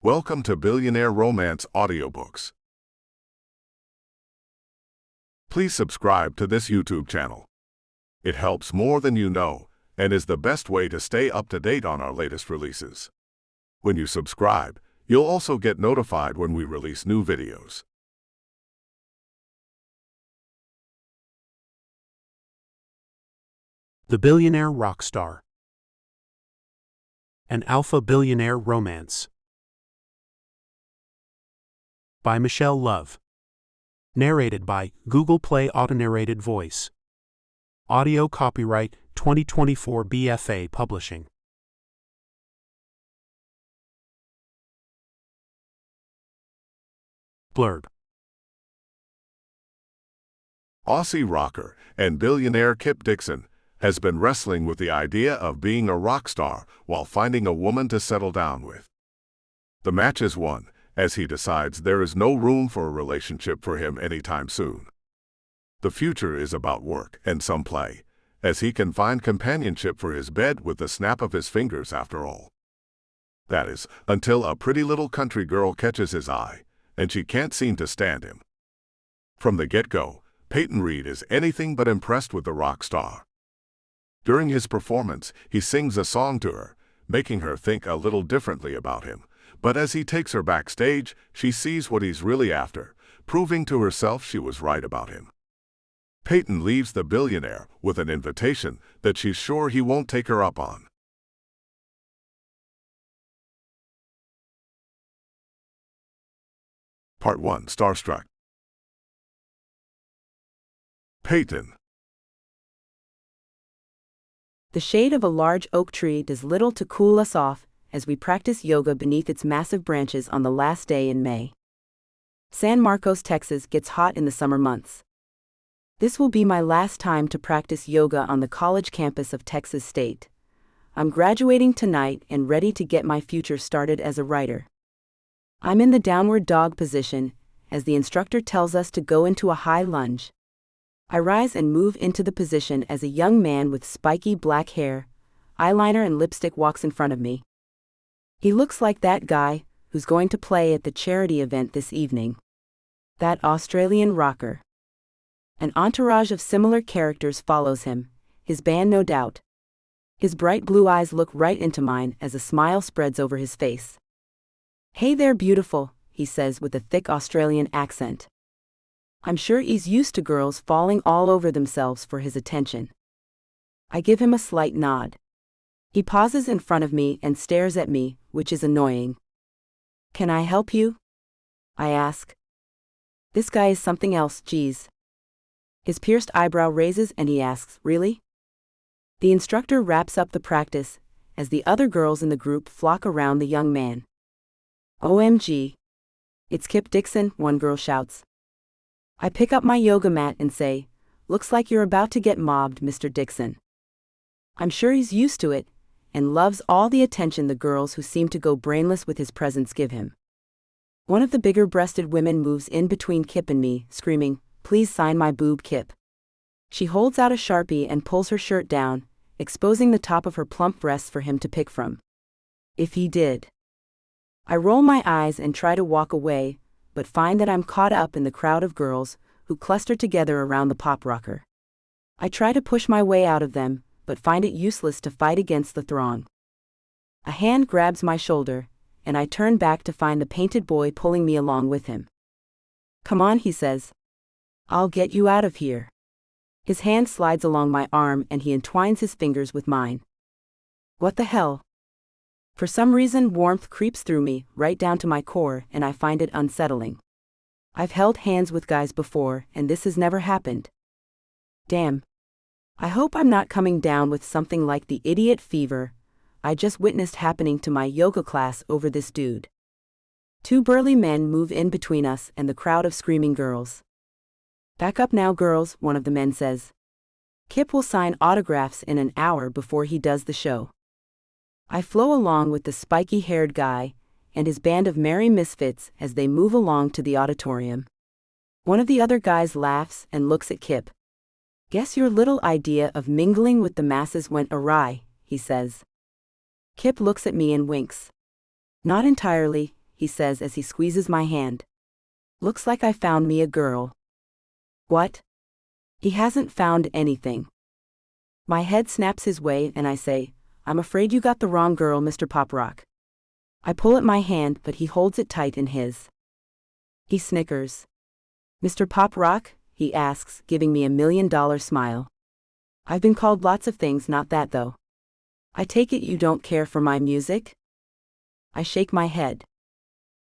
Welcome to Billionaire Romance Audiobooks. Please subscribe to this YouTube channel. It helps more than you know and is the best way to stay up to date on our latest releases. When you subscribe, you'll also get notified when we release new videos. The Billionaire Rockstar. An Alpha Billionaire Romance. By Michelle Love. Narrated by Google Play Auto-Narrated Voice. Audio copyright 2024 BFA Publishing. Blurb. Aussie rocker and billionaire Kip Dixon has been wrestling with the idea of being a rock star while finding a woman to settle down with. The match is won, as he decides there is no room for a relationship for him anytime soon. The future is about work and some play, as he can find companionship for his bed with the snap of his fingers after all. That is, until a pretty little country girl catches his eye, and she can't seem to stand him. From the get-go, Payton Reed is anything but impressed with the rock star. During his performance, he sings a song to her, making her think a little differently about him. But as he takes her backstage, she sees what he's really after, proving to herself she was right about him. Payton leaves the billionaire with an invitation that she's sure he won't take her up on. Part 1. Starstruck. Payton. The shade of a large oak tree does little to cool us off as we practice yoga beneath its massive branches on the last day in May. San Marcos, Texas gets hot in the summer months. This will be my last time to practice yoga on the college campus of Texas State. I'm graduating tonight and ready to get my future started as a writer. I'm in the downward dog position as the instructor tells us to go into a high lunge. I rise and move into the position as a young man with spiky black hair, eyeliner and lipstick walks in front of me. He looks like that guy who's going to play at the charity event this evening. That Australian rocker. An entourage of similar characters follows him, his band no doubt. His bright blue eyes look right into mine as a smile spreads over his face. "Hey there, beautiful," he says with a thick Australian accent. I'm sure he's used to girls falling all over themselves for his attention. I give him a slight nod. He pauses in front of me and stares at me, which is annoying. "Can I help you?" I ask. This guy is something else, geez. His pierced eyebrow raises and he asks, "Really?" The instructor wraps up the practice, as the other girls in the group flock around the young man. "OMG. It's Kip Dixon," one girl shouts. I pick up my yoga mat and say, "Looks like you're about to get mobbed, Mr. Dixon." I'm sure he's used to it, and loves all the attention the girls who seem to go brainless with his presence give him. One of the bigger-breasted women moves in between Kip and me, screaming, "Please sign my boob, Kip." She holds out a Sharpie and pulls her shirt down, exposing the top of her plump breasts for him to pick from. If he did. I roll my eyes and try to walk away, but find that I'm caught up in the crowd of girls who cluster together around the pop rocker. I try to push my way out of them, but find it useless to fight against the throng. A hand grabs my shoulder, and I turn back to find the painted boy pulling me along with him. "Come on," he says. "I'll get you out of here." His hand slides along my arm and he entwines his fingers with mine. What the hell? For some reason, warmth creeps through me, right down to my core, and I find it unsettling. I've held hands with guys before, and this has never happened. Damn. I hope I'm not coming down with something like the idiot fever I just witnessed happening to my yoga class over this dude. Two burly men move in between us and the crowd of screaming girls. "Back up now, girls," one of the men says. "Kip will sign autographs in an hour before he does the show." I flow along with the spiky-haired guy and his band of merry misfits as they move along to the auditorium. One of the other guys laughs and looks at Kip. "Guess your little idea of mingling with the masses went awry," he says. Kip looks at me and winks. "Not entirely," he says as he squeezes my hand. Looks like I found me a girl. What? He hasn't found anything. My head snaps his way and I say, I'm afraid you got the wrong girl, Mr. Pop Rock. I pull at my hand, but he holds it tight in his. He snickers. Mr. Pop Rock? He asks, giving me $1 million smile. I've been called lots of things, not that though. I take it you don't care for my music? I shake my head.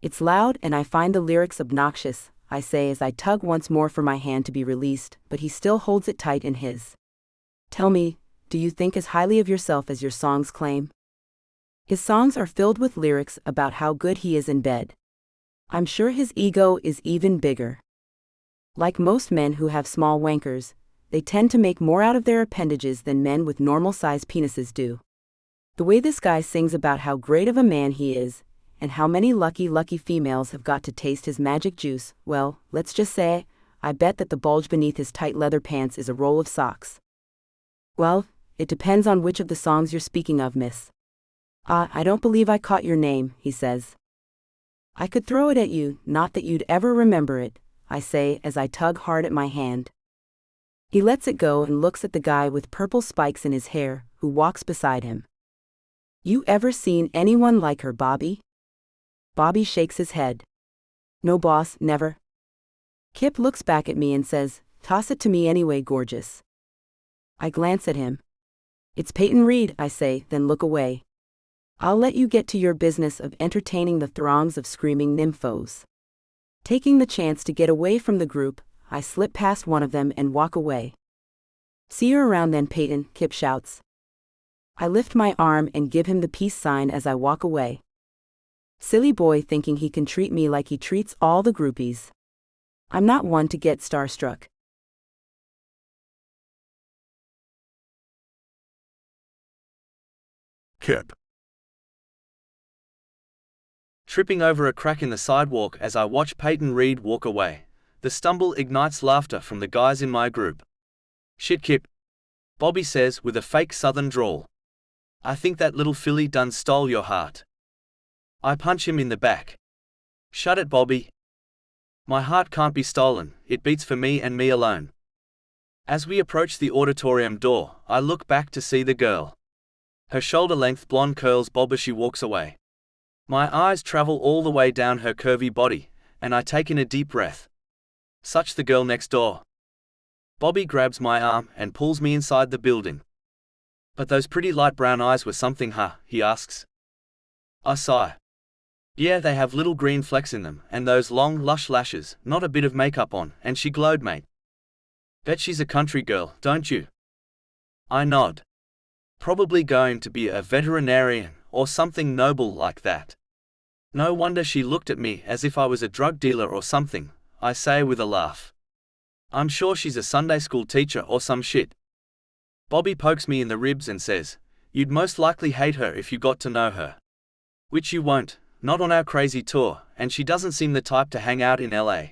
It's loud and I find the lyrics obnoxious, I say as I tug once more for my hand to be released, but he still holds it tight in his. Tell me, do you think as highly of yourself as your songs claim? His songs are filled with lyrics about how good he is in bed. I'm sure his ego is even bigger. Like most men who have small wankers, they tend to make more out of their appendages than men with normal-sized penises do. The way this guy sings about how great of a man he is, and how many lucky females have got to taste his magic juice, well, let's just say, I bet that the bulge beneath his tight leather pants is a roll of socks. Well, it depends on which of the songs you're speaking of, miss. I don't believe I caught your name, he says. I could throw it at you, not that you'd ever remember it, I say as I tug hard at my hand. He lets it go and looks at the guy with purple spikes in his hair, who walks beside him. You ever seen anyone like her, Bobby? Bobby shakes his head. No boss, never. Kip looks back at me and says, toss it to me anyway, gorgeous. I glance at him. It's Peyton Reed, I say, then look away. I'll let you get to your business of entertaining the throngs of screaming nymphos. Taking the chance to get away from the group, I slip past one of them and walk away. See you around then, Peyton, Kip shouts. I lift my arm and give him the peace sign as I walk away. Silly boy thinking he can treat me like he treats all the groupies. I'm not one to get starstruck. Kip. Tripping over a crack in the sidewalk as I watch Peyton Reed walk away. The stumble ignites laughter from the guys in my group. Shit, Kip, Bobby says with a fake southern drawl. I think that little filly done stole your heart. I punch him in the back. Shut it, Bobby. My heart can't be stolen, it beats for me and me alone. As we approach the auditorium door, I look back to see the girl. Her shoulder-length blonde curls bob as she walks away. My eyes travel all the way down her curvy body, and I take in a deep breath. Such the girl next door. Bobby grabs my arm and pulls me inside the building. But those pretty light brown eyes were something, huh? He asks. I sigh. Yeah, they have little green flecks in them, and those long, lush lashes, not a bit of makeup on, and she glowed, mate. Bet she's a country girl, don't you? I nod. Probably going to be a veterinarian, or something noble like that. No wonder she looked at me as if I was a drug dealer or something, I say with a laugh. I'm sure she's a Sunday school teacher or some shit. Bobby pokes me in the ribs and says, you'd most likely hate her if you got to know her. Which you won't, not on our crazy tour, and she doesn't seem the type to hang out in LA.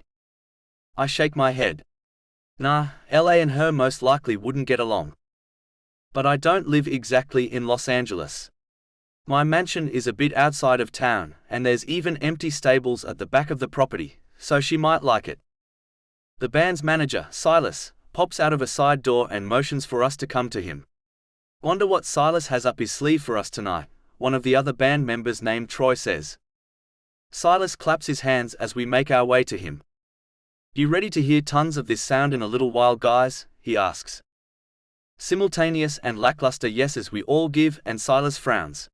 I shake my head. Nah, LA and her most likely wouldn't get along. But I don't live exactly in Los Angeles. My mansion is a bit outside of town, and there's even empty stables at the back of the property, so she might like it. The band's manager, Silas, pops out of a side door and motions for us to come to him. Wonder what Silas has up his sleeve for us tonight, one of the other band members named Troy says. Silas claps his hands as we make our way to him. You ready to hear tons of this sound in a little while, guys? He asks. Simultaneous and lackluster yeses we all give, and Silas frowns.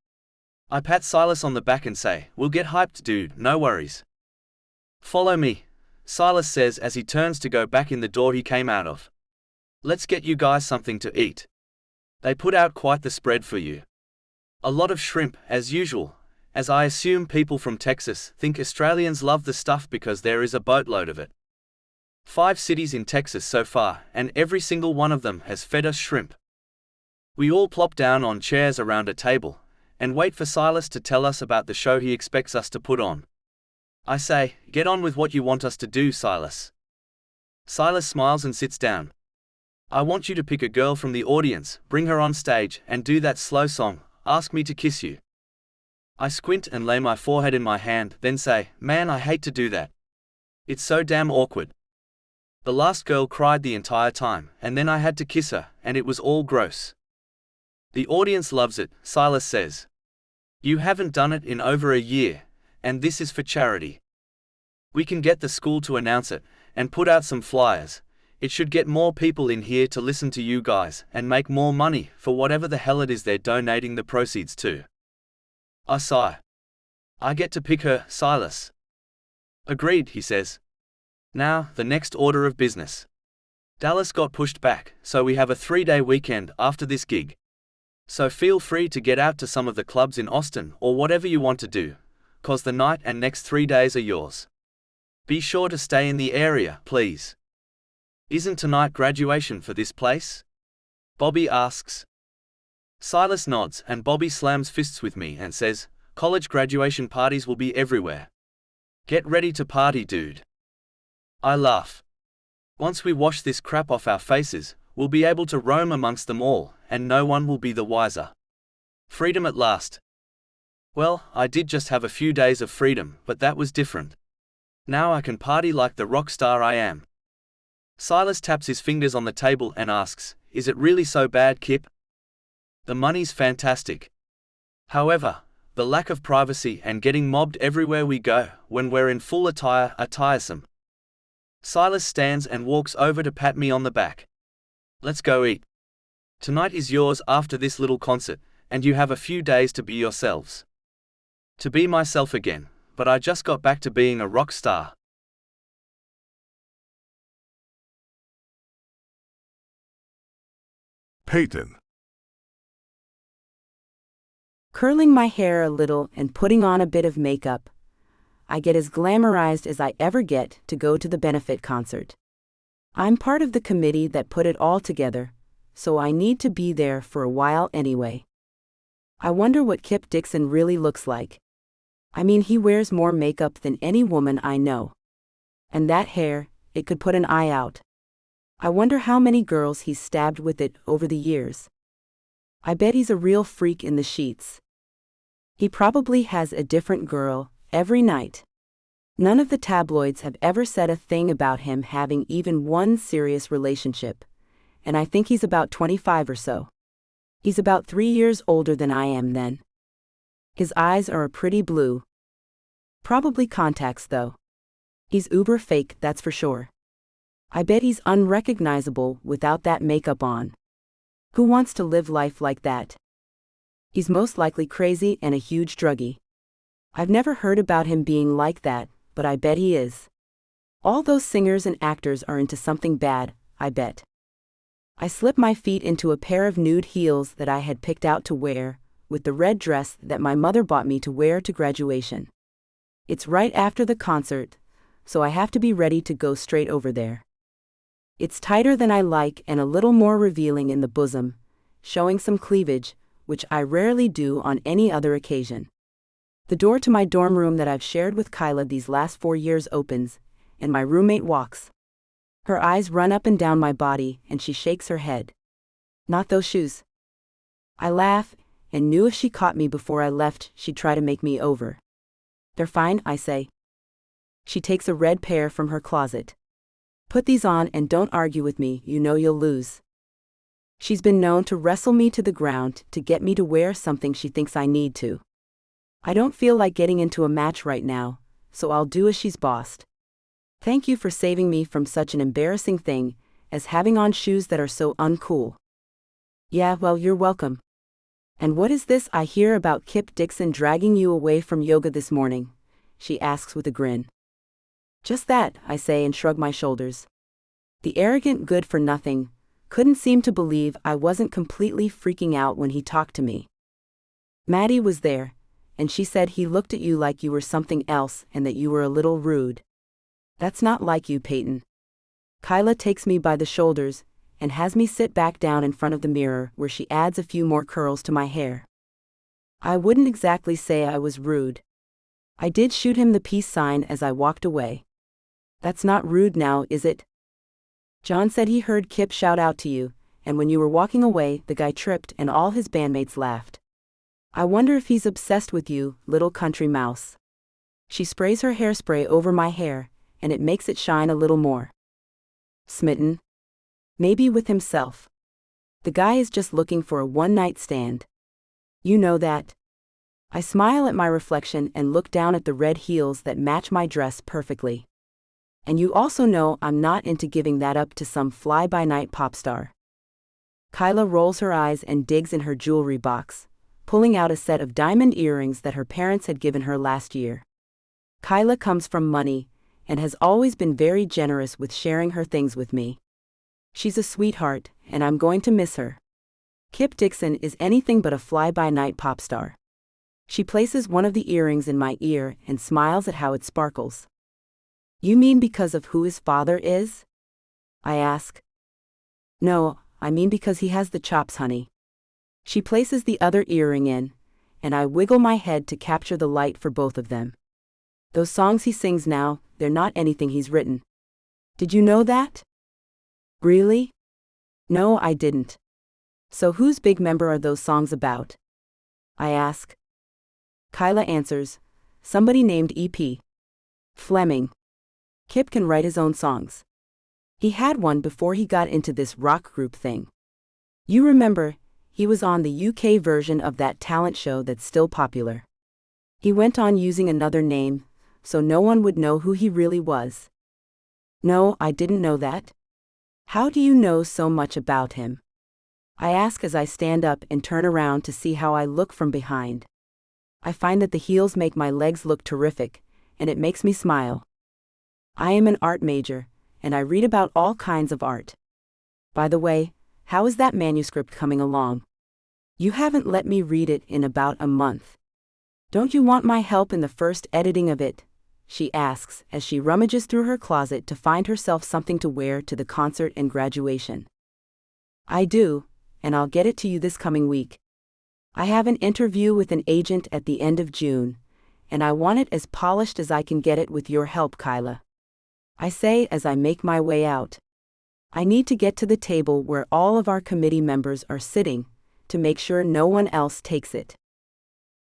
I pat Silas on the back and say, we'll get hyped, dude, no worries. Follow me, Silas says as he turns to go back in the door he came out of. Let's get you guys something to eat. They put out quite the spread for you. A lot of shrimp, as usual, as I assume people from Texas think Australians love the stuff because there is a boatload of it. 5 cities in Texas so far, and every single one of them has fed us shrimp. We all plop down on chairs around a table, and wait for Silas to tell us about the show he expects us to put on. I say, get on with what you want us to do, Silas. Silas smiles and sits down. I want you to pick a girl from the audience, bring her on stage, and do that slow song, Ask Me to Kiss You. I squint and lay my forehead in my hand, then say, "Man, I hate to do that. It's so damn awkward." The last girl cried the entire time, and then I had to kiss her, and it was all gross. The audience loves it, Silas says. You haven't done it in over a year, and this is for charity. We can get the school to announce it, and put out some flyers. It should get more people in here to listen to you guys, and make more money for whatever the hell it is they're donating the proceeds to. I sigh. I get to pick her, Silas. Agreed, he says. Now, the next order of business. Dallas got pushed back, so we have a 3-day weekend after this gig. So feel free to get out to some of the clubs in Austin or whatever you want to do, 'cause the night and next 3 days are yours. Be sure to stay in the area, please. Isn't tonight graduation for this place? Bobby asks. Silas nods and Bobby slams fists with me and says, college graduation parties will be everywhere. Get ready to party, dude. I laugh. Once we wash this crap off our faces, we'll be able to roam amongst them all, and no one will be the wiser. Freedom at last. Well, I did just have a few days of freedom, but that was different. Now I can party like the rock star I am. Silas taps his fingers on the table and asks, is it really so bad, Kip? The money's fantastic. However, the lack of privacy and getting mobbed everywhere we go when we're in full attire are tiresome. Silas stands and walks over to pat me on the back. Let's go eat. Tonight is yours after this little concert, and you have a few days to be yourselves. To be myself again, but I just got back to being a rock star. Payton. Curling my hair a little and putting on a bit of makeup, I get as glamorized as I ever get to go to the benefit concert. I'm part of the committee that put it all together, so I need to be there for a while anyway. I wonder what Kip Dixon really looks like. I mean, he wears more makeup than any woman I know. And that hair, it could put an eye out. I wonder how many girls he's stabbed with it over the years. I bet he's a real freak in the sheets. He probably has a different girl every night. None of the tabloids have ever said a thing about him having even one serious relationship, and I think he's about 25 or so. He's about 3 years older than I am then. His eyes are a pretty blue. Probably contacts though. He's uber fake, that's for sure. I bet he's unrecognizable without that makeup on. Who wants to live life like that? He's most likely crazy and a huge druggie. I've never heard about him being like that, but I bet he is. All those singers and actors are into something bad, I bet. I slip my feet into a pair of nude heels that I had picked out to wear, with the red dress that my mother bought me to wear to graduation. It's right after the concert, so I have to be ready to go straight over there. It's tighter than I like and a little more revealing in the bosom, showing some cleavage, which I rarely do on any other occasion. The door to my dorm room that I've shared with Kyla these last 4 years opens, and my roommate walks. Her eyes run up and down my body, and she shakes her head. Not those shoes. I laugh, and knew if she caught me before I left, she'd try to make me over. They're fine, I say. She takes a red pair from her closet. Put these on and don't argue with me, you know you'll lose. She's been known to wrestle me to the ground to get me to wear something she thinks I need to. I don't feel like getting into a match right now, so I'll do as she's bossed. Thank you for saving me from such an embarrassing thing as having on shoes that are so uncool. Yeah, well, you're welcome. And what is this I hear about Kip Dixon dragging you away from yoga this morning? She asks with a grin. Just that, I say and shrug my shoulders. The arrogant good-for-nothing couldn't seem to believe I wasn't completely freaking out when he talked to me. Maddie was there, and she said he looked at you like you were something else and that you were a little rude. That's not like you, Payton. Kyla takes me by the shoulders and has me sit back down in front of the mirror where she adds a few more curls to my hair. I wouldn't exactly say I was rude. I did shoot him the peace sign as I walked away. That's not rude now, is it? John said he heard Kip shout out to you, and when you were walking away, the guy tripped and all his bandmates laughed. I wonder if he's obsessed with you, little country mouse. She sprays her hairspray over my hair, and it makes it shine a little more. Smitten? Maybe with himself. The guy is just looking for a one-night stand. You know that. I smile at my reflection and look down at the red heels that match my dress perfectly. And you also know I'm not into giving that up to some fly-by-night pop star. Kyla rolls her eyes and digs in her jewelry box, pulling out a set of diamond earrings that her parents had given her last year. Kyla comes from money, and has always been very generous with sharing her things with me. She's a sweetheart, and I'm going to miss her. Kip Dixon is anything but a fly-by-night pop star. She places one of the earrings in my ear and smiles at how it sparkles. You mean because of who his father is? I ask. No, I mean because he has the chops, honey. She places the other earring in, and I wiggle my head to capture the light for both of them. Those songs he sings now, they're not anything he's written. Did you know that? Really? No, I didn't. So whose big member are those songs about? I ask. Kyla answers, somebody named E.P. Fleming. Kip can write his own songs. He had one before he got into this rock group thing. You remember, he was on the UK version of that talent show that's still popular. He went on using another name, so no one would know who he really was. No, I didn't know that. How do you know so much about him? I ask as I stand up and turn around to see how I look from behind. I find that the heels make my legs look terrific, and it makes me smile. I am an art major, and I read about all kinds of art. By the way, how is that manuscript coming along? You haven't let me read it in about a month. Don't you want my help in the first editing of it? She asks as she rummages through her closet to find herself something to wear to the concert and graduation. I do, and I'll get it to you this coming week. I have an interview with an agent at the end of June, and I want it as polished as I can get it with your help, Kyla. I say as I make my way out. I need to get to the table where all of our committee members are sitting, to make sure no one else takes it.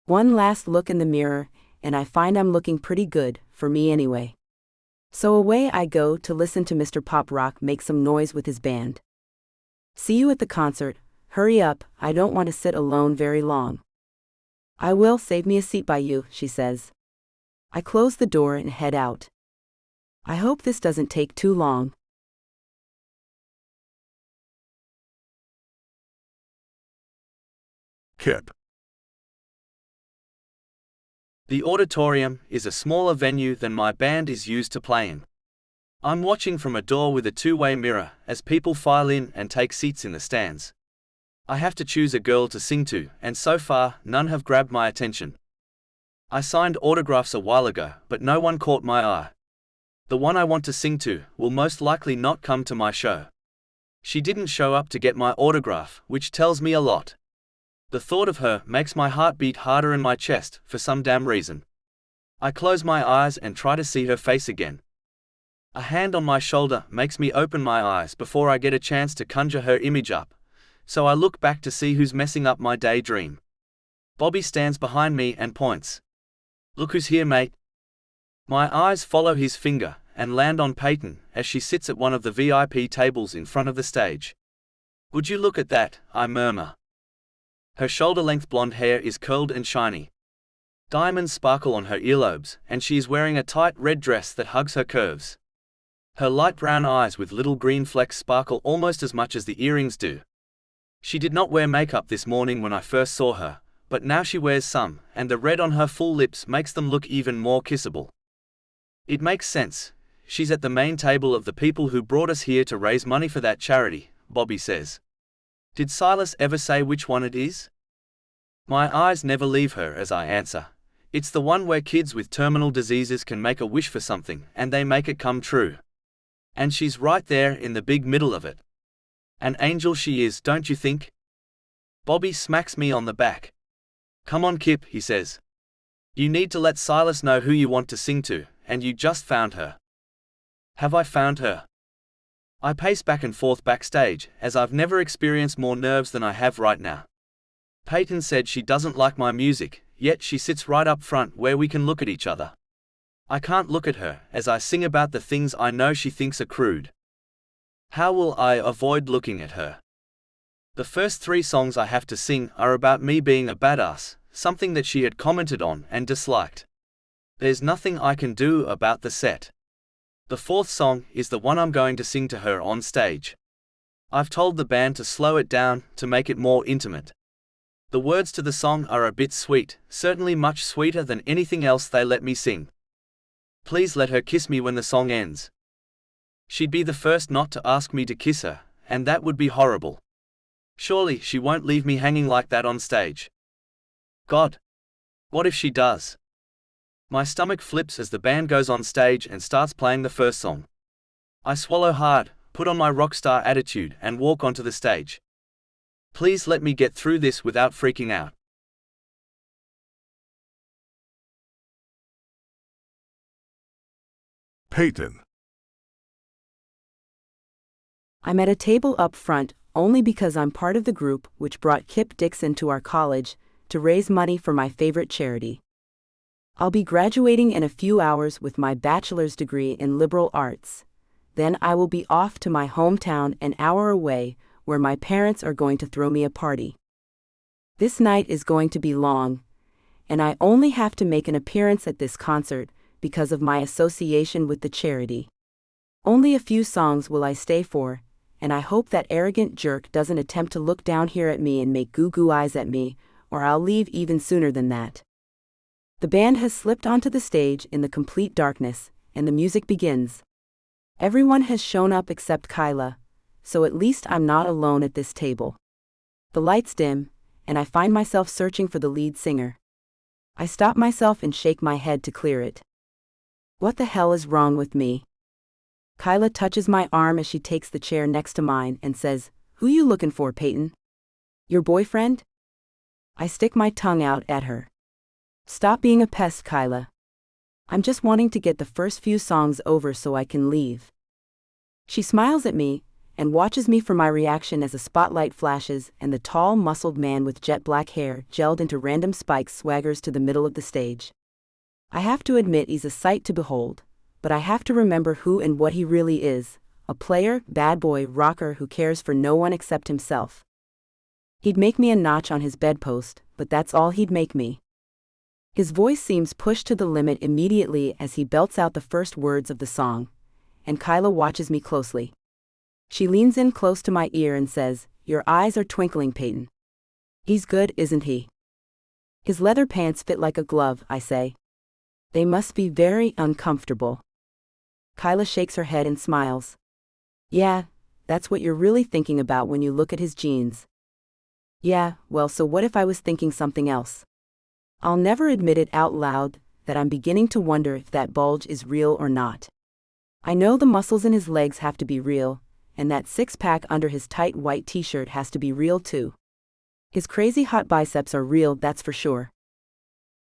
One last look in the mirror, and I find I'm looking pretty good, for me anyway. So away I go to listen to Mr. Pop Rock make some noise with his band. See you at the concert. Hurry up, I don't want to sit alone very long. I will, save me a seat by you, she says. I close the door and head out. I hope this doesn't take too long. Kip. The auditorium is a smaller venue than my band is used to playing. I'm watching from a door with a two-way mirror as people file in and take seats in the stands. I have to choose a girl to sing to, and so far, none have grabbed my attention. I signed autographs a while ago, but no one caught my eye. The one I want to sing to will most likely not come to my show. She didn't show up to get my autograph, which tells me a lot. The thought of her makes my heart beat harder in my chest for some damn reason. I close my eyes and try to see her face again. A hand on my shoulder makes me open my eyes before I get a chance to conjure her image up, so I look back to see who's messing up my daydream. Bobby stands behind me and points. Look who's here, mate. My eyes follow his finger and land on Payton as she sits at one of the VIP tables in front of the stage. Would you look at that, I murmur. Her shoulder-length blonde hair is curled and shiny. Diamonds sparkle on her earlobes, and she is wearing a tight red dress that hugs her curves. Her light brown eyes with little green flecks sparkle almost as much as the earrings do. She did not wear makeup this morning when I first saw her, but now she wears some, and the red on her full lips makes them look even more kissable. It makes sense. She's at the main table of the people who brought us here to raise money for that charity, Bobby says. Did Silas ever say which one it is? My eyes never leave her as I answer. It's the one where kids with terminal diseases can make a wish for something and they make it come true. And she's right there in the big middle of it. An angel she is, don't you think? Bobby smacks me on the back. Come on, Kip, he says. You need to let Silas know who you want to sing to, and you just found her. Have I found her? I pace back and forth backstage, as I've never experienced more nerves than I have right now. Payton said she doesn't like my music, yet she sits right up front where we can look at each other. I can't look at her, as I sing about the things I know she thinks are crude. How will I avoid looking at her? The first 3 songs I have to sing are about me being a badass, something that she had commented on and disliked. There's nothing I can do about the set. The 4th song is the one I'm going to sing to her on stage. I've told the band to slow it down, to make it more intimate. The words to the song are a bit sweet, certainly much sweeter than anything else they let me sing. Please let her kiss me when the song ends. She'd be the first not to ask me to kiss her, and that would be horrible. Surely she won't leave me hanging like that on stage. God! What if she does? My stomach flips as the band goes on stage and starts playing the first song. I swallow hard, put on my rockstar attitude and walk onto the stage. Please let me get through this without freaking out. Payton. I'm at a table up front only because I'm part of the group which brought Kip Dixon to our college to raise money for my favorite charity. I'll be graduating in a few hours with my bachelor's degree in liberal arts. Then I will be off to my hometown an hour away, where my parents are going to throw me a party. This night is going to be long, and I only have to make an appearance at this concert because of my association with the charity. Only a few songs will I stay for, and I hope that arrogant jerk doesn't attempt to look down here at me and make goo-goo eyes at me, or I'll leave even sooner than that. The band has slipped onto the stage in the complete darkness, and the music begins. Everyone has shown up except Kyla, so at least I'm not alone at this table. The lights dim, and I find myself searching for the lead singer. I stop myself and shake my head to clear it. What the hell is wrong with me? Kyla touches my arm as she takes the chair next to mine and says, "Who you looking for, Payton? Your boyfriend?" I stick my tongue out at her. "Stop being a pest, Kyla. I'm just wanting to get the first few songs over so I can leave." She smiles at me and watches me for my reaction as a spotlight flashes and the tall, muscled man with jet black hair gelled into random spikes swaggers to the middle of the stage. I have to admit he's a sight to behold, but I have to remember who and what he really is, a player, bad boy, rocker who cares for no one except himself. He'd make me a notch on his bedpost, but that's all he'd make me. His voice seems pushed to the limit immediately as he belts out the first words of the song, and Kyla watches me closely. She leans in close to my ear and says, "Your eyes are twinkling, Payton. He's good, isn't he?" "His leather pants fit like a glove," I say. "They must be very uncomfortable." Kyla shakes her head and smiles. "Yeah, that's what you're really thinking about when you look at his jeans." "Yeah, well, so what if I was thinking something else? I'll never admit it out loud, that I'm beginning to wonder if that bulge is real or not. I know the muscles in his legs have to be real, and that six-pack under his tight white t-shirt has to be real too. His crazy hot biceps are real, that's for sure."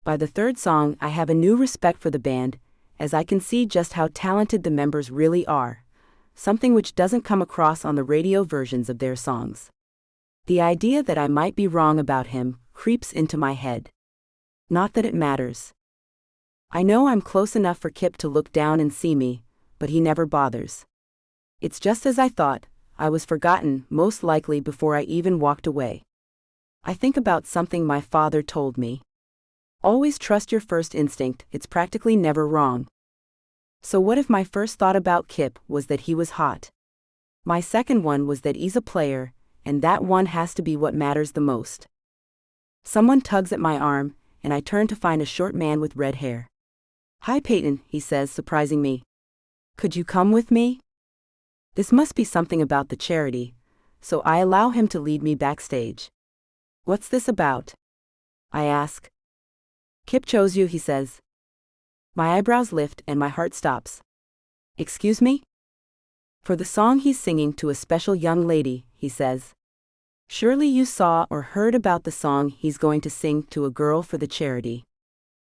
By the third song, I have a new respect for the band, as I can see just how talented the members really are, something which doesn't come across on the radio versions of their songs. The idea that I might be wrong about him creeps into my head. Not that it matters. I know I'm close enough for Kip to look down and see me, but he never bothers. It's just as I thought, I was forgotten, most likely before I even walked away. I think about something my father told me. Always trust your first instinct, it's practically never wrong. So what if my first thought about Kip was that he was hot? My second one was that he's a player, and that one has to be what matters the most. Someone tugs at my arm, and I turn to find a short man with red hair. "Hi, Payton," he says, surprising me. "Could you come with me?" This must be something about the charity, so I allow him to lead me backstage. "What's this about?" I ask. "Kip chose you," he says. My eyebrows lift and my heart stops. "Excuse me?" "For the song he's singing to a special young lady," he says. "Surely you saw or heard about the song he's going to sing to a girl for the charity.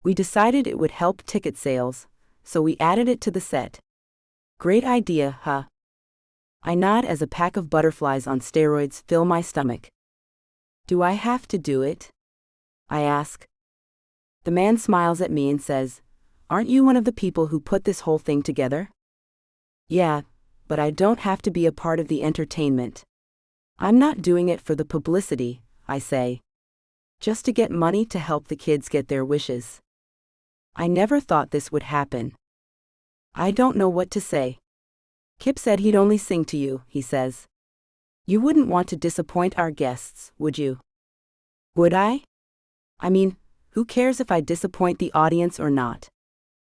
We decided it would help ticket sales, so we added it to the set. Great idea, huh?" I nod as a pack of butterflies on steroids fill my stomach. Do I have to do it? I ask. The man smiles at me and says, Aren't you one of the people who put this whole thing together? Yeah, but I don't have to be a part of the entertainment. I'm not doing it for the publicity, I say. Just to get money to help the kids get their wishes. I never thought this would happen. I don't know what to say. Kip said he'd only sing to you, he says. You wouldn't want to disappoint our guests, would you? Would I? I mean, who cares if I disappoint the audience or not?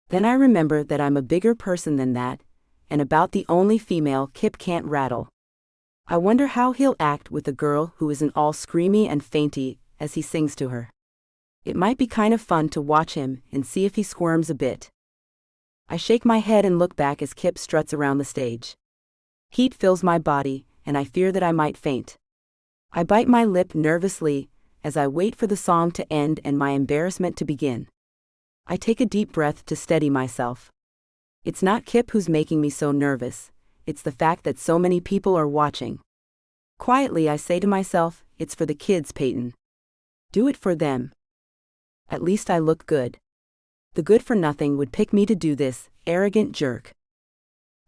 Then I remember that I'm a bigger person than that, and about the only female Kip can't rattle. I wonder how he'll act with a girl who isn't all screamy and fainty as he sings to her. It might be kind of fun to watch him and see if he squirms a bit. I shake my head and look back as Kip struts around the stage. Heat fills my body, and I fear that I might faint. I bite my lip nervously as I wait for the song to end and my embarrassment to begin. I take a deep breath to steady myself. It's not Kip who's making me so nervous, it's the fact that so many people are watching. Quietly I say to myself, it's for the kids, Payton. Do it for them. At least I look good. The good-for-nothing would pick me to do this, arrogant jerk.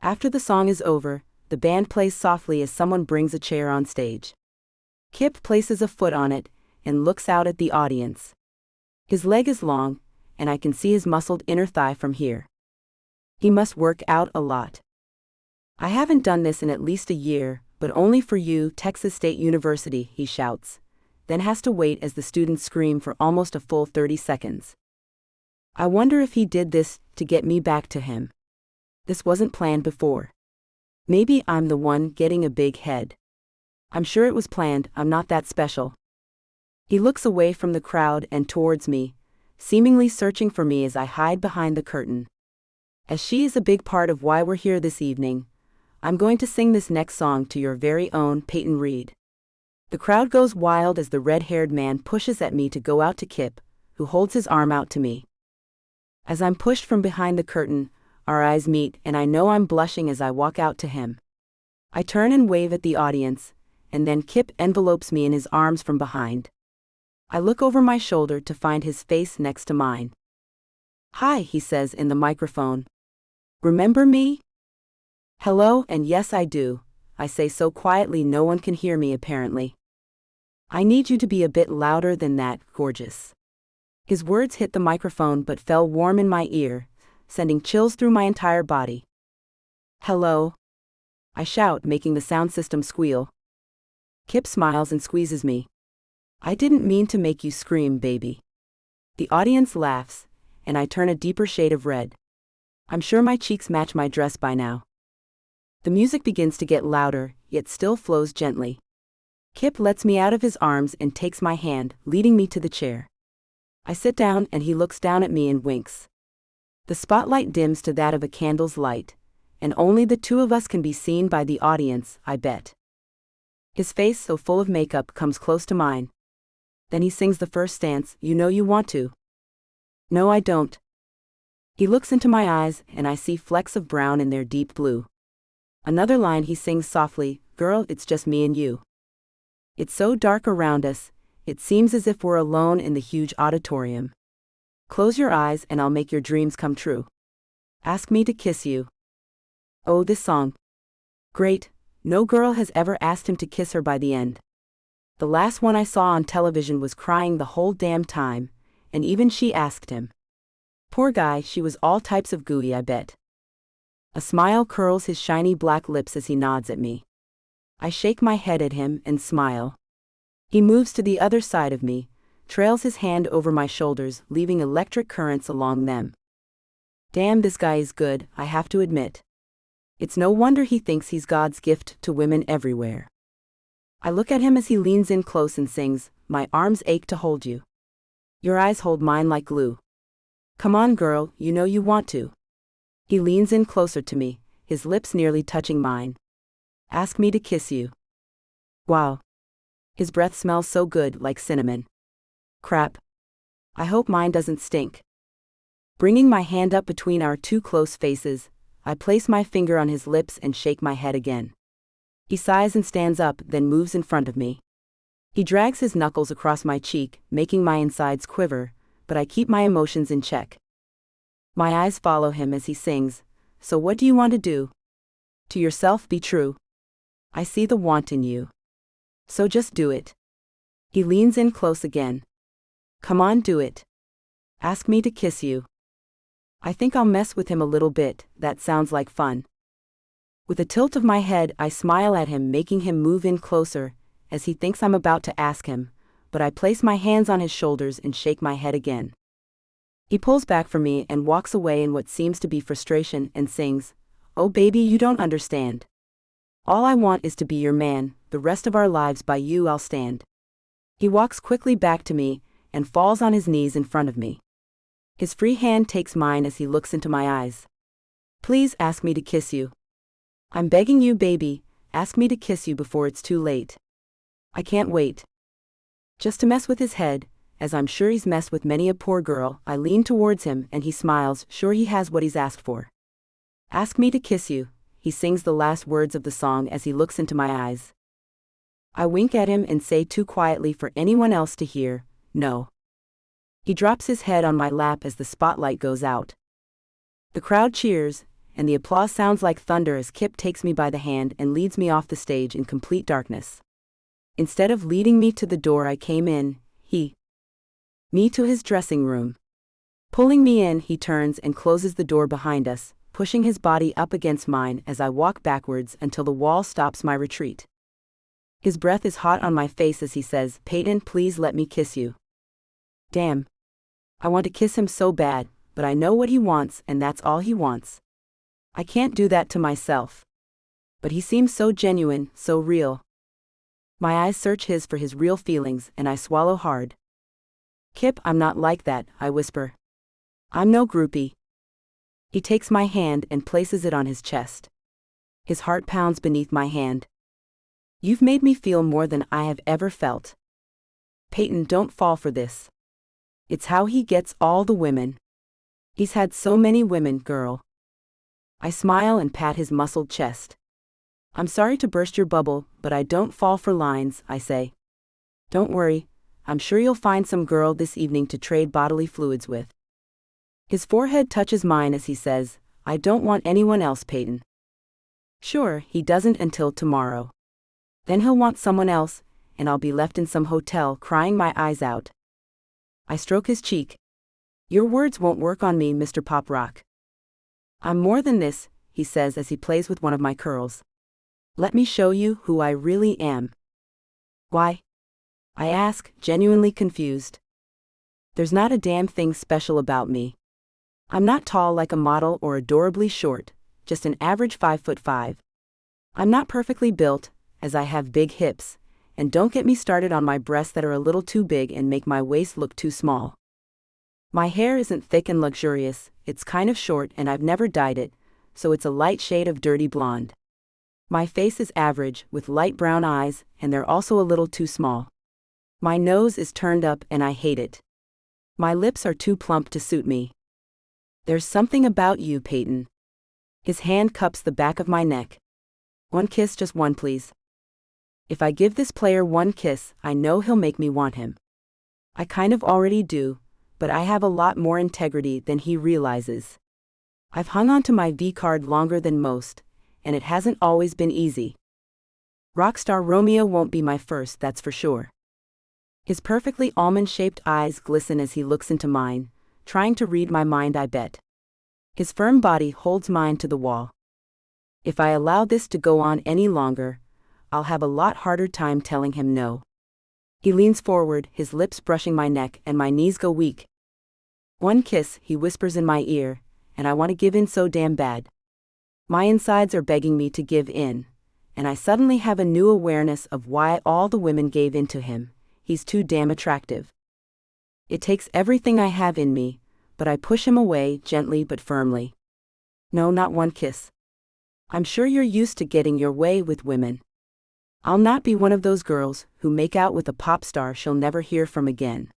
After the song is over, the band plays softly as someone brings a chair on stage. Kip places a foot on it and looks out at the audience. His leg is long, and I can see his muscled inner thigh from here. He must work out a lot. I haven't done this in at least a year, but only for you, Texas State University, he shouts, then has to wait as the students scream for almost a full 30 seconds. I wonder if he did this to get me back to him. This wasn't planned before. Maybe I'm the one getting a big head. I'm sure it was planned, I'm not that special. He looks away from the crowd and towards me, seemingly searching for me as I hide behind the curtain. As she is a big part of why we're here this evening, I'm going to sing this next song to your very own Payton Reed. The crowd goes wild as the red-haired man pushes at me to go out to Kip, who holds his arm out to me. As I'm pushed from behind the curtain, our eyes meet and I know I'm blushing as I walk out to him. I turn and wave at the audience, and then Kip envelopes me in his arms from behind. I look over my shoulder to find his face next to mine. Hi, he says in the microphone. Remember me? Hello, and yes I do, I say so quietly no one can hear me apparently. I need you to be a bit louder than that, gorgeous. His words hit the microphone but fell warm in my ear, sending chills through my entire body. Hello? I shout, making the sound system squeal. Kip smiles and squeezes me. I didn't mean to make you scream, baby. The audience laughs, and I turn a deeper shade of red. I'm sure my cheeks match my dress by now. The music begins to get louder, yet still flows gently. Kip lets me out of his arms and takes my hand, leading me to the chair. I sit down and he looks down at me and winks. The spotlight dims to that of a candle's light, and only the two of us can be seen by the audience, I bet. His face, so full of makeup, comes close to mine. Then he sings the first stance, You Know You Want To. No, I don't. He looks into my eyes and I see flecks of brown in their deep blue. Another line he sings softly, Girl, it's just me and you. It's so dark around us, it seems as if we're alone in the huge auditorium. Close your eyes and I'll make your dreams come true. Ask me to kiss you. Oh, this song. Great, no girl has ever asked him to kiss her by the end. The last one I saw on television was crying the whole damn time, and even she asked him. Poor guy, she was all types of gooey, I bet. A smile curls his shiny black lips as he nods at me. I shake my head at him and smile. He moves to the other side of me, trails his hand over my shoulders, leaving electric currents along them. Damn, this guy is good, I have to admit. It's no wonder he thinks he's God's gift to women everywhere. I look at him as he leans in close and sings, My arms ache to hold you. Your eyes hold mine like glue. Come on, girl, you know you want to. He leans in closer to me, his lips nearly touching mine. Ask me to kiss you. Wow. His breath smells so good, like cinnamon. Crap. I hope mine doesn't stink. Bringing my hand up between our two close faces, I place my finger on his lips and shake my head again. He sighs and stands up, then moves in front of me. He drags his knuckles across my cheek, making my insides quiver, but I keep my emotions in check. My eyes follow him as he sings, "So what do you want to do? To yourself be true. I see the want in you. So just do it." He leans in close again. "Come on, do it. Ask me to kiss you." I think I'll mess with him a little bit, that sounds like fun. With a tilt of my head, I smile at him, making him move in closer, as he thinks I'm about to ask him, but I place my hands on his shoulders and shake my head again. He pulls back from me and walks away in what seems to be frustration and sings, "Oh baby, you don't understand. All I want is to be your man, the rest of our lives by you I'll stand." He walks quickly back to me and falls on his knees in front of me. His free hand takes mine as he looks into my eyes. "Please ask me to kiss you. I'm begging you, baby, ask me to kiss you before it's too late. I can't wait." Just to mess with his head, as I'm sure he's messed with many a poor girl, I lean towards him and he smiles, sure he has what he's asked for. "Ask me to kiss you," he sings the last words of the song as he looks into my eyes. I wink at him and say too quietly for anyone else to hear, "No." He drops his head on my lap as the spotlight goes out. The crowd cheers, and the applause sounds like thunder as Kip takes me by the hand and leads me off the stage in complete darkness. Instead of leading me to the door I came in, me to his dressing room. Pulling me in, he turns and closes the door behind us, pushing his body up against mine as I walk backwards until the wall stops my retreat. His breath is hot on my face as he says, "Payton, please let me kiss you." Damn. I want to kiss him so bad, but I know what he wants and that's all he wants. I can't do that to myself. But he seems so genuine, so real. My eyes search his for his real feelings and I swallow hard. "Kip, I'm not like that," I whisper. "I'm no groupie." He takes my hand and places it on his chest. His heart pounds beneath my hand. "You've made me feel more than I have ever felt. Payton, don't fall for this. It's how he gets all the women. He's had so many women, girl." I smile and pat his muscled chest. "I'm sorry to burst your bubble, but I don't fall for lines," I say. "Don't worry, I'm sure you'll find some girl this evening to trade bodily fluids with." His forehead touches mine as he says, "I don't want anyone else, Payton." Sure, he doesn't until tomorrow. Then he'll want someone else, and I'll be left in some hotel crying my eyes out. I stroke his cheek. "Your words won't work on me, Mr. Pop Rock. I'm more than this," he says as he plays with one of my curls. "Let me show you who I really am." "Why?" I ask, genuinely confused. There's not a damn thing special about me. I'm not tall like a model or adorably short, just an average 5'5". I'm not perfectly built, as I have big hips, and don't get me started on my breasts that are a little too big and make my waist look too small. My hair isn't thick and luxurious, it's kind of short and I've never dyed it, so it's a light shade of dirty blonde. My face is average, with light brown eyes, and they're also a little too small. My nose is turned up and I hate it. My lips are too plump to suit me. "There's something about you, Payton." His hand cups the back of my neck. "One kiss, just one please." If I give this player one kiss, I know he'll make me want him. I kind of already do, but I have a lot more integrity than he realizes. I've hung on to my V card longer than most, and it hasn't always been easy. Rockstar Romeo won't be my first, that's for sure. His perfectly almond-shaped eyes glisten as he looks into mine, trying to read my mind, I bet. His firm body holds mine to the wall. If I allow this to go on any longer, I'll have a lot harder time telling him no. He leans forward, his lips brushing my neck, and my knees go weak. "One kiss," he whispers in my ear, and I want to give in so damn bad. My insides are begging me to give in, and I suddenly have a new awareness of why all the women gave in to him. He's too damn attractive. It takes everything I have in me, but I push him away gently but firmly. "No, not one kiss. I'm sure you're used to getting your way with women. I'll not be one of those girls who make out with a pop star she'll never hear from again."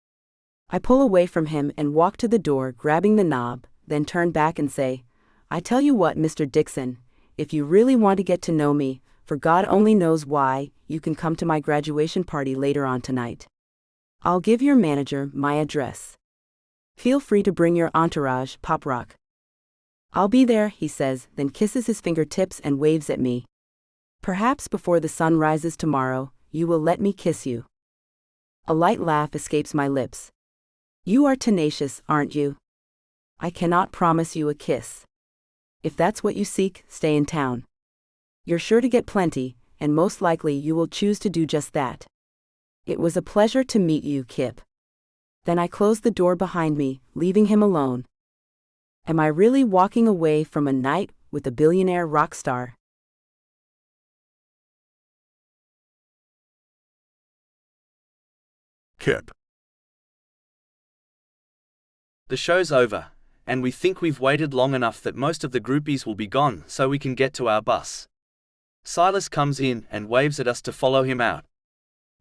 I pull away from him and walk to the door, grabbing the knob, then turn back and say, "I tell you what, Mr. Dixon, if you really want to get to know me, for God only knows why, you can come to my graduation party later on tonight. I'll give your manager my address. Feel free to bring your entourage, Pop Rock. I'll be there, he says, then kisses his fingertips and waves at me. Perhaps before the sun rises tomorrow, you will let me kiss you. A light laugh escapes my lips. You are tenacious, aren't you? I cannot promise you a kiss. If that's what you seek, stay in town. You're sure to get plenty, and most likely you will choose to do just that. It was a pleasure to meet you, Kip. Then I closed the door behind me, leaving him alone. Am I really walking away from a night with a billionaire rock star? Kip. The show's over, and we think we've waited long enough that most of the groupies will be gone so we can get to our bus. Silas comes in and waves at us to follow him out.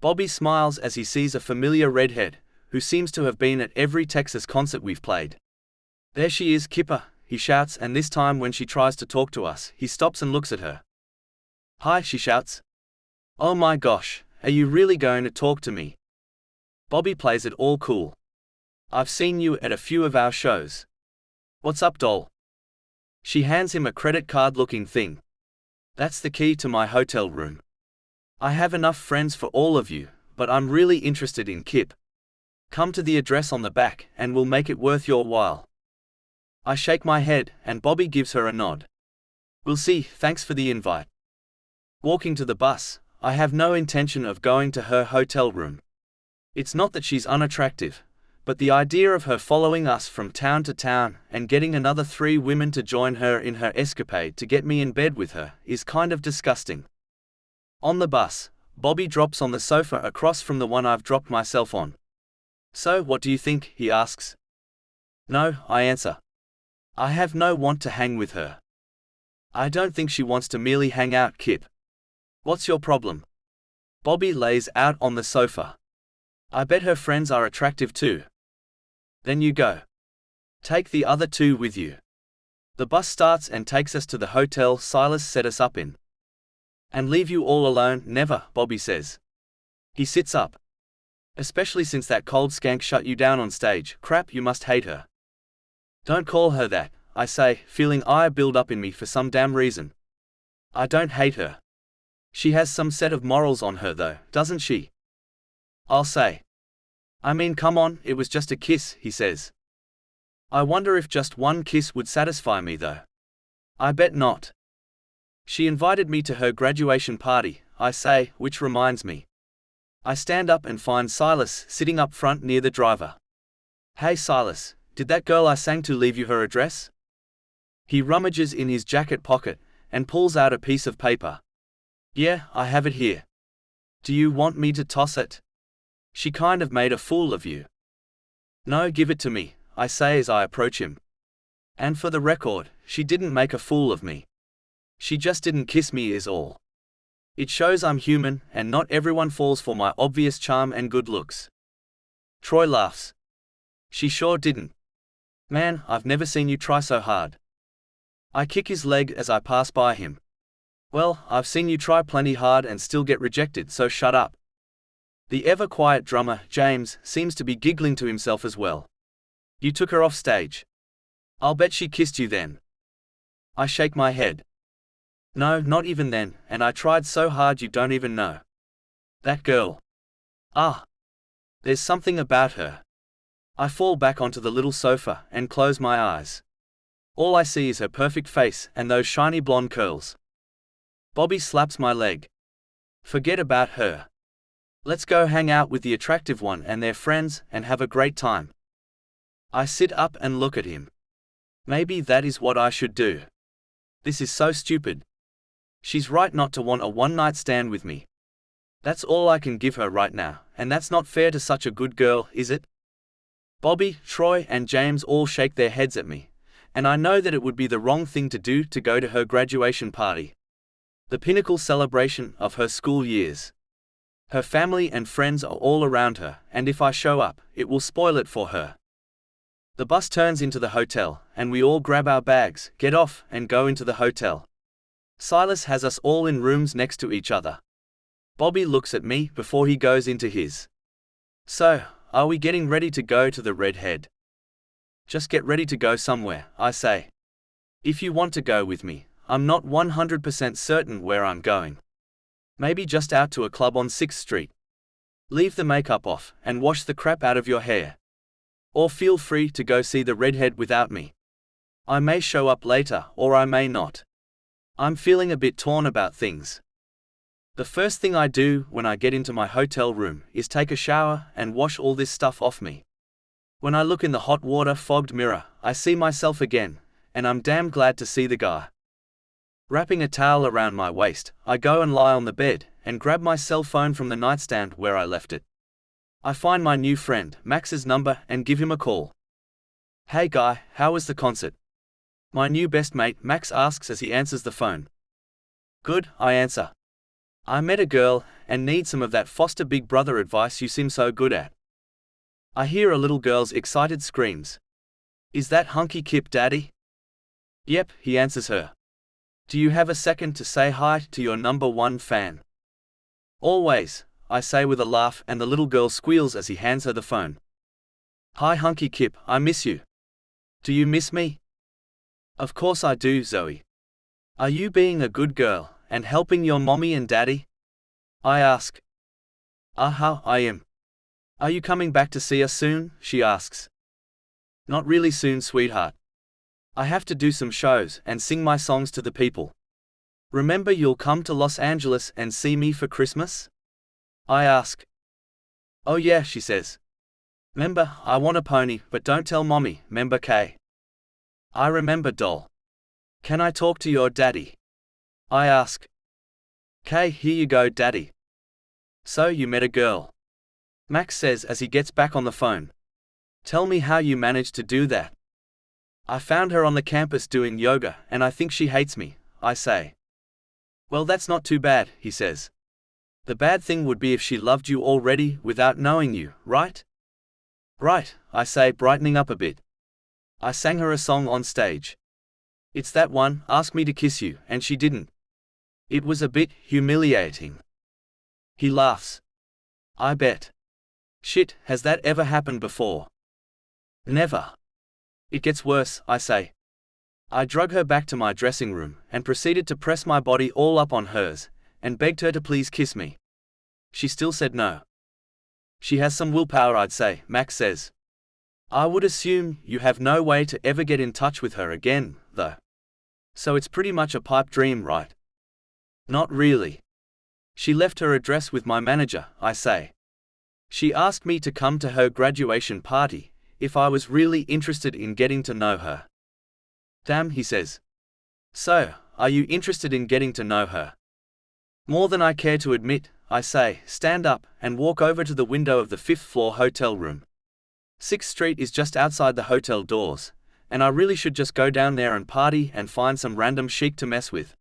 Bobby smiles as he sees a familiar redhead, who seems to have been at every Texas concert we've played. There she is, Kipper, he shouts, and this time when she tries to talk to us, he stops and looks at her. Hi, she shouts. Oh my gosh, are you really going to talk to me? Bobby plays it all cool. I've seen you at a few of our shows. What's up, doll? She hands him a credit card-looking thing. That's the key to my hotel room. I have enough friends for all of you, but I'm really interested in Kip. Come to the address on the back, and we'll make it worth your while. I shake my head, and Bobby gives her a nod. We'll see, thanks for the invite. Walking to the bus, I have no intention of going to her hotel room. It's not that she's unattractive, but the idea of her following us from town to town and getting another 3 women to join her in her escapade to get me in bed with her is kind of disgusting. On the bus, Bobby drops on the sofa across from the one I've dropped myself on. So, what do you think? He asks. No, I answer. I have no want to hang with her. I don't think she wants to merely hang out, Kip. What's your problem? Bobby lays out on the sofa. I bet her friends are attractive too. Then you go. Take the other 2 with you. The bus starts and takes us to the hotel Silas set us up in. And leave you all alone? Never, Bobby says. He sits up. Especially since that cold skank shut you down on stage. Crap, you must hate her. Don't call her that, I say, feeling ire build up in me for some damn reason. I don't hate her. She has some set of morals on her though, doesn't she? I'll say. I mean, come on, it was just a kiss, he says. I wonder if just one kiss would satisfy me though. I bet not. She invited me to her graduation party, I say, which reminds me. I stand up and find Silas sitting up front near the driver. Hey Silas, did that girl I sang to leave you her address? He rummages in his jacket pocket and pulls out a piece of paper. Yeah, I have it here. Do you want me to toss it? She kind of made a fool of you. No, give it to me, I say as I approach him. And for the record, she didn't make a fool of me. She just didn't kiss me is all. It shows I'm human, and not everyone falls for my obvious charm and good looks. Troy laughs. She sure didn't. Man, I've never seen you try so hard. I kick his leg as I pass by him. Well, I've seen you try plenty hard and still get rejected, so shut up. The ever-quiet drummer, James, seems to be giggling to himself as well. You took her off stage. I'll bet she kissed you then. I shake my head. No, not even then, and I tried so hard you don't even know. That girl. Ah. There's something about her. I fall back onto the little sofa and close my eyes. All I see is her perfect face and those shiny blonde curls. Bobby slaps my leg. Forget about her. Let's go hang out with the attractive one and their friends and have a great time. I sit up and look at him. Maybe that is what I should do. This is so stupid. She's right not to want a one-night stand with me. That's all I can give her right now, and that's not fair to such a good girl, is it? Bobby, Troy, and James all shake their heads at me, and I know that it would be the wrong thing to do to go to her graduation party. The pinnacle celebration of her school years. Her family and friends are all around her, and if I show up, it will spoil it for her. The bus turns into the hotel, and we all grab our bags, get off, and go into the hotel. Silas has us all in rooms next to each other. Bobby looks at me before he goes into his. So, are we getting ready to go to the Redhead? Just get ready to go somewhere, I say. If you want to go with me, I'm not 100% certain where I'm going. Maybe just out to a club on 6th Street. Leave the makeup off and wash the crap out of your hair. Or feel free to go see the Redhead without me. I may show up later or I may not. I'm feeling a bit torn about things. The first thing I do when I get into my hotel room is take a shower and wash all this stuff off me. When I look in the hot water fogged mirror, I see myself again, and I'm damn glad to see the guy. Wrapping a towel around my waist, I go and lie on the bed and grab my cell phone from the nightstand where I left it. I find my new friend, Max's number, and give him a call. Hey guy, how was the concert? My new best mate, Max, asks as he answers the phone. Good, I answer. I met a girl and need some of that foster big brother advice you seem so good at. I hear a little girl's excited screams. Is that hunky Kip daddy? Yep, he answers her. Do you have a second to say hi to your #1 fan? Always, I say with a laugh, and the little girl squeals as he hands her the phone. Hi hunky Kip, I miss you. Do you miss me? Of course I do, Zoe. Are you being a good girl and helping your mommy and daddy? I ask. I am. Are you coming back to see us soon? She asks. Not really soon, sweetheart. I have to do some shows and sing my songs to the people. Remember, you'll come to Los Angeles and see me for Christmas? I ask. Oh yeah, she says. Remember, I want a pony, but don't tell mommy, member K. I remember, doll. Can I talk to your daddy? I ask. K, here you go, daddy. So you met a girl. Max says as he gets back on the phone. Tell me how you managed to do that. I found her on the campus doing yoga and I think she hates me, I say. Well, that's not too bad, he says. The bad thing would be if she loved you already without knowing you, right? Right, I say, brightening up a bit. I sang her a song on stage. It's that one, Ask Me to Kiss You, and she didn't. It was a bit humiliating. He laughs. I bet. Shit, has that ever happened before? Never. It gets worse, I say. I drug her back to my dressing room and proceeded to press my body all up on hers and begged her to please kiss me. She still said no. She has some willpower, I'd say, Max says. I would assume you have no way to ever get in touch with her again, though. So it's pretty much a pipe dream, right? Not really. She left her address with my manager, I say. She asked me to come to her graduation party if I was really interested in getting to know her. Damn, he says. So, are you interested in getting to know her? More than I care to admit, I say, stand up and walk over to the window of the 5th floor hotel room. 6th Street is just outside the hotel doors, and I really should just go down there and party and find some random chic to mess with.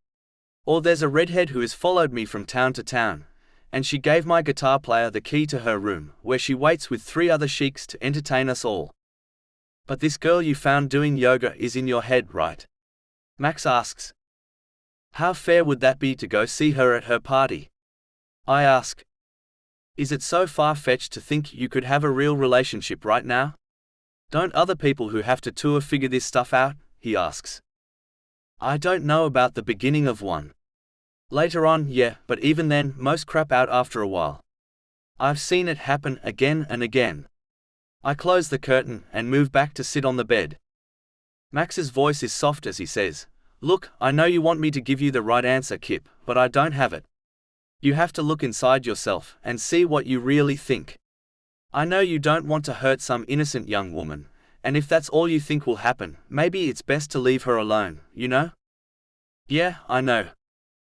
Or there's a redhead who has followed me from town to town, and she gave my guitar player the key to her room, where she waits with 3 other chics to entertain us all. But this girl you found doing yoga is in your head, right? Max asks. How fair would that be to go see her at her party? I ask. Is it so far-fetched to think you could have a real relationship right now? Don't other people who have to tour figure this stuff out? He asks. I don't know about the beginning of one. Later on, yeah, but even then, most crap out after a while. I've seen it happen again and again. I close the curtain and move back to sit on the bed. Max's voice is soft as he says, Look, I know you want me to give you the right answer, Kip, but I don't have it. You have to look inside yourself and see what you really think. I know you don't want to hurt some innocent young woman, and if that's all you think will happen, maybe it's best to leave her alone, you know? Yeah, I know.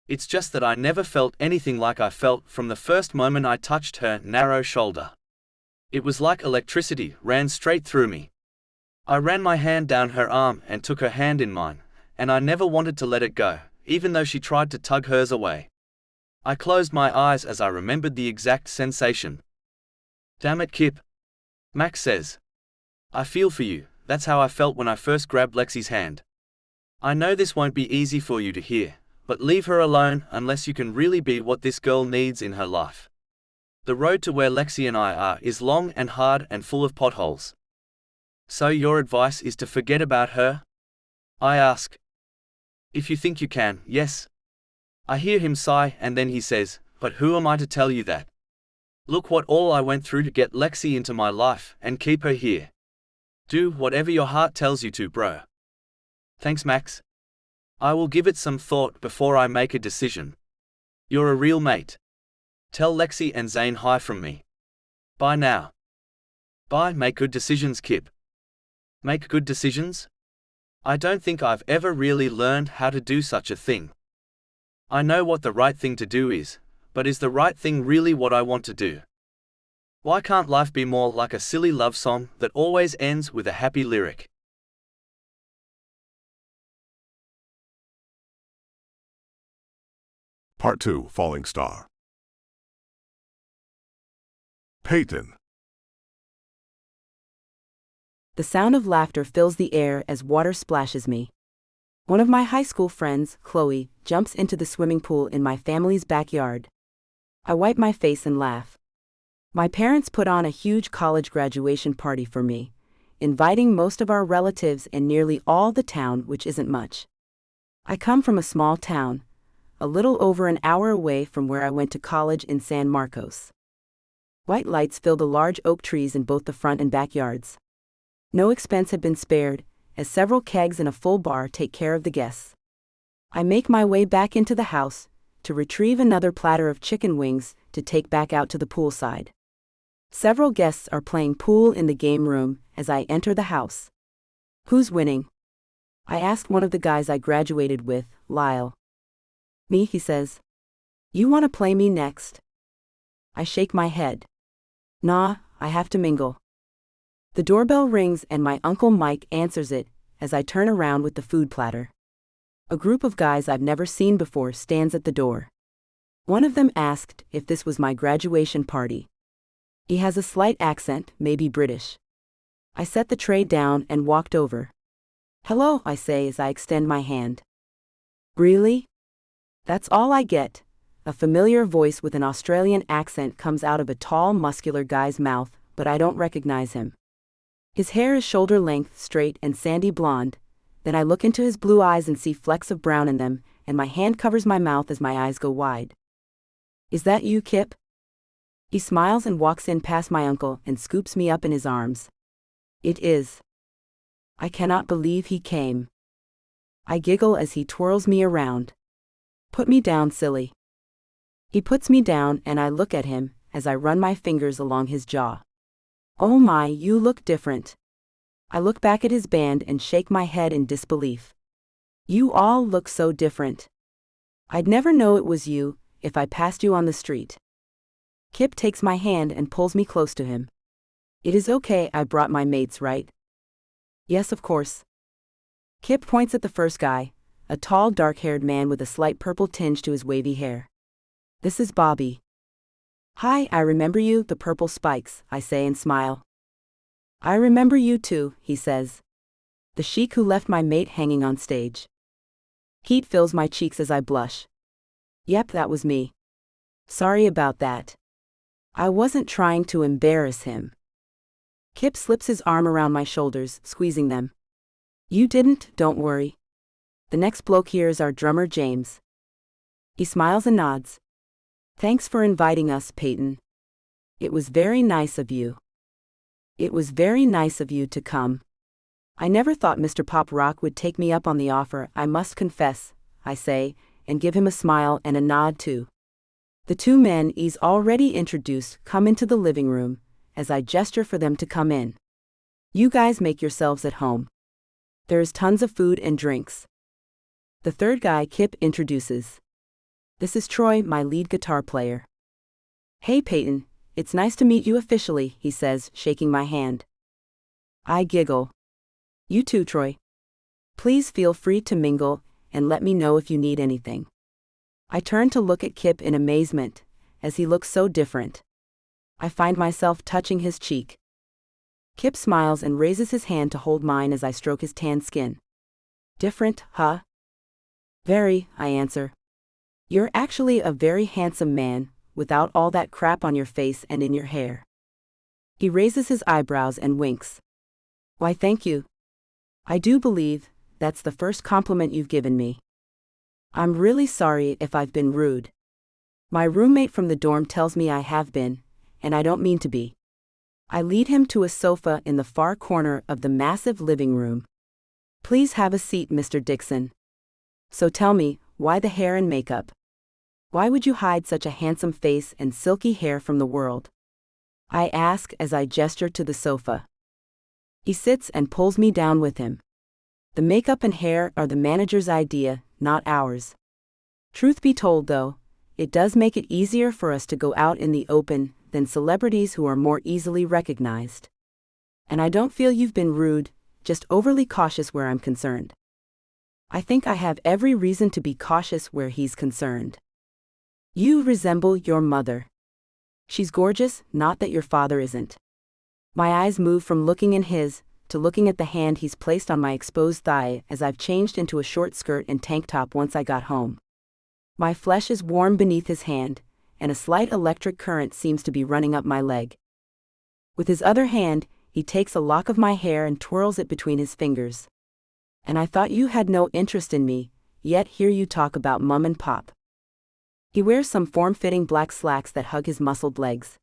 It's just that I never felt anything like I felt from the first moment I touched her narrow shoulder. It was like electricity ran straight through me. I ran my hand down her arm and took her hand in mine, and I never wanted to let it go, even though she tried to tug hers away. I closed my eyes as I remembered the exact sensation. Damn it, Kip. Max says. I feel for you, that's how I felt when I first grabbed Lexi's hand. I know this won't be easy for you to hear, but leave her alone unless you can really be what this girl needs in her life. The road to where Lexi and I are is long and hard and full of potholes. So your advice is to forget about her? I ask. If you think you can, yes. I hear him sigh and then he says, but who am I to tell you that? Look what all I went through to get Lexi into my life and keep her here. Do whatever your heart tells you to, bro. Thanks, Max. I will give it some thought before I make a decision. You're a real mate. Tell Lexi and Zane hi from me. Bye now. Bye, make good decisions, Kip. Make good decisions? I don't think I've ever really learned how to do such a thing. I know what the right thing to do is, but is the right thing really what I want to do? Why can't life be more like a silly love song that always ends with a happy lyric? Part 2, Falling Star. Payton. The sound of laughter fills the air as water splashes me. One of my high school friends, Chloe, jumps into the swimming pool in my family's backyard. I wipe my face and laugh. My parents put on a huge college graduation party for me, inviting most of our relatives and nearly all the town, which isn't much. I come from a small town, a little over an hour away from where I went to college in San Marcos. White lights fill the large oak trees in both the front and backyards. No expense had been spared, as several kegs and a full bar take care of the guests. I make my way back into the house, to retrieve another platter of chicken wings to take back out to the poolside. Several guests are playing pool in the game room as I enter the house. Who's winning? I asked one of the guys I graduated with, Lyle. Me, he says. You want to play me next? I shake my head. Nah, I have to mingle. The doorbell rings and my Uncle Mike answers it as I turn around with the food platter. A group of guys I've never seen before stands at the door. One of them asked if this was my graduation party. He has a slight accent, maybe British. I set the tray down and walked over. Hello, I say as I extend my hand. Really? That's all I get. A familiar voice with an Australian accent comes out of a tall, muscular guy's mouth, but I don't recognize him. His hair is shoulder-length, straight and sandy blonde. Then I look into his blue eyes and see flecks of brown in them, and my hand covers my mouth as my eyes go wide. Is that you, Kip? He smiles and walks in past my uncle and scoops me up in his arms. It is. I cannot believe he came. I giggle as he twirls me around. Put me down, silly. He puts me down and I look at him as I run my fingers along his jaw. Oh my, you look different. I look back at his band and shake my head in disbelief. You all look so different. I'd never know it was you if I passed you on the street. Kip takes my hand and pulls me close to him. It is okay, I brought my mates, right? Yes, of course. Kip points at the first guy, a tall, dark-haired man with a slight purple tinge to his wavy hair. This is Bobby. Hi, I remember you, the purple spikes, I say and smile. I remember you too, he says. The sheik who left my mate hanging on stage. Heat fills my cheeks as I blush. Yep, that was me. Sorry about that. I wasn't trying to embarrass him. Kip slips his arm around my shoulders, squeezing them. You didn't, don't worry. The next bloke here is our drummer, James. He smiles and nods. Thanks for inviting us, Payton. It was very nice of you. It was very nice of you to come. I never thought Mr. Pop Rock would take me up on the offer, I must confess, I say, and give him a smile and a nod too. The two men he's already introduced come into the living room, as I gesture for them to come in. You guys make yourselves at home. There is tons of food and drinks. The third guy Kip introduces. This is Troy, my lead guitar player. Hey Payton, it's nice to meet you officially, he says, shaking my hand. I giggle. You too, Troy. Please feel free to mingle, and let me know if you need anything. I turn to look at Kip in amazement, as he looks so different. I find myself touching his cheek. Kip smiles and raises his hand to hold mine as I stroke his tan skin. Different, huh? Very, I answer, You're actually a very handsome man, without all that crap on your face and in your hair. He raises his eyebrows and winks. Why, thank you. I do believe that's the first compliment you've given me. I'm really sorry if I've been rude. My roommate from the dorm tells me I have been, and I don't mean to be. I lead him to a sofa in the far corner of the massive living room. Please have a seat, Mr. Dixon. So tell me, why the hair and makeup? Why would you hide such a handsome face and silky hair from the world? I ask as I gesture to the sofa. He sits and pulls me down with him. The makeup and hair are the manager's idea, not ours. Truth be told, though, it does make it easier for us to go out in the open than celebrities who are more easily recognized. And I don't feel you've been rude, just overly cautious where I'm concerned. I think I have every reason to be cautious where he's concerned. You resemble your mother. She's gorgeous, not that your father isn't. My eyes move from looking in his to looking at the hand he's placed on my exposed thigh as I've changed into a short skirt and tank top once I got home. My flesh is warm beneath his hand, and a slight electric current seems to be running up my leg. With his other hand, he takes a lock of my hair and twirls it between his fingers. And I thought you had no interest in me, yet here you talk about mum and pop. He wears some form-fitting black slacks that hug his muscled legs.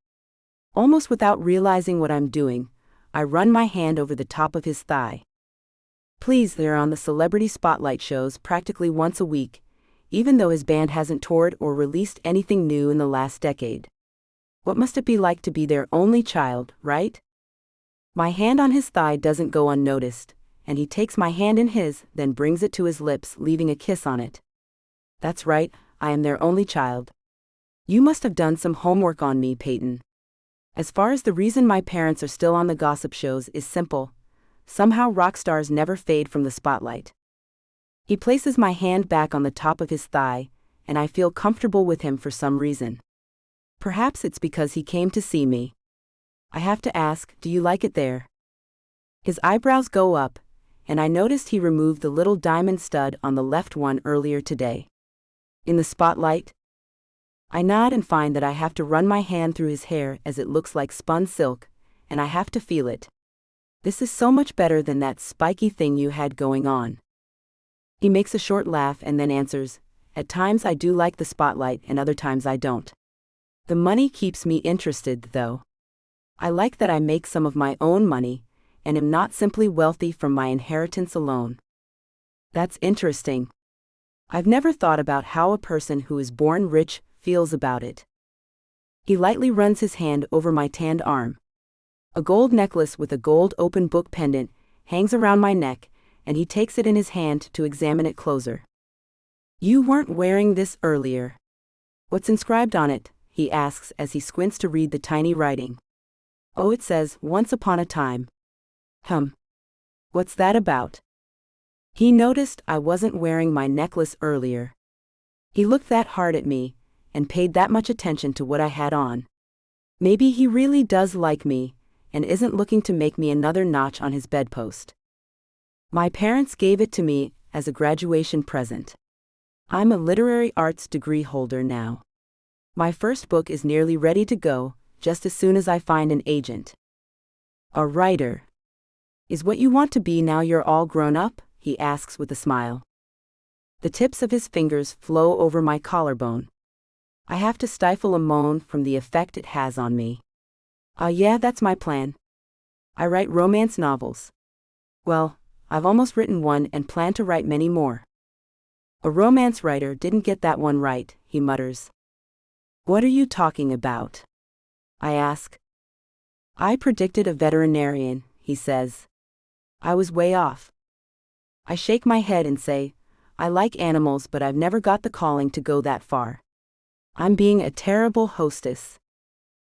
Almost without realizing what I'm doing, I run my hand over the top of his thigh. Please, they're on the celebrity spotlight shows practically once a week, even though his band hasn't toured or released anything new in the last decade. What must it be like to be their only child, right? My hand on his thigh doesn't go unnoticed, and he takes my hand in his, then brings it to his lips, leaving a kiss on it. That's right, I am their only child. You must have done some homework on me, Payton. As far as the reason my parents are still on the gossip shows is simple. Somehow rock stars never fade from the spotlight. He places my hand back on the top of his thigh, and I feel comfortable with him for some reason. Perhaps it's because he came to see me. I have to ask, do you like it there? His eyebrows go up, and I noticed he removed the little diamond stud on the left one earlier today. In the spotlight? I nod and find that I have to run my hand through his hair as it looks like spun silk, and I have to feel it. This is so much better than that spiky thing you had going on. He makes a short laugh and then answers, at times I do like the spotlight and other times I don't. The money keeps me interested, though. I like that I make some of my own money, and am not simply wealthy from my inheritance alone. That's interesting. I've never thought about how a person who is born rich feels about it. He lightly runs his hand over my tanned arm. A gold necklace with a gold open book pendant hangs around my neck, and he takes it in his hand to examine it closer. You weren't wearing this earlier. What's inscribed on it? He asks as he squints to read the tiny writing. Oh, it says, once upon a time. What's that about? He noticed I wasn't wearing my necklace earlier. He looked that hard at me, and paid that much attention to what I had on. Maybe he really does like me, and isn't looking to make me another notch on his bedpost. My parents gave it to me as a graduation present. I'm a literary arts degree holder now. My first book is nearly ready to go, just as soon as I find an agent. A writer. Is what you want to be now you're all grown up? He asks with a smile. The tips of his fingers flow over my collarbone. I have to stifle a moan from the effect it has on me. Yeah, that's my plan. I write romance novels. Well, I've almost written one and plan to write many more. A romance writer didn't get that one right, he mutters. What are you talking about? I ask. I predicted a veterinarian, he says. I was way off. I shake my head and say, I like animals, but I've never got the calling to go that far. I'm being a terrible hostess.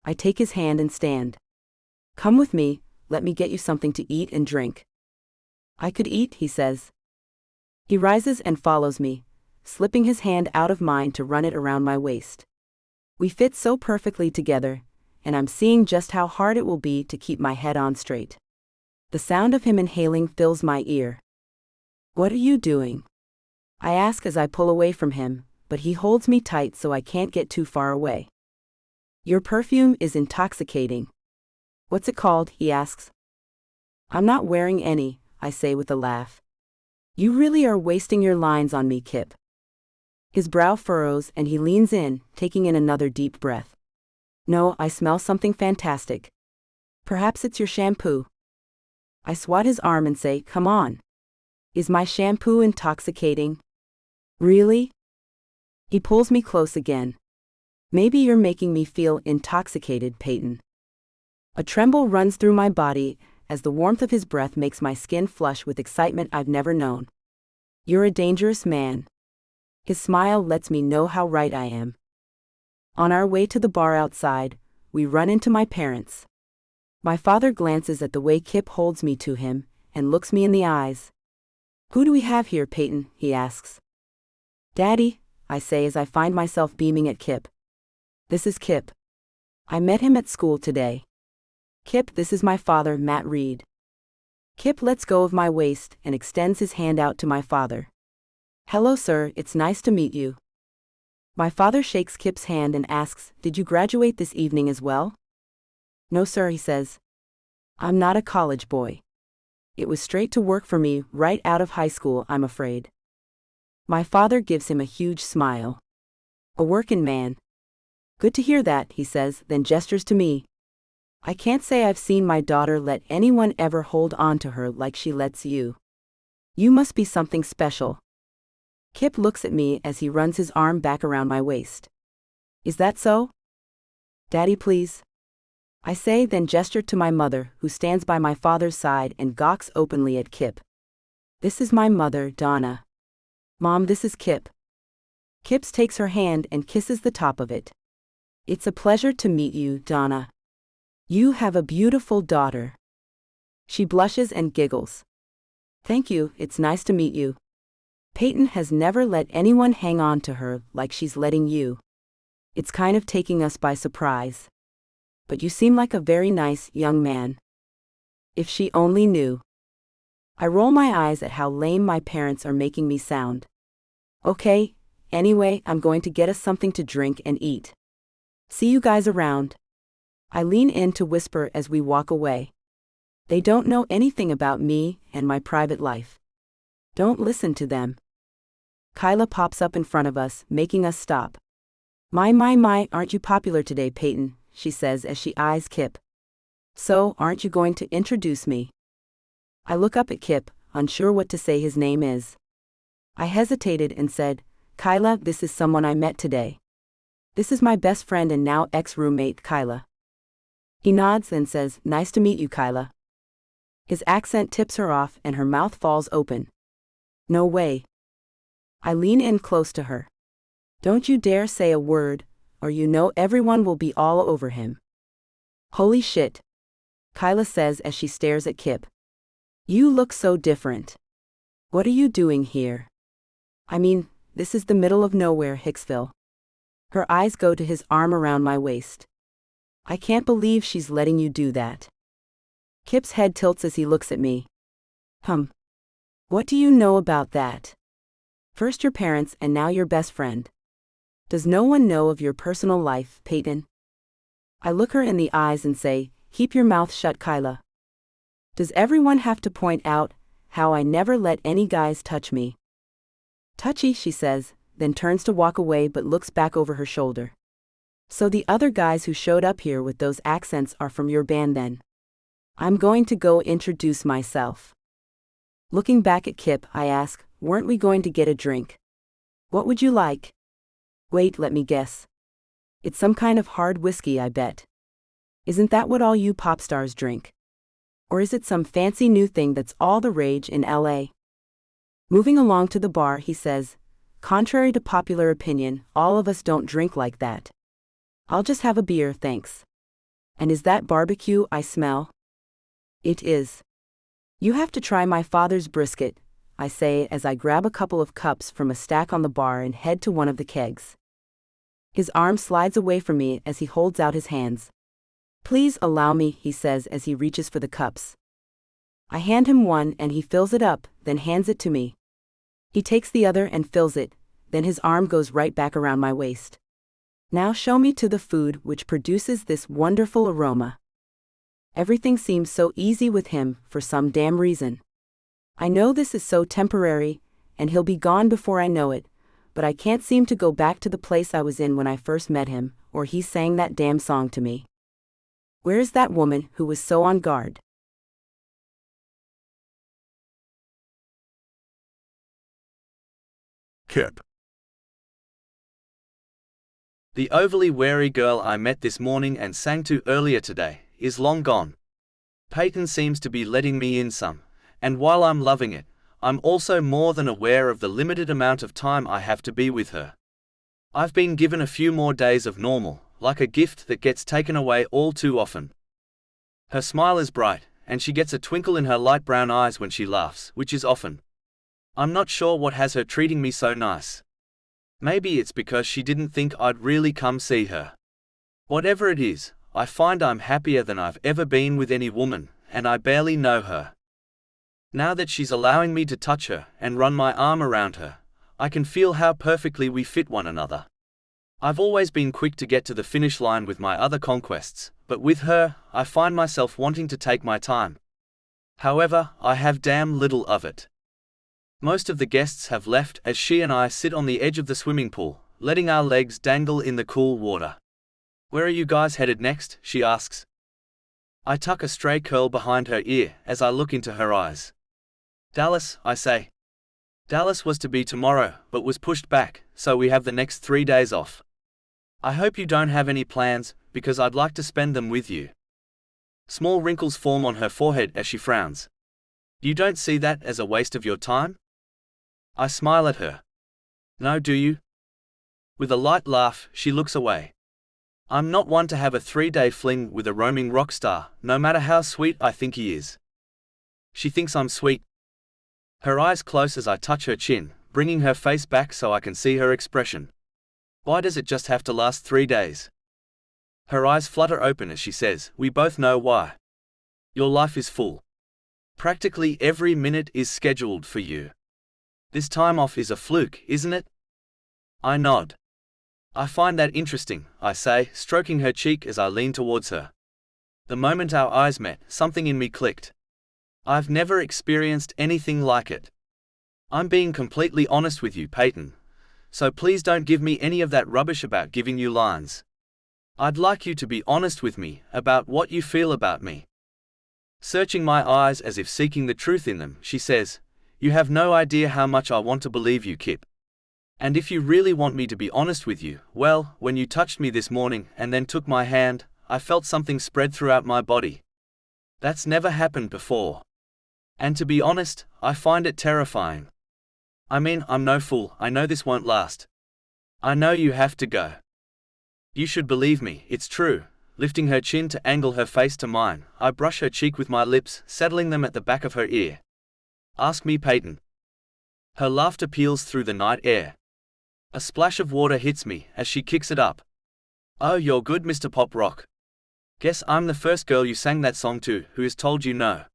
I take his hand and stand. Come with me, let me get you something to eat and drink. I could eat, he says. He rises and follows me, slipping his hand out of mine to run it around my waist. We fit so perfectly together, and I'm seeing just how hard it will be to keep my head on straight. The sound of him inhaling fills my ear. What are you doing? I ask as I pull away from him, but he holds me tight so I can't get too far away. Your perfume is intoxicating. What's it called? He asks. I'm not wearing any, I say with a laugh. You really are wasting your lines on me, Kip. His brow furrows and he leans in, taking in another deep breath. No, I smell something fantastic. Perhaps it's your shampoo. I swat his arm and say, come on. Is my shampoo intoxicating? Really? He pulls me close again. Maybe you're making me feel intoxicated, Payton. A tremble runs through my body as the warmth of his breath makes my skin flush with excitement I've never known. You're a dangerous man. His smile lets me know how right I am. On our way to the bar outside, we run into my parents. My father glances at the way Kip holds me to him and looks me in the eyes. Who do we have here, Payton? He asks. Daddy, I say as I find myself beaming at Kip. This is Kip. I met him at school today. Kip, this is my father, Matt Reed. Kip lets go of my waist and extends his hand out to my father. Hello, sir, it's nice to meet you. My father shakes Kip's hand and asks, did you graduate this evening as well? No, sir, he says. I'm not a college boy. It was straight to work for me right out of high school, I'm afraid. My father gives him a huge smile. A workin' man. Good to hear that, he says, then gestures to me. I can't say I've seen my daughter let anyone ever hold on to her like she lets you. You must be something special. Kip looks at me as he runs his arm back around my waist. Is that so? Daddy, please. I say, then gesture to my mother, who stands by my father's side and gawks openly at Kip. This is my mother, Donna. Mom, this is Kip. Kip takes her hand and kisses the top of it. It's a pleasure to meet you, Donna. You have a beautiful daughter. She blushes and giggles. Thank you, it's nice to meet you. Payton has never let anyone hang on to her like she's letting you. It's kind of taking us by surprise. But you seem like a very nice young man. If she only knew. I roll my eyes at how lame my parents are making me sound. Okay, anyway, I'm going to get us something to drink and eat. See you guys around. I lean in to whisper as we walk away. They don't know anything about me and my private life. Don't listen to them. Kyla pops up in front of us, making us stop. My, aren't you popular today, Payton? She says as she eyes Kip. So, aren't you going to introduce me? I look up at Kip, unsure what to say his name is. I hesitated and said, Kyla, this is someone I met today. This is my best friend and now ex-roommate, Kyla. He nods and says, nice to meet you, Kyla. His accent tips her off and her mouth falls open. No way. I lean in close to her. Don't you dare say a word, or you know everyone will be all over him. Holy shit. Kyla says as she stares at Kip. You look so different. What are you doing here? I mean, this is the middle of nowhere, Hicksville. Her eyes go to his arm around my waist. I can't believe she's letting you do that. Kip's head tilts as he looks at me. What do you know about that? First your parents and now your best friend. Does no one know of your personal life, Payton? I look her in the eyes and say, keep your mouth shut, Kyla. Does everyone have to point out how I never let any guys touch me? Touchy, she says, then turns to walk away but looks back over her shoulder. So the other guys who showed up here with those accents are from your band then? I'm going to go introduce myself. Looking back at Kip, I ask, weren't we going to get a drink? What would you like? Wait, let me guess. It's some kind of hard whiskey, I bet. Isn't that what all you pop stars drink? Or is it some fancy new thing that's all the rage in LA? Moving along to the bar, he says, contrary to popular opinion, all of us don't drink like that. I'll just have a beer, thanks. And is that barbecue I smell? It is. You have to try my father's brisket, I say as I grab a couple of cups from a stack on the bar and head to one of the kegs. His arm slides away from me as he holds out his hands. Please allow me, he says as he reaches for the cups. I hand him one and he fills it up, then hands it to me. He takes the other and fills it, then his arm goes right back around my waist. Now show me to the food which produces this wonderful aroma. Everything seems so easy with him for some damn reason. I know this is so temporary, and he'll be gone before I know it, but I can't seem to go back to the place I was in when I first met him, or he sang that damn song to me. Where is that woman who was so on guard? Kip. The overly wary girl I met this morning and sang to earlier today is long gone. Payton seems to be letting me in some, and while I'm loving it, I'm also more than aware of the limited amount of time I have to be with her. I've been given a few more days of normal, like a gift that gets taken away all too often. Her smile is bright, and she gets a twinkle in her light brown eyes when she laughs, which is often. I'm not sure what has her treating me so nice. Maybe it's because she didn't think I'd really come see her. Whatever it is, I find I'm happier than I've ever been with any woman, and I barely know her. Now that she's allowing me to touch her and run my arm around her, I can feel how perfectly we fit one another. I've always been quick to get to the finish line with my other conquests, but with her, I find myself wanting to take my time. However, I have damn little of it. Most of the guests have left as she and I sit on the edge of the swimming pool, letting our legs dangle in the cool water. "Where are you guys headed next?" she asks. I tuck a stray curl behind her ear as I look into her eyes. "Dallas," I say. "Dallas was to be tomorrow, but was pushed back, so we have the next 3 days off. I hope you don't have any plans, because I'd like to spend them with you." Small wrinkles form on her forehead as she frowns. "You don't see that as a waste of your time?" I smile at her. "No, do you?" With a light laugh, she looks away. I'm not one to have a 3-day fling with a roaming rock star, no matter how sweet I think he is. She thinks I'm sweet. Her eyes close as I touch her chin, bringing her face back so I can see her expression. Why does it just have to last 3 days? Her eyes flutter open as she says, "We both know why. Your life is full. Practically every minute is scheduled for you. This time off is a fluke, isn't it?" I nod. "I find that interesting," I say, stroking her cheek as I lean towards her. The moment our eyes met, something in me clicked. I've never experienced anything like it. I'm being completely honest with you, Payton, so please don't give me any of that rubbish about giving you lines. I'd like you to be honest with me about what you feel about me. Searching my eyes as if seeking the truth in them, she says, "You have no idea how much I want to believe you, Kip. And if you really want me to be honest with you, well, when you touched me this morning and then took my hand, I felt something spread throughout my body. That's never happened before. And to be honest, I find it terrifying. I mean, I'm no fool, I know this won't last. I know you have to go. You should believe me, it's true." Lifting her chin to angle her face to mine, I brush her cheek with my lips, settling them at the back of her ear. "Ask me, Payton." Her laughter peals through the night air. A splash of water hits me as she kicks it up. "Oh, you're good, Mr. Pop Rock. Guess I'm the first girl you sang that song to who has told you no."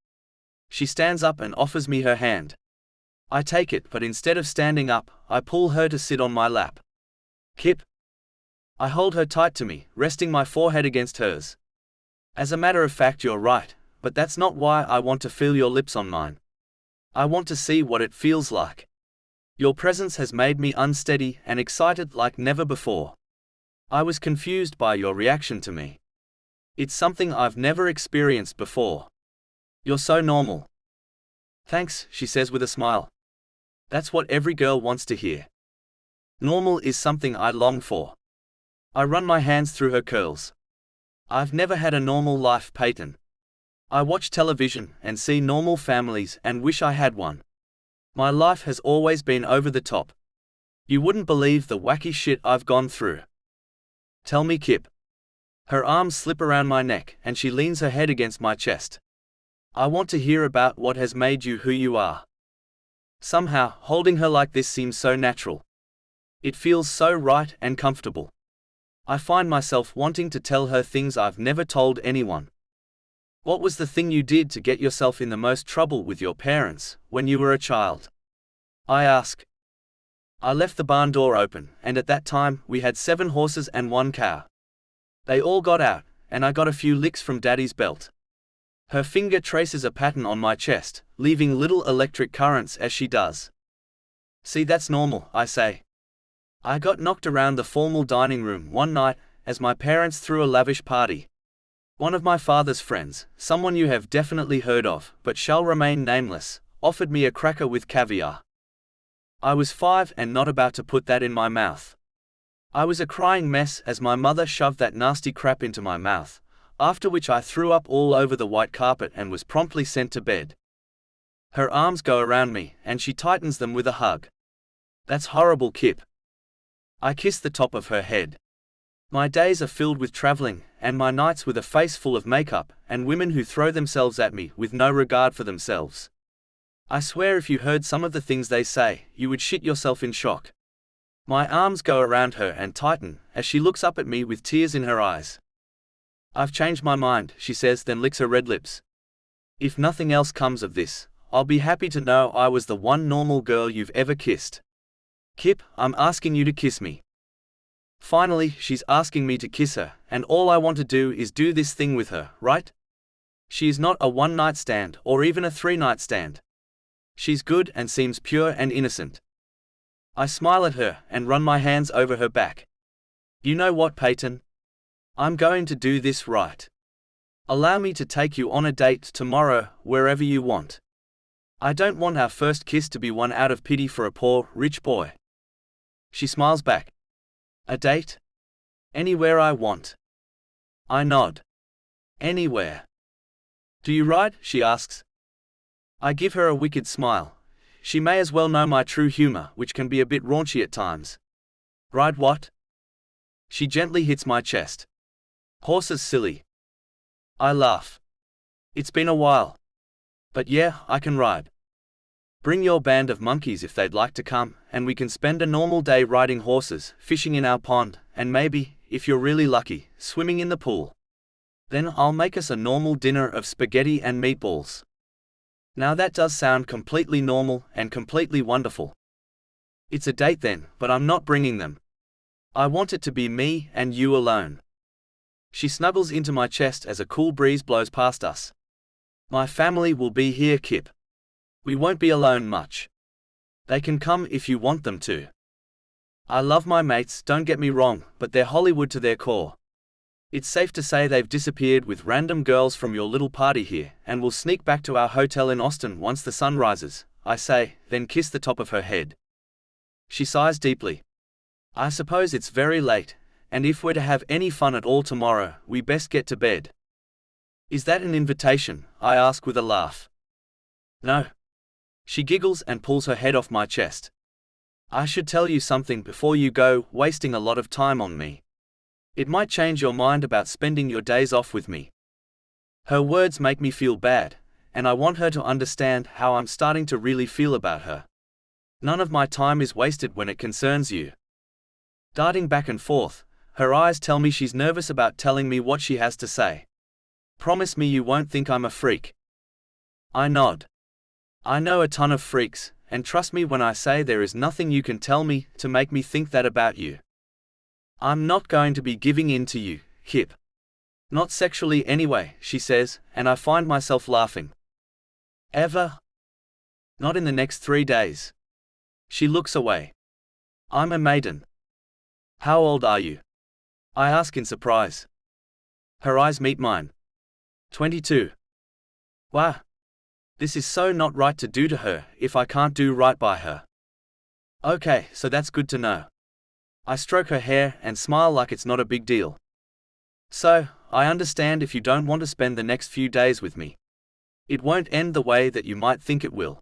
She stands up and offers me her hand. I take it, but instead of standing up, I pull her to sit on my lap. "Kip." I hold her tight to me, resting my forehead against hers. "As a matter of fact, you're right, but that's not why I want to feel your lips on mine. I want to see what it feels like. Your presence has made me unsteady and excited like never before. I was confused by your reaction to me. It's something I've never experienced before. You're so normal." "Thanks," she says with a smile. "That's what every girl wants to hear. Normal is something I long for." I run my hands through her curls. "I've never had a normal life, Payton. I watch television and see normal families and wish I had one. My life has always been over the top. You wouldn't believe the wacky shit I've gone through." "Tell me, Kip." Her arms slip around my neck and she leans her head against my chest. "I want to hear about what has made you who you are." Somehow, holding her like this seems so natural. It feels so right and comfortable. I find myself wanting to tell her things I've never told anyone. "What was the thing you did to get yourself in the most trouble with your parents when you were a child?" I ask. I left the barn door open, and at that time, we had 7 horses and 1 cow. They all got out, and I got a few licks from Daddy's belt. Her finger traces a pattern on my chest, leaving little electric currents as she does. See, that's normal, I say. I got knocked around the formal dining room one night, as my parents threw a lavish party. One of my father's friends, someone you have definitely heard of, but shall remain nameless, offered me a cracker with caviar. I was 5 and not about to put that in my mouth. I was a crying mess as my mother shoved that nasty crap into my mouth, after which I threw up all over the white carpet and was promptly sent to bed. Her arms go around me, and she tightens them with a hug. That's horrible, Kip. I kiss the top of her head. My days are filled with traveling, and my nights with a face full of makeup, and women who throw themselves at me with no regard for themselves. I swear if you heard some of the things they say, you would shit yourself in shock. My arms go around her and tighten, as she looks up at me with tears in her eyes. I've changed my mind, she says, then licks her red lips. If nothing else comes of this, I'll be happy to know I was the one normal girl you've ever kissed. Kip, I'm asking you to kiss me. Finally, she's asking me to kiss her, and all I want to do is do this thing with her, right? She is not a one-night stand, or even a 3-night stand. She's good and seems pure and innocent. I smile at her and run my hands over her back. You know what, Payton? I'm going to do this right. Allow me to take you on a date tomorrow, wherever you want. I don't want our first kiss to be one out of pity for a poor, rich boy. She smiles back. A date? Anywhere I want. I nod. Anywhere. Do you ride? She asks. I give her a wicked smile. She may as well know my true humor, which can be a bit raunchy at times. Ride what? She gently hits my chest. Horses, silly. I laugh. It's been a while. But yeah, I can ride. Bring your band of monkeys if they'd like to come, and we can spend a normal day riding horses, fishing in our pond, and maybe, if you're really lucky, swimming in the pool. Then I'll make us a normal dinner of spaghetti and meatballs. Now that does sound completely normal and completely wonderful. It's a date then, but I'm not bringing them. I want it to be me and you alone. She snuggles into my chest as a cool breeze blows past us. My family will be here, Kip. We won't be alone much. They can come if you want them to. I love my mates, don't get me wrong, but they're Hollywood to their core. It's safe to say they've disappeared with random girls from your little party here, and will sneak back to our hotel in Austin once the sun rises, I say, then kiss the top of her head. She sighs deeply. I suppose it's very late, and if we're to have any fun at all tomorrow, we best get to bed. Is that an invitation? I ask with a laugh. No. She giggles and pulls her head off my chest. I should tell you something before you go, wasting a lot of time on me. It might change your mind about spending your days off with me. Her words make me feel bad, and I want her to understand how I'm starting to really feel about her. None of my time is wasted when it concerns you. Darting back and forth, her eyes tell me she's nervous about telling me what she has to say. Promise me you won't think I'm a freak. I nod. I know a ton of freaks, and trust me when I say there is nothing you can tell me to make me think that about you. I'm not going to be giving in to you, Kip. Not sexually anyway, she says, and I find myself laughing. Ever? Not in the next 3 days. She looks away. I'm a maiden. How old are you? I ask in surprise. Her eyes meet mine. 22. Wow. This is so not right to do to her if I can't do right by her. Okay, so that's good to know. I stroke her hair and smile like it's not a big deal. So, I understand if you don't want to spend the next few days with me. It won't end the way that you might think it will.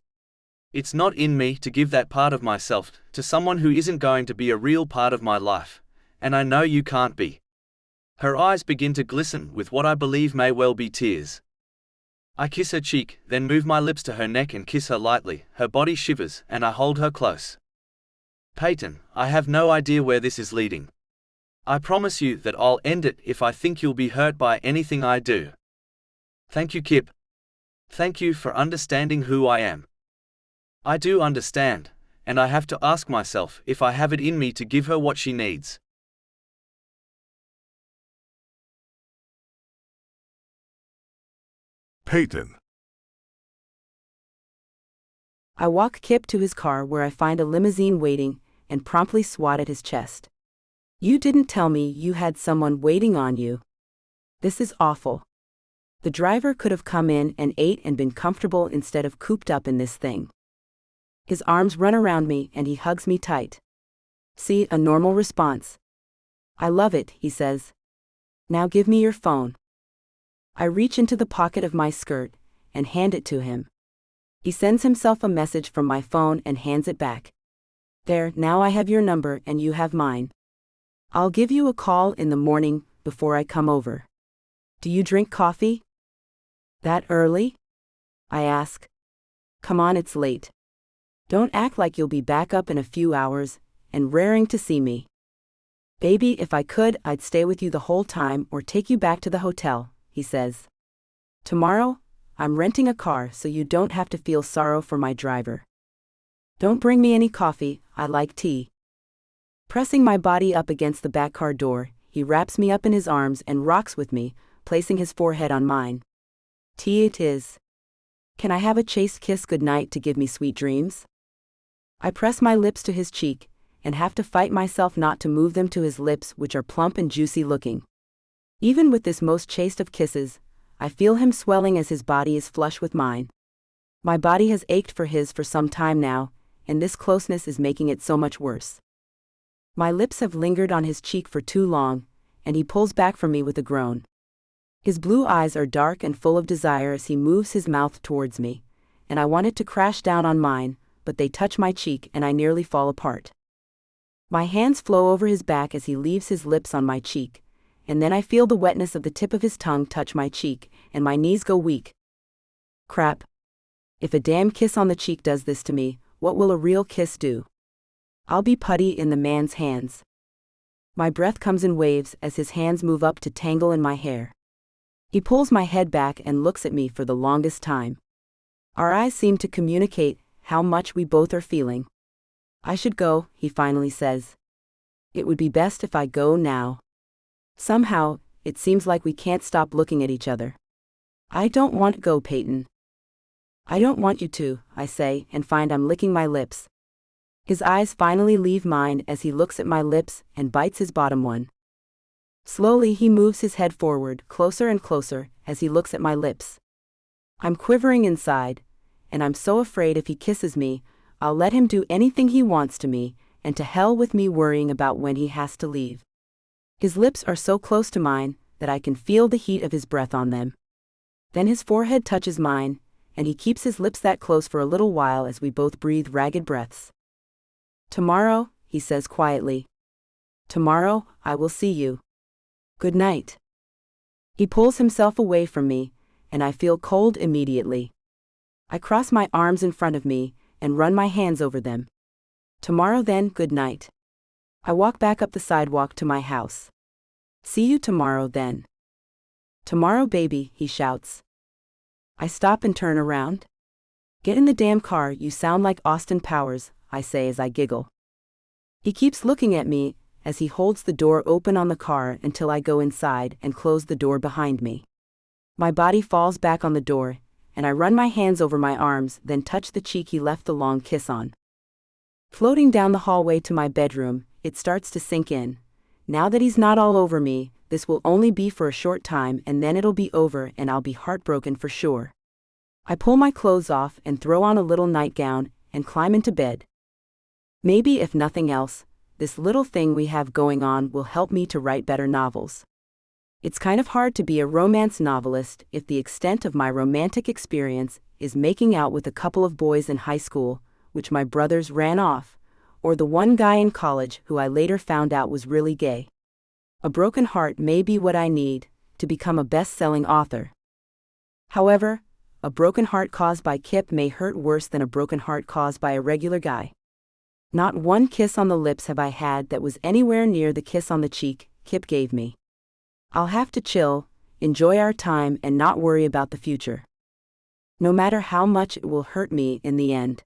It's not in me to give that part of myself to someone who isn't going to be a real part of my life, and I know you can't be. Her eyes begin to glisten with what I believe may well be tears. I kiss her cheek, then move my lips to her neck and kiss her lightly. Her body shivers, and I hold her close. Payton, I have no idea where this is leading. I promise you that I'll end it if I think you'll be hurt by anything I do. Thank you, Kip. Thank you for understanding who I am. I do understand, and I have to ask myself if I have it in me to give her what she needs. Payton. I walk Kip to his car where I find a limousine waiting and promptly swat at his chest. You didn't tell me you had someone waiting on you. This is awful. The driver could have come in and ate and been comfortable instead of cooped up in this thing. His arms run around me and he hugs me tight. See, a normal response. I love it, he says. Now give me your phone. I reach into the pocket of my skirt and hand it to him. He sends himself a message from my phone and hands it back. There, now I have your number and you have mine. I'll give you a call in the morning before I come over. Do you drink coffee? That early? I ask. Come on, it's late. Don't act like you'll be back up in a few hours and raring to see me. Baby, if I could, I'd stay with you the whole time or take you back to the hotel, he says. Tomorrow, I'm renting a car so you don't have to feel sorrow for my driver. Don't bring me any coffee, I like tea. Pressing my body up against the back car door, he wraps me up in his arms and rocks with me, placing his forehead on mine. Tea it is. Can I have a chaste kiss goodnight to give me sweet dreams? I press my lips to his cheek, and have to fight myself not to move them to his lips, which are plump and juicy looking. Even with this most chaste of kisses, I feel him swelling as his body is flush with mine. My body has ached for his for some time now, and this closeness is making it so much worse. My lips have lingered on his cheek for too long, and he pulls back from me with a groan. His blue eyes are dark and full of desire as he moves his mouth towards me, and I want it to crash down on mine, but they touch my cheek and I nearly fall apart. My hands flow over his back as he leaves his lips on my cheek, and then I feel the wetness of the tip of his tongue touch my cheek, and my knees go weak. Crap. If a damn kiss on the cheek does this to me, what will a real kiss do? I'll be putty in the man's hands. My breath comes in waves as his hands move up to tangle in my hair. He pulls my head back and looks at me for the longest time. Our eyes seem to communicate how much we both are feeling. I should go, he finally says. It would be best if I go now. Somehow, it seems like we can't stop looking at each other. I don't want to go, Payton. I don't want you to, I say, and find I'm licking my lips. His eyes finally leave mine as he looks at my lips and bites his bottom one. Slowly he moves his head forward, closer and closer, as he looks at my lips. I'm quivering inside, and I'm so afraid if he kisses me, I'll let him do anything he wants to me, and to hell with me worrying about when he has to leave. His lips are so close to mine that I can feel the heat of his breath on them. Then his forehead touches mine, and he keeps his lips that close for a little while as we both breathe ragged breaths. Tomorrow, he says quietly. Tomorrow, I will see you. Good night. He pulls himself away from me, and I feel cold immediately. I cross my arms in front of me and run my hands over them. Tomorrow then, good night. I walk back up the sidewalk to my house. See you tomorrow then. Tomorrow, baby, he shouts. I stop and turn around. Get in the damn car, you sound like Austin Powers, I say as I giggle. He keeps looking at me as he holds the door open on the car until I go inside and close the door behind me. My body falls back on the door, and I run my hands over my arms, then touch the cheek he left the long kiss on. Floating down the hallway to my bedroom, it starts to sink in. Now that he's not all over me, this will only be for a short time and then it'll be over and I'll be heartbroken for sure. I pull my clothes off and throw on a little nightgown and climb into bed. Maybe if nothing else, this little thing we have going on will help me to write better novels. It's kind of hard to be a romance novelist if the extent of my romantic experience is making out with a couple of boys in high school, which my brothers ran off, or the one guy in college who I later found out was really gay. A broken heart may be what I need to become a best-selling author. However, a broken heart caused by Kip may hurt worse than a broken heart caused by a regular guy. Not one kiss on the lips have I had that was anywhere near the kiss on the cheek Kip gave me. I'll have to chill, enjoy our time, and not worry about the future. No matter how much it will hurt me in the end.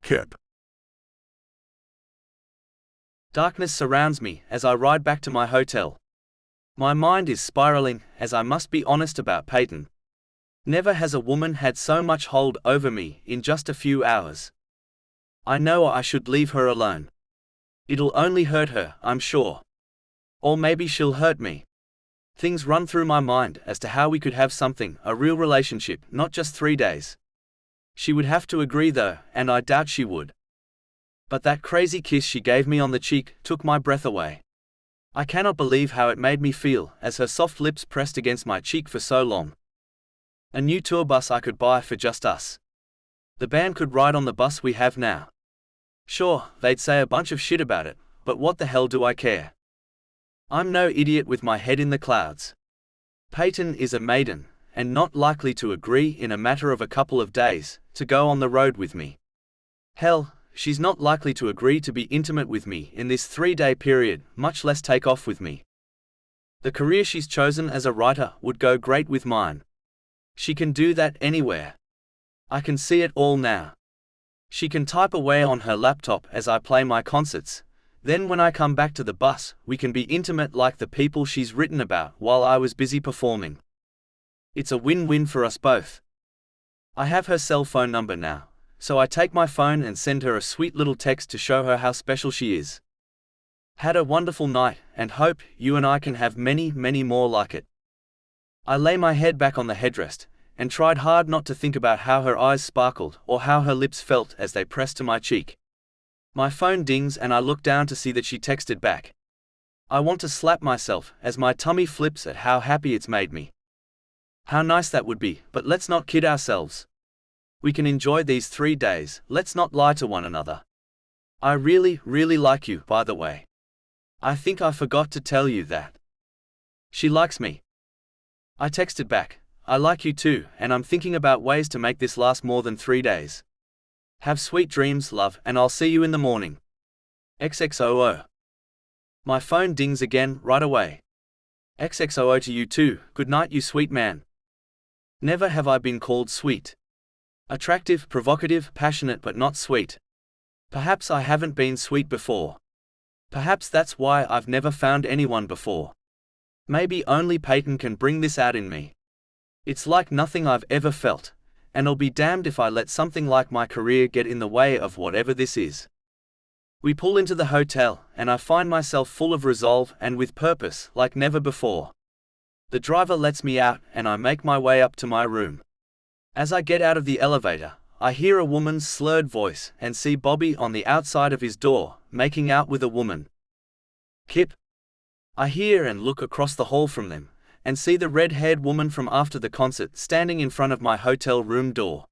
Kip. Darkness surrounds me as I ride back to my hotel. My mind is spiraling, as I must be honest about Payton. Never has a woman had so much hold over me in just a few hours. I know I should leave her alone. It'll only hurt her, I'm sure. Or maybe she'll hurt me. Things run through my mind as to how we could have something, a real relationship, not just 3 days. She would have to agree though, and I doubt she would. But that crazy kiss she gave me on the cheek took my breath away. I cannot believe how it made me feel as her soft lips pressed against my cheek for so long. A new tour bus I could buy for just us. The band could ride on the bus we have now. Sure, they'd say a bunch of shit about it, but what the hell do I care? I'm no idiot with my head in the clouds. Payton is a maiden, and not likely to agree in a matter of a couple of days to go on the road with me. Hell, she's not likely to agree to be intimate with me in this 3-day period, much less take off with me. The career she's chosen as a writer would go great with mine. She can do that anywhere. I can see it all now. She can type away on her laptop as I play my concerts. Then when I come back to the bus, we can be intimate like the people she's written about while I was busy performing. It's a win-win for us both. I have her cell phone number now, so I take my phone and send her a sweet little text to show her how special she is. Had a wonderful night, and hope you and I can have many, many more like it. I lay my head back on the headrest, and tried hard not to think about how her eyes sparkled or how her lips felt as they pressed to my cheek. My phone dings and I look down to see that she texted back. I want to slap myself as my tummy flips at how happy it's made me. How nice that would be, but let's not kid ourselves. We can enjoy these 3 days, let's not lie to one another. I really, really like you, by the way. I think I forgot to tell you that. She likes me. I texted back, I like you too, and I'm thinking about ways to make this last more than 3 days. Have sweet dreams, love, and I'll see you in the morning. XXOO. My phone dings again, right away. XXOO to you too, good night you sweet man. Never have I been called sweet. Attractive, provocative, passionate but not sweet. Perhaps I haven't been sweet before. Perhaps that's why I've never found anyone before. Maybe only Payton can bring this out in me. It's like nothing I've ever felt, and I'll be damned if I let something like my career get in the way of whatever this is. We pull into the hotel, and I find myself full of resolve and with purpose like never before. The driver lets me out, and I make my way up to my room. As I get out of the elevator, I hear a woman's slurred voice and see Bobby on the outside of his door, making out with a woman. Kip. I hear and look across the hall from them, and see the red-haired woman from after the concert standing in front of my hotel room door.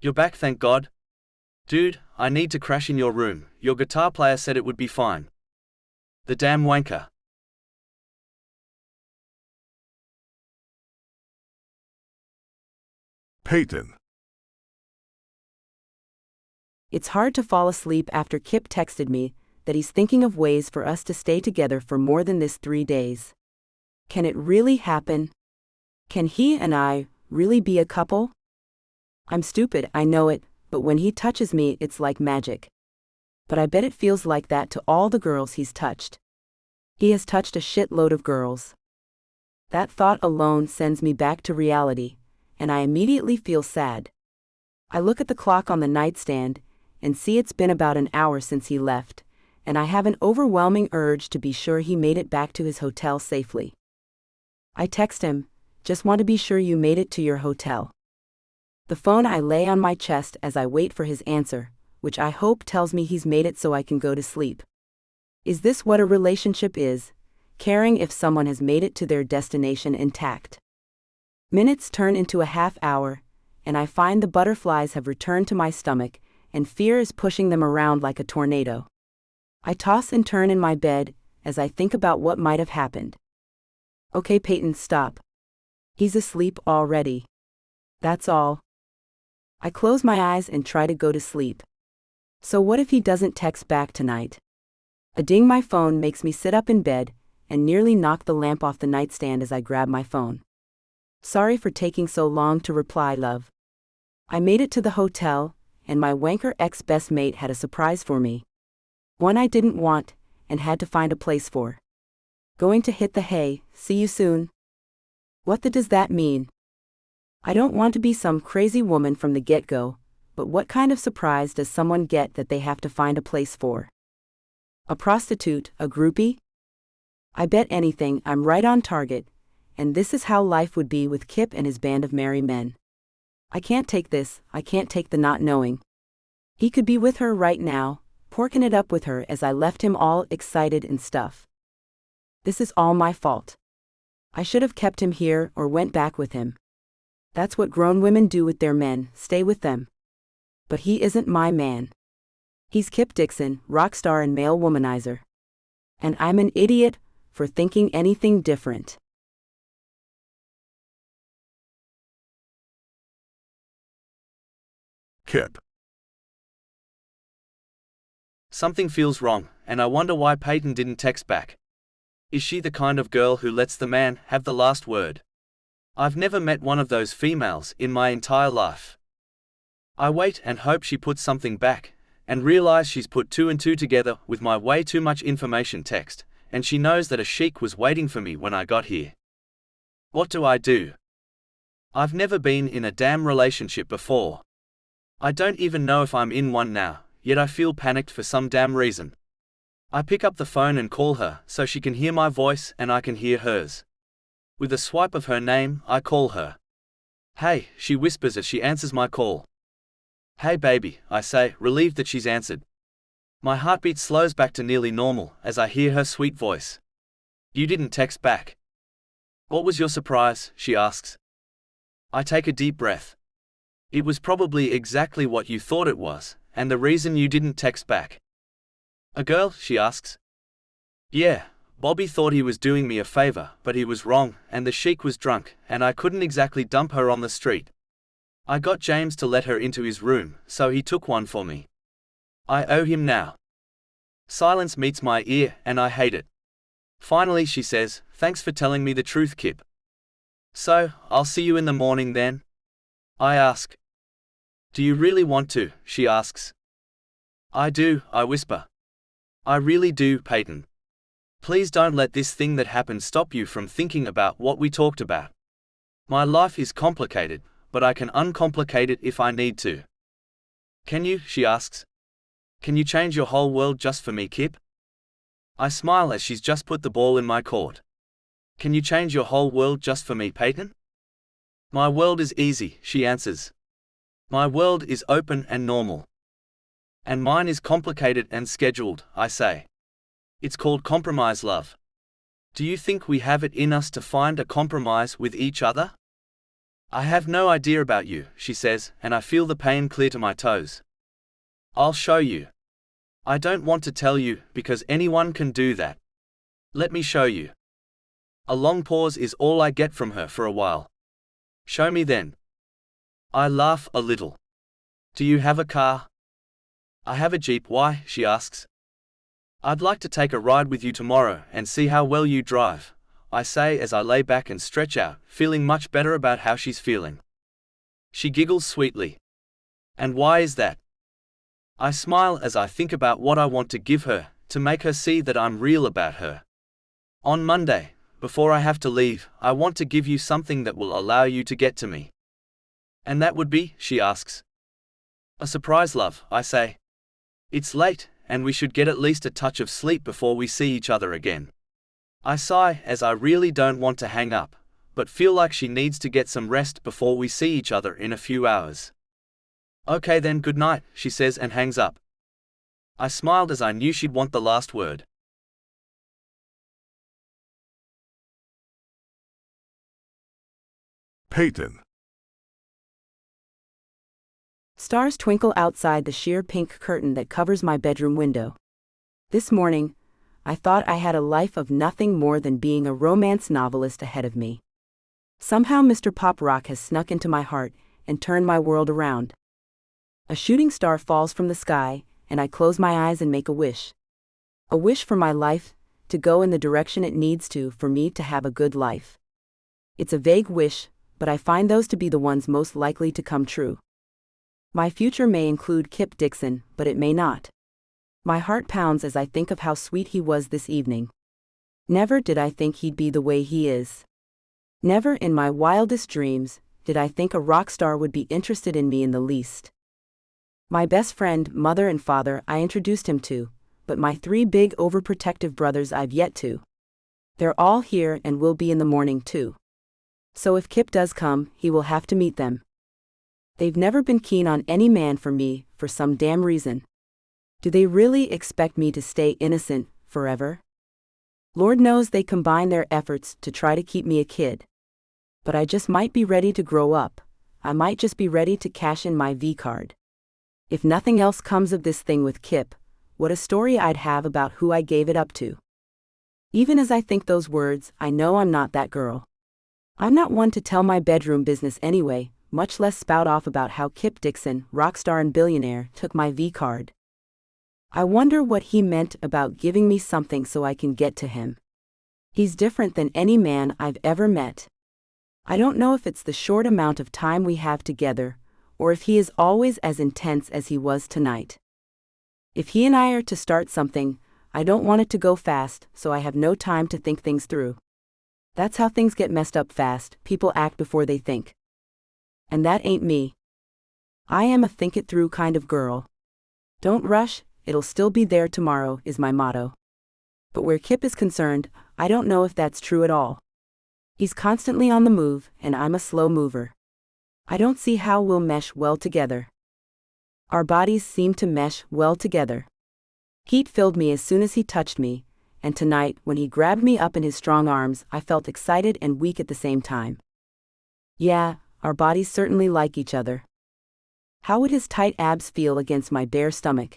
You're back, thank God. Dude, I need to crash in your room, your guitar player said it would be fine. The damn wanker. Payton. It's hard to fall asleep after Kip texted me that he's thinking of ways for us to stay together for more than this 3 days. Can it really happen? Can he and I really be a couple? I'm stupid, I know it, but when he touches me it's like magic. But I bet it feels like that to all the girls he's touched. He has touched a shitload of girls. That thought alone sends me back to reality, and I immediately feel sad. I look at the clock on the nightstand and see it's been about an hour since he left, and I have an overwhelming urge to be sure he made it back to his hotel safely. I text him, just want to be sure you made it to your hotel. The phone I lay on my chest as I wait for his answer, which I hope tells me he's made it so I can go to sleep. Is this what a relationship is? Caring if someone has made it to their destination intact. Minutes turn into a half hour, and I find the butterflies have returned to my stomach, and fear is pushing them around like a tornado. I toss and turn in my bed as I think about what might have happened. Okay, Payton, stop. He's asleep already. That's all. I close my eyes and try to go to sleep. So what if he doesn't text back tonight? A ding my phone makes me sit up in bed and nearly knock the lamp off the nightstand as I grab my phone. Sorry for taking so long to reply, love. I made it to the hotel, and my wanker ex-best mate had a surprise for me. One I didn't want, and had to find a place for. Going to hit the hay, see you soon. What does that mean? I don't want to be some crazy woman from the get-go, but what kind of surprise does someone get that they have to find a place for? A prostitute, a groupie? I bet anything I'm right on target, and this is how life would be with Kip and his band of merry men. I can't take this, I can't take the not knowing. He could be with her right now, porking it up with her as I left him all excited and stuff. This is all my fault. I should have kept him here or went back with him. That's what grown women do with their men, stay with them. But he isn't my man. He's Kip Dixon, rock star and male womanizer. And I'm an idiot for thinking anything different. Kip. Something feels wrong, and I wonder why Payton didn't text back. Is she the kind of girl who lets the man have the last word? I've never met one of those females in my entire life. I wait and hope she puts something back, and realize she's put two and two together with my way too much information text, and she knows that a sheik was waiting for me when I got here. What do I do? I've never been in a damn relationship before. I don't even know if I'm in one now, yet I feel panicked for some damn reason. I pick up the phone and call her so she can hear my voice and I can hear hers. With a swipe of her name, I call her. Hey, she whispers as she answers my call. Hey baby, I say, relieved that she's answered. My heartbeat slows back to nearly normal as I hear her sweet voice. You didn't text back. What was your surprise? She asks. I take a deep breath. It was probably exactly what you thought it was, and the reason you didn't text back. A girl? She asks. Yeah, Bobby thought he was doing me a favor, but he was wrong, and the sheik was drunk, and I couldn't exactly dump her on the street. I got James to let her into his room, so he took one for me. I owe him now. Silence meets my ear, and I hate it. Finally she says, thanks for telling me the truth, Kip. So, I'll see you in the morning then? I ask. Do you really want to? She asks. I do, I whisper. I really do, Payton. Please don't let this thing that happened stop you from thinking about what we talked about. My life is complicated, but I can uncomplicate it if I need to. Can you? She asks. Can you change your whole world just for me, Kip? I smile as she's just put the ball in my court. Can you change your whole world just for me, Payton? My world is easy, she answers. My world is open and normal. And mine is complicated and scheduled, I say. It's called compromise love. Do you think we have it in us to find a compromise with each other? I have no idea about you, she says, and I feel the pain clear to my toes. I'll show you. I don't want to tell you, because anyone can do that. Let me show you. A long pause is all I get from her for a while. Show me then. I laugh a little. Do you have a car? I have a Jeep. Why? She asks. I'd like to take a ride with you tomorrow and see how well you drive, I say as I lay back and stretch out, feeling much better about how she's feeling. She giggles sweetly. And why is that? I smile as I think about what I want to give her, to make her see that I'm real about her. On Monday, before I have to leave, I want to give you something that will allow you to get to me. And that would be? She asks. A surprise, love, I say. It's late, and we should get at least a touch of sleep before we see each other again. I sigh as I really don't want to hang up, but feel like she needs to get some rest before we see each other in a few hours. Okay then, good night, she says and hangs up. I smiled as I knew she'd want the last word. Payton. Stars twinkle outside the sheer pink curtain that covers my bedroom window. This morning, I thought I had a life of nothing more than being a romance novelist ahead of me. Somehow Mr. Pop Rock has snuck into my heart and turned my world around. A shooting star falls from the sky, and I close my eyes and make a wish. A wish for my life to go in the direction it needs to for me to have a good life. It's a vague wish, but I find those to be the ones most likely to come true. My future may include Kip Dixon, but it may not. My heart pounds as I think of how sweet he was this evening. Never did I think he'd be the way he is. Never in my wildest dreams did I think a rock star would be interested in me in the least. My best friend, mother and father I introduced him to, but my 3 big overprotective brothers I've yet to. They're all here and will be in the morning too. So if Kip does come, he will have to meet them. They've never been keen on any man for me, for some damn reason. Do they really expect me to stay innocent forever? Lord knows they combine their efforts to try to keep me a kid. But I just might be ready to grow up. I might just be ready to cash in my V card. If nothing else comes of this thing with Kip, what a story I'd have about who I gave it up to. Even as I think those words, I know I'm not that girl. I'm not one to tell my bedroom business anyway, much less spout off about how Kip Dixon, rockstar and billionaire, took my V card. I wonder what he meant about giving me something so I can get to him. He's different than any man I've ever met. I don't know if it's the short amount of time we have together, or if he is always as intense as he was tonight. If he and I are to start something, I don't want it to go fast, so I have no time to think things through. That's how things get messed up fast, people act before they think. And that ain't me. I am a think it through kind of girl. Don't rush, it'll still be there tomorrow, is my motto. But where Kip is concerned, I don't know if that's true at all. He's constantly on the move, and I'm a slow mover. I don't see how we'll mesh well together. Our bodies seem to mesh well together. Heat filled me as soon as he touched me, and tonight, when he grabbed me up in his strong arms, I felt excited and weak at the same time. Yeah, our bodies certainly like each other. How would his tight abs feel against my bare stomach?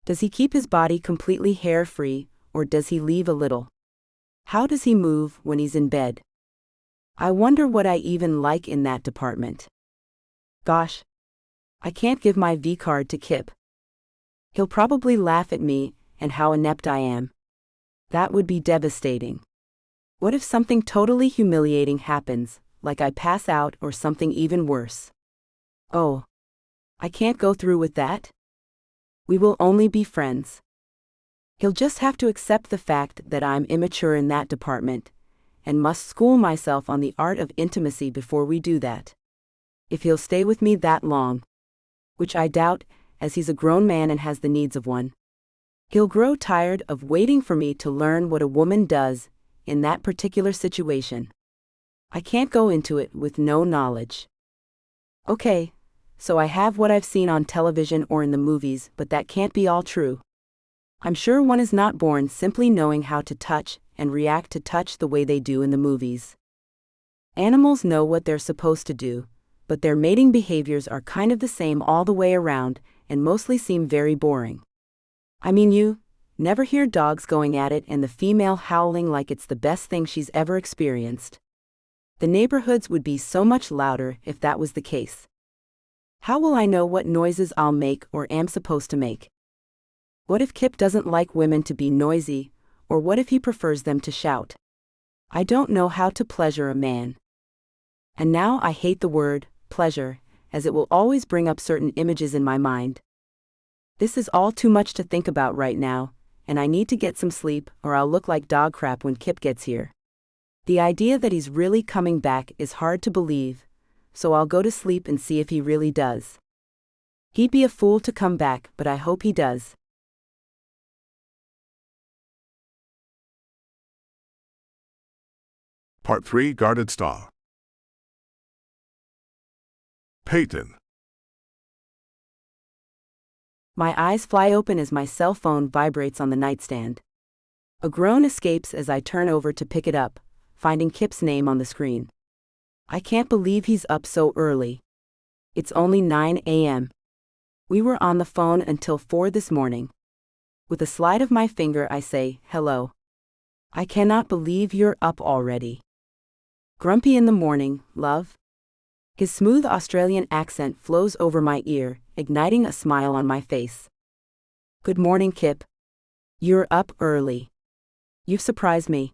Does he keep his body completely hair-free, or does he leave a little? How does he move when he's in bed? I wonder what I even like in that department. Gosh. I can't give my V card to Kip. He'll probably laugh at me and how inept I am. That would be devastating. What if something totally humiliating happens, like I pass out or something even worse? Oh. I can't go through with that. We will only be friends. He'll just have to accept the fact that I'm immature in that department, and must school myself on the art of intimacy before we do that. If he'll stay with me that long. Which I doubt, as he's a grown man and has the needs of one. He'll grow tired of waiting for me to learn what a woman does in that particular situation. I can't go into it with no knowledge. Okay, so I have what I've seen on television or in the movies, but that can't be all true. I'm sure one is not born simply knowing how to touch and react to touch the way they do in the movies. Animals know what they're supposed to do, but their mating behaviors are kind of the same all the way around and mostly seem very boring. I mean, you never hear dogs going at it and the female howling like it's the best thing she's ever experienced. The neighborhoods would be so much louder if that was the case. How will I know what noises I'll make or am supposed to make? What if Kip doesn't like women to be noisy, or what if he prefers them to shout? I don't know how to pleasure a man. And now I hate the word pleasure, as it will always bring up certain images in my mind. This is all too much to think about right now, and I need to get some sleep or I'll look like dog crap when Kip gets here. The idea that he's really coming back is hard to believe, so I'll go to sleep and see if he really does. He'd be a fool to come back, but I hope he does. Part 3, Guarded Star. Payton. My eyes fly open as my cell phone vibrates on the nightstand. A groan escapes as I turn over to pick it up, finding Kip's name on the screen. I can't believe he's up so early. It's only 9 a.m. We were on the phone until 4 this morning. With a slide of my finger I say, "Hello. I cannot believe you're up already." Grumpy in the morning, love? His smooth Australian accent flows over my ear, igniting a smile on my face. Good morning, Kip. You're up early. You've surprised me.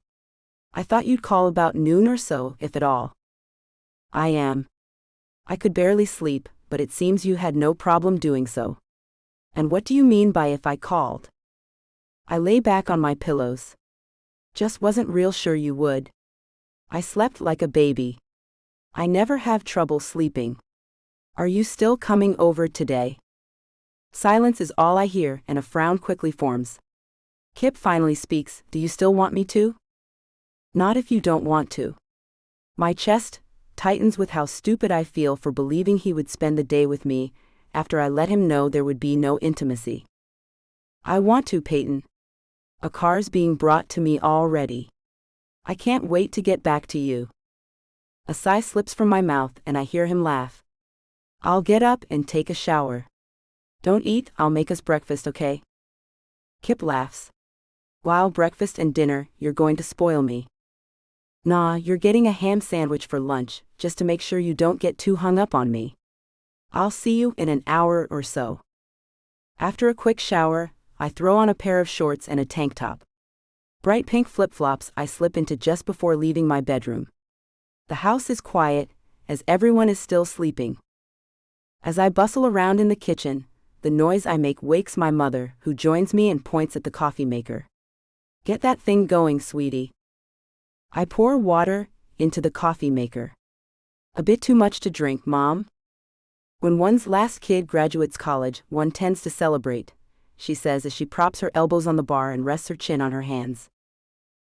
I thought you'd call about noon or so, if at all. I am. I could barely sleep, but but it seems you had no problem doing so. And what do you mean by if I called? I lay back on my pillows. Just wasn't real sure you would. I slept like a baby. I never have trouble sleeping. Are you still coming over today? Silence is all I hear, and a frown quickly forms. Kip finally speaks. Do you still want me to? Not if you don't want to. My chest tightens with how stupid I feel for believing he would spend the day with me after I let him know there would be no intimacy. I want to, Payton. A car's being brought to me already. I can't wait to get back to you. A sigh slips from my mouth and I hear him laugh. I'll get up and take a shower. Don't eat, I'll make us breakfast, okay? Kip laughs. Wow, breakfast and dinner, you're going to spoil me. Nah, you're getting a ham sandwich for lunch, just to make sure you don't get too hung up on me. I'll see you in an hour or so. After a quick shower, I throw on a pair of shorts and a tank top. Bright pink flip-flops I slip into just before leaving my bedroom. The house is quiet, as everyone is still sleeping. As I bustle around in the kitchen, the noise I make wakes my mother, who joins me and points at the coffee maker. Get that thing going, sweetie. I pour water into the coffee maker. A bit too much to drink, Mom? When one's last kid graduates college, one tends to celebrate, she says as she props her elbows on the bar and rests her chin on her hands.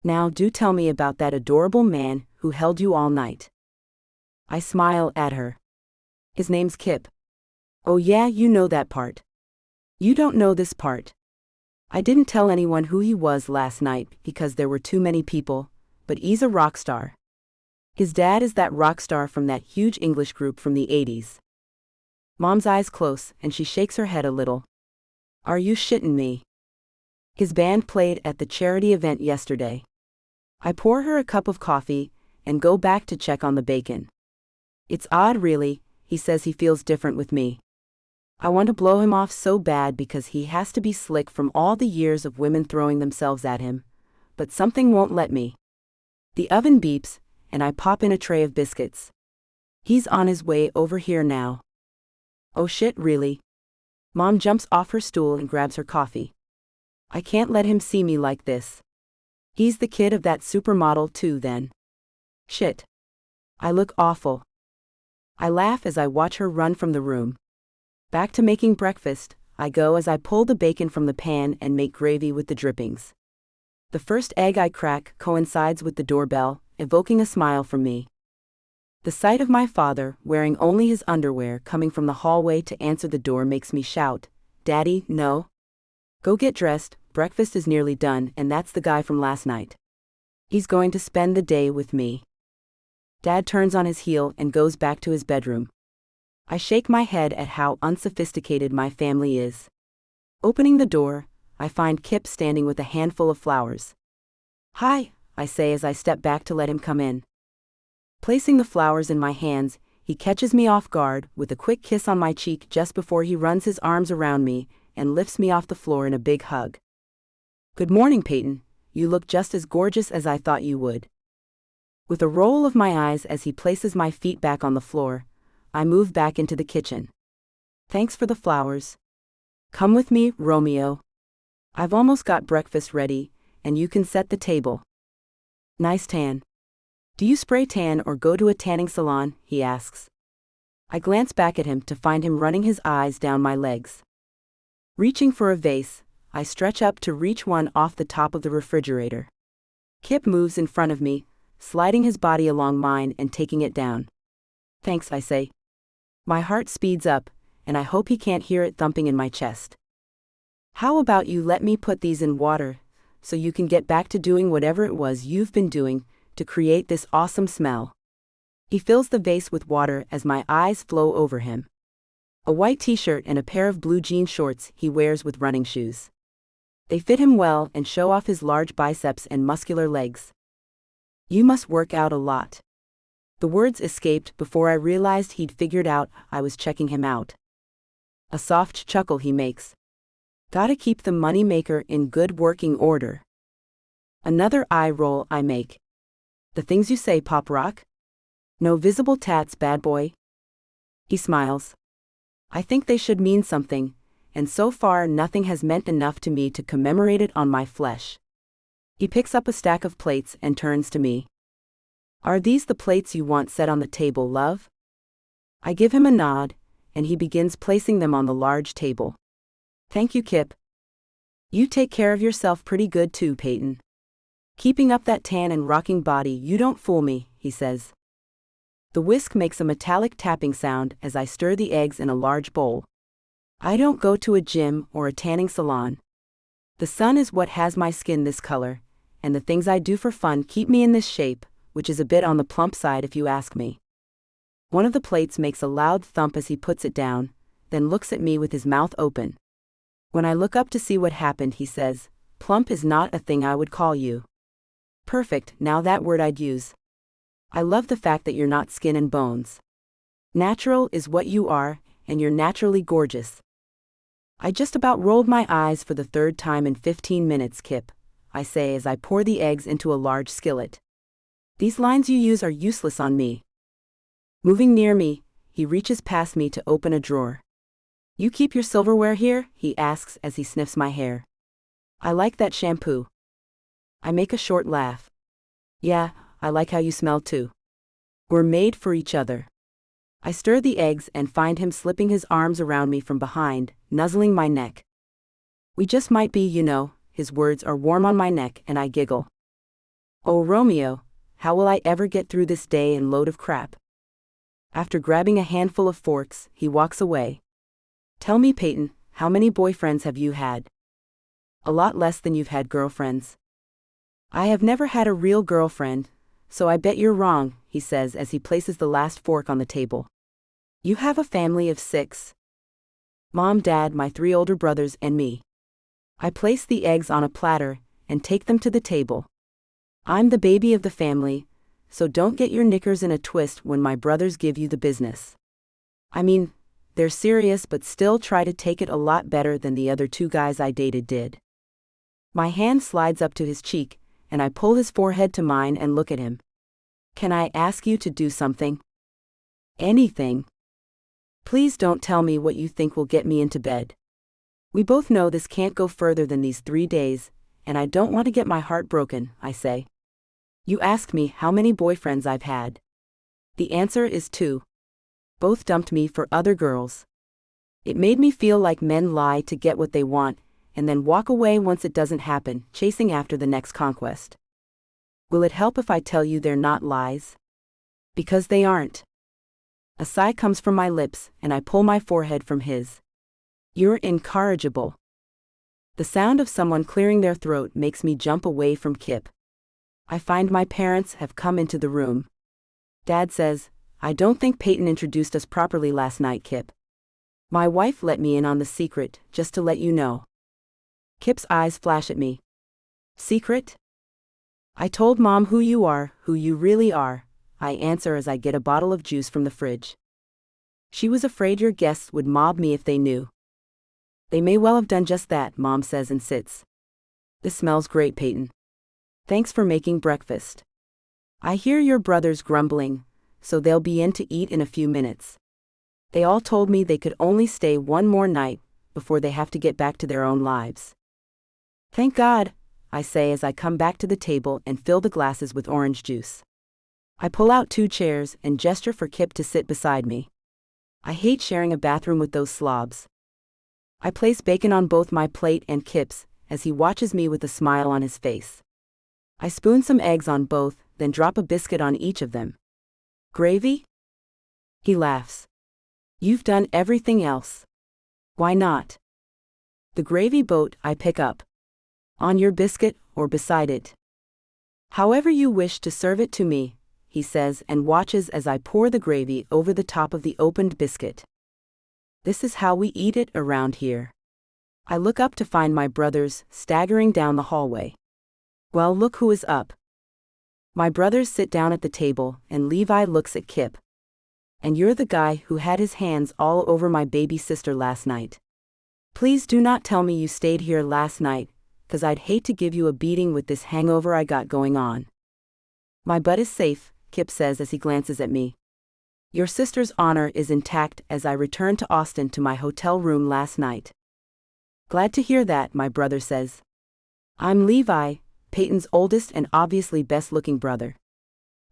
Now do tell me about that adorable man who held you all night. I smile at her. His name's Kip. Oh yeah, you know that part. You don't know this part. I didn't tell anyone who he was last night because there were too many people, but he's a rock star. His dad is that rock star from that huge English group from the 80s. Mom's eyes close and she shakes her head a little. Are you shitting me? His band played at the charity event yesterday. I pour her a cup of coffee and go back to check on the bacon. It's odd really, he says he feels different with me. I want to blow him off so bad because he has to be slick from all the years of women throwing themselves at him, but something won't let me. The oven beeps, and I pop in a tray of biscuits. He's on his way over here now. Oh shit, really? Mom jumps off her stool and grabs her coffee. I can't let him see me like this. He's the kid of that supermodel too then. Shit. I look awful. I laugh as I watch her run from the room. Back to making breakfast, I go as I pull the bacon from the pan and make gravy with the drippings. The first egg I crack coincides with the doorbell, evoking a smile from me. The sight of my father, wearing only his underwear, coming from the hallway to answer the door makes me shout, Daddy, no. Go get dressed, breakfast is nearly done, and that's the guy from last night. He's going to spend the day with me. Dad turns on his heel and goes back to his bedroom. I shake my head at how unsophisticated my family is. Opening the door, I find Kip standing with a handful of flowers. Hi, I say as I step back to let him come in. Placing the flowers in my hands, he catches me off guard with a quick kiss on my cheek just before he runs his arms around me and lifts me off the floor in a big hug. Good morning, Payton. You look just as gorgeous as I thought you would. With a roll of my eyes as he places my feet back on the floor, I move back into the kitchen. Thanks for the flowers. Come with me, Romeo. I've almost got breakfast ready, and you can set the table. Nice tan. Do you spray tan or go to a tanning salon? He asks. I glance back at him to find him running his eyes down my legs. Reaching for a vase, I stretch up to reach one off the top of the refrigerator. Kip moves in front of me, sliding his body along mine and taking it down. Thanks, I say. My heart speeds up, and I hope he can't hear it thumping in my chest. How about you let me put these in water, so you can get back to doing whatever it was you've been doing to create this awesome smell. He fills the vase with water as my eyes flow over him. A white t-shirt and a pair of blue jean shorts he wears with running shoes. They fit him well and show off his large biceps and muscular legs. You must work out a lot. The words escaped before I realized he'd figured out I was checking him out. A soft chuckle he makes. Gotta keep the money maker in good working order. Another eye roll I make. The things you say, Pop Rock? No visible tats, bad boy. He smiles. I think they should mean something, and so far nothing has meant enough to me to commemorate it on my flesh. He picks up a stack of plates and turns to me. Are these the plates you want set on the table, love? I give him a nod, and he begins placing them on the large table. Thank you, Kip. You take care of yourself pretty good too, Payton. Keeping up that tan and rocking body, you don't fool me, he says. The whisk makes a metallic tapping sound as I stir the eggs in a large bowl. I don't go to a gym or a tanning salon. The sun is what has my skin this color, and the things I do for fun keep me in this shape, which is a bit on the plump side if you ask me. One of the plates makes a loud thump as he puts it down, then looks at me with his mouth open. When I look up to see what happened, he says, "Plump is not a thing I would call you." Perfect, now that word I'd use. I love the fact that you're not skin and bones. Natural is what you are, and you're naturally gorgeous. I just about rolled my eyes for the third time in 15 minutes, Kip, I say as I pour the eggs into a large skillet. These lines you use are useless on me. Moving near me, he reaches past me to open a drawer. You keep your silverware here? He asks as he sniffs my hair. I like that shampoo. I make a short laugh. Yeah, I like how you smell too. We're made for each other. I stir the eggs and find him slipping his arms around me from behind, nuzzling my neck. We just might be, you know. His words are warm on my neck and I giggle. Oh, Romeo, how will I ever get through this day and load of crap? After grabbing a handful of forks, he walks away. Tell me, Payton, how many boyfriends have you had? A lot less than you've had girlfriends. I have never had a real girlfriend, so I bet you're wrong, he says as he places the last fork on the table. You have a family of 6. Mom, Dad, my 3 older brothers, and me. I place the eggs on a platter and take them to the table. I'm the baby of the family, so don't get your knickers in a twist when my brothers give you the business. I mean, they're serious but still try to take it a lot better than the other 2 guys I dated did. My hand slides up to his cheek, and I pull his forehead to mine and look at him. Can I ask you to do something? Anything. Please don't tell me what you think will get me into bed. We both know this can't go further than these 3 days, and I don't want to get my heart broken, I say. You asked me how many boyfriends I've had. The answer is 2. Both dumped me for other girls. It made me feel like men lie to get what they want, and then walk away once it doesn't happen, chasing after the next conquest. Will it help if I tell you they're not lies? Because they aren't. A sigh comes from my lips, and I pull my forehead from his. You're incorrigible. The sound of someone clearing their throat makes me jump away from Kip. I find my parents have come into the room. Dad says, I don't think Payton introduced us properly last night, Kip. My wife let me in on the secret, just to let you know. Kip's eyes flash at me. Secret? I told Mom who you are, who you really are, I answer as I get a bottle of juice from the fridge. She was afraid your guests would mob me if they knew. They may well have done just that, Mom says and sits. This smells great, Payton. Thanks for making breakfast. I hear your brothers grumbling, so they'll be in to eat in a few minutes. They all told me they could only stay one more night before they have to get back to their own lives. Thank God, I say as I come back to the table and fill the glasses with orange juice. I pull out 2 chairs and gesture for Kip to sit beside me. I hate sharing a bathroom with those slobs. I place bacon on both my plate and Kip's as he watches me with a smile on his face. I spoon some eggs on both, then drop a biscuit on each of them. Gravy? He laughs. You've done everything else. Why not? The gravy boat I pick up. On your biscuit or beside it. However you wish to serve it to me, he says and watches as I pour the gravy over the top of the opened biscuit. This is how we eat it around here. I look up to find my brothers staggering down the hallway. Well, look who is up. My brothers sit down at the table and Levi looks at Kip. And you're the guy who had his hands all over my baby sister last night. Please do not tell me you stayed here last night, 'cause I'd hate to give you a beating with this hangover I got going on. My butt is safe, Kip says as he glances at me. Your sister's honor is intact as I return to Austin to my hotel room last night. Glad to hear that, my brother says. I'm Levi, Peyton's oldest and obviously best-looking brother.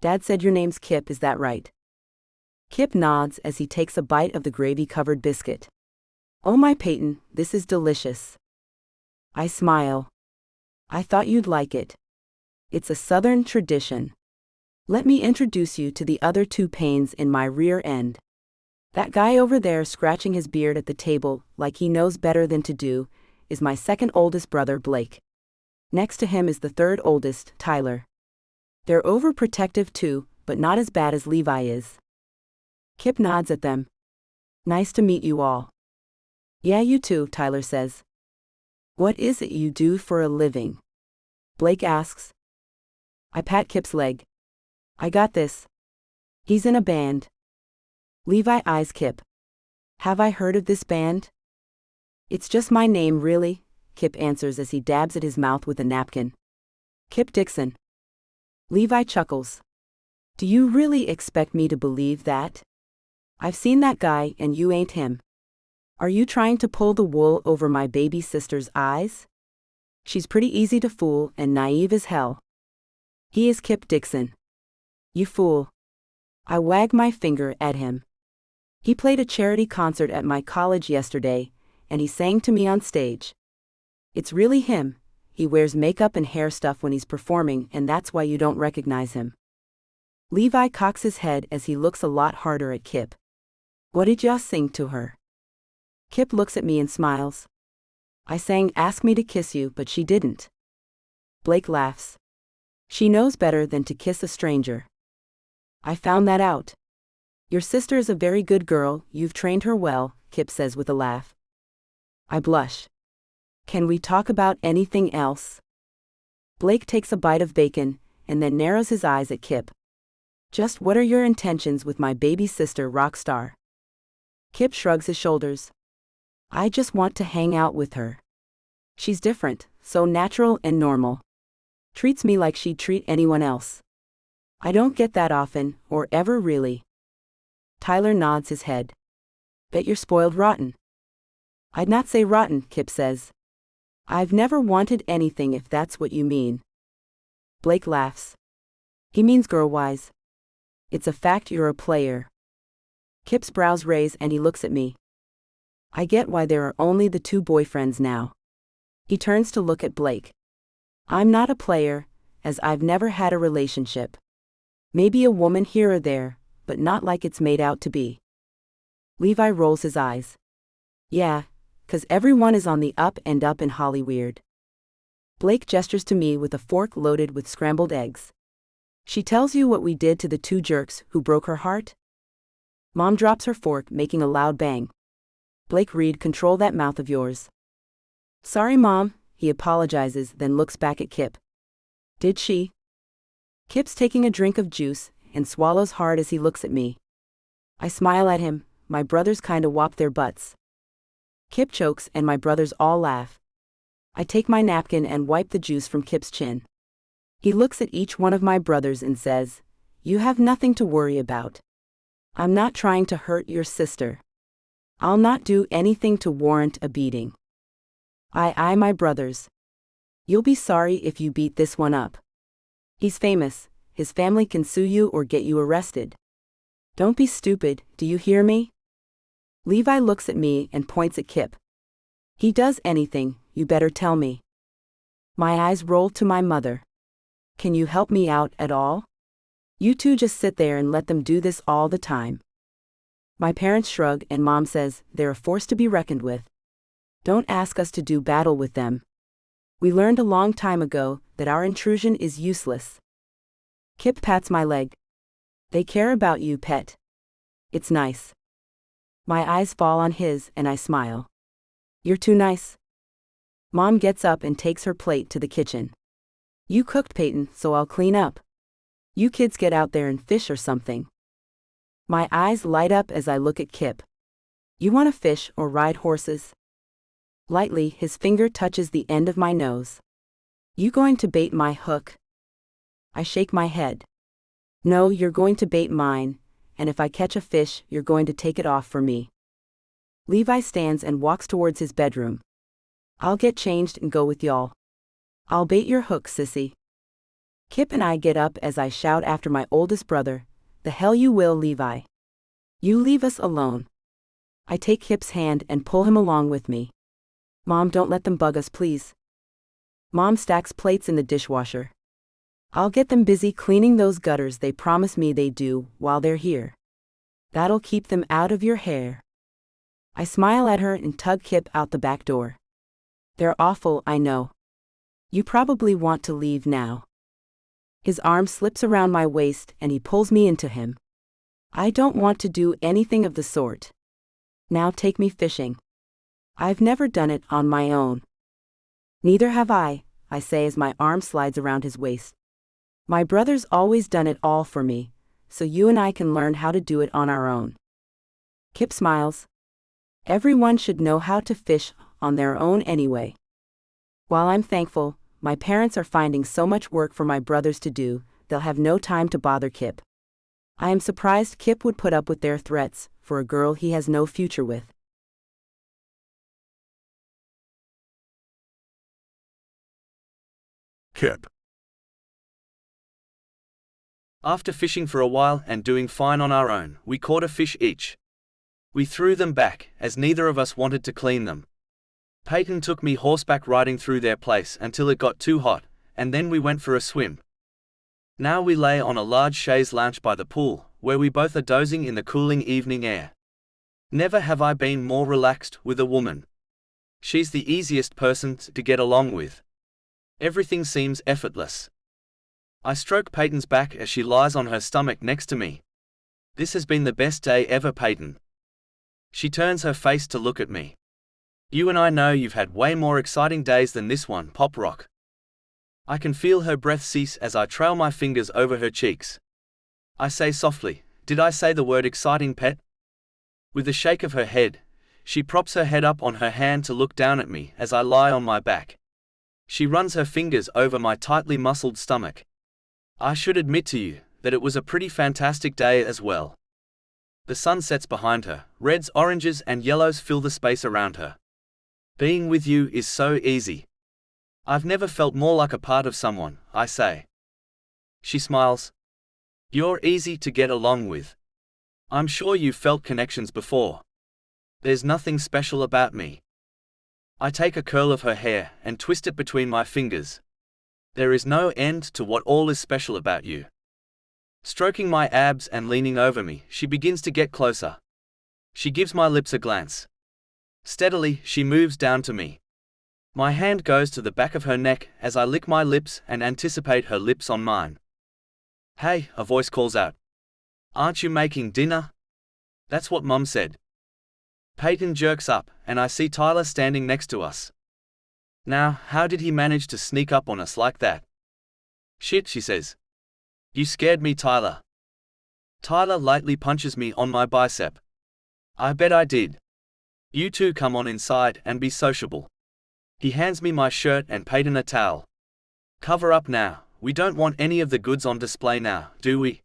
Dad said your name's Kip, is that right? Kip nods as he takes a bite of the gravy-covered biscuit. Oh my Peyton, this is delicious. I smile. I thought you'd like it. It's a Southern tradition. Let me introduce you to the other two Paynes in my rear end. That guy over there scratching his beard at the table like he knows better than to do is my second oldest brother, Blake. Next to him is the third oldest, Tyler. They're overprotective too, but not as bad as Levi is. Kip nods at them. Nice to meet you all. Yeah, you too, Tyler says. What is it you do for a living? Blake asks. I pat Kip's leg. I got this. He's in a band. Levi eyes Kip. Have I heard of this band? It's just my name, really, Kip answers as he dabs at his mouth with a napkin. Kip Dixon. Levi chuckles. Do you really expect me to believe that? I've seen that guy and you ain't him. Are you trying to pull the wool over my baby sister's eyes? She's pretty easy to fool and naive as hell. He is Kip Dixon. You fool. I wag my finger at him. He played a charity concert at my college yesterday, and he sang to me on stage. It's really him. He wears makeup and hair stuff when he's performing, and that's why you don't recognize him. Levi cocks his head as he looks a lot harder at Kip. What did ya sing to her? Kip looks at me and smiles. I sang Ask Me to Kiss You, but she didn't. Blake laughs. She knows better than to kiss a stranger. I found that out. Your sister is a very good girl, you've trained her well, Kip says with a laugh. I blush. Can we talk about anything else? Blake takes a bite of bacon, and then narrows his eyes at Kip. Just what are your intentions with my baby sister, Rockstar? Kip shrugs his shoulders. I just want to hang out with her. She's different, so natural and normal. Treats me like she'd treat anyone else. I don't get that often, or ever really. Tyler nods his head. Bet you're spoiled rotten. I'd not say rotten, Kip says. I've never wanted anything if that's what you mean. Blake laughs. He means girl-wise. It's a fact you're a player. Kip's brows raise and he looks at me. I get why there are only the two boyfriends now. He turns to look at Blake. I'm not a player, as I've never had a relationship. Maybe a woman here or there, but not like it's made out to be. Levi rolls his eyes. Yeah, 'cause everyone is on the up and up in Hollyweird. Blake gestures to me with a fork loaded with scrambled eggs. She tells you what we did to the two jerks who broke her heart? Mom drops her fork, making a loud bang. Blake Reed, control that mouth of yours. Sorry, Mom, he apologizes, then looks back at Kip. Did she? Kip's taking a drink of juice and swallows hard as he looks at me. I smile at him, my brothers kinda whop their butts. Kip chokes and my brothers all laugh. I take my napkin and wipe the juice from Kip's chin. He looks at each one of my brothers and says, You have nothing to worry about. I'm not trying to hurt your sister. I'll not do anything to warrant a beating. I eye my brothers. You'll be sorry if you beat this one up. He's famous, his family can sue you or get you arrested. Don't be stupid, do you hear me? Levi looks at me and points at Kip. He does anything, you better tell me. My eyes roll to my mother. Can you help me out at all? You two just sit there and let them do this all the time. My parents shrug and Mom says they're a force to be reckoned with. Don't ask us to do battle with them. We learned a long time ago that our intrusion is useless. Kip pats my leg. They care about you, pet. It's nice. My eyes fall on his and I smile. You're too nice. Mom gets up and takes her plate to the kitchen. You cooked, Peyton, so I'll clean up. You kids get out there and fish or something. My eyes light up as I look at Kip. You want to fish or ride horses? Lightly, his finger touches the end of my nose. You going to bait my hook? I shake my head. No, you're going to bait mine, and if I catch a fish, you're going to take it off for me. Levi stands and walks towards his bedroom. I'll get changed and go with y'all. I'll bait your hook, sissy. Kip and I get up as I shout after my oldest brother, "The hell you will, Levi. You leave us alone." I take Kip's hand and pull him along with me. Mom, don't let them bug us, please. Mom stacks plates in the dishwasher. I'll get them busy cleaning those gutters they promise me they do while they're here. That'll keep them out of your hair. I smile at her and tug Kip out the back door. They're awful, I know. You probably want to leave now. His arm slips around my waist and he pulls me into him. I don't want to do anything of the sort. Now take me fishing. I've never done it on my own. Neither have I say as my arm slides around his waist. My brother's always done it all for me, so you and I can learn how to do it on our own. Kip smiles. Everyone should know how to fish on their own anyway. While I'm thankful, my parents are finding so much work for my brothers to do, they'll have no time to bother Kip. I am surprised Kip would put up with their threats for a girl he has no future with. Kip. After fishing for a while and doing fine on our own, we caught a fish each. We threw them back, as neither of us wanted to clean them. Payton took me horseback riding through their place until it got too hot, and then we went for a swim. Now we lay on a large chaise lounge by the pool, where we both are dozing in the cooling evening air. Never have I been more relaxed with a woman. She's the easiest person to get along with. Everything seems effortless. I stroke Payton's back as she lies on her stomach next to me. This has been the best day ever, Payton. She turns her face to look at me. You and I know you've had way more exciting days than this one, Pop Rock. I can feel her breath cease as I trail my fingers over her cheeks. I say softly, "Did I say the word exciting, pet?" With a shake of her head, she props her head up on her hand to look down at me as I lie on my back. She runs her fingers over my tightly muscled stomach. I should admit to you that it was a pretty fantastic day as well. The sun sets behind her, reds, oranges and yellows fill the space around her. Being with you is so easy. I've never felt more like a part of someone, I say. She smiles. You're easy to get along with. I'm sure you've felt connections before. There's nothing special about me. I take a curl of her hair and twist it between my fingers. There is no end to what all is special about you. Stroking my abs and leaning over me, she begins to get closer. She gives my lips a glance. Steadily, she moves down to me. My hand goes to the back of her neck as I lick my lips and anticipate her lips on mine. Hey, a voice calls out. Aren't you making dinner? That's what Mum said. Payton jerks up, and I see Tyler standing next to us. Now, how did he manage to sneak up on us like that? Shit, she says. You scared me, Tyler. Tyler lightly punches me on my bicep. I bet I did. You two come on inside and be sociable. He hands me my shirt and Payton a towel. Cover up now, we don't want any of the goods on display now, do we?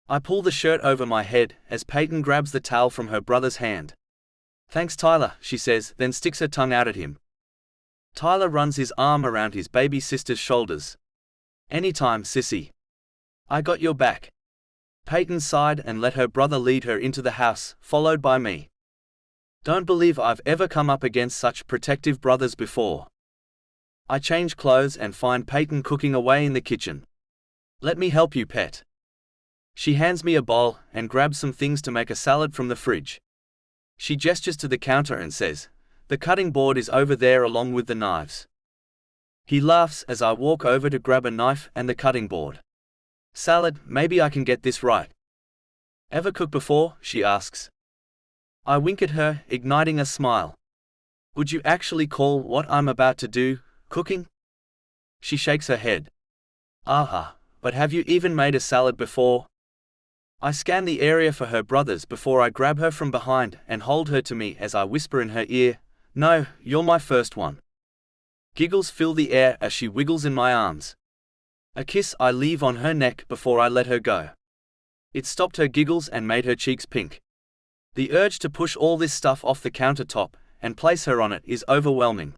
I pull the shirt over my head as Payton grabs the towel from her brother's hand. Thanks, Tyler, she says, then sticks her tongue out at him. Tyler runs his arm around his baby sister's shoulders. Anytime, sissy. I got your back. Payton sighed and let her brother lead her into the house, followed by me. Don't believe I've ever come up against such protective brothers before. I change clothes and find Payton cooking away in the kitchen. Let me help you, pet. She hands me a bowl and grabs some things to make a salad from the fridge. She gestures to the counter and says, the cutting board is over there along with the knives. He laughs as I walk over to grab a knife and the cutting board. Salad, maybe I can get this right. Ever cooked before? She asks. I wink at her, igniting a smile. Would you actually call what I'm about to do cooking? She shakes her head. Aha, but have you even made a salad before? I scan the area for her brothers before I grab her from behind and hold her to me as I whisper in her ear, no, you're my first one. Giggles fill the air as she wiggles in my arms. A kiss I leave on her neck before I let her go. It stopped her giggles and made her cheeks pink. The urge to push all this stuff off the countertop and place her on it is overwhelming.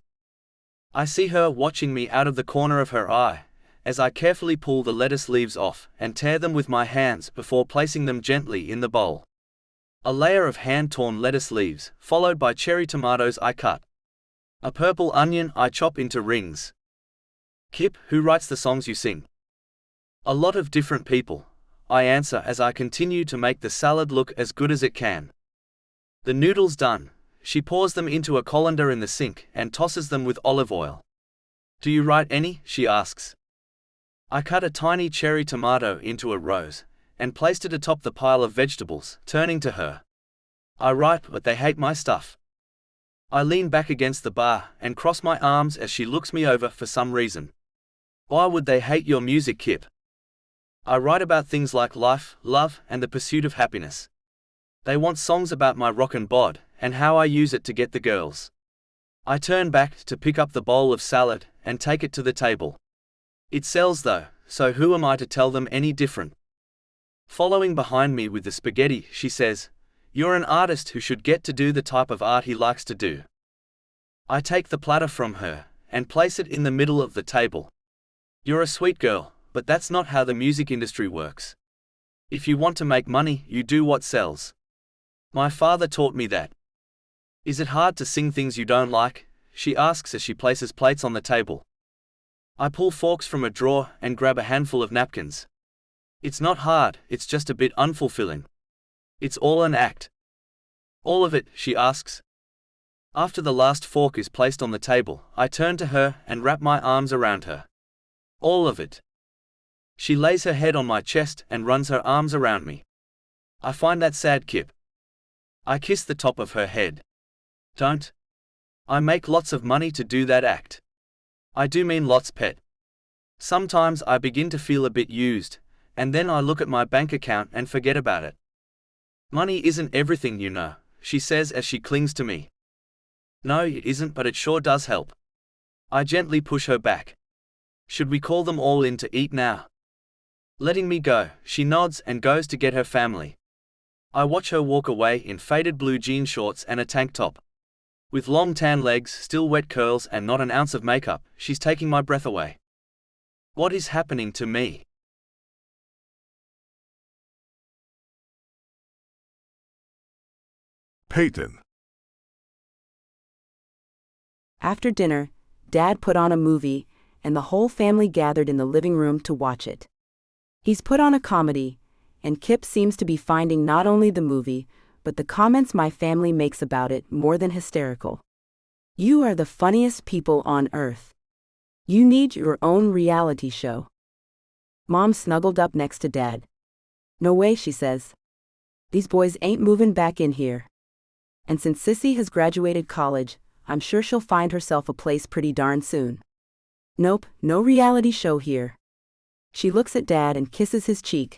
I see her watching me out of the corner of her eye, as I carefully pull the lettuce leaves off and tear them with my hands before placing them gently in the bowl. A layer of hand-torn lettuce leaves, followed by cherry tomatoes I cut. A purple onion I chop into rings. Kip, who writes the songs you sing? A lot of different people, I answer as I continue to make the salad look as good as it can. The noodles done, she pours them into a colander in the sink and tosses them with olive oil. Do you write any? She asks. I cut a tiny cherry tomato into a rose and placed it atop the pile of vegetables, turning to her. I write, but they hate my stuff. I lean back against the bar and cross my arms as she looks me over for some reason. Why would they hate your music, Kip? I write about things like life, love, and the pursuit of happiness. They want songs about my rock and bod, and how I use it to get the girls. I turn back to pick up the bowl of salad and take it to the table. It sells though, so who am I to tell them any different? Following behind me with the spaghetti, she says, "You're an artist who should get to do the type of art he likes to do." I take the platter from her and place it in the middle of the table. You're a sweet girl, but that's not how the music industry works. If you want to make money, you do what sells. My father taught me that. Is it hard to sing things you don't like? She asks as she places plates on the table. I pull forks from a drawer and grab a handful of napkins. It's not hard, it's just a bit unfulfilling. It's all an act. All of it, she asks. After the last fork is placed on the table, I turn to her and wrap my arms around her. All of it. She lays her head on my chest and runs her arms around me. I find that sad, Kip. I kiss the top of her head. Don't. I make lots of money to do that act. I do mean lots, pet. Sometimes I begin to feel a bit used, and then I look at my bank account and forget about it. Money isn't everything, you know, she says as she clings to me. No, it isn't, but it sure does help. I gently push her back. Should we call them all in to eat now? Letting me go, she nods and goes to get her family. I watch her walk away in faded blue jean shorts and a tank top. With long tan legs, still wet curls and not an ounce of makeup, she's taking my breath away. What is happening to me? Payton. After dinner, Dad put on a movie, and the whole family gathered in the living room to watch it. He's put on a comedy, and Kip seems to be finding not only the movie, but the comments my family makes about it more than hysterical. You are the funniest people on earth. You need your own reality show. Mom snuggled up next to Dad. No way, she says. These boys ain't moving back in here. And since Sissy has graduated college, I'm sure she'll find herself a place pretty darn soon. Nope, no reality show here. She looks at Dad and kisses his cheek.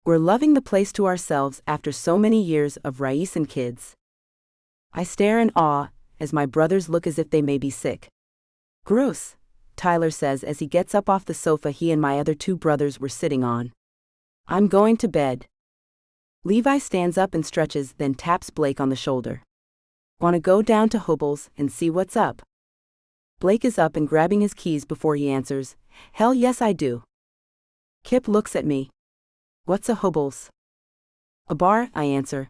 We're loving the place to ourselves after so many years of Rais and kids. I stare in awe, as my brothers look as if they may be sick. Gross, Tyler says as he gets up off the sofa he and my other two brothers were sitting on. I'm going to bed. Levi stands up and stretches, then taps Blake on the shoulder. Want to go down to Hubbles and see what's up? Blake is up and grabbing his keys before he answers, hell yes I do. Kip looks at me. What's a Hubbles? A bar, I answer.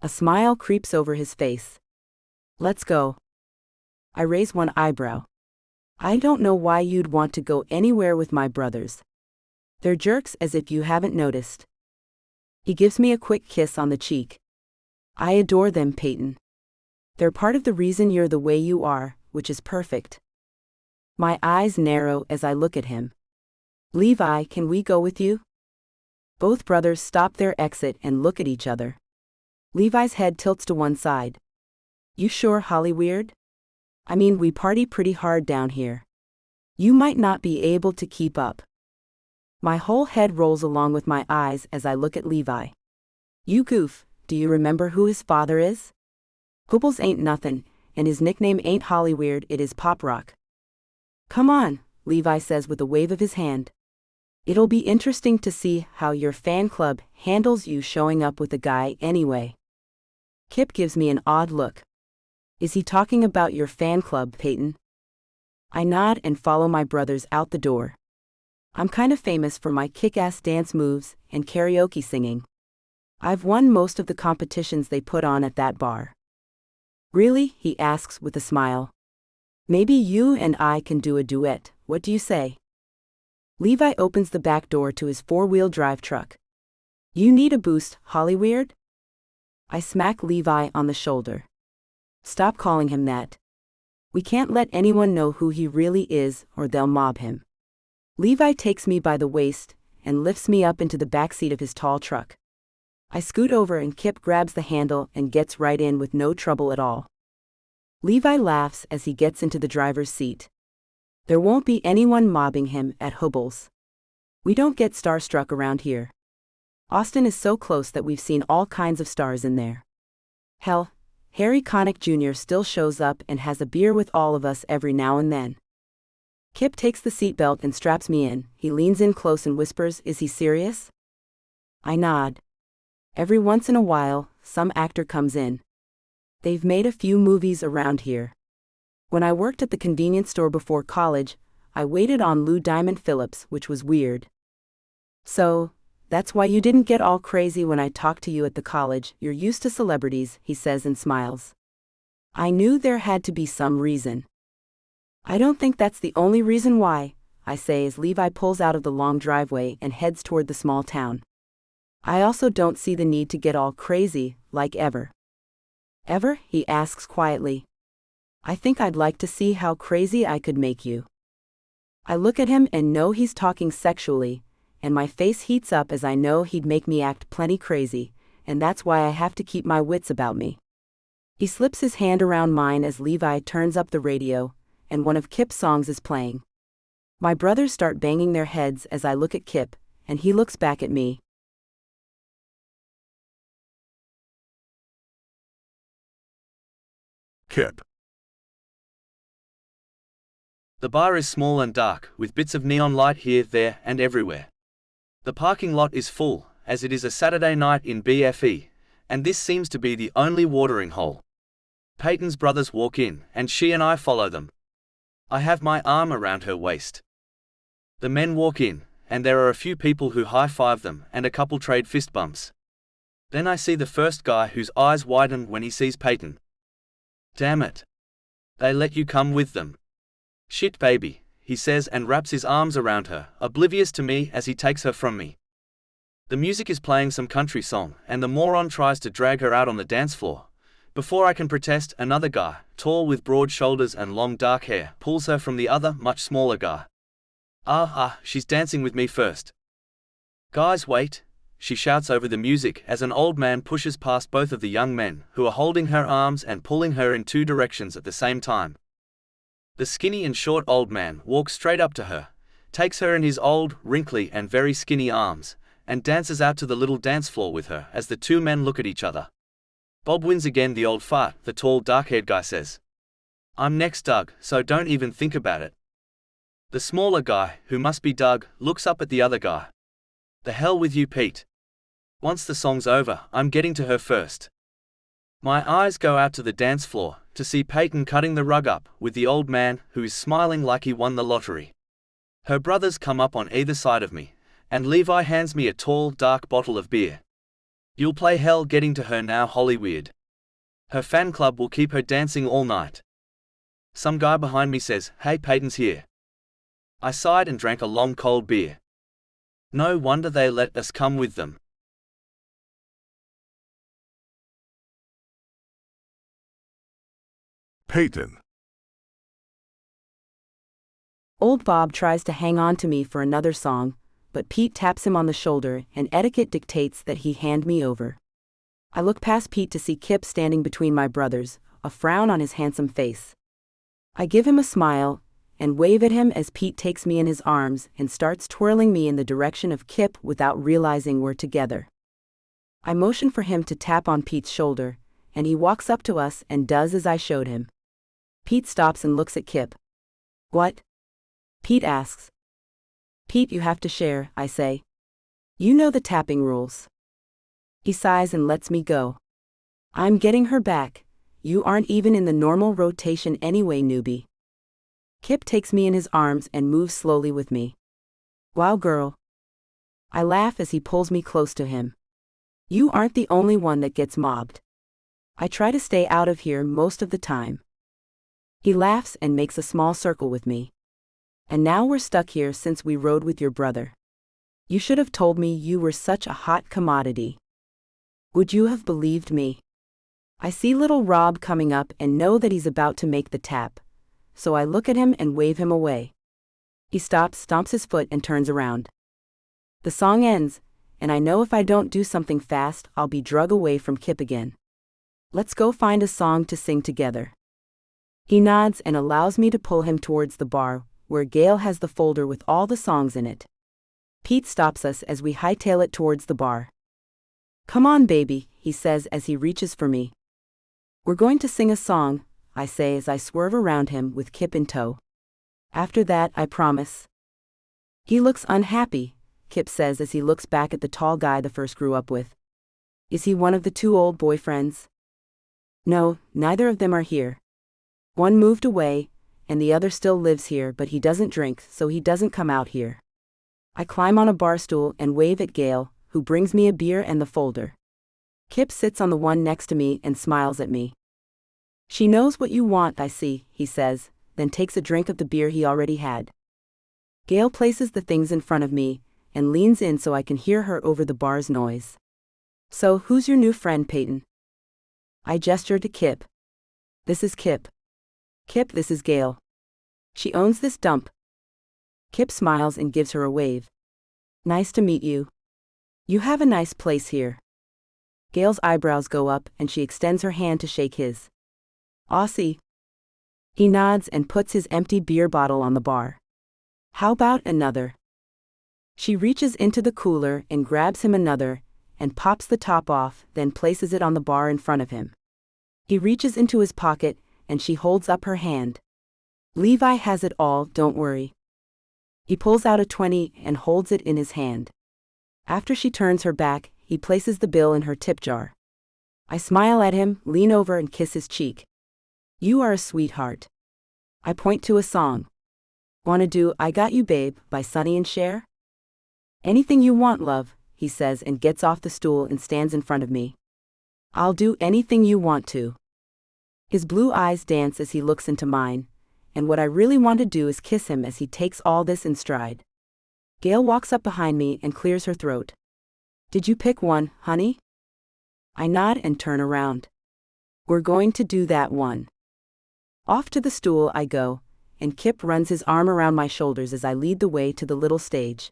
A smile creeps over his face. Let's go. I raise one eyebrow. I don't know why you'd want to go anywhere with my brothers. They're jerks, as if you haven't noticed. He gives me a quick kiss on the cheek. I adore them, Payton. They're part of the reason you're the way you are, which is perfect. My eyes narrow as I look at him. Levi, can we go with you? Both brothers stop their exit and look at each other. Levi's head tilts to one side. You sure, Hollyweird? I mean, we party pretty hard down here. You might not be able to keep up. My whole head rolls along with my eyes as I look at Levi. You goof, do you remember who his father is? Hubbles ain't nothin', and his nickname ain't Hollyweird, it is Pop Rock. Come on, Levi says with a wave of his hand. It'll be interesting to see how your fan club handles you showing up with a guy anyway. Kip gives me an odd look. Is he talking about your fan club, Payton? I nod and follow my brothers out the door. I'm kind of famous for my kick-ass dance moves and karaoke singing. I've won most of the competitions they put on at that bar. Really? He asks with a smile. Maybe you and I can do a duet, what do you say? Levi opens the back door to his four-wheel drive truck. You need a boost, Hollyweird? I smack Levi on the shoulder. Stop calling him that. We can't let anyone know who he really is or they'll mob him. Levi takes me by the waist and lifts me up into the backseat of his tall truck. I scoot over and Kip grabs the handle and gets right in with no trouble at all. Levi laughs as he gets into the driver's seat. There won't be anyone mobbing him at Hubbell's. We don't get starstruck around here. Austin is so close that we've seen all kinds of stars in there. Hell, Harry Connick Jr. still shows up and has a beer with all of us every now and then. Kip takes the seatbelt and straps me in. He leans in close and whispers, "Is he serious?" I nod. Every once in a while, some actor comes in. They've made a few movies around here. When I worked at the convenience store before college, I waited on Lou Diamond Phillips, which was weird. So, that's why you didn't get all crazy when I talked to you at the college. You're used to celebrities, he says and smiles. I knew there had to be some reason. I don't think that's the only reason why, I say as Levi pulls out of the long driveway and heads toward the small town. I also don't see the need to get all crazy, like ever. Ever? He asks quietly. I think I'd like to see how crazy I could make you. I look at him and know he's talking sexually, and my face heats up as I know he'd make me act plenty crazy, and that's why I have to keep my wits about me. He slips his hand around mine as Levi turns up the radio, and one of Kip's songs is playing. My brothers start banging their heads as I look at Kip, and he looks back at me. Kip. The bar is small and dark, with bits of neon light here, there, and everywhere. The parking lot is full, as it is a Saturday night in BFE, and this seems to be the only watering hole. Payton's brothers walk in, and she and I follow them. I have my arm around her waist. The men walk in, and there are a few people who high-five them, and a couple trade fist bumps. Then I see the first guy whose eyes widen when he sees Payton. Damn it. They let you come with them. Shit, baby, he says and wraps his arms around her, oblivious to me as he takes her from me. The music is playing some country song, and the moron tries to drag her out on the dance floor. Before I can protest, another guy, tall with broad shoulders and long dark hair, pulls her from the other, much smaller guy. She's dancing with me first. Guys, wait, she shouts over the music as an old man pushes past both of the young men, who are holding her arms and pulling her in two directions at the same time. The skinny and short old man walks straight up to her, takes her in his old, wrinkly and very skinny arms, and dances out to the little dance floor with her as the two men look at each other. Bob wins again, the old fart, the tall dark-haired guy says. I'm next, Doug, so don't even think about it. The smaller guy, who must be Doug, looks up at the other guy. The hell with you, Pete. Once the song's over, I'm getting to her first. My eyes go out to the dance floor, to see Payton cutting the rug up, with the old man, who is smiling like he won the lottery. Her brothers come up on either side of me, and Levi hands me a tall, dark bottle of beer. You'll play hell getting to her now, Hollyweird. Her fan club will keep her dancing all night. Some guy behind me says, "Hey, Payton's here." I sighed and drank a long cold beer. No wonder they let us come with them. Payton. Old Bob tries to hang on to me for another song, but Pete taps him on the shoulder and etiquette dictates that he hand me over. I look past Pete to see Kip standing between my brothers, a frown on his handsome face. I give him a smile and wave at him as Pete takes me in his arms and starts twirling me in the direction of Kip without realizing we're together. I motion for him to tap on Pete's shoulder, and he walks up to us and does as I showed him. Pete stops and looks at Kip. What? Pete asks. Pete, you have to share, I say. You know the tapping rules. He sighs and lets me go. I'm getting her back. You aren't even in the normal rotation anyway, newbie. Kip takes me in his arms and moves slowly with me. Wow, girl. I laugh as he pulls me close to him. You aren't the only one that gets mobbed. I try to stay out of here most of the time. He laughs and makes a small circle with me. And now we're stuck here since we rode with your brother. You should have told me you were such a hot commodity. Would you have believed me? I see little Rob coming up and know that he's about to make the tap, so I look at him and wave him away. He stops, stomps his foot, and turns around. The song ends, and I know if I don't do something fast, I'll be drug away from Kip again. Let's go find a song to sing together. He nods and allows me to pull him towards the bar, where Gail has the folder with all the songs in it. Pete stops us as we hightail it towards the bar. Come on, baby, he says as he reaches for me. We're going to sing a song, I say as I swerve around him with Kip in tow. After that, I promise. He looks unhappy, Kip says as he looks back at the tall guy the first grew up with. Is he one of the two old boyfriends? No, neither of them are here. One moved away, and the other still lives here, but he doesn't drink, so he doesn't come out here. I climb on a bar stool and wave at Gail, who brings me a beer and the folder. Kip sits on the one next to me and smiles at me. She knows what you want, I see, he says, then takes a drink of the beer he already had. Gail places the things in front of me and leans in so I can hear her over the bar's noise. So, who's your new friend, Payton? I gesture to Kip. This is Kip. Kip, this is Gail. She owns this dump. Kip smiles and gives her a wave. Nice to meet you. You have a nice place here. Gail's eyebrows go up and she extends her hand to shake his. Aussie. He nods and puts his empty beer bottle on the bar. How about another? She reaches into the cooler and grabs him another, and pops the top off, then places it on the bar in front of him. He reaches into his pocket, and she holds up her hand. Levi has it all, don't worry. He pulls out a 20 and holds it in his hand. After she turns her back, he places the bill in her tip jar. I smile at him, lean over and kiss his cheek. You are a sweetheart. I point to a song. Wanna do I Got You Babe by Sonny and Cher? Anything you want, love, he says and gets off the stool and stands in front of me. I'll do anything you want to. His blue eyes dance as he looks into mine, and what I really want to do is kiss him as he takes all this in stride. Gail walks up behind me and clears her throat. Did you pick one, honey? I nod and turn around. We're going to do that one. Off to the stool I go, and Kip runs his arm around my shoulders as I lead the way to the little stage.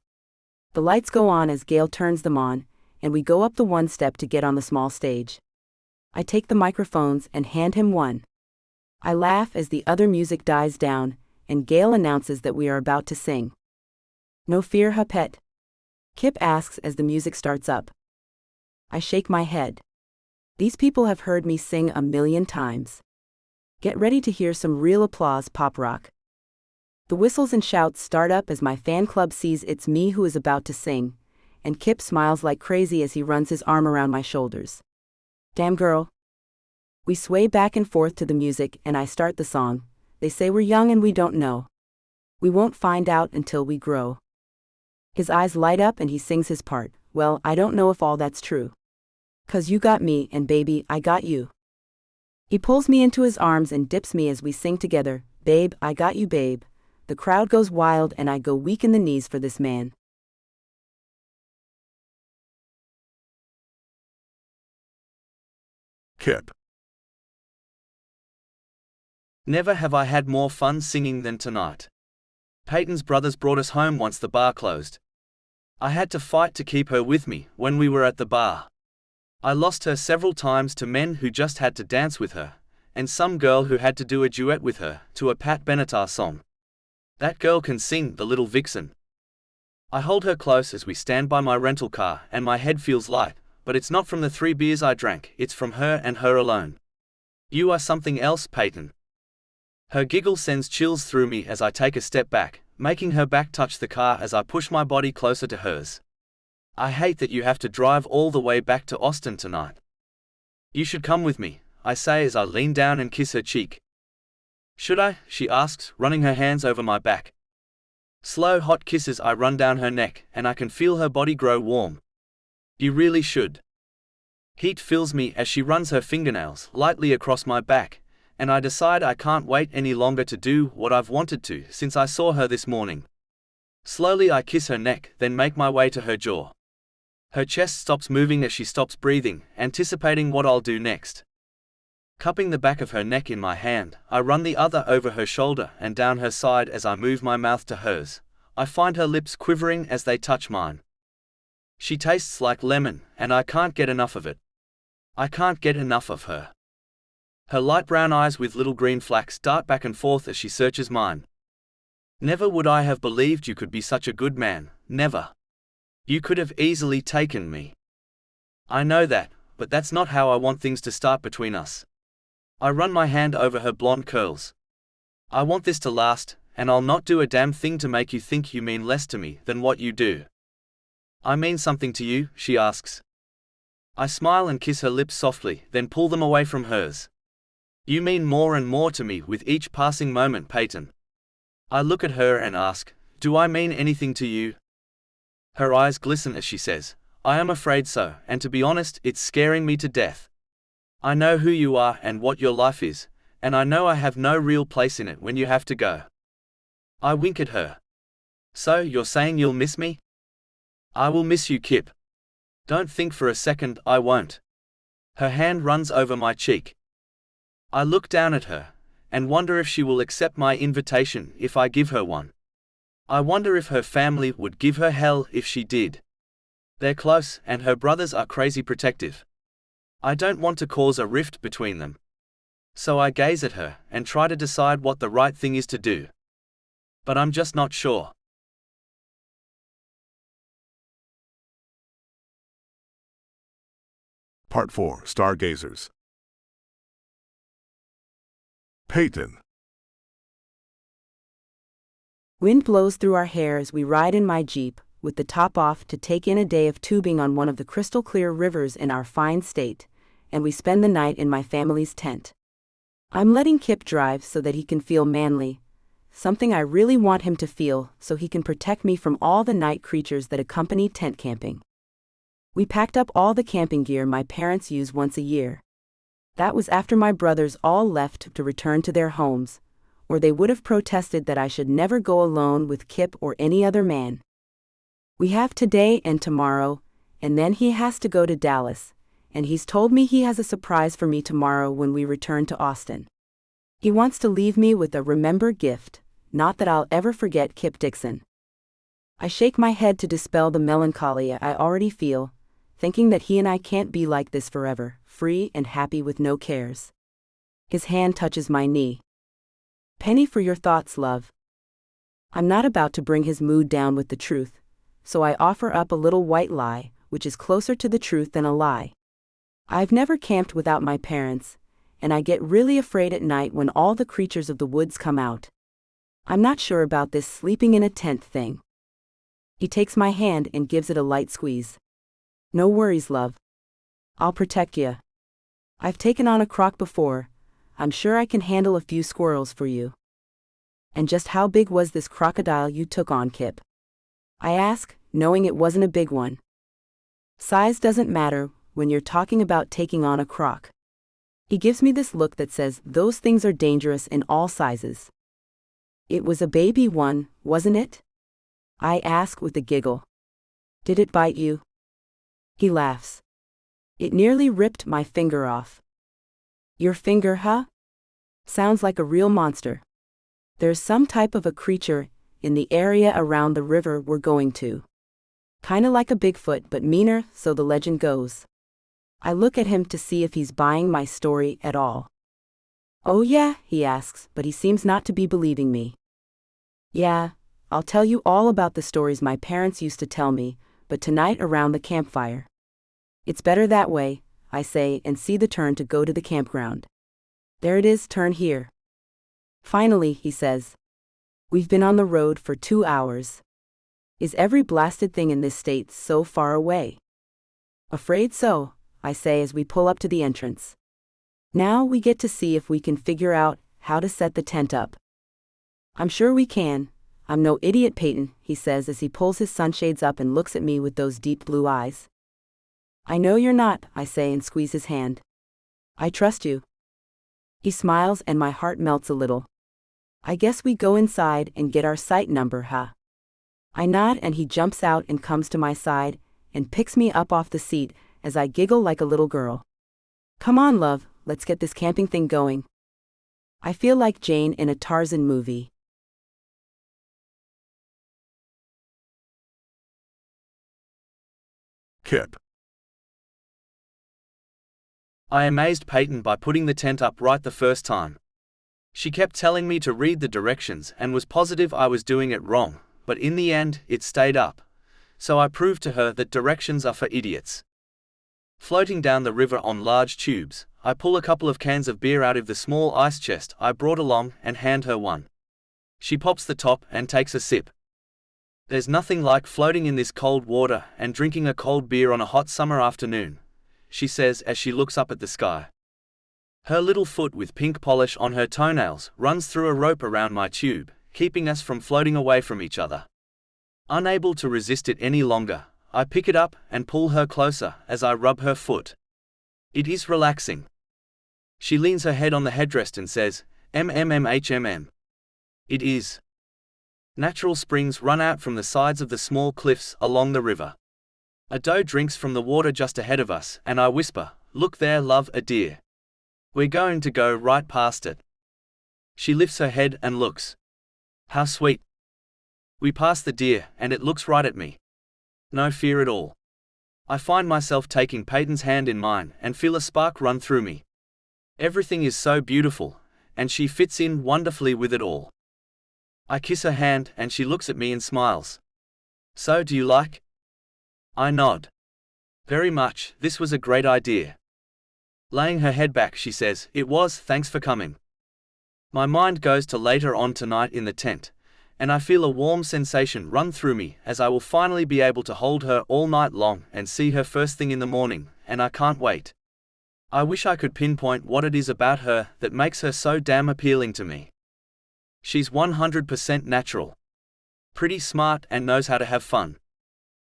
The lights go on as Gail turns them on, and we go up the one step to get on the small stage. I take the microphones and hand him one. I laugh as the other music dies down, and Gail announces that we are about to sing. No fear, huh, pet? Kip asks as the music starts up. I shake my head. These people have heard me sing 1,000,000 times. Get ready to hear some real applause pop rock. The whistles and shouts start up as my fan club sees it's me who is about to sing, and Kip smiles like crazy as he runs his arm around my shoulders. Damn girl. We sway back and forth to the music and I start the song. They say we're young and we don't know. We won't find out until we grow. His eyes light up and he sings his part. Well, I don't know if all that's true. 'Cause you got me and baby, I got you. He pulls me into his arms and dips me as we sing together. Babe, I got you, babe. The crowd goes wild and I go weak in the knees for this man. Kip. Never have I had more fun singing than tonight. Peyton's brothers brought us home once the bar closed. I had to fight to keep her with me when we were at the bar. I lost her several times to men who just had to dance with her, and some girl who had to do a duet with her to a Pat Benatar song. That girl can sing, the little vixen. I hold her close as we stand by my rental car and my head feels light, but it's not from the 3 beers I drank, it's from her and her alone. You are something else, Payton. Her giggle sends chills through me as I take a step back, making her back touch the car as I push my body closer to hers. I hate that you have to drive all the way back to Austin tonight. You should come with me, I say as I lean down and kiss her cheek. Should I? She asks, running her hands over my back. Slow, hot kisses. I run down her neck, and I can feel her body grow warm. You really should. Heat fills me as she runs her fingernails lightly across my back, and I decide I can't wait any longer to do what I've wanted to since I saw her this morning. Slowly I kiss her neck, then make my way to her jaw. Her chest stops moving as she stops breathing, anticipating what I'll do next. Cupping the back of her neck in my hand, I run the other over her shoulder and down her side as I move my mouth to hers. I find her lips quivering as they touch mine. She tastes like lemon, and I can't get enough of it. I can't get enough of her. Her light brown eyes with little green flecks dart back and forth as she searches mine. Never would I have believed you could be such a good man, never. You could have easily taken me. I know that, but that's not how I want things to start between us. I run my hand over her blonde curls. I want this to last, and I'll not do a damn thing to make you think you mean less to me than what you do. I mean something to you, she asks. I smile and kiss her lips softly, then pull them away from hers. You mean more and more to me with each passing moment, Payton. I look at her and ask, do I mean anything to you? Her eyes glisten as she says, I am afraid so, and to be honest, it's scaring me to death. I know who you are and what your life is, and I know I have no real place in it when you have to go. I wink at her. So, you're saying you'll miss me? I will miss you, Kip. Don't think for a second I won't. Her hand runs over my cheek. I look down at her, and wonder if she will accept my invitation if I give her one. I wonder if her family would give her hell if she did. They're close, and her brothers are crazy protective. I don't want to cause a rift between them. So I gaze at her, and try to decide what the right thing is to do. But I'm just not sure. Part 4. Stargazers. Payton. Wind blows through our hair as we ride in my Jeep, with the top off to take in a day of tubing on one of the crystal-clear rivers in our fine state, and we spend the night in my family's tent. I'm letting Kip drive so that he can feel manly, something I really want him to feel so he can protect me from all the night creatures that accompany tent camping. We packed up all the camping gear my parents use once a year. That was after my brothers all left to return to their homes, or they would have protested that I should never go alone with Kip or any other man. We have today and tomorrow, and then he has to go to Dallas, and he's told me he has a surprise for me tomorrow when we return to Austin. He wants to leave me with a remember gift, not that I'll ever forget Kip Dixon. I shake my head to dispel the melancholy I already feel, thinking that he and I can't be like this forever, free and happy with no cares. His hand touches my knee. Penny for your thoughts, love. I'm not about to bring his mood down with the truth, so I offer up a little white lie, which is closer to the truth than a lie. I've never camped without my parents, and I get really afraid at night when all the creatures of the woods come out. I'm not sure about this sleeping in a tent thing. He takes my hand and gives it a light squeeze. No worries, love. I'll protect you. I've taken on a croc before. I'm sure I can handle a few squirrels for you. And just how big was this crocodile you took on, Kip? I ask, knowing it wasn't a big one. Size doesn't matter when you're talking about taking on a croc. He gives me this look that says those things are dangerous in all sizes. It was a baby one, wasn't it? I ask with a giggle. Did it bite you? He laughs. It nearly ripped my finger off. Your finger, huh? Sounds like a real monster. There's some type of a creature in the area around the river we're going to. Kinda like a Bigfoot but meaner, so the legend goes. I look at him to see if he's buying my story at all. Oh yeah, he asks, but he seems not to be believing me. Yeah, I'll tell you all about the stories my parents used to tell me, but tonight around the campfire. It's better that way, I say, and see the turn to go to the campground. There it is, turn here. Finally, he says. We've been on the road for 2 hours. Is every blasted thing in this state so far away? Afraid so, I say as we pull up to the entrance. Now we get to see if we can figure out how to set the tent up. I'm sure we can. I'm no idiot, Payton, he says as he pulls his sunshades up and looks at me with those deep blue eyes. I know you're not, I say and squeeze his hand. I trust you. He smiles and my heart melts a little. I guess we go inside and get our site number, huh? I nod and he jumps out and comes to my side and picks me up off the seat as I giggle like a little girl. Come on, love, let's get this camping thing going. I feel like Jane in a Tarzan movie. Kip. I amazed Payton by putting the tent up right the first time. She kept telling me to read the directions and was positive I was doing it wrong, but in the end, it stayed up. So I proved to her that directions are for idiots. Floating down the river on large tubes, I pull a couple of cans of beer out of the small ice chest I brought along and hand her one. She pops the top and takes a sip. There's nothing like floating in this cold water and drinking a cold beer on a hot summer afternoon, she says as she looks up at the sky. Her little foot with pink polish on her toenails runs through a rope around my tube, keeping us from floating away from each other. Unable to resist it any longer, I pick it up and pull her closer as I rub her foot. It is relaxing. She leans her head on the headrest and says, "HMM." It is. Natural springs run out from the sides of the small cliffs along the river. A doe drinks from the water just ahead of us, and I whisper, "Look there, love, a deer. We're going to go right past it." She lifts her head and looks. How sweet. We pass the deer, and it looks right at me. No fear at all. I find myself taking Payton's hand in mine and feel a spark run through me. Everything is so beautiful, and she fits in wonderfully with it all. I kiss her hand and she looks at me and smiles. So, do you like? I nod. Very much, this was a great idea. Laying her head back, she says, "It was, thanks for coming." My mind goes to later on tonight in the tent, and I feel a warm sensation run through me as I will finally be able to hold her all night long and see her first thing in the morning, and I can't wait. I wish I could pinpoint what it is about her that makes her so damn appealing to me. She's 100% natural. Pretty smart and knows how to have fun.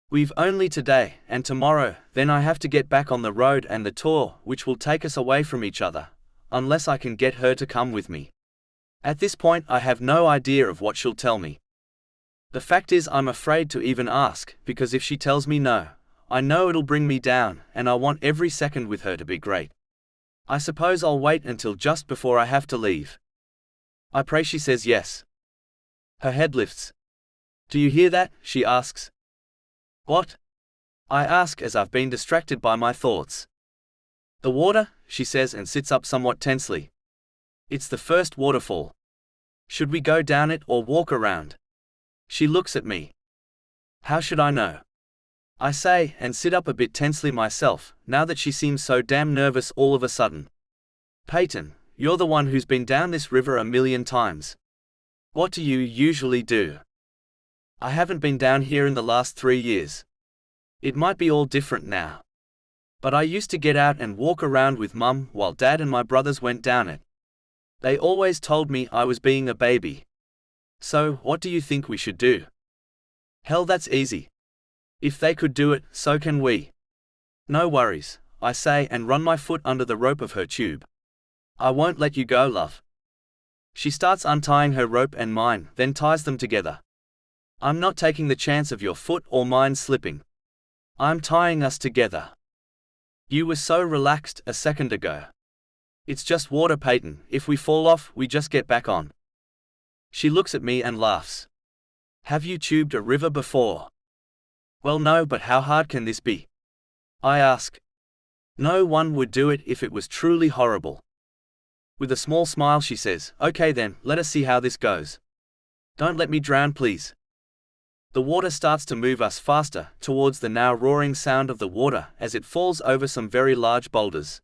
We've only today and tomorrow, then I have to get back on the road and the tour, which will take us away from each other, unless I can get her to come with me. At this point I have no idea of what she'll tell me. The fact is I'm afraid to even ask, because if she tells me no, I know it'll bring me down, and I want every second with her to be great. I suppose I'll wait until just before I have to leave. I pray she says yes. Her head lifts. "Do you hear that?" she asks. "What?" I ask as I've been distracted by my thoughts. "The water," she says and sits up somewhat tensely. "It's the first waterfall. Should we go down it or walk around?" She looks at me. "How should I know?" I say, and sit up a bit tensely myself, now that she seems so damn nervous all of a sudden. "Payton, you're the one who's been down this river a million times. What do you usually do?" "I haven't been down here in the last 3 years. It might be all different now. But I used to get out and walk around with Mum while Dad and my brothers went down it. They always told me I was being a baby. So, what do you think we should do?" "Hell, that's easy. If they could do it, so can we." "No worries," I say and run my foot under the rope of her tube. "I won't let you go, love." She starts untying her rope and mine, then ties them together. "I'm not taking the chance of your foot or mine slipping. I'm tying us together. You were so relaxed a second ago. It's just water, Payton. If we fall off, we just get back on." She looks at me and laughs. "Have you tubed a river before?" "Well, no, but how hard can this be?" I ask. "No one would do it if it was truly horrible." With a small smile she says, "Okay then, let us see how this goes. Don't let me drown, please." The water starts to move us faster, towards the now roaring sound of the water as it falls over some very large boulders.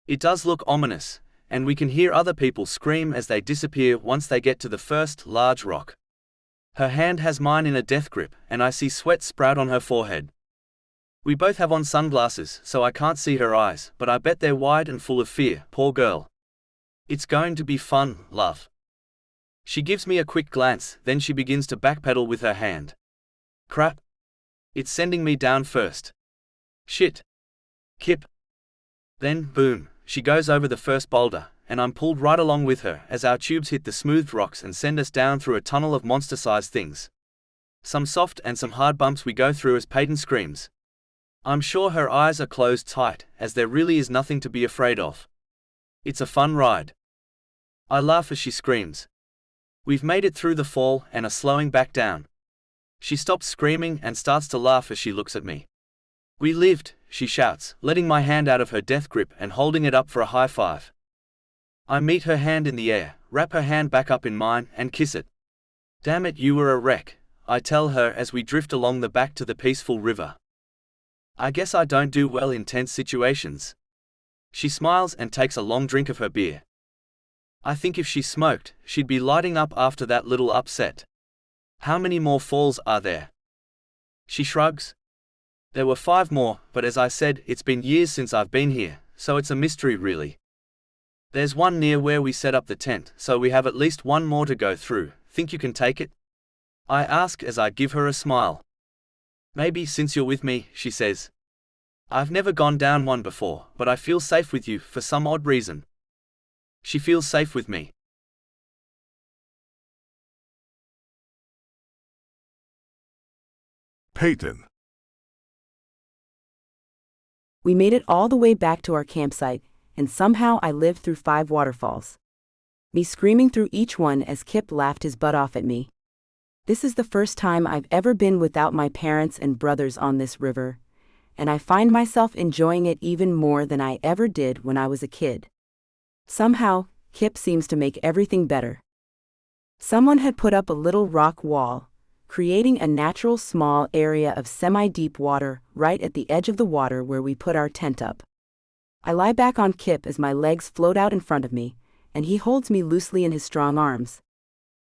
It does look ominous, and we can hear other people scream as they disappear once they get to the first large rock. Her hand has mine in a death grip, and I see sweat sprout on her forehead. We both have on sunglasses, so I can't see her eyes, but I bet they're wide and full of fear, poor girl. It's going to be fun, love. She gives me a quick glance, then she begins to backpedal with her hand. Crap. It's sending me down first. Shit. Kip. Then, boom, she goes over the first boulder, and I'm pulled right along with her as our tubes hit the smooth rocks and send us down through a tunnel of monster-sized things. Some soft and some hard bumps we go through as Payton screams. I'm sure her eyes are closed tight, as there really is nothing to be afraid of. It's a fun ride. I laugh as she screams. We've made it through the fall and are slowing back down. She stops screaming and starts to laugh as she looks at me. We lived, she shouts, letting my hand out of her death grip and holding it up for a high five. I meet her hand in the air, wrap her hand back up in mine, and kiss it. Damn it, you were a wreck, I tell her as we drift along the back to the peaceful river. I guess I don't do well in tense situations. She smiles and takes a long drink of her beer. I think if she smoked, she'd be lighting up after that little upset. How many more falls are there? She shrugs. There were 5 more, but as I said, it's been years since I've been here, so it's a mystery really. There's one near where we set up the tent, so we have at least 1 more to go through. Think you can take it? I ask as I give her a smile. Maybe since you're with me, she says. I've never gone down one before, but I feel safe with you for some odd reason. She feels safe with me. Payton. We made it all the way back to our campsite, and somehow I lived through 5 waterfalls. Me screaming through each one as Kip laughed his butt off at me. This is the first time I've ever been without my parents and brothers on this river, and I find myself enjoying it even more than I ever did when I was a kid. Somehow, Kip seems to make everything better. Someone had put up a little rock wall, creating a natural small area of semi-deep water right at the edge of the water where we put our tent up. I lie back on Kip as my legs float out in front of me, and he holds me loosely in his strong arms.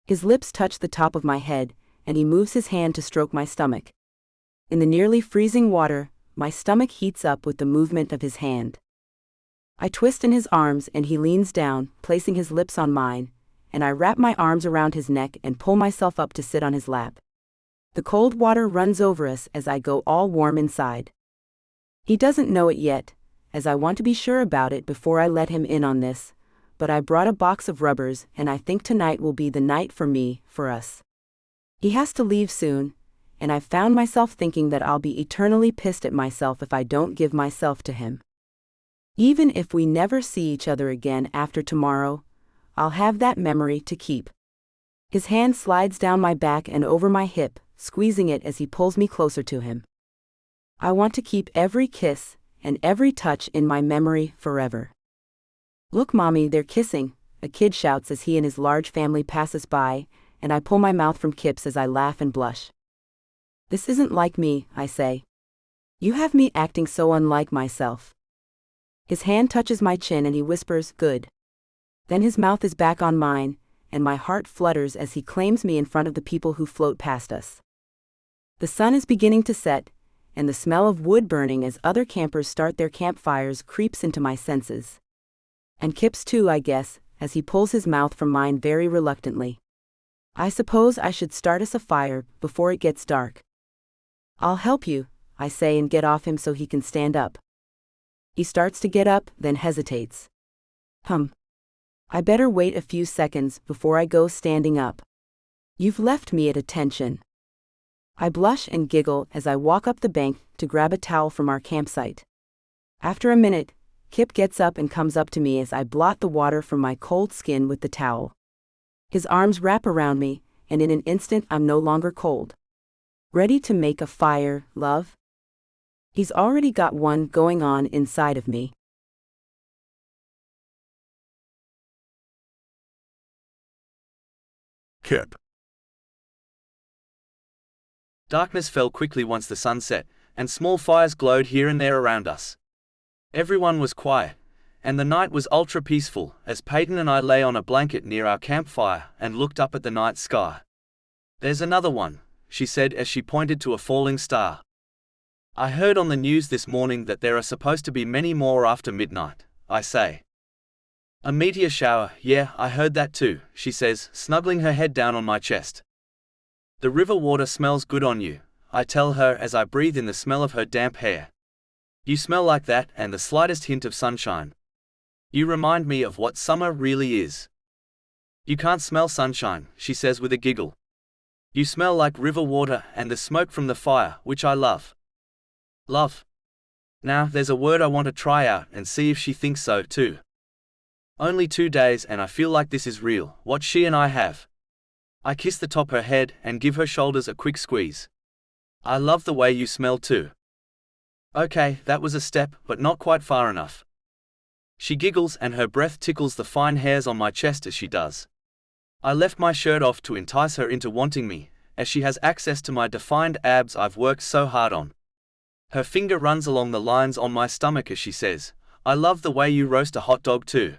His lips touch the top of my head, and he moves his hand to stroke my stomach. In the nearly freezing water, my stomach heats up with the movement of his hand. I twist in his arms and he leans down, placing his lips on mine, and I wrap my arms around his neck and pull myself up to sit on his lap. The cold water runs over us as I go all warm inside. He doesn't know it yet, as I want to be sure about it before I let him in on this, but I brought a box of rubbers and I think tonight will be the night for us. He has to leave soon, and I've found myself thinking that I'll be eternally pissed at myself if I don't give myself to him. Even if we never see each other again after tomorrow, I'll have that memory to keep. His hand slides down my back and over my hip, squeezing it as he pulls me closer to him. I want to keep every kiss and every touch in my memory forever. Look, Mommy, they're kissing, a kid shouts as he and his large family pass us by, and I pull my mouth from Kip's as I laugh and blush. This isn't like me, I say. You have me acting so unlike myself. His hand touches my chin and he whispers, good. Then his mouth is back on mine, and my heart flutters as he claims me in front of the people who float past us. The sun is beginning to set, and the smell of wood burning as other campers start their campfires creeps into my senses. And Kip's too, I guess, as he pulls his mouth from mine very reluctantly. I suppose I should start us a fire before it gets dark. I'll help you, I say and get off him so he can stand up. He starts to get up, then hesitates. I better wait a few seconds before I go standing up. You've left me at attention. I blush and giggle as I walk up the bank to grab a towel from our campsite. After a minute, Kip gets up and comes up to me as I blot the water from my cold skin with the towel. His arms wrap around me, and in an instant I'm no longer cold. Ready to make a fire, love? He's already got one going on inside of me. Kip. Darkness fell quickly once the sun set, and small fires glowed here and there around us. Everyone was quiet, and the night was ultra-peaceful as Payton and I lay on a blanket near our campfire and looked up at the night sky. There's another one, she said as she pointed to a falling star. I heard on the news this morning that there are supposed to be many more after midnight, I say. A meteor shower, yeah, I heard that too, she says, snuggling her head down on my chest. The river water smells good on you, I tell her as I breathe in the smell of her damp hair. You smell like that and the slightest hint of sunshine. You remind me of what summer really is. You can't smell sunshine, she says with a giggle. You smell like river water and the smoke from the fire, which I love. Love. Now, there's a word I want to try out and see if she thinks so too. Only 2 days and I feel like this is real, what she and I have. I kiss the top of her head and give her shoulders a quick squeeze. I love the way you smell too. Okay, that was a step, but not quite far enough. She giggles and her breath tickles the fine hairs on my chest as she does. I left my shirt off to entice her into wanting me, as she has access to my defined abs I've worked so hard on. Her finger runs along the lines on my stomach as she says, I love the way you roast a hot dog too.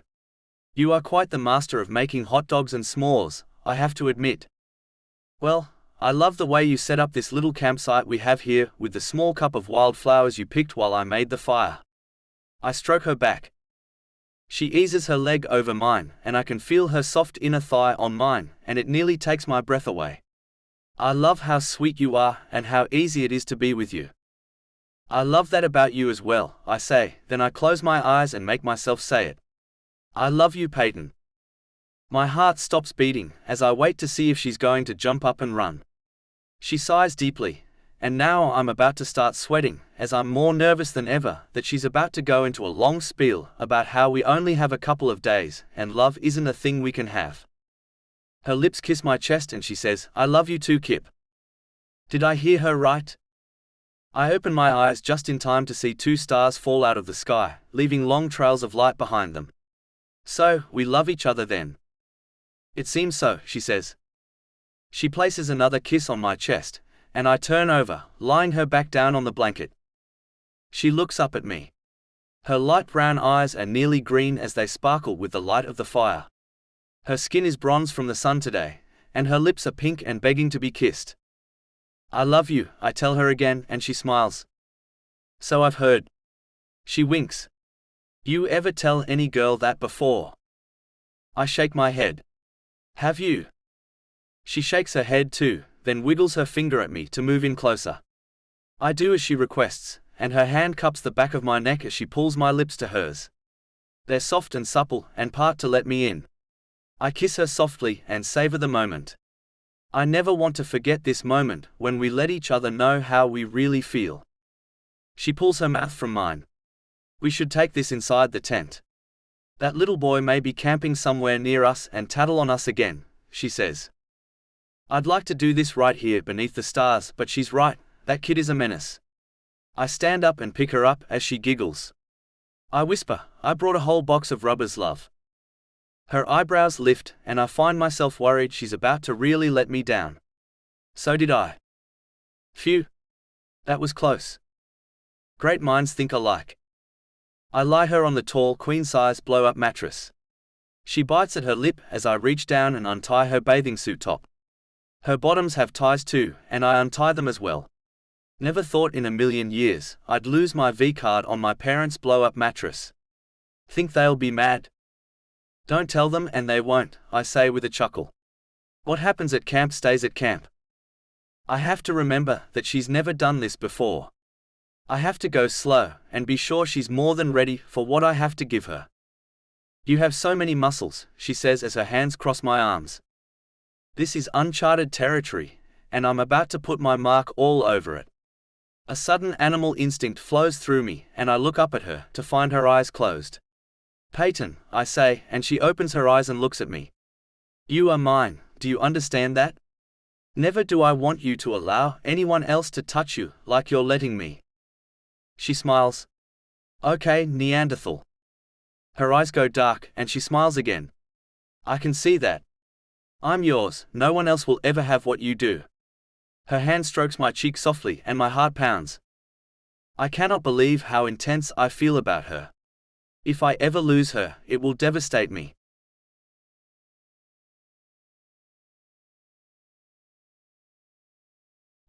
You are quite the master of making hot dogs and s'mores, I have to admit. Well, I love the way you set up this little campsite we have here with the small cup of wildflowers you picked while I made the fire. I stroke her back. She eases her leg over mine and I can feel her soft inner thigh on mine and it nearly takes my breath away. I love how sweet you are and how easy it is to be with you. I love that about you as well, I say, then I close my eyes and make myself say it. I love you, Payton. My heart stops beating as I wait to see if she's going to jump up and run. She sighs deeply, and now I'm about to start sweating as I'm more nervous than ever that she's about to go into a long spiel about how we only have a couple of days and love isn't a thing we can have. Her lips kiss my chest and she says, I love you too, Kip. Did I hear her right? I open my eyes just in time to see 2 stars fall out of the sky, leaving long trails of light behind them. So, we love each other then. It seems so, she says. She places another kiss on my chest, and I turn over, lying her back down on the blanket. She looks up at me. Her light brown eyes are nearly green as they sparkle with the light of the fire. Her skin is bronze from the sun today, and her lips are pink and begging to be kissed. I love you, I tell her again, and she smiles. So I've heard. She winks. You ever tell any girl that before? I shake my head. Have you? She shakes her head too, then wiggles her finger at me to move in closer. I do as she requests, and her hand cups the back of my neck as she pulls my lips to hers. They're soft and supple and part to let me in. I kiss her softly and savor the moment. I never want to forget this moment when we let each other know how we really feel. She pulls her mouth from mine. We should take this inside the tent. That little boy may be camping somewhere near us and tattle on us again, she says. I'd like to do this right here beneath the stars, but she's right, that kid is a menace. I stand up and pick her up as she giggles. I whisper, I brought a whole box of rubbers, love. Her eyebrows lift and I find myself worried she's about to really let me down. So did I. Phew. That was close. Great minds think alike. I lie her on the tall queen-size blow-up mattress. She bites at her lip as I reach down and untie her bathing suit top. Her bottoms have ties too, and I untie them as well. Never thought in a million years I'd lose my V-card on my parents' blow-up mattress. Think they'll be mad? Don't tell them and they won't, I say with a chuckle. What happens at camp stays at camp. I have to remember that she's never done this before. I have to go slow and be sure she's more than ready for what I have to give her. You have so many muscles, she says as her hands cross my arms. This is uncharted territory, and I'm about to put my mark all over it. A sudden animal instinct flows through me and I look up at her to find her eyes closed. Payton, I say, and she opens her eyes and looks at me. You are mine, do you understand that? Never do I want you to allow anyone else to touch you like you're letting me. She smiles. Okay, Neanderthal. Her eyes go dark and she smiles again. I can see that. I'm yours, no one else will ever have what you do. Her hand strokes my cheek softly and my heart pounds. I cannot believe how intense I feel about her. If I ever lose her, it will devastate me.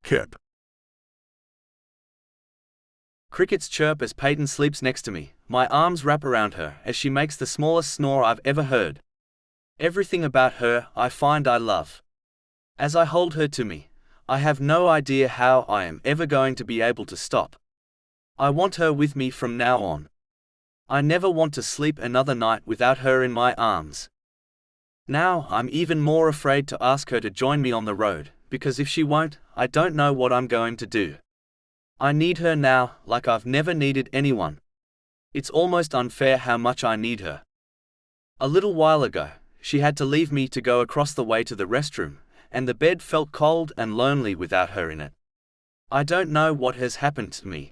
Kip. Crickets chirp as Payton sleeps next to me. My arms wrap around her as she makes the smallest snore I've ever heard. Everything about her I find I love. As I hold her to me, I have no idea how I am ever going to be able to stop. I want her with me from now on. I never want to sleep another night without her in my arms. Now I'm even more afraid to ask her to join me on the road, because if she won't, I don't know what I'm going to do. I need her now, like I've never needed anyone. It's almost unfair how much I need her. A little while ago, she had to leave me to go across the way to the restroom, and the bed felt cold and lonely without her in it. I don't know what has happened to me.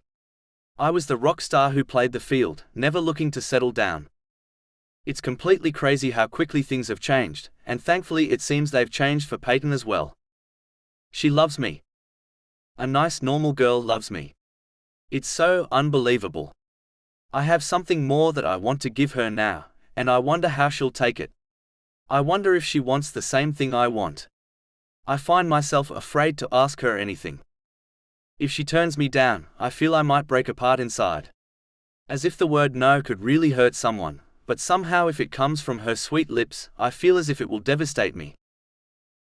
I was the rock star who played the field, never looking to settle down. It's completely crazy how quickly things have changed, and thankfully it seems they've changed for Payton as well. She loves me. A nice normal girl loves me. It's so unbelievable. I have something more that I want to give her now, and I wonder how she'll take it. I wonder if she wants the same thing I want. I find myself afraid to ask her anything. If she turns me down, I feel I might break apart inside. As if the word no could really hurt someone, but somehow if it comes from her sweet lips, I feel as if it will devastate me.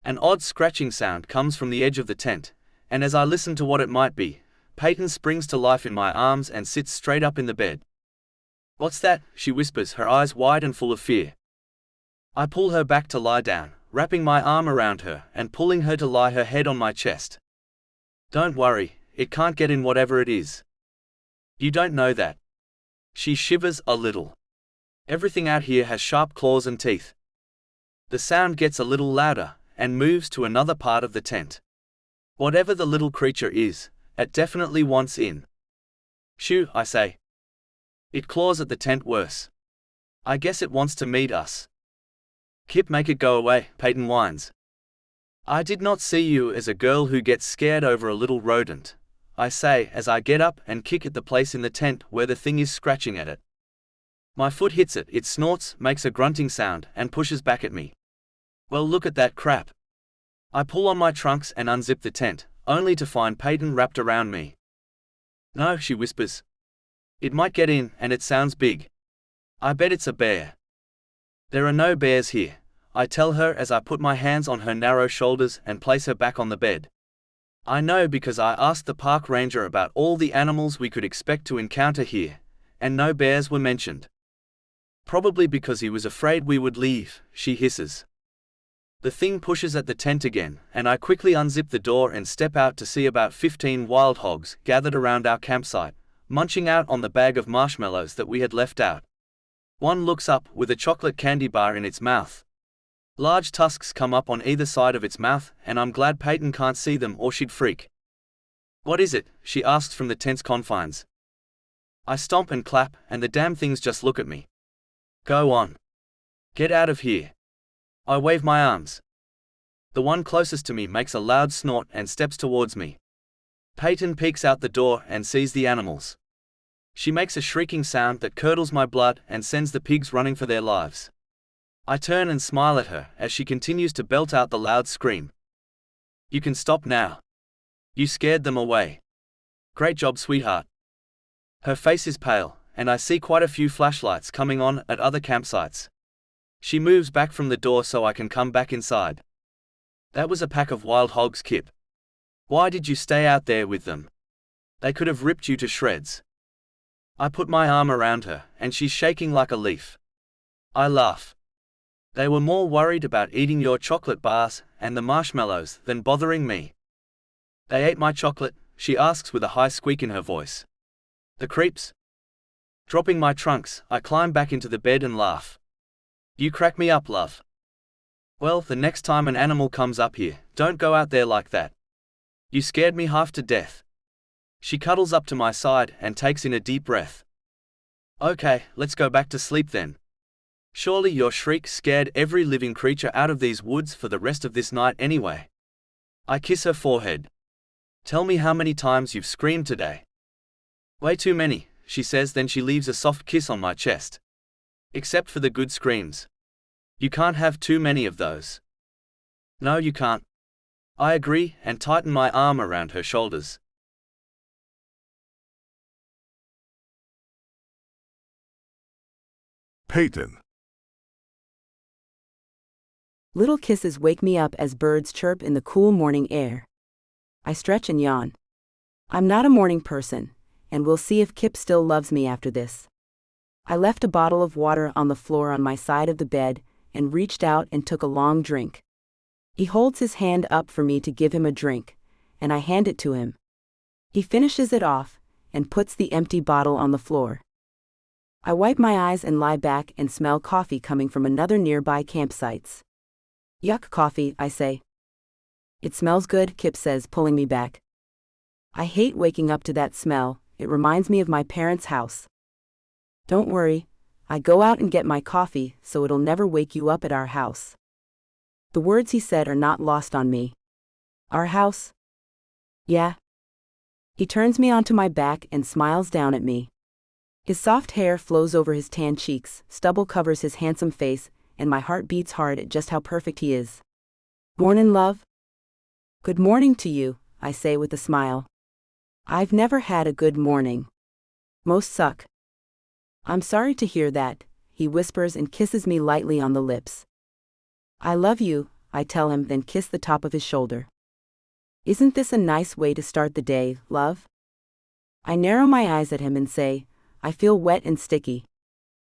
An odd scratching sound comes from the edge of the tent, and as I listen to what it might be, Payton springs to life in my arms and sits straight up in the bed. "What's that?" she whispers, her eyes wide and full of fear. I pull her back to lie down, wrapping my arm around her and pulling her to lie her head on my chest. "Don't worry, it can't get in whatever it is. You don't know that." She shivers a little. "Everything out here has sharp claws and teeth." The sound gets a little louder and moves to another part of the tent. Whatever the little creature is, it definitely wants in. "Shoo," I say. It claws at the tent worse. "I guess it wants to meet us." "Kip, make it go away," Payton whines. "I did not see you as a girl who gets scared over a little rodent," I say as I get up and kick at the place in the tent where the thing is scratching at it. My foot hits it, it snorts, makes a grunting sound, and pushes back at me. "Well, look at that crap." I pull on my trunks and unzip the tent, only to find Payton wrapped around me. "No," she whispers. "It might get in, and it sounds big. I bet it's a bear." "There are no bears here," I tell her as I put my hands on her narrow shoulders and place her back on the bed. I know because I asked the park ranger about all the animals we could expect to encounter here, and no bears were mentioned. "Probably because he was afraid we would leave," she hisses. The thing pushes at the tent again, and I quickly unzip the door and step out to see about 15 wild hogs gathered around our campsite, munching out on the bag of marshmallows that we had left out. One looks up with a chocolate candy bar in its mouth. Large tusks come up on either side of its mouth, and I'm glad Payton can't see them or she'd freak. "What is it?" she asks from the tent's confines. I stomp and clap, and the damn things just look at me. "Go on. Get out of here." I wave my arms. The one closest to me makes a loud snort and steps towards me. Payton peeks out the door and sees the animals. She makes a shrieking sound that curdles my blood and sends the pigs running for their lives. I turn and smile at her as she continues to belt out the loud scream. "You can stop now. You scared them away. Great job, sweetheart." Her face is pale, and I see quite a few flashlights coming on at other campsites. She moves back from the door so I can come back inside. "That was a pack of wild hogs, Kip. Why did you stay out there with them? They could have ripped you to shreds." I put my arm around her, and she's shaking like a leaf. I laugh. "They were more worried about eating your chocolate bars and the marshmallows than bothering me." "They ate my chocolate?" she asks with a high squeak in her voice. "The creeps." Dropping my trunks, I climb back into the bed and laugh. "You crack me up, love." "Well, the next time an animal comes up here, don't go out there like that. You scared me half to death." She cuddles up to my side and takes in a deep breath. "Okay, let's go back to sleep then. Surely your shriek scared every living creature out of these woods for the rest of this night anyway." I kiss her forehead. "Tell me how many times you've screamed today." "Way too many," she says, then she leaves a soft kiss on my chest. "Except for the good screams. You can't have too many of those." "No, you can't." I agree and tighten my arm around her shoulders. Payton. Little kisses wake me up as birds chirp in the cool morning air. I stretch and yawn. I'm not a morning person, and we'll see if Kip still loves me after this. I left a bottle of water on the floor on my side of the bed and reached out and took a long drink. He holds his hand up for me to give him a drink, and I hand it to him. He finishes it off and puts the empty bottle on the floor. I wipe my eyes and lie back and smell coffee coming from another nearby campsites. Yuck, coffee, I say. It smells good, Kip says, pulling me back. I hate waking up to that smell, it reminds me of my parents' house. Don't worry, I go out and get my coffee so it'll never wake you up at our house. The words he said are not lost on me. Our house? Yeah. He turns me onto my back and smiles down at me. His soft hair flows over his tan cheeks, stubble covers his handsome face, and my heart beats hard at just how perfect he is. Mornin', love? Good morning to you, I say with a smile. I've never had a good morning. Most suck. I'm sorry to hear that, he whispers and kisses me lightly on the lips. I love you, I tell him, then kiss the top of his shoulder. Isn't this a nice way to start the day, love? I narrow my eyes at him and say, I feel wet and sticky.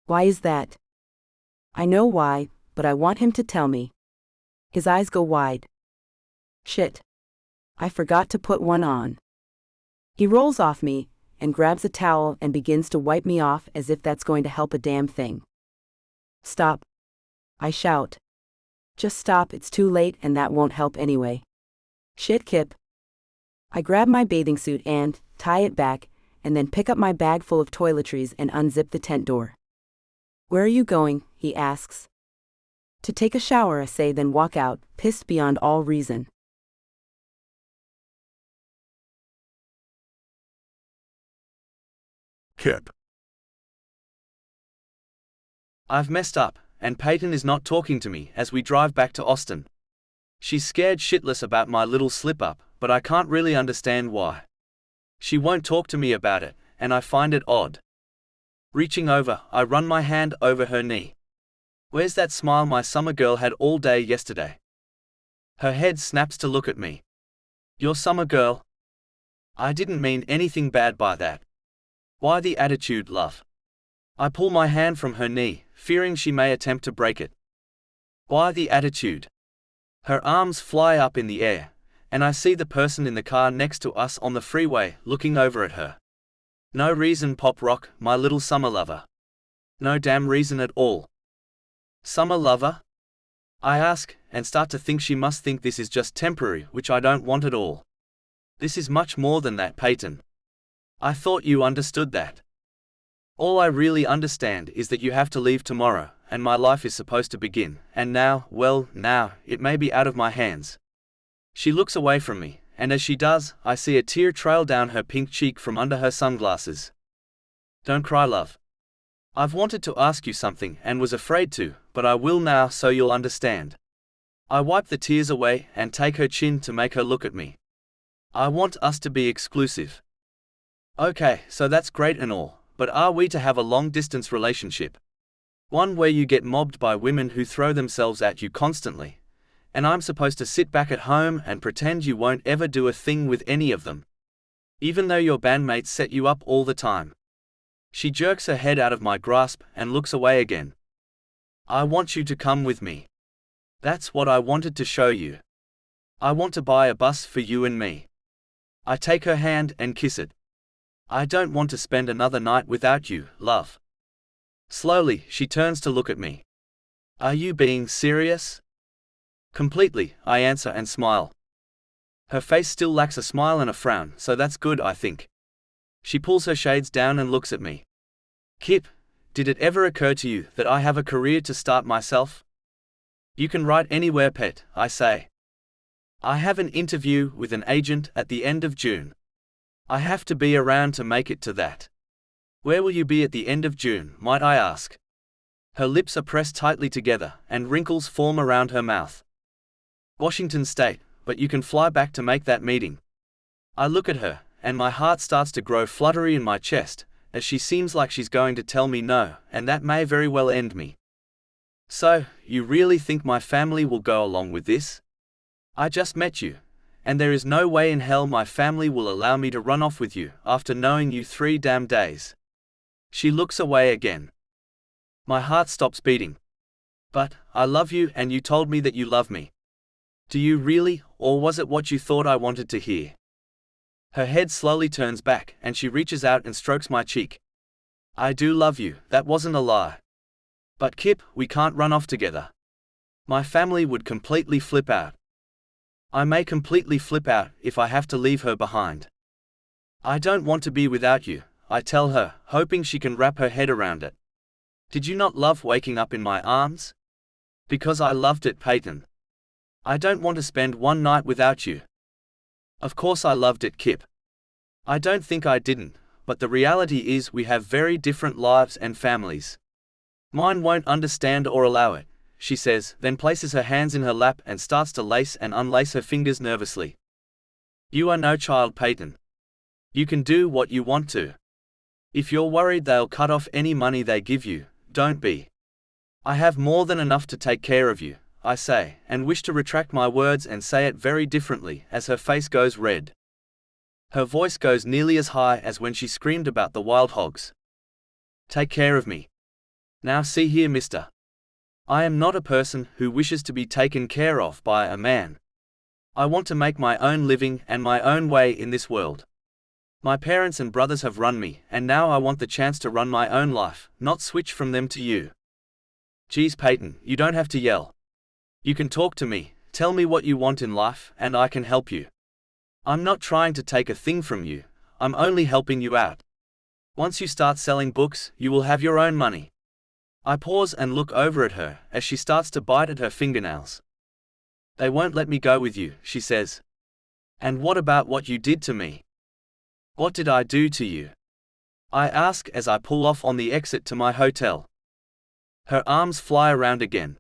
Why is that? I know why, but I want him to tell me. His eyes go wide. Shit. I forgot to put one on. He rolls off me, and grabs a towel and begins to wipe me off as if that's going to help a damn thing. Stop. I shout. Just stop, it's too late and that won't help anyway. Shit, Kip. I grab my bathing suit and tie it back, and then pick up my bag full of toiletries and unzip the tent door. Where are you going? He asks. To take a shower, I say, then walk out, pissed beyond all reason. Kip. I've messed up, and Payton is not talking to me as we drive back to Austin. She's scared shitless about my little slip-up, but I can't really understand why. She won't talk to me about it, and I find it odd. Reaching over, I run my hand over her knee. Where's that smile my summer girl had all day yesterday? Her head snaps to look at me. Your summer girl? I didn't mean anything bad by that. Why the attitude, love? I pull my hand from her knee, fearing she may attempt to break it. Why the attitude? Her arms fly up in the air, and I see the person in the car next to us on the freeway looking over at her. No reason, pop rock, my little summer lover. No damn reason at all. Summer lover? I ask, and start to think she must think this is just temporary, which I don't want at all. This is much more than that, Payton. I thought you understood that. All I really understand is that you have to leave tomorrow, and my life is supposed to begin, and now, well, now, it may be out of my hands. She looks away from me, and as she does, I see a tear trail down her pink cheek from under her sunglasses. Don't cry, love. I've wanted to ask you something and was afraid to, but I will now so you'll understand. I wipe the tears away and take her chin to make her look at me. I want us to be exclusive. Okay, so that's great and all, but are we to have a long-distance relationship? One where you get mobbed by women who throw themselves at you constantly, and I'm supposed to sit back at home and pretend you won't ever do a thing with any of them, even though your bandmates set you up all the time. She jerks her head out of my grasp and looks away again. I want you to come with me. That's what I wanted to show you. I want to buy a bus for you and me. I take her hand and kiss it. I don't want to spend another night without you, love. Slowly, she turns to look at me. Are you being serious? Completely, I answer and smile. Her face still lacks a smile and a frown, so that's good, I think. She pulls her shades down and looks at me. Kip, did it ever occur to you that I have a career to start myself? You can write anywhere, pet, I say. I have an interview with an agent at the end of June. I have to be around to make it to that. Where will you be at the end of June, might I ask? Her lips are pressed tightly together, and wrinkles form around her mouth. Washington State, but you can fly back to make that meeting. I look at her, and my heart starts to grow fluttery in my chest, as she seems like she's going to tell me no, and that may very well end me. So, you really think my family will go along with this? I just met you, and there is no way in hell my family will allow me to run off with you after knowing you 3 damn days. She looks away again. My heart stops beating. But, I love you and you told me that you love me. Do you really, or was it what you thought I wanted to hear? Her head slowly turns back and she reaches out and strokes my cheek. I do love you, that wasn't a lie. But Kip, we can't run off together. My family would completely flip out. I may completely flip out if I have to leave her behind. I don't want to be without you, I tell her, hoping she can wrap her head around it. Did you not love waking up in my arms? Because I loved it, Payton. I don't want to spend one night without you. Of course I loved it, Kip. I don't think I didn't, but the reality is we have very different lives and families. Mine won't understand or allow it, she says, then places her hands in her lap and starts to lace and unlace her fingers nervously. You are no child, Payton. You can do what you want to. If you're worried they'll cut off any money they give you, don't be. I have more than enough to take care of you, I say, and wish to retract my words and say it very differently as her face goes red. Her voice goes nearly as high as when she screamed about the wild hogs. Take care of me. Now see here, mister. I am not a person who wishes to be taken care of by a man. I want to make my own living and my own way in this world. My parents and brothers have run me, and now I want the chance to run my own life, not switch from them to you. Geez, Payton, you don't have to yell. You can talk to me, tell me what you want in life, and I can help you. I'm not trying to take a thing from you, I'm only helping you out. Once you start selling books, you will have your own money. I pause and look over at her as she starts to bite at her fingernails. They won't let me go with you, she says. And what about what you did to me? What did I do to you? I ask as I pull off on the exit to my hotel. Her arms fly around again.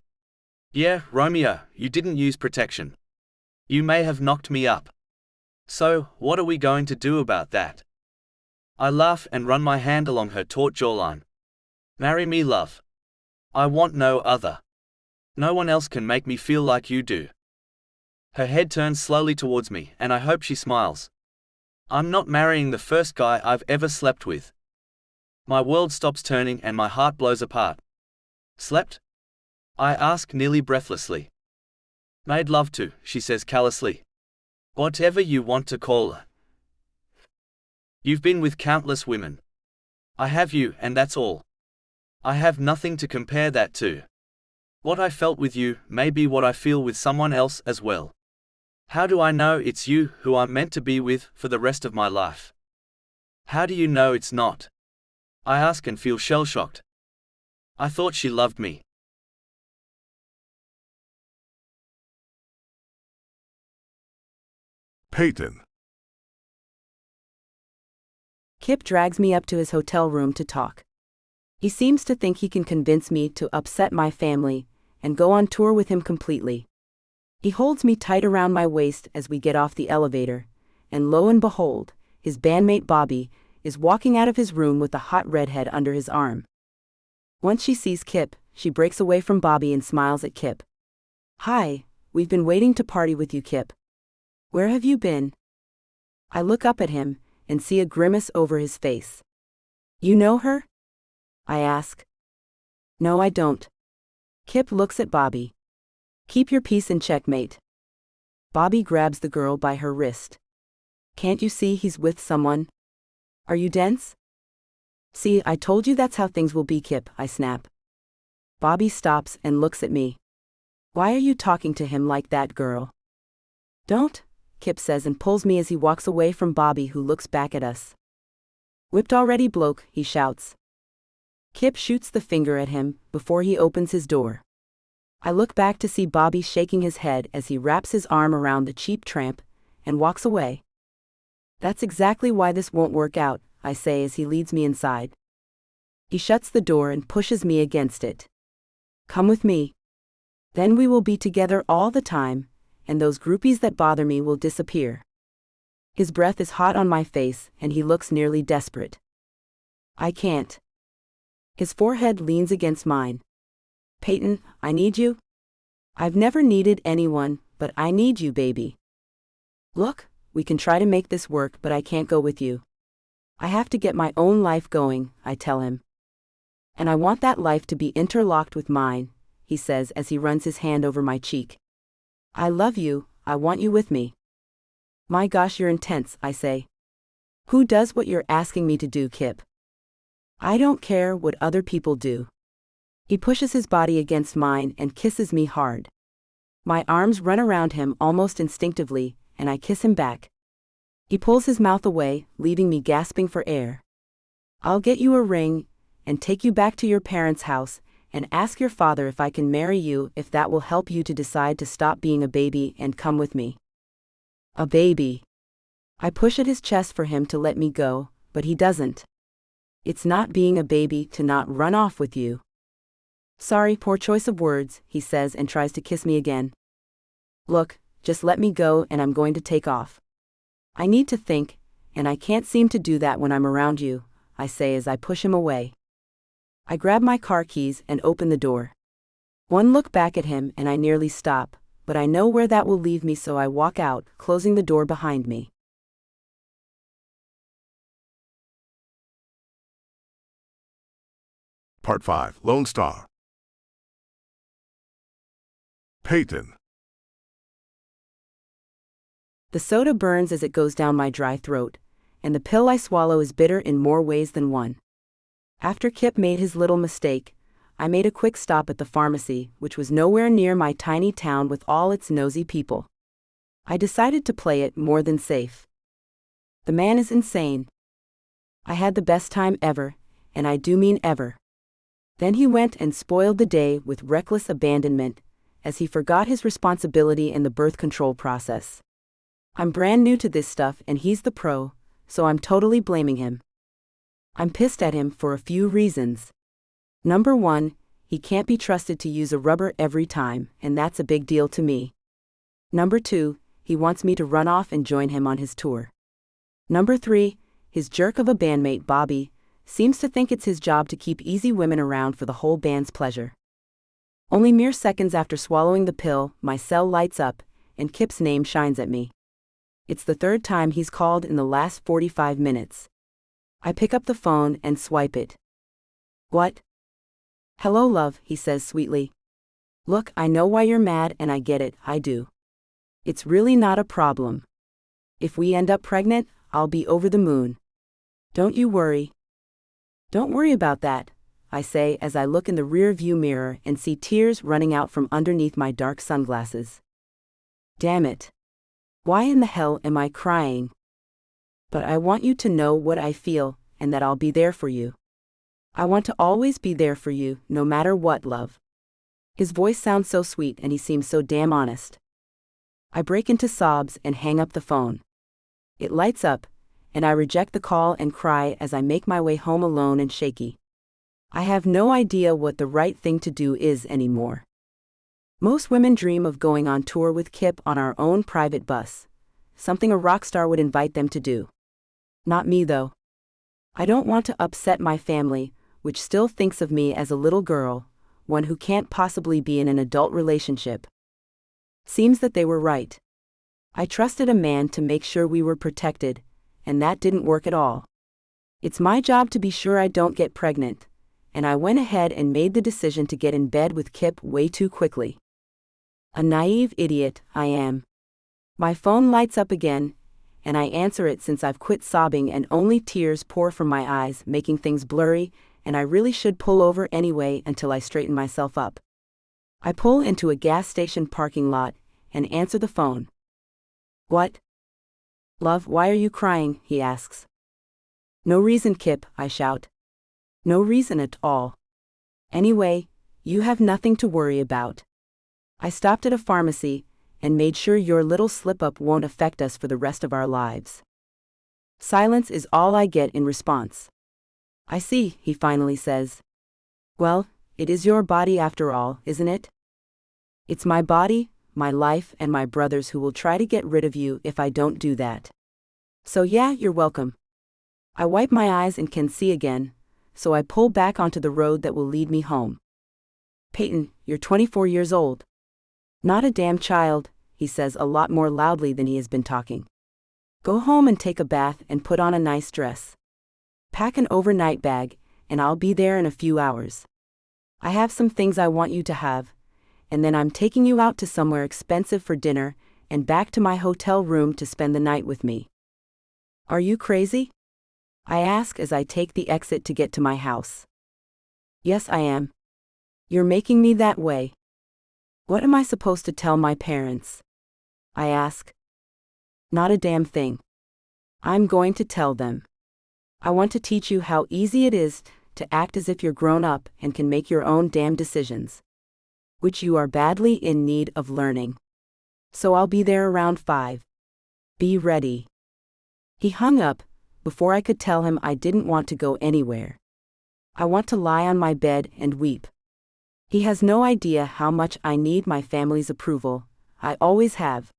Yeah, Romeo, you didn't use protection. You may have knocked me up. So, what are we going to do about that? I laugh and run my hand along her taut jawline. Marry me, love. I want no other. No one else can make me feel like you do. Her head turns slowly towards me and I hope she smiles. I'm not marrying the first guy I've ever slept with. My world stops turning and my heart blows apart. Slept? I ask nearly breathlessly. Made love to, she says callously. Whatever you want to call her. You've been with countless women. I have you, and that's all. I have nothing to compare that to. What I felt with you may be what I feel with someone else as well. How do I know it's you who I'm meant to be with for the rest of my life? How do you know it's not? I ask and feel shell-shocked. I thought she loved me. Payton. Kip drags me up to his hotel room to talk. He seems to think he can convince me to upset my family and go on tour with him completely. He holds me tight around my waist as we get off the elevator, and lo and behold, his bandmate Bobby is walking out of his room with a hot redhead under his arm. Once she sees Kip, she breaks away from Bobby and smiles at Kip. Hi, we've been waiting to party with you, Kip. Where have you been? I look up at him and see a grimace over his face. You know her? I ask. No, I don't. Kip looks at Bobby. Keep your peace in check, mate. Bobby grabs the girl by her wrist. Can't you see he's with someone? Are you dense? See, I told you that's how things will be, Kip, I snap. Bobby stops and looks at me. Why are you talking to him like that, girl? Don't, Kip says and pulls me as he walks away from Bobby, who looks back at us. Whipped already, bloke, he shouts. Kip shoots the finger at him before he opens his door. I look back to see Bobby shaking his head as he wraps his arm around the cheap tramp and walks away. That's exactly why this won't work out, I say as he leads me inside. He shuts the door and pushes me against it. Come with me. Then we will be together all the time, and those groupies that bother me will disappear. His breath is hot on my face, and he looks nearly desperate. I can't. His forehead leans against mine. Payton, I need you. I've never needed anyone, but I need you, baby. Look, we can try to make this work, but I can't go with you. I have to get my own life going, I tell him. And I want that life to be interlocked with mine, he says as he runs his hand over my cheek. I love you, I want you with me. My gosh, you're intense, I say. Who does what you're asking me to do, Kip? I don't care what other people do. He pushes his body against mine and kisses me hard. My arms run around him almost instinctively, and I kiss him back. He pulls his mouth away, leaving me gasping for air. I'll get you a ring, and take you back to your parents' house, and ask your father if I can marry you, if that will help you to decide to stop being a baby and come with me. A baby. I push at his chest for him to let me go, but he doesn't. It's not being a baby to not run off with you. Sorry, poor choice of words, he says and tries to kiss me again. Look, just let me go and I'm going to take off. I need to think, and I can't seem to do that when I'm around you, I say as I push him away. I grab my car keys and open the door. One look back at him and I nearly stop, but I know where that will leave me, so I walk out, closing the door behind me. Part 5. Lone Star. Payton. The soda burns as it goes down my dry throat, and the pill I swallow is bitter in more ways than one. After Kip made his little mistake, I made a quick stop at the pharmacy, which was nowhere near my tiny town with all its nosy people. I decided to play it more than safe. The man is insane. I had the best time ever, and I do mean ever. Then he went and spoiled the day with reckless abandonment, as he forgot his responsibility in the birth control process. I'm brand new to this stuff and he's the pro, so I'm totally blaming him. I'm pissed at him for a few reasons. Number 1, he can't be trusted to use a rubber every time, and that's a big deal to me. Number 2, he wants me to run off and join him on his tour. Number 3, his jerk of a bandmate Bobby seems to think it's his job to keep easy women around for the whole band's pleasure. Only mere seconds after swallowing the pill, my cell lights up, and Kip's name shines at me. It's the third time he's called in the last 45 minutes. I pick up the phone and swipe it. What? Hello, love, he says sweetly. Look, I know why you're mad and I get it, I do. It's really not a problem. If we end up pregnant, I'll be over the moon. Don't you worry. Don't worry about that, I say as I look in the rear view mirror and see tears running out from underneath my dark sunglasses. Damn it. Why in the hell am I crying? But I want you to know what I feel, and that I'll be there for you. I want to always be there for you, no matter what, love. His voice sounds so sweet and he seems so damn honest. I break into sobs and hang up the phone. It lights up, and I reject the call and cry as I make my way home alone and shaky. I have no idea what the right thing to do is anymore. Most women dream of going on tour with Kip on our own private bus, something a rock star would invite them to do. Not me, though. I don't want to upset my family, which still thinks of me as a little girl, one who can't possibly be in an adult relationship. Seems that they were right. I trusted a man to make sure we were protected, and that didn't work at all. It's my job to be sure I don't get pregnant, and I went ahead and made the decision to get in bed with Kip way too quickly. A naive idiot, I am. My phone lights up again, and I answer it since I've quit sobbing and only tears pour from my eyes, making things blurry, and I really should pull over anyway until I straighten myself up. I pull into a gas station parking lot and answer the phone. What? Love, why are you crying? He asks. No reason, Kip, I shout. No reason at all. Anyway, you have nothing to worry about. I stopped at a pharmacy and made sure your little slip-up won't affect us for the rest of our lives. Silence is all I get in response. I see, he finally says. Well, it is your body after all, isn't it? It's my body, my life, and my brothers who will try to get rid of you if I don't do that. So yeah, you're welcome. I wipe my eyes and can see again, so I pull back onto the road that will lead me home. Payton, you're 24 years old. Not a damn child, he says a lot more loudly than he has been talking. Go home and take a bath and put on a nice dress. Pack an overnight bag, and I'll be there in a few hours. I have some things I want you to have, and then I'm taking you out to somewhere expensive for dinner and back to my hotel room to spend the night with me. Are you crazy? I ask as I take the exit to get to my house. Yes, I am. You're making me that way. What am I supposed to tell my parents? I ask. Not a damn thing. I'm going to tell them. I want to teach you how easy it is to act as if you're grown up and can make your own damn decisions, which you are badly in need of learning. So I'll be there around 5. Be ready. He hung up before I could tell him I didn't want to go anywhere. I want to lie on my bed and weep. He has no idea how much I need my family's approval. I always have.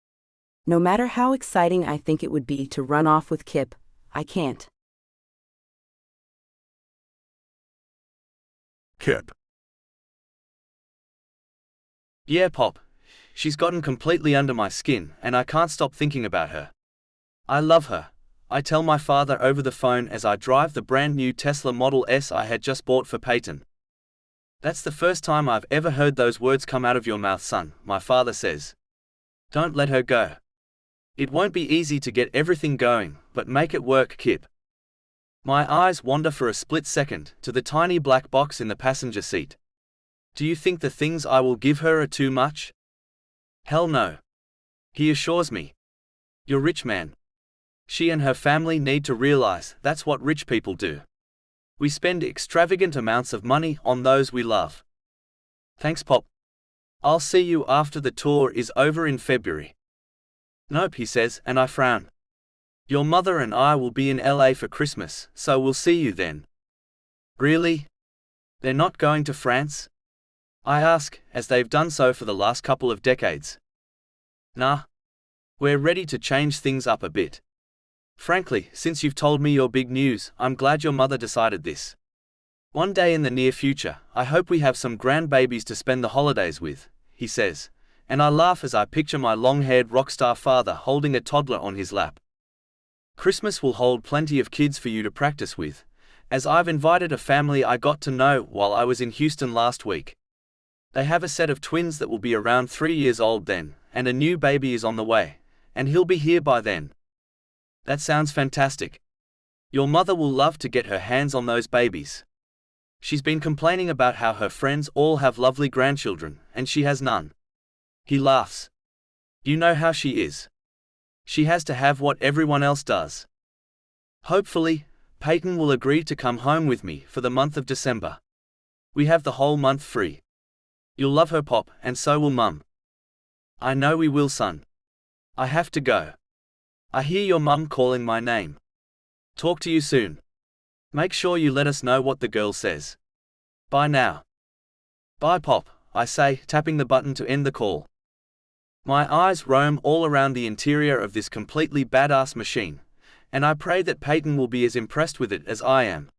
No matter how exciting I think it would be to run off with Kip, I can't. Kip. Yeah, Pop. She's gotten completely under my skin, and I can't stop thinking about her. I love her, I tell my father over the phone as I drive the brand new Tesla Model S I had just bought for Payton. That's the first time I've ever heard those words come out of your mouth, son, my father says. Don't let her go. It won't be easy to get everything going, but make it work, Kip. My eyes wander for a split second to the tiny black box in the passenger seat. Do you think the things I will give her are too much? Hell no. He assures me. You're rich, man. She and her family need to realize that's what rich people do. We spend extravagant amounts of money on those we love. Thanks, Pop. I'll see you after the tour is over in February. Nope, he says, and I frown. Your mother and I will be in LA for Christmas, so we'll see you then. Really? They're not going to France? I ask, as they've done so for the last couple of decades. Nah. We're ready to change things up a bit. Frankly, since you've told me your big news, I'm glad your mother decided this. One day in the near future, I hope we have some grandbabies to spend the holidays with, he says, and I laugh as I picture my long-haired rockstar father holding a toddler on his lap. Christmas will hold plenty of kids for you to practice with, as I've invited a family I got to know while I was in Houston last week. They have a set of twins that will be around 3 years old then, and a new baby is on the way, and he'll be here by then. That sounds fantastic. Your mother will love to get her hands on those babies. She's been complaining about how her friends all have lovely grandchildren, and she has none. He laughs. You know how she is. She has to have what everyone else does. Hopefully, Payton will agree to come home with me for the month of December. We have the whole month free. You'll love her, Pop, and so will Mum. I know we will, son. I have to go. I hear your mum calling my name. Talk to you soon. Make sure you let us know what the girl says. Bye now. Bye, Pop, I say, tapping the button to end the call. My eyes roam all around the interior of this completely badass machine, and I pray that Payton will be as impressed with it as I am.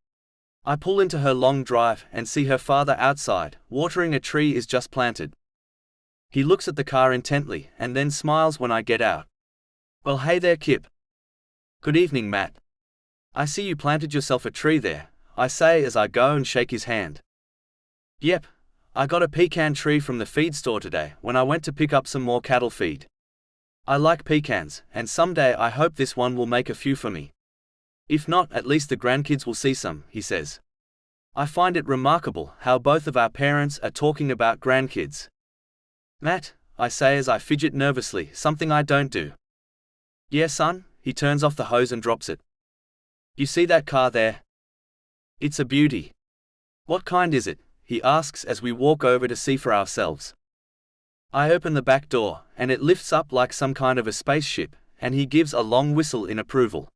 I pull into her long drive and see her father outside, watering a tree he's just planted. He looks at the car intently and then smiles when I get out. Well, hey there, Kip. Good evening, Matt. I see you planted yourself a tree there, I say as I go and shake his hand. Yep, I got a pecan tree from the feed store today when I went to pick up some more cattle feed. I like pecans, and someday I hope this one will make a few for me. If not, at least the grandkids will see some, he says. I find it remarkable how both of our parents are talking about grandkids. Matt, I say as I fidget nervously, something I don't do. Yeah, son, he turns off the hose and drops it. You see that car there? It's a beauty. What kind is it? He asks as we walk over to see for ourselves. I open the back door, and it lifts up like some kind of a spaceship, and he gives a long whistle in approval.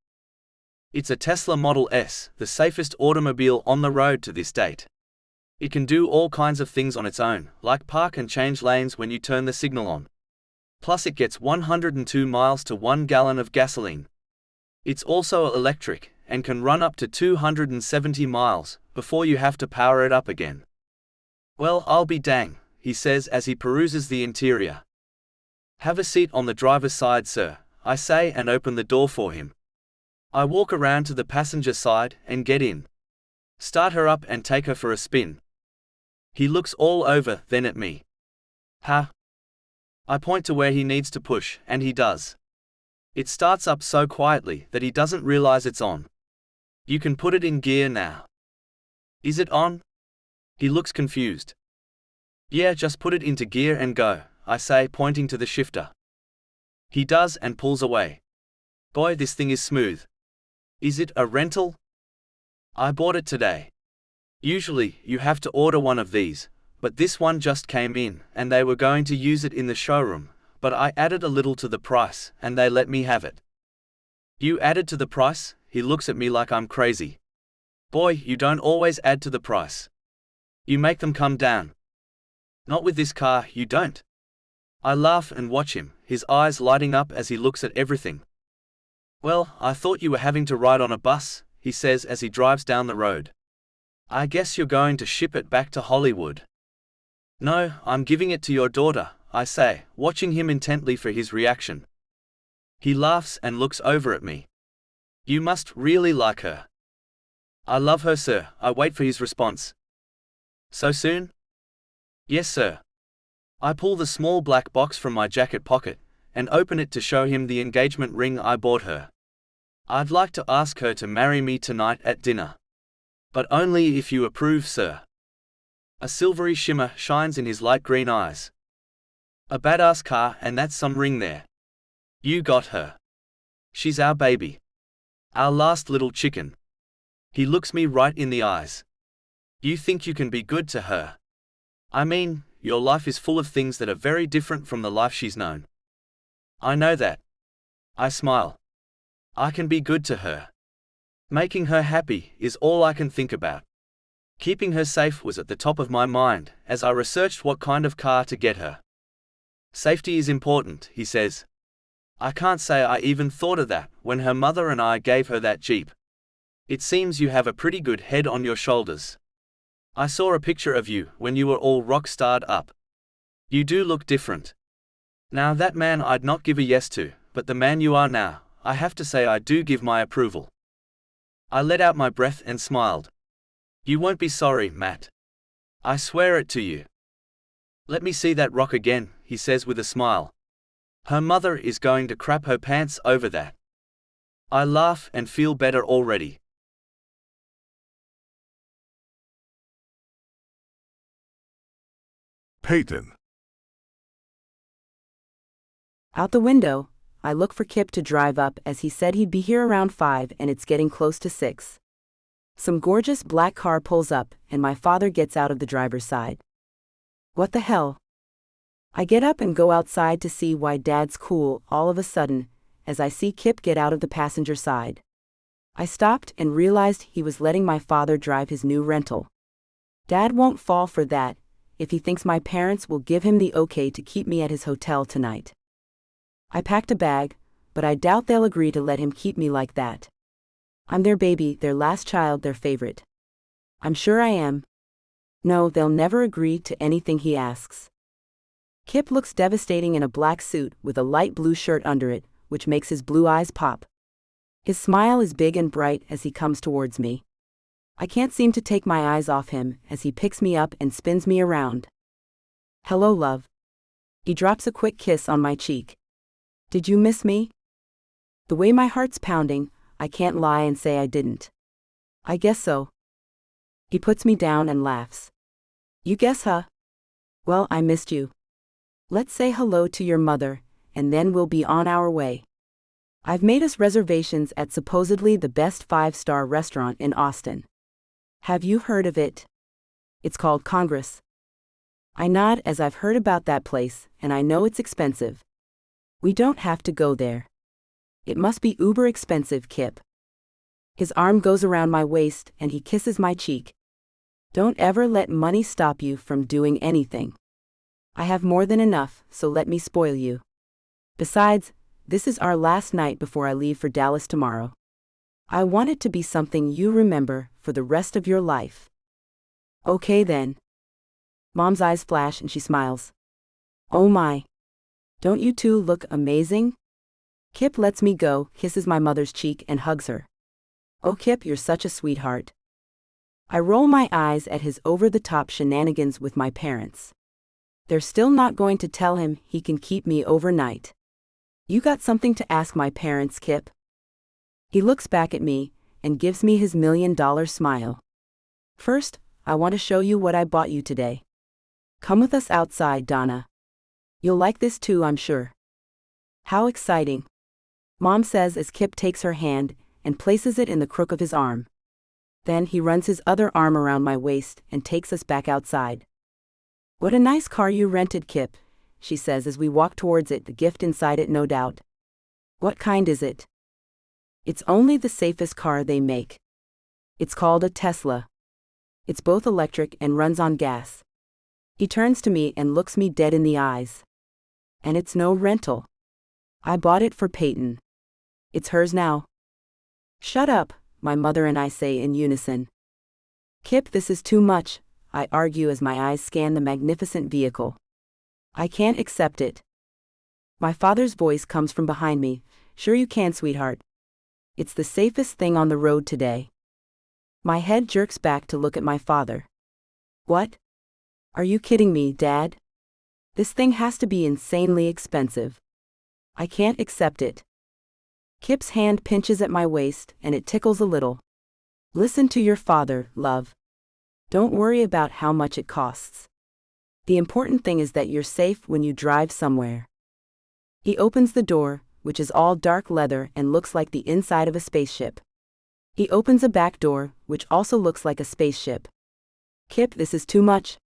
It's a Tesla Model S, the safest automobile on the road to this date. It can do all kinds of things on its own, like park and change lanes when you turn the signal on. Plus it gets 102 miles to 1 gallon of gasoline. It's also electric, and can run up to 270 miles, before you have to power it up again. Well, I'll be dang, he says as he peruses the interior. Have a seat on the driver's side, sir, I say and open the door for him. I walk around to the passenger side and get in. Start her up and take her for a spin. He looks all over, then at me. Ha! I point to where he needs to push, and he does. It starts up so quietly that he doesn't realize it's on. You can put it in gear now. Is it on? He looks confused. Yeah, just put it into gear and go, I say, pointing to the shifter. He does and pulls away. Boy, this thing is smooth. Is it a rental? I bought it today. Usually, you have to order one of these, but this one just came in, and they were going to use it in the showroom, but I added a little to the price, and they let me have it. You added to the price? He looks at me like I'm crazy. Boy, you don't always add to the price. You make them come down. Not with this car, you don't. I laugh and watch him, his eyes lighting up as he looks at everything. Well, I thought you were having to ride on a bus, he says as he drives down the road. I guess you're going to ship it back to Hollywood. No, I'm giving it to your daughter, I say, watching him intently for his reaction. He laughs and looks over at me. You must really like her. I love her, sir, I wait for his response. So soon? Yes, sir. I pull the small black box from my jacket pocket, and open it to show him the engagement ring I bought her. I'd like to ask her to marry me tonight at dinner. But only if you approve, sir. A silvery shimmer shines in his light green eyes. A badass car, and that's some ring there. You got her. She's our baby. Our last little chicken. He looks me right in the eyes. You think you can be good to her? I mean, your life is full of things that are very different from the life she's known. I know that. I smile. I can be good to her. Making her happy is all I can think about. Keeping her safe was at the top of my mind as I researched what kind of car to get her. Safety is important, he says. I can't say I even thought of that when her mother and I gave her that Jeep. It seems you have a pretty good head on your shoulders. I saw a picture of you when you were all rock-starred up. You do look different. Now that man I'd not give a yes to, but the man you are now, I have to say I do give my approval. I let out my breath and smiled. You won't be sorry, Matt. I swear it to you. Let me see that rock again, he says with a smile. Her mother is going to crap her pants over that. I laugh and feel better already. Payton. Out the window, I look for Kip to drive up as he said he'd be here around 5 and it's getting close to 6. Some gorgeous black car pulls up and my father gets out of the driver's side. What the hell? I get up and go outside to see why Dad's cool all of a sudden as I see Kip get out of the passenger side. I stopped and realized he was letting my father drive his new rental. Dad won't fall for that if he thinks my parents will give him the okay to keep me at his hotel tonight. I packed a bag, but I doubt they'll agree to let him keep me like that. I'm their baby, their last child, their favorite. I'm sure I am. No, they'll never agree to anything he asks. Kip looks devastating in a black suit with a light blue shirt under it, which makes his blue eyes pop. His smile is big and bright as he comes towards me. I can't seem to take my eyes off him as he picks me up and spins me around. Hello, love. He drops a quick kiss on my cheek. Did you miss me? The way my heart's pounding, I can't lie and say I didn't. I guess so. He puts me down and laughs. You guess, huh? Well, I missed you. Let's say hello to your mother, and then we'll be on our way. I've made us reservations at supposedly the best 5-star restaurant in Austin. Have you heard of it? It's called Congress. I nod as I've heard about that place, and I know it's expensive. We don't have to go there. It must be uber expensive, Kip. His arm goes around my waist and he kisses my cheek. Don't ever let money stop you from doing anything. I have more than enough, so let me spoil you. Besides, this is our last night before I leave for Dallas tomorrow. I want it to be something you remember for the rest of your life. Okay then. Mom's eyes flash and she smiles. Oh my. Don't you two look amazing? Kip lets me go, kisses my mother's cheek and hugs her. Oh Kip, you're such a sweetheart. I roll my eyes at his over-the-top shenanigans with my parents. They're still not going to tell him he can keep me overnight. You got something to ask my parents, Kip? He looks back at me and gives me his $1,000,000 smile. First, I want to show you what I bought you today. Come with us outside, Donna. You'll like this too, I'm sure. How exciting. Mom says as Kip takes her hand and places it in the crook of his arm. Then he runs his other arm around my waist and takes us back outside. What a nice car you rented, Kip, she says as we walk towards it, the gift inside it no doubt. What kind is it? It's only the safest car they make. It's called a Tesla. It's both electric and runs on gas. He turns to me and looks me dead in the eyes. And it's no rental. I bought it for Payton. It's hers now. Shut up, my mother and I say in unison. Kip, this is too much, I argue as my eyes scan the magnificent vehicle. I can't accept it. My father's voice comes from behind me. Sure you can, sweetheart. It's the safest thing on the road today. My head jerks back to look at my father. What? Are you kidding me, Dad? This thing has to be insanely expensive. I can't accept it. Kip's hand pinches at my waist and it tickles a little. Listen to your father, love. Don't worry about how much it costs. The important thing is that you're safe when you drive somewhere. He opens the door, which is all dark leather and looks like the inside of a spaceship. He opens a back door, which also looks like a spaceship. Kip, this is too much.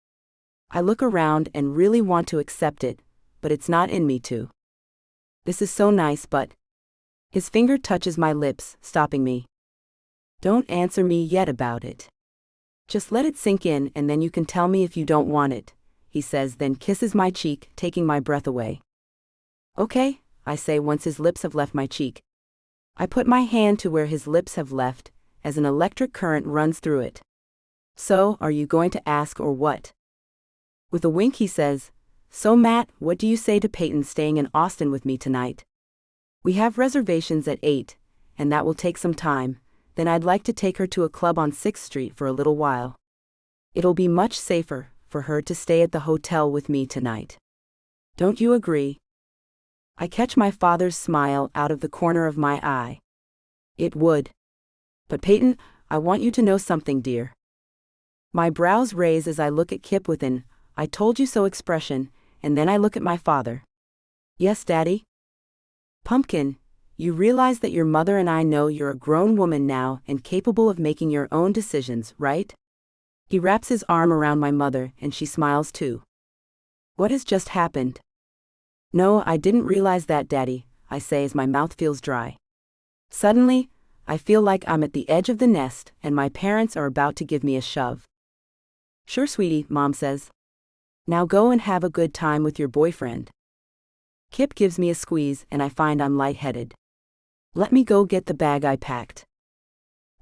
I look around and really want to accept it, but it's not in me to. This is so nice, but... His finger touches my lips, stopping me. Don't answer me yet about it. Just let it sink in and then you can tell me if you don't want it, he says, then kisses my cheek, taking my breath away. Okay, I say once his lips have left my cheek. I put my hand to where his lips have left, as an electric current runs through it. So, are you going to ask or what? With a wink he says, So Matt, what do you say to Payton staying in Austin with me tonight? We have reservations at 8, and that will take some time, then I'd like to take her to a club on 6th Street for a little while. It'll be much safer for her to stay at the hotel with me tonight. Don't you agree? I catch my father's smile out of the corner of my eye. It would. But Payton, I want you to know something, dear. My brows raise as I look at Kip with an I told you so expression, and then I look at my father. Yes, Daddy? Pumpkin, you realize that your mother and I know you're a grown woman now and capable of making your own decisions, right? He wraps his arm around my mother and she smiles too. What has just happened? No, I didn't realize that, Daddy, I say as my mouth feels dry. Suddenly, I feel like I'm at the edge of the nest and my parents are about to give me a shove. Sure, sweetie, Mom says. Now go and have a good time with your boyfriend. Kip gives me a squeeze and I find I'm lightheaded. Let me go get the bag I packed.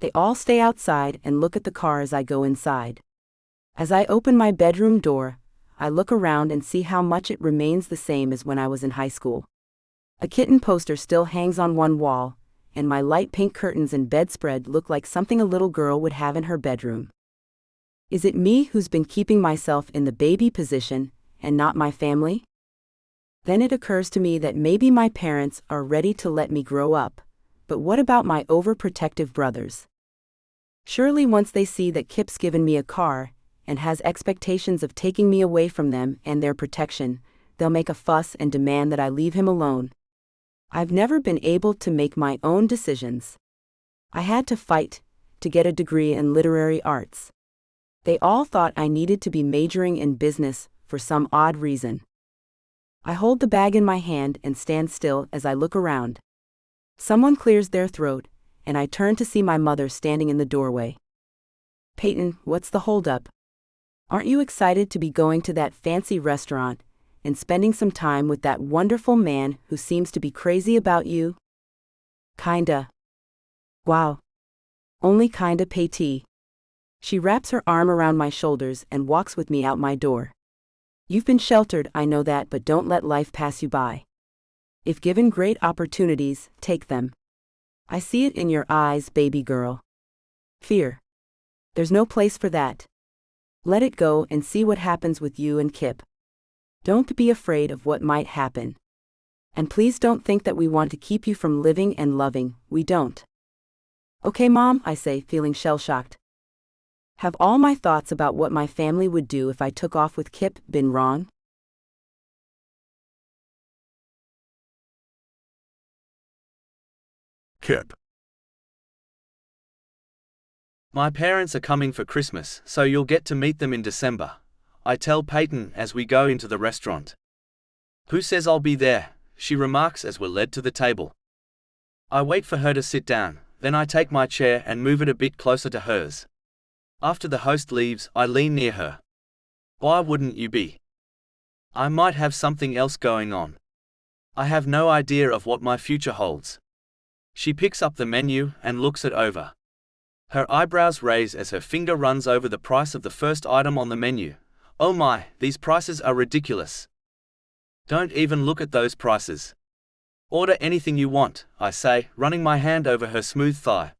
They all stay outside and look at the car as I go inside. As I open my bedroom door, I look around and see how much it remains the same as when I was in high school. A kitten poster still hangs on one wall, and my light pink curtains and bedspread look like something a little girl would have in her bedroom. Is it me who's been keeping myself in the baby position, and not my family? Then it occurs to me that maybe my parents are ready to let me grow up, but what about my overprotective brothers? Surely once they see that Kip's given me a car, and has expectations of taking me away from them and their protection, they'll make a fuss and demand that I leave him alone. I've never been able to make my own decisions. I had to fight to get a degree in literary arts. They all thought I needed to be majoring in business for some odd reason. I hold the bag in my hand and stand still as I look around. Someone clears their throat, and I turn to see my mother standing in the doorway. Payton, what's the holdup? Aren't you excited to be going to that fancy restaurant, and spending some time with that wonderful man who seems to be crazy about you? Kinda. Wow. Only kinda, Payton. She wraps her arm around my shoulders and walks with me out my door. You've been sheltered, I know that, but don't let life pass you by. If given great opportunities, take them. I see it in your eyes, baby girl. Fear. There's no place for that. Let it go and see what happens with you and Kip. Don't be afraid of what might happen. And please don't think that we want to keep you from living and loving, we don't. Okay, Mom, I say, feeling shell-shocked. Have all my thoughts about what my family would do if I took off with Kip been wrong? Kip. My parents are coming for Christmas, so you'll get to meet them in December, I tell Payton as we go into the restaurant. Who says I'll be there? She remarks as we're led to the table. I wait for her to sit down, then I take my chair and move it a bit closer to hers. After the host leaves, I lean near her. Why wouldn't you be? I might have something else going on. I have no idea of what my future holds. She picks up the menu and looks it over. Her eyebrows raise as her finger runs over the price of the first item on the menu. Oh my, these prices are ridiculous. Don't even look at those prices. Order anything you want, I say, running my hand over her smooth thigh.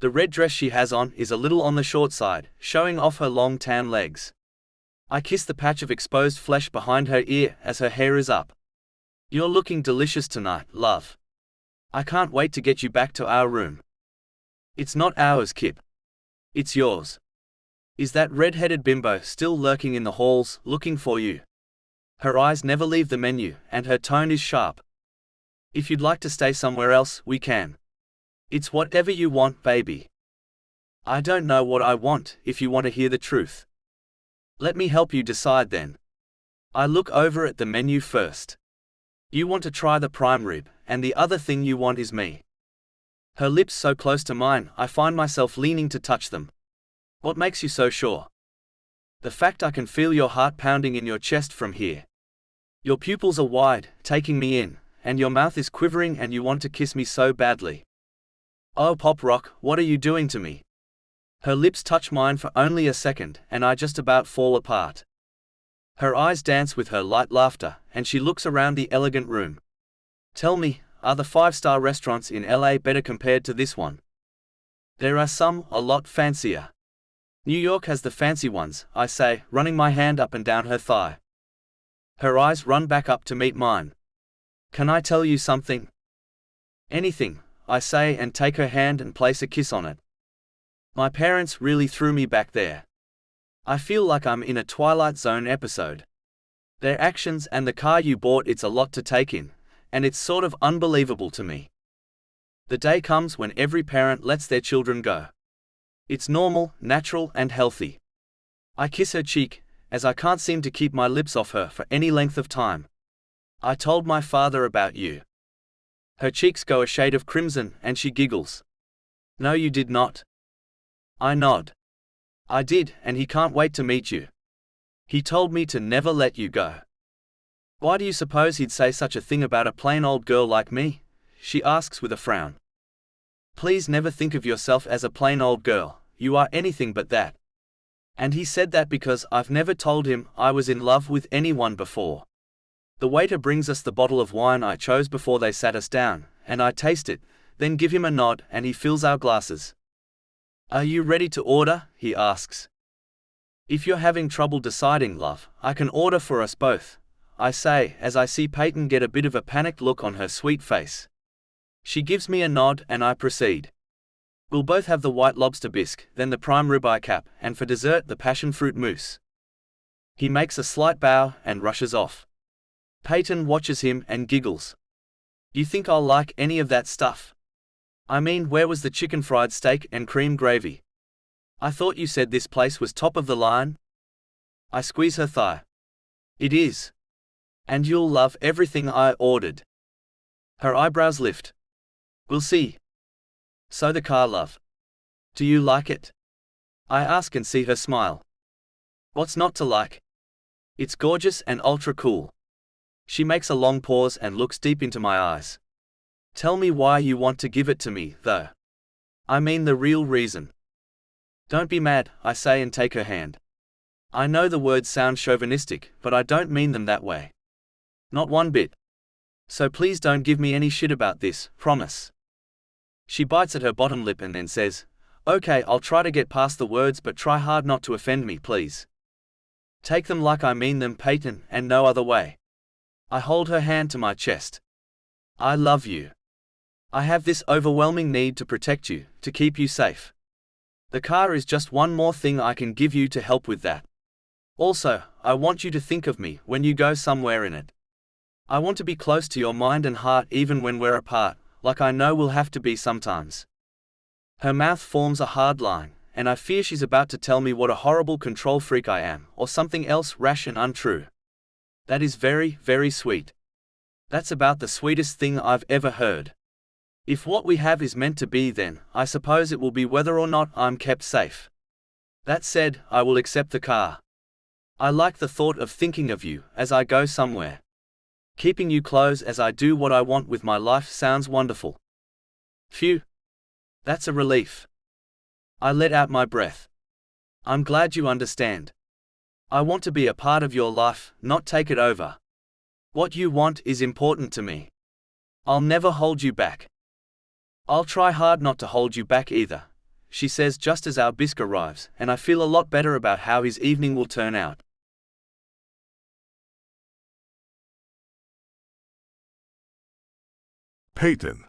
The red dress she has on is a little on the short side, showing off her long tan legs. I kiss the patch of exposed flesh behind her ear as her hair is up. You're looking delicious tonight, love. I can't wait to get you back to our room. It's not ours, Kip. It's yours. Is that red-headed bimbo still lurking in the halls, looking for you? Her eyes never leave the menu, and her tone is sharp. If you'd like to stay somewhere else, we can. It's whatever you want, baby. I don't know what I want, if you want to hear the truth. Let me help you decide then. I look over at the menu first. You want to try the prime rib, and the other thing you want is me. Her lips so close to mine, I find myself leaning to touch them. What makes you so sure? The fact I can feel your heart pounding in your chest from here. Your pupils are wide, taking me in, and your mouth is quivering and you want to kiss me so badly. Oh Pop Rock, what are you doing to me? Her lips touch mine for only a second, and I just about fall apart. Her eyes dance with her light laughter, and she looks around the elegant room. Tell me, are the five-star restaurants in LA better compared to this one? There are some, a lot fancier. New York has the fancy ones, I say, running my hand up and down her thigh. Her eyes run back up to meet mine. Can I tell you something? Anything, I say, and take her hand and place a kiss on it. My parents really threw me back there. I feel like I'm in a Twilight Zone episode. Their actions and the car you bought, it's a lot to take in, and it's sort of unbelievable to me. The day comes when every parent lets their children go. It's normal, natural, and healthy. I kiss her cheek, as I can't seem to keep my lips off her for any length of time. I told my father about you. Her cheeks go a shade of crimson, and she giggles. No, you did not. I nod. I did, and he can't wait to meet you. He told me to never let you go. Why do you suppose he'd say such a thing about a plain old girl like me? She asks with a frown. Please never think of yourself as a plain old girl, you are anything but that. And he said that because I've never told him I was in love with anyone before. The waiter brings us the bottle of wine I chose before they sat us down, and I taste it, then give him a nod, and he fills our glasses. Are you ready to order? He asks. If you're having trouble deciding, love, I can order for us both, I say, as I see Payton get a bit of a panicked look on her sweet face. She gives me a nod, and I proceed. We'll both have the white lobster bisque, then the prime ribeye cap, and for dessert the passion fruit mousse. He makes a slight bow and rushes off. Payton watches him and giggles. You think I'll like any of that stuff? I mean, where was the chicken fried steak and cream gravy? I thought you said this place was top of the line? I squeeze her thigh. It is. And you'll love everything I ordered. Her eyebrows lift. We'll see. So the car, love. Do you like it? I ask and see her smile. What's not to like? It's gorgeous and ultra cool. She makes a long pause and looks deep into my eyes. Tell me why you want to give it to me, though. I mean the real reason. Don't be mad, I say and take her hand. I know the words sound chauvinistic, but I don't mean them that way. Not one bit. So please don't give me any shit about this, promise. She bites at her bottom lip and then says, Okay, I'll try to get past the words, but try hard not to offend me, please. Take them like I mean them, Payton, and no other way. I hold her hand to my chest. I love you. I have this overwhelming need to protect you, to keep you safe. The car is just one more thing I can give you to help with that. Also, I want you to think of me when you go somewhere in it. I want to be close to your mind and heart even when we're apart, like I know we'll have to be sometimes. Her mouth forms a hard line, and I fear she's about to tell me what a horrible control freak I am, or something else rash and untrue. That is very, very sweet. That's about the sweetest thing I've ever heard. If what we have is meant to be, then I suppose it will be whether or not I'm kept safe. That said, I will accept the car. I like the thought of thinking of you as I go somewhere. Keeping you close as I do what I want with my life sounds wonderful. Phew. That's a relief. I let out my breath. I'm glad you understand. I want to be a part of your life, not take it over. What you want is important to me. I'll never hold you back. I'll try hard not to hold you back either, she says just as our bisque arrives, and I feel a lot better about how his evening will turn out. Payton.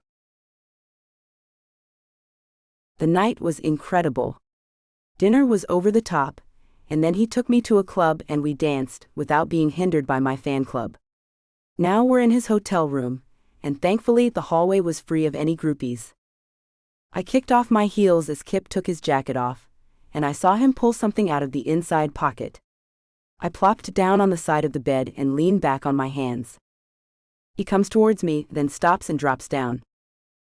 The night was incredible. Dinner was over the top, and then he took me to a club and we danced without being hindered by my fan club. Now we're in his hotel room, and thankfully the hallway was free of any groupies. I kicked off my heels as Kip took his jacket off, and I saw him pull something out of the inside pocket. I plopped down on the side of the bed and leaned back on my hands. He comes towards me, then stops and drops down.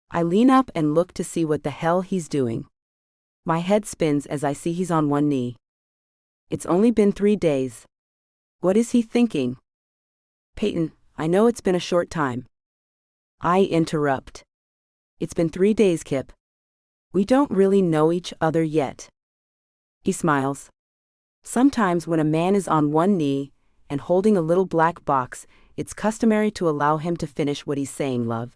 I lean up and look to see what the hell he's doing. My head spins as I see he's on one knee. It's only been 3 days. What is he thinking? Payton, I know it's been a short time. I interrupt. It's been 3 days, Kip. We don't really know each other yet. He smiles. Sometimes when a man is on one knee and holding a little black box, it's customary to allow him to finish what he's saying, love.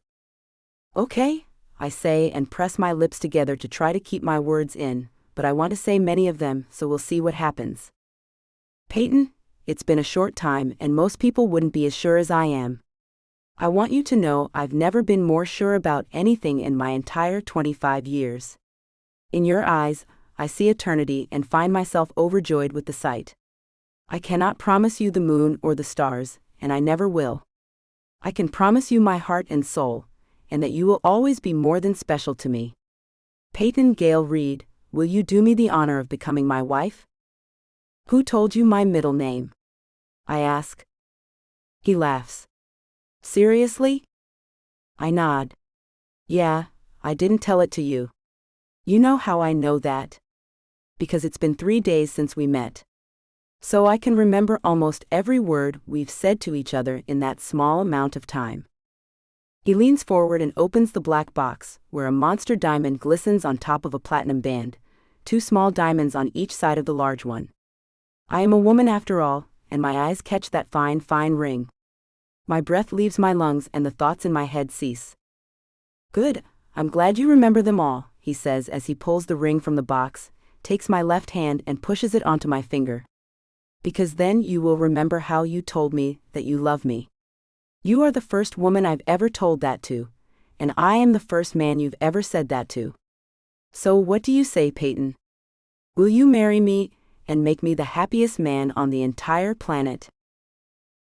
Okay, I say and press my lips together to try to keep my words in, but I want to say many of them, so we'll see what happens. Payton, it's been a short time and most people wouldn't be as sure as I am. I want you to know I've never been more sure about anything in my entire 25 years. In your eyes, I see eternity and find myself overjoyed with the sight. I cannot promise you the moon or the stars, and I never will. I can promise you my heart and soul, and that you will always be more than special to me. Payton Gale Reed, will you do me the honor of becoming my wife? Who told you my middle name? I ask. He laughs. Seriously? I nod. Yeah, I didn't tell it to you. You know how I know that? Because it's been 3 days since we met. So I can remember almost every word we've said to each other in that small amount of time. He leans forward and opens the black box, where a monster diamond glistens on top of a platinum band, 2 small diamonds on each side of the large one. I am a woman after all, and my eyes catch that fine, fine ring. My breath leaves my lungs and the thoughts in my head cease. Good, I'm glad you remember them all, he says as he pulls the ring from the box, takes my left hand and pushes it onto my finger. Because then you will remember how you told me that you love me. You are the first woman I've ever told that to, and I am the first man you've ever said that to. So what do you say, Payton? Will you marry me and make me the happiest man on the entire planet?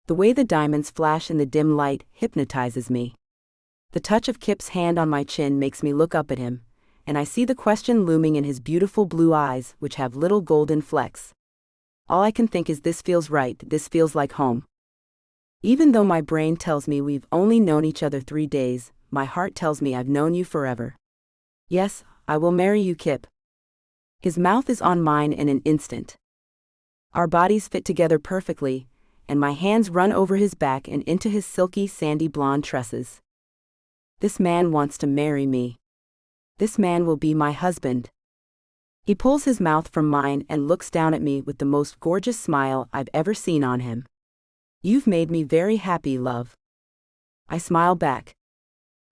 The way the diamonds flash in the dim light hypnotizes me. The touch of Kip's hand on my chin makes me look up at him, and I see the question looming in his beautiful blue eyes, which have little golden flecks. All I can think is this feels right, this feels like home. Even though my brain tells me we've only known each other 3 days, my heart tells me I've known you forever. Yes, I will marry you, Kip. His mouth is on mine in an instant. Our bodies fit together perfectly, and my hands run over his back and into his silky, sandy blonde tresses. This man wants to marry me. This man will be my husband. He pulls his mouth from mine and looks down at me with the most gorgeous smile I've ever seen on him. You've made me very happy, love. I smile back.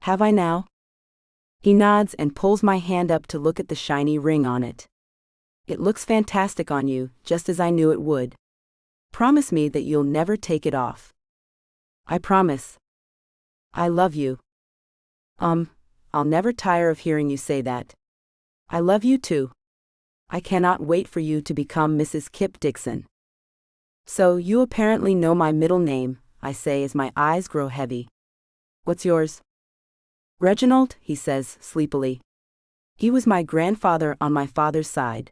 Have I now? He nods and pulls my hand up to look at the shiny ring on it. It looks fantastic on you, just as I knew it would. Promise me that you'll never take it off. I promise. I love you. I'll never tire of hearing you say that. I love you too. I cannot wait for you to become Mrs. Kip Dixon. So you apparently know my middle name, I say as my eyes grow heavy. What's yours? Reginald, he says sleepily. He was my grandfather on my father's side.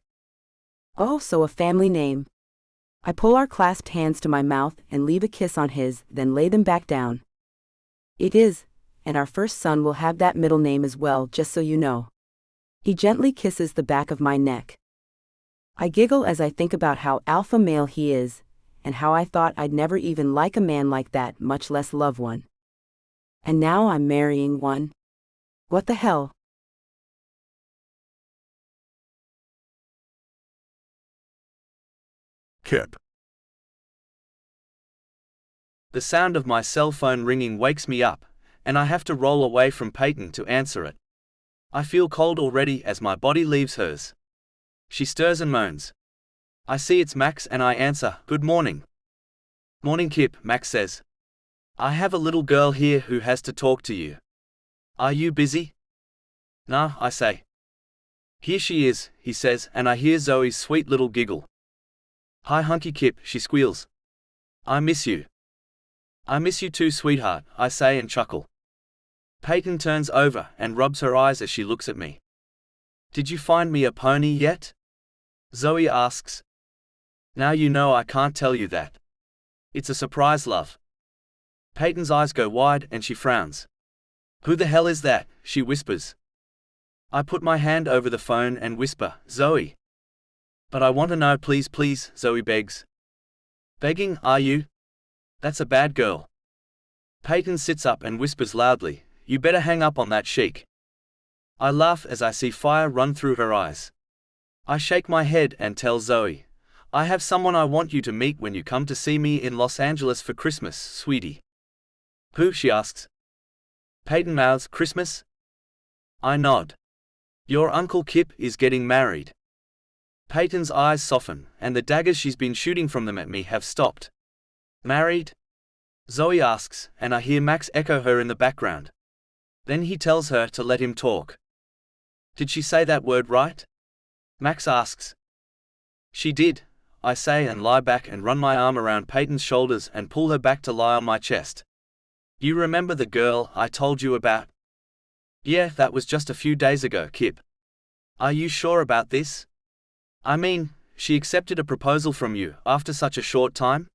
Oh, so a family name. I pull our clasped hands to my mouth and leave a kiss on his, then lay them back down. It is, and our first son will have that middle name as well, just so you know. He gently kisses the back of my neck. I giggle as I think about how alpha male he is, and how I thought I'd never even like a man like that, much less love one. And now I'm marrying one. What the hell? Kip. The sound of my cell phone ringing wakes me up, and I have to roll away from Payton to answer it. I feel cold already as my body leaves hers. She stirs and moans. I see it's Max and I answer, "Good morning." "Morning, Kip," Max says. "I have a little girl here who has to talk to you. Are you busy?" "Nah," I say. "Here she is," he says, and I hear Zoe's sweet little giggle. "Hi hunky Kip," she squeals. "I miss you." "I miss you too, sweetheart," I say and chuckle. Payton turns over and rubs her eyes as she looks at me. "Did you find me a pony yet?" Zoe asks. "Now you know I can't tell you that. It's a surprise, love." Payton's eyes go wide and she frowns. "Who the hell is that?" she whispers. I put my hand over the phone and whisper, "Zoe." "But I want to know, please, please," Zoe begs. "Begging, are you? That's a bad girl." Payton sits up and whispers loudly, "You better hang up on that chic." I laugh as I see fire run through her eyes. I shake my head and tell Zoe, "I have someone I want you to meet when you come to see me in Los Angeles for Christmas, sweetie." "Who?" she asks. Payton mouths, "Christmas?" I nod. "Your Uncle Kip is getting married." Payton's eyes soften, and the daggers she's been shooting from them at me have stopped. "Married?" Zoe asks, and I hear Max echo her in the background. Then he tells her to let him talk. "Did she say that word right?" Max asks. "She did," I say and lie back and run my arm around Payton's shoulders and pull her back to lie on my chest. "You remember the girl I told you about?" "Yeah, that was just a few days ago, Kip." "Are you sure about this? I mean, she accepted a proposal from you after such a short time?"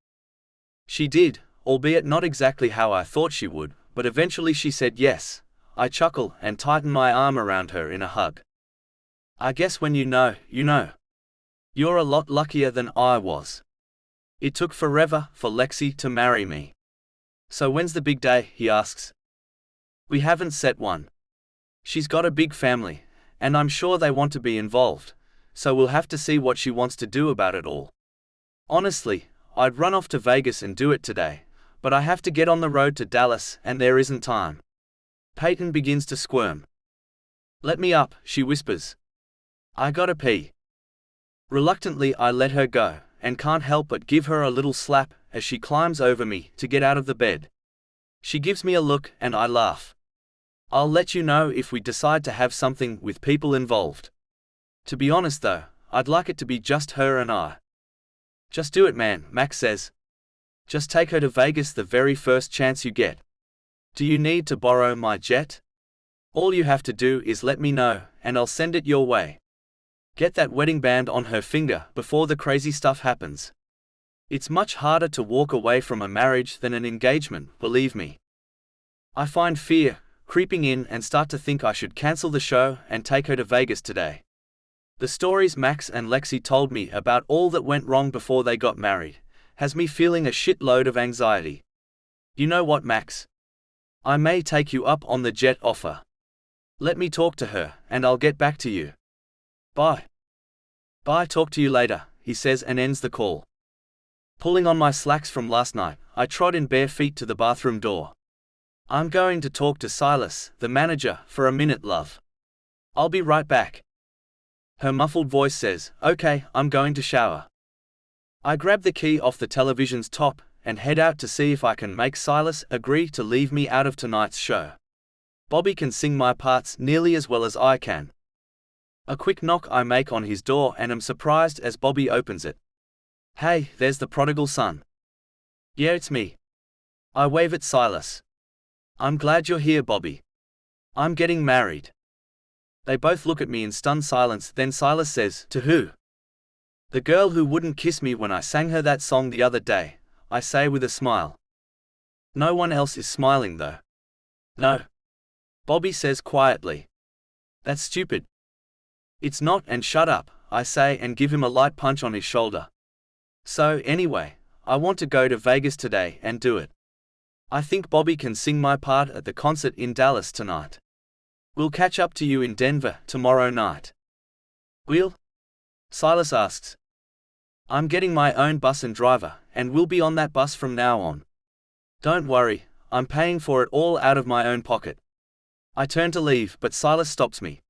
"She did, albeit not exactly how I thought she would, but eventually she said yes." I chuckle and tighten my arm around her in a hug. "I guess when you know, you know. You're a lot luckier than I was. It took forever for Lexi to marry me." "So when's the big day?" he asks. "We haven't set one. She's got a big family, and I'm sure they want to be involved, so we'll have to see what she wants to do about it all. Honestly, I'd run off to Vegas and do it today, but I have to get on the road to Dallas and there isn't time." Payton begins to squirm. "Let me up," she whispers. "I gotta pee." Reluctantly I let her go, and can't help but give her a little slap as she climbs over me to get out of the bed. She gives me a look and I laugh. "I'll let you know if we decide to have something with people involved. To be honest though, I'd like it to be just her and I." "Just do it, man," Max says. "Just take her to Vegas the very first chance you get. Do you need to borrow my jet? All you have to do is let me know, and I'll send it your way. Get that wedding band on her finger before the crazy stuff happens. It's much harder to walk away from a marriage than an engagement, believe me." I find fear creeping in and start to think I should cancel the show and take her to Vegas today. The stories Max and Lexi told me about all that went wrong before they got married, has me feeling a shitload of anxiety. You know what, Max? I may take you up on the jet offer. Let me talk to her, and I'll get back to you. Bye. Bye, talk to you later, he says and ends the call. Pulling on my slacks from last night, I trod in bare feet to the bathroom door. I'm going to talk to Silas, the manager, for a minute, love. I'll be right back. Her muffled voice says, okay, I'm going to shower. I grab the key off the television's top and head out to see if I can make Silas agree to leave me out of tonight's show. Bobby can sing my parts nearly as well as I can. A quick knock I make on his door and am surprised as Bobby opens it. Hey, there's the prodigal son. Yeah, it's me. I wave at Silas. I'm glad you're here, Bobby. I'm getting married. They both look at me in stunned silence, then Silas says, to who? The girl who wouldn't kiss me when I sang her that song the other day, I say with a smile. No one else is smiling though. No. Bobby says quietly. That's stupid. It's not, and shut up, I say and give him a light punch on his shoulder. So, anyway, I want to go to Vegas today and do it. I think Bobby can sing my part at the concert in Dallas tonight. We'll catch up to you in Denver tomorrow night. Will? Silas asks. I'm getting my own bus and driver, and we'll be on that bus from now on. Don't worry, I'm paying for it all out of my own pocket. I turn to leave, but Silas stops me.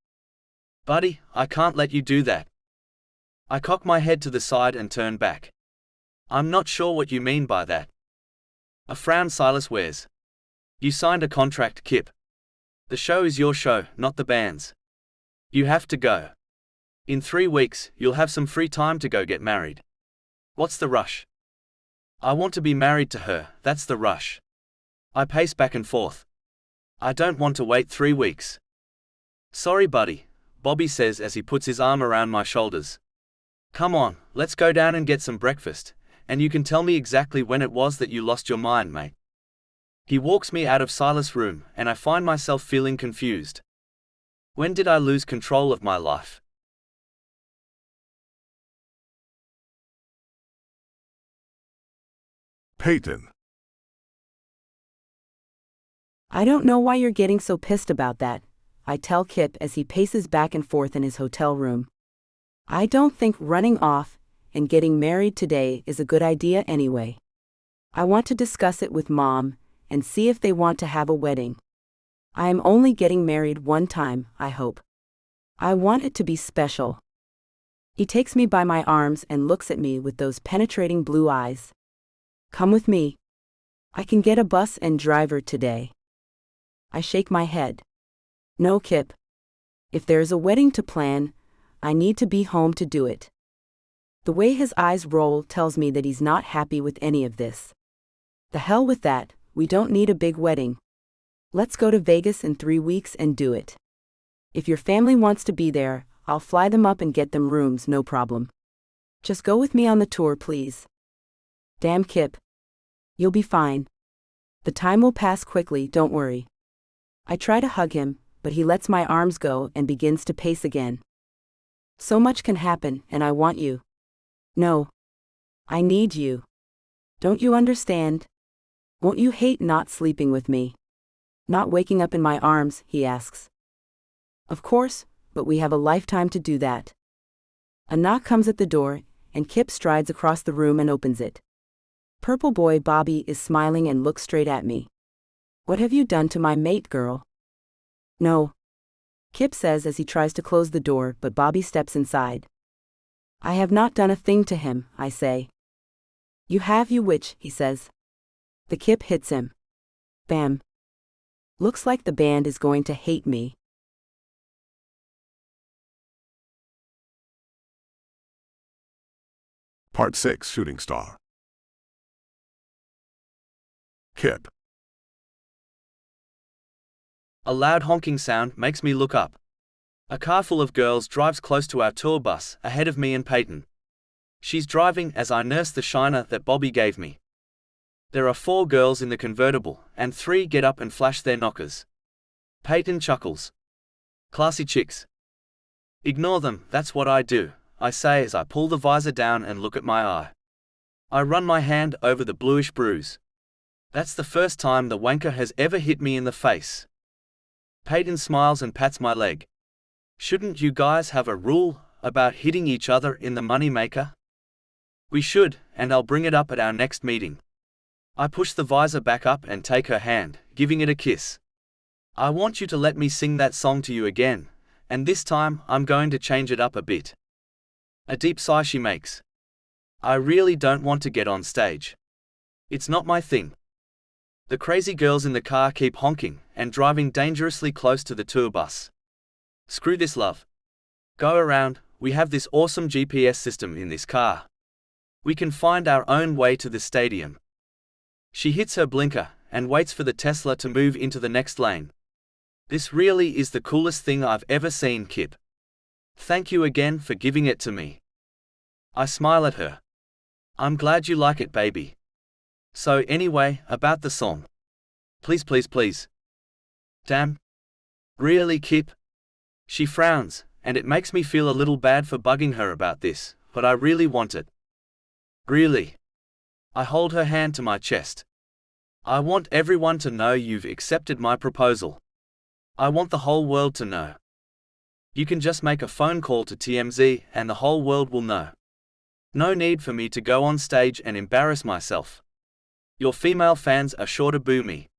Buddy, I can't let you do that. I cock my head to the side and turn back. I'm not sure what you mean by that. A frown Silas wears. You signed a contract, Kip. The show is your show, not the band's. You have to go. In 3 weeks, you'll have some free time to go get married. What's the rush? I want to be married to her, that's the rush. I pace back and forth. I don't want to wait 3 weeks. Sorry, buddy, Bobby says as he puts his arm around my shoulders. Come on, let's go down and get some breakfast, and you can tell me exactly when it was that you lost your mind, mate. He walks me out of Silas' room, and I find myself feeling confused. When did I lose control of my life? Payton. I don't know why you're getting so pissed about that, I tell Kip as he paces back and forth in his hotel room. I don't think running off and getting married today is a good idea anyway. I want to discuss it with Mom and see if they want to have a wedding. I am only getting married one time, I hope. I want it to be special. He takes me by my arms and looks at me with those penetrating blue eyes. Come with me. I can get a bus and driver today. I shake my head. No, Kip. If there's a wedding to plan, I need to be home to do it. The way his eyes roll tells me that he's not happy with any of this. The hell with that, we don't need a big wedding. Let's go to Vegas in 3 weeks and do it. If your family wants to be there, I'll fly them up and get them rooms, no problem. Just go with me on the tour, please. Damn, Kip. You'll be fine. The time will pass quickly, don't worry. I try to hug him, but he lets my arms go and begins to pace again. So much can happen, and I want you. No. I need you. Don't you understand? Won't you hate not sleeping with me? Not waking up in my arms, he asks. Of course, but we have a lifetime to do that. A knock comes at the door, and Kip strides across the room and opens it. Purple boy Bobby is smiling and looks straight at me. What have you done to my mate, girl? No. Kip says as he tries to close the door, but Bobby steps inside. I have not done a thing to him, I say. You have, you witch, he says. The Kip hits him. Bam. Looks like the band is going to hate me. Part 6, Shooting Star. Kip. A loud honking sound makes me look up. A car full of girls drives close to our tour bus, ahead of me and Payton. She's driving as I nurse the shiner that Bobby gave me. There are 4 girls in the convertible, and 3 get up and flash their knockers. Payton chuckles. Classy chicks. Ignore them, that's what I do, I say as I pull the visor down and look at my eye. I run my hand over the bluish bruise. That's the first time the wanker has ever hit me in the face. Payton smiles and pats my leg. Shouldn't you guys have a rule about hitting each other in the moneymaker? We should, and I'll bring it up at our next meeting. I push the visor back up and take her hand, giving it a kiss. I want you to let me sing that song to you again, and this time I'm going to change it up a bit. A deep sigh she makes. I really don't want to get on stage. It's not my thing. The crazy girls in the car keep honking and driving dangerously close to the tour bus. Screw this, love. Go around, we have this awesome GPS system in this car. We can find our own way to the stadium. She hits her blinker and waits for the Tesla to move into the next lane. This really is the coolest thing I've ever seen, Kip. Thank you again for giving it to me. I smile at her. I'm glad you like it, baby. So anyway, about the song. Please, please, please. Damn. Really, Kip? She frowns, and it makes me feel a little bad for bugging her about this, but I really want it. Really? I hold her hand to my chest. I want everyone to know you've accepted my proposal. I want the whole world to know. You can just make a phone call to TMZ and the whole world will know. No need for me to go on stage and embarrass myself. Your female fans are sure to boo me.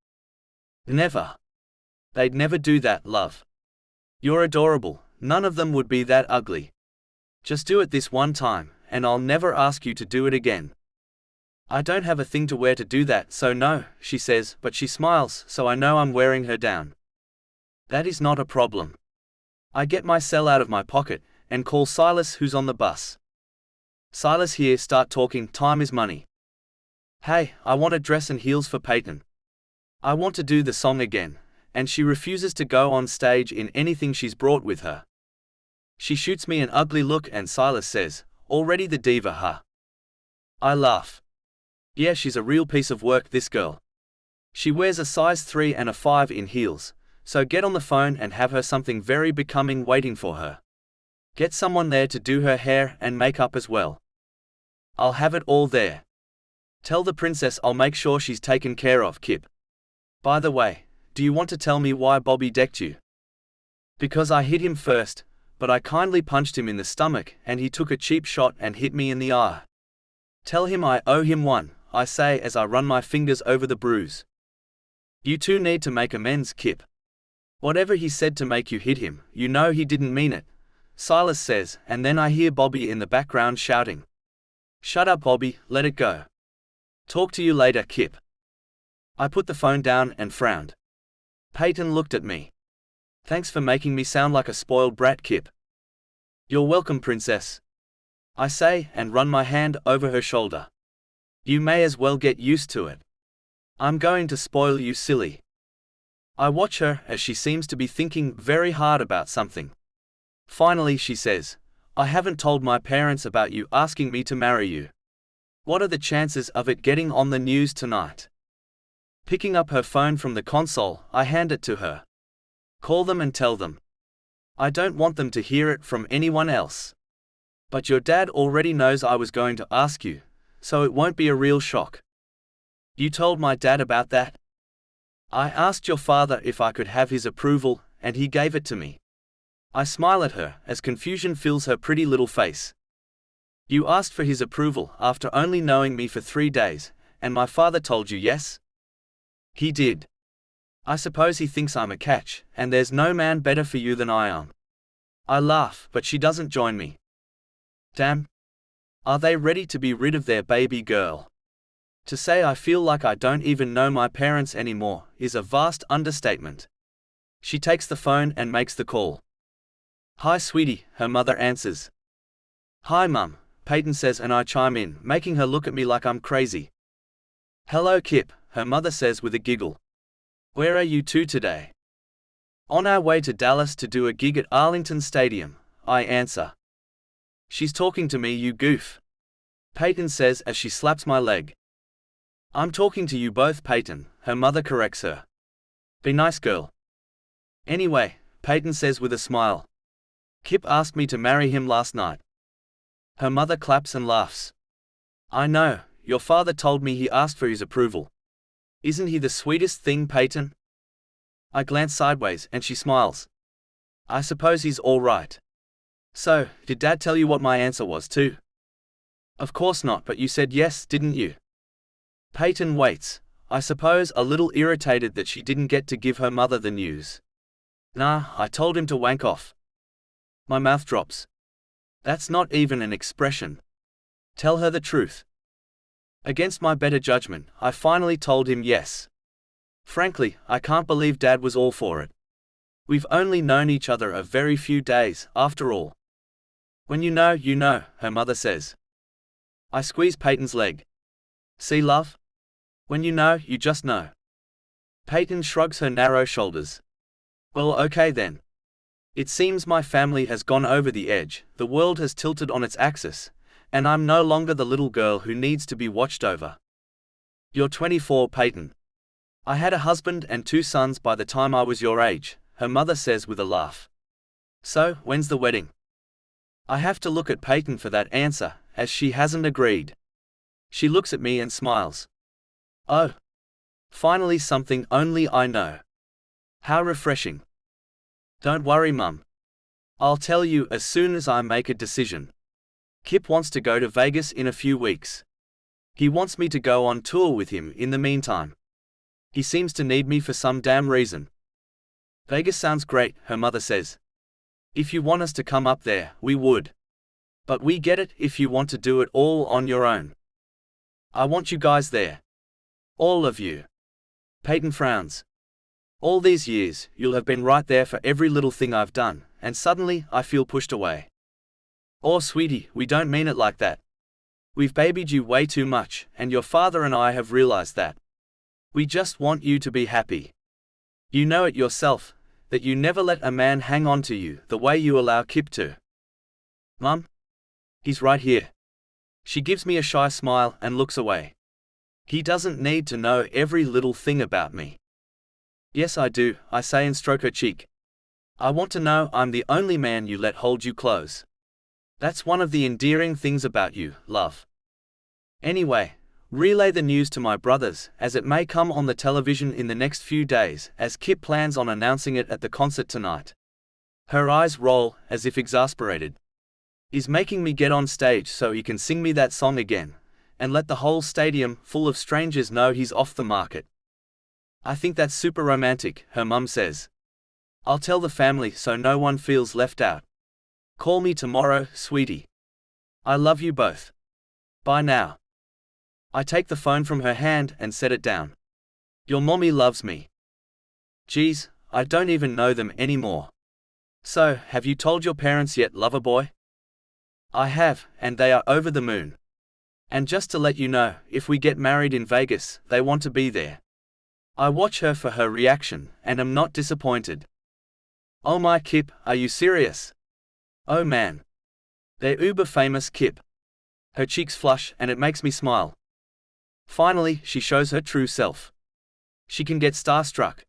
Never. They'd never do that, love. You're adorable, none of them would be that ugly. Just do it this one time, and I'll never ask you to do it again. I don't have a thing to wear to do that, so no, she says, but she smiles, so I know I'm wearing her down. That is not a problem. I get my cell out of my pocket, and call Silas, who's on the bus. Silas here, start talking, time is money. Hey, I want a dress and heels for Payton. I want to do the song again, and she refuses to go on stage in anything she's brought with her. She shoots me an ugly look and Silas says, already the diva, huh? I laugh. Yeah, she's a real piece of work, this girl. She wears a size 3 and a 5 in heels, so get on the phone and have her something very becoming waiting for her. Get someone there to do her hair and makeup as well. I'll have it all there. Tell the princess I'll make sure she's taken care of, Kip. By the way, do you want to tell me why Bobby decked you? Because I hit him first, but I kindly punched him in the stomach and he took a cheap shot and hit me in the eye. Tell him I owe him one, I say as I run my fingers over the bruise. You two need to make amends, Kip. Whatever he said to make you hit him, you know he didn't mean it, Silas says, and then I hear Bobby in the background shouting. Shut up, Bobby, let it go. Talk to you later, Kip. I put the phone down and frowned. Payton looked at me. Thanks for making me sound like a spoiled brat, Kip. You're welcome, princess. I say and run my hand over her shoulder. You may as well get used to it. I'm going to spoil you, silly. I watch her as she seems to be thinking very hard about something. Finally she says, I haven't told my parents about you asking me to marry you. What are the chances of it getting on the news tonight? Picking up her phone from the console, I hand it to her. Call them and tell them. I don't want them to hear it from anyone else. But your dad already knows I was going to ask you, so it won't be a real shock. You told my dad about that? I asked your father if I could have his approval, and he gave it to me. I smile at her as confusion fills her pretty little face. You asked for his approval after only knowing me for 3 days, and my father told you yes? He did. I suppose he thinks I'm a catch, and there's no man better for you than I am. I laugh, but she doesn't join me. Damn. Are they ready to be rid of their baby girl? To say I feel like I don't even know my parents anymore is a vast understatement. She takes the phone and makes the call. Hi, sweetie, her mother answers. Hi, Mum, Payton says, and I chime in, making her look at me like I'm crazy. Hello, Kip, her mother says with a giggle. Where are you two today? On our way to Dallas to do a gig at Arlington Stadium, I answer. She's talking to me, you goof. Payton says as she slaps my leg. I'm talking to you both, Payton, her mother corrects her. Be nice, girl. Anyway, Payton says with a smile. Kip asked me to marry him last night. Her mother claps and laughs. I know, your father told me he asked for his approval. Isn't he the sweetest thing, Payton? I glance sideways and she smiles. I suppose he's all right. So, did Dad tell you what my answer was too? Of course not, but you said yes, didn't you? Payton waits, I suppose a little irritated that she didn't get to give her mother the news. Nah, I told him to wank off. My mouth drops. That's not even an expression. Tell her the truth. Against my better judgment, I finally told him yes. Frankly, I can't believe Dad was all for it. We've only known each other a very few days, after all. When you know, her mother says. I squeeze Payton's leg. See, love? When you know, you just know. Payton shrugs her narrow shoulders. Well, okay then. It seems my family has gone over the edge, the world has tilted on its axis, and I'm no longer the little girl who needs to be watched over. You're 24, Payton. I had a husband and 2 sons by the time I was your age, her mother says with a laugh. So, when's the wedding? I have to look at Payton for that answer, as she hasn't agreed. She looks at me and smiles. Oh. Finally something only I know. How refreshing. Don't worry, Mum. I'll tell you as soon as I make a decision. Kip wants to go to Vegas in a few weeks. He wants me to go on tour with him in the meantime. He seems to need me for some damn reason. Vegas sounds great, her mother says. If you want us to come up there, we would. But we get it if you want to do it all on your own. I want you guys there. All of you. Payton frowns. All these years, you'll have been right there for every little thing I've done, and suddenly, I feel pushed away. Oh, sweetie, we don't mean it like that. We've babied you way too much, and your father and I have realized that. We just want you to be happy. You know it yourself, that you never let a man hang on to you the way you allow Kip to. Mum? He's right here. She gives me a shy smile and looks away. He doesn't need to know every little thing about me. Yes, I do, I say and stroke her cheek. I want to know I'm the only man you let hold you close. That's one of the endearing things about you, love. Anyway, relay the news to my brothers, as it may come on the television in the next few days, as Kip plans on announcing it at the concert tonight. Her eyes roll, as if exasperated. He's making me get on stage so he can sing me that song again, and let the whole stadium full of strangers know he's off the market. I think that's super romantic, her mum says. I'll tell the family so no one feels left out. Call me tomorrow, sweetie. I love you both. Bye now. I take the phone from her hand and set it down. Your mommy loves me. Geez, I don't even know them anymore. So, have you told your parents yet, lover boy? I have, and they are over the moon. And just to let you know, if we get married in Vegas, they want to be there. I watch her for her reaction, and am not disappointed. Oh my Kip, are you serious? Oh man. They're uber famous, Kip. Her cheeks flush, and it makes me smile. Finally, she shows her true self. She can get starstruck.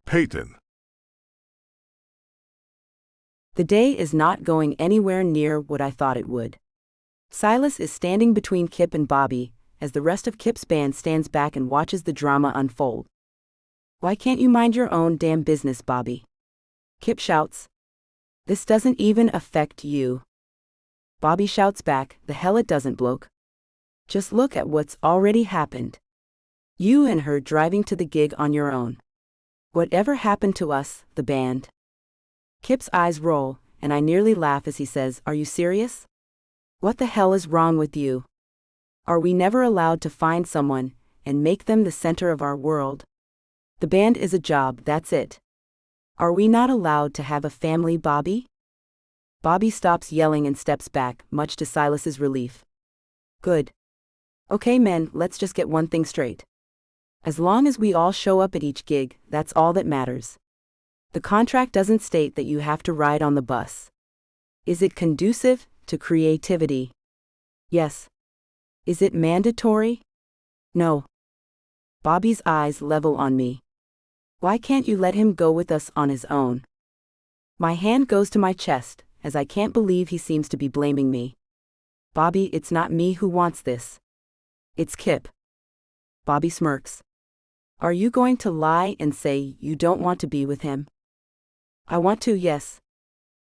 Payton. The day is not going anywhere near what I thought it would. Silas is standing between Kip and Bobby, as the rest of Kip's band stands back and watches the drama unfold. Why can't you mind your own damn business, Bobby? Kip shouts. This doesn't even affect you. Bobby shouts back, the hell it doesn't, bloke. Just look at what's already happened. You and her driving to the gig on your own. Whatever happened to us, the band? Kip's eyes roll, and I nearly laugh as he says, Are you serious? What the hell is wrong with you? Are we never allowed to find someone, and make them the center of our world? The band is a job, that's it. Are we not allowed to have a family, Bobby? Bobby stops yelling and steps back, much to Silas's relief. Good. Okay men, let's just get one thing straight. As long as we all show up at each gig, that's all that matters. The contract doesn't state that you have to ride on the bus. Is it conducive to creativity? Yes. Is it mandatory? No. Bobby's eyes level on me. Why can't you let him go with us on his own? My hand goes to my chest, as I can't believe he seems to be blaming me. Bobby, it's not me who wants this. It's Kip. Bobby smirks. Are you going to lie and say you don't want to be with him? I want to, yes.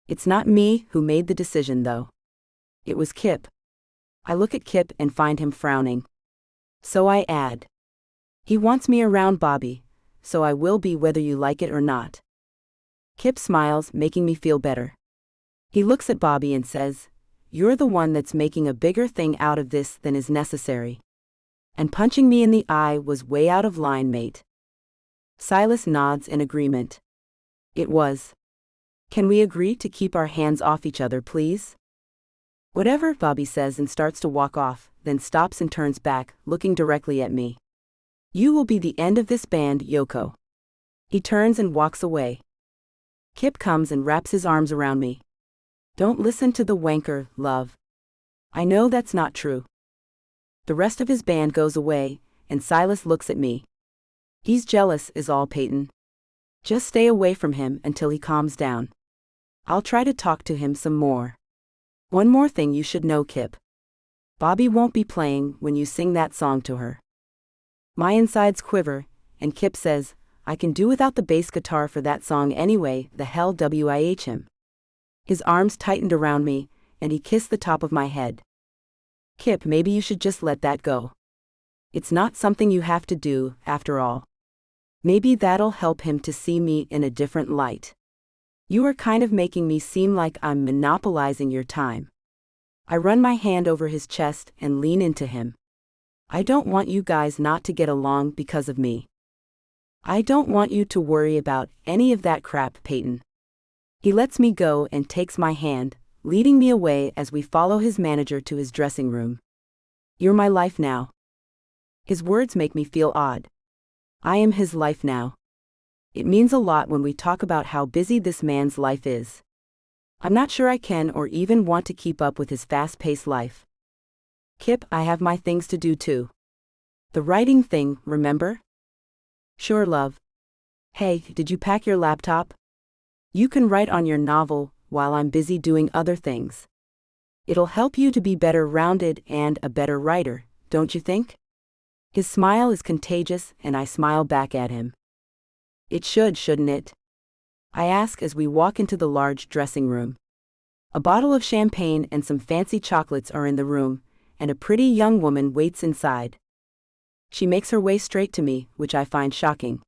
It's not me who made the decision, though. It was Kip. I look at Kip and find him frowning. So I add. He wants me around, Bobby, so I will be whether you like it or not. Kip smiles, making me feel better. He looks at Bobby and says, "You're the one that's making a bigger thing out of this than is necessary." And punching me in the eye was way out of line, mate. Silas nods in agreement. It was. Can we agree to keep our hands off each other, please? Whatever, Bobby says and starts to walk off, then stops and turns back, looking directly at me. You will be the end of this band, Yoko. He turns and walks away. Kip comes and wraps his arms around me. Don't listen to the wanker, love. I know that's not true. The rest of his band goes away, and Silas looks at me. He's jealous, is all, Payton. Just stay away from him until he calms down. I'll try to talk to him some more. One more thing you should know, Kip. Bobby won't be playing when you sing that song to her. My insides quiver, and Kip says, I can do without the bass guitar for that song anyway, the hell wih him. His arms tightened around me, and he kissed the top of my head. Kip, maybe you should just let that go. It's not something you have to do, after all. Maybe that'll help him to see me in a different light. You are kind of making me seem like I'm monopolizing your time. I run my hand over his chest and lean into him. I don't want you guys not to get along because of me. I don't want you to worry about any of that crap, Payton. He lets me go and takes my hand, leading me away as we follow his manager to his dressing room. You're my life now. His words make me feel odd. I am his life now. It means a lot when we talk about how busy this man's life is. I'm not sure I can or even want to keep up with his fast-paced life. Kip, I have my things to do too. The writing thing, remember? Sure, love. Hey, did you pack your laptop? You can write on your novel while I'm busy doing other things. It'll help you to be better rounded and a better writer, don't you think? His smile is contagious, and I smile back at him. It should, shouldn't it? I ask as we walk into the large dressing room. A bottle of champagne and some fancy chocolates are in the room, and a pretty young woman waits inside. She makes her way straight to me, which I find shocking.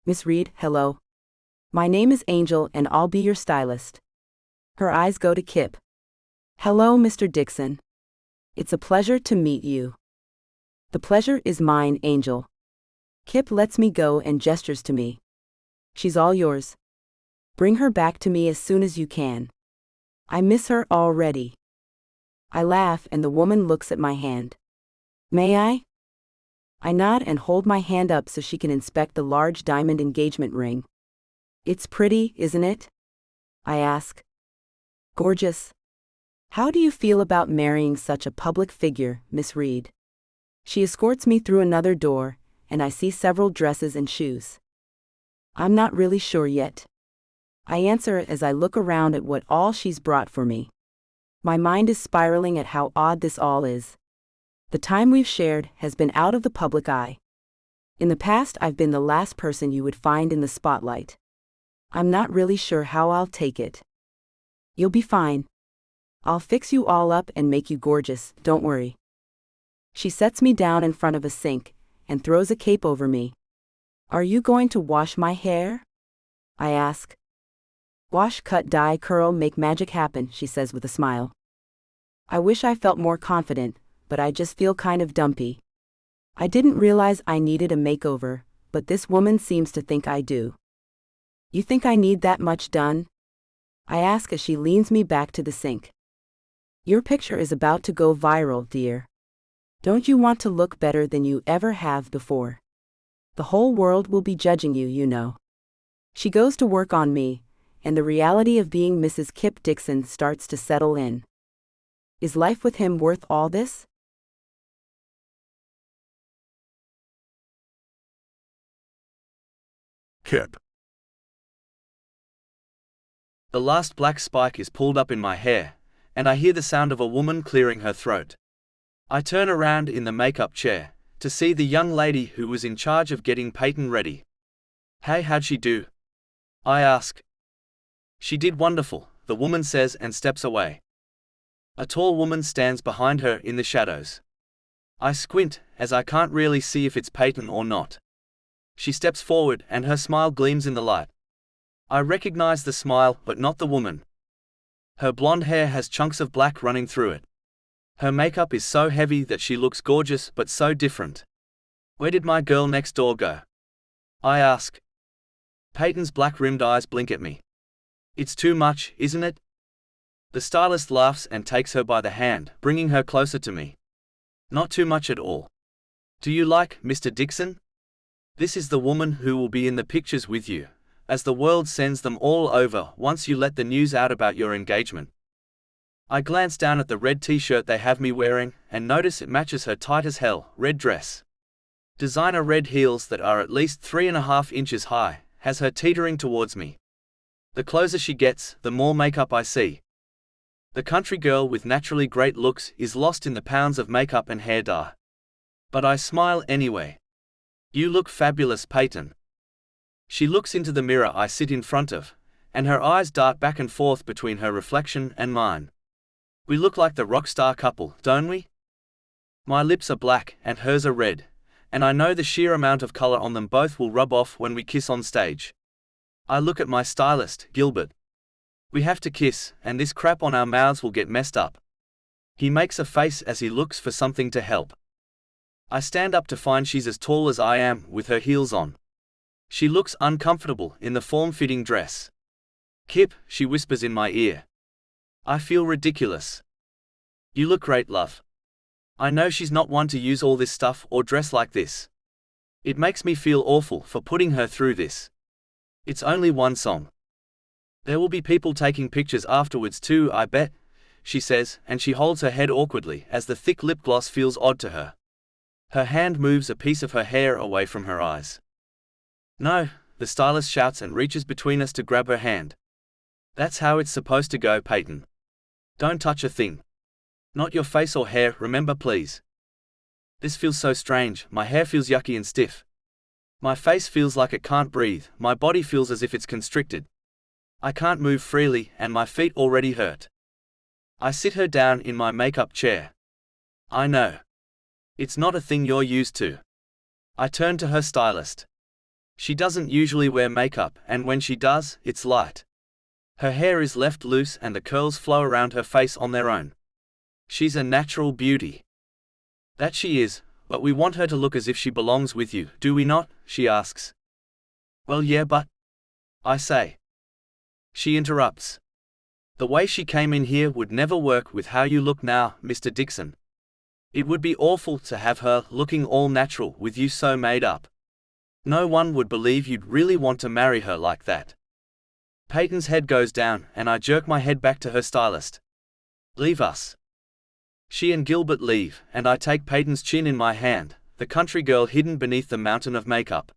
Miss Reed, hello. My name is Angel, and I'll be your stylist. Her eyes go to Kip. Hello, Mr. Dixon. It's a pleasure to meet you. The pleasure is mine, Angel. Kip lets me go and gestures to me. She's all yours. Bring her back to me as soon as you can. I miss her already. I laugh and the woman looks at my hand. May I? I nod and hold my hand up so she can inspect the large diamond engagement ring. It's pretty, isn't it? I ask. Gorgeous. How do you feel about marrying such a public figure, Miss Reed? She escorts me through another door, and I see several dresses and shoes. I'm not really sure yet. I answer as I look around at what all she's brought for me. My mind is spiraling at how odd this all is. The time we've shared has been out of the public eye. In the past, I've been the last person you would find in the spotlight. I'm not really sure how I'll take it. You'll be fine. I'll fix you all up and make you gorgeous, don't worry. She sets me down in front of a sink and throws a cape over me. Are you going to wash my hair? I ask. Wash, cut, dye, curl, make magic happen, she says with a smile. I wish I felt more confident, but I just feel kind of dumpy. I didn't realize I needed a makeover, but this woman seems to think I do. You think I need that much done? I ask as she leans me back to the sink. Your picture is about to go viral, dear. Don't you want to look better than you ever have before? The whole world will be judging you, you know. She goes to work on me, and the reality of being Mrs. Kip Dixon starts to settle in. Is life with him worth all this? Kip. The last black spike is pulled up in my hair, and I hear the sound of a woman clearing her throat. I turn around in the makeup chair to see the young lady who was in charge of getting Payton ready. "Hey, how'd she do?" I ask. "She did wonderful," the woman says and steps away. A tall woman stands behind her in the shadows. I squint, as I can't really see if it's Payton or not. She steps forward and her smile gleams in the light. I recognize the smile, but not the woman. Her blonde hair has chunks of black running through it. Her makeup is so heavy that she looks gorgeous but so different. "Where did my girl next door go?" I ask. Payton's black-rimmed eyes blink at me. "It's too much, isn't it?" The stylist laughs and takes her by the hand, bringing her closer to me. "Not too much at all. Do you like Mr. Dixon? This is the woman who will be in the pictures with you, as the world sends them all over once you let the news out about your engagement." I glance down at the red t-shirt they have me wearing, and notice it matches her tight-as-hell red dress. Designer red heels that are at least 3.5 inches high, has her teetering towards me. The closer she gets, the more makeup I see. The country girl with naturally great looks is lost in the pounds of makeup and hair dye. But I smile anyway. "You look fabulous, Payton." She looks into the mirror I sit in front of, and her eyes dart back and forth between her reflection and mine. "We look like the Rockstar couple, don't we?" My lips are black and hers are red, and I know the sheer amount of color on them both will rub off when we kiss on stage. I look at my stylist, Gilbert. "We have to kiss, and this crap on our mouths will get messed up." He makes a face as he looks for something to help. I stand up to find she's as tall as I am, with her heels on. She looks uncomfortable in the form-fitting dress. "Kip," she whispers in my ear. I feel ridiculous. "You look great, love." I know she's not one to use all this stuff or dress like this. It makes me feel awful for putting her through this. It's only one song. "There will be people taking pictures afterwards too, I bet," she says, and she holds her head awkwardly as the thick lip gloss feels odd to her. Her hand moves a piece of her hair away from her eyes. "No," the stylist shouts and reaches between us to grab her hand. "That's how it's supposed to go, Payton. Don't touch a thing. Not your face or hair, remember, please." This feels so strange. My hair feels yucky and stiff. My face feels like it can't breathe, my body feels as if it's constricted. I can't move freely, and my feet already hurt. I sit her down in my makeup chair. "I know. It's not a thing you're used to." I turn to her stylist. She doesn't usually wear makeup, and when she does, it's light. Her hair is left loose and the curls flow around her face on their own. She's a natural beauty. "That she is, but we want her to look as if she belongs with you, do we not?" she asks. "Well, yeah, but," I say. She interrupts. "The way she came in here would never work with how you look now, Mr. Dixon. It would be awful to have her looking all natural with you so made up. No one would believe you'd really want to marry her like that." Payton's head goes down, and I jerk my head back to her stylist. "Leave us." She and Gilbert leave, and I take Payton's chin in my hand, the country girl hidden beneath the mountain of makeup.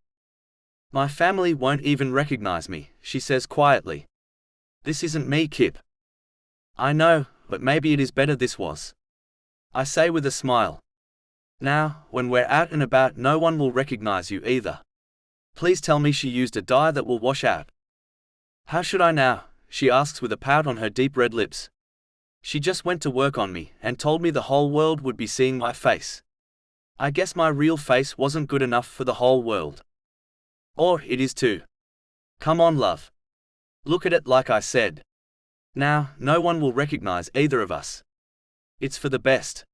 "My family won't even recognize me," she says quietly. "This isn't me, Kip." "I know, but maybe it is better this was," I say with a smile. "Now, when we're out and about, no one will recognize you either. Please tell me she used a dye that will wash out." "How should I now?" she asks with a pout on her deep red lips. "She just went to work on me and told me the whole world would be seeing my face. I guess my real face wasn't good enough for the whole world. Or it is too. Come on, love. Look at it like I said. Now, no one will recognize either of us. It's for the best."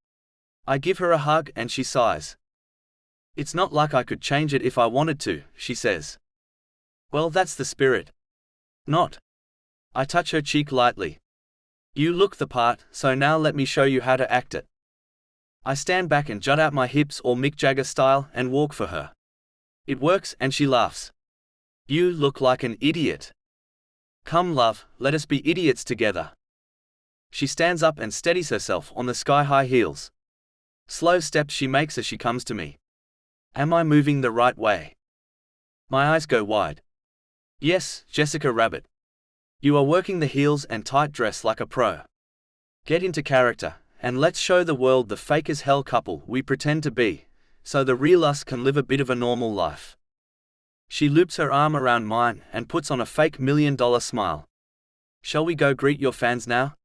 I give her a hug and she sighs. "It's not like I could change it if I wanted to," she says. "Well, that's the spirit." "Not." I touch her cheek lightly. "You look the part, so now let me show you how to act it." I stand back and jut out my hips all Mick Jagger style and walk for her. It works and she laughs. "You look like an idiot." "Come, love, let us be idiots together." She stands up and steadies herself on the sky-high heels. Slow steps she makes as she comes to me. Am I moving the right way? My eyes go wide. Yes, Jessica Rabbit. You are working the heels and tight dress like a pro. Get into character, and let's show the world the fake as hell couple we pretend to be, so the real us can live a bit of a normal life. She loops her arm around mine and puts on a fake $1 million smile. Shall we go greet your fans now?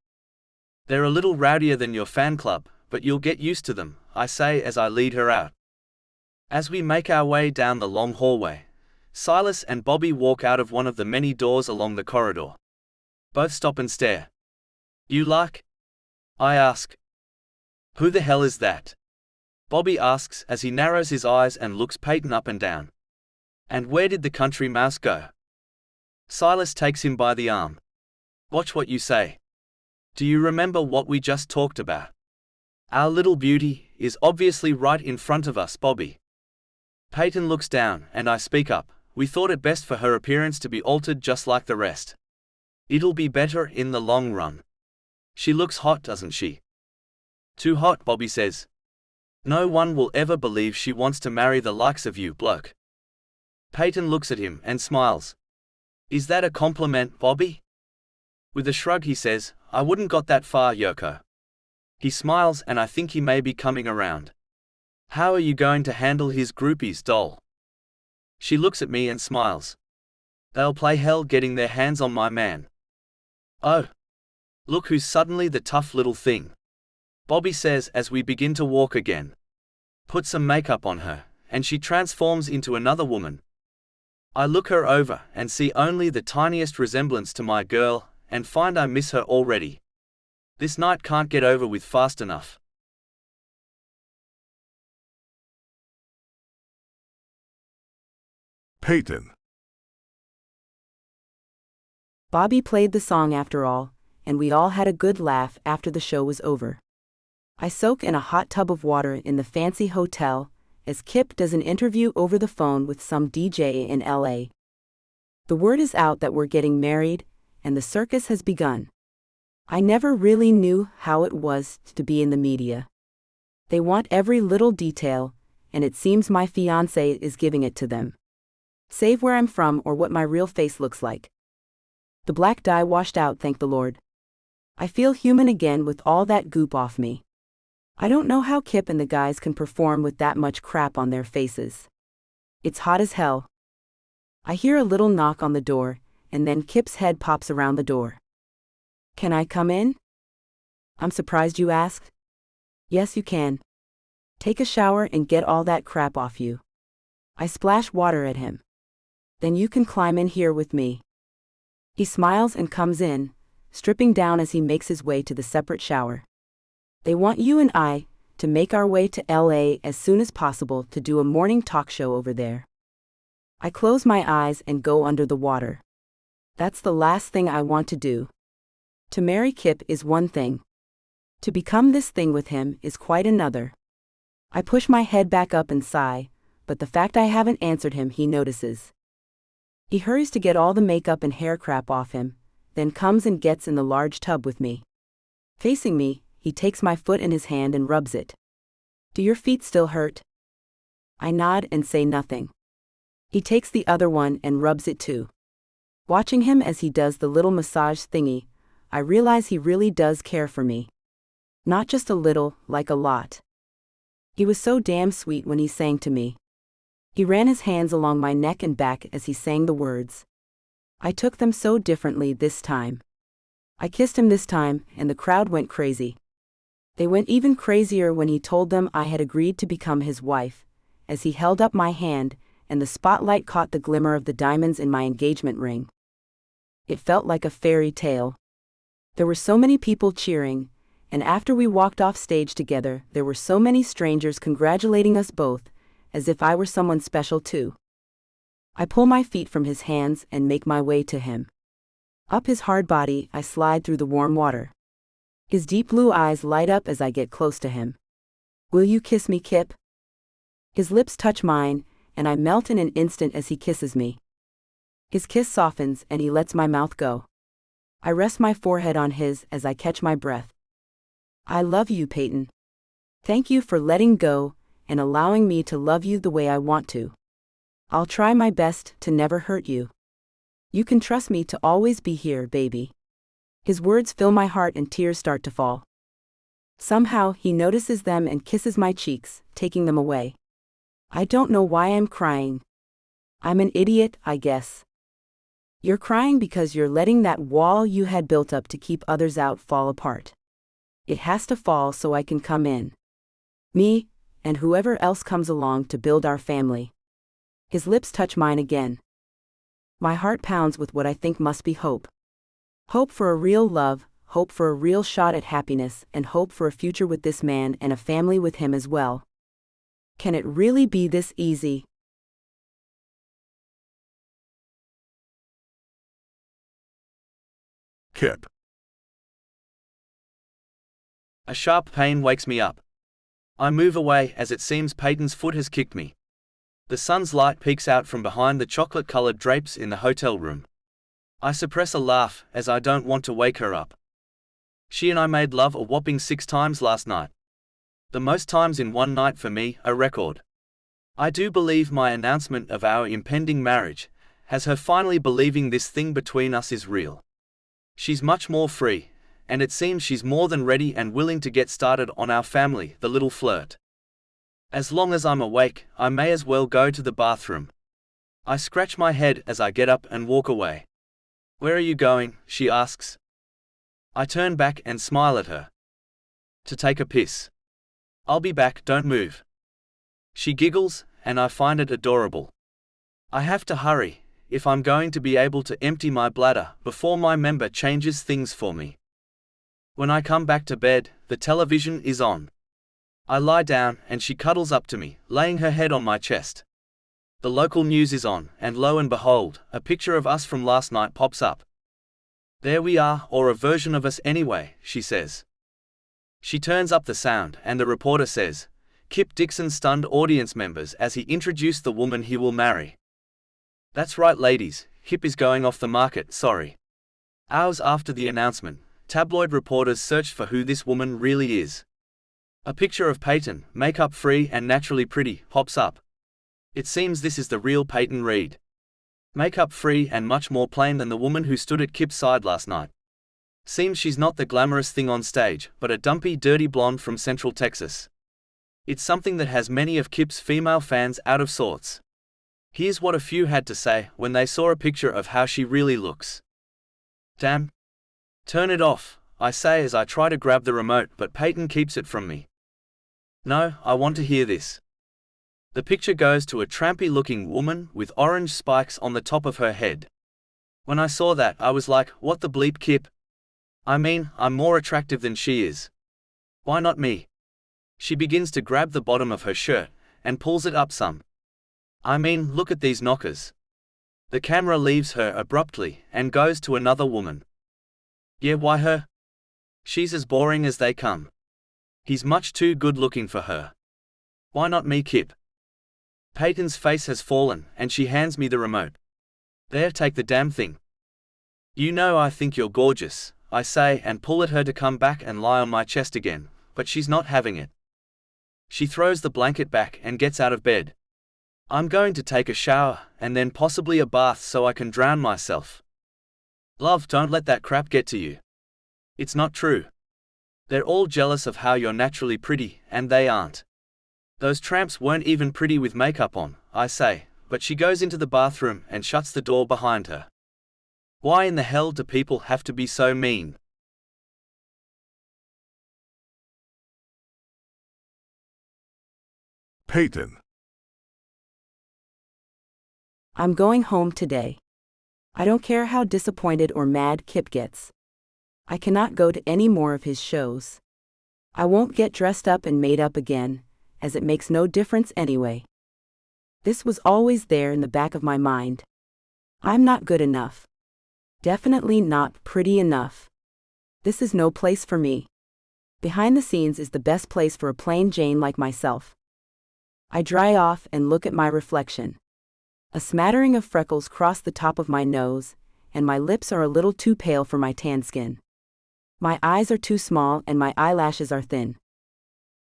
They're a little rowdier than your fan club, but you'll get used to them, I say as I lead her out. As we make our way down the long hallway, Silas and Bobby walk out of one of the many doors along the corridor. Both stop and stare. You like? I ask. Who the hell is that? Bobby asks as he narrows his eyes and looks Payton up and down. And where did the country mouse go? Silas takes him by the arm. Watch what you say. Do you remember what we just talked about? Our little beauty is obviously right in front of us, Bobby. Payton looks down and I speak up. We thought it best for her appearance to be altered just like the rest. It'll be better in the long run. She looks hot, doesn't she? Too hot, Bobby says. No one will ever believe she wants to marry the likes of you, bloke. Payton looks at him and smiles. Is that a compliment, Bobby? With a shrug he says, I wouldn't got that far, Yoko. He smiles and I think he may be coming around. How are you going to handle his groupies, doll? She looks at me and smiles. They'll play hell getting their hands on my man. Oh. Look who's suddenly the tough little thing. Bobby says as we begin to walk again. Put some makeup on her, and she transforms into another woman. I look her over and see only the tiniest resemblance to my girl, and find I miss her already. This night can't get over with fast enough. Payton. Bobby played the song after all, and we all had a good laugh after the show was over. I soak in a hot tub of water in the fancy hotel, as Kip does an interview over the phone with some DJ in LA. The word is out that we're getting married, and the circus has begun. I never really knew how it was to be in the media. They want every little detail, and it seems my fiancé is giving it to them. Save where I'm from or what my real face looks like. The black dye washed out, thank the Lord. I feel human again with all that goop off me. I don't know how Kip and the guys can perform with that much crap on their faces. It's hot as hell. I hear a little knock on the door, and then Kip's head pops around the door. Can I come in? I'm surprised you asked. Yes, you can. Take a shower and get all that crap off you. I splash water at him. Then you can climb in here with me. He smiles and comes in, stripping down as he makes his way to the separate shower. They want you and I to make our way to LA as soon as possible to do a morning talk show over there. I close my eyes and go under the water. That's the last thing I want to do. To marry Kip is one thing. To become this thing with him is quite another. I push my head back up and sigh, but the fact I haven't answered him he notices. He hurries to get all the makeup and hair crap off him, then comes and gets in the large tub with me. Facing me, he takes my foot in his hand and rubs it. Do your feet still hurt? I nod and say nothing. He takes the other one and rubs it too. Watching him as he does the little massage thingy, I realize he really does care for me. Not just a little, like a lot. He was so damn sweet when he sang to me. He ran his hands along my neck and back as he sang the words. I took them so differently this time. I kissed him this time, and the crowd went crazy. They went even crazier when he told them I had agreed to become his wife, as he held up my hand, and the spotlight caught the glimmer of the diamonds in my engagement ring. It felt like a fairy tale. There were so many people cheering, and after we walked off stage together, there were so many strangers congratulating us both, as if I were someone special too. I pull my feet from his hands and make my way to him. Up his hard body, I slide through the warm water. His deep blue eyes light up as I get close to him. Will you kiss me, Kip? His lips touch mine, and I melt in an instant as he kisses me. His kiss softens and he lets my mouth go. I rest my forehead on his as I catch my breath. I love you, Payton. Thank you for letting go and allowing me to love you the way I want to. I'll try my best to never hurt you. You can trust me to always be here, baby. His words fill my heart and tears start to fall. Somehow, he notices them and kisses my cheeks, taking them away. I don't know why I'm crying. I'm an idiot, I guess. You're crying because you're letting that wall you had built up to keep others out fall apart. It has to fall so I can come in. Me, and whoever else comes along to build our family. His lips touch mine again. My heart pounds with what I think must be hope. Hope for a real love, hope for a real shot at happiness, and hope for a future with this man and a family with him as well. Can it really be this easy? Kip. A sharp pain wakes me up. I move away as it seems Payton's foot has kicked me. The sun's light peeks out from behind the chocolate-colored drapes in the hotel room. I suppress a laugh as I don't want to wake her up. She and I made love a whopping 6 times last night. The most times in one night for me, a record. I do believe my announcement of our impending marriage has her finally believing this thing between us is real. She's much more free, and it seems she's more than ready and willing to get started on our family, the little flirt. As long as I'm awake, I may as well go to the bathroom. I scratch my head as I get up and walk away. "Where are you going?" she asks. I turn back and smile at her. "To take a piss. I'll be back, don't move." She giggles, and I find it adorable. I have to hurry, if I'm going to be able to empty my bladder before my member changes things for me. When I come back to bed, the television is on. I lie down and she cuddles up to me, laying her head on my chest. The local news is on, and lo and behold, a picture of us from last night pops up. "There we are, or a version of us anyway," she says. She turns up the sound and the reporter says, "Kip Dixon stunned audience members as he introduced the woman he will marry." That's right, ladies, Kip is going off the market, sorry. Hours after the announcement, tabloid reporters searched for who this woman really is. A picture of Payton, makeup-free and naturally pretty, pops up. It seems this is the real Payton Reed. Makeup-free and much more plain than the woman who stood at Kip's side last night. Seems she's not the glamorous thing on stage, but a dumpy, dirty blonde from Central Texas. It's something that has many of Kip's female fans out of sorts. Here's what a few had to say when they saw a picture of how she really looks. "Damn. Turn it off," I say as I try to grab the remote, but Payton keeps it from me. "No, I want to hear this." The picture goes to a trampy-looking woman with orange spikes on the top of her head. When I saw that, I was like, what the bleep, Kip? I mean, I'm more attractive than she is. Why not me? She begins to grab the bottom of her shirt and pulls it up some. I mean, look at these knockers. The camera leaves her abruptly and goes to another woman. Yeah, why her? She's as boring as they come. He's much too good looking for her. Why not me, Kip? Payton's face has fallen, and she hands me the remote. "There, take the damn thing." "You know I think you're gorgeous," I say and pull at her to come back and lie on my chest again, but she's not having it. She throws the blanket back and gets out of bed. I'm going to take a shower, and then possibly a bath so I can drown myself. Love, don't let that crap get to you. It's not true. They're all jealous of how you're naturally pretty, and they aren't. Those tramps weren't even pretty with makeup on, I say, but she goes into the bathroom and shuts the door behind her. Why in the hell do people have to be so mean? Payton. I'm going home today. I don't care how disappointed or mad Kip gets. I cannot go to any more of his shows. I won't get dressed up and made up again, as it makes no difference anyway. This was always there in the back of my mind. I'm not good enough. Definitely not pretty enough. This is no place for me. Behind the scenes is the best place for a plain Jane like myself. I dry off and look at my reflection. A smattering of freckles cross the top of my nose, and my lips are a little too pale for my tan skin. My eyes are too small and my eyelashes are thin.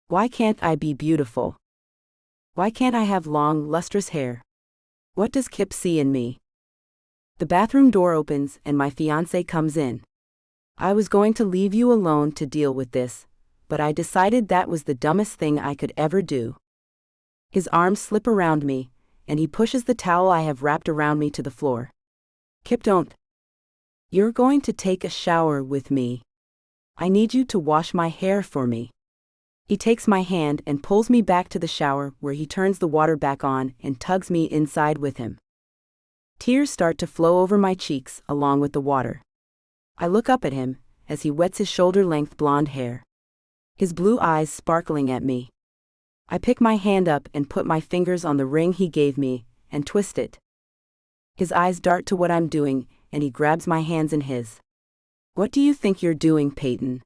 Why can't I be beautiful? Why can't I have long, lustrous hair? What does Kip see in me? The bathroom door opens and my fiancé comes in. I was going to leave you alone to deal with this, but I decided that was the dumbest thing I could ever do. His arms slip around me, and he pushes the towel I have wrapped around me to the floor. Kip, don't. You're going to take a shower with me. I need you to wash my hair for me. He takes my hand and pulls me back to the shower where he turns the water back on and tugs me inside with him. Tears start to flow over my cheeks along with the water. I look up at him as he wets his shoulder-length blonde hair. His blue eyes sparkling at me. I pick my hand up and put my fingers on the ring he gave me and twist it. His eyes dart to what I'm doing and he grabs my hands in his. What do you think you're doing, Payton?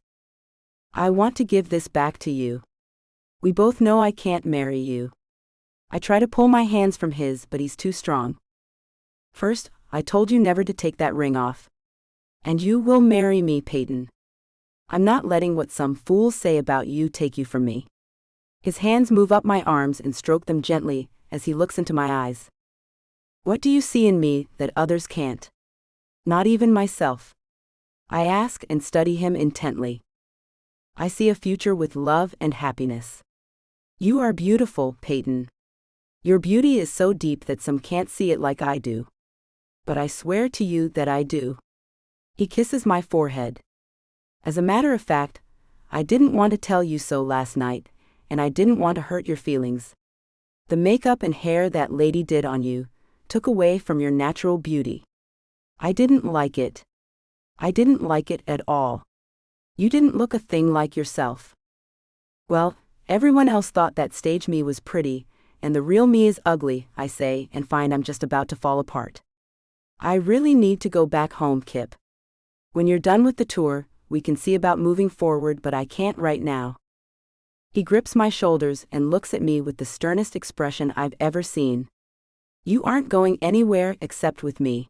I want to give this back to you. We both know I can't marry you. I try to pull my hands from his, but he's too strong. First, I told you never to take that ring off. And you will marry me, Payton. I'm not letting what some fools say about you take you from me. His hands move up my arms and stroke them gently as he looks into my eyes. What do you see in me that others can't? Not even myself. I ask and study him intently. I see a future with love and happiness. You are beautiful, Payton. Your beauty is so deep that some can't see it like I do. But I swear to you that I do. He kisses my forehead. As a matter of fact, I didn't want to tell you so last night, and I didn't want to hurt your feelings. The makeup and hair that lady did on you took away from your natural beauty. I didn't like it. I didn't like it at all. You didn't look a thing like yourself. Well, everyone else thought that stage me was pretty, and the real me is ugly, I say, and find I'm just about to fall apart. I really need to go back home, Kip. When you're done with the tour, we can see about moving forward, but I can't right now. He grips my shoulders and looks at me with the sternest expression I've ever seen. You aren't going anywhere except with me.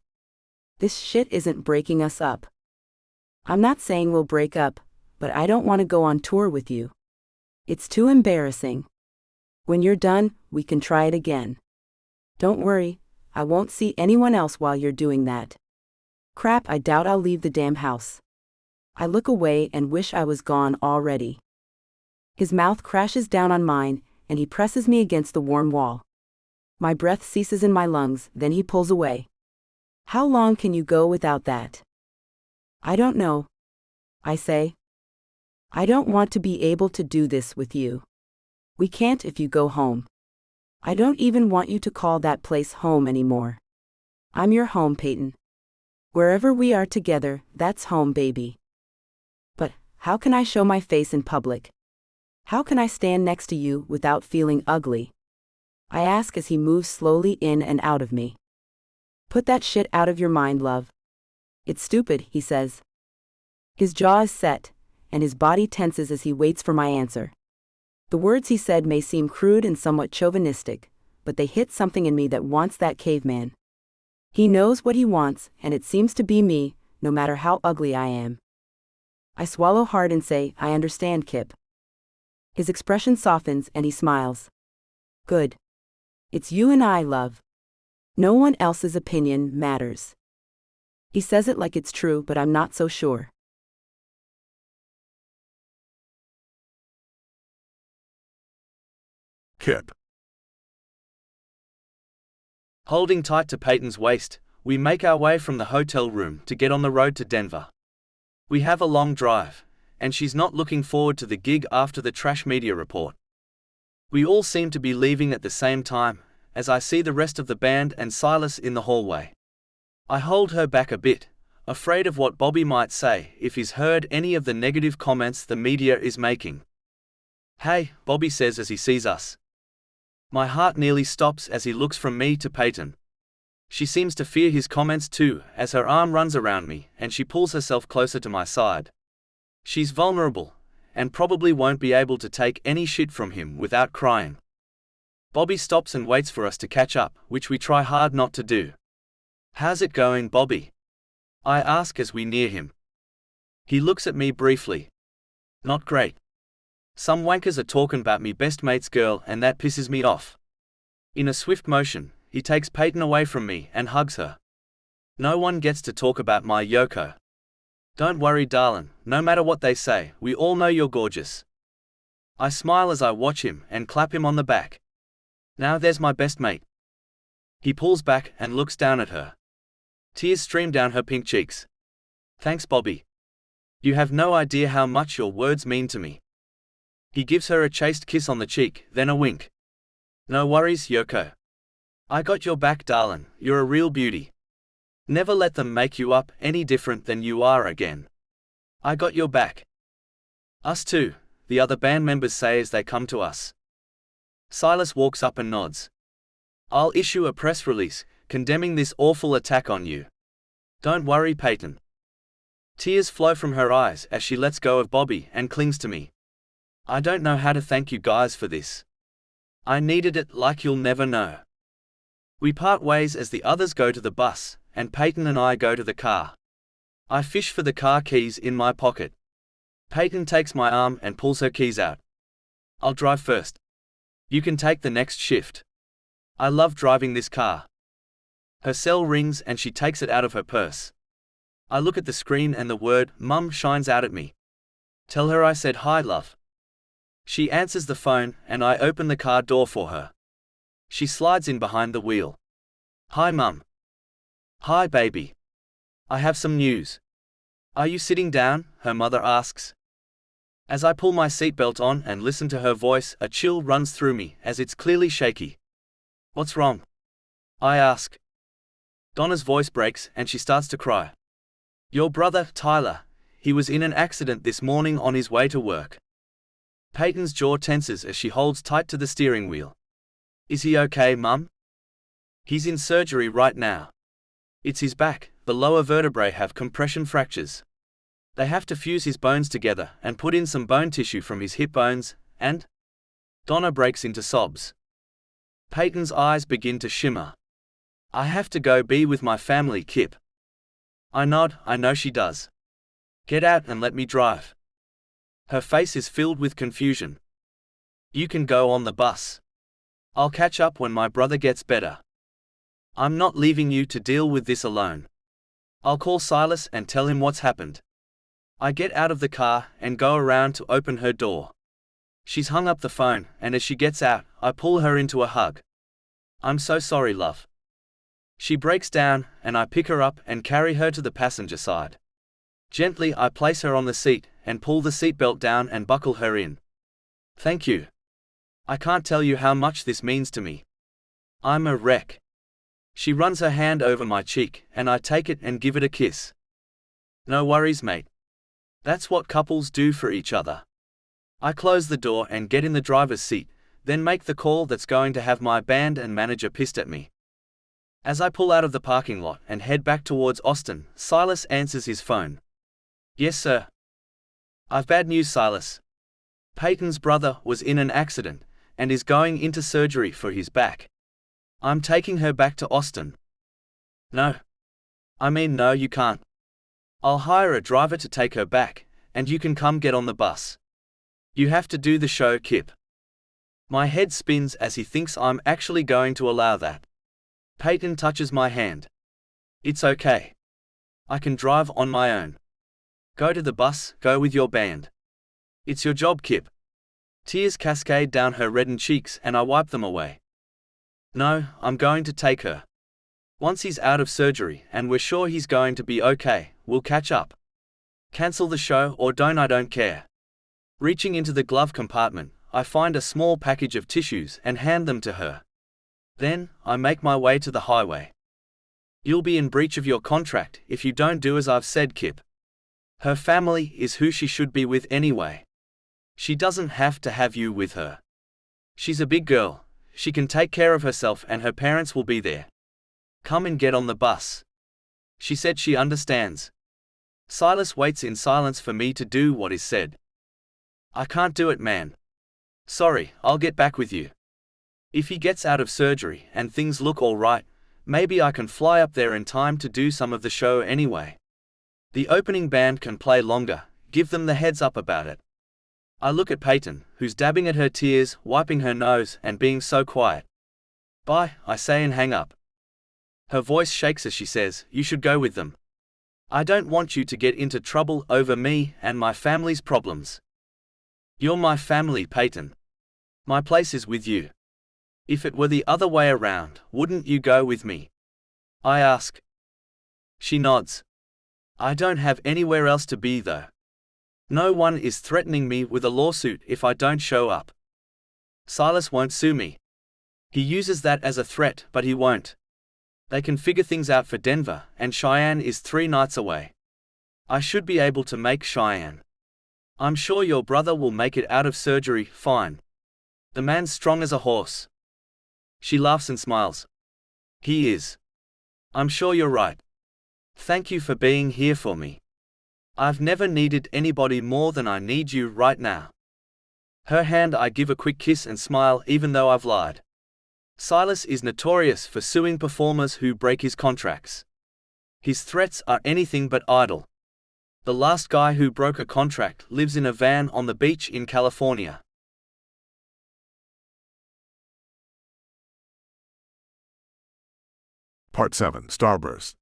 This shit isn't breaking us up. I'm not saying we'll break up, but I don't want to go on tour with you. It's too embarrassing. When you're done, we can try it again. Don't worry, I won't see anyone else while you're doing that. Crap, I doubt I'll leave the damn house. I look away and wish I was gone already. His mouth crashes down on mine, and he presses me against the warm wall. My breath ceases in my lungs, then he pulls away. How long can you go without that? I don't know. I say. I don't want to be able to do this with you. We can't if you go home. I don't even want you to call that place home anymore. I'm your home, Payton. Wherever we are together, that's home, baby. But how can I show my face in public? How can I stand next to you without feeling ugly? I ask as he moves slowly in and out of me. Put that shit out of your mind, love. It's stupid, he says. His jaw is set, and his body tenses as he waits for my answer. The words he said may seem crude and somewhat chauvinistic, but they hit something in me that wants that caveman. He knows what he wants, and it seems to be me, no matter how ugly I am. I swallow hard and say, I understand, Kip. His expression softens and he smiles. Good. It's you and I, love. No one else's opinion matters. He says it like it's true, but I'm not so sure. Kip. Holding tight to Peyton's waist, we make our way from the hotel room to get on the road to Denver. We have a long drive, and she's not looking forward to the gig after the trash media report. We all seem to be leaving at the same time, as I see the rest of the band and Silas in the hallway. I hold her back a bit, afraid of what Bobby might say if he's heard any of the negative comments the media is making. Hey, Bobby says as he sees us. My heart nearly stops as he looks from me to Payton. She seems to fear his comments too, as her arm runs around me and she pulls herself closer to my side. She's vulnerable, and probably won't be able to take any shit from him without crying. Bobby stops and waits for us to catch up, which we try hard not to do. How's it going, Bobby? I ask as we near him. He looks at me briefly. Not great. Some wankers are talking about me best mate's girl and that pisses me off. In a swift motion, he takes Payton away from me and hugs her. No one gets to talk about my Yoko. Don't worry, darling, no matter what they say, we all know you're gorgeous. I smile as I watch him and clap him on the back. Now there's my best mate. He pulls back and looks down at her. Tears stream down her pink cheeks. Thanks, Bobby. You have no idea how much your words mean to me. He gives her a chaste kiss on the cheek, then a wink. No worries, Yoko. I got your back, darling, you're a real beauty. Never let them make you up any different than you are again. I got your back. Us too, the other band members say as they come to us. Silas walks up and nods. I'll issue a press release, condemning this awful attack on you. Don't worry, Payton. Tears flow from her eyes as she lets go of Bobby and clings to me. I don't know how to thank you guys for this. I needed it like you'll never know. We part ways as the others go to the bus, and Payton and I go to the car. I fish for the car keys in my pocket. Payton takes my arm and pulls her keys out. I'll drive first. You can take the next shift. I love driving this car. Her cell rings and she takes it out of her purse. I look at the screen and the word Mum shines out at me. Tell her I said hi, love. She answers the phone and I open the car door for her. She slides in behind the wheel. Hi, Mum. Hi, baby. I have some news. Are you sitting down? Her mother asks. As I pull my seatbelt on and listen to her voice, a chill runs through me as it's clearly shaky. What's wrong? I ask. Donna's voice breaks and she starts to cry. Your brother, Tyler, he was in an accident this morning on his way to work. Payton's jaw tenses as she holds tight to the steering wheel. Is he okay, Mum? He's in surgery right now. It's his back, the lower vertebrae have compression fractures. They have to fuse his bones together and put in some bone tissue from his hip bones, and… Donna breaks into sobs. Payton's eyes begin to shimmer. I have to go be with my family, Kip. I nod, I know she does. Get out and let me drive. Her face is filled with confusion. You can go on the bus. I'll catch up when my brother gets better. I'm not leaving you to deal with this alone. I'll call Silas and tell him what's happened. I get out of the car and go around to open her door. She's hung up the phone, and as she gets out, I pull her into a hug. I'm so sorry, love. She breaks down, and I pick her up and carry her to the passenger side. Gently, I place her on the seat and pull the seatbelt down and buckle her in. Thank you. I can't tell you how much this means to me. I'm a wreck. She runs her hand over my cheek, and I take it and give it a kiss. No worries, mate. That's what couples do for each other. I close the door and get in the driver's seat, then make the call that's going to have my band and manager pissed at me. As I pull out of the parking lot and head back towards Austin, Silas answers his phone. Yes, sir. I've bad news, Silas. Payton's brother was in an accident and is going into surgery for his back. I'm taking her back to Austin. No. I mean, no, you can't. I'll hire a driver to take her back, and you can come get on the bus. You have to do the show, Kip. My head spins as he thinks I'm actually going to allow that. Payton touches my hand. It's okay. I can drive on my own. Go to the bus, go with your band. It's your job, Kip. Tears cascade down her reddened cheeks and I wipe them away. No, I'm going to take her. Once he's out of surgery and we're sure he's going to be okay, we'll catch up. Cancel the show or don't, I don't care. Reaching into the glove compartment, I find a small package of tissues and hand them to her. Then, I make my way to the highway. You'll be in breach of your contract if you don't do as I've said, Kip. Her family is who she should be with anyway. She doesn't have to have you with her. She's a big girl. She can take care of herself and her parents will be there. Come and get on the bus. She said she understands. Silas waits in silence for me to do what is said. I can't do it, man. Sorry, I'll get back with you. If he gets out of surgery and things look all right, maybe I can fly up there in time to do some of the show anyway. The opening band can play longer, give them the heads up about it. I look at Payton, who's dabbing at her tears, wiping her nose and being so quiet. Bye, I say and hang up. Her voice shakes as she says, "You should go with them. I don't want you to get into trouble over me and my family's problems. You're my family, Payton. My place is with you. If it were the other way around, wouldn't you go with me?" I ask. She nods. "I don't have anywhere else to be though. No one is threatening me with a lawsuit if I don't show up. Silas won't sue me. He uses that as a threat, but he won't. They can figure things out for Denver, and Cheyenne is 3 nights away. I should be able to make Cheyenne. I'm sure your brother will make it out of surgery fine. The man's strong as a horse." She laughs and smiles. "He is. I'm sure you're right. Thank you for being here for me. I've never needed anybody more than I need you right now." Her hand I give a quick kiss and smile even though I've lied. Silas is notorious for suing performers who break his contracts. His threats are anything but idle. The last guy who broke a contract lives in a van on the beach in California. Part 7, Starburst.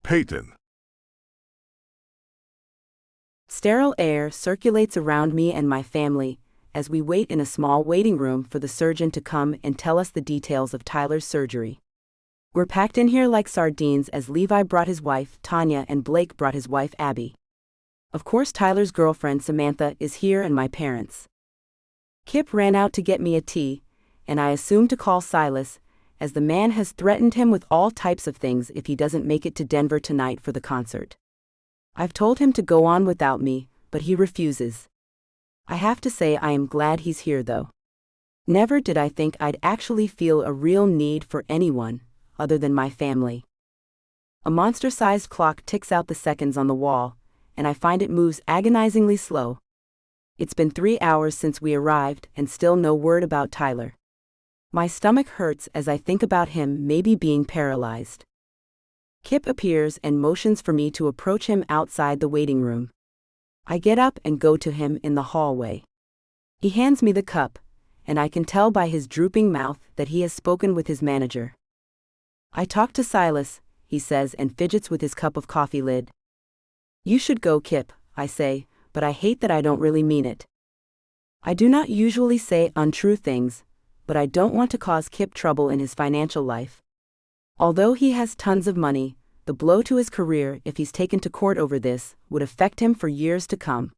Payton. Sterile air circulates around me and my family as we wait in a small waiting room for the surgeon to come and tell us the details of Tyler's surgery. We're packed in here like sardines as Levi brought his wife, Tanya, and Blake brought his wife, Abby. Of course, Tyler's girlfriend, Samantha, is here and my parents. Kip ran out to get me a tea, and I assumed to call Silas, as the man has threatened him with all types of things if he doesn't make it to Denver tonight for the concert. I've told him to go on without me, but he refuses. I have to say I am glad he's here though. Never did I think I'd actually feel a real need for anyone, other than my family. A monster-sized clock ticks out the seconds on the wall, and I find it moves agonizingly slow. It's been 3 hours since we arrived and still no word about Tyler. My stomach hurts as I think about him maybe being paralyzed. Kip appears and motions for me to approach him outside the waiting room. I get up and go to him in the hallway. He hands me the cup, and I can tell by his drooping mouth that he has spoken with his manager. "I talked to Silas," he says and fidgets with his cup of coffee lid. "You should go, Kip," I say, but I hate that I don't really mean it. I do not usually say untrue things, but I don't want to cause Kip trouble in his financial life. Although he has tons of money, the blow to his career if he's taken to court over this would affect him for years to come.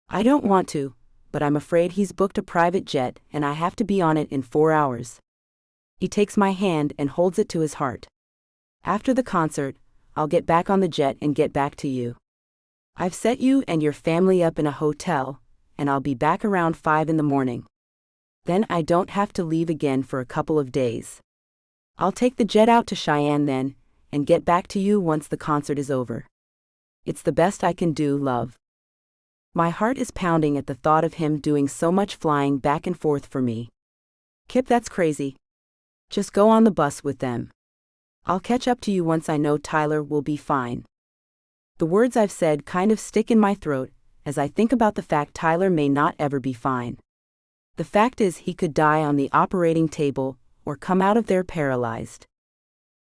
I don't want to, but I'm afraid he's booked a private jet and I have to be on it in 4 hours. He takes my hand and holds it to his heart. "After the concert, I'll get back on the jet and get back to you. I've set you and your family up in a hotel, and I'll be back around 5 in the morning. Then I don't have to leave again for a couple of days. I'll take the jet out to Cheyenne then, and get back to you once the concert is over. It's the best I can do, love." My heart is pounding at the thought of him doing so much flying back and forth for me. "Kip, that's crazy. Just go on the bus with them. I'll catch up to you once I know Tyler will be fine." The words I've said kind of stick in my throat as I think about the fact Tyler may not ever be fine. The fact is he could die on the operating table or come out of there paralyzed.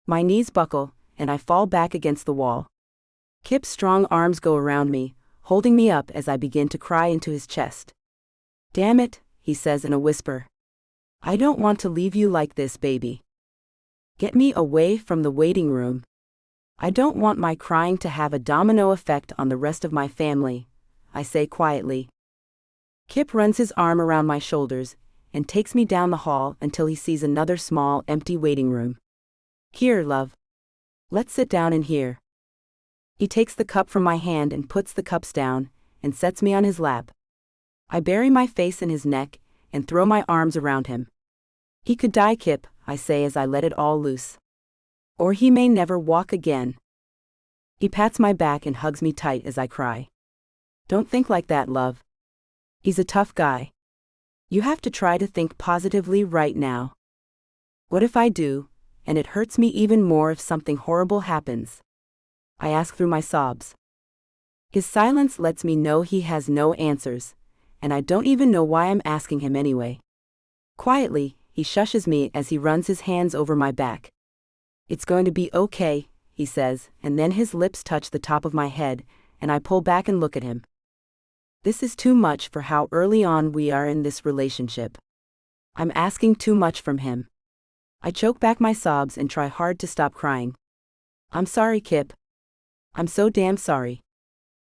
My knees buckle, and I fall back against the wall. Kip's strong arms go around me, holding me up as I begin to cry into his chest. "Damn it," he says in a whisper. "I don't want to leave you like this, baby. Get me away from the waiting room. I don't want my crying to have a domino effect on the rest of my family," I say quietly. Kip runs his arm around my shoulders and takes me down the hall until he sees another small, empty waiting room. "Here, love. Let's sit down in here." He takes the cup from my hand and puts the cups down and sets me on his lap. I bury my face in his neck and throw my arms around him. "He could die, Kip," I say as I let it all loose. "Or he may never walk again." He pats my back and hugs me tight as I cry. "Don't think like that, love. He's a tough guy. You have to try to think positively right now. What if I do, and it hurts me even more if something horrible happens?" I ask through my sobs. His silence lets me know he has no answers, and I don't even know why I'm asking him anyway. Quietly, he shushes me as he runs his hands over my back. "It's going to be okay," he says, and then his lips touch the top of my head, and I pull back and look at him. This is too much for how early on we are in this relationship. I'm asking too much from him. I choke back my sobs and try hard to stop crying. "I'm sorry, Kip. I'm so damn sorry.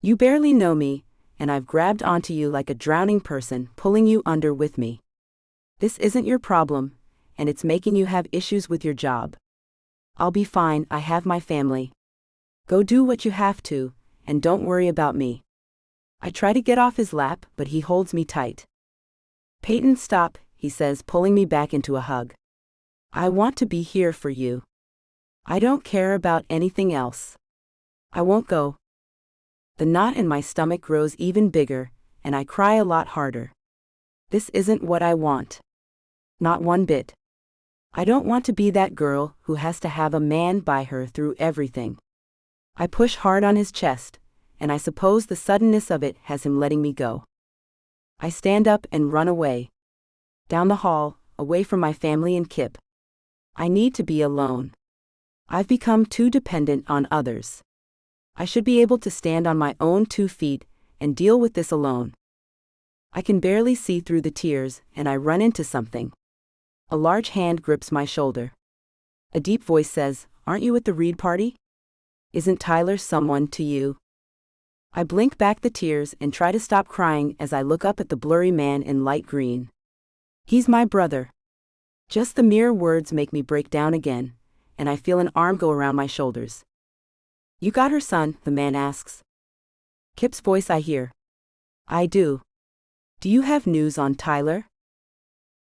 You barely know me, and I've grabbed onto you like a drowning person, pulling you under with me. This isn't your problem, and it's making you have issues with your job. I'll be fine, I have my family. Go do what you have to, and don't worry about me." I try to get off his lap, but he holds me tight. "Payton, stop," he says, pulling me back into a hug. "I want to be here for you. I don't care about anything else. I won't go." The knot in my stomach grows even bigger, and I cry a lot harder. This isn't what I want. Not one bit. I don't want to be that girl who has to have a man by her through everything. I push hard on his chest, and I suppose the suddenness of it has him letting me go. I stand up and run away. Down the hall, away from my family and Kip. I need to be alone. I've become too dependent on others. I should be able to stand on my own 2 feet and deal with this alone. I can barely see through the tears, and I run into something. A large hand grips my shoulder. A deep voice says, "Aren't you at the Reed party? Isn't Tyler someone to you?" I blink back the tears and try to stop crying as I look up at the blurry man in light green. He's my brother. Just the mere words make me break down again, and I feel an arm go around my shoulders. "You got her, son?" the man asks. Kip's voice I hear. "I do. Do you have news on Tyler?"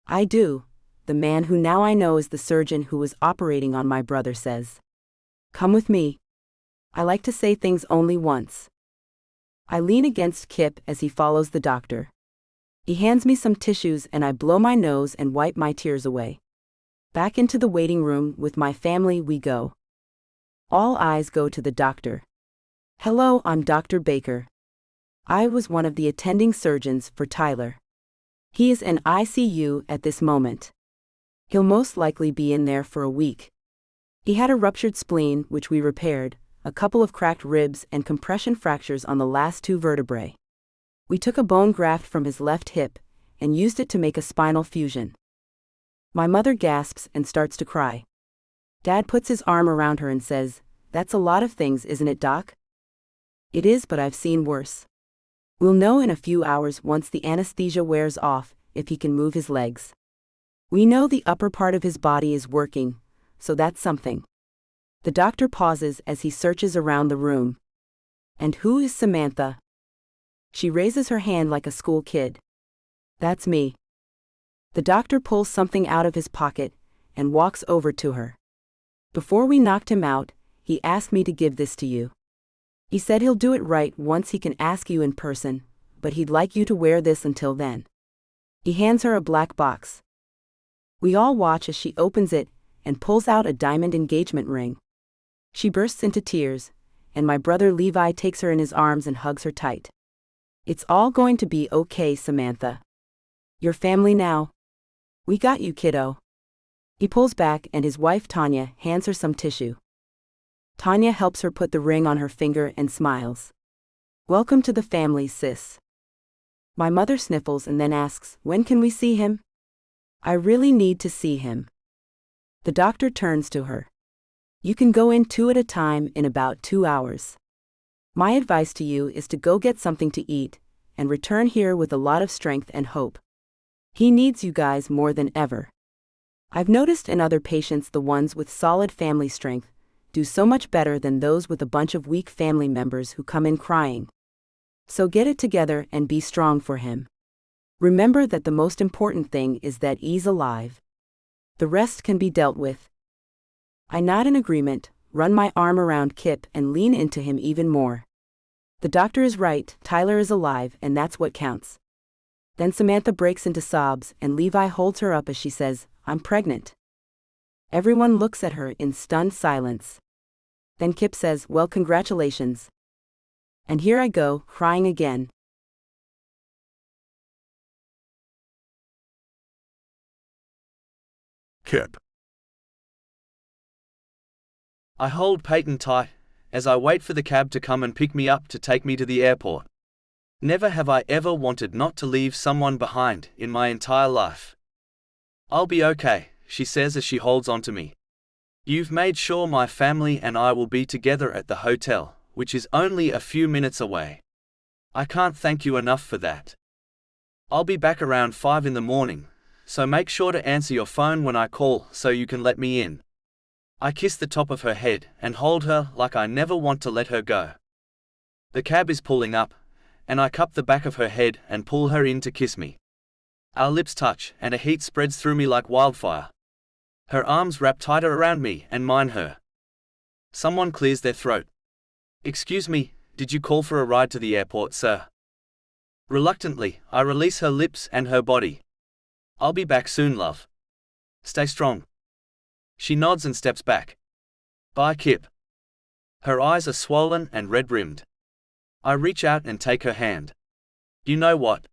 "I do," the man who now I know is the surgeon who was operating on my brother says. "Come with me. I like to say things only once." I lean against Kip as he follows the doctor. He hands me some tissues and I blow my nose and wipe my tears away. Back into the waiting room with my family we go. All eyes go to the doctor. "Hello, I'm Dr. Baker. I was one of the attending surgeons for Tyler. He is in ICU at this moment. He'll most likely be in there for a week. He had a ruptured spleen, which we repaired, a couple of cracked ribs and compression fractures on the last 2 vertebrae. We took a bone graft from his left hip and used it to make a spinal fusion." My mother gasps and starts to cry. Dad puts his arm around her and says, "That's a lot of things, isn't it, Doc?" "It is, but I've seen worse. We'll know in a few hours once the anesthesia wears off if he can move his legs. We know the upper part of his body is working, so that's something." The doctor pauses as he searches around the room. "And who is Samantha?" She raises her hand like a school kid. "That's me." The doctor pulls something out of his pocket and walks over to her. "Before we knocked him out, he asked me to give this to you. He said he'll do it right once he can ask you in person, but he'd like you to wear this until then." He hands her a black box. We all watch as she opens it and pulls out a diamond engagement ring. She bursts into tears, and my brother Levi takes her in his arms and hugs her tight. "It's all going to be okay, Samantha. Your family now. We got you, kiddo." He pulls back and his wife Tanya hands her some tissue. Tanya helps her put the ring on her finger and smiles. "Welcome to the family, sis." My mother sniffles and then asks, "When can we see him?" "I really need to see him." The doctor turns to her. "You can go in 2 at a time in about 2 hours. My advice to you is to go get something to eat and return here with a lot of strength and hope. He needs you guys more than ever. I've noticed in other patients the ones with solid family strength do so much better than those with a bunch of weak family members who come in crying. So get it together and be strong for him. Remember that the most important thing is that he's alive. The rest can be dealt with." I nod in agreement, run my arm around Kip and lean into him even more. The doctor is right, Tyler is alive, and that's what counts. Then Samantha breaks into sobs and Levi holds her up as she says, "I'm pregnant." Everyone looks at her in stunned silence. Then Kip says, "Well, congratulations." And here I go, crying again. Kip. I hold Payton tight as I wait for the cab to come and pick me up to take me to the airport. Never have I ever wanted not to leave someone behind in my entire life. I'll be okay, she says as she holds onto me. You've made sure my family and I will be together at the hotel, which is only a few minutes away. I can't thank you enough for that. I'll be back around 5 in the morning, so make sure to answer your phone when I call so you can let me in. I kiss the top of her head and hold her like I never want to let her go. The cab is pulling up, and I cup the back of her head and pull her in to kiss me. Our lips touch and a heat spreads through me like wildfire. Her arms wrap tighter around me and mine her. Someone clears their throat. Excuse me, did you call for a ride to the airport, sir? Reluctantly, I release her lips and her body. I'll be back soon, love. Stay strong. She nods and steps back. Bye, Kip. Her eyes are swollen and red-rimmed. I reach out and take her hand. You know what?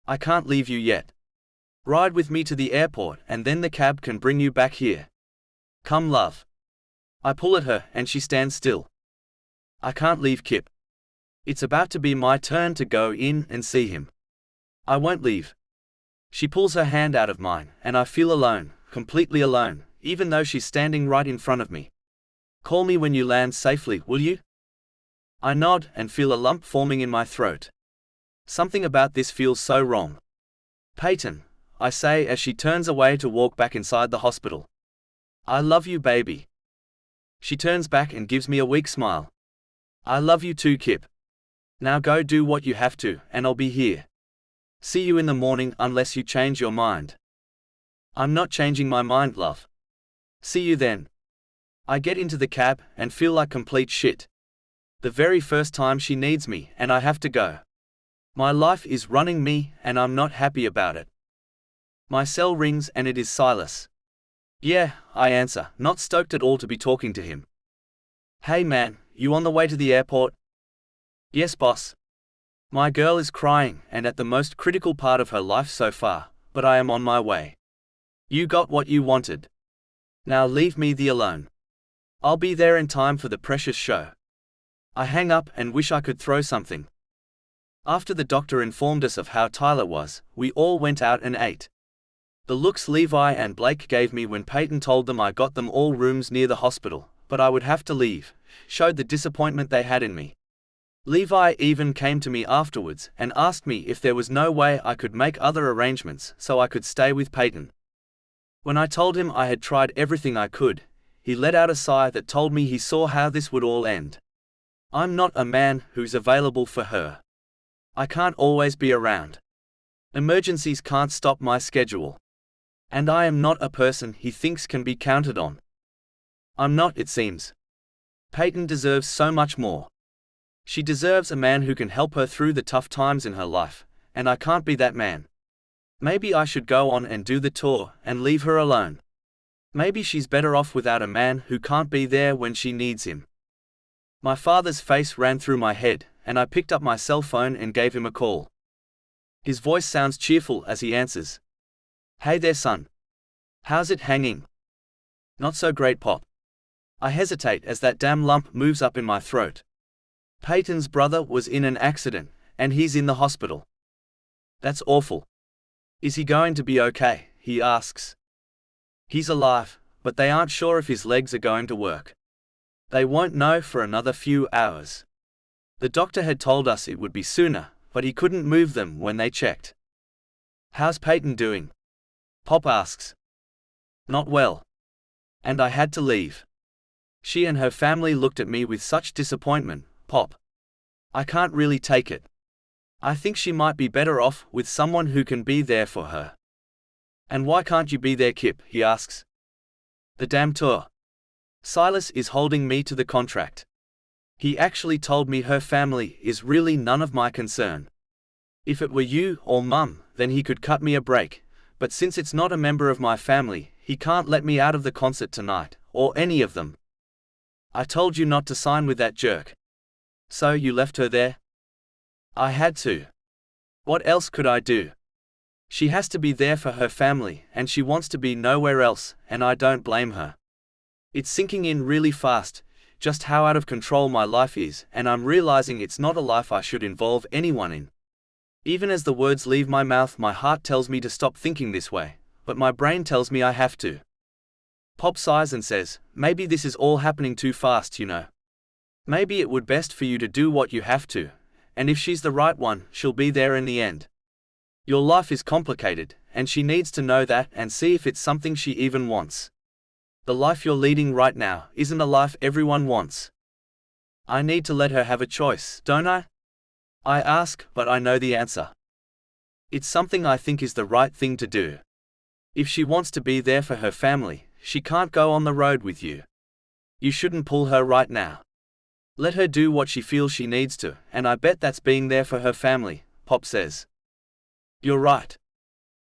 I can't leave you yet. Ride with me to the airport and then the cab can bring you back here. Come, love. I pull at her and she stands still. I can't leave Kip. It's about to be my turn to go in and see him. I won't leave. She pulls her hand out of mine and I feel alone, completely alone, even though she's standing right in front of me. Call me when you land safely, will you? I nod and feel a lump forming in my throat. Something about this feels so wrong. Payton, I say as she turns away to walk back inside the hospital. I love you, baby. She turns back and gives me a weak smile. I love you too, Kip. Now go do what you have to, and I'll be here. See you in the morning unless you change your mind. I'm not changing my mind, love. See you then. I get into the cab and feel like complete shit. The very first time she needs me and I have to go. My life is running me and I'm not happy about it. My cell rings and it is Silas. Yeah, I answer, not stoked at all to be talking to him. Hey man, you on the way to the airport? Yes, boss. My girl is crying and at the most critical part of her life so far, but I am on my way. You got what you wanted. Now leave me the alone. I'll be there in time for the precious show. I hang up and wish I could throw something. After the doctor informed us of how Tyler was, we all went out and ate. The looks Levi and Blake gave me when Payton told them I got them all rooms near the hospital, but I would have to leave, showed the disappointment they had in me. Levi even came to me afterwards and asked me if there was no way I could make other arrangements so I could stay with Payton. When I told him I had tried everything I could, he let out a sigh that told me he saw how this would all end. I'm not a man who's available for her. I can't always be around. Emergencies can't stop my schedule. And I am not a person he thinks can be counted on. I'm not, it seems. Payton deserves so much more. She deserves a man who can help her through the tough times in her life, and I can't be that man. Maybe I should go on and do the tour and leave her alone. Maybe she's better off without a man who can't be there when she needs him. My father's face ran through my head, and I picked up my cell phone and gave him a call. His voice sounds cheerful as he answers. Hey there, son. How's it hanging? Not so great, Pop. I hesitate as that damn lump moves up in my throat. Payton's brother was in an accident, and he's in the hospital. That's awful. Is he going to be okay? He asks. He's alive, but they aren't sure if his legs are going to work. They won't know for another few hours. The doctor had told us it would be sooner, but he couldn't move them when they checked. How's Payton doing? Pop asks. Not well. And I had to leave. She and her family looked at me with such disappointment, Pop. I can't really take it. I think she might be better off with someone who can be there for her. And why can't you be there, Kip? He asks. The damn tour. Silas is holding me to the contract. He actually told me her family is really none of my concern. If it were you or Mum, then he could cut me a break, but since it's not a member of my family, he can't let me out of the concert tonight, or any of them. I told you not to sign with that jerk. So you left her there? I had to. What else could I do? She has to be there for her family, and she wants to be nowhere else, and I don't blame her. It's sinking in really fast, just how out of control my life is, and I'm realizing it's not a life I should involve anyone in. Even as the words leave my mouth, my heart tells me to stop thinking this way, but my brain tells me I have to. Pop sighs and says, maybe this is all happening too fast, you know. Maybe it would best for you to do what you have to, and if she's the right one, she'll be there in the end. Your life is complicated, and she needs to know that and see if it's something she even wants. The life you're leading right now isn't a life everyone wants. I need to let her have a choice, don't I? I ask, but I know the answer. It's something I think is the right thing to do. If she wants to be there for her family, she can't go on the road with you. You shouldn't pull her right now. Let her do what she feels she needs to, and I bet that's being there for her family, Pop says. You're right.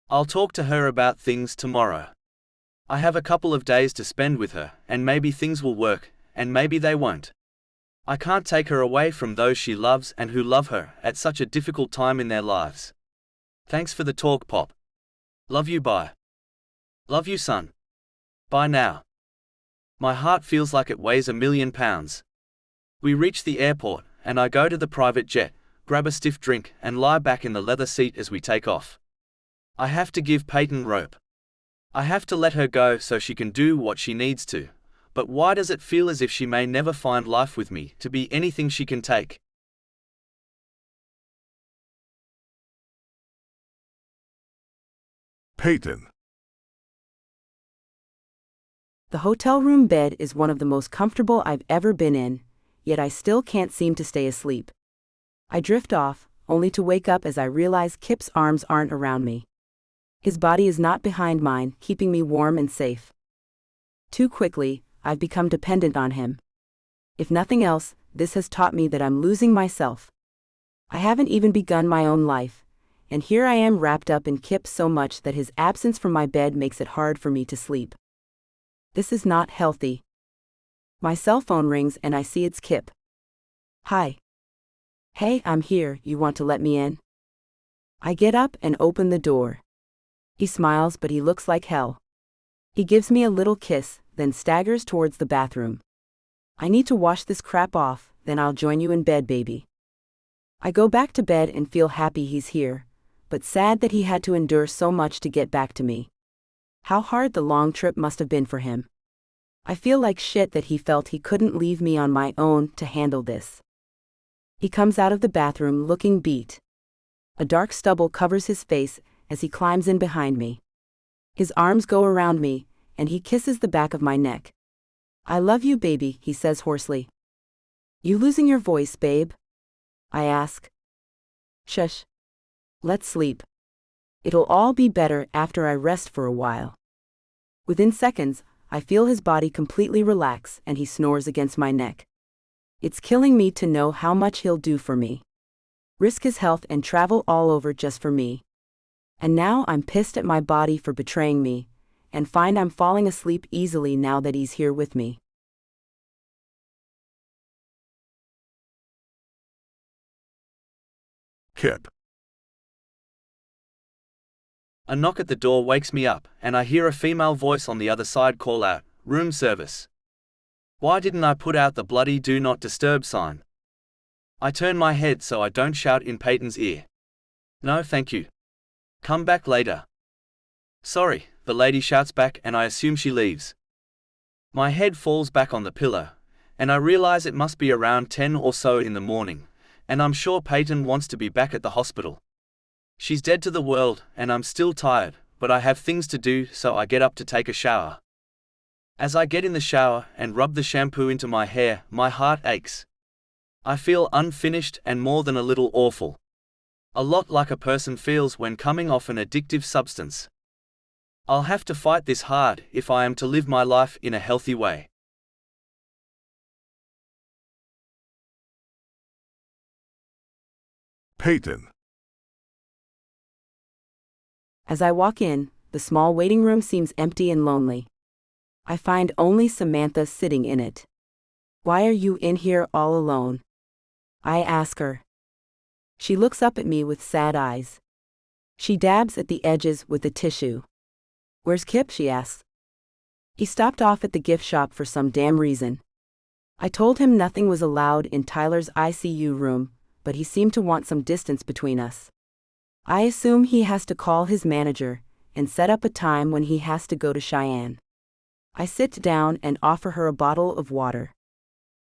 I'll talk to her about things tomorrow. I have a couple of days to spend with her, and maybe things will work, and maybe they won't. I can't take her away from those she loves and who love her at such a difficult time in their lives. Thanks for the talk, Pop. Love you, bye. Love you, son. Bye now. My heart feels like it weighs 1,000,000 pounds. We reach the airport, and I go to the private jet, grab a stiff drink, and lie back in the leather seat as we take off. I have to give Payton rope. I have to let her go so she can do what she needs to, but why does it feel as if she may never find life with me to be anything she can take? Payton. The hotel room bed is one of the most comfortable I've ever been in, yet I still can't seem to stay asleep. I drift off, only to wake up as I realize Kip's arms aren't around me. His body is not behind mine, keeping me warm and safe. Too quickly, I've become dependent on him. If nothing else, this has taught me that I'm losing myself. I haven't even begun my own life, and here I am wrapped up in Kip so much that his absence from my bed makes it hard for me to sleep. This is not healthy. My cell phone rings and I see it's Kip. Hi. Hey, I'm here, you want to let me in? I get up and open the door. He smiles, but he looks like hell. He gives me a little kiss, then staggers towards the bathroom. I need to wash this crap off, then I'll join you in bed, baby. I go back to bed and feel happy he's here, but sad that he had to endure so much to get back to me. How hard the long trip must have been for him. I feel like shit that he felt he couldn't leave me on my own to handle this. He comes out of the bathroom looking beat. A dark stubble covers his face as he climbs in behind me. His arms go around me, and he kisses the back of my neck. I love you, baby, he says hoarsely. You losing your voice, babe? I ask. Shush. Let's sleep. It'll all be better after I rest for a while. Within seconds, I feel his body completely relax and he snores against my neck. It's killing me to know how much he'll do for me. Risk his health and travel all over just for me. And now I'm pissed at my body for betraying me, and find I'm falling asleep easily now that he's here with me. Kip. A knock at the door wakes me up, and I hear a female voice on the other side call out, "Room service." Why didn't I put out the bloody do not disturb sign? I turn my head so I don't shout in Payton's ear. No, thank you. Come back later. Sorry, the lady shouts back, and I assume she leaves. My head falls back on the pillow, and I realize it must be around 10 or so in the morning, and I'm sure Payton wants to be back at the hospital. She's dead to the world, and I'm still tired, but I have things to do, so I get up to take a shower. As I get in the shower and rub the shampoo into my hair, my heart aches. I feel unfinished and more than a little awful. A lot like a person feels when coming off an addictive substance. I'll have to fight this hard if I am to live my life in a healthy way. Payton. As I walk in, the small waiting room seems empty and lonely. I find only Samantha sitting in it. Why are you in here all alone? I ask her. She looks up at me with sad eyes. She dabs at the edges with a tissue. Where's Kip? She asks. He stopped off at the gift shop for some damn reason. I told him nothing was allowed in Tyler's ICU room, but he seemed to want some distance between us. I assume he has to call his manager and set up a time when he has to go to Cheyenne. I sit down and offer her a bottle of water.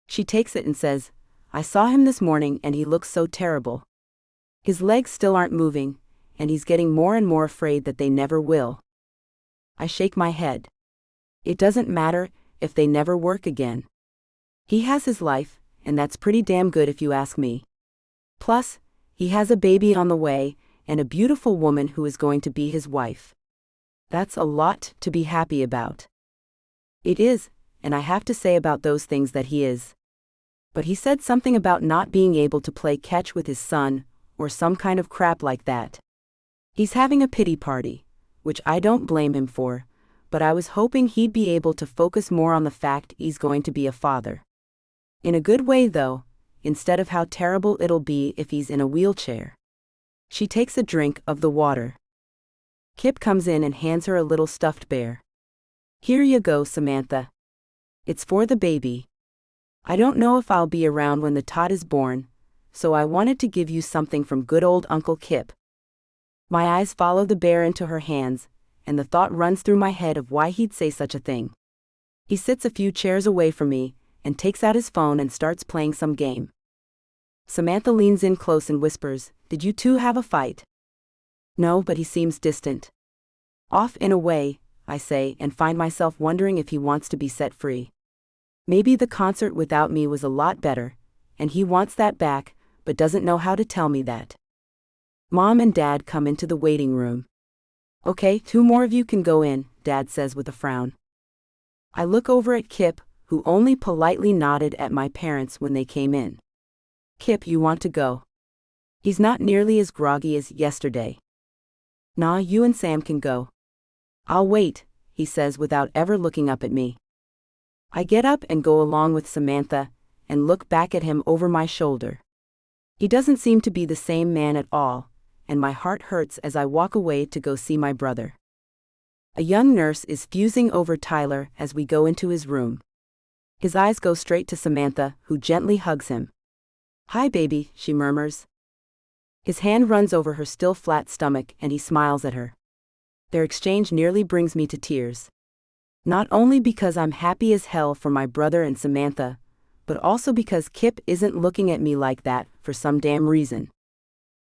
She takes it and says, I saw him this morning and he looks so terrible. His legs still aren't moving, and he's getting more and more afraid that they never will. I shake my head. It doesn't matter if they never work again. He has his life, and that's pretty damn good if you ask me. Plus, he has a baby on the way and a beautiful woman who is going to be his wife. That's a lot to be happy about. It is, and I have to say about those things that he is. But he said something about not being able to play catch with his son, or some kind of crap like that. He's having a pity party, which I don't blame him for, but I was hoping he'd be able to focus more on the fact he's going to be a father. In a good way though, instead of how terrible it'll be if he's in a wheelchair. She takes a drink of the water. Kip comes in and hands her a little stuffed bear. Here you go, Samantha. It's for the baby. I don't know if I'll be around when the tot is born, so I wanted to give you something from good old Uncle Kip. My eyes follow the bear into her hands, and the thought runs through my head of why he'd say such a thing. He sits a few chairs away from me, and takes out his phone and starts playing some game. Samantha leans in close and whispers, Did you two have a fight? No, but he seems distant. Off in a way, I say, and find myself wondering if he wants to be set free. Maybe the concert without me was a lot better, and he wants that back, but doesn't know how to tell me that. Mom and Dad come into the waiting room. Okay, 2 more of you can go in, Dad says with a frown. I look over at Kip, who only politely nodded at my parents when they came in. Kip, you want to go? He's not nearly as groggy as yesterday. Nah, you and Sam can go. I'll wait, he says without ever looking up at me. I get up and go along with Samantha, and look back at him over my shoulder. He doesn't seem to be the same man at all, and my heart hurts as I walk away to go see my brother. A young nurse is fusing over Tyler as we go into his room. His eyes go straight to Samantha, who gently hugs him. Hi baby, she murmurs. His hand runs over her still flat stomach and he smiles at her. Their exchange nearly brings me to tears. Not only because I'm happy as hell for my brother and Samantha, but also because Kip isn't looking at me like that for some damn reason.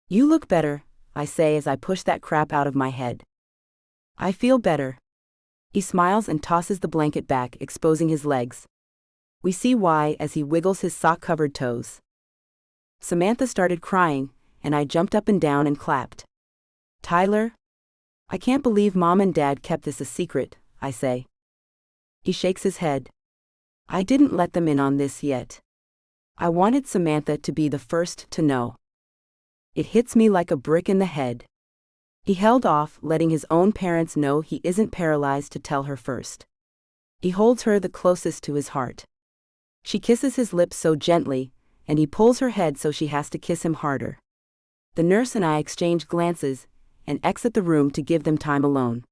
You look better, I say as I push that crap out of my head. I feel better. He smiles and tosses the blanket back, exposing his legs. We see why as he wiggles his sock-covered toes. Samantha started crying, and I jumped up and down and clapped. Tyler? I can't believe Mom and Dad kept this a secret, I say. He shakes his head. I didn't let them in on this yet. I wanted Samantha to be the first to know. It hits me like a brick in the head. He held off, letting his own parents know he isn't paralyzed to tell her first. He holds her the closest to his heart. She kisses his lips so gently, and he pulls her head so she has to kiss him harder. The nurse and I exchange glances, and exit the room to give them time alone.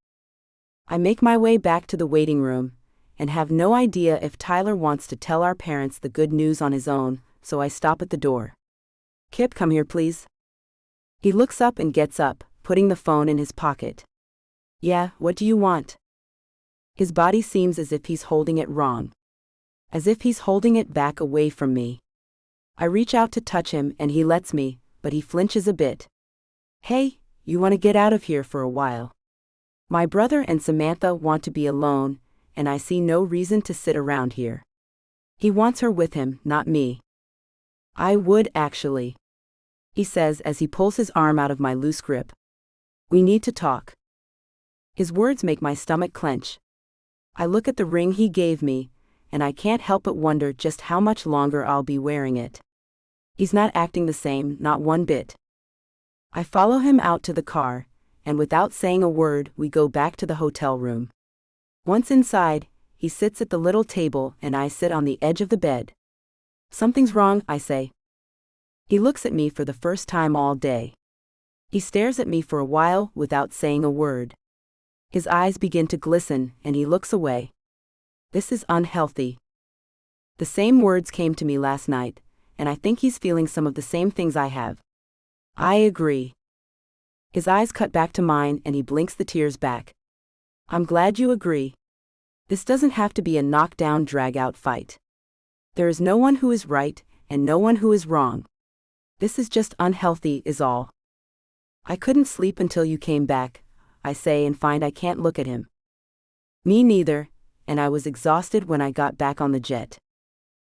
I make my way back to the waiting room, and have no idea if Tyler wants to tell our parents the good news on his own, so I stop at the door. Kip, come here please. He looks up and gets up, putting the phone in his pocket. Yeah, what do you want? His body seems as if he's holding it wrong. As if he's holding it back away from me. I reach out to touch him and he lets me, but he flinches a bit. Hey, you want to get out of here for a while. My brother and Samantha want to be alone, and I see no reason to sit around here. He wants her with him, not me. I would actually. He says as he pulls his arm out of my loose grip. We need to talk. His words make my stomach clench. I look at the ring he gave me, and I can't help but wonder just how much longer I'll be wearing it. He's not acting the same, not one bit. I follow him out to the car, and without saying a word, we go back to the hotel room. Once inside, he sits at the little table and I sit on the edge of the bed. Something's wrong, I say. He looks at me for the first time all day. He stares at me for a while without saying a word. His eyes begin to glisten and he looks away. This is unhealthy. The same words came to me last night, and I think he's feeling some of the same things I have. I agree. His eyes cut back to mine and he blinks the tears back. I'm glad you agree. This doesn't have to be a knockdown, drag-out fight. There is no one who is right and no one who is wrong. This is just unhealthy is all. I couldn't sleep until you came back, I say, and find I can't look at him. Me neither, and I was exhausted when I got back on the jet.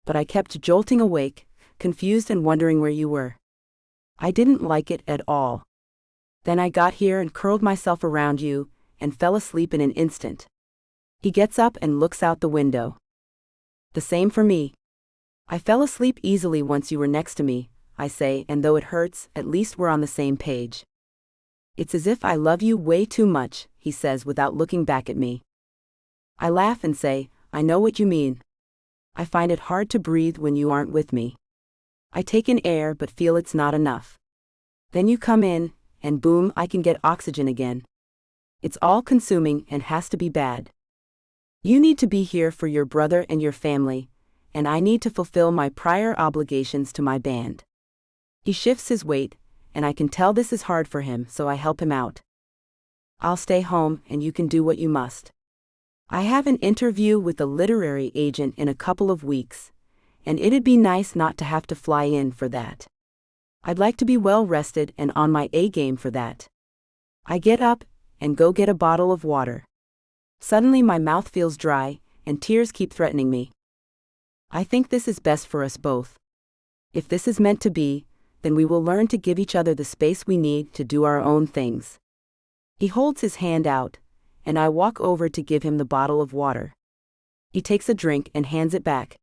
But I kept jolting awake, confused and wondering where you were. I didn't like it at all. Then I got here and curled myself around you, and fell asleep in an instant. He gets up and looks out the window. The same for me. I fell asleep easily once you were next to me, I say, and though it hurts, at least we're on the same page. It's as if I love you way too much, he says without looking back at me. I laugh and say, I know what you mean. I find it hard to breathe when you aren't with me. I take in air but feel it's not enough. Then you come in, and boom, I can get oxygen again. It's all consuming and has to be bad. You need to be here for your brother and your family, and I need to fulfill my prior obligations to my band. He shifts his weight, and I can tell this is hard for him, so I help him out. I'll stay home and you can do what you must. I have an interview with a literary agent in a couple of weeks, and it'd be nice not to have to fly in for that. I'd like to be well rested and on my A game for that. I get up and go get a bottle of water. Suddenly my mouth feels dry, and tears keep threatening me. I think this is best for us both. If this is meant to be, then we will learn to give each other the space we need to do our own things. He holds his hand out, and I walk over to give him the bottle of water. He takes a drink and hands it back.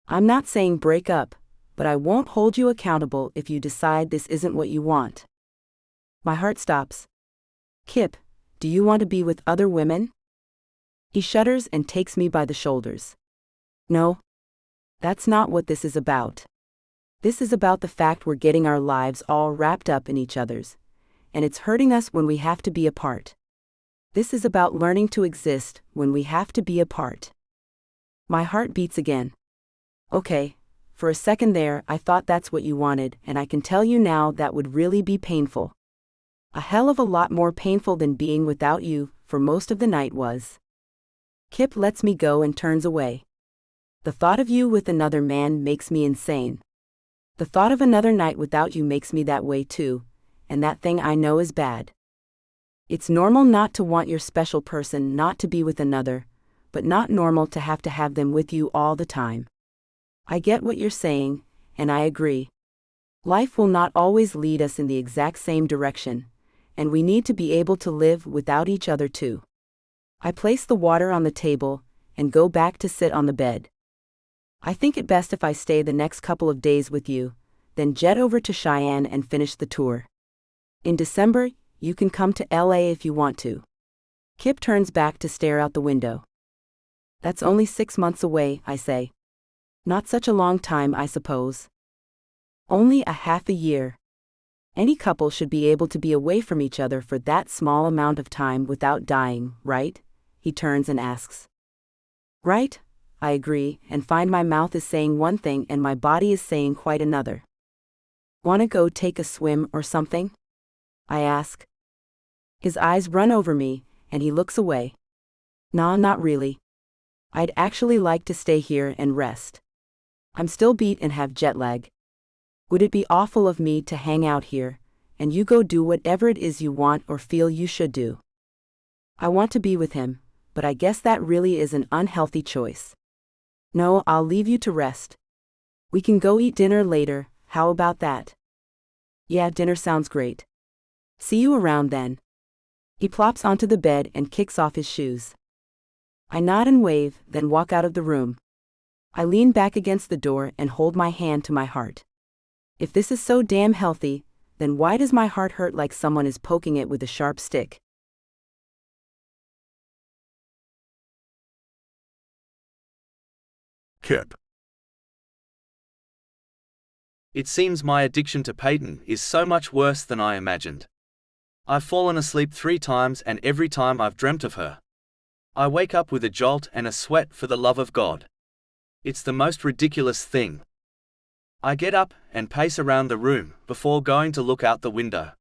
I'm not saying break up, but I won't hold you accountable if you decide this isn't what you want. My heart stops. Kip, do you want to be with other women? He shudders and takes me by the shoulders. No. That's not what this is about. This is about the fact we're getting our lives all wrapped up in each other's, and it's hurting us when we have to be apart. This is about learning to exist when we have to be apart. My heart beats again. Okay, for a second there I thought that's what you wanted, and I can tell you now that would really be painful. A hell of a lot more painful than being without you for most of the night was. Kip lets me go and turns away. The thought of you with another man makes me insane. The thought of another night without you makes me that way too, and that thing I know is bad. It's normal not to want your special person not to be with another, but not normal to have them with you all the time. I get what you're saying, and I agree. Life will not always lead us in the exact same direction, and we need to be able to live without each other too. I place the water on the table and go back to sit on the bed. I think it best if I stay the next couple of days with you, then jet over to Cheyenne and finish the tour. In December, you can come to LA if you want to. Kip turns back to stare out the window. That's only 6 months away, I say. Not such a long time, I suppose. Only a half a year. Any couple should be able to be away from each other for that small amount of time without dying, right? He turns and asks. Right, I agree, and find my mouth is saying one thing and my body is saying quite another. Wanna go take a swim or something? I ask. His eyes run over me, and he looks away. Nah, not really. I'd actually like to stay here and rest. I'm still beat and have jet lag. Would it be awful of me to hang out here, and you go do whatever it is you want or feel you should do? I want to be with him, but I guess that really is an unhealthy choice. No, I'll leave you to rest. We can go eat dinner later, how about that? Yeah, dinner sounds great. See you around then. He plops onto the bed and kicks off his shoes. I nod and wave, then walk out of the room. I lean back against the door and hold my hand to my heart. If this is so damn healthy, then why does my heart hurt like someone is poking it with a sharp stick? Kip. It seems my addiction to Payton is so much worse than I imagined. I've fallen asleep 3 times and every time I've dreamt of her. I wake up with a jolt and a sweat for the love of God. It's the most ridiculous thing. I get up and pace around the room before going to look out the window.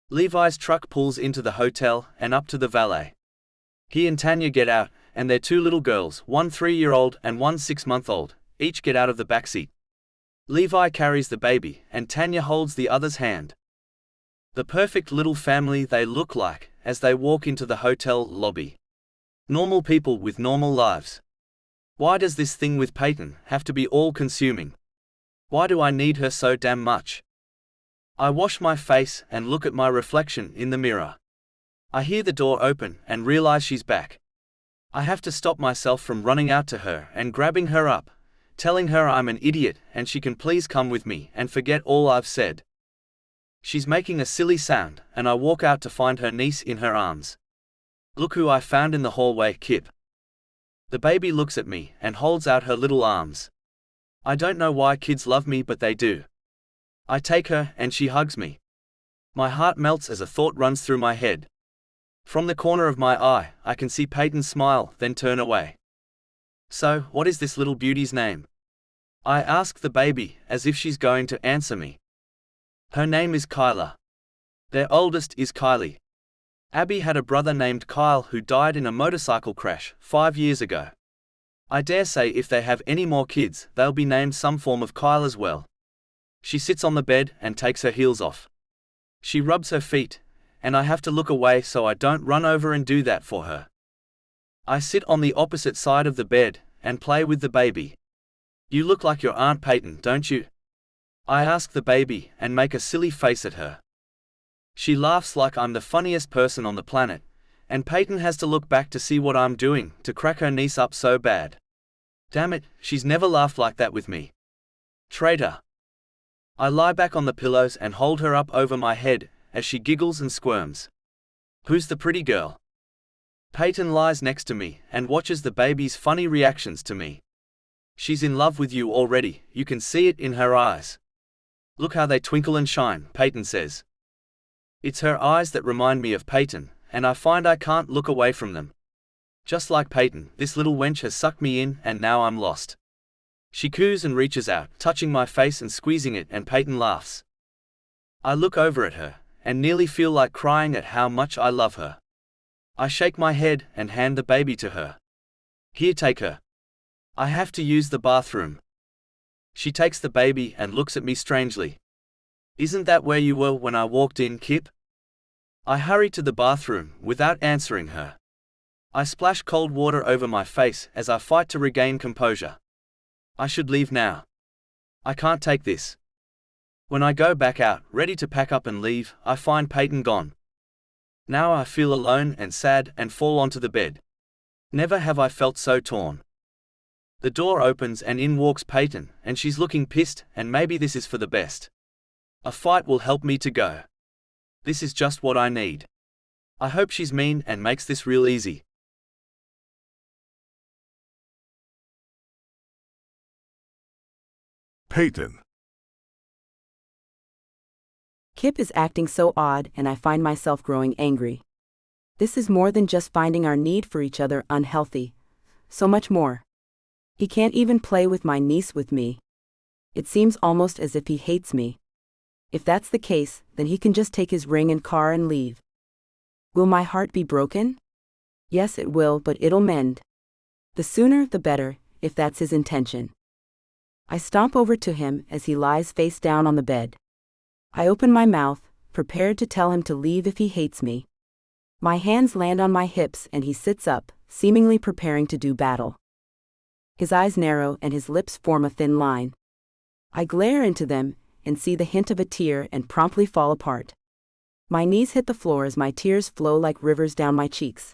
Levi's truck pulls into the hotel and up to the valet. He and Tanya get out, and their 2 little girls, one 3-year-old and one 6-month-old, each get out of the backseat. Levi carries the baby, and Tanya holds the other's hand. The perfect little family they look like as they walk into the hotel lobby. Normal people with normal lives. Why does this thing with Payton have to be all-consuming? Why do I need her so damn much? I wash my face and look at my reflection in the mirror. I hear the door open and realize she's back. I have to stop myself from running out to her and grabbing her up, telling her I'm an idiot and she can please come with me and forget all I've said. She's making a silly sound, and I walk out to find her niece in her arms. Look who I found in the hallway, Kip. The baby looks at me and holds out her little arms. I don't know why kids love me, but they do. I take her and she hugs me. My heart melts as a thought runs through my head. From the corner of my eye, I can see Payton smile, then turn away. So, what is this little beauty's name? I ask the baby, as if she's going to answer me. Her name is Kyla. Their oldest is Kylie. Abby had a brother named Kyle who died in a motorcycle crash 5 years ago. I dare say if they have any more kids, they'll be named some form of Kyle as well. She sits on the bed and takes her heels off. She rubs her feet, and I have to look away so I don't run over and do that for her. I sit on the opposite side of the bed and play with the baby. You look like your Aunt Payton, don't you? I ask the baby and make a silly face at her. She laughs like I'm the funniest person on the planet, and Payton has to look back to see what I'm doing to crack her niece up so bad. Damn it, she's never laughed like that with me. Traitor. I lie back on the pillows and hold her up over my head as she giggles and squirms. Who's the pretty girl? Payton lies next to me and watches the baby's funny reactions to me. She's in love with you already, you can see it in her eyes. Look how they twinkle and shine, Payton says. It's her eyes that remind me of Payton, and I find I can't look away from them. Just like Payton, this little wench has sucked me in and now I'm lost. She coos and reaches out, touching my face and squeezing it, and Payton laughs. I look over at her, and nearly feel like crying at how much I love her. I shake my head and hand the baby to her. Here, take her. I have to use the bathroom. She takes the baby and looks at me strangely. Isn't that where you were when I walked in, Kip? I hurry to the bathroom without answering her. I splash cold water over my face as I fight to regain composure. I should leave now. I can't take this. When I go back out, ready to pack up and leave, I find Payton gone. Now I feel alone and sad and fall onto the bed. Never have I felt so torn. The door opens and in walks Payton, and she's looking pissed, and maybe this is for the best. A fight will help me to go. This is just what I need. I hope she's mean and makes this real easy. Payton. Kip is acting so odd, and I find myself growing angry. This is more than just finding our need for each other unhealthy. So much more. He can't even play with my niece with me. It seems almost as if he hates me. If that's the case, then he can just take his ring and car and leave. Will my heart be broken? Yes, it will, but it'll mend. The sooner, the better, if that's his intention. I stomp over to him as he lies face down on the bed. I open my mouth, prepared to tell him to leave if he hates me. My hands land on my hips and he sits up, seemingly preparing to do battle. His eyes narrow and his lips form a thin line. I glare into them and see the hint of a tear and promptly fall apart. My knees hit the floor as my tears flow like rivers down my cheeks.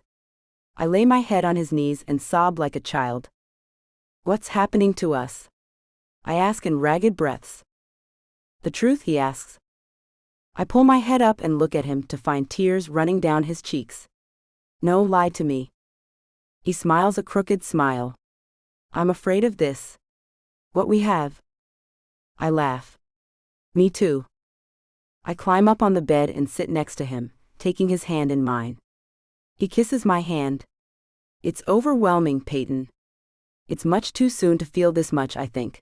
I lay my head on his knees and sob like a child. What's happening to us? I ask in ragged breaths. The truth, he asks. I pull my head up and look at him to find tears running down his cheeks. No, lie to me. He smiles a crooked smile. I'm afraid of this. What we have. I laugh. Me too. I climb up on the bed and sit next to him, taking his hand in mine. He kisses my hand. It's overwhelming, Payton. It's much too soon to feel this much, I think.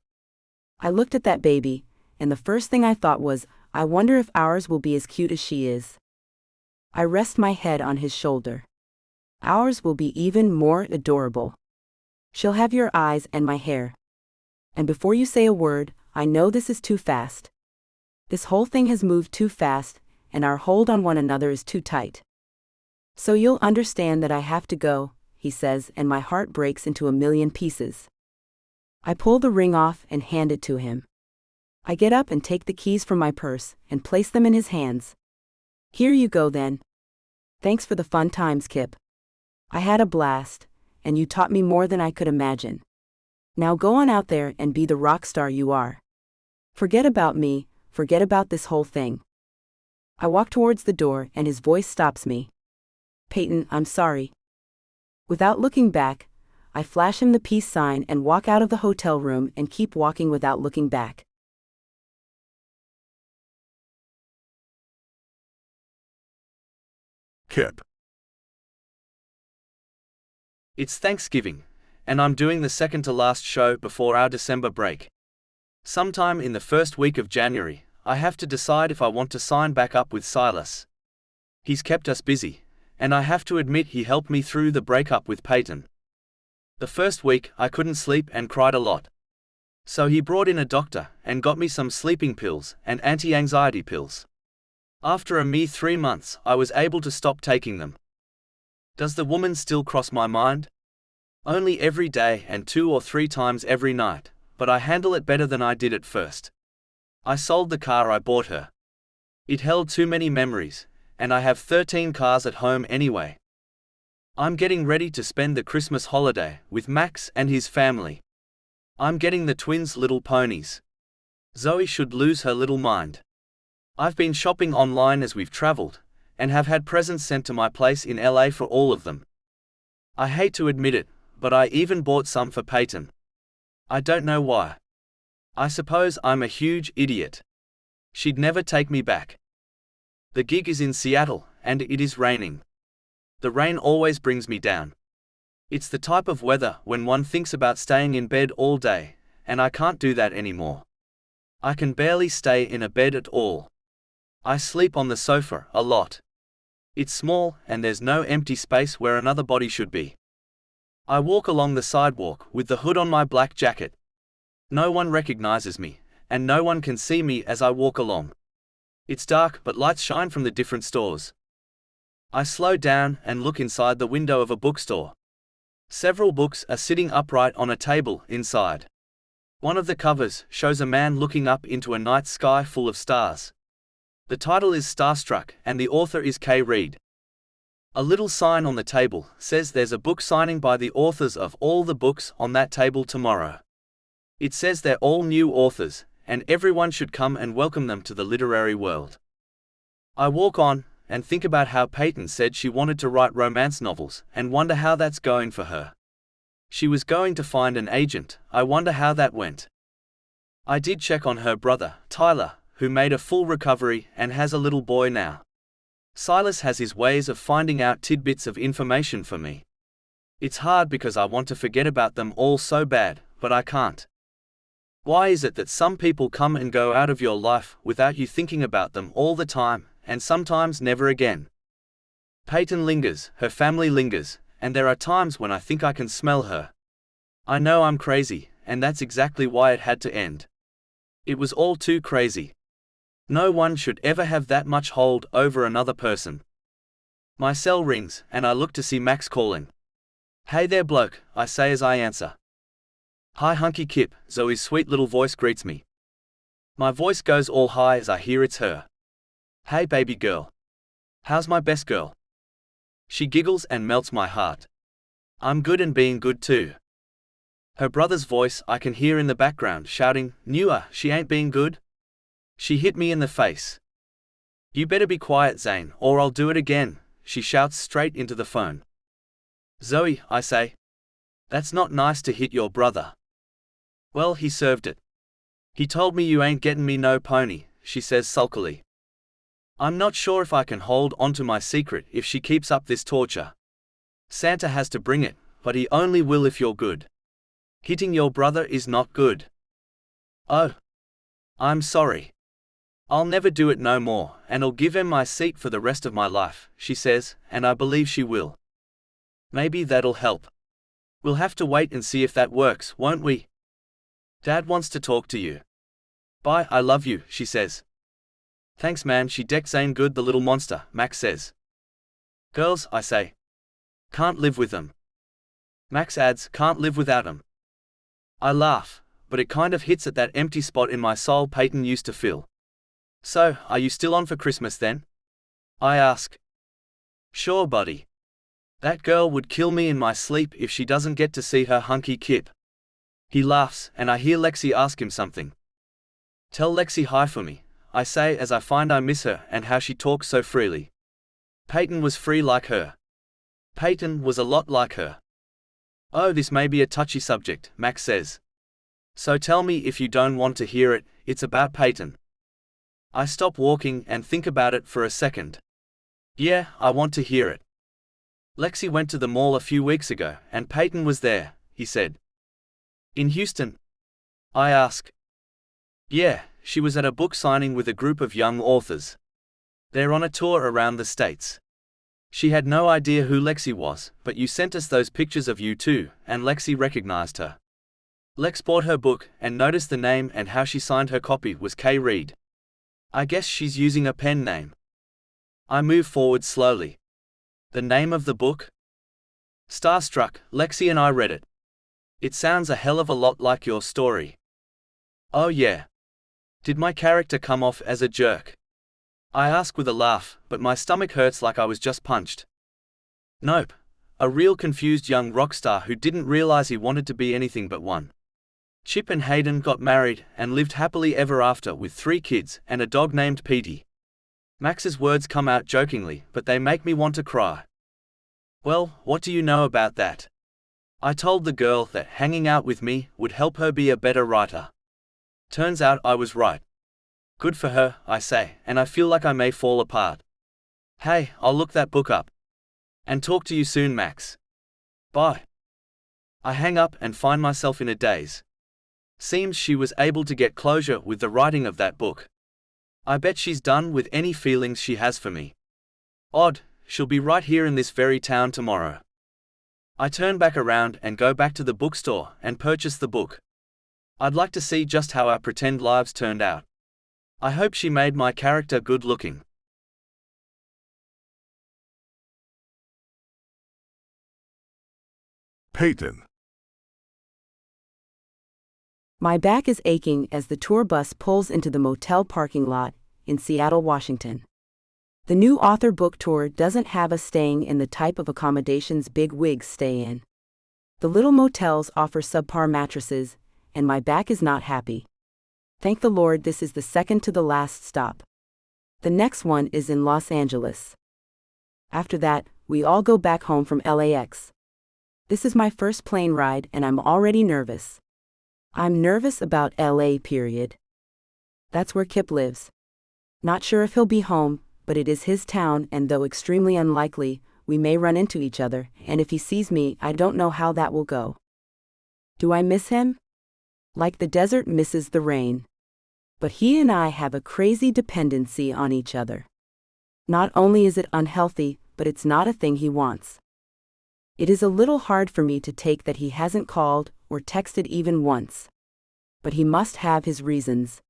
I looked at that baby, and the first thing I thought was, I wonder if ours will be as cute as she is. I rest my head on his shoulder. Ours will be even more adorable. She'll have your eyes and my hair. And before you say a word, I know this is too fast. This whole thing has moved too fast, and our hold on one another is too tight. So you'll understand that I have to go, he says, and my heart breaks into a million pieces. I pull the ring off and hand it to him. I get up and take the keys from my purse and place them in his hands. Here you go then. Thanks for the fun times, Kip. I had a blast, and you taught me more than I could imagine. Now go on out there and be the rock star you are. Forget about me, forget about this whole thing. I walk towards the door and his voice stops me. Payton, I'm sorry. Without looking back, I flash him the peace sign and walk out of the hotel room and keep walking without looking back. Kip. It's Thanksgiving, and I'm doing the second to last show before our December break. Sometime in the first week of January, I have to decide if I want to sign back up with Silas. He's kept us busy, and I have to admit he helped me through the breakup with Payton. The first week I couldn't sleep and cried a lot. So he brought in a doctor and got me some sleeping pills and anti-anxiety pills. After a mere 3 months, I was able to stop taking them. Does the woman still cross my mind? Only every day and 2 or 3 times every night, but I handle it better than I did at first. I sold the car I bought her. It held too many memories, and I have 13 cars at home anyway. I'm getting ready to spend the Christmas holiday with Max and his family. I'm getting the twins' little ponies. Zoe should lose her little mind. I've been shopping online as we've traveled, and have had presents sent to my place in LA for all of them. I hate to admit it, but I even bought some for Payton. I don't know why. I suppose I'm a huge idiot. She'd never take me back. The gig is in Seattle, and it is raining. The rain always brings me down. It's the type of weather when one thinks about staying in bed all day, and I can't do that anymore. I can barely stay in a bed at all. I sleep on the sofa a lot. It's small, and there's no empty space where another body should be. I walk along the sidewalk with the hood on my black jacket. No one recognizes me, and no one can see me as I walk along. It's dark, but lights shine from the different stores. I slow down and look inside the window of a bookstore. Several books are sitting upright on a table inside. One of the covers shows a man looking up into a night sky full of stars. The title is Starstruck, and the author is Kay Reed. A little sign on the table says there's a book signing by the authors of all the books on that table tomorrow. It says they're all new authors, and everyone should come and welcome them to the literary world. I walk on, and think about how Payton said she wanted to write romance novels, and wonder how that's going for her. She was going to find an agent. I wonder how that went. I did check on her brother, Tyler, who made a full recovery and has a little boy now. Silas has his ways of finding out tidbits of information for me. It's hard because I want to forget about them all so bad, but I can't. Why is it that some people come and go out of your life without you thinking about them all the time, and sometimes never again? Payton lingers, her family lingers, and there are times when I think I can smell her. I know I'm crazy, and that's exactly why it had to end. It was all too crazy. No one should ever have that much hold over another person. My cell rings, and I look to see Max calling. "Hey there, bloke," I say as I answer. "Hi, hunky Kip," Zoe's sweet little voice greets me. My voice goes all high as I hear it's her. "Hey, baby girl. How's my best girl?" She giggles and melts my heart. I'm good and being good too. Her brother's voice I can hear in the background shouting, "Newer, she ain't being good." She hit me in the face. "You better be quiet, Zane, or I'll do it again," she shouts straight into the phone. "Zoe," I say. "That's not nice to hit your brother." "Well, he served it. He told me you ain't getting me no pony," she says sulkily. I'm not sure if I can hold onto my secret if she keeps up this torture. Santa has to bring it, but he only will if you're good. Hitting your brother is not good. Oh. I'm sorry. I'll never do it no more, and I'll give him my seat for the rest of my life, she says, and I believe she will. Maybe that'll help. We'll have to wait and see if that works, won't we? Dad wants to talk to you. Bye, I love you, she says. Thanks man, she decks ain't good the little monster, Max says. Girls, I say. Can't live with them. Max adds, can't live without them. I laugh, but it kind of hits at that empty spot in my soul Payton used to fill. So, are you still on for Christmas then? I ask. Sure buddy. That girl would kill me in my sleep if she doesn't get to see her hunky Kip. He laughs, and I hear Lexi ask him something. Tell Lexi hi for me, I say as I find I miss her and how she talks so freely. Payton was free like her. Payton was a lot like her. Oh, this may be a touchy subject, Max says. So tell me if you don't want to hear it, it's about Payton. I stop walking and think about it for a second. Yeah, I want to hear it. Lexi went to the mall a few weeks ago, and Payton was there, he said. In Houston? I ask. Yeah, she was at a book signing with a group of young authors. They're on a tour around the States. She had no idea who Lexi was, but you sent us those pictures of you too, and Lexi recognized her. Lex bought her book, and noticed the name and how she signed her copy was K. Reed. I guess she's using a pen name. I move forward slowly. The name of the book? Starstruck, Lexi and I read it. It sounds a hell of a lot like your story. Oh yeah. Did my character come off as a jerk? I ask with a laugh, but my stomach hurts like I was just punched. Nope. A real confused young rock star who didn't realize he wanted to be anything but one. Chip and Hayden got married and lived happily ever after with 3 kids and a dog named Petey. Max's words come out jokingly, but they make me want to cry. Well, what do you know about that? I told the girl that hanging out with me would help her be a better writer. Turns out I was right. Good for her, I say, and I feel like I may fall apart. Hey, I'll look that book up. And talk to you soon, Max. Bye. I hang up and find myself in a daze. Seems she was able to get closure with the writing of that book. I bet she's done with any feelings she has for me. Odd, she'll be right here in this very town tomorrow. I turn back around and go back to the bookstore and purchase the book. I'd like to see just how our pretend lives turned out. I hope she made my character good looking. Payton. My back is aching as the tour bus pulls into the motel parking lot in Seattle, Washington. The new author book tour doesn't have us staying in the type of accommodations big wigs stay in. The little motels offer subpar mattresses, and my back is not happy. Thank the Lord this is the second to the last stop. The next one is in Los Angeles. After that, we all go back home from LAX. This is my first plane ride and I'm already nervous. I'm nervous about LA, period. That's where Kip lives. Not sure if he'll be home, but it is his town and though extremely unlikely, we may run into each other, and if he sees me, I don't know how that will go. Do I miss him? Like the desert misses the rain. But he and I have a crazy dependency on each other. Not only is it unhealthy, but it's not a thing he wants. It is a little hard for me to take that he hasn't called or texted even once. But he must have his reasons.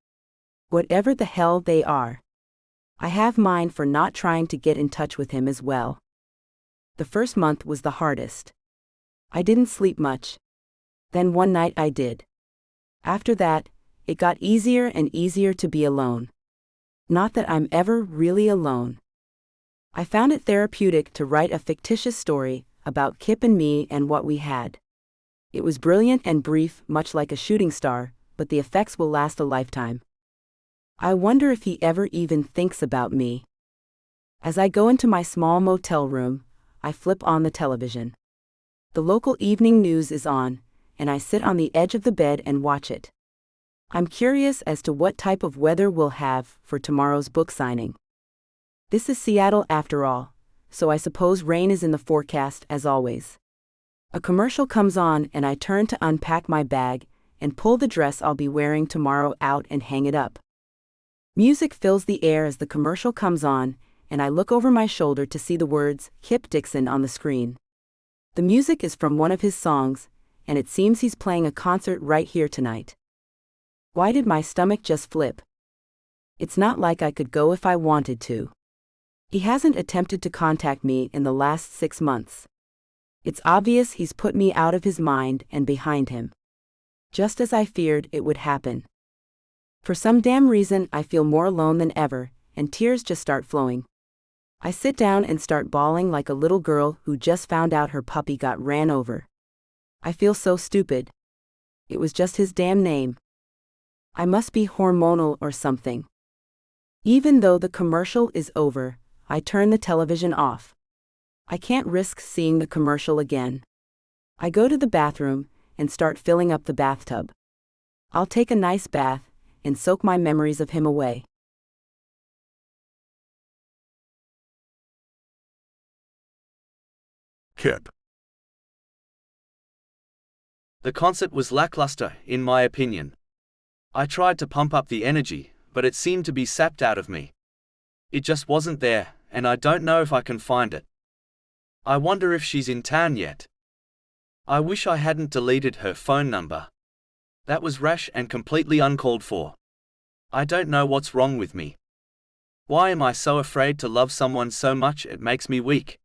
Whatever the hell they are. I have mine for not trying to get in touch with him as well. The first month was the hardest. I didn't sleep much. Then one night I did. After that, it got easier and easier to be alone. Not that I'm ever really alone. I found it therapeutic to write a fictitious story about Kip and me and what we had. It was brilliant and brief, much like a shooting star, but the effects will last a lifetime. I wonder if he ever even thinks about me. As I go into my small motel room, I flip on the television. The local evening news is on, and I sit on the edge of the bed and watch it. I'm curious as to what type of weather we'll have for tomorrow's book signing. This is Seattle after all, so I suppose rain is in the forecast as always. A commercial comes on and I turn to unpack my bag and pull the dress I'll be wearing tomorrow out and hang it up. Music fills the air as the commercial comes on, and I look over my shoulder to see the words Kip Dixon on the screen. The music is from one of his songs, and it seems he's playing a concert right here tonight. Why did my stomach just flip? It's not like I could go if I wanted to. He hasn't attempted to contact me in the last 6 months. It's obvious he's put me out of his mind and behind him. Just as I feared it would happen. For some damn reason I feel more alone than ever, and tears just start flowing. I sit down and start bawling like a little girl who just found out her puppy got ran over. I feel so stupid. It was just his damn name. I must be hormonal or something. Even though the commercial is over, I turn the television off. I can't risk seeing the commercial again. I go to the bathroom and start filling up the bathtub. I'll take a nice bath and soak my memories of him away. Kip. The concert was lackluster, in my opinion. I tried to pump up the energy, but it seemed to be sapped out of me. It just wasn't there, and I don't know if I can find it. I wonder if she's in town yet. I wish I hadn't deleted her phone number. That was rash and completely uncalled for. I don't know what's wrong with me. Why am I so afraid to love someone so much it makes me weak?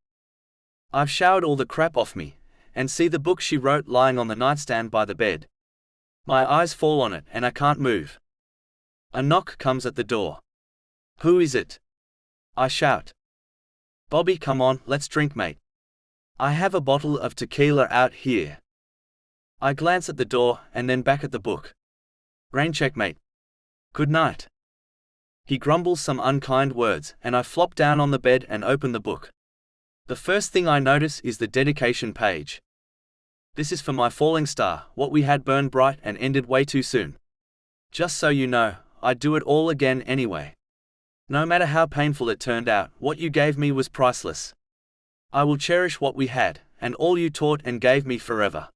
I've showered all the crap off me, and see the book she wrote lying on the nightstand by the bed. My eyes fall on it and I can't move. A knock comes at the door. Who is it? I shout. Bobby, come on, let's drink, mate. I have a bottle of tequila out here. I glance at the door and then back at the book. Rain check, mate. Good night. He grumbles some unkind words and I flop down on the bed and open the book. The first thing I notice is the dedication page. This is for my falling star, what we had burned bright and ended way too soon. Just so you know, I'd do it all again anyway. No matter how painful it turned out, what you gave me was priceless. I will cherish what we had, and all you taught and gave me forever.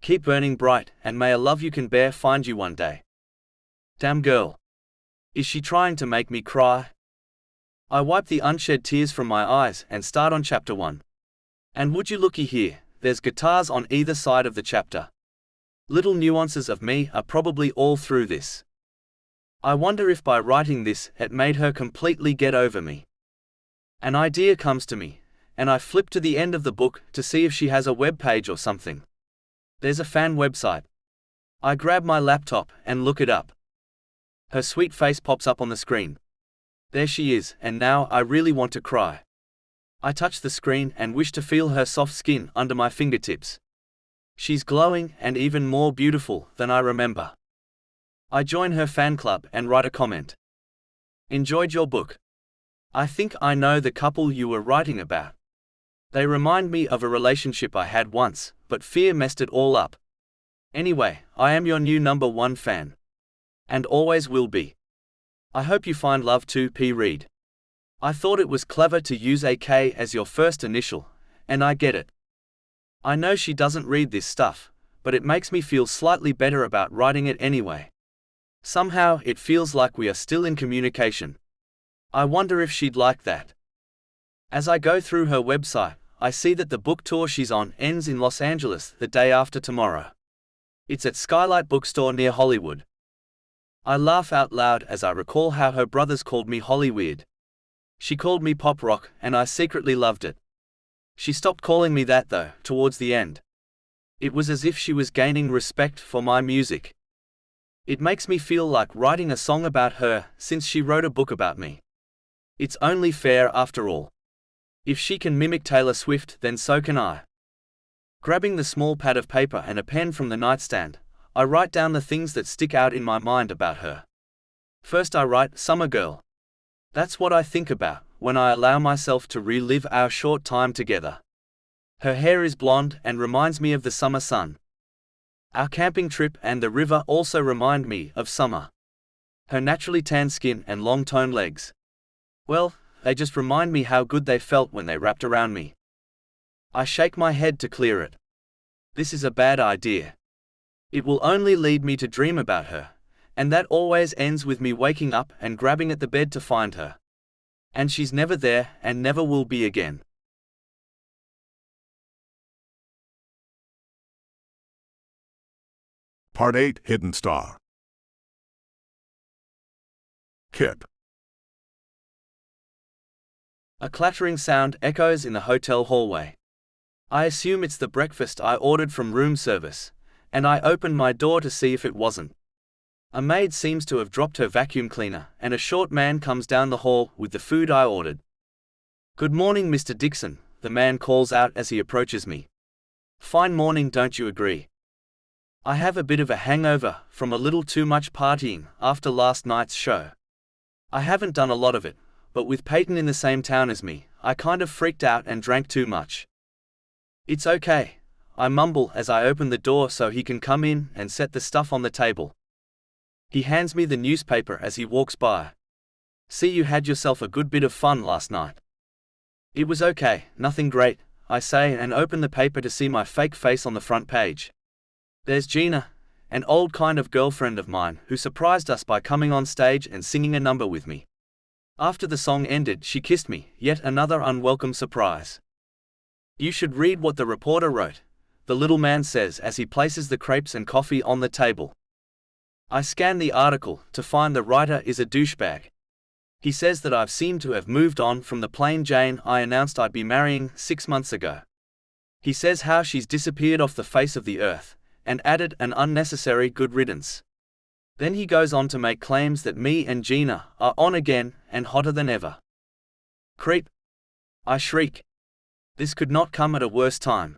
Keep burning bright, and may a love you can bear find you one day. Damn girl. Is she trying to make me cry? I wipe the unshed tears from my eyes and start on chapter 1. And would you looky here, there's guitars on either side of the chapter. Little nuances of me are probably all through this. I wonder if by writing this it made her completely get over me. An idea comes to me, and I flip to the end of the book to see if she has a web page or something. There's a fan website. I grab my laptop and look it up. Her sweet face pops up on the screen. There she is, and now I really want to cry. I touch the screen and wish to feel her soft skin under my fingertips. She's glowing and even more beautiful than I remember. I join her fan club and write a comment. Enjoyed your book. I think I know the couple you were writing about. They remind me of a relationship I had once, but fear messed it all up. Anyway, I am your new #1 fan. And always will be. I hope you find love too, P. Reed. I thought it was clever to use a K as your first initial, and I get it. I know she doesn't read this stuff, but it makes me feel slightly better about writing it anyway. Somehow it feels like we are still in communication. I wonder if she'd like that. As I go through her website, I see that the book tour she's on ends in Los Angeles the day after tomorrow. It's at Skylight Bookstore near Hollywood. I laugh out loud as I recall how her brothers called me Hollyweird. She called me pop rock, and I secretly loved it. She stopped calling me that though, towards the end. It was as if she was gaining respect for my music. It makes me feel like writing a song about her, since she wrote a book about me. It's only fair after all. If she can mimic Taylor Swift, then so can I. Grabbing the small pad of paper and a pen from the nightstand, I write down the things that stick out in my mind about her. First I write, summer girl. That's what I think about when I allow myself to relive our short time together. Her hair is blonde and reminds me of the summer sun. Our camping trip and the river also remind me of summer. Her naturally tan skin and long toned legs. Well, they just remind me how good they felt when they wrapped around me. I shake my head to clear it. This is a bad idea. It will only lead me to dream about her, and that always ends with me waking up and grabbing at the bed to find her. And she's never there and never will be again. Part 8, Hidden Star. Kip. A clattering sound echoes in the hotel hallway. I assume it's the breakfast I ordered from room service, and I open my door to see if it wasn't. A maid seems to have dropped her vacuum cleaner, and a short man comes down the hall with the food I ordered. "Good morning, Mr. Dixon," the man calls out as he approaches me. "Fine morning, don't you agree? I have a bit of a hangover from a little too much partying after last night's show. I haven't done a lot of it, but with Payton in the same town as me, I kind of freaked out and drank too much." "It's okay," I mumble as I open the door so he can come in and set the stuff on the table. He hands me the newspaper as he walks by. "See, you had yourself a good bit of fun last night." "It was okay, nothing great," I say, and open the paper to see my fake face on the front page. There's Gina, an old kind of girlfriend of mine who surprised us by coming on stage and singing a number with me. After the song ended, she kissed me, yet another unwelcome surprise. "You should read what the reporter wrote," the little man says as he places the crepes and coffee on the table. I scan the article to find the writer is a douchebag. He says that I've seemed to have moved on from the plain Jane I announced I'd be marrying 6 months ago. He says how she's disappeared off the face of the earth, and added an unnecessary good riddance. Then he goes on to make claims that me and Gina are on again and hotter than ever. Creep! I shriek. This could not come at a worse time.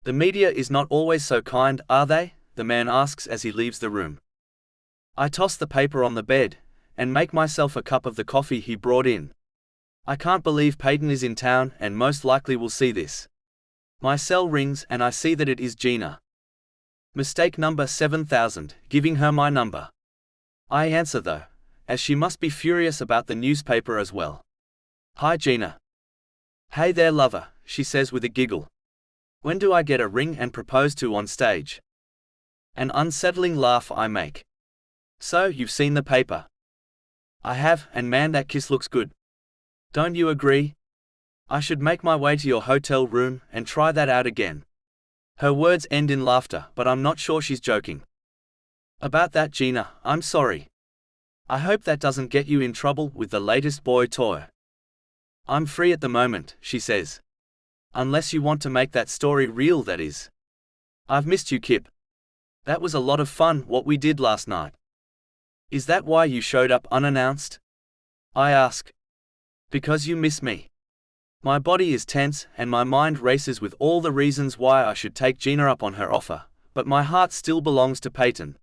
"The media is not always so kind, are they?" the man asks as he leaves the room. I toss the paper on the bed, and make myself a cup of the coffee he brought in. I can't believe Payton is in town and most likely will see this. My cell rings and I see that it is Gina. Mistake number 7000, giving her my number. I answer though, as she must be furious about the newspaper as well. "Hi Gina." "Hey there lover," she says with a giggle. "When do I get a ring and propose to on stage?" An unsettling laugh I make. "So, you've seen the paper?" "I have, and man, that kiss looks good. Don't you agree? I should make my way to your hotel room and try that out again." Her words end in laughter, but I'm not sure she's joking. "About that, Gina, I'm sorry. I hope that doesn't get you in trouble with the latest boy toy." "I'm free at the moment," she says. "Unless you want to make that story real, that is. I've missed you, Kip. That was a lot of fun what we did last night." "Is that why you showed up unannounced?" I ask. "Because you miss me." My body is tense and my mind races with all the reasons why I should take Gina up on her offer, but my heart still belongs to Payton.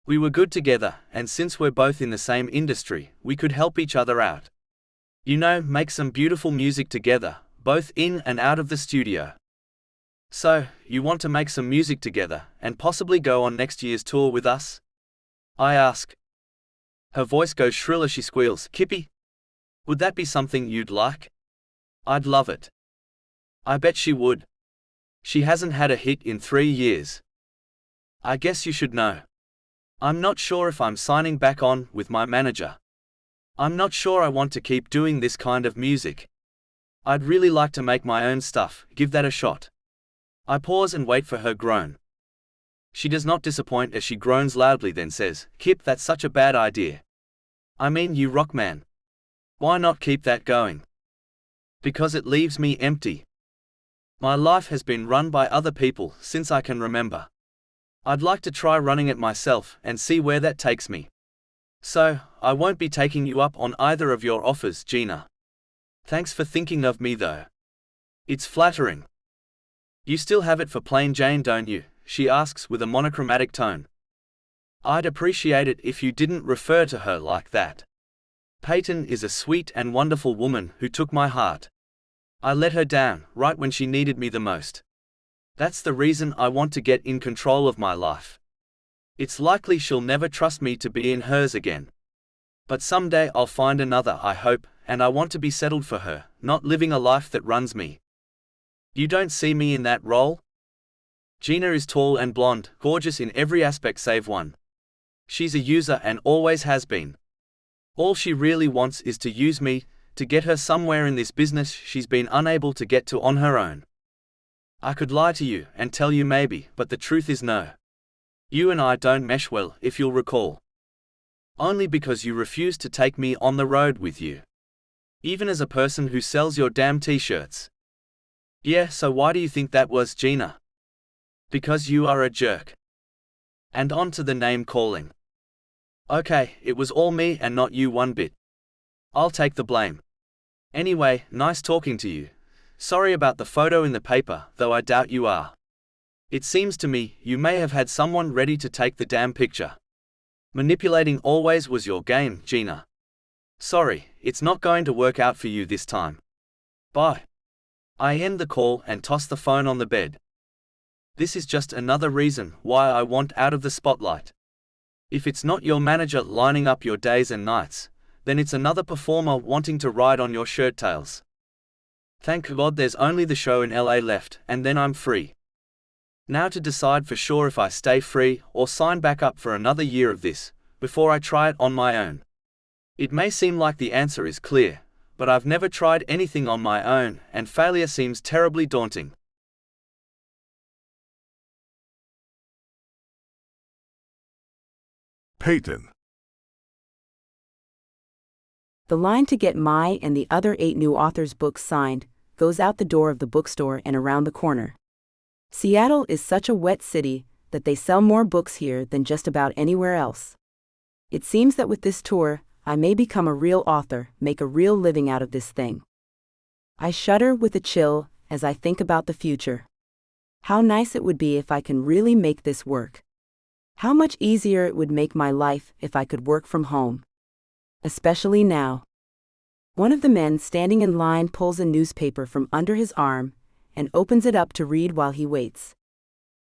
We were good together, and since we're both in the same industry, we could help each other out. You know, make some beautiful music together, both in and out of the studio. "So, you want to make some music together, and possibly go on next year's tour with us?" I ask. Her voice goes shrill as she squeals, "Kippy, would that be something you'd like?" "I'd love it." I bet she would. She hasn't had a hit in 3 years. "I guess you should know. I'm not sure if I'm signing back on with my manager. I'm not sure I want to keep doing this kind of music. I'd really like to make my own stuff, give that a shot." I pause and wait for her groan. She does not disappoint as she groans loudly, then says, "Kip, that's such a bad idea. I mean, you rock, man. Why not keep that going?" "Because it leaves me empty. My life has been run by other people since I can remember. I'd like to try running it myself and see where that takes me. So, I won't be taking you up on either of your offers, Gina. Thanks for thinking of me though. It's flattering." "You still have it for plain Jane, don't you?" she asks with a monochromatic tone. "I'd appreciate it if you didn't refer to her like that. Payton is a sweet and wonderful woman who took my heart. I let her down, right when she needed me the most. That's the reason I want to get in control of my life. It's likely she'll never trust me to be in hers again. But someday I'll find another, I hope, and I want to be settled for her, not living a life that runs me. You don't see me in that role? Gina is tall and blonde, gorgeous in every aspect save one. She's a user and always has been. All she really wants is to use me, to get her somewhere in this business she's been unable to get to on her own. I could lie to you and tell you maybe, but the truth is no. You and I don't mesh well, if you'll recall. Only because you refuse to take me on the road with you. Even as a person who sells your damn t-shirts. Yeah, so why do you think that was, Gina? Because you are a jerk. And on to the name calling. Okay, it was all me and not you one bit. I'll take the blame. Anyway, nice talking to you. Sorry about the photo in the paper, though I doubt you are. It seems to me you may have had someone ready to take the damn picture. Manipulating always was your game, Gina. Sorry, it's not going to work out for you this time. Bye. I end the call and toss the phone on the bed. This is just another reason why I want out of the spotlight. If it's not your manager lining up your days and nights, then it's another performer wanting to ride on your shirt tails. Thank God there's only the show in LA left, and then I'm free. Now to decide for sure if I stay free or sign back up for another year of this, before I try it on my own. It may seem like the answer is clear, but I've never tried anything on my own, and failure seems terribly daunting. Payton. The line to get my and the other 8 new authors' books signed goes out the door of the bookstore and around the corner. Seattle is such a wet city that they sell more books here than just about anywhere else. It seems that with this tour, I may become a real author, make a real living out of this thing. I shudder with a chill as I think about the future. How nice it would be if I can really make this work. How much easier it would make my life if I could work from home. Especially now. One of the men standing in line pulls a newspaper from under his arm and opens it up to read while he waits.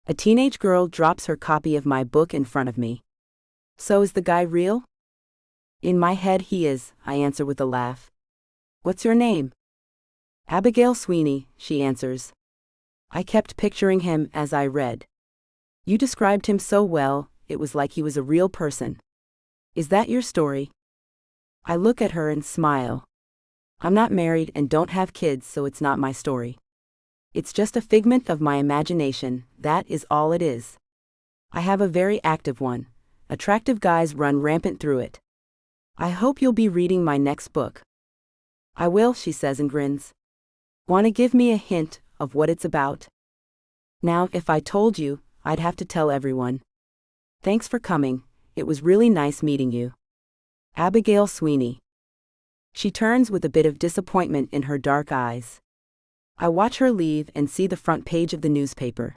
A teenage girl drops her copy of my book in front of me. So is the guy real? In my head he is, I answer with a laugh. What's your name? Abigail Sweeney, she answers. I kept picturing him as I read. You described him so well, it was like he was a real person. Is that your story? I look at her and smile. I'm not married and don't have kids, so it's not my story. It's just a figment of my imagination, that is all it is. I have a very active one. Attractive guys run rampant through it. I hope you'll be reading my next book. I will, she says and grins. Want to give me a hint of what it's about? Now, if I told you, I'd have to tell everyone. Thanks for coming, it was really nice meeting you. Abigail Sweeney. She turns with a bit of disappointment in her dark eyes. I watch her leave and see the front page of the newspaper.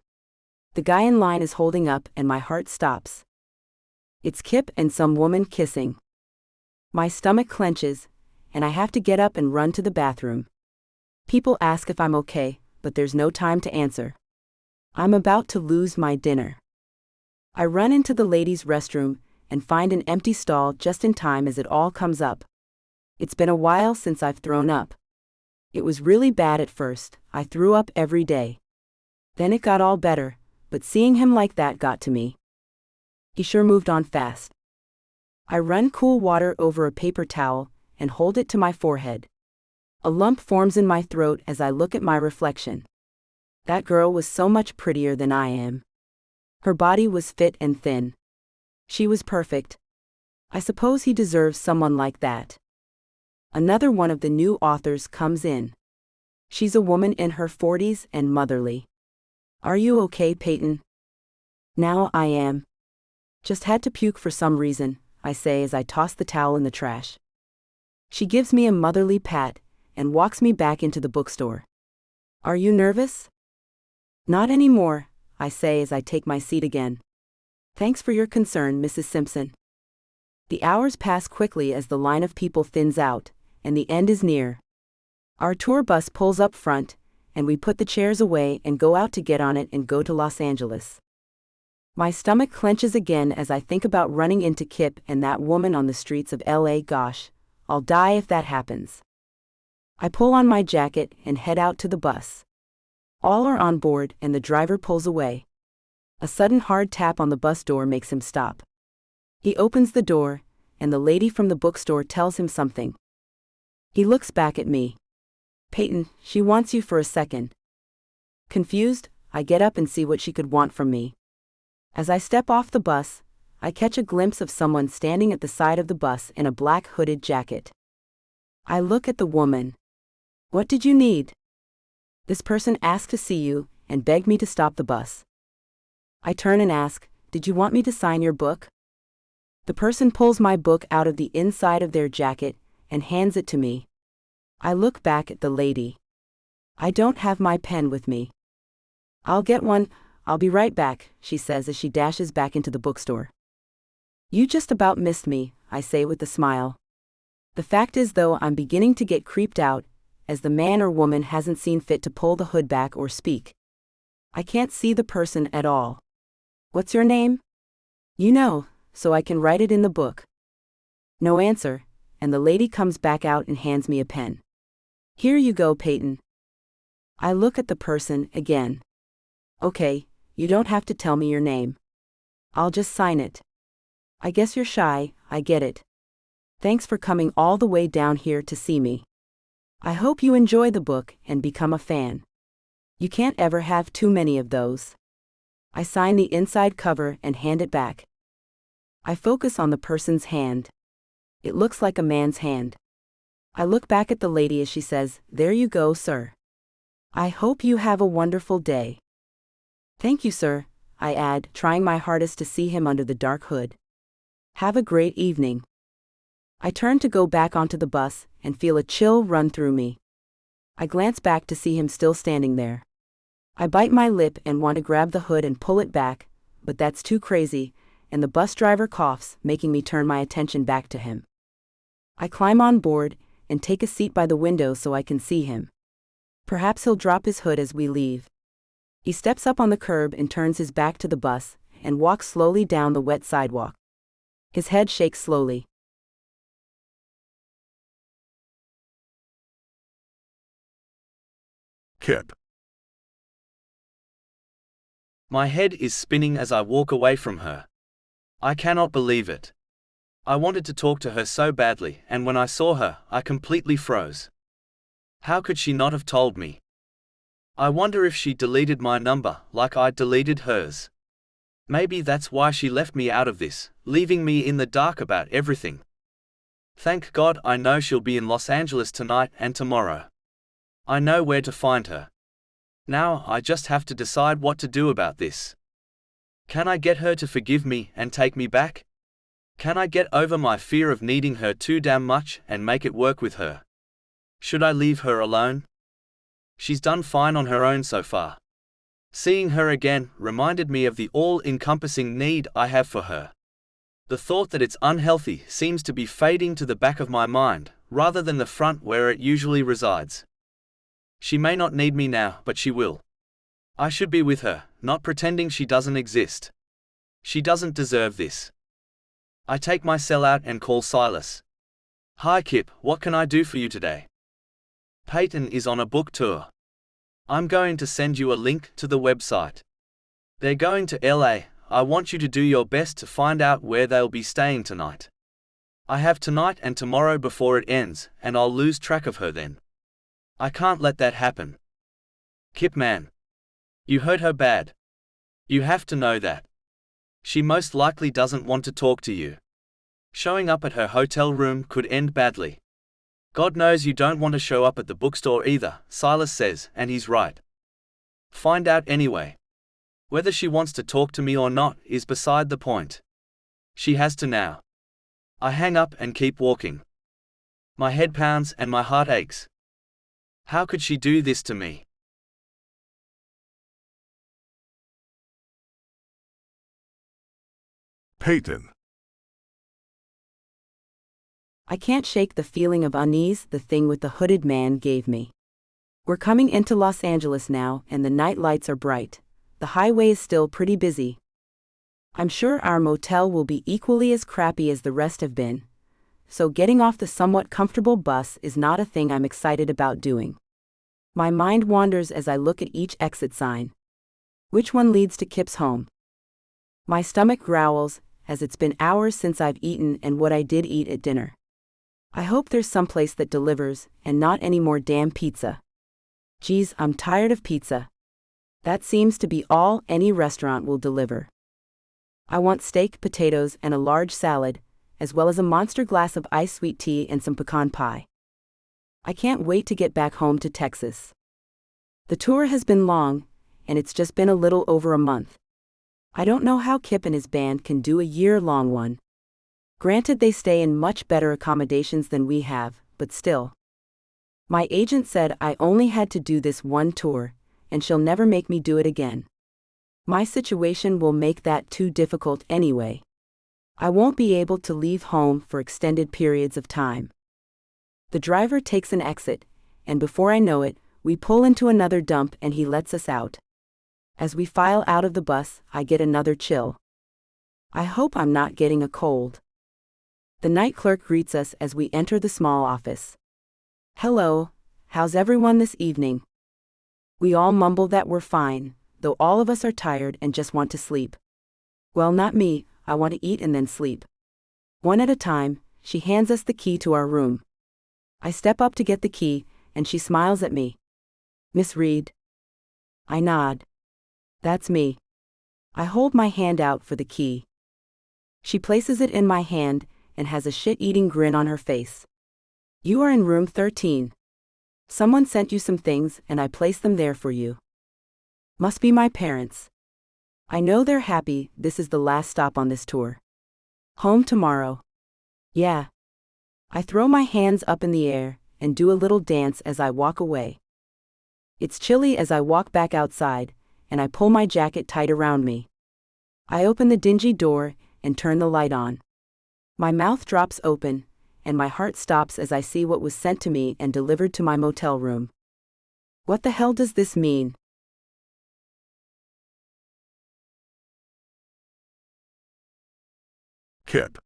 The guy in line is holding up and my heart stops. It's Kip and some woman kissing. My stomach clenches, and I have to get up and run to the bathroom. People ask if I'm okay, but there's no time to answer. I'm about to lose my dinner. I run into the ladies' restroom and find an empty stall just in time as it all comes up. It's been a while since I've thrown up. It was really bad at first, I threw up every day. Then it got all better, but seeing him like that got to me. He sure moved on fast. I run cool water over a paper towel and hold it to my forehead. A lump forms in my throat as I look at my reflection. That girl was so much prettier than I am. Her body was fit and thin. She was perfect. I suppose he deserves someone like that. Another one of the new authors comes in. She's a woman in her 40s and motherly. Are you okay, Payton? Now I am. Just had to puke for some reason, I say as I toss the towel in the trash. She gives me a motherly pat and walks me back into the bookstore. Are you nervous? Not anymore, I say as I take my seat again. Thanks for your concern, Mrs. Simpson. The hours pass quickly as the line of people thins out, and the end is near. Our tour bus pulls up front, and we put the chairs away and go out to get on it and go to Los Angeles. My stomach clenches again as I think about running into Kip and that woman on the streets of LA. Gosh, I'll die if that happens. I pull on my jacket and head out to the bus. All are on board and the driver pulls away. A sudden hard tap on the bus door makes him stop. He opens the door, and the lady from the bookstore tells him something. He looks back at me. "Payton, she wants you for a second." Confused, I get up and see what she could want from me. As I step off the bus, I catch a glimpse of someone standing at the side of the bus in a black hooded jacket. I look at the woman. "What did you need?" "This person asked to see you and begged me to stop the bus." I turn and ask, "Did you want me to sign your book?" The person pulls my book out of the inside of their jacket and hands it to me. I look back at the lady. "I don't have my pen with me." "I'll get one, I'll be right back," she says as she dashes back into the bookstore. "You just about missed me," I say with a smile. The fact is, though, I'm beginning to get creeped out, as the man or woman hasn't seen fit to pull the hood back or speak. I can't see the person at all. "What's your name?" "You know, so I can write it in the book." No answer, and the lady comes back out and hands me a pen. "Here you go, Payton." I look at the person again. "Okay, you don't have to tell me your name. I'll just sign it." "I guess you're shy, I get it. Thanks for coming all the way down here to see me. I hope you enjoy the book and become a fan. You can't ever have too many of those." I sign the inside cover and hand it back. I focus on the person's hand. It looks like a man's hand. I look back at the lady as she says, "There you go, sir. I hope you have a wonderful day." "Thank you, sir," I add, trying my hardest to see him under the dark hood. "Have a great evening." I turn to go back onto the bus and feel a chill run through me. I glance back to see him still standing there. I bite my lip and want to grab the hood and pull it back, but that's too crazy, and the bus driver coughs, making me turn my attention back to him. I climb on board and take a seat by the window so I can see him. Perhaps he'll drop his hood as we leave. He steps up on the curb and turns his back to the bus and walks slowly down the wet sidewalk. His head shakes slowly. Kip. My head is spinning as I walk away from her. I cannot believe it. I wanted to talk to her so badly, and when I saw her, I completely froze. How could she not have told me? I wonder if she deleted my number, like I deleted hers. Maybe that's why she left me out of this, leaving me in the dark about everything. Thank God I know she'll be in Los Angeles tonight and tomorrow. I know where to find her. Now I just have to decide what to do about this. Can I get her to forgive me and take me back? Can I get over my fear of needing her too damn much and make it work with her? Should I leave her alone? She's done fine on her own so far. Seeing her again reminded me of the all-encompassing need I have for her. The thought that it's unhealthy seems to be fading to the back of my mind, rather than the front where it usually resides. She may not need me now, but she will. I should be with her, not pretending she doesn't exist. She doesn't deserve this. I take my cell out and call Silas. "Hi Kip, what can I do for you today?" "Payton is on a book tour. I'm going to send you a link to the website. They're going to LA. I want you to do your best to find out where they'll be staying tonight. I have tonight and tomorrow before it ends, and I'll lose track of her then. I can't let that happen. Kip man. You hurt her bad. You have to know that. She most likely doesn't want to talk to you. Showing up at her hotel room could end badly. God knows you don't want to show up at the bookstore either," Silas says, and he's right. Find out anyway. Whether she wants to talk to me or not is beside the point. She has to now. I hang up and keep walking. My head pounds and my heart aches. How could she do this to me? Payton. I can't shake the feeling of unease the thing with the hooded man gave me. We're coming into Los Angeles now, and the night lights are bright. The highway is still pretty busy. I'm sure our motel will be equally as crappy as the rest have been. so getting off the somewhat comfortable bus is not a thing I'm excited about doing. My mind wanders as I look at each exit sign. Which one leads to Kip's home? My stomach growls, as it's been hours since I've eaten and what I did eat at dinner. I hope there's someplace that delivers, and not any more damn pizza. Geez, I'm tired of pizza. That seems to be all any restaurant will deliver. I want steak, potatoes, and a large salad, as well as a monster glass of iced sweet tea and some pecan pie. I can't wait to get back home to Texas. The tour has been long, and it's just been a little over a month. I don't know how Kip and his band can do a year-long one. Granted, they stay in much better accommodations than we have, but still. My agent said I only had to do this one tour, and she'll never make me do it again. My situation will make that too difficult anyway. I won't be able to leave home for extended periods of time. The driver takes an exit, and before I know it, we pull into another dump and he lets us out. As we file out of the bus, I get another chill. I hope I'm not getting a cold. The night clerk greets us as we enter the small office. "Hello, how's everyone this evening?" We all mumble that we're fine, though all of us are tired and just want to sleep. Well, not me, I want to eat and then sleep. One at a time, she hands us the key to our room. I step up to get the key, and she smiles at me. "Miss Reed?" I nod. "That's me." I hold my hand out for the key. She places it in my hand and has a shit-eating grin on her face. "You are in room 13. Someone sent you some things and I placed them there for you. Must be my parents. I know they're happy this is the last stop on this tour. Home tomorrow." "Yeah." I throw my hands up in the air and do a little dance as I walk away. It's chilly as I walk back outside, and I pull my jacket tight around me. I open the dingy door and turn the light on. My mouth drops open, and my heart stops as I see what was sent to me and delivered to my motel room. What the hell does this mean? Kip.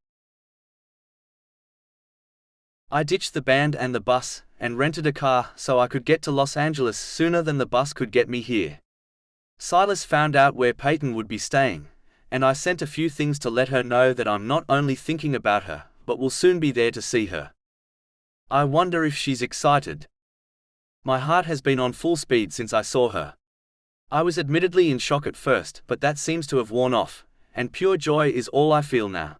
I ditched the band and the bus, and rented a car so I could get to Los Angeles sooner than the bus could get me here. Silas found out where Payton would be staying, and I sent a few things to let her know that I'm not only thinking about her, but will soon be there to see her. I wonder if she's excited. My heart has been on full speed since I saw her. I was admittedly in shock at first, but that seems to have worn off, and pure joy is all I feel now.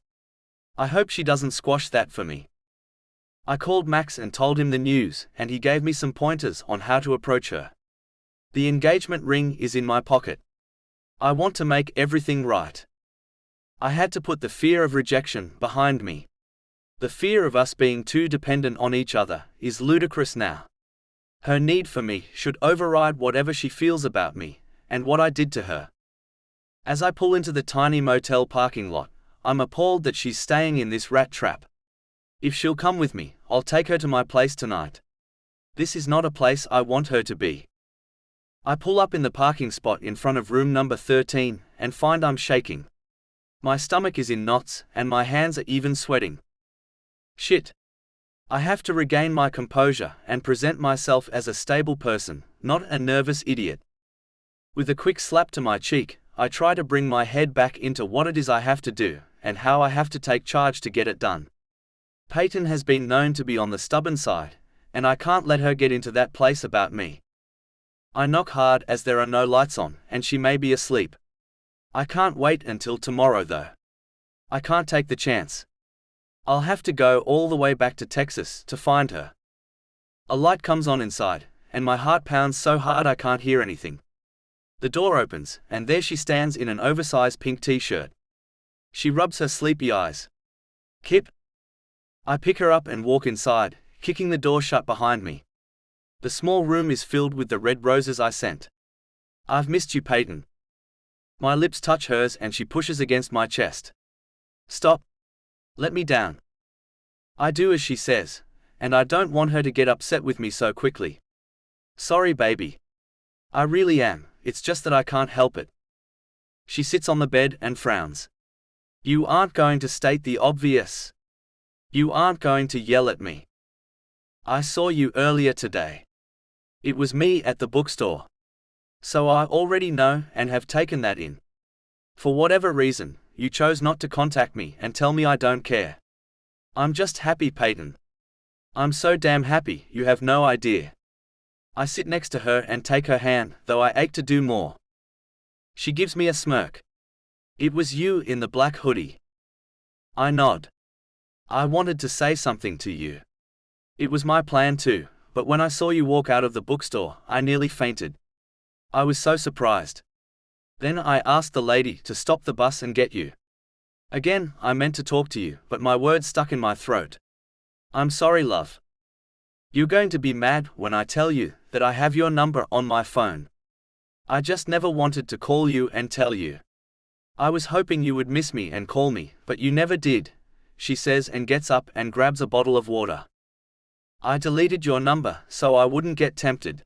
I hope she doesn't squash that for me. I called Max and told him the news, and he gave me some pointers on how to approach her. The engagement ring is in my pocket. I want to make everything right. I had to put the fear of rejection behind me. The fear of us being too dependent on each other is ludicrous now. Her need for me should override whatever she feels about me, and what I did to her. As I pull into the tiny motel parking lot, I'm appalled that she's staying in this rat trap. If she'll come with me, I'll take her to my place tonight. This is not a place I want her to be. I pull up in the parking spot in front of room number 13, and find I'm shaking. My stomach is in knots, and my hands are even sweating. Shit. I have to regain my composure and present myself as a stable person, not a nervous idiot. With a quick slap to my cheek, I try to bring my head back into what it is I have to do, and how I have to take charge to get it done. Payton has been known to be on the stubborn side, and I can't let her get into that place about me. I knock hard as there are no lights on, and she may be asleep. I can't wait until tomorrow though. I can't take the chance. I'll have to go all the way back to Texas to find her. A light comes on inside, and my heart pounds so hard I can't hear anything. The door opens, and there she stands in an oversized pink t-shirt. She rubs her sleepy eyes. "Kip?" I pick her up and walk inside, kicking the door shut behind me. The small room is filled with the red roses I sent. "I've missed you, Payton." My lips touch hers and she pushes against my chest. "Stop. Let me down." I do as she says, and I don't want her to get upset with me so quickly. "Sorry, baby. I really am, it's just that I can't help it." She sits on the bed and frowns. "You aren't going to state the obvious." You aren't going to yell at me. I saw you earlier today. It was me at the bookstore. So I already know and have taken that in. For whatever reason, you chose not to contact me and tell me I don't care. I'm just happy, Payton. I'm so damn happy, you have no idea. I sit next to her and take her hand, though I ache to do more. She gives me a smirk. It was you in the black hoodie. I nod. I wanted to say something to you. It was my plan too, but when I saw you walk out of the bookstore, I nearly fainted. I was so surprised. Then I asked the lady to stop the bus and get you. Again, I meant to talk to you, but my words stuck in my throat. I'm sorry, love. You're going to be mad when I tell you that I have your number on my phone. I just never wanted to call you and tell you. I was hoping you would miss me and call me, but you never did, she says and gets up and grabs a bottle of water. I deleted your number so I wouldn't get tempted.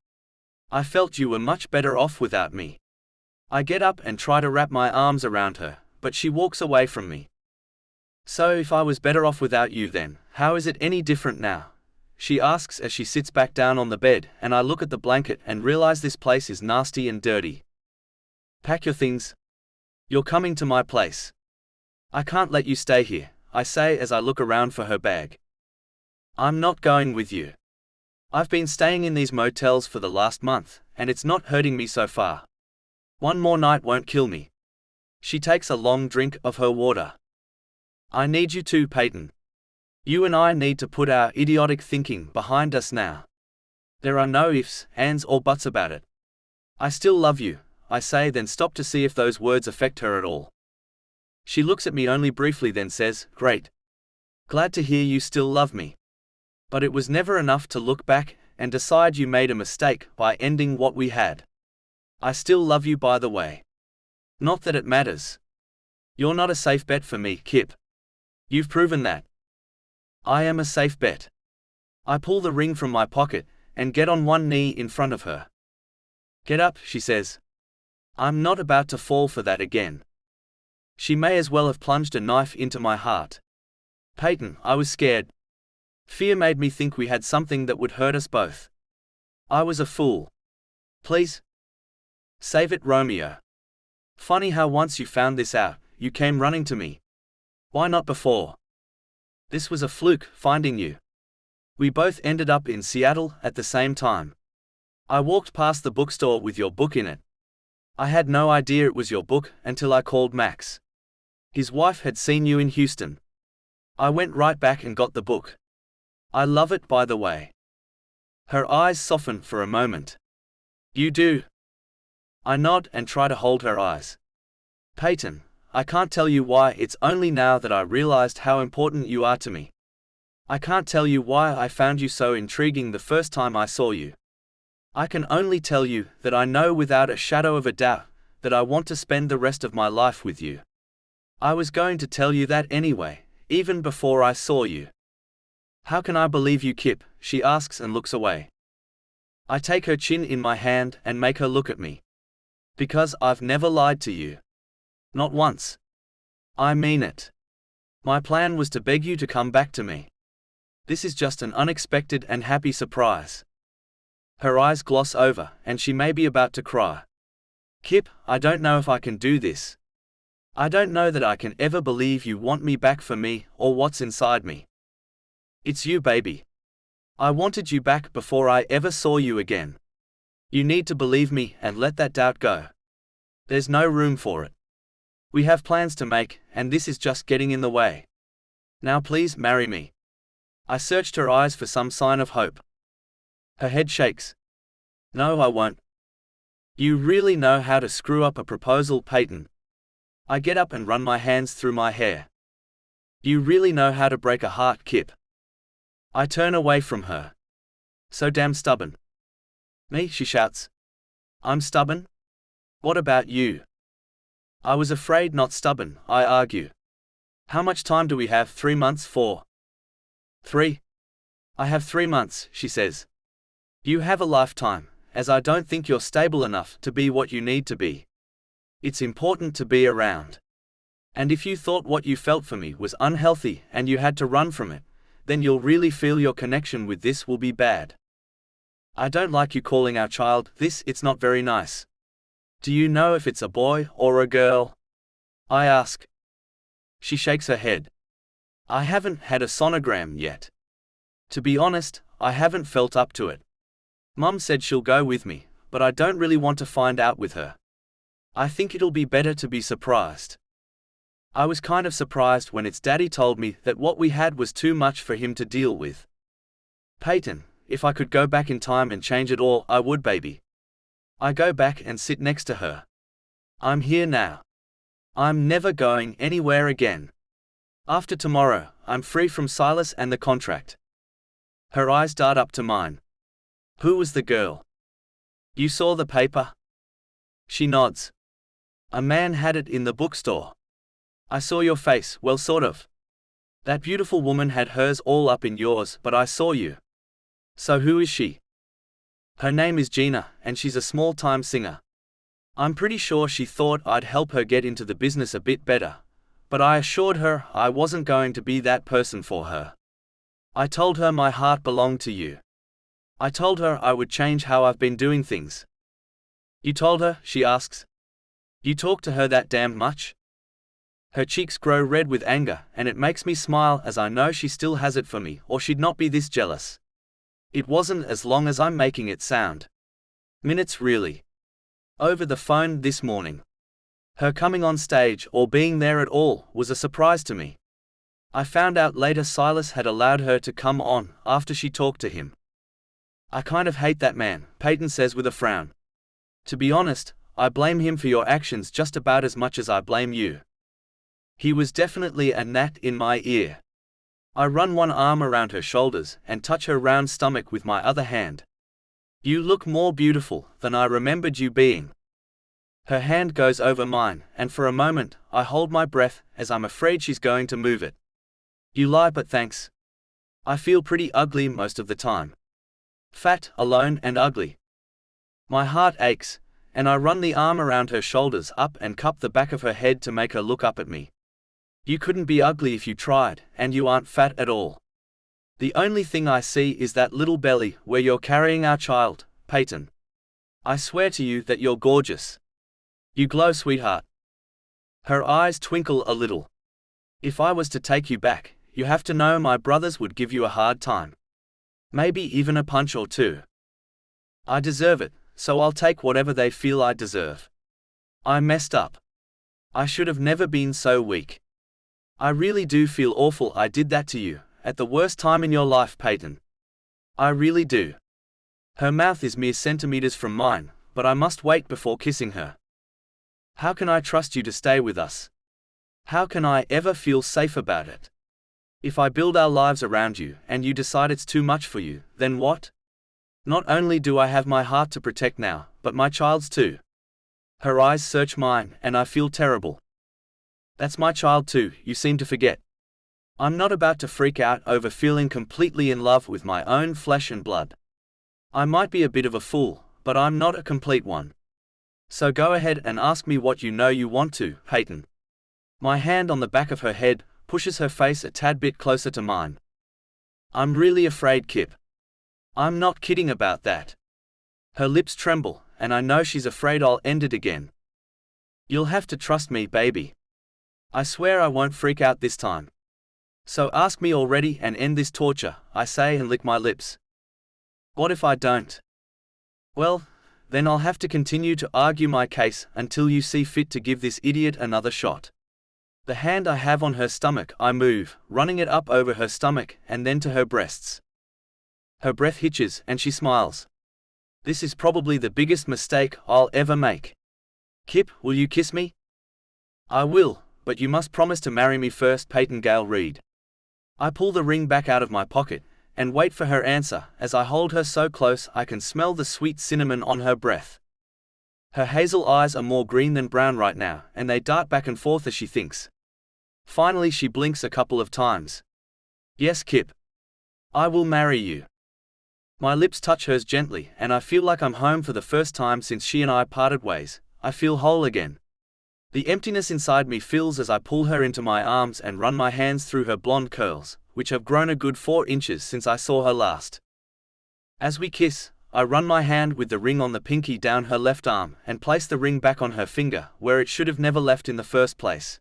I felt you were much better off without me. I get up and try to wrap my arms around her, but she walks away from me. So if I was better off without you then, how is it any different now? She asks as she sits back down on the bed, and I look at the blanket and realize this place is nasty and dirty. Pack your things. You're coming to my place. I can't let you stay here, I say as I look around for her bag. I'm not going with you. I've been staying in these motels for the last month, and it's not hurting me so far. One more night won't kill me. She takes a long drink of her water. I need you too, Payton. You and I need to put our idiotic thinking behind us now. There are no ifs, ands or buts about it. I still love you, I say, then stop to see if those words affect her at all. She looks at me only briefly, then says, "Great. Glad to hear you still love me. But it was never enough to look back and decide you made a mistake by ending what we had. I still love you, by the way. Not that it matters. You're not a safe bet for me, Kip. You've proven that. I am a safe bet." I pull the ring from my pocket and get on one knee in front of her. "Get up," she says. "I'm not about to fall for that again." She may as well have plunged a knife into my heart. Payton, I was scared. Fear made me think we had something that would hurt us both. I was a fool. Please? Save it, Romeo. Funny how once you found this out, you came running to me. Why not before? This was a fluke, finding you. We both ended up in Seattle at the same time. I walked past the bookstore with your book in it. I had no idea it was your book until I called Max. His wife had seen you in Houston. I went right back and got the book. I love it, by the way. Her eyes soften for a moment. You do? I nod and try to hold her eyes. Payton, I can't tell you why, it's only now that I realized how important you are to me. I can't tell you why I found you so intriguing the first time I saw you. I can only tell you that I know without a shadow of a doubt that I want to spend the rest of my life with you. I was going to tell you that anyway, even before I saw you. How can I believe you, Kip? She asks and looks away. I take her chin in my hand and make her look at me. Because I've never lied to you. Not once. I mean it. My plan was to beg you to come back to me. This is just an unexpected and happy surprise. Her eyes gloss over, and she may be about to cry. Kip, I don't know if I can do this. I don't know that I can ever believe you want me back for me, or what's inside me. It's you, baby. I wanted you back before I ever saw you again. You need to believe me and let that doubt go. There's no room for it. We have plans to make, and this is just getting in the way. Now please marry me. I searched her eyes for some sign of hope. Her head shakes. No, I won't. You really know how to screw up a proposal, Payton. I get up and run my hands through my hair. You really know how to break a heart, Kip. I turn away from her. So damn stubborn. Me, she shouts. I'm stubborn? What about you? I was afraid not stubborn, I argue. How much time do we have? 3 months for? 3. I have 3 months, she says. You have a lifetime, as I don't think you're stable enough to be what you need to be. It's important to be around. And if you thought what you felt for me was unhealthy and you had to run from it, then you'll really feel your connection with this will be bad. I don't like you calling our child this, it's not very nice. Do you know if it's a boy or a girl? I ask. She shakes her head. I haven't had a sonogram yet. To be honest, I haven't felt up to it. Mum said she'll go with me, but I don't really want to find out with her. I think it'll be better to be surprised. I was kind of surprised when its daddy told me that what we had was too much for him to deal with. Payton, if I could go back in time and change it all, I would, baby. I go back and sit next to her. I'm here now. I'm never going anywhere again. After tomorrow, I'm free from Silas and the contract. Her eyes dart up to mine. Who was the girl? You saw the paper? She nods. A man had it in the bookstore. I saw your face, well, sort of. That beautiful woman had hers all up in yours, but I saw you. So who is she? Her name is Gina, and she's a small-time singer. I'm pretty sure she thought I'd help her get into the business a bit better, but I assured her I wasn't going to be that person for her. I told her my heart belonged to you. I told her I would change how I've been doing things. You told her? She asks. You talk to her that damn much? Her cheeks grow red with anger, and it makes me smile as I know she still has it for me, or she'd not be this jealous. It wasn't as long as I'm making it sound. Minutes, really. Over the phone this morning. Her coming on stage, or being there at all, was a surprise to me. I found out later Silas had allowed her to come on after she talked to him. I kind of hate that man, Payton says with a frown. To be honest, I blame him for your actions just about as much as I blame you. He was definitely a gnat in my ear. I run one arm around her shoulders and touch her round stomach with my other hand. You look more beautiful than I remembered you being. Her hand goes over mine, and for a moment, I hold my breath as I'm afraid she's going to move it. You lie, but thanks. I feel pretty ugly most of the time. Fat, alone, and ugly. My heart aches, and I run the arm around her shoulders up and cup the back of her head to make her look up at me. You couldn't be ugly if you tried, and you aren't fat at all. The only thing I see is that little belly where you're carrying our child, Payton. I swear to you that you're gorgeous. You glow, sweetheart. Her eyes twinkle a little. If I was to take you back, you have to know my brothers would give you a hard time. Maybe even a punch or two. I deserve it, so I'll take whatever they feel I deserve. I messed up. I should have never been so weak. I really do feel awful I did that to you, at the worst time in your life, Payton. I really do. Her mouth is mere centimeters from mine, but I must wait before kissing her. How can I trust you to stay with us? How can I ever feel safe about it? If I build our lives around you and you decide it's too much for you, then what? Not only do I have my heart to protect now, but my child's too. Her eyes search mine, and I feel terrible. That's my child too, you seem to forget. I'm not about to freak out over feeling completely in love with my own flesh and blood. I might be a bit of a fool, but I'm not a complete one. So go ahead and ask me what you know you want to, Payton. My hand on the back of her head pushes her face a tad bit closer to mine. I'm really afraid, Kip. I'm not kidding about that. Her lips tremble, and I know she's afraid I'll end it again. You'll have to trust me, baby. I swear I won't freak out this time. So ask me already and end this torture, I say and lick my lips. What if I don't? Well, then I'll have to continue to argue my case until you see fit to give this idiot another shot. The hand I have on her stomach I move, running it up over her stomach and then to her breasts. Her breath hitches and she smiles. This is probably the biggest mistake I'll ever make. Kip, will you kiss me? I will, but you must promise to marry me first, Payton Gale Reed. I pull the ring back out of my pocket and wait for her answer as I hold her so close I can smell the sweet cinnamon on her breath. Her hazel eyes are more green than brown right now, and they dart back and forth as she thinks. Finally she blinks a couple of times. Yes, Kip. I will marry you. My lips touch hers gently, and I feel like I'm home for the first time since she and I parted ways. I feel whole again. The emptiness inside me fills as I pull her into my arms and run my hands through her blonde curls, which have grown a good 4 inches since I saw her last. As we kiss, I run my hand with the ring on the pinky down her left arm and place the ring back on her finger where it should have never left in the first place.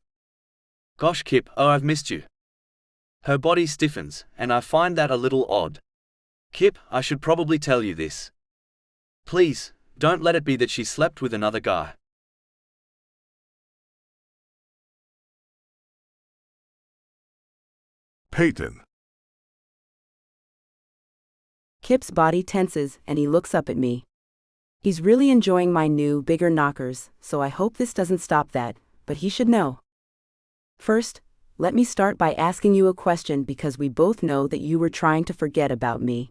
Gosh Kip, oh I've missed you. Her body stiffens, and I find that a little odd. Kip, I should probably tell you this. Please, don't let it be that she slept with another guy. Payton. Kip's body tenses and he looks up at me. He's really enjoying my new, bigger knockers, so I hope this doesn't stop that, but he should know. First, let me start by asking you a question because we both know that you were trying to forget about me.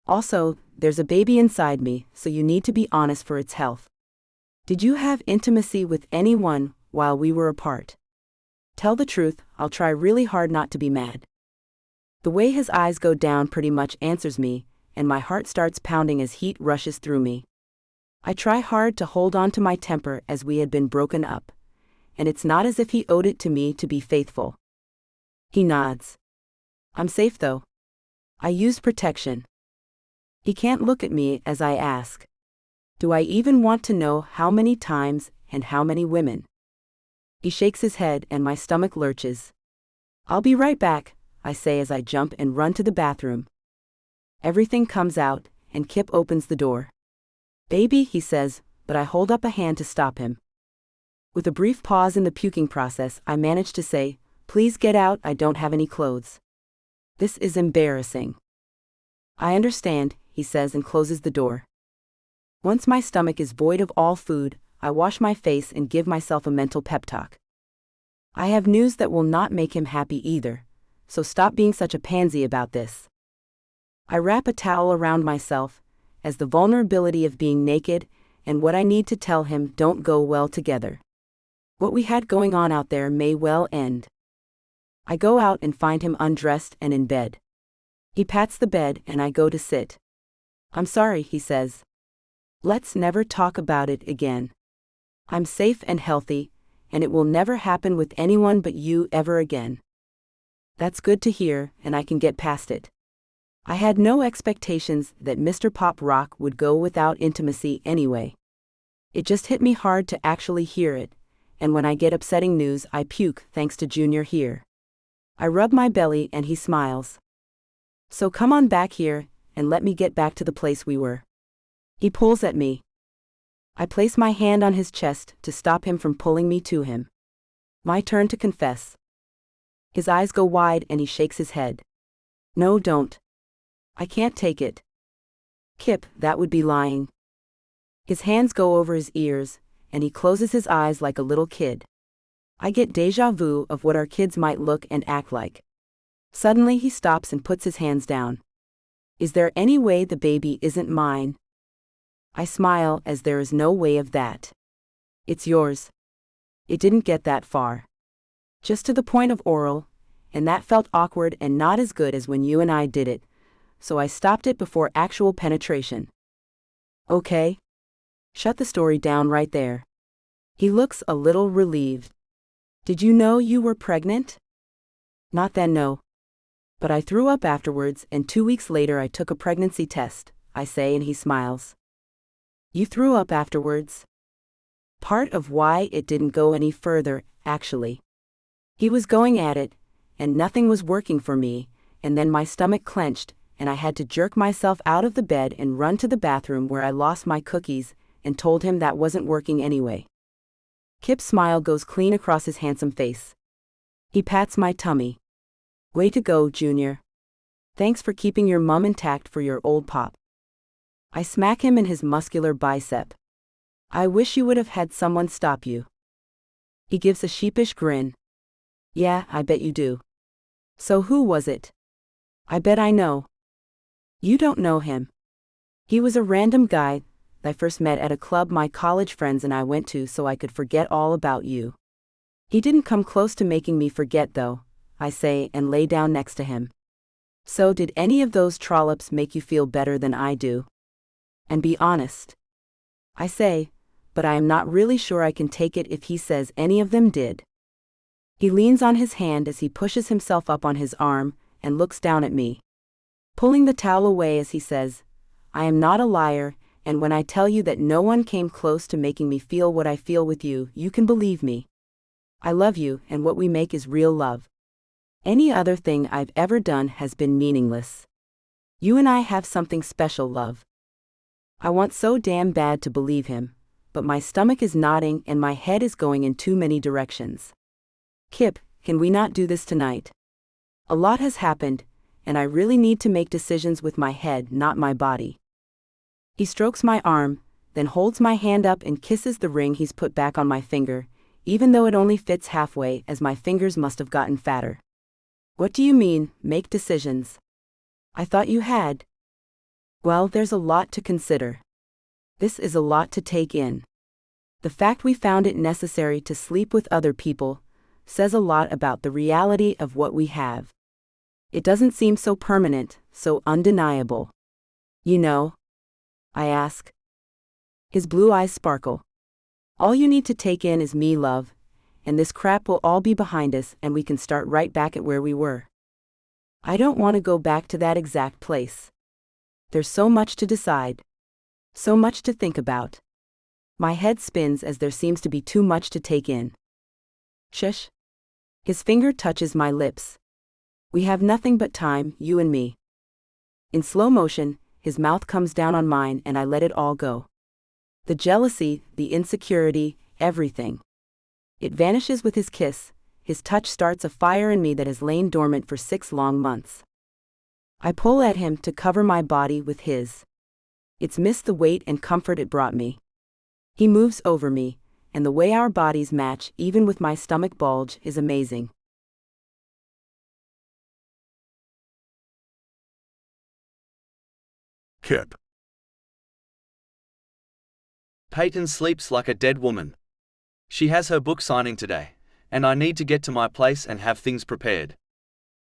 Also, there's a baby inside me, so you need to be honest for its health. Did you have intimacy with anyone while we were apart? Tell the truth, I'll try really hard not to be mad. The way his eyes go down pretty much answers me, and my heart starts pounding as heat rushes through me. I try hard to hold on to my temper as we had been broken up, and it's not as if he owed it to me to be faithful. He nods. I'm safe though. I used protection. He can't look at me as I ask. Do I even want to know how many times and how many women? He shakes his head and my stomach lurches. I'll be right back, I say as I jump and run to the bathroom. Everything comes out, and Kip opens the door. Baby, he says, but I hold up a hand to stop him. With a brief pause in the puking process, I manage to say, please get out, I don't have any clothes. This is embarrassing. I understand, he says and closes the door. Once my stomach is void of all food, I wash my face and give myself a mental pep talk. I have news that will not make him happy either, so stop being such a pansy about this. I wrap a towel around myself, as the vulnerability of being naked and what I need to tell him don't go well together. What we had going on out there may well end. I go out and find him undressed and in bed. He pats the bed and I go to sit. I'm sorry, he says. Let's never talk about it again. I'm safe and healthy, and it will never happen with anyone but you ever again. That's good to hear, and I can get past it. I had no expectations that Mr. Pop Rock would go without intimacy anyway. It just hit me hard to actually hear it, and when I get upsetting news I puke thanks to Junior here. I rub my belly and he smiles. So come on back here, and let me get back to the place we were. He pulls at me. I place my hand on his chest to stop him from pulling me to him. My turn to confess. His eyes go wide and he shakes his head. No, don't. I can't take it. Kip, that would be lying. His hands go over his ears, and he closes his eyes like a little kid. I get déjà vu of what our kids might look and act like. Suddenly he stops and puts his hands down. Is there any way the baby isn't mine? I smile as there is no way of that. It's yours. It didn't get that far. Just to the point of oral, and that felt awkward and not as good as when you and I did it, so I stopped it before actual penetration. Okay. Shut the story down right there. He looks a little relieved. Did you know you were pregnant? Not then, no. But I threw up afterwards, and 2 weeks later I took a pregnancy test, I say, and he smiles. You threw up afterwards? Part of why it didn't go any further, actually. He was going at it, and nothing was working for me, and then my stomach clenched, and I had to jerk myself out of the bed and run to the bathroom where I lost my cookies, and told him that wasn't working anyway. Kip's smile goes clean across his handsome face. He pats my tummy. Way to go, Junior. Thanks for keeping your mum intact for your old pop. I smack him in his muscular bicep. I wish you would have had someone stop you. He gives a sheepish grin. Yeah, I bet you do. So who was it? I bet I know. You don't know him. He was a random guy I first met at a club my college friends and I went to so I could forget all about you. He didn't come close to making me forget though, I say and lay down next to him. So did any of those trollops make you feel better than I do? And be honest. I say, but I am not really sure I can take it if he says any of them did. He leans on his hand as he pushes himself up on his arm, and looks down at me, pulling the towel away as he says, "I am not a liar, and when I tell you that no one came close to making me feel what I feel with you, you can believe me. I love you, and what we make is real love. Any other thing I've ever done has been meaningless. You and I have something special, love." I want so damn bad to believe him, but my stomach is nodding and my head is going in too many directions. "Kip, can we not do this tonight? A lot has happened, and I really need to make decisions with my head, not my body." He strokes my arm, then holds my hand up and kisses the ring he's put back on my finger, even though it only fits halfway as my fingers must have gotten fatter. "What do you mean, make decisions? I thought you had." "Well, there's a lot to consider. This is a lot to take in. The fact we found it necessary to sleep with other people says a lot about the reality of what we have. It doesn't seem so permanent, so undeniable. You know?" I ask. His blue eyes sparkle. "All you need to take in is me, love, and this crap will all be behind us and we can start right back at where we were. I don't want to go back to that exact place. There's so much to decide. So much to think about. My head spins as there seems to be too much to take in." "Shush." His finger touches my lips. "We have nothing but time, you and me." In slow motion, his mouth comes down on mine and I let it all go. The jealousy, the insecurity, everything. It vanishes with his kiss. His touch starts a fire in me that has lain dormant for 6 long months. I pull at him to cover my body with his. It's missed the weight and comfort it brought me. He moves over me, and the way our bodies match, even with my stomach bulge, is amazing. Kip. Payton sleeps like a dead woman. She has her book signing today, and I need to get to my place and have things prepared.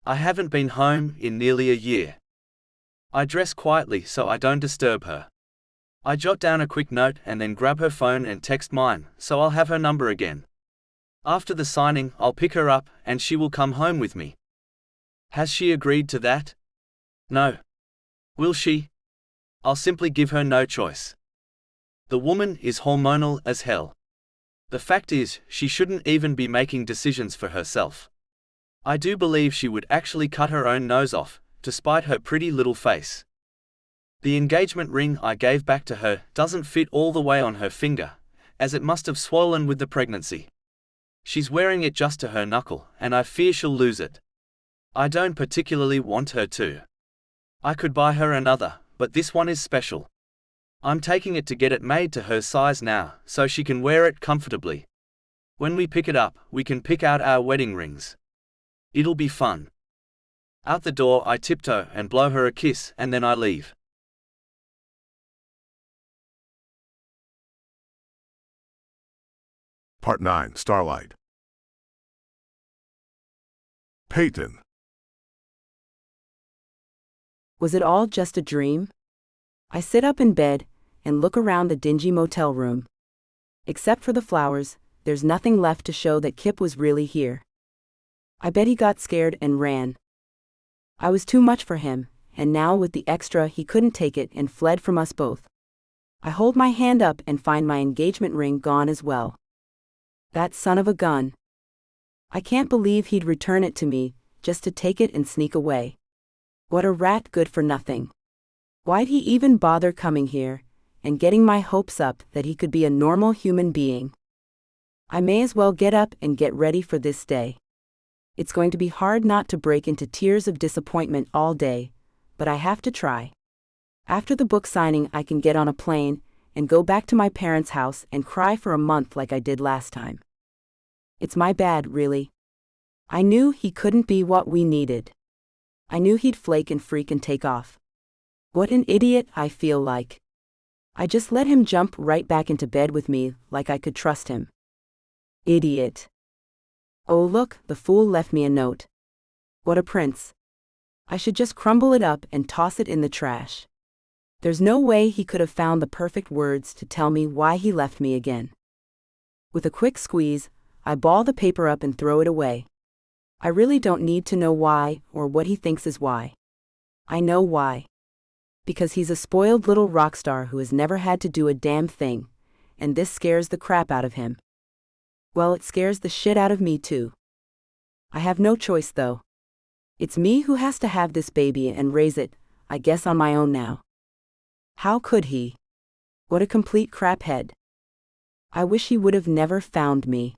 I haven't been home in nearly a year. I dress quietly so I don't disturb her. I jot down a quick note and then grab her phone and text mine, so I'll have her number again. After the signing, I'll pick her up and she will come home with me. Has she agreed to that? No. Will she? I'll simply give her no choice. The woman is hormonal as hell. The fact is, she shouldn't even be making decisions for herself. I do believe she would actually cut her own nose off, despite her pretty little face. The engagement ring I gave back to her doesn't fit all the way on her finger, as it must have swollen with the pregnancy. She's wearing it just to her knuckle, and I fear she'll lose it. I don't particularly want her to. I could buy her another, but this one is special. I'm taking it to get it made to her size now, so she can wear it comfortably. When we pick it up, we can pick out our wedding rings. It'll be fun. Out the door I tiptoe and blow her a kiss, and then I leave. Part 9, Starlight. Payton. Was it all just a dream? I sit up in bed and look around the dingy motel room. Except for the flowers, there's nothing left to show that Kip was really here. I bet he got scared and ran. I was too much for him, and now with the extra he couldn't take it and fled from us both. I hold my hand up and find my engagement ring gone as well. That son of a gun. I can't believe he'd return it to me, just to take it and sneak away. What a rat, good for nothing. Why'd he even bother coming here, and getting my hopes up that he could be a normal human being? I may as well get up and get ready for this day. It's going to be hard not to break into tears of disappointment all day, but I have to try. After the book signing, I can get on a plane and go back to my parents' house and cry for a month like I did last time. It's my bad, really. I knew he couldn't be what we needed. I knew he'd flake and freak and take off. What an idiot I feel like. I just let him jump right back into bed with me like I could trust him. Idiot. Oh look, the fool left me a note. What a prince. I should just crumble it up and toss it in the trash. There's no way he could have found the perfect words to tell me why he left me again. With a quick squeeze, I ball the paper up and throw it away. I really don't need to know why or what he thinks is why. I know why. Because he's a spoiled little rock star who has never had to do a damn thing, and this scares the crap out of him. Well, it scares the shit out of me too. I have no choice though. It's me who has to have this baby and raise it, I guess on my own now. How could he? What a complete craphead. I wish he would have never found me.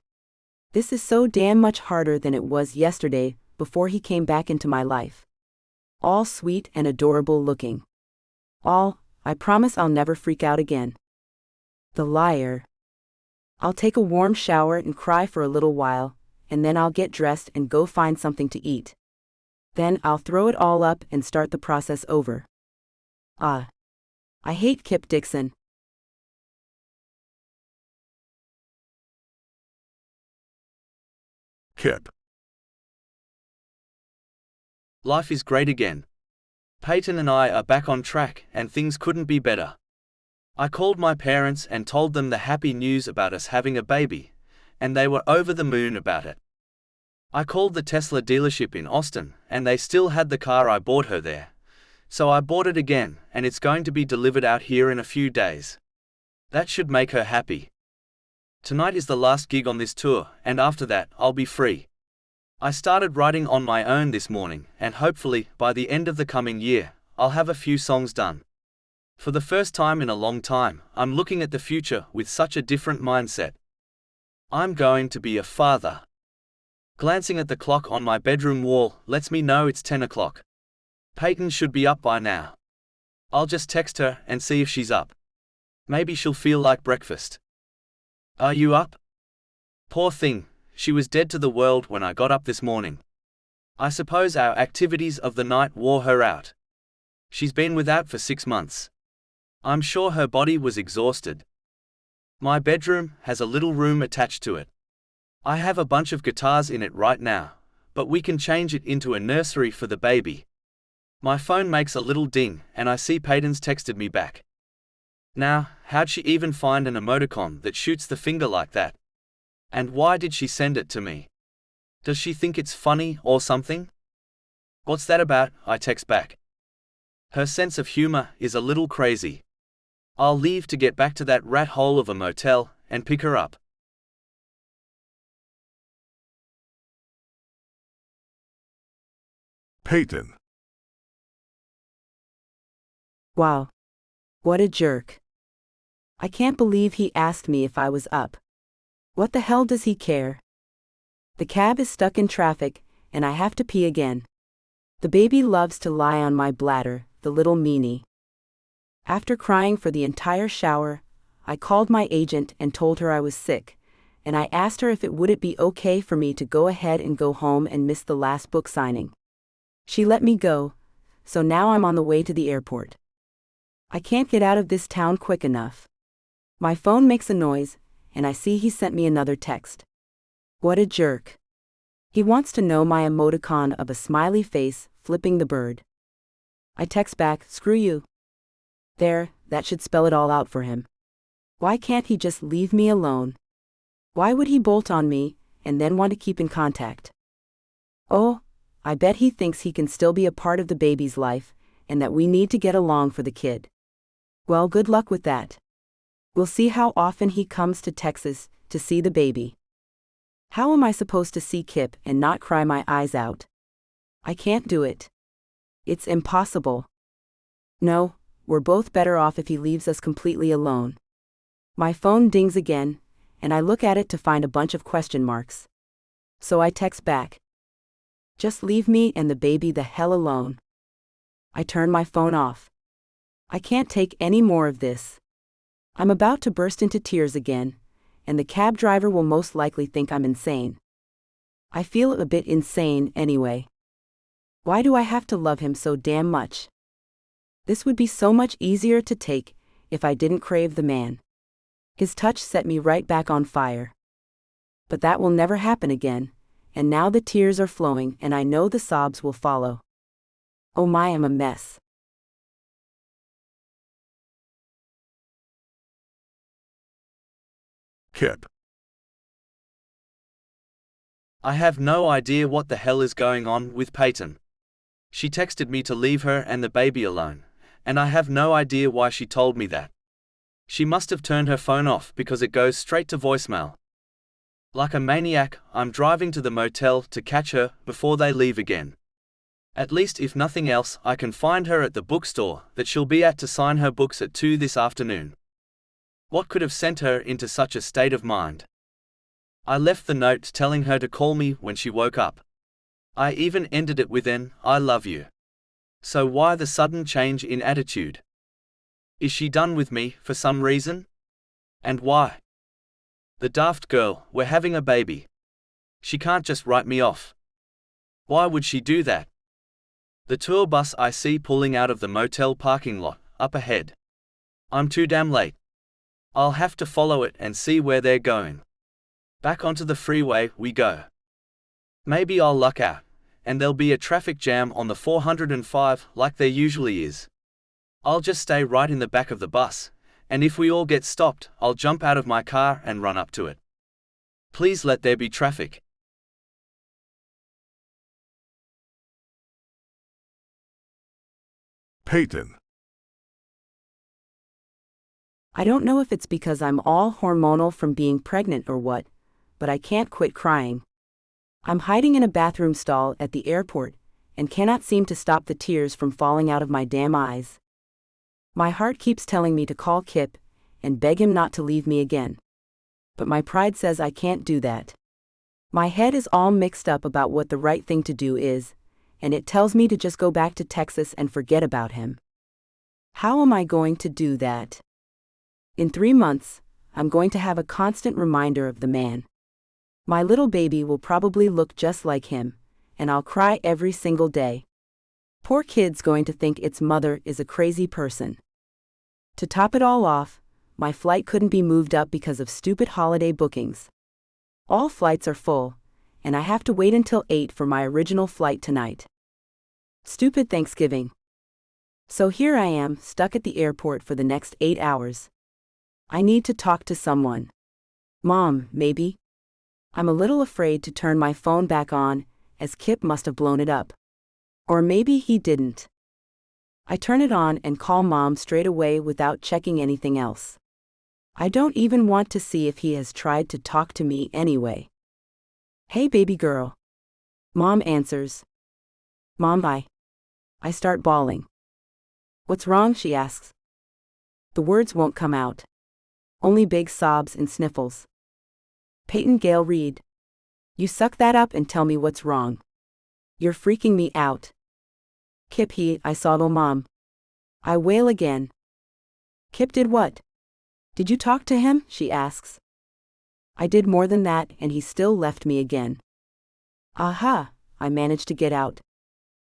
This is so damn much harder than it was yesterday before he came back into my life. All sweet and adorable looking. I promise I'll never freak out again. The liar. I'll take a warm shower and cry for a little while, and then I'll get dressed and go find something to eat. Then I'll throw it all up and start the process over. I hate Kip Dixon. Kip. Life is great again. Payton and I are back on track and things couldn't be better. I called my parents and told them the happy news about us having a baby, and they were over the moon about it. I called the Tesla dealership in Austin and they still had the car I bought her there. So I bought it again and it's going to be delivered out here in a few days. That should make her happy. Tonight is the last gig on this tour and after that I'll be free. I started writing on my own this morning and hopefully by the end of the coming year, I'll have a few songs done. For the first time in a long time, I'm looking at the future with such a different mindset. I'm going to be a father. Glancing at the clock on my bedroom wall lets me know it's 10 o'clock. Payton should be up by now. I'll just text her and see if she's up. Maybe she'll feel like breakfast. Are you up? Poor thing, she was dead to the world when I got up this morning. I suppose our activities of the night wore her out. She's been without for 6 months. I'm sure her body was exhausted. My bedroom has a little room attached to it. I have a bunch of guitars in it right now, but we can change it into a nursery for the baby. My phone makes a little ding and I see Payton's texted me back. Now, how'd she even find an emoticon that shoots the finger like that? And why did she send it to me? Does she think it's funny or something? What's that about? I text back. Her sense of humor is a little crazy. I'll leave to get back to that rat hole of a motel and pick her up. Payton. Wow. What a jerk. I can't believe he asked me if I was up. What the hell does he care? The cab is stuck in traffic, and I have to pee again. The baby loves to lie on my bladder, the little meanie. After crying for the entire shower, I called my agent and told her I was sick, and I asked her if it would be okay for me to go ahead and go home and miss the last book signing. She let me go, so now I'm on the way to the airport. I can't get out of this town quick enough. My phone makes a noise, and I see he sent me another text. What a jerk. He wants to know my emoticon of a smiley face flipping the bird. I text back, screw you. There, that should spell it all out for him. Why can't he just leave me alone? Why would he bolt on me, and then want to keep in contact? Oh, I bet he thinks he can still be a part of the baby's life, and that we need to get along for the kid. Well, good luck with that. We'll see how often he comes to Texas to see the baby. How am I supposed to see Kip and not cry my eyes out? I can't do it. It's impossible. No, we're both better off if he leaves us completely alone. My phone dings again, and I look at it to find a bunch of question marks. So I text back. Just leave me and the baby the hell alone. I turn my phone off. I can't take any more of this. I'm about to burst into tears again, and the cab driver will most likely think I'm insane. I feel a bit insane anyway. Why do I have to love him so damn much? This would be so much easier to take if I didn't crave the man. His touch set me right back on fire. But that will never happen again, and now the tears are flowing and I know the sobs will follow. Oh my, I'm a mess. Kip. I have no idea what the hell is going on with Payton. She texted me to leave her and the baby alone, and I have no idea why she told me that. She must have turned her phone off because it goes straight to voicemail. Like a maniac, I'm driving to the motel to catch her before they leave again. At least if nothing else, I can find her at the bookstore that she'll be at to sign her books at 2 this afternoon. What could have sent her into such a state of mind? I left the note telling her to call me when she woke up. I even ended it with an "I love you." So why the sudden change in attitude? Is she done with me for some reason? And why? The daft girl, we're having a baby. She can't just write me off. Why would she do that? The tour bus I see pulling out of the motel parking lot, up ahead. I'm too damn late. I'll have to follow it and see where they're going. Back onto the freeway we go. Maybe I'll luck out, and there'll be a traffic jam on the 405 like there usually is. I'll just stay right in the back of the bus, and if we all get stopped, I'll jump out of my car and run up to it. Please let there be traffic. Payton. I don't know if it's because I'm all hormonal from being pregnant or what, but I can't quit crying. I'm hiding in a bathroom stall at the airport and cannot seem to stop the tears from falling out of my damn eyes. My heart keeps telling me to call Kip and beg him not to leave me again. But my pride says I can't do that. My head is all mixed up about what the right thing to do is, and it tells me to just go back to Texas and forget about him. How am I going to do that? In 3 months, I'm going to have a constant reminder of the man. My little baby will probably look just like him, and I'll cry every single day. Poor kid's going to think its mother is a crazy person. To top it all off, my flight couldn't be moved up because of stupid holiday bookings. All flights are full, and I have to wait until 8 for my original flight tonight. Stupid Thanksgiving. So here I am, stuck at the airport for the next 8 hours. I need to talk to someone. Mom, maybe? I'm a little afraid to turn my phone back on, as Kip must have blown it up. Or maybe he didn't. I turn it on and call Mom straight away without checking anything else. I don't even want to see if he has tried to talk to me anyway. Hey baby girl. Mom answers. Mom, I start bawling. What's wrong, she asks. The words won't come out. Only big sobs and sniffles. Payton Gale Reed. You suck that up and tell me what's wrong. You're freaking me out. Kip, I saw Mom. I wail again. Kip did what? Did you talk to him, she asks. I did more than that, and he still left me again. Aha, I managed to get out.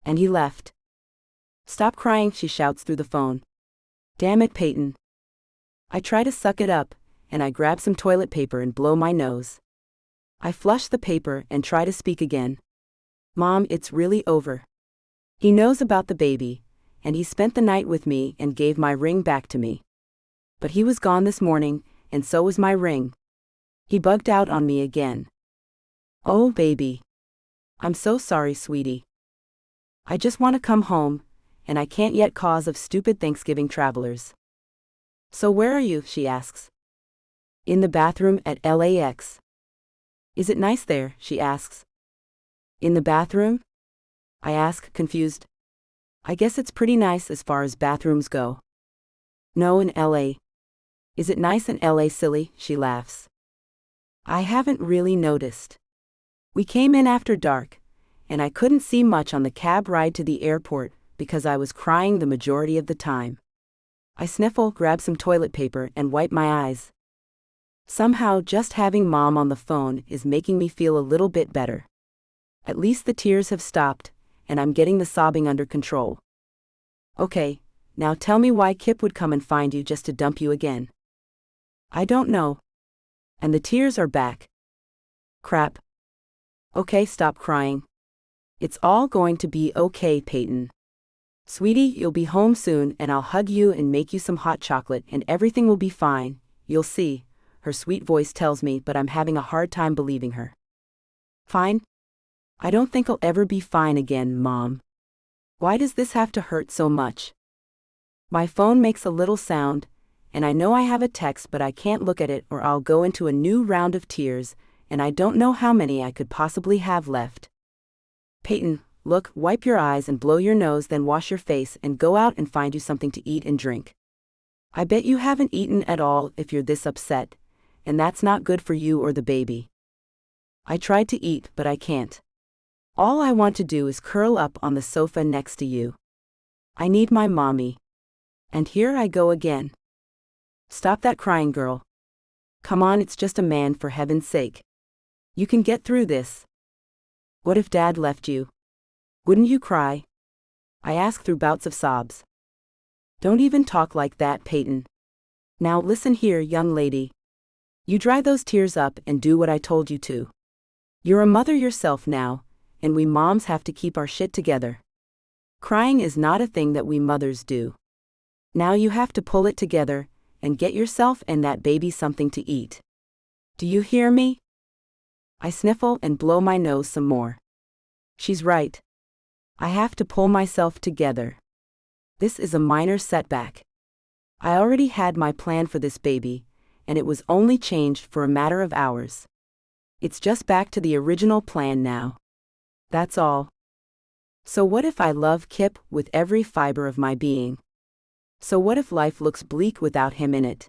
And he left. Stop crying, she shouts through the phone. Damn it, Payton. I try to suck it up, and I grab some toilet paper and blow my nose. I flush the paper and try to speak again. Mom, it's really over. He knows about the baby, and he spent the night with me and gave my ring back to me. But he was gone this morning, and so was my ring. He bugged out on me again. Oh, baby. I'm so sorry, sweetie. I just want to come home, and I can't yet cause of stupid Thanksgiving travelers. So where are you, she asks. In the bathroom at LAX. Is it nice there, she asks. In the bathroom? I ask, confused. I guess it's pretty nice as far as bathrooms go. No, in LA. Is it nice in LA, silly, she laughs. I haven't really noticed. We came in after dark, and I couldn't see much on the cab ride to the airport because I was crying the majority of the time. I sniffle, grab some toilet paper, and wipe my eyes. Somehow, just having Mom on the phone is making me feel a little bit better. At least the tears have stopped, and I'm getting the sobbing under control. Okay, now tell me why Kip would come and find you just to dump you again. I don't know. And the tears are back. Crap. Okay, stop crying. It's all going to be okay, Payton. Sweetie, you'll be home soon and I'll hug you and make you some hot chocolate and everything will be fine, you'll see, her sweet voice tells me, but I'm having a hard time believing her. Fine? I don't think I'll ever be fine again, Mom. Why does this have to hurt so much? My phone makes a little sound, and I know I have a text, but I can't look at it or I'll go into a new round of tears, and I don't know how many I could possibly have left. Payton, look, wipe your eyes and blow your nose, then wash your face and go out and find you something to eat and drink. I bet you haven't eaten at all if you're this upset, and that's not good for you or the baby. I tried to eat, but I can't. All I want to do is curl up on the sofa next to you. I need my mommy. And here I go again. Stop that crying, girl. Come on, it's just a man, for heaven's sake. You can get through this. What if Dad left you? Wouldn't you cry? I ask through bouts of sobs. Don't even talk like that, Payton. Now listen here, young lady. You dry those tears up and do what I told you to. You're a mother yourself now, and we moms have to keep our shit together. Crying is not a thing that we mothers do. Now you have to pull it together and get yourself and that baby something to eat. Do you hear me? I sniffle and blow my nose some more. She's right. I have to pull myself together. This is a minor setback. I already had my plan for this baby, and it was only changed for a matter of hours. It's just back to the original plan now. That's all. So what if I love Kip with every fiber of my being? So what if life looks bleak without him in it?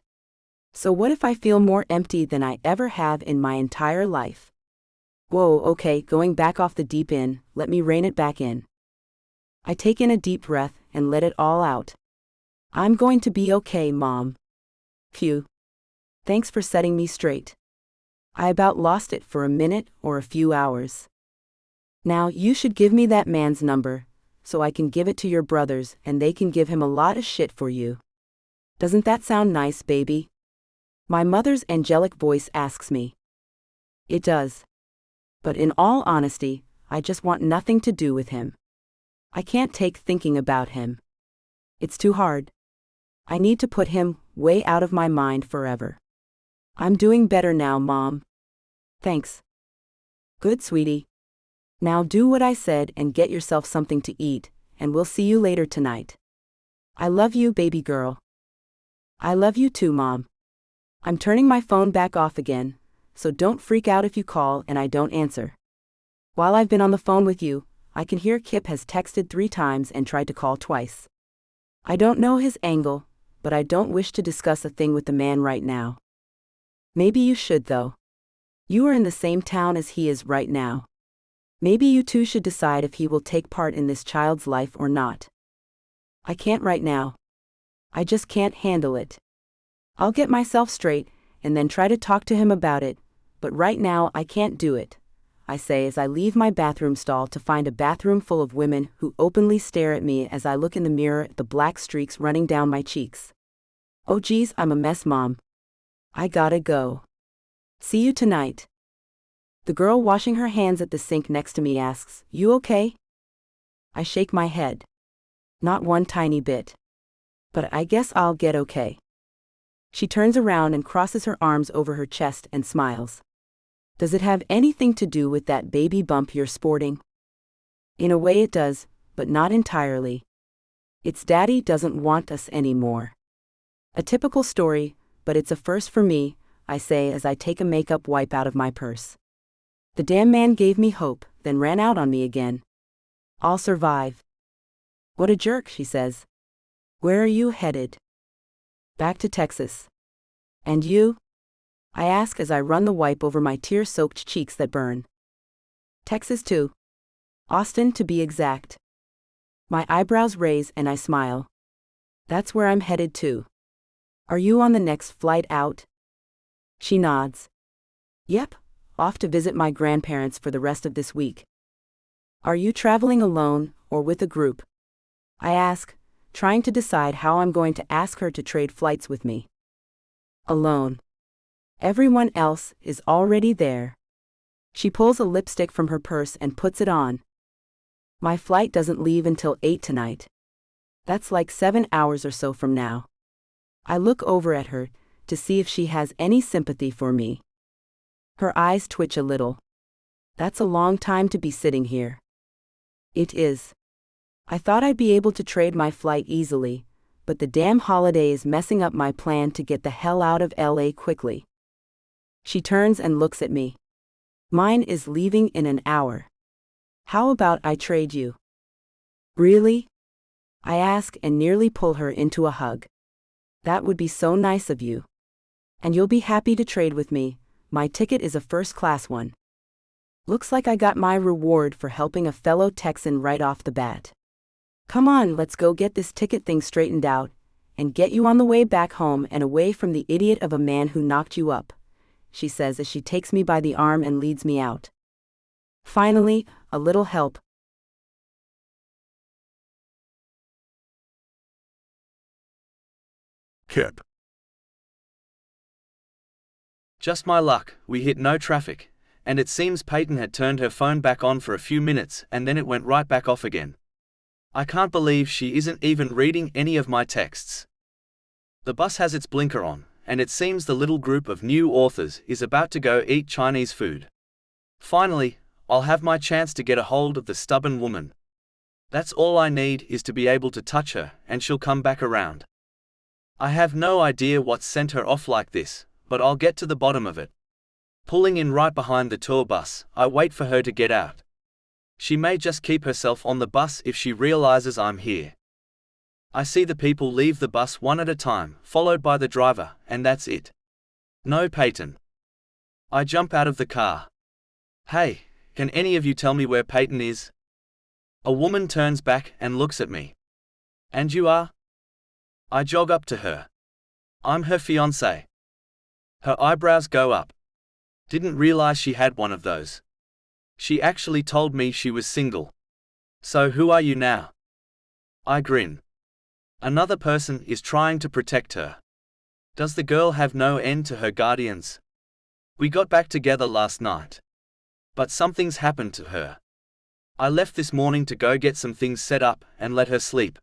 So what if I feel more empty than I ever have in my entire life? Whoa, okay, going back off the deep end, let me rein it back in. I take in a deep breath and let it all out. I'm going to be okay, Mom. Phew. Thanks for setting me straight. I about lost it for a minute or a few hours. Now you should give me that man's number, so I can give it to your brothers and they can give him a lot of shit for you. Doesn't that sound nice, baby? My mother's angelic voice asks me. It does. But in all honesty, I just want nothing to do with him. I can't take thinking about him. It's too hard. I need to put him way out of my mind forever. I'm doing better now, Mom. Thanks. Good, sweetie. Now do what I said and get yourself something to eat, and we'll see you later tonight. I love you, baby girl. I love you too, Mom. I'm turning my phone back off again, so don't freak out if you call and I don't answer. While I've been on the phone with you, I can hear Kip has texted 3 times and tried to call twice. I don't know his angle, but I don't wish to discuss a thing with the man right now. Maybe you should, though. You are in the same town as he is right now. Maybe you two should decide if he will take part in this child's life or not. I can't right now. I just can't handle it. I'll get myself straight and then try to talk to him about it, but right now I can't do it, I say as I leave my bathroom stall to find a bathroom full of women who openly stare at me as I look in the mirror at the black streaks running down my cheeks. Oh geez, I'm a mess, Mom. I gotta go. See you tonight. The girl washing her hands at the sink next to me asks, "You okay?" I shake my head. Not one tiny bit. But I guess I'll get okay. She turns around and crosses her arms over her chest and smiles. Does it have anything to do with that baby bump you're sporting? In a way it does, but not entirely. It's Daddy doesn't want us anymore. A typical story, but it's a first for me, I say as I take a makeup wipe out of my purse. The damn man gave me hope, then ran out on me again. I'll survive. What a jerk, she says. Where are you headed? Back to Texas. And you? I ask as I run the wipe over my tear-soaked cheeks that burn. Texas too. Austin to be exact. My eyebrows raise and I smile. That's where I'm headed to. Are you on the next flight out? She nods. Yep, off to visit my grandparents for the rest of this week. Are you traveling alone or with a group? I ask, trying to decide how I'm going to ask her to trade flights with me. Alone. Everyone else is already there. She pulls a lipstick from her purse and puts it on. My flight doesn't leave until 8 tonight. That's like 7 hours or so from now. I look over at her to see if she has any sympathy for me. Her eyes twitch a little. That's a long time to be sitting here. It is. I thought I'd be able to trade my flight easily, but the damn holiday is messing up my plan to get the hell out of LA quickly. She turns and looks at me. Mine is leaving in an hour. How about I trade you? Really? I ask and nearly pull her into a hug. That would be so nice of you. And you'll be happy to trade with me. My ticket is a first-class one. Looks like I got my reward for helping a fellow Texan right off the bat. Come on, let's go get this ticket thing straightened out, and get you on the way back home and away from the idiot of a man who knocked you up, she says as she takes me by the arm and leads me out. Finally, a little help. Kip. Just my luck, we hit no traffic, and it seems Payton had turned her phone back on for a few minutes and then it went right back off again. I can't believe she isn't even reading any of my texts. The bus has its blinker on, and it seems the little group of new authors is about to go eat Chinese food. Finally, I'll have my chance to get a hold of the stubborn woman. That's all I need is to be able to touch her, and she'll come back around. I have no idea what sent her off like this, but I'll get to the bottom of it. Pulling in right behind the tour bus, I wait for her to get out. She may just keep herself on the bus if she realizes I'm here. I see the people leave the bus one at a time, followed by the driver, and that's it. No Payton. I jump out of the car. Hey, can any of you tell me where Payton is? A woman turns back and looks at me. And you are? I jog up to her. I'm her fiancé. Her eyebrows go up. Didn't realize she had one of those. She actually told me she was single. So who are you now? I grin. Another person is trying to protect her. Does the girl have no end to her guardians? We got back together last night. But something's happened to her. I left this morning to go get some things set up and let her sleep.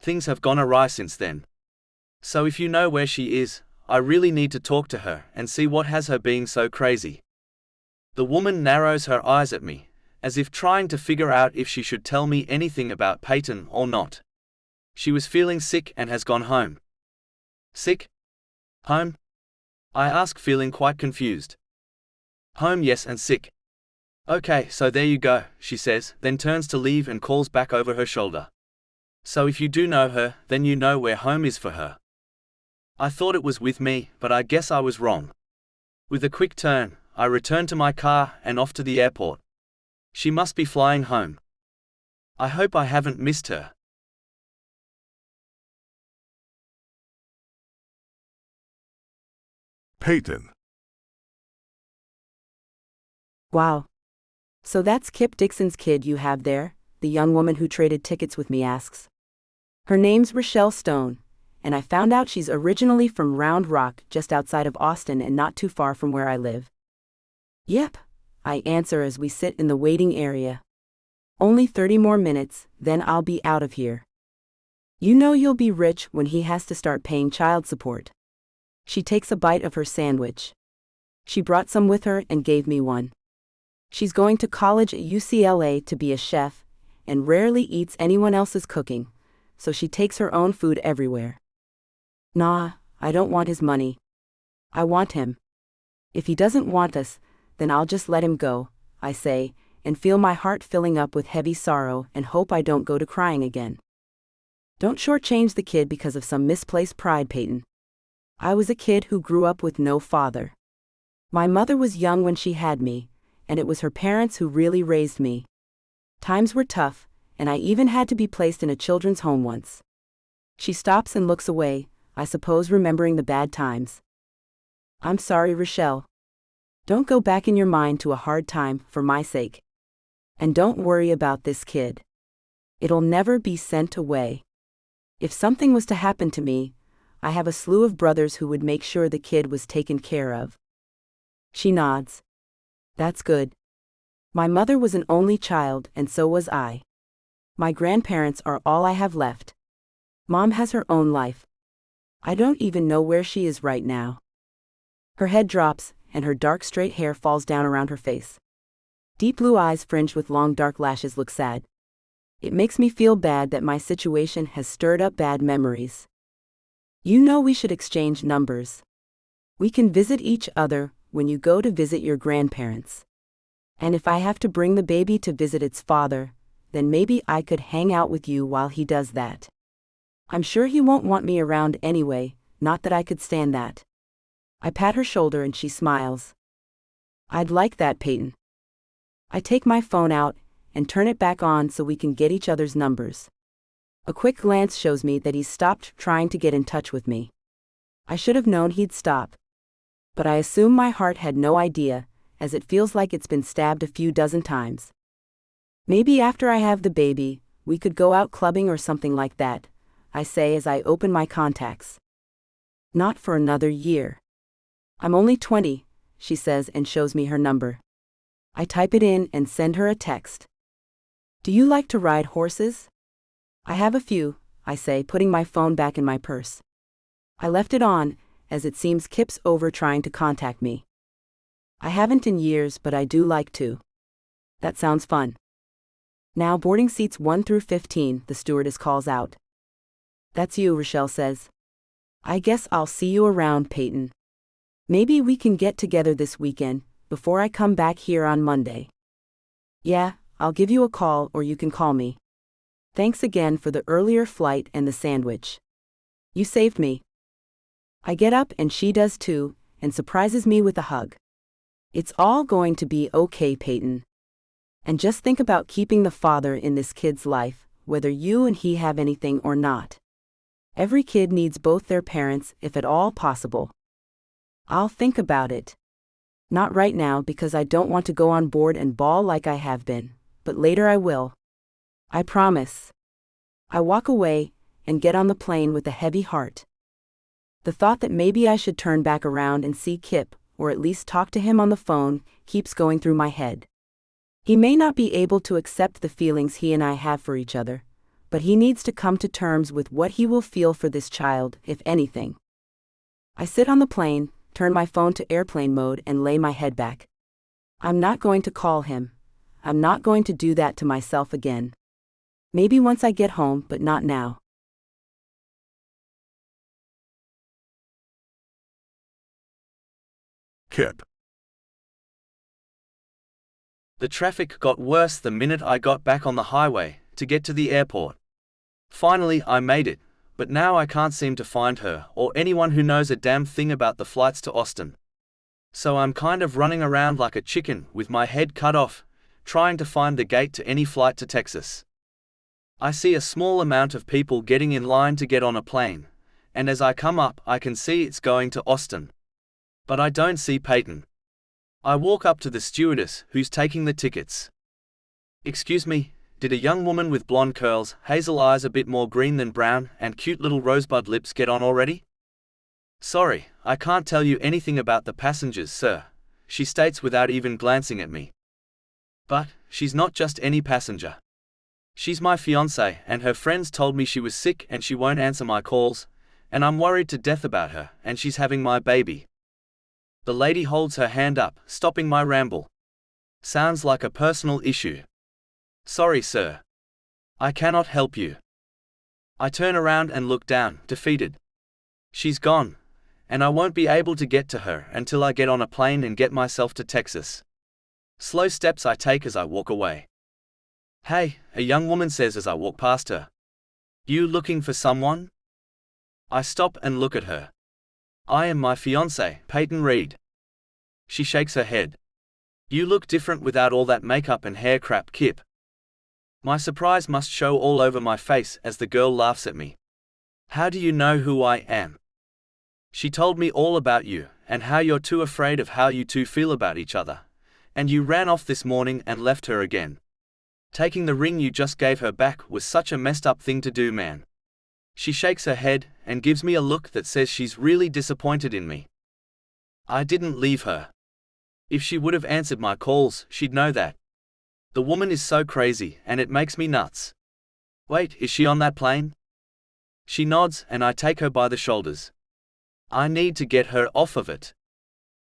Things have gone awry since then. So if you know where she is, I really need to talk to her and see what has her being so crazy. The woman narrows her eyes at me, as if trying to figure out if she should tell me anything about Payton or not. She was feeling sick and has gone home. Sick? Home? I ask, feeling quite confused. Home, yes, and sick. Okay, so there you go, she says, then turns to leave and calls back over her shoulder. So if you do know her, then you know where home is for her. I thought it was with me, but I guess I was wrong. With a quick turn, I return to my car and off to the airport. She must be flying home. I hope I haven't missed her. Payton. Wow. So that's Kip Dixon's kid you have there? The young woman who traded tickets with me asks. Her name's Rochelle Stone, and I found out she's originally from Round Rock, just outside of Austin and not too far from where I live. Yep, I answer as we sit in the waiting area. Only 30 more minutes, then I'll be out of here. You know you'll be rich when he has to start paying child support. She takes a bite of her sandwich. She brought some with her and gave me one. She's going to college at UCLA to be a chef, and rarely eats anyone else's cooking, so she takes her own food everywhere. Nah, I don't want his money. I want him. If he doesn't want us, then I'll just let him go, I say, and feel my heart filling up with heavy sorrow and hope I don't go to crying again. Don't shortchange the kid because of some misplaced pride, Payton. I was a kid who grew up with no father. My mother was young when she had me, and it was her parents who really raised me. Times were tough, and I even had to be placed in a children's home once. She stops and looks away, I suppose remembering the bad times. I'm sorry, Rochelle. Don't go back in your mind to a hard time, for my sake. And don't worry about this kid. It'll never be sent away. If something was to happen to me, I have a slew of brothers who would make sure the kid was taken care of. She nods. That's good. My mother was an only child, and so was I. My grandparents are all I have left. Mom has her own life. I don't even know where she is right now. Her head drops, and her dark straight hair falls down around her face. Deep blue eyes fringed with long dark lashes look sad. It makes me feel bad that my situation has stirred up bad memories. You know we should exchange numbers. We can visit each other when you go to visit your grandparents. And if I have to bring the baby to visit its father, then maybe I could hang out with you while he does that. I'm sure he won't want me around anyway, not that I could stand that. I pat her shoulder and she smiles. I'd like that, Payton. I take my phone out and turn it back on so we can get each other's numbers. A quick glance shows me that he's stopped trying to get in touch with me. I should have known he'd stop. But I assume my heart had no idea, as it feels like it's been stabbed a few dozen times. Maybe after I have the baby, we could go out clubbing or something like that, I say as I open my contacts. Not for another year. I'm only 20, she says and shows me her number. I type it in and send her a text. Do you like to ride horses? I have a few, I say, putting my phone back in my purse. I left it on, as it seems Kip's over trying to contact me. I haven't in years, but I do like to. That sounds fun. Now boarding seats 1 through 15, the stewardess calls out. That's you, Rochelle says. I guess I'll see you around, Payton. Maybe we can get together this weekend, before I come back here on Monday. Yeah, I'll give you a call or you can call me. Thanks again for the earlier flight and the sandwich. You saved me. I get up and she does too, and surprises me with a hug. It's all going to be okay, Payton. And just think about keeping the father in this kid's life, whether you and he have anything or not. Every kid needs both their parents if at all possible. I'll think about it. Not right now because I don't want to go on board and bawl like I have been, but later I will. I promise. I walk away and get on the plane with a heavy heart. The thought that maybe I should turn back around and see Kip, or at least talk to him on the phone, keeps going through my head. He may not be able to accept the feelings he and I have for each other, but he needs to come to terms with what he will feel for this child, if anything. I sit on the plane, turn my phone to airplane mode and lay my head back. I'm not going to call him. I'm not going to do that to myself again. Maybe once I get home, but not now. Kip. The traffic got worse the minute I got back on the highway to get to the airport. Finally, I made it, but now I can't seem to find her or anyone who knows a damn thing about the flights to Austin. So I'm kind of running around like a chicken with my head cut off, trying to find the gate to any flight to Texas. I see a small amount of people getting in line to get on a plane, and as I come up I can see it's going to Austin. But I don't see Payton. I walk up to the stewardess who's taking the tickets. Excuse me, did a young woman with blonde curls, hazel eyes a bit more green than brown, and cute little rosebud lips get on already? Sorry, I can't tell you anything about the passengers, sir, she states without even glancing at me. But she's not just any passenger. She's my fiancée, and her friends told me she was sick and she won't answer my calls, and I'm worried to death about her, and she's having my baby. The lady holds her hand up, stopping my ramble. Sounds like a personal issue. Sorry, sir. I cannot help you. I turn around and look down, defeated. She's gone, and I won't be able to get to her until I get on a plane and get myself to Texas. Slow steps I take as I walk away. Hey, a young woman says as I walk past her. You looking for someone? I stop and look at her. I am my fiancée, Payton Reed. She shakes her head. You look different without all that makeup and hair crap, Kip. My surprise must show all over my face as the girl laughs at me. How do you know who I am? She told me all about you, and how you're too afraid of how you two feel about each other. And you ran off this morning and left her again. Taking the ring you just gave her back was such a messed up thing to do, man. She shakes her head and gives me a look that says she's really disappointed in me. I didn't leave her. If she would have answered my calls, she'd know that. The woman is so crazy, and it makes me nuts. Wait, is she on that plane? She nods, and I take her by the shoulders. I need to get her off of it.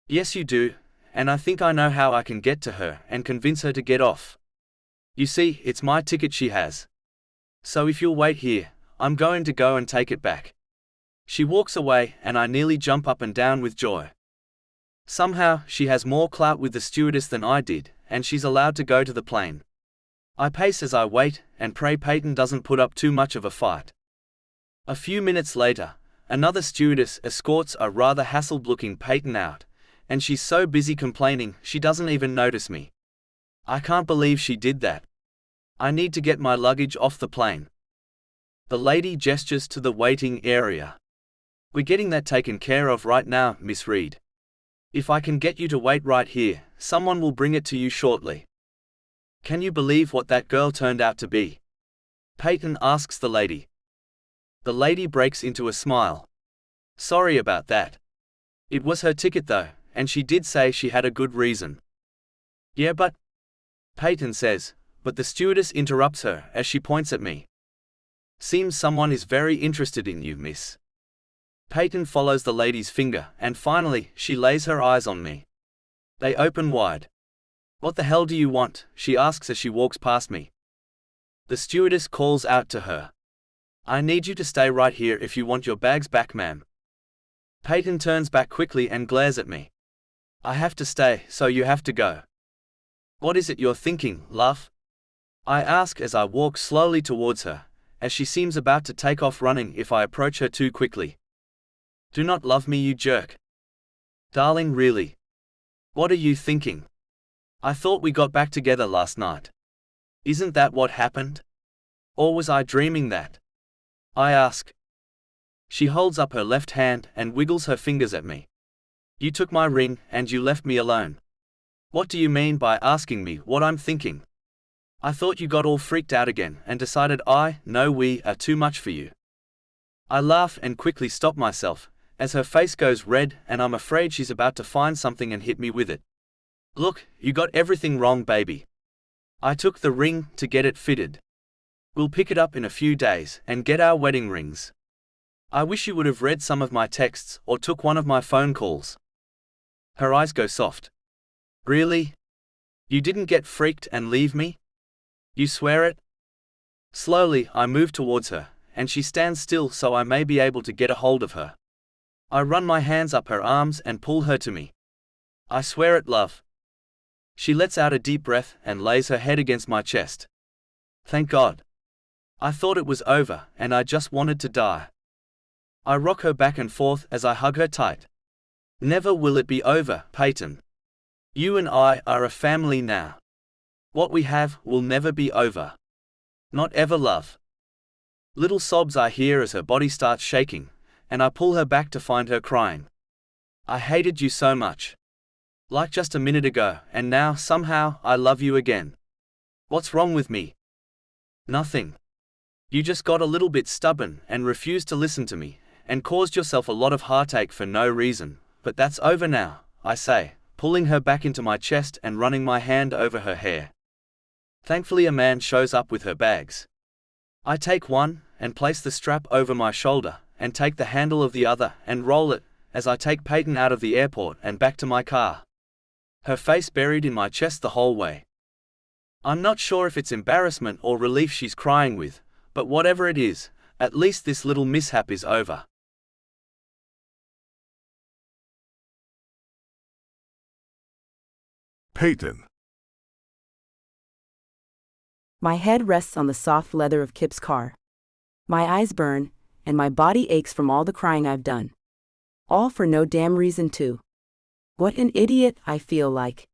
Yes, you do, and I think I know how I can get to her and convince her to get off. You see, it's my ticket she has. So if you'll wait here, I'm going to go and take it back. She walks away, and I nearly jump up and down with joy. Somehow, she has more clout with the stewardess than I did, and she's allowed to go to the plane. I pace as I wait, and pray Payton doesn't put up too much of a fight. A few minutes later, another stewardess escorts a rather hassled-looking Payton out, and she's so busy complaining she doesn't even notice me. I can't believe she did that. I need to get my luggage off the plane. The lady gestures to the waiting area. We're getting that taken care of right now, Miss Reed. If I can get you to wait right here, someone will bring it to you shortly. Can you believe what that girl turned out to be? Payton asks the lady. The lady breaks into a smile. Sorry about that. It was her ticket though, and she did say she had a good reason. Yeah, but... Payton says, but the stewardess interrupts her as she points at me. Seems someone is very interested in you, miss. Payton follows the lady's finger, and finally, she lays her eyes on me. They open wide. What the hell do you want? She asks as she walks past me. The stewardess calls out to her. I need you to stay right here if you want your bags back, ma'am. Payton turns back quickly and glares at me. I have to stay, so you have to go. What is it you're thinking, love? I ask as I walk slowly towards her, as she seems about to take off running if I approach her too quickly. Do not love me, you jerk. Darling, really? What are you thinking? I thought we got back together last night. Isn't that what happened? Or was I dreaming that? I ask. She holds up her left hand and wiggles her fingers at me. You took my ring and you left me alone. What do you mean by asking me what I'm thinking? I thought you got all freaked out again and decided we are too much for you. I laugh and quickly stop myself, as her face goes red and I'm afraid she's about to find something and hit me with it. Look, you got everything wrong, baby. I took the ring to get it fitted. We'll pick it up in a few days and get our wedding rings. I wish you would have read some of my texts or took one of my phone calls. Her eyes go soft. Really? You didn't get freaked and leave me? You swear it? Slowly, I move towards her, and she stands still so I may be able to get a hold of her. I run my hands up her arms and pull her to me. I swear it, love. She lets out a deep breath and lays her head against my chest. Thank God. I thought it was over, and I just wanted to die. I rock her back and forth as I hug her tight. Never will it be over, Payton. You and I are a family now. What we have will never be over. Not ever, love. Little sobs I hear as her body starts shaking, and I pull her back to find her crying. I hated you so much. Like just a minute ago, and now, somehow, I love you again. What's wrong with me? Nothing. You just got a little bit stubborn and refused to listen to me, and caused yourself a lot of heartache for no reason, but that's over now, I say, pulling her back into my chest and running my hand over her hair. Thankfully a man shows up with her bags. I take one, and place the strap over my shoulder, and take the handle of the other, and roll it, as I take Payton out of the airport and back to my car. Her face buried in my chest the whole way. I'm not sure if it's embarrassment or relief she's crying with, but whatever it is, at least this little mishap is over. Payton. My head rests on the soft leather of Kip's car. My eyes burn, and my body aches from all the crying I've done. All for no damn reason too. What an idiot I feel like.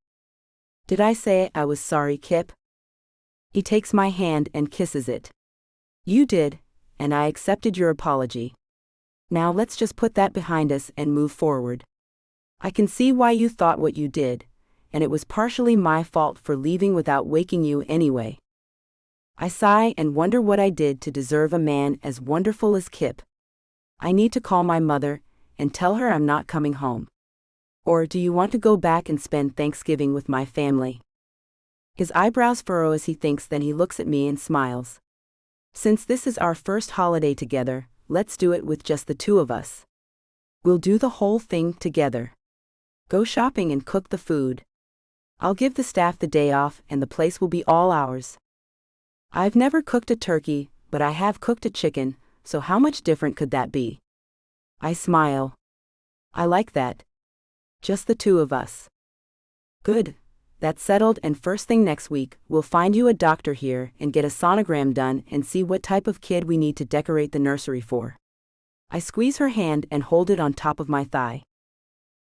Did I say I was sorry, Kip? He takes my hand and kisses it. You did, and I accepted your apology. Now let's just put that behind us and move forward. I can see why you thought what you did, and it was partially my fault for leaving without waking you anyway. I sigh and wonder what I did to deserve a man as wonderful as Kip. I need to call my mother and tell her I'm not coming home. Or do you want to go back and spend Thanksgiving with my family? His eyebrows furrow as he thinks, then he looks at me and smiles. Since this is our first holiday together, let's do it with just the two of us. We'll do the whole thing together. Go shopping and cook the food. I'll give the staff the day off and the place will be all ours. I've never cooked a turkey, but I have cooked a chicken, so how much different could that be? I smile. I like that. Just the two of us. Good. That's settled, and first thing next week, we'll find you a doctor here and get a sonogram done and see what type of kid we need to decorate the nursery for. I squeeze her hand and hold it on top of my thigh.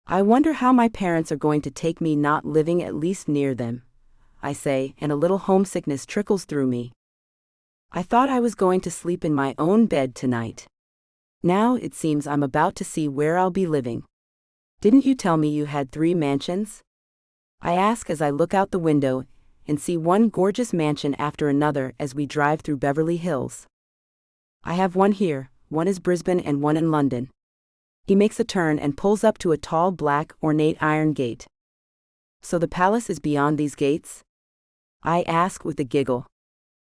I wonder how my parents are going to take me not living at least near them, I say, and a little homesickness trickles through me. I thought I was going to sleep in my own bed tonight. Now it seems I'm about to see where I'll be living. Didn't you tell me you had 3 mansions? I ask as I look out the window and see one gorgeous mansion after another as we drive through Beverly Hills. I have one here, one is Brisbane and one in London. He makes a turn and pulls up to a tall black ornate iron gate. So the palace is beyond these gates? I ask with a giggle.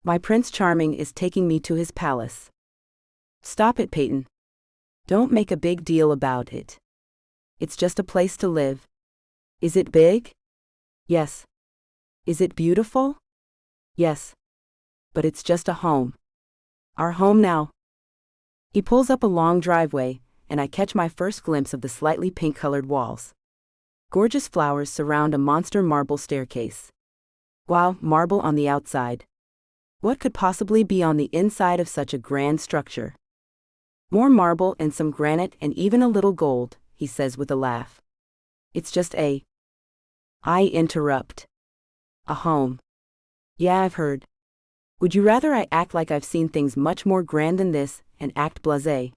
My Prince Charming is taking me to his palace. Stop it, Payton. Don't make a big deal about it. It's just a place to live. Is it big? Yes. Is it beautiful? Yes. But it's just a home. Our home now. He pulls up a long driveway, and I catch my first glimpse of the slightly pink-colored walls. Gorgeous flowers surround a monster marble staircase. Wow, marble on the outside. What could possibly be on the inside of such a grand structure? More marble and some granite and even a little gold, he says with a laugh. It's just I interrupt. A home. Yeah, I've heard. Would you rather I act like I've seen things much more grand than this and act blasé?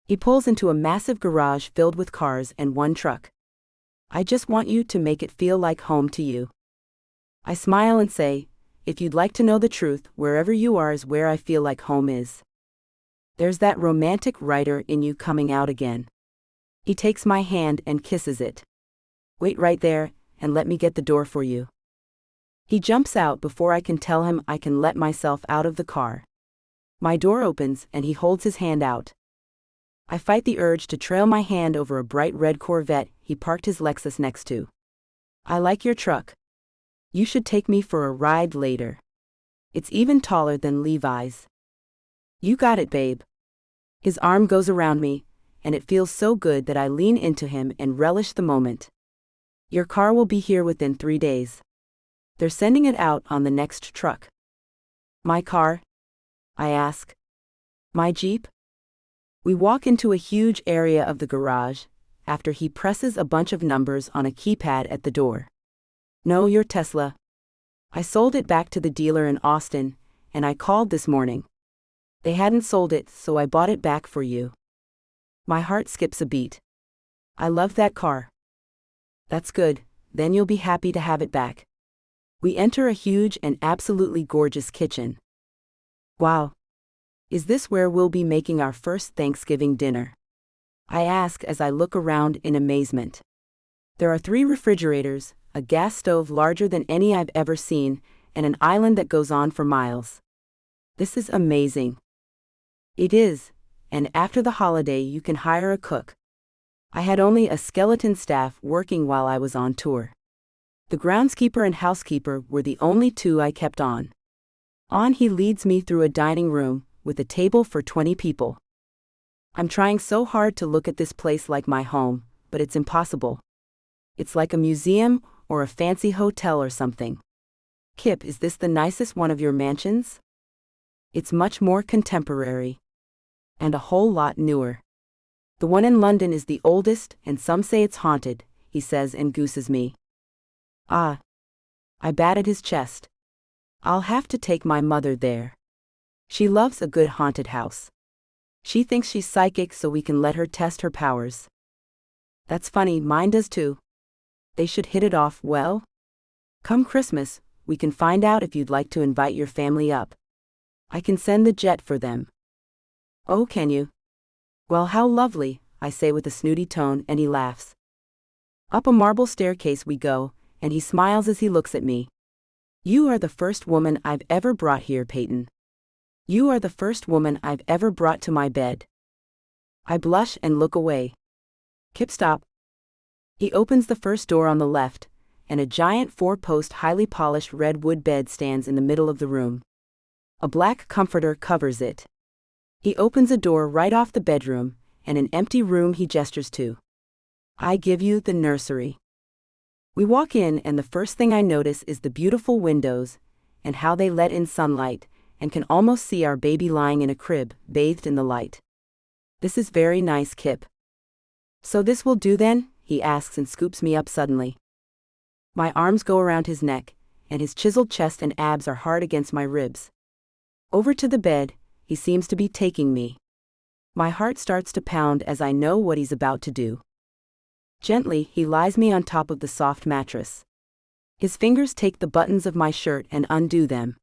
He pulls into a massive garage filled with cars and one truck. I just want you to make it feel like home to you. I smile and say, if you'd like to know the truth, wherever you are is where I feel like home is. There's that romantic writer in you coming out again. He takes my hand and kisses it. Wait right there, and let me get the door for you. He jumps out before I can tell him I can let myself out of the car. My door opens and he holds his hand out. I fight the urge to trail my hand over a bright red Corvette he parked his Lexus next to. I like your truck. You should take me for a ride later. It's even taller than Levi's. You got it, babe. His arm goes around me, and it feels so good that I lean into him and relish the moment. Your car will be here within 3 days. They're sending it out on the next truck. My car? I ask. My Jeep? We walk into a huge area of the garage, after he presses a bunch of numbers on a keypad at the door. No, your Tesla. I sold it back to the dealer in Austin, and I called this morning. They hadn't sold it, so I bought it back for you. My heart skips a beat. I love that car. That's good, then you'll be happy to have it back. We enter a huge and absolutely gorgeous kitchen. Wow. Is this where we'll be making our first Thanksgiving dinner? I ask as I look around in amazement. There are 3 refrigerators, a gas stove larger than any I've ever seen, and an island that goes on for miles. This is amazing. It is, and after the holiday you can hire a cook. I had only a skeleton staff working while I was on tour. The groundskeeper and housekeeper were the only 2 I kept on. On he leads me through a dining room, with a table for 20 people. I'm trying so hard to look at this place like my home, but it's impossible. It's like a museum, or a fancy hotel or something. Kip, is this the nicest one of your mansions? It's much more contemporary. And a whole lot newer. The one in London is the oldest, and some say it's haunted, he says and gooses me. Ah. I bat at his chest. I'll have to take my mother there. She loves a good haunted house. She thinks she's psychic, so we can let her test her powers. That's funny, mine does too. They should hit it off well. Come Christmas, we can find out if you'd like to invite your family up. I can send the jet for them. Oh, can you? Well, how lovely, I say with a snooty tone, and he laughs. Up a marble staircase we go, and he smiles as he looks at me. You are the first woman I've ever brought here, Payton. You are the first woman I've ever brought to my bed. I blush and look away. Kip, stop. He opens the first door on the left, and a giant four-post highly polished red wood bed stands in the middle of the room. A black comforter covers it. He opens a door right off the bedroom, and an empty room he gestures to. I give you the nursery. We walk in, and the first thing I notice is the beautiful windows, and how they let in sunlight, and can almost see our baby lying in a crib, bathed in the light. This is very nice, Kip. So this will do then? He asks and scoops me up suddenly. My arms go around his neck, and his chiseled chest and abs are hard against my ribs. Over to the bed, he seems to be taking me. My heart starts to pound as I know what he's about to do. Gently, he lies me on top of the soft mattress. His fingers take the buttons of my shirt and undo them.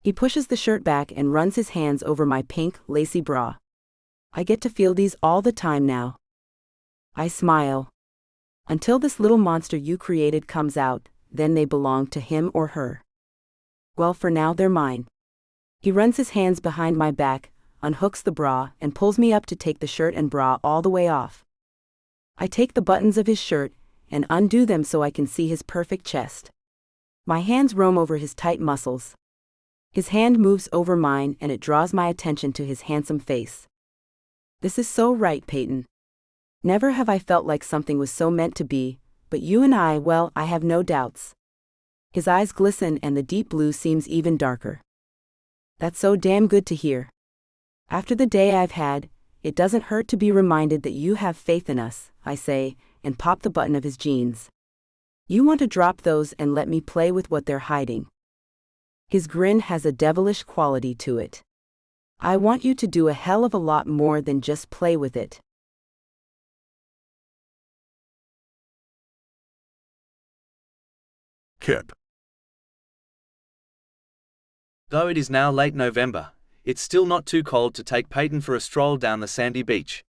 He pushes the shirt back and runs his hands over my pink, lacy bra. I get to feel these all the time now. I smile. Until this little monster you created comes out, then they belong to him or her. Well, for now they're mine. He runs his hands behind my back, unhooks the bra, and pulls me up to take the shirt and bra all the way off. I take the buttons of his shirt and undo them so I can see his perfect chest. My hands roam over his tight muscles. His hand moves over mine and it draws my attention to his handsome face. This is so right, Payton. Never have I felt like something was so meant to be, but you and I, well, I have no doubts. His eyes glisten and the deep blue seems even darker. That's so damn good to hear. After the day I've had, it doesn't hurt to be reminded that you have faith in us, I say, and pop the button of his jeans. You want to drop those and let me play with what they're hiding. His grin has a devilish quality to it. I want you to do a hell of a lot more than just play with it. Kip. Though it is now late November, it's still not too cold to take Payton for a stroll down the sandy beach.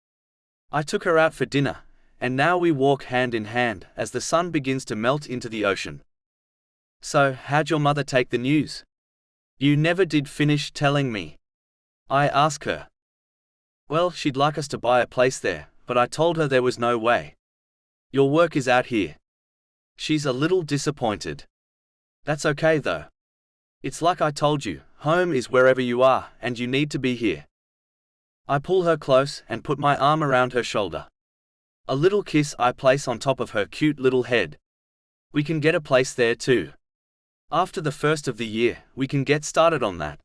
I took her out for dinner, and now we walk hand in hand as the sun begins to melt into the ocean. So, how'd your mother take the news? You never did finish telling me. I ask her. Well, she'd like us to buy a place there, but I told her there was no way. Your work is out here. She's a little disappointed. That's okay though. It's like I told you, home is wherever you are, and you need to be here. I pull her close and put my arm around her shoulder. A little kiss I place on top of her cute little head. We can get a place there too. After the first of the year, we can get started on that.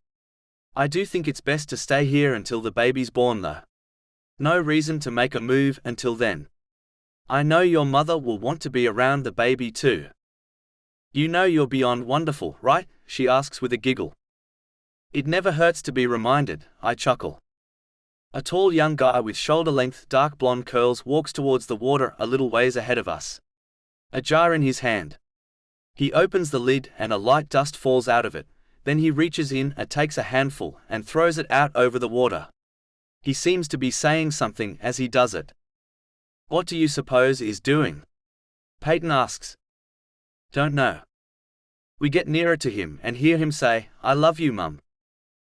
I do think it's best to stay here until the baby's born though. No reason to make a move until then. I know your mother will want to be around the baby too. You know you're beyond wonderful, right? She asks with a giggle. It never hurts to be reminded, I chuckle. A tall young guy with shoulder-length dark blonde curls walks towards the water a little ways ahead of us. A jar in his hand. He opens the lid and a light dust falls out of it, then he reaches in and takes a handful and throws it out over the water. He seems to be saying something as he does it. What do you suppose he's doing? Payton asks. Don't know. We get nearer to him and hear him say, I love you, Mum.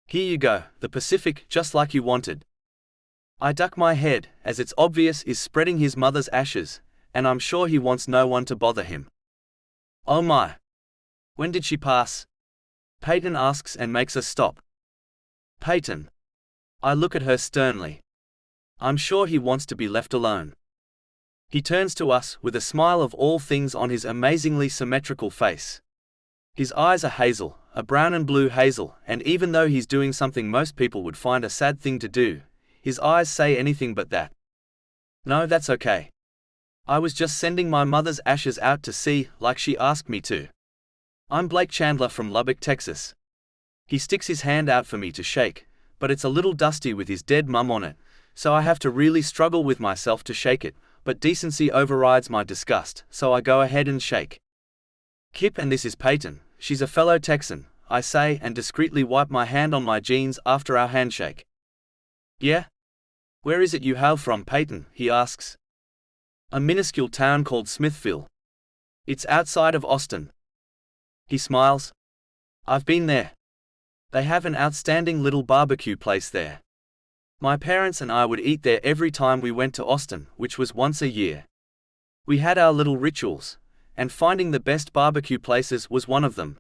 Here you go, the Pacific, just like you wanted. I duck my head, as it's obvious he's spreading his mother's ashes, and I'm sure he wants no one to bother him. Oh my. When did she pass? Payton asks and makes us stop. Payton. I look at her sternly. I'm sure he wants to be left alone. He turns to us with a smile of all things on his amazingly symmetrical face. His eyes are hazel, a brown and blue hazel, and even though he's doing something most people would find a sad thing to do, his eyes say anything but that. No, that's okay. I was just sending my mother's ashes out to sea, like she asked me to. I'm Blake Chandler from Lubbock, Texas. He sticks his hand out for me to shake, but it's a little dusty with his dead mum on it, so I have to really struggle with myself to shake it, but decency overrides my disgust, so I go ahead and shake. Kip, and this is Payton, she's a fellow Texan, I say, and discreetly wipe my hand on my jeans after our handshake. Yeah? Where is it you hail from, Payton? He asks. A minuscule town called Smithville. It's outside of Austin. He smiles. I've been there. They have an outstanding little barbecue place there. My parents and I would eat there every time we went to Austin, which was once a year. We had our little rituals, and finding the best barbecue places was one of them.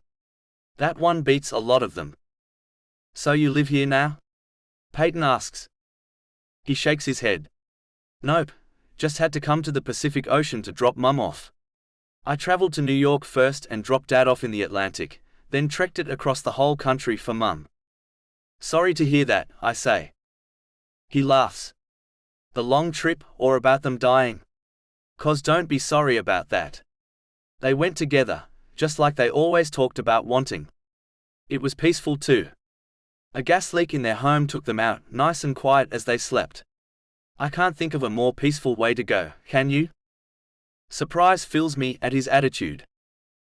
That one beats a lot of them. So you live here now? Payton asks. He shakes his head. Nope, just had to come to the Pacific Ocean to drop Mum off. I traveled to New York first and dropped Dad off in the Atlantic, then trekked it across the whole country for Mum. Sorry to hear that, I say. He laughs. The long trip, or about them dying? 'Cause don't be sorry about that. They went together, just like they always talked about wanting. It was peaceful too. A gas leak in their home took them out, nice and quiet as they slept. I can't think of a more peaceful way to go, can you? Surprise fills me at his attitude.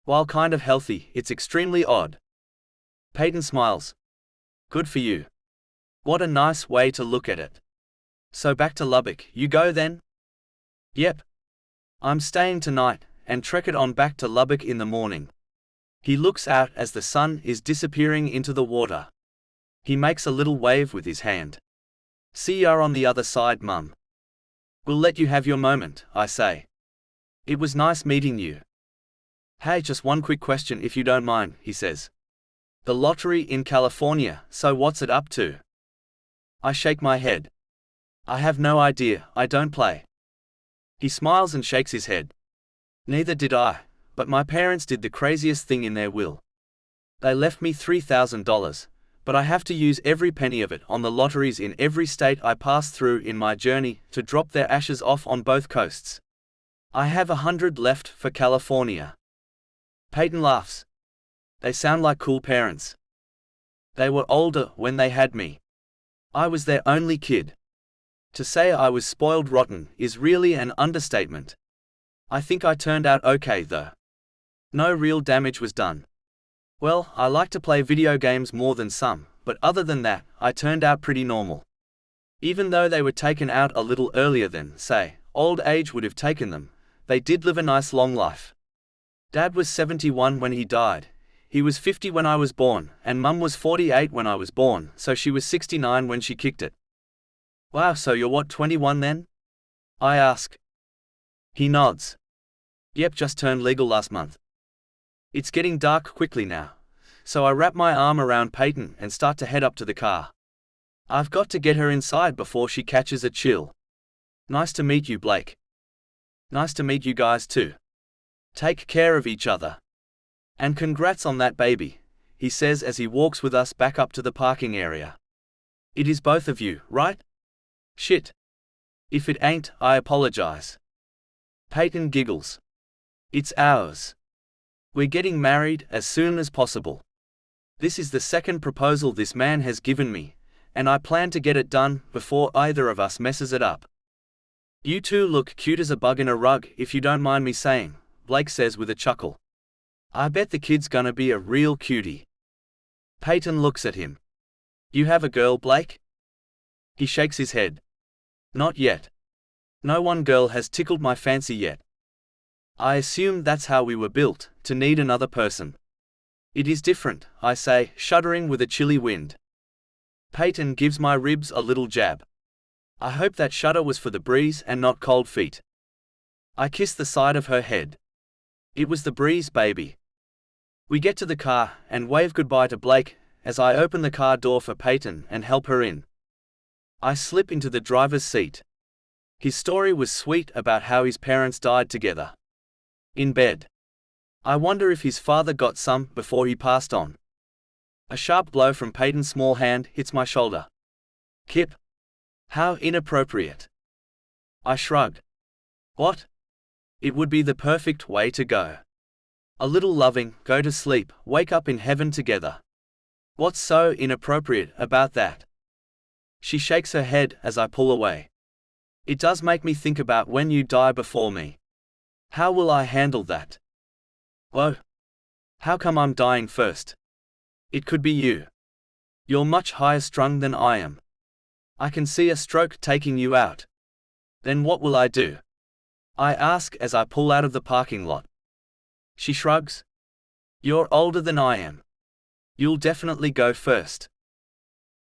While kind of healthy, it's extremely odd. Payton smiles. Good for you. What a nice way to look at it. So back to Lubbock, you go then? Yep. I'm staying tonight, and trek it on back to Lubbock in the morning. He looks out as the sun is disappearing into the water. He makes a little wave with his hand. See ya on the other side, Mum. We'll let you have your moment, I say. It was nice meeting you. Hey, just one quick question if you don't mind, he says. The lottery in California, so what's it up to? I shake my head. I have no idea, I don't play. He smiles and shakes his head. Neither did I, but my parents did the craziest thing in their will. They left me $3,000, but I have to use every penny of it on the lotteries in every state I pass through in my journey to drop their ashes off on both coasts. I have 100 left for California. Payton laughs. They sound like cool parents. They were older when they had me. I was their only kid. To say I was spoiled rotten is really an understatement. I think I turned out okay though. No real damage was done. Well, I like to play video games more than some, but other than that, I turned out pretty normal. Even though they were taken out a little earlier than, say, old age would have taken them, they did live a nice long life. Dad was 71 when he died. He was 50 when I was born, and Mum was 48 when I was born, so she was 69 when she kicked it. Wow, so you're what, 21 then? I ask. He nods. Yep, just turned legal last month. It's getting dark quickly now, so I wrap my arm around Payton and start to head up to the car. I've got to get her inside before she catches a chill. Nice to meet you, Blake. Nice to meet you guys too. Take care of each other. And congrats on that baby, he says as he walks with us back up to the parking area. It is both of you, right? Shit. If it ain't, I apologize. Payton giggles. It's ours. We're getting married as soon as possible. This is the second proposal this man has given me, and I plan to get it done before either of us messes it up. You two look cute as a bug in a rug, if you don't mind me saying, Blake says with a chuckle. I bet the kid's gonna be a real cutie. Payton looks at him. You have a girl, Blake? He shakes his head. Not yet. No one girl has tickled my fancy yet. I assume that's how we were built, to need another person. It is different, I say, shuddering with a chilly wind. Payton gives my ribs a little jab. I hope that shudder was for the breeze and not cold feet. I kiss the side of her head. It was the breeze, baby. We get to the car and wave goodbye to Blake as I open the car door for Payton and help her in. I slip into the driver's seat. His story was sweet about how his parents died together. In bed. I wonder if his father got some before he passed on. A sharp blow from Payton's small hand hits my shoulder. Kip. How inappropriate. I shrugged. What? It would be the perfect way to go. A little loving, go to sleep, wake up in heaven together. What's so inappropriate about that? She shakes her head as I pull away. It does make me think about when you die before me. How will I handle that? Whoa. How come I'm dying first? It could be you. You're much higher strung than I am. I can see a stroke taking you out. Then what will I do? I ask as I pull out of the parking lot. She shrugs. You're older than I am. You'll definitely go first.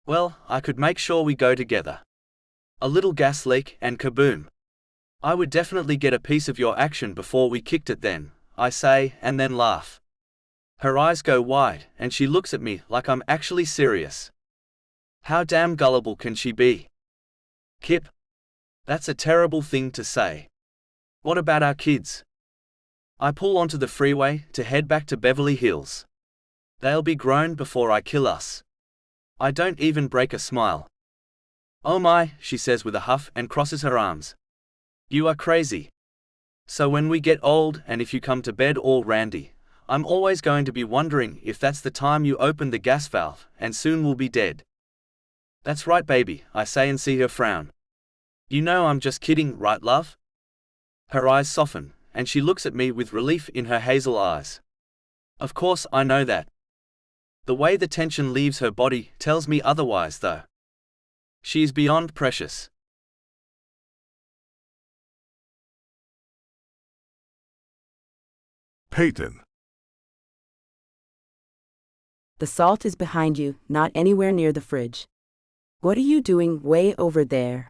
Well, I could make sure we go together. A little gas leak and kaboom. I would definitely get a piece of your action before we kicked it then, I say, and then laugh. Her eyes go wide, and she looks at me like I'm actually serious. How damn gullible can she be? Kip. That's a terrible thing to say. What about our kids? I pull onto the freeway to head back to Beverly Hills. They'll be grown before I kill us. I don't even break a smile. Oh my, she says with a huff and crosses her arms. You are crazy. So when we get old and if you come to bed all randy, I'm always going to be wondering if that's the time you opened the gas valve, and soon we'll be dead. That's right, baby, I say and see her frown. You know I'm just kidding, right, love? Her eyes soften, and she looks at me with relief in her hazel eyes. Of course I know that. The way the tension leaves her body tells me otherwise, though. She is beyond precious. Payton. The salt is behind you, not anywhere near the fridge. What are you doing way over there?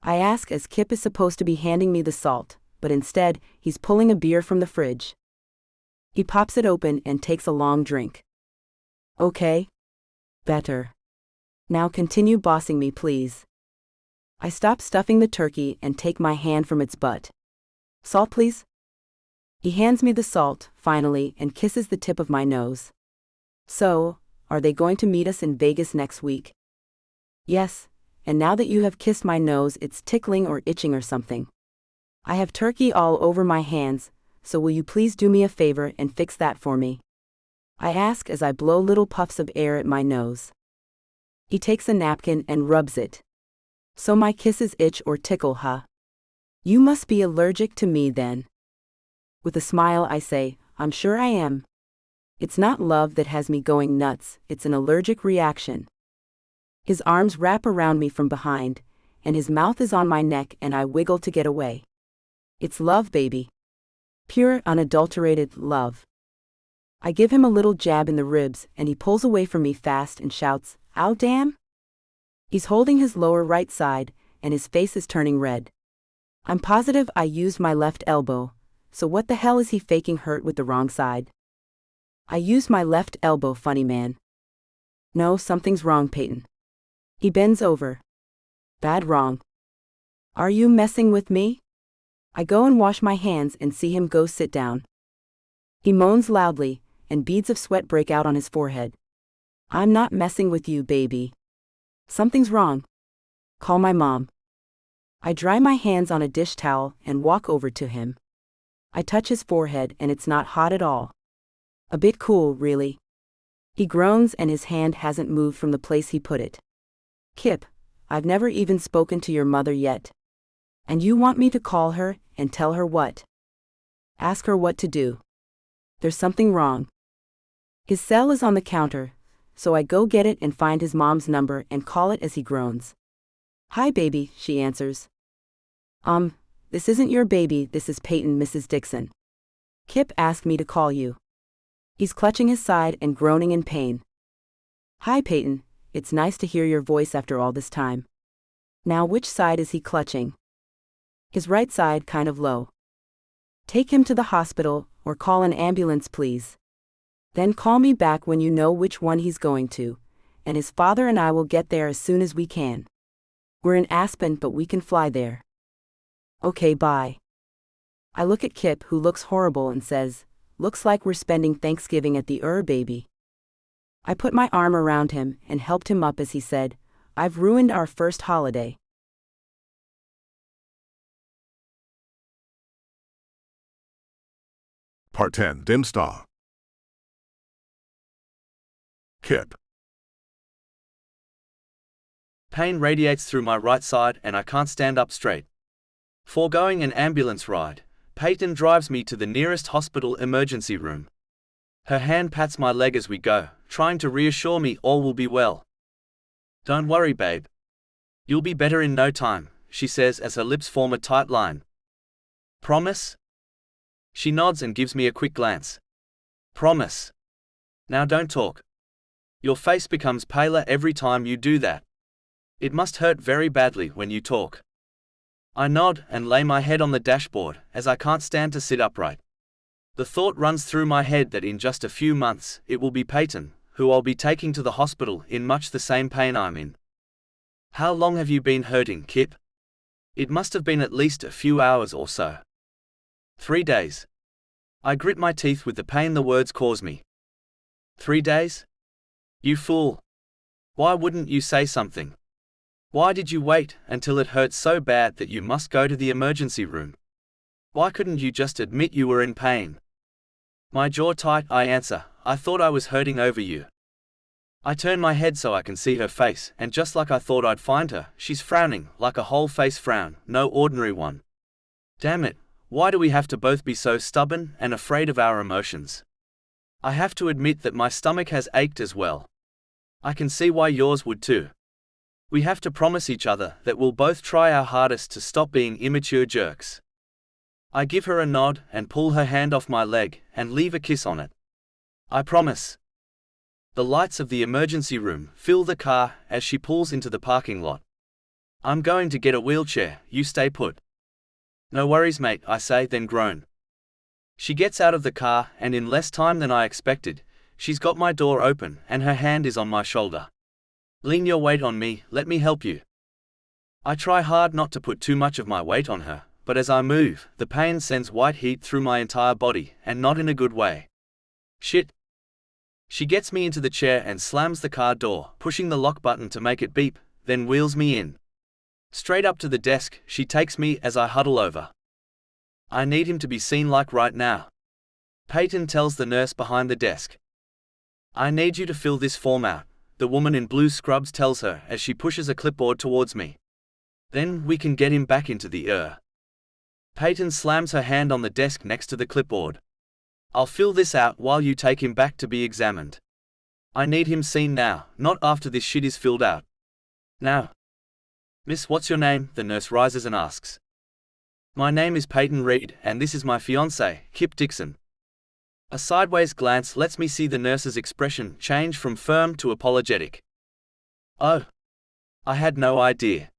I ask as Kip is supposed to be handing me the salt, but instead, he's pulling a beer from the fridge. He pops it open and takes a long drink. Okay. Better. Now continue bossing me, please. I stop stuffing the turkey and take my hand from its butt. Salt, please? He hands me the salt, finally, and kisses the tip of my nose. So, are they going to meet us in Vegas next week? Yes, and now that you have kissed my nose, it's tickling or itching or something. I have turkey all over my hands, so will you please do me a favor and fix that for me? I ask as I blow little puffs of air at my nose. He takes a napkin and rubs it. So my kisses itch or tickle, huh? You must be allergic to me then. With a smile I say, I'm sure I am. It's not love that has me going nuts, it's an allergic reaction. His arms wrap around me from behind, and his mouth is on my neck and I wiggle to get away. It's love, baby. Pure, unadulterated love. I give him a little jab in the ribs and he pulls away from me fast and shouts, "Ow, damn!" He's holding his lower right side, and his face is turning red. I'm positive I used my left elbow, so what the hell is he faking hurt with the wrong side? I used my left elbow, funny man. No, something's wrong, Payton. He bends over. Bad wrong. Are you messing with me? I go and wash my hands and see him go sit down. He moans loudly, and beads of sweat break out on his forehead. I'm not messing with you, baby. Something's wrong. Call my mom. I dry my hands on a dish towel and walk over to him. I touch his forehead and it's not hot at all. A bit cool, really. He groans and his hand hasn't moved from the place he put it. Kip, I've never even spoken to your mother yet. And you want me to call her and tell her what? Ask her what to do. There's something wrong. His cell is on the counter, so I go get it and find his mom's number and call it as he groans. Hi, baby, she answers. This isn't your baby, this is Payton, Mrs. Dixon. Kip asked me to call you. He's clutching his side and groaning in pain. Hi, Payton, it's nice to hear your voice after all this time. Now which side is he clutching? His right side, kind of low. Take him to the hospital, or call an ambulance, please. Then call me back when you know which one he's going to, and his father and I will get there as soon as we can. We're in Aspen, but we can fly there. Okay, bye. I look at Kip, who looks horrible, and says, looks like we're spending Thanksgiving at the baby. I put my arm around him and helped him up as he said, I've ruined our first holiday. Part 10. Dim Star. Kip. Pain radiates through my right side and I can't stand up straight. Foregoing an ambulance ride, Payton drives me to the nearest hospital emergency room. Her hand pats my leg as we go, trying to reassure me all will be well. Don't worry, babe. You'll be better in no time, she says as her lips form a tight line. Promise? She nods and gives me a quick glance. Promise. Now don't talk. Your face becomes paler every time you do that. It must hurt very badly when you talk. I nod and lay my head on the dashboard, as I can't stand to sit upright. The thought runs through my head that in just a few months, it will be Payton, who I'll be taking to the hospital in much the same pain I'm in. How long have you been hurting, Kip? It must have been at least a few hours or so. 3 days. I grit my teeth with the pain the words cause me. 3 days? You fool. Why wouldn't you say something? Why did you wait until it hurt so bad that you must go to the emergency room? Why couldn't you just admit you were in pain? My jaw tight, I answer, I thought I was hurting over you. I turn my head so I can see her face, and just like I thought I'd find her, she's frowning, like a whole face frown, no ordinary one. Damn it, why do we have to both be so stubborn and afraid of our emotions? I have to admit that my stomach has ached as well. I can see why yours would too. We have to promise each other that we'll both try our hardest to stop being immature jerks. I give her a nod and pull her hand off my leg and leave a kiss on it. I promise. The lights of the emergency room fill the car as she pulls into the parking lot. I'm going to get a wheelchair, you stay put. No worries, mate, I say, then groan. She gets out of the car, and in less time than I expected, she's got my door open and her hand is on my shoulder. Lean your weight on me, let me help you. I try hard not to put too much of my weight on her, but as I move, the pain sends white heat through my entire body, and not in a good way. Shit. She gets me into the chair and slams the car door, pushing the lock button to make it beep, then wheels me in. Straight up to the desk, she takes me as I huddle over. I need him to be seen like right now. Payton tells the nurse behind the desk. I need you to fill this form out, the woman in blue scrubs tells her as she pushes a clipboard towards me. Then we can get him back into the ER. Payton slams her hand on the desk next to the clipboard. I'll fill this out while you take him back to be examined. I need him seen now, not after this shit is filled out. Now. Miss, what's your name? The nurse rises and asks. My name is Payton Reed, and this is my fiancé, Kip Dixon. A sideways glance lets me see the nurse's expression change from firm to apologetic. Oh. I had no idea.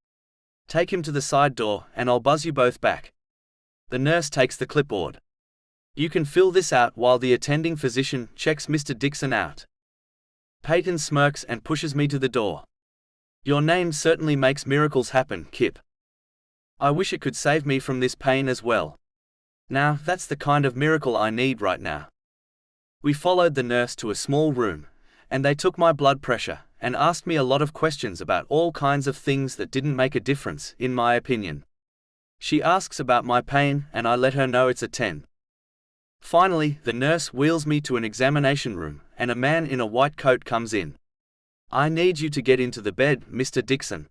Take him to the side door, and I'll buzz you both back. The nurse takes the clipboard. You can fill this out while the attending physician checks Mr. Dixon out. Payton smirks and pushes me to the door. Your name certainly makes miracles happen, Kip. I wish it could save me from this pain as well. Now, that's the kind of miracle I need right now. We followed the nurse to a small room, and they took my blood pressure and asked me a lot of questions about all kinds of things that didn't make a difference, in my opinion. She asks about my pain, and I let her know it's a 10. Finally, the nurse wheels me to an examination room, and a man in a white coat comes in. I need you to get into the bed, Mr. Dixon.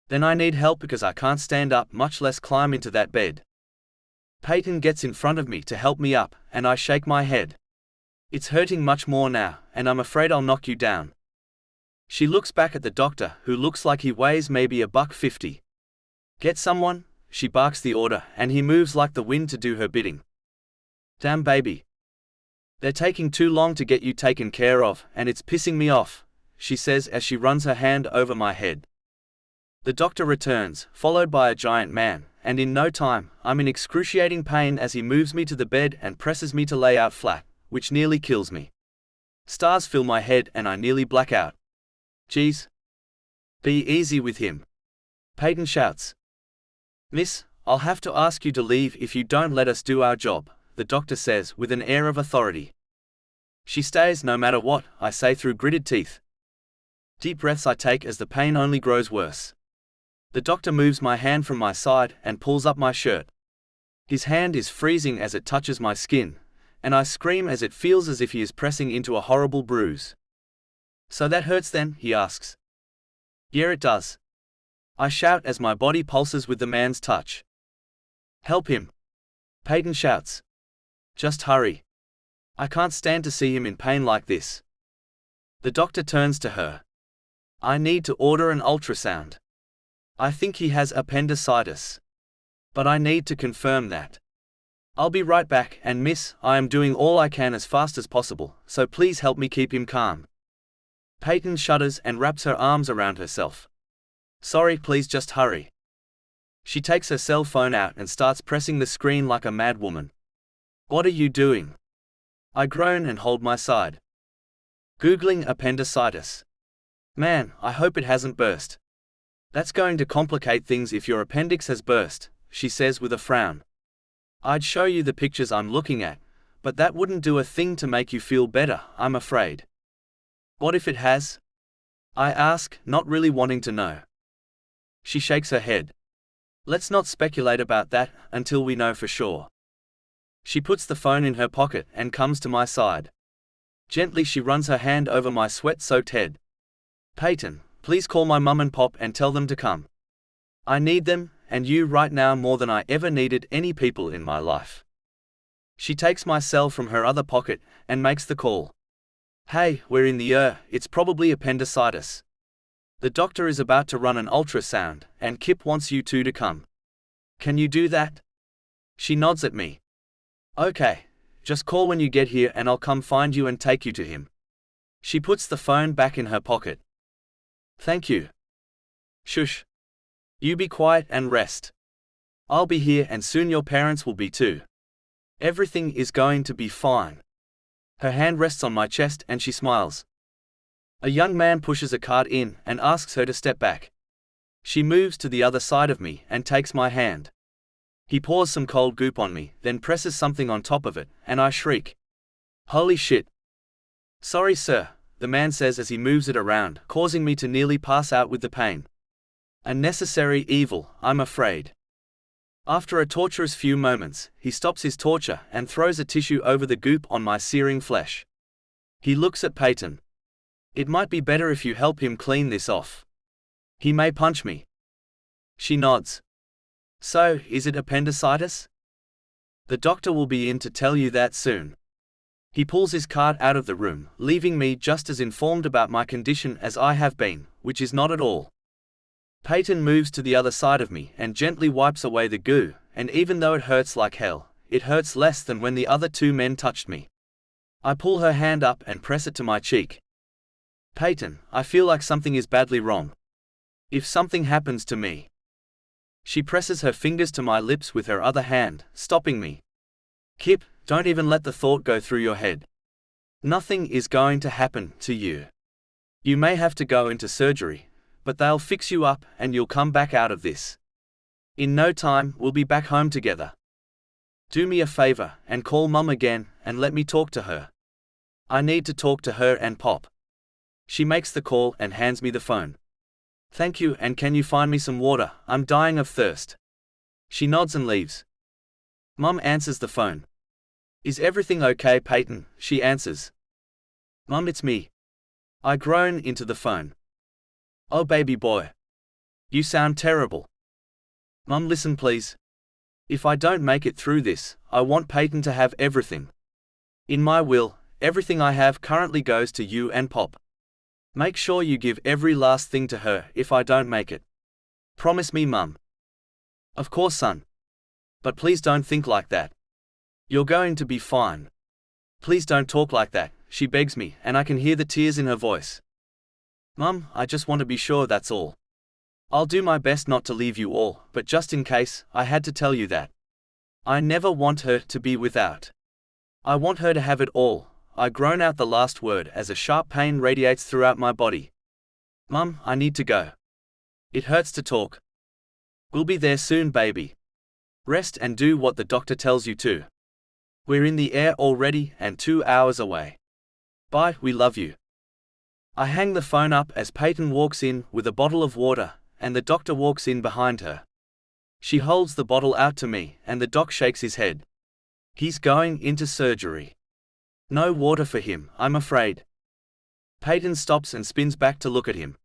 Then I need help because I can't stand up, much less climb into that bed. Payton gets in front of me to help me up, and I shake my head. It's hurting much more now, and I'm afraid I'll knock you down. She looks back at the doctor, who looks like he weighs maybe $150. Get someone, she barks the order, and he moves like the wind to do her bidding. Damn baby. They're taking too long to get you taken care of, and it's pissing me off, she says as she runs her hand over my head. The doctor returns, followed by a giant man, and in no time, I'm in excruciating pain as he moves me to the bed and presses me to lay out flat, which nearly kills me. Stars fill my head and I nearly black out. Geez. Be easy with him. Payton shouts. Miss, I'll have to ask you to leave if you don't let us do our job, the doctor says with an air of authority. She stays no matter what, I say through gritted teeth. Deep breaths I take as the pain only grows worse. The doctor moves my hand from my side and pulls up my shirt. His hand is freezing as it touches my skin, and I scream as it feels as if he is pressing into a horrible bruise. So that hurts then, he asks. Yeah, it does. I shout as my body pulses with the man's touch. Help him. Payton shouts. Just hurry. I can't stand to see him in pain like this. The doctor turns to her. I need to order an ultrasound. I think he has appendicitis. But I need to confirm that. I'll be right back, and miss, I am doing all I can as fast as possible, so please help me keep him calm. Payton shudders and wraps her arms around herself. Sorry, please just hurry. She takes her cell phone out and starts pressing the screen like a mad woman. "What are you doing?" I groan and hold my side. Googling appendicitis. "Man, I hope it hasn't burst." "That's going to complicate things if your appendix has burst," she says with a frown. "I'd show you the pictures I'm looking at, but that wouldn't do a thing to make you feel better, I'm afraid." "What if it has?" I ask, not really wanting to know. She shakes her head. "Let's not speculate about that until we know for sure." She puts the phone in her pocket and comes to my side. Gently she runs her hand over my sweat-soaked head. "Payton, please call my mum and pop and tell them to come. I need them, and you right now more than I ever needed any people in my life." She takes my cell from her other pocket and makes the call. "Hey, we're in the it's probably appendicitis. The doctor is about to run an ultrasound, and Kip wants you two to come. Can you do that?" She nods at me. "Okay, just call when you get here and I'll come find you and take you to him." She puts the phone back in her pocket. "Thank you." "Shush. You be quiet and rest. I'll be here and soon your parents will be too. Everything is going to be fine." Her hand rests on my chest and she smiles. A young man pushes a cart in and asks her to step back. She moves to the other side of me and takes my hand. He pours some cold goop on me, then presses something on top of it, and I shriek. "Holy shit!" "Sorry sir," the man says as he moves it around, causing me to nearly pass out with the pain. A necessary evil, I'm afraid. After a torturous few moments, he stops his torture and throws a tissue over the goop on my searing flesh. He looks at Payton. "It might be better if you help him clean this off. He may punch me." She nods. "So, is it appendicitis?" "The doctor will be in to tell you that soon." He pulls his cart out of the room, leaving me just as informed about my condition as I have been, which is not at all. Payton moves to the other side of me and gently wipes away the goo, and even though it hurts like hell, it hurts less than when the other two men touched me. I pull her hand up and press it to my cheek. "Payton, I feel like something is badly wrong. If something happens to me." She presses her fingers to my lips with her other hand, stopping me. "Kip, don't even let the thought go through your head. Nothing is going to happen to you. You may have to go into surgery, but they'll fix you up and you'll come back out of this. In no time, we'll be back home together. Do me a favor and call Mum again and let me talk to her. I need to talk to her and Pop." She makes the call and hands me the phone. "Thank you, and can you find me some water? I'm dying of thirst." She nods and leaves. Mum answers the phone. "Is everything okay, Payton?" she answers. "Mum, it's me." I groan into the phone. "Oh baby boy. You sound terrible." "Mum, listen please. If I don't make it through this, I want Payton to have everything. In my will, everything I have currently goes to you and Pop. Make sure you give every last thing to her if I don't make it. Promise me, Mum." "Of course, son. But please don't think like that. You're going to be fine. Please don't talk like that," she begs me, and I can hear the tears in her voice. "Mum, I just want to be sure, that's all. I'll do my best not to leave you all, but just in case, I had to tell you that. I never want her to be without. I want her to have it all." I groan out the last word as a sharp pain radiates throughout my body. "Mum, I need to go. It hurts to talk." "We'll be there soon, baby. Rest and do what the doctor tells you to. We're in the air already and 2 hours away. Bye, we love you." I hang the phone up as Payton walks in with a bottle of water, and the doctor walks in behind her. She holds the bottle out to me, and the doc shakes his head. "He's going into surgery. No water for him, I'm afraid." Payton stops and spins back to look at him.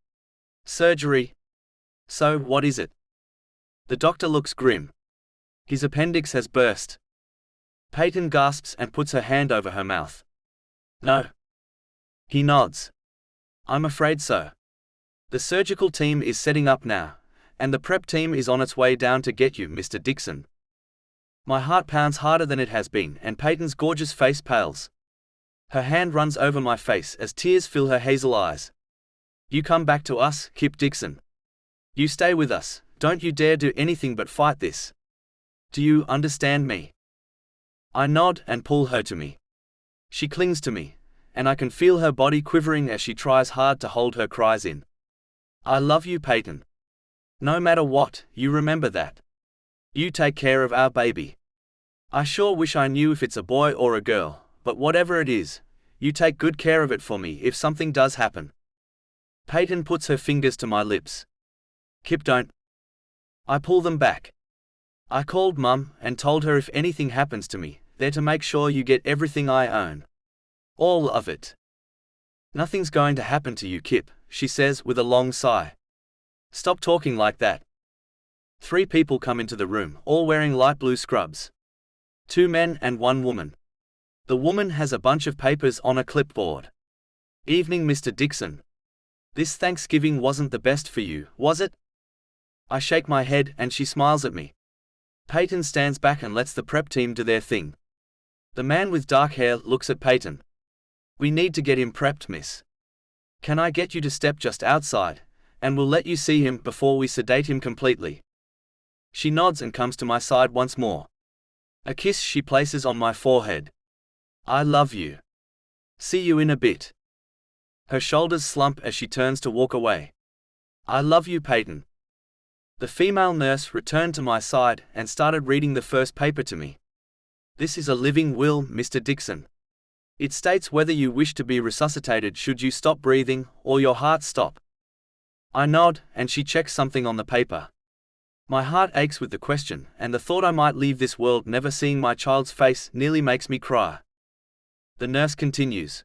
"Surgery? So, what is it?" The doctor looks grim. "His appendix has burst." Payton gasps and puts her hand over her mouth. "No." He nods. "I'm afraid so. The surgical team is setting up now, and the prep team is on its way down to get you, Mr. Dixon." My heart pounds harder than it has been, and Payton's gorgeous face pales. Her hand runs over my face as tears fill her hazel eyes. "You come back to us, Kip Dixon. You stay with us, Don't you dare do anything but fight this. Do you understand me? I nod and pull her to me. She clings to me, and I can feel her body quivering as she tries hard to hold her cries in. I love you, Payton. No matter what, you remember that. You take care of our baby. I sure wish I knew if it's a boy or a girl, but whatever it is, you take good care of it for me if something does happen. Payton puts her fingers to my lips. Kip, don't. I pull them back. I called Mum and told her if anything happens to me, they're to make sure you get everything I own. All of it. Nothing's going to happen to you, Kip, she says with a long sigh. Stop talking like that. 3 people come into the room, all wearing light blue scrubs. 2 men and 1 woman. The woman has a bunch of papers on a clipboard. Evening, Mr. Dixon. This Thanksgiving wasn't the best for you, was it? I shake my head and she smiles at me. Payton stands back and lets the prep team do their thing. The man with dark hair looks at Payton. We need to get him prepped, miss. Can I get you to step just outside, and we'll let you see him before we sedate him completely. She nods and comes to my side once more. A kiss she places on my forehead. I love you. See you in a bit. Her shoulders slump as she turns to walk away. I love you, Payton. The female nurse returned to my side and started reading the first paper to me. This is a living will, Mr. Dixon. It states whether you wish to be resuscitated should you stop breathing or your heart stop. I nod, and she checks something on the paper. My heart aches with the question, and the thought I might leave this world never seeing my child's face nearly makes me cry. The nurse continues.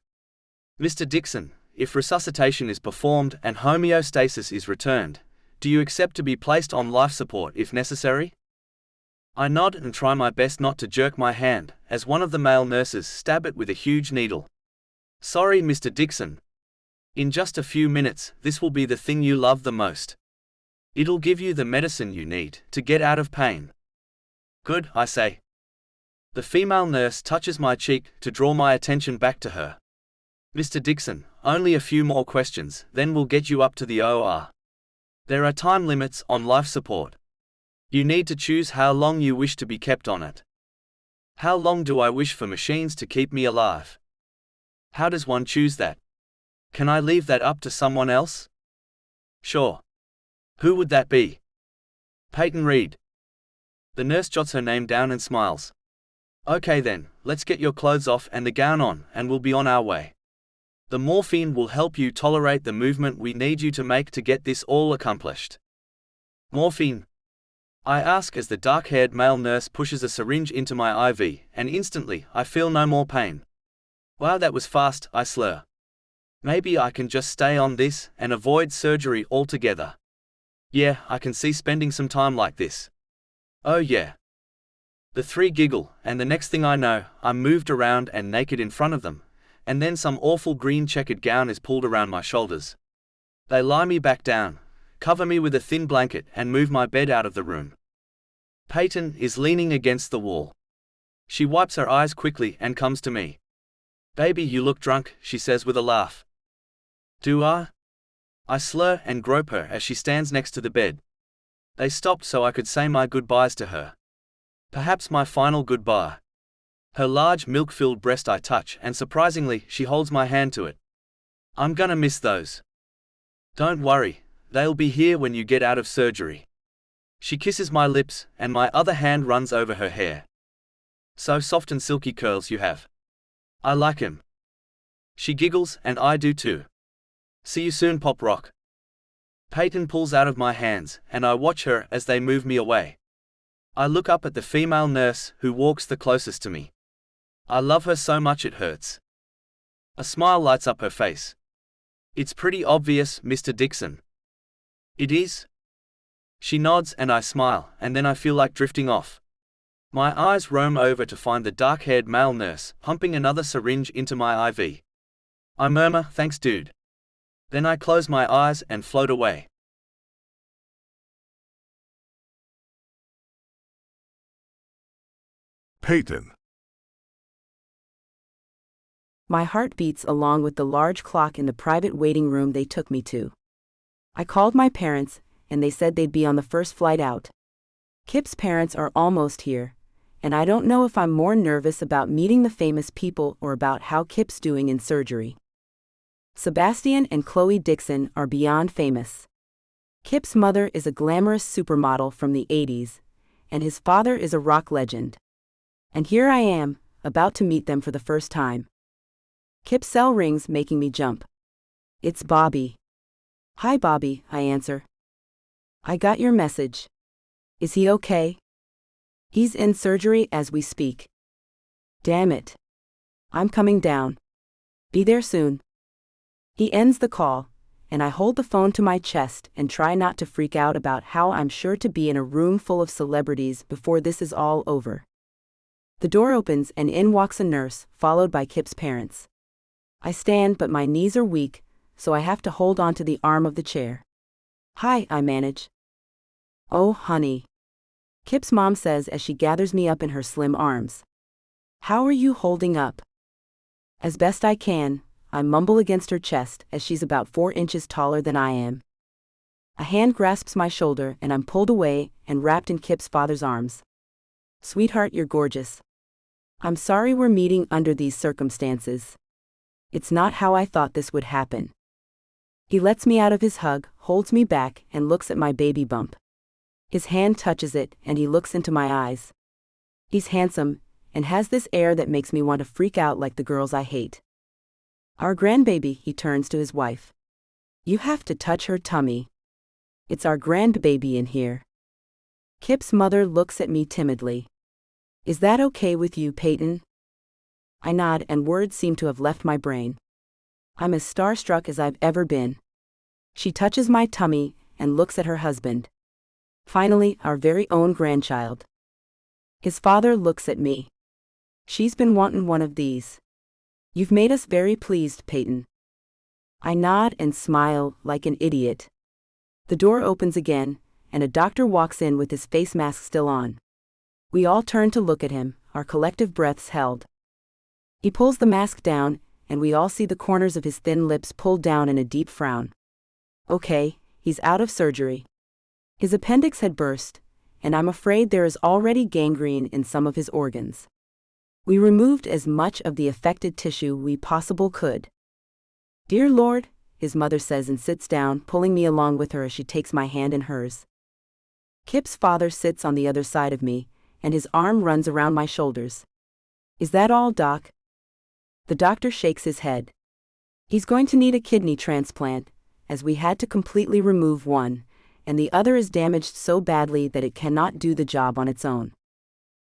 Mr. Dixon, if resuscitation is performed and homeostasis is returned, do you accept to be placed on life support if necessary? I nod and try my best not to jerk my hand, as one of the male nurses stab it with a huge needle. Sorry, Mr. Dixon. In just a few minutes, this will be the thing you love the most. It'll give you the medicine you need to get out of pain. Good, I say. The female nurse touches my cheek to draw my attention back to her. Mr. Dixon, only a few more questions, then we'll get you up to the OR. There are time limits on life support. You need to choose how long you wish to be kept on it. How long do I wish for machines to keep me alive? How does one choose that? Can I leave that up to someone else? Sure. Who would that be? Payton Reed. The nurse jots her name down and smiles. Okay then, let's get your clothes off and the gown on, and we'll be on our way. The morphine will help you tolerate the movement we need you to make to get this all accomplished. Morphine? I ask as the dark-haired male nurse pushes a syringe into my IV, and instantly, I feel no more pain. Wow, that was fast, I slur. Maybe I can just stay on this and avoid surgery altogether. Yeah, I can see spending some time like this. Oh yeah. The 3 giggle, and the next thing I know, I'm moved around and naked in front of them, and then some awful green checkered gown is pulled around my shoulders. They lie me back down, cover me with a thin blanket and move my bed out of the room. Payton is leaning against the wall. She wipes her eyes quickly and comes to me. Baby, you look drunk, she says with a laugh. Do I? I slur and grope her as she stands next to the bed. They stopped so I could say my goodbyes to her. Perhaps my final goodbye. Her large milk-filled breast I touch, and surprisingly, she holds my hand to it. I'm gonna miss those. Don't worry, they'll be here when you get out of surgery. She kisses my lips, and my other hand runs over her hair. So soft and silky curls you have. I like 'em. She giggles, and I do too. See you soon, Pop Rock. Payton pulls out of my hands, and I watch her as they move me away. I look up at the female nurse who walks the closest to me. I love her so much it hurts. A smile lights up her face. It's pretty obvious, Mr. Dixon. It is? She nods and I smile, and then I feel like drifting off. My eyes roam over to find the dark-haired male nurse pumping another syringe into my IV. I murmur, thanks dude. Then I close my eyes and float away. Payton. My heart beats along with the large clock in the private waiting room they took me to. I called my parents, and they said they'd be on the first flight out. Kip's parents are almost here, and I don't know if I'm more nervous about meeting the famous people or about how Kip's doing in surgery. Sebastian and Chloe Dixon are beyond famous. Kip's mother is a glamorous supermodel from the 80s, and his father is a rock legend. And here I am, about to meet them for the first time. Kip's cell rings, making me jump. It's Bobby. Hi Bobby, I answer. I got your message. Is he okay? He's in surgery as we speak. Damn it. I'm coming down. Be there soon. He ends the call, and I hold the phone to my chest and try not to freak out about how I'm sure to be in a room full of celebrities before this is all over. The door opens and in walks a nurse, followed by Kip's parents. I stand, but my knees are weak, so I have to hold onto the arm of the chair. Hi, I manage. Oh, honey. Kip's mom says as she gathers me up in her slim arms. How are you holding up? As best I can, I mumble against her chest as she's about 4 inches taller than I am. A hand grasps my shoulder and I'm pulled away and wrapped in Kip's father's arms. Sweetheart, you're gorgeous. I'm sorry we're meeting under these circumstances. It's not how I thought this would happen. He lets me out of his hug, holds me back, and looks at my baby bump. His hand touches it, and he looks into my eyes. He's handsome, and has this air that makes me want to freak out like the girls I hate. Our grandbaby, he turns to his wife. You have to touch her tummy. It's our grandbaby in here. Kip's mother looks at me timidly. Is that okay with you, Payton? I nod, and words seem to have left my brain. I'm as starstruck as I've ever been. She touches my tummy and looks at her husband. Finally, our very own grandchild. His father looks at me. She's been wantin' one of these. You've made us very pleased, Payton. I nod and smile like an idiot. The door opens again, and a doctor walks in with his face mask still on. We all turn to look at him, our collective breaths held. He pulls the mask down, and we all see the corners of his thin lips pulled down in a deep frown. Okay, he's out of surgery. His appendix had burst, and I'm afraid there is already gangrene in some of his organs. We removed as much of the affected tissue we possibly could. Dear Lord, his mother says and sits down, pulling me along with her as she takes my hand in hers. Kip's father sits on the other side of me, and his arm runs around my shoulders. Is that all, Doc? The doctor shakes his head. He's going to need a kidney transplant, as we had to completely remove one, and the other is damaged so badly that it cannot do the job on its own.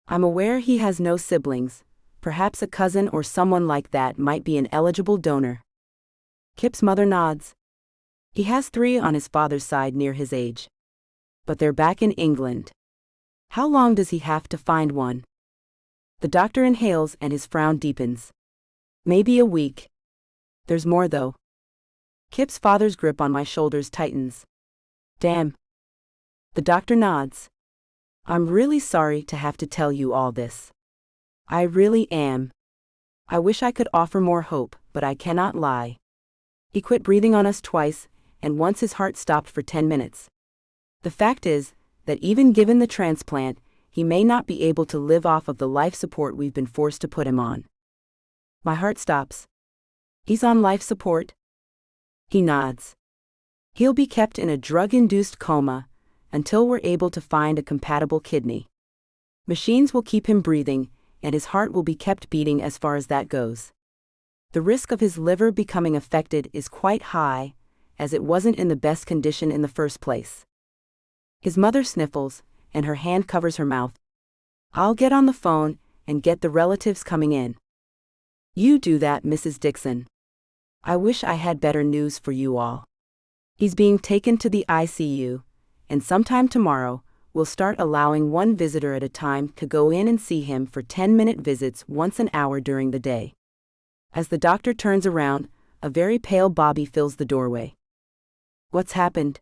I'm aware he has no siblings. Perhaps a cousin or someone like that might be an eligible donor. Kip's mother nods. He has 3 on his father's side near his age. But they're back in England. How long does he have to find one? The doctor inhales and his frown deepens. Maybe a week. There's more though. Kip's father's grip on my shoulders tightens. Damn. The doctor nods. I'm really sorry to have to tell you all this. I really am. I wish I could offer more hope, but I cannot lie. He quit breathing on us twice, and once his heart stopped for 10 minutes. The fact is, that even given the transplant, he may not be able to live off of the life support we've been forced to put him on. My heart stops. He's on life support? He nods. He'll be kept in a drug-induced coma until we're able to find a compatible kidney. Machines will keep him breathing, and his heart will be kept beating as far as that goes. The risk of his liver becoming affected is quite high, as it wasn't in the best condition in the first place. His mother sniffles, and her hand covers her mouth. I'll get on the phone and get the relatives coming in. You do that, Mrs. Dixon. I wish I had better news for you all. He's being taken to the ICU, and sometime tomorrow, we'll start allowing one visitor at a time to go in and see him for 10-minute visits once an hour during the day. As the doctor turns around, a very pale Bobby fills the doorway. What's happened?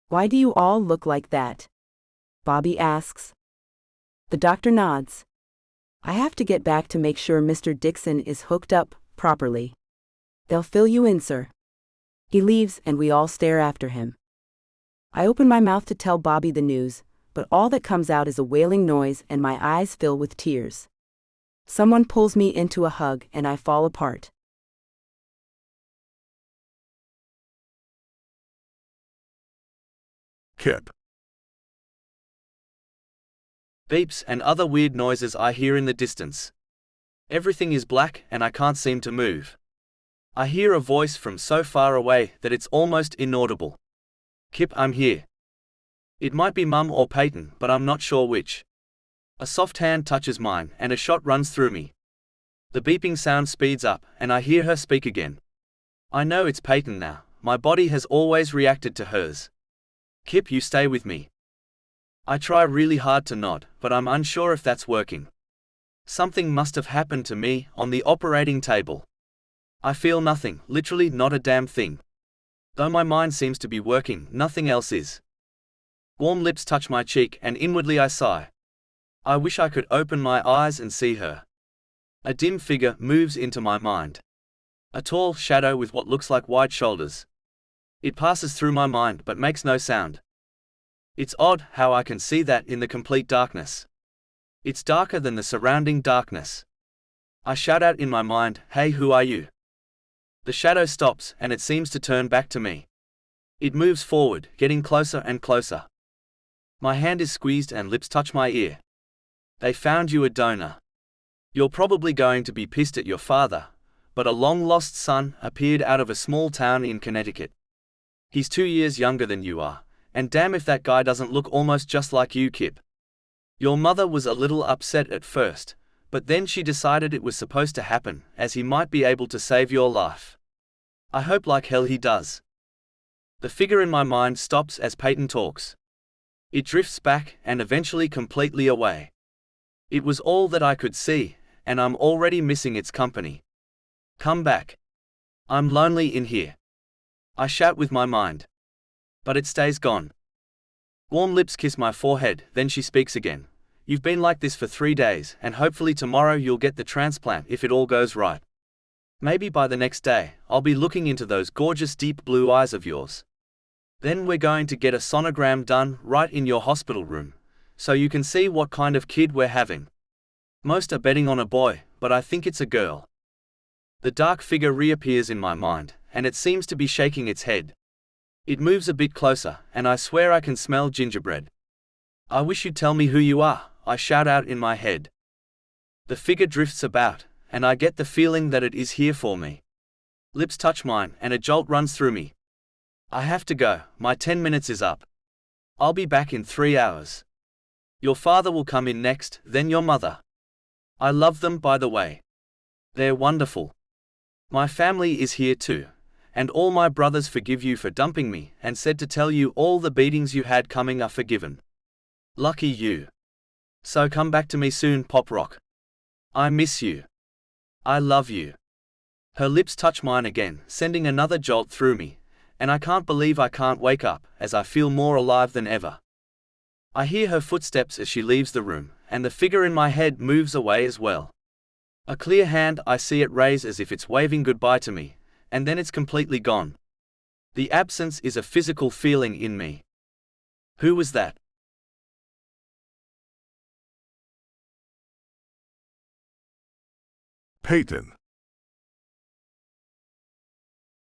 Why do you all look like that? Bobby asks. The doctor nods. I have to get back to make sure Mr. Dixon is hooked up properly. They'll fill you in, sir. He leaves and we all stare after him. I open my mouth to tell Bobby the news, but all that comes out is a wailing noise and my eyes fill with tears. Someone pulls me into a hug and I fall apart. Kip. Beeps and other weird noises I hear in the distance. Everything is black and I can't seem to move. I hear a voice from so far away that it's almost inaudible. Kip, I'm here. It might be Mum or Payton, but I'm not sure which. A soft hand touches mine and a shot runs through me. The beeping sound speeds up and I hear her speak again. I know it's Payton now, my body has always reacted to hers. Kip, you stay with me. I try really hard to nod, but I'm unsure if that's working. Something must have happened to me on the operating table. I feel nothing, literally not a damn thing. Though my mind seems to be working, nothing else is. Warm lips touch my cheek and inwardly I sigh. I wish I could open my eyes and see her. A dim figure moves into my mind. A tall shadow with what looks like wide shoulders. It passes through my mind but makes no sound. It's odd how I can see that in the complete darkness. It's darker than the surrounding darkness. I shout out in my mind, "Hey, who are you?" The shadow stops and it seems to turn back to me. It moves forward, getting closer and closer. My hand is squeezed and lips touch my ear. They found you a donor. You're probably going to be pissed at your father, but a long-lost son appeared out of a small town in Connecticut. He's 2 years younger than you are, and damn if that guy doesn't look almost just like you, Kip. Your mother was a little upset at first, but then she decided it was supposed to happen, as he might be able to save your life. I hope like hell he does. The figure in my mind stops as Payton talks. It drifts back and eventually completely away. It was all that I could see, and I'm already missing its company. Come back. I'm lonely in here. I shout with my mind. But it stays gone. Warm lips kiss my forehead, then she speaks again. You've been like this for 3 days, and hopefully tomorrow you'll get the transplant if it all goes right. Maybe by the next day, I'll be looking into those gorgeous deep blue eyes of yours. Then we're going to get a sonogram done right in your hospital room, so you can see what kind of kid we're having. Most are betting on a boy, but I think it's a girl. The dark figure reappears in my mind, and it seems to be shaking its head. It moves a bit closer, and I swear I can smell gingerbread. I wish you'd tell me who you are, I shout out in my head. The figure drifts about, and I get the feeling that it is here for me. Lips touch mine, and a jolt runs through me. I have to go, my 10 minutes is up. I'll be back in 3 hours. Your father will come in next, then your mother. I love them, by the way. They're wonderful. My family is here too, and all my brothers forgive you for dumping me and said to tell you all the beatings you had coming are forgiven. Lucky you. So come back to me soon, Pop Rock. I miss you. I love you. Her lips touch mine again, sending another jolt through me, and I can't believe I can't wake up, as I feel more alive than ever. I hear her footsteps as she leaves the room, and the figure in my head moves away as well. A clear hand, I see it raise as if it's waving goodbye to me, and then it's completely gone. The absence is a physical feeling in me. Who was that? Payton.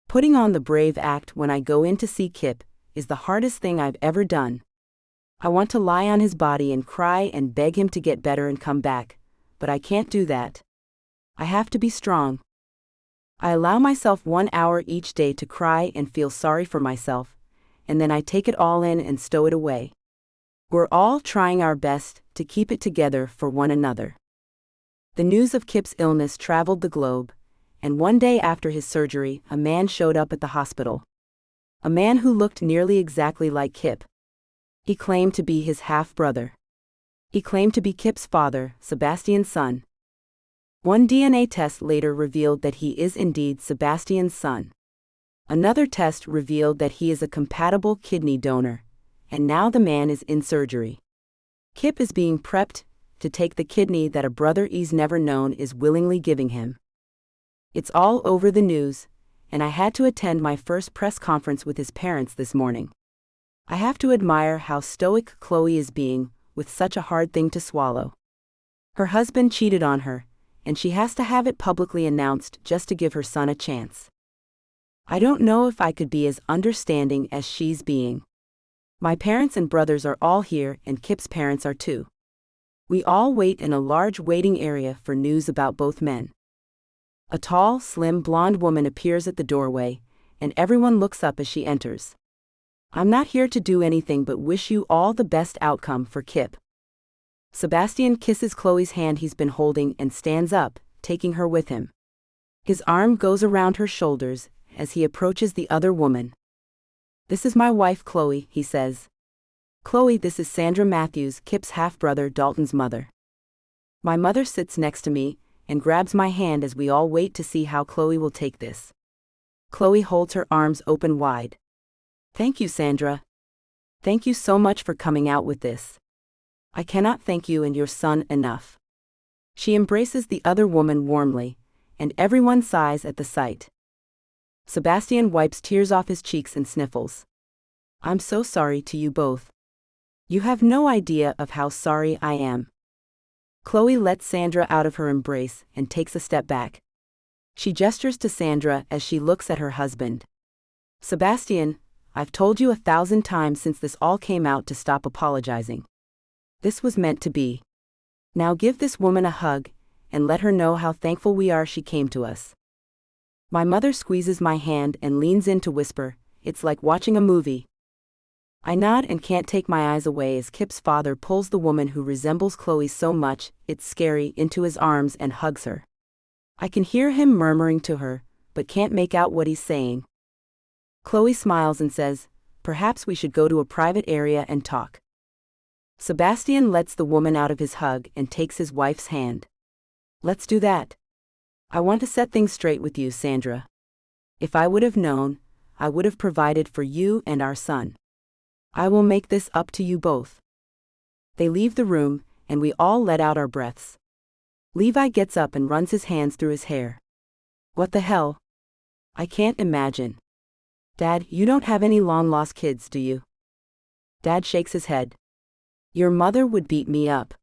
Putting on the brave act when I go in to see Kip is the hardest thing I've ever done. I want to lie on his body and cry and beg him to get better and come back, but I can't do that. I have to be strong. I allow myself 1 hour each day to cry and feel sorry for myself, and then I take it all in and stow it away. We're all trying our best to keep it together for one another. The news of Kip's illness traveled the globe, and one day after his surgery, a man showed up at the hospital. A man who looked nearly exactly like Kip. He claimed to be his half-brother. He claimed to be Kip's father, Sebastian's son. One DNA test later revealed that he is indeed Sebastian's son. Another test revealed that he is a compatible kidney donor, and now the man is in surgery. Kip is being prepped to take the kidney that a brother he's never known is willingly giving him. It's all over the news, and I had to attend my first press conference with his parents this morning. I have to admire how stoic Chloe is being, with such a hard thing to swallow. Her husband cheated on her, and she has to have it publicly announced just to give her son a chance. I don't know if I could be as understanding as she's being. My parents and brothers are all here, and Kip's parents are too. We all wait in a large waiting area for news about both men. A tall, slim blonde woman appears at the doorway, and everyone looks up as she enters. I'm not here to do anything but wish you all the best outcome for Kip. Sebastian kisses Chloe's hand he's been holding and stands up, taking her with him. His arm goes around her shoulders as he approaches the other woman. This is my wife Chloe, he says. Chloe, this is Sandra Matthews, Kip's half-brother Dalton's mother. My mother sits next to me and grabs my hand as we all wait to see how Chloe will take this. Chloe holds her arms open wide. Thank you, Sandra. Thank you so much for coming out with this. I cannot thank you and your son enough. She embraces the other woman warmly, and everyone sighs at the sight. Sebastian wipes tears off his cheeks and sniffles. I'm so sorry to you both. You have no idea of how sorry I am. Chloe lets Sandra out of her embrace and takes a step back. She gestures to Sandra as she looks at her husband. Sebastian, I've told you 1,000 times since this all came out to stop apologizing. This was meant to be. Now give this woman a hug, and let her know how thankful we are she came to us. My mother squeezes my hand and leans in to whisper, it's like watching a movie. I nod and can't take my eyes away as Kip's father pulls the woman who resembles Chloe so much, it's scary, into his arms and hugs her. I can hear him murmuring to her, but can't make out what he's saying. Chloe smiles and says, perhaps we should go to a private area and talk. Sebastian lets the woman out of his hug and takes his wife's hand. Let's do that. I want to set things straight with you, Sandra. If I would have known, I would have provided for you and our son. I will make this up to you both. They leave the room, and we all let out our breaths. Levi gets up and runs his hands through his hair. What the hell? I can't imagine. Dad, you don't have any long-lost kids, do you? Dad shakes his head. Your mother would beat me up.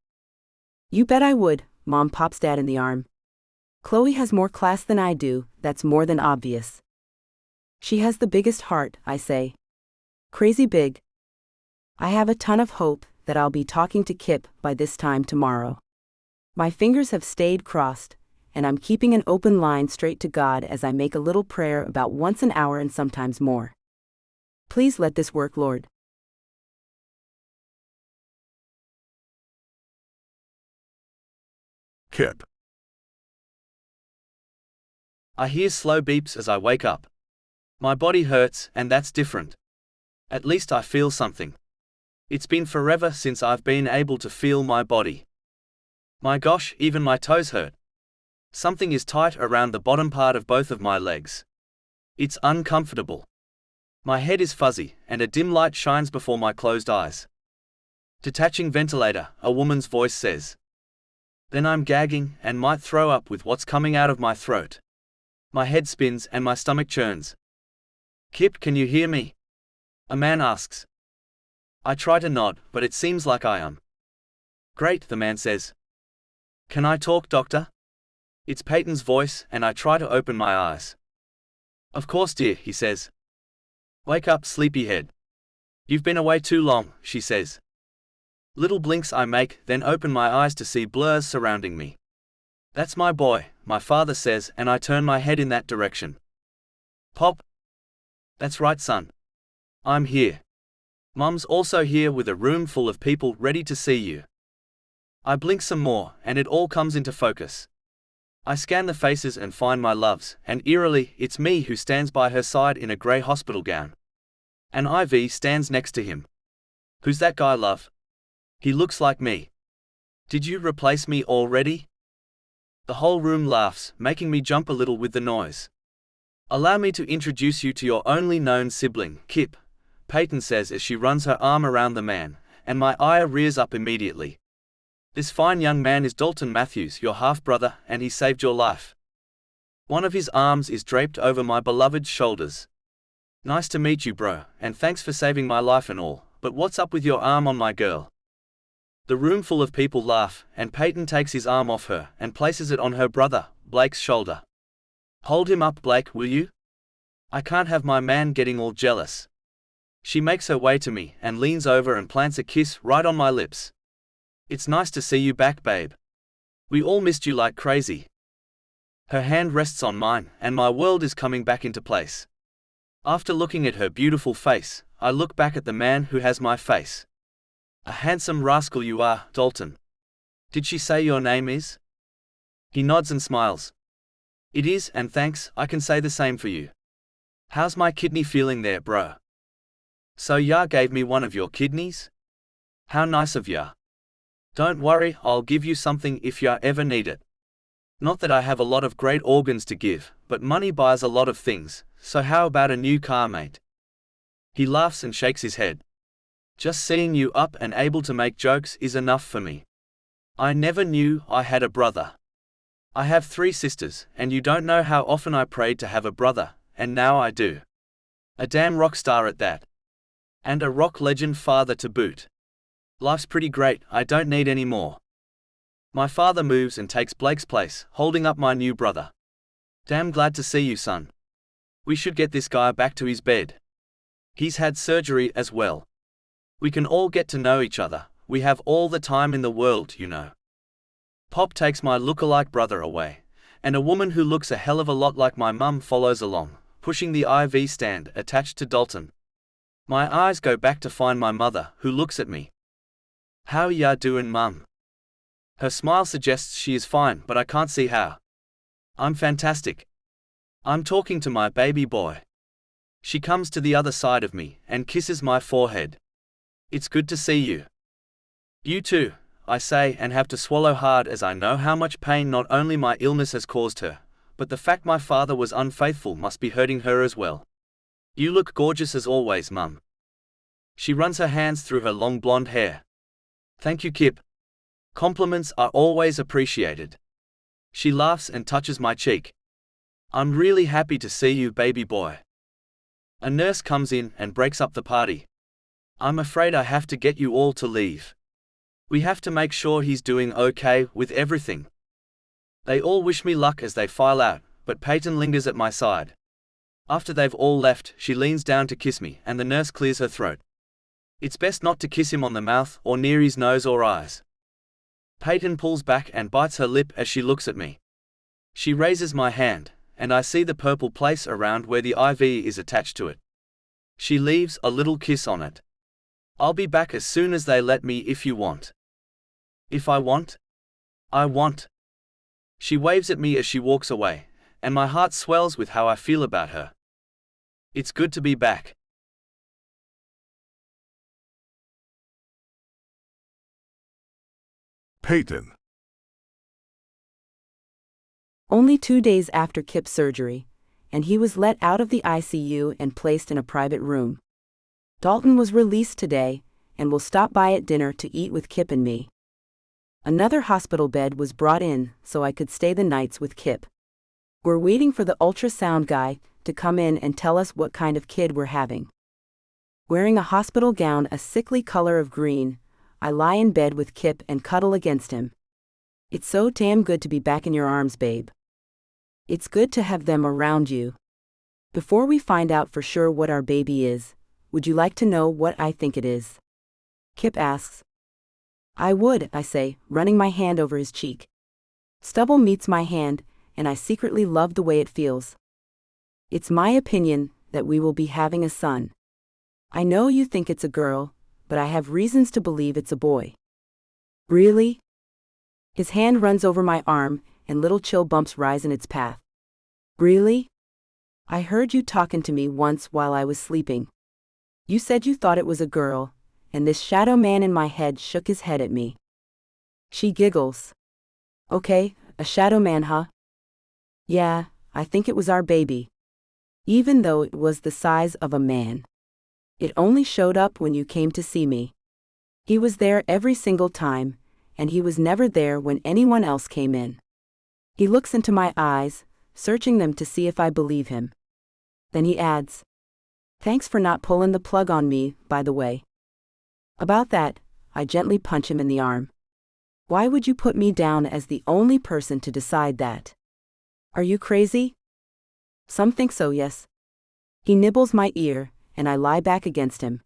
You bet I would, Mom pops Dad in the arm. Chloe has more class than I do, that's more than obvious. She has the biggest heart, I say. Crazy big. I have a ton of hope that I'll be talking to Kip by this time tomorrow. My fingers have stayed crossed, and I'm keeping an open line straight to God as I make a little prayer about once an hour and sometimes more. Please let this work, Lord. Kip. I hear slow beeps as I wake up. My body hurts, and that's different. At least I feel something. It's been forever since I've been able to feel my body. My gosh, even my toes hurt. Something is tight around the bottom part of both of my legs. It's uncomfortable. My head is fuzzy, and a dim light shines before my closed eyes. Detaching ventilator, a woman's voice says. Then I'm gagging and might throw up with what's coming out of my throat. My head spins and my stomach churns. Kip, can you hear me? A man asks. I try to nod, but it seems like I am. Great, the man says. Can I talk, doctor? It's Payton's voice, and I try to open my eyes. Of course, dear, he says. Wake up, sleepyhead. You've been away too long, she says. Little blinks I make, then open my eyes to see blurs surrounding me. That's my boy, my father says, and I turn my head in that direction. Pop. That's right, son. I'm here. Mum's also here with a room full of people ready to see you. I blink some more, and it all comes into focus. I scan the faces and find my love's, and eerily, it's me who stands by her side in a grey hospital gown. An IV stands next to him. Who's that guy, love? He looks like me. Did you replace me already? The whole room laughs, making me jump a little with the noise. Allow me to introduce you to your only known sibling, Kip, Payton says as she runs her arm around the man, and my ire rears up immediately. This fine young man is Dalton Matthews, your half-brother, and he saved your life. One of his arms is draped over my beloved's shoulders. Nice to meet you, bro, and thanks for saving my life and all, but what's up with your arm on my girl? The room full of people laugh, and Payton takes his arm off her and places it on her brother, Blake's shoulder. Hold him up, Blake, will you? I can't have my man getting all jealous. She makes her way to me and leans over and plants a kiss right on my lips. It's nice to see you back, babe. We all missed you like crazy. Her hand rests on mine, and my world is coming back into place. After looking at her beautiful face, I look back at the man who has my face. A handsome rascal you are, Dalton. Did she say your name is? He nods and smiles. It is, and thanks, I can say the same for you. How's my kidney feeling there, bro? So ya gave me one of your kidneys? How nice of ya. Don't worry, I'll give you something if ya ever need it. Not that I have a lot of great organs to give, but money buys a lot of things, so how about a new car, mate? He laughs and shakes his head. Just seeing you up and able to make jokes is enough for me. I never knew I had a brother. I have 3 sisters, and you don't know how often I prayed to have a brother, and now I do. A damn rock star at that. And a rock legend father to boot. Life's pretty great, I don't need any more. My father moves and takes Blake's place, holding up my new brother. Damn glad to see you, son. We should get this guy back to his bed. He's had surgery as well. We can all get to know each other, we have all the time in the world, you know. Pop takes my look-alike brother away, and a woman who looks a hell of a lot like my mum follows along, pushing the IV stand attached to Dalton. My eyes go back to find my mother, who looks at me. How ya doin', mum? Her smile suggests she is fine, but I can't see how. I'm fantastic. I'm talking to my baby boy. She comes to the other side of me and kisses my forehead. It's good to see you. You too, I say, and have to swallow hard as I know how much pain not only my illness has caused her, but the fact my father was unfaithful must be hurting her as well. You look gorgeous as always, mum. She runs her hands through her long blonde hair. Thank you, Kip. Compliments are always appreciated. She laughs and touches my cheek. I'm really happy to see you, baby boy. A nurse comes in and breaks up the party. I'm afraid I have to get you all to leave. We have to make sure he's doing okay with everything. They all wish me luck as they file out, but Payton lingers at my side. After they've all left, she leans down to kiss me and the nurse clears her throat. It's best not to kiss him on the mouth or near his nose or eyes. Payton pulls back and bites her lip as she looks at me. She raises my hand, and I see the purple place around where the IV is attached to it. She leaves a little kiss on it. I'll be back as soon as they let me if you want. If I want? I want. She waves at me as she walks away, and my heart swells with how I feel about her. It's good to be back. Payton. Only 2 days after Kip's surgery, and he was let out of the ICU and placed in a private room. Dalton was released today, and will stop by at dinner to eat with Kip and me. Another hospital bed was brought in so I could stay the nights with Kip. We're waiting for the ultrasound guy to come in and tell us what kind of kid we're having. Wearing a hospital gown a sickly color of green, I lie in bed with Kip and cuddle against him. It's so damn good to be back in your arms, babe. It's good to have them around you. Before we find out for sure what our baby is, would you like to know what I think it is? Kip asks. I would, I say, running my hand over his cheek. Stubble meets my hand, and I secretly love the way it feels. It's my opinion that we will be having a son. I know you think it's a girl, but I have reasons to believe it's a boy. Really? His hand runs over my arm, and little chill bumps rise in its path. Really? I heard you talking to me once while I was sleeping. You said you thought it was a girl, and this shadow man in my head shook his head at me. She giggles. Okay, a shadow man, huh? Yeah, I think it was our baby. Even though it was the size of a man. It only showed up when you came to see me. He was there every single time, and he was never there when anyone else came in. He looks into my eyes, searching them to see if I believe him. Then he adds, Thanks for not pulling the plug on me, by the way. About that, I gently punch him in the arm. Why would you put me down as the only person to decide that? Are you crazy? Some think so, yes. He nibbles my ear, and I lie back against him.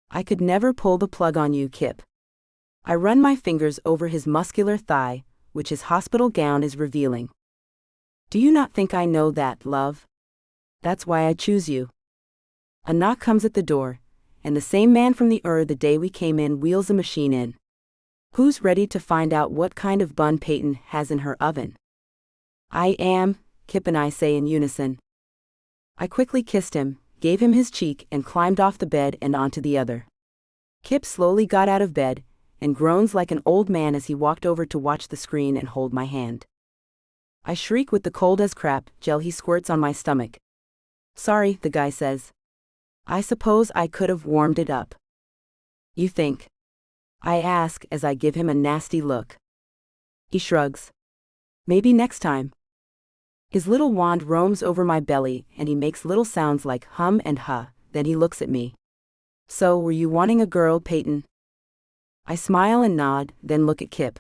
I could never pull the plug on you, Kip. I run my fingers over his muscular thigh, which his hospital gown is revealing. Do you not think I know that, love? That's why I choose you. A knock comes at the door, and the same man from the day we came in wheels a machine in. Who's ready to find out what kind of bun Payton has in her oven? I am, Kip and I say in unison. I quickly kissed him, gave him his cheek, and climbed off the bed and onto the other. Kip slowly got out of bed, and groans like an old man as he walked over to watch the screen and hold my hand. I shriek with the cold as crap gel he squirts on my stomach. Sorry, the guy says. I suppose I could have warmed it up. You think? I ask as I give him a nasty look. He shrugs. Maybe next time. His little wand roams over my belly and he makes little sounds like hum and ha, then he looks at me. So, were you wanting a girl, Payton? I smile and nod, then look at Kip.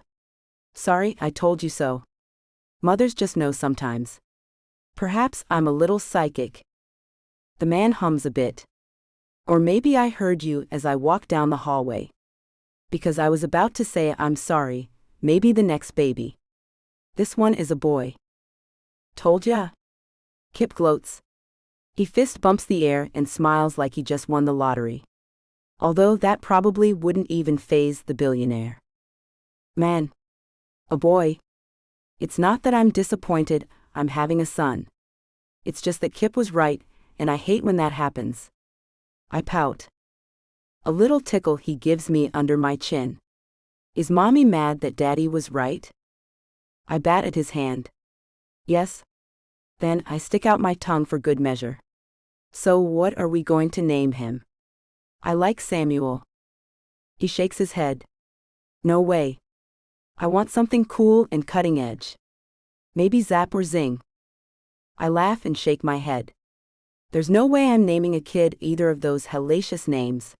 Sorry, I told you so. Mothers just know sometimes. Perhaps I'm a little psychic. The man hums a bit. Or maybe I heard you as I walked down the hallway. Because I was about to say I'm sorry, maybe the next baby. This one is a boy. Told ya? Kip gloats. He fist bumps the air and smiles like he just won the lottery. Although that probably wouldn't even faze the billionaire. Man. A boy. It's not that I'm disappointed I'm having a son. It's just that Kip was right, and I hate when that happens. I pout. A little tickle he gives me under my chin. Is Mommy mad that Daddy was right? I bat at his hand. Yes. Then I stick out my tongue for good measure. So what are we going to name him? I like Samuel. He shakes his head. No way. I want something cool and cutting edge. Maybe Zap or Zing. I laugh and shake my head. There's no way I'm naming a kid either of those hellacious names.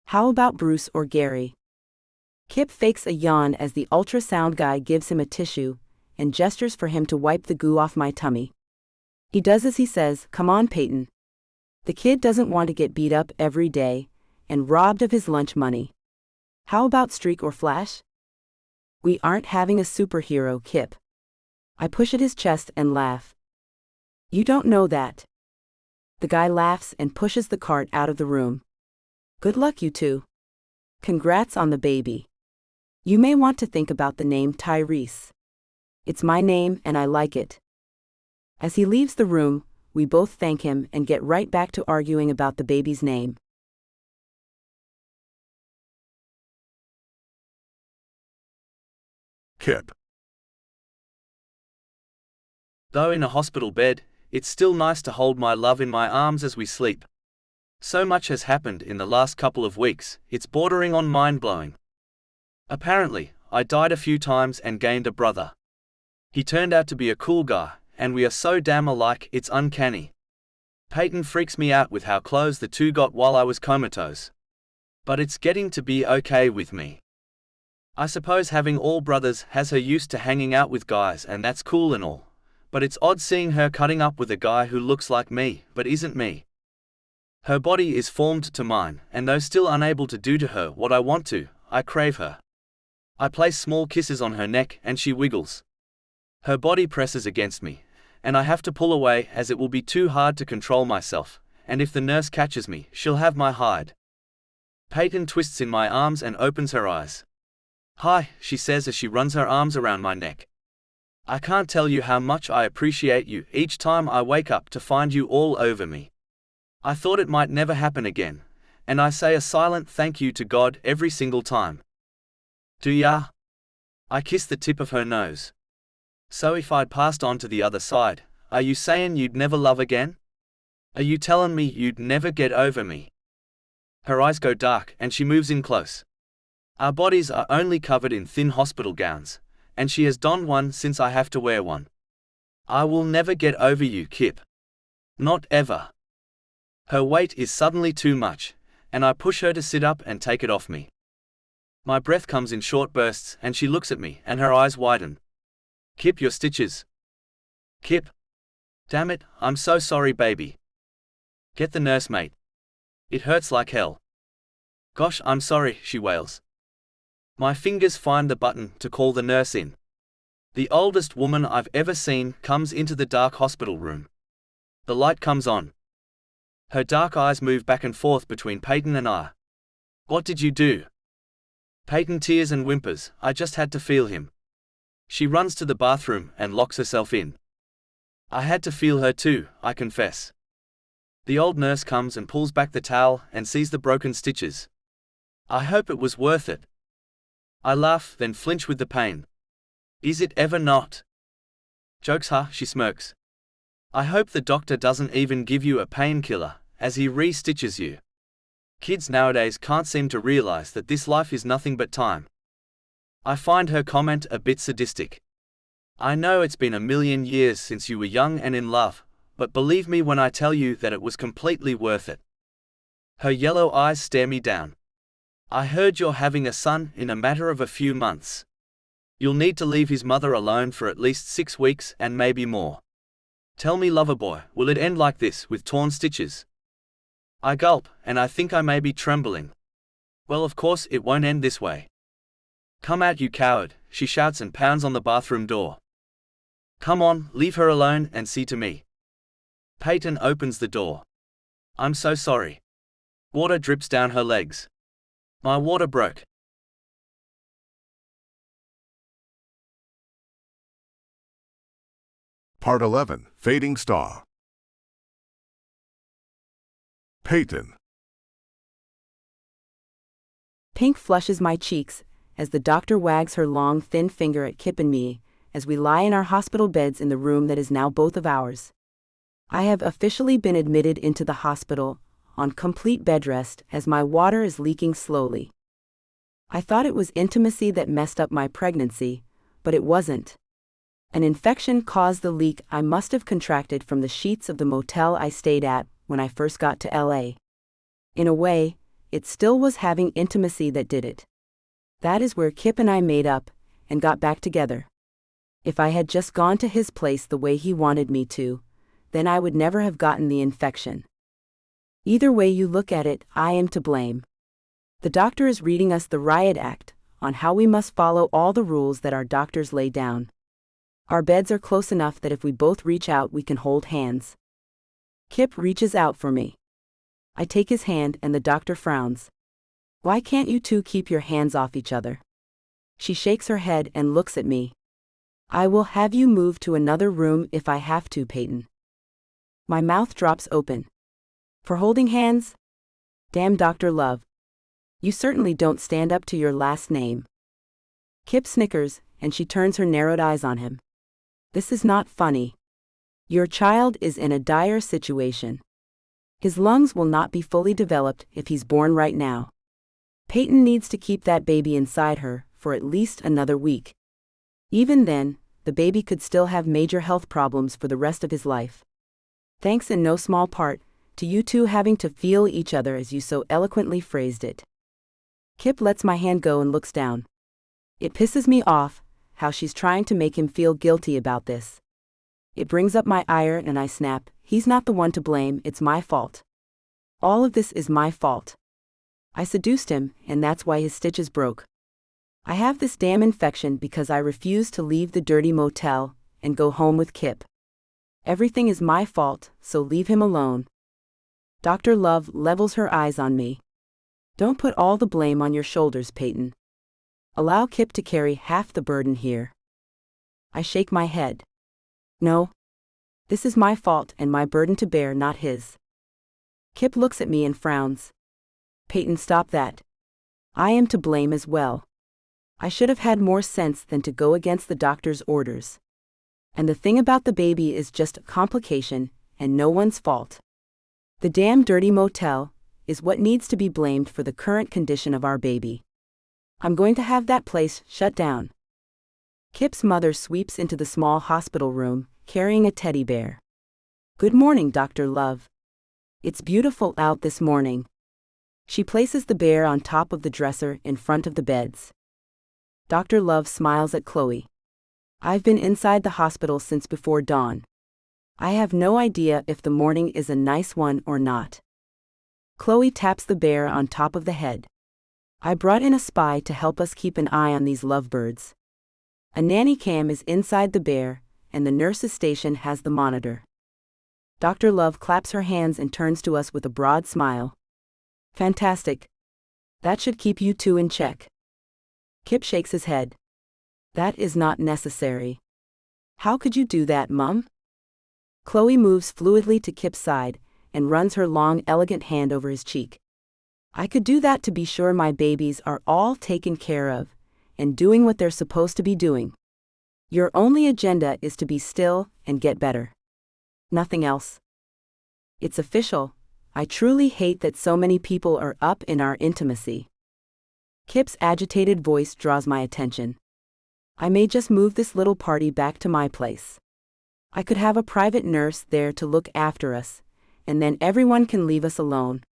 How about Bruce or Gary? Kip fakes a yawn as the ultrasound guy gives him a tissue and gestures for him to wipe the goo off my tummy. He does as he says, come on, Payton. The kid doesn't want to get beat up every day and robbed of his lunch money. How about Streak or Flash? We aren't having a superhero, Kip. I push at his chest and laugh. You don't know that. The guy laughs and pushes the cart out of the room. Good luck, you two. Congrats on the baby. You may want to think about the name Tyrese. It's my name and I like it. As he leaves the room, we both thank him and get right back to arguing about the baby's name. Kip. Though in a hospital bed, it's still nice to hold my love in my arms as we sleep. So much has happened in the last couple of weeks, it's bordering on mind-blowing. Apparently, I died a few times and gained a brother. He turned out to be a cool guy, and we are so damn alike it's uncanny. Payton freaks me out with how close the two got while I was comatose. But it's getting to be okay with me. I suppose having all brothers has her used to hanging out with guys and that's cool and all. But it's odd seeing her cutting up with a guy who looks like me, but isn't me. Her body is formed to mine, and though still unable to do to her what I want to, I crave her. I place small kisses on her neck and she wiggles. Her body presses against me, and I have to pull away as it will be too hard to control myself, and if the nurse catches me, she'll have my hide. Payton twists in my arms and opens her eyes. Hi, she says as she runs her arms around my neck. I can't tell you how much I appreciate you each time I wake up to find you all over me. I thought it might never happen again, and I say a silent thank you to God every single time. Do ya? I kiss the tip of her nose. So if I'd passed on to the other side, are you saying you'd never love again? Are you telling me you'd never get over me? Her eyes go dark and she moves in close. Our bodies are only covered in thin hospital gowns, and she has donned one since I have to wear one. I will never get over you, Kip. Not ever. Her weight is suddenly too much, and I push her to sit up and take it off me. My breath comes in short bursts, and she looks at me, and her eyes widen. Kip, your stitches. Kip. Damn it, I'm so sorry, baby. Get the nurse, mate. It hurts like hell. Gosh, I'm sorry, she wails. My fingers find the button to call the nurse in. The oldest woman I've ever seen comes into the dark hospital room. The light comes on. Her dark eyes move back and forth between Payton and I. What did you do? Payton tears and whimpers, I just had to feel him. She runs to the bathroom and locks herself in. I had to feel her too, I confess. The old nurse comes and pulls back the towel and sees the broken stitches. I hope it was worth it. I laugh, then flinch with the pain. Is it ever not? Jokes, huh? She smirks. I hope the doctor doesn't even give you a painkiller as he re-stitches you. Kids nowadays can't seem to realize that this life is nothing but time. I find her comment a bit sadistic. I know it's been a million years since you were young and in love, but believe me when I tell you that it was completely worth it. Her yellow eyes stare me down. I heard you're having a son in a matter of a few months. You'll need to leave his mother alone for at least 6 weeks and maybe more. Tell me, lover boy, will it end like this, with torn stitches? I gulp, and I think I may be trembling. Well, of course it won't end this way. Come out, you coward, she shouts and pounds on the bathroom door. Come on, leave her alone and see to me. Payton opens the door. I'm so sorry. Water drips down her legs. My water broke. Part 11, Fading Star. Payton. Pink flushes my cheeks as the doctor wags her long, thin finger at Kip and me as we lie in our hospital beds in the room that is now both of ours. I have officially been admitted into the hospital, on complete bed rest as my water is leaking slowly. I thought it was intimacy that messed up my pregnancy, but it wasn't. An infection caused the leak I must have contracted from the sheets of the motel I stayed at when I first got to LA. In a way, it still was having intimacy that did it. That is where Kip and I made up and got back together. If I had just gone to his place the way he wanted me to, then I would never have gotten the infection. Either way you look at it, I am to blame. The doctor is reading us the riot act on how we must follow all the rules that our doctors lay down. Our beds are close enough that if we both reach out we can hold hands. Kip reaches out for me. I take his hand and the doctor frowns. Why can't you two keep your hands off each other? She shakes her head and looks at me. I will have you move to another room if I have to, Payton. My mouth drops open. For holding hands? Damn, Dr. Love. You certainly don't stand up to your last name. Kip snickers, and she turns her narrowed eyes on him. This is not funny. Your child is in a dire situation. His lungs will not be fully developed if he's born right now. Payton needs to keep that baby inside her for at least another week. Even then, the baby could still have major health problems for the rest of his life. Thanks in no small part to you two having to feel each other as you so eloquently phrased it. Kip lets my hand go and looks down. It pisses me off how she's trying to make him feel guilty about this. It brings up my ire and I snap, he's not the one to blame, it's my fault. All of this is my fault. I seduced him, and that's why his stitches broke. I have this damn infection because I refused to leave the dirty motel and go home with Kip. Everything is my fault, so leave him alone. Dr. Love levels her eyes on me. Don't put all the blame on your shoulders, Payton. Allow Kip to carry half the burden here. I shake my head. No. This is my fault and my burden to bear, not his. Kip looks at me and frowns. Payton, stop that. I am to blame as well. I should have had more sense than to go against the doctor's orders. And the thing about the baby is just a complication and no one's fault. The damn dirty motel is what needs to be blamed for the current condition of our baby. I'm going to have that place shut down. Kip's mother sweeps into the small hospital room, carrying a teddy bear. Good morning, Dr. Love. It's beautiful out this morning. She places the bear on top of the dresser in front of the beds. Dr. Love smiles at Chloe. I've been inside the hospital since before dawn. I have no idea if the morning is a nice one or not. Chloe taps the bear on top of the head. I brought in a spy to help us keep an eye on these lovebirds. A nanny cam is inside the bear, and the nurse's station has the monitor. Dr. Love claps her hands and turns to us with a broad smile. Fantastic. That should keep you two in check. Kip shakes his head. That is not necessary. How could you do that, Mum? Chloe moves fluidly to Kip's side and runs her long, elegant hand over his cheek. I could do that to be sure my babies are all taken care of and doing what they're supposed to be doing. Your only agenda is to be still and get better. Nothing else. It's official. I truly hate that so many people are up in our intimacy. Kip's agitated voice draws my attention. I may just move this little party back to my place. I could have a private nurse there to look after us, and then everyone can leave us alone.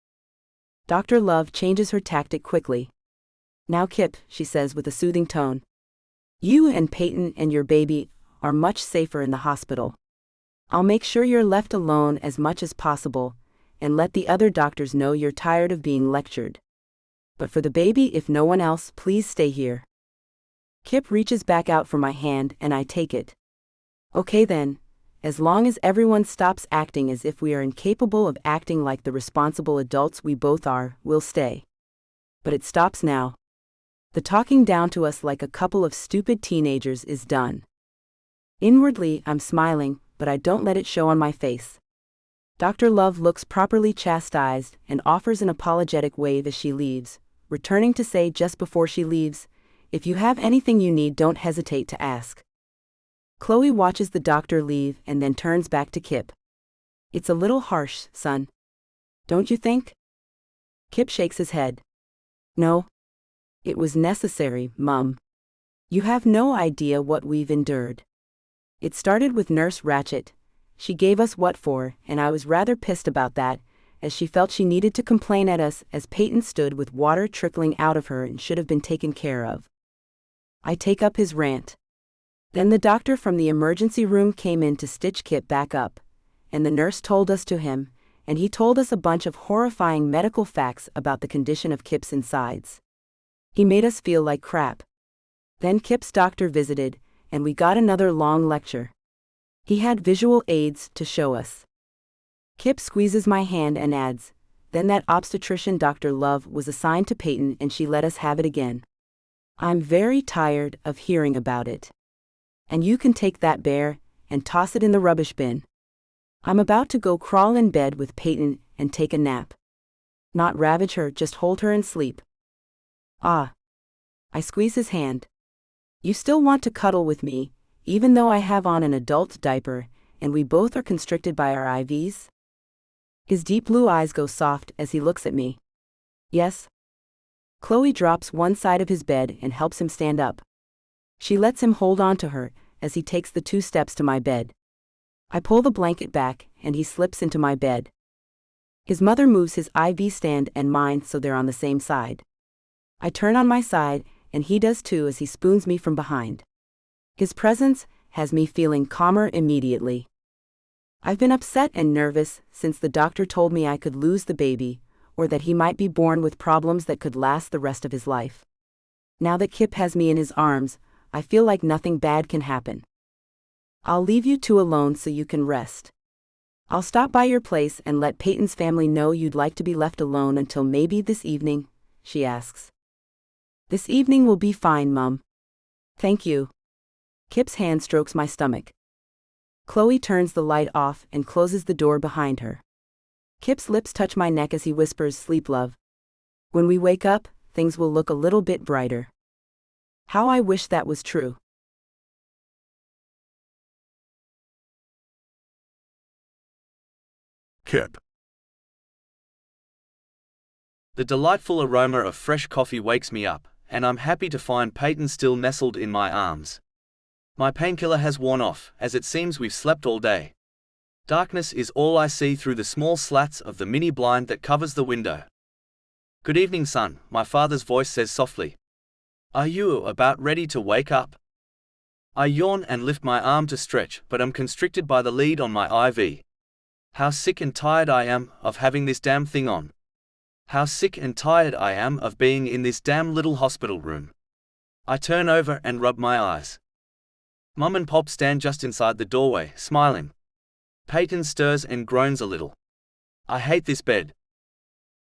Dr. Love changes her tactic quickly. Now Kip, she says with a soothing tone. You and Payton and your baby are much safer in the hospital. I'll make sure you're left alone as much as possible, and let the other doctors know you're tired of being lectured. But for the baby, if no one else, please stay here. Kip reaches back out for my hand and I take it. Okay then, as long as everyone stops acting as if we are incapable of acting like the responsible adults we both are, we'll stay. But it stops now. The talking down to us like a couple of stupid teenagers is done. Inwardly, I'm smiling, but I don't let it show on my face. Dr. Love looks properly chastised and offers an apologetic wave as she leaves, returning to say just before she leaves, if you have anything you need, don't hesitate to ask. Chloe watches the doctor leave and then turns back to Kip. It's a little harsh, son. Don't you think? Kip shakes his head. No. It was necessary, Mum. You have no idea what we've endured. It started with Nurse Ratchet. She gave us what for, and I was rather pissed about that, as she felt she needed to complain at us as Payton stood with water trickling out of her and should have been taken care of. I take up his rant. Then the doctor from the emergency room came in to stitch Kip back up, and the nurse told us to him, and he told us a bunch of horrifying medical facts about the condition of Kip's insides. He made us feel like crap. Then Kip's doctor visited, and we got another long lecture. He had visual aids to show us. Kip squeezes my hand and adds, then that obstetrician Dr. Love was assigned to Payton and she let us have it again. I'm very tired of hearing about it. And you can take that bear and toss it in the rubbish bin. I'm about to go crawl in bed with Payton and take a nap. Not ravage her, just hold her and sleep. Ah. I squeeze his hand. You still want to cuddle with me, even though I have on an adult diaper, and we both are constricted by our IVs? His deep blue eyes go soft as he looks at me. Yes. Chloe drops one side of his bed and helps him stand up. She lets him hold on to her as he takes the 2 steps to my bed. I pull the blanket back and he slips into my bed. His mother moves his IV stand and mine so they're on the same side. I turn on my side and he does too as he spoons me from behind. His presence has me feeling calmer immediately. I've been upset and nervous since the doctor told me I could lose the baby, or that he might be born with problems that could last the rest of his life. Now that Kip has me in his arms, I feel like nothing bad can happen. I'll leave you two alone so you can rest. I'll stop by your place and let Payton's family know you'd like to be left alone until maybe this evening, she asks. This evening will be fine, Mum. Thank you. Kip's hand strokes my stomach. Chloe turns the light off and closes the door behind her. Kip's lips touch my neck as he whispers, "Sleep, love. When we wake up, things will look a little bit brighter." How I wish that was true. Kip. The delightful aroma of fresh coffee wakes me up, and I'm happy to find Payton still nestled in my arms. My painkiller has worn off, as it seems we've slept all day. Darkness is all I see through the small slats of the mini blind that covers the window. "Good evening, son," my father's voice says softly. "Are you about ready to wake up?" I yawn and lift my arm to stretch, but am constricted by the lead on my IV. How sick and tired I am of having this damn thing on. How sick and tired I am of being in this damn little hospital room. I turn over and rub my eyes. Mum and Pop stand just inside the doorway, smiling. Payton stirs and groans a little. "I hate this bed."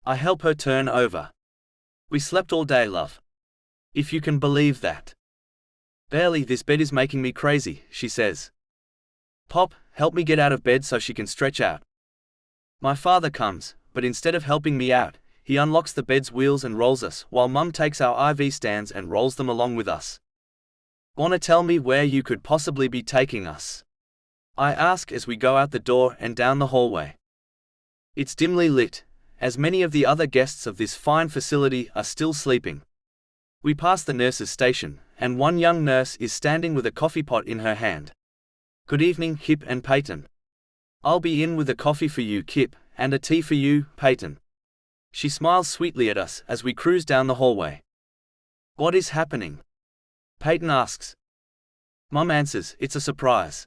I help her turn over. "We slept all day, love. If you can believe that." "Barely, this bed is making me crazy," she says. "Pop, help me get out of bed so she can stretch out." My father comes, but instead of helping me out, he unlocks the bed's wheels and rolls us, while Mum takes our IV stands and rolls them along with us. "Wanna tell me where you could possibly be taking us?" I ask as we go out the door and down the hallway. It's dimly lit, as many of the other guests of this fine facility are still sleeping. We pass the nurse's station, and one young nurse is standing with a coffee pot in her hand. "Good evening, Kip and Payton." "I'll be in with a coffee for you, Kip, and a tea for you, Payton." She smiles sweetly at us as we cruise down the hallway. "What is happening?" Payton asks. Mum answers, "It's a surprise."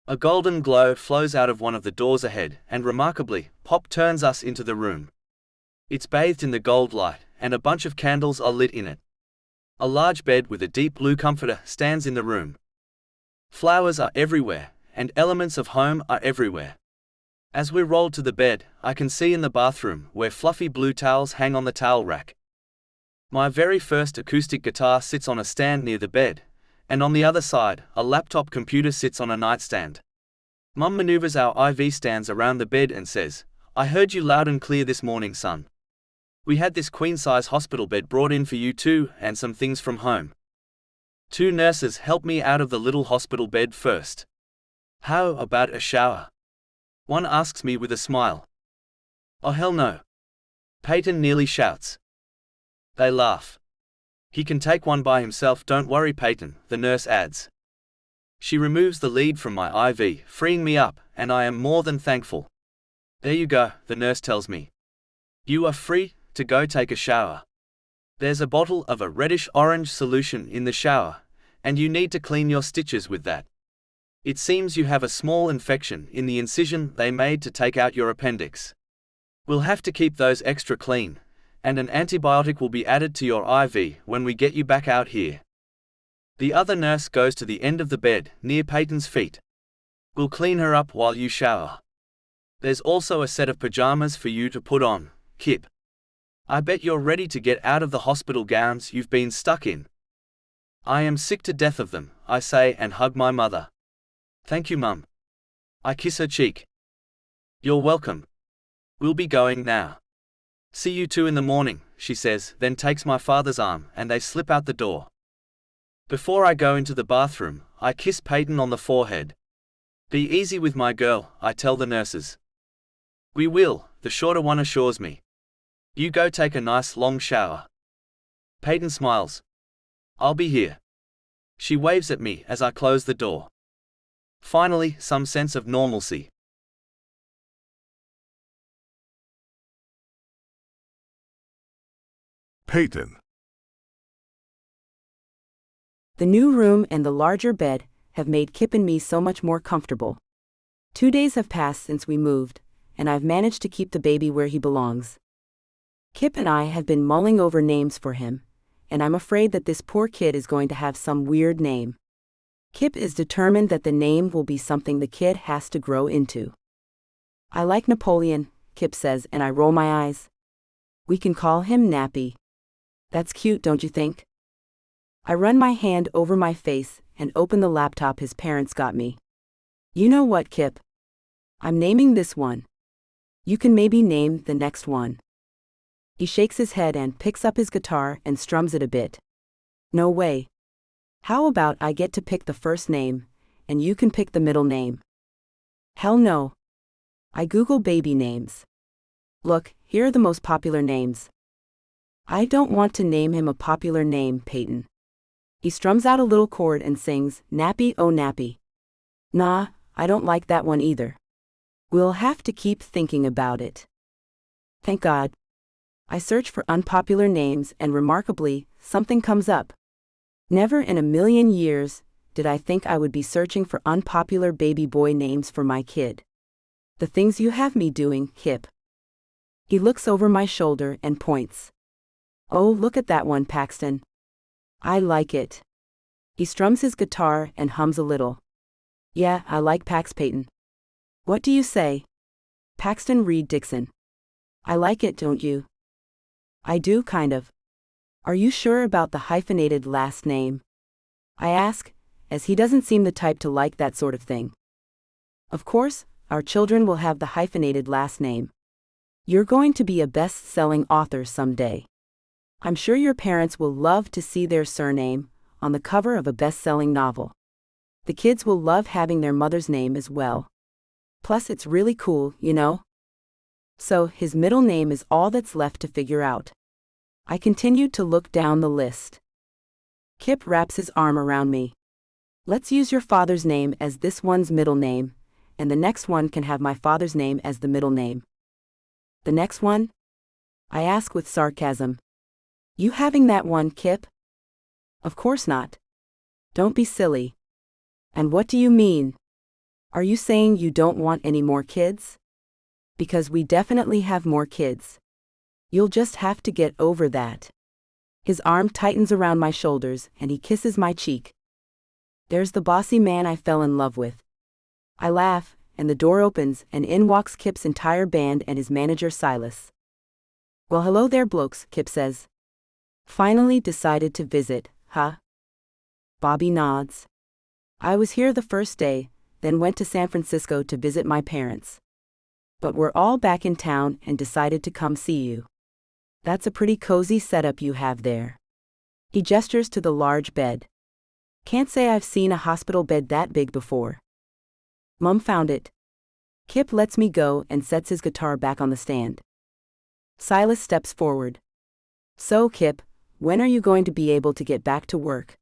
A golden glow flows out of one of the doors ahead, and remarkably, Pop turns us into the room. It's bathed in the gold light, and a bunch of candles are lit in it. A large bed with a deep blue comforter stands in the room. Flowers are everywhere, and elements of home are everywhere. As we roll to the bed, I can see in the bathroom where fluffy blue towels hang on the towel rack. My very first acoustic guitar sits on a stand near the bed, and on the other side, a laptop computer sits on a nightstand. Mum maneuvers our IV stands around the bed and says, "I heard you loud and clear this morning, son. We had this queen-size hospital bed brought in for you too, and some things from home." Two nurses help me out of the little hospital bed first. "How about a shower?" one asks me with a smile. "Oh hell no!" Payton nearly shouts. They laugh. "He can take one by himself, don't worry, Payton," the nurse adds. She removes the lead from my IV, freeing me up, and I am more than thankful. "There you go," the nurse tells me. "You are free to go take a shower. There's a bottle of a reddish-orange solution in the shower, and you need to clean your stitches with that. It seems you have a small infection in the incision they made to take out your appendix. We'll have to keep those extra clean, and an antibiotic will be added to your IV when we get you back out here." The other nurse goes to the end of the bed, near Payton's feet. "We'll clean her up while you shower. There's also a set of pajamas for you to put on, Kip. I bet you're ready to get out of the hospital gowns you've been stuck in." "I am sick to death of them," I say and hug my mother. "Thank you, Mum." I kiss her cheek. "You're welcome. We'll be going now." "See you 2 in the morning," she says, then takes my father's arm, and they slip out the door. Before I go into the bathroom, I kiss Payton on the forehead. "Be easy with my girl," I tell the nurses. "We will," the shorter one assures me. "You go take a nice long shower." Payton smiles. "I'll be here." She waves at me as I close the door. Finally, some sense of normalcy. Payton. The new room and the larger bed have made Kip and me so much more comfortable. 2 days have passed since we moved, and I've managed to keep the baby where he belongs. Kip and I have been mulling over names for him, and I'm afraid that this poor kid is going to have some weird name. Kip is determined that the name will be something the kid has to grow into. "I like Napoleon," Kip says, and I roll my eyes. "We can call him Nappy. That's cute, don't you think?" I run my hand over my face and open the laptop his parents got me. "You know what, Kip? I'm naming this one. You can maybe name the next one." He shakes his head and picks up his guitar and strums it a bit. "No way. How about I get to pick the first name, and you can pick the middle name?" "Hell no." I Google baby names. Look, here are the most popular names. "I don't want to name him a popular name, Payton." He strums out a little chord and sings, "Nappy, oh Nappy." "Nah, I don't like that one either. We'll have to keep thinking about it. Thank God. I search for unpopular names and remarkably, something comes up. Never in a million years did I think I would be searching for unpopular baby boy names for my kid. The things you have me doing, Kip. He looks over my shoulder and points. Oh, look at that one, Paxton. I like it. He strums his guitar and hums a little. Yeah, I like Pax Payton. What do you say? Paxton Reed Dixon. I like it, don't you? I do, kind of. Are you sure about the hyphenated last name? I ask, as he doesn't seem the type to like that sort of thing. Of course, our children will have the hyphenated last name. You're going to be a best-selling author someday. I'm sure your parents will love to see their surname on the cover of a best-selling novel. The kids will love having their mother's name as well. Plus, it's really cool, you know? So, his middle name is all that's left to figure out. I continued to look down the list. Kip wraps his arm around me. Let's use your father's name as this one's middle name, and the next one can have my father's name as the middle name. The next one? I ask with sarcasm. You having that one, Kip? Of course not. Don't be silly. And what do you mean? Are you saying you don't want any more kids? Because we definitely have more kids. You'll just have to get over that. His arm tightens around my shoulders and he kisses my cheek. There's the bossy man I fell in love with. I laugh, and the door opens and in walks Kip's entire band and his manager Silas. Well, hello there, blokes, Kip says. Finally decided to visit, huh? Bobby nods. I was here the first day, then went to San Francisco to visit my parents. But we're all back in town and decided to come see you. That's a pretty cozy setup you have there. He gestures to the large bed. Can't say I've seen a hospital bed that big before. Mum found it. Kip lets me go and sets his guitar back on the stand. Silas steps forward. So, Kip, when are you going to be able to get back to work?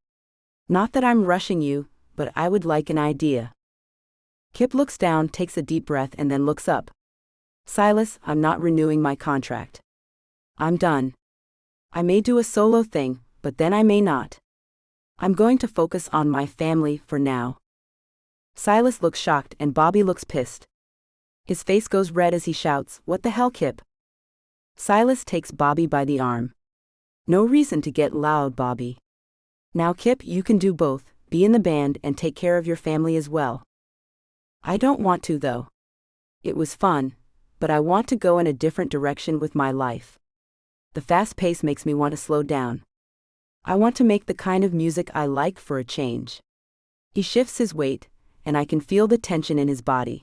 Not that I'm rushing you, but I would like an idea. Kip looks down, takes a deep breath, and then looks up. Silas, I'm not renewing my contract. I'm done. I may do a solo thing, but then I may not. I'm going to focus on my family for now. Silas looks shocked and Bobby looks pissed. His face goes red as he shouts, What the hell, Kip? Silas takes Bobby by the arm. No reason to get loud, Bobby. Now, Kip, you can do both, be in the band and take care of your family as well. I don't want to, though. It was fun, but I want to go in a different direction with my life. The fast pace makes me want to slow down. I want to make the kind of music I like for a change. He shifts his weight, and I can feel the tension in his body.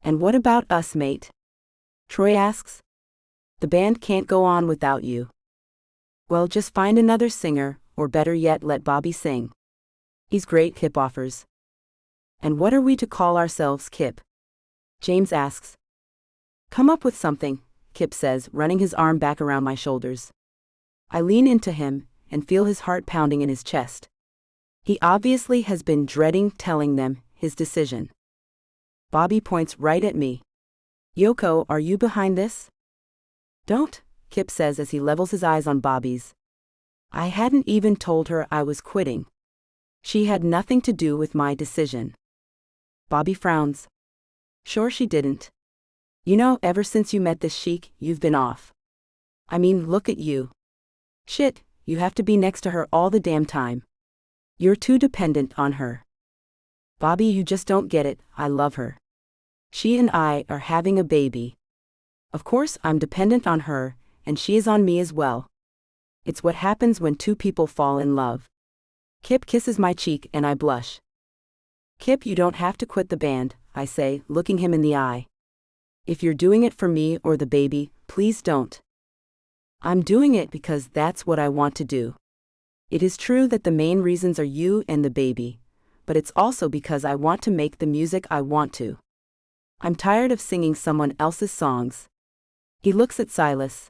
And what about us, mate? Troy asks. The band can't go on without you. Well, just find another singer, or better yet, let Bobby sing. He's great, Kip offers. And what are we to call ourselves, Kip? James asks. Come up with something, Kip says, running his arm back around my shoulders. I lean into him and feel his heart pounding in his chest. He obviously has been dreading telling them his decision. Bobby points right at me. Yoko, are you behind this? Don't, Kip says as he levels his eyes on Bobby's. I hadn't even told her I was quitting. She had nothing to do with my decision. Bobby frowns. Sure she didn't. You know, ever since you met this chic, you've been off. I mean, look at you. Shit, you have to be next to her all the damn time. You're too dependent on her. Bobby, you just don't get it, I love her. She and I are having a baby. Of course, I'm dependent on her, and she is on me as well. It's what happens when two people fall in love. Kip kisses my cheek and I blush. Kip, you don't have to quit the band, I say, looking him in the eye. If you're doing it for me or the baby, please don't. I'm doing it because that's what I want to do. It is true that the main reasons are you and the baby, but it's also because I want to make the music I want to. I'm tired of singing someone else's songs. He looks at Silas.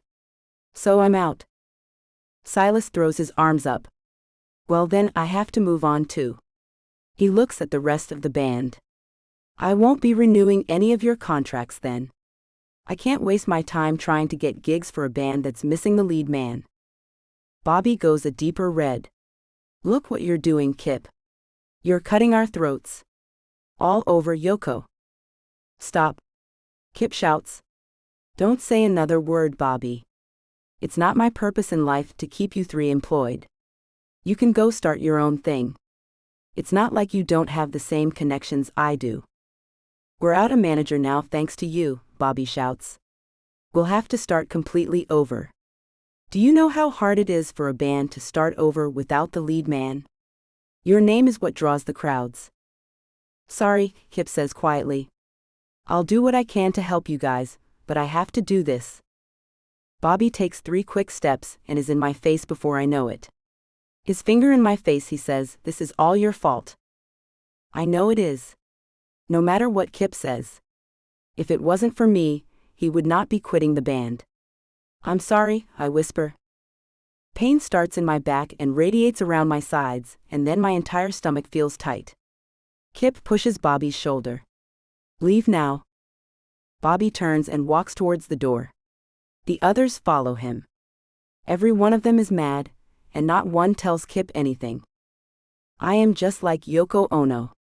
So I'm out. Silas throws his arms up. Well then I have to move on too. He looks at the rest of the band. I won't be renewing any of your contracts then. I can't waste my time trying to get gigs for a band that's missing the lead man. Bobby goes a deeper red. Look what you're doing, Kip. You're cutting our throats. All over Yoko. Stop. Kip shouts. Don't say another word, Bobby. It's not my purpose in life to keep you three employed. You can go start your own thing. It's not like you don't have the same connections I do. We're out a manager now thanks to you, Bobby shouts. We'll have to start completely over. Do you know how hard it is for a band to start over without the lead man? Your name is what draws the crowds. Sorry, Kip says quietly. I'll do what I can to help you guys, but I have to do this. Bobby takes 3 quick steps and is in my face before I know it. His finger in my face, he says, this is all your fault. I know it is. No matter what Kip says. If it wasn't for me, he would not be quitting the band. I'm sorry, I whisper. Pain starts in my back and radiates around my sides, and then my entire stomach feels tight. Kip pushes Bobby's shoulder. Leave now. Bobby turns and walks towards the door. The others follow him. Every one of them is mad, and not one tells Kip anything. I am just like Yoko Ono.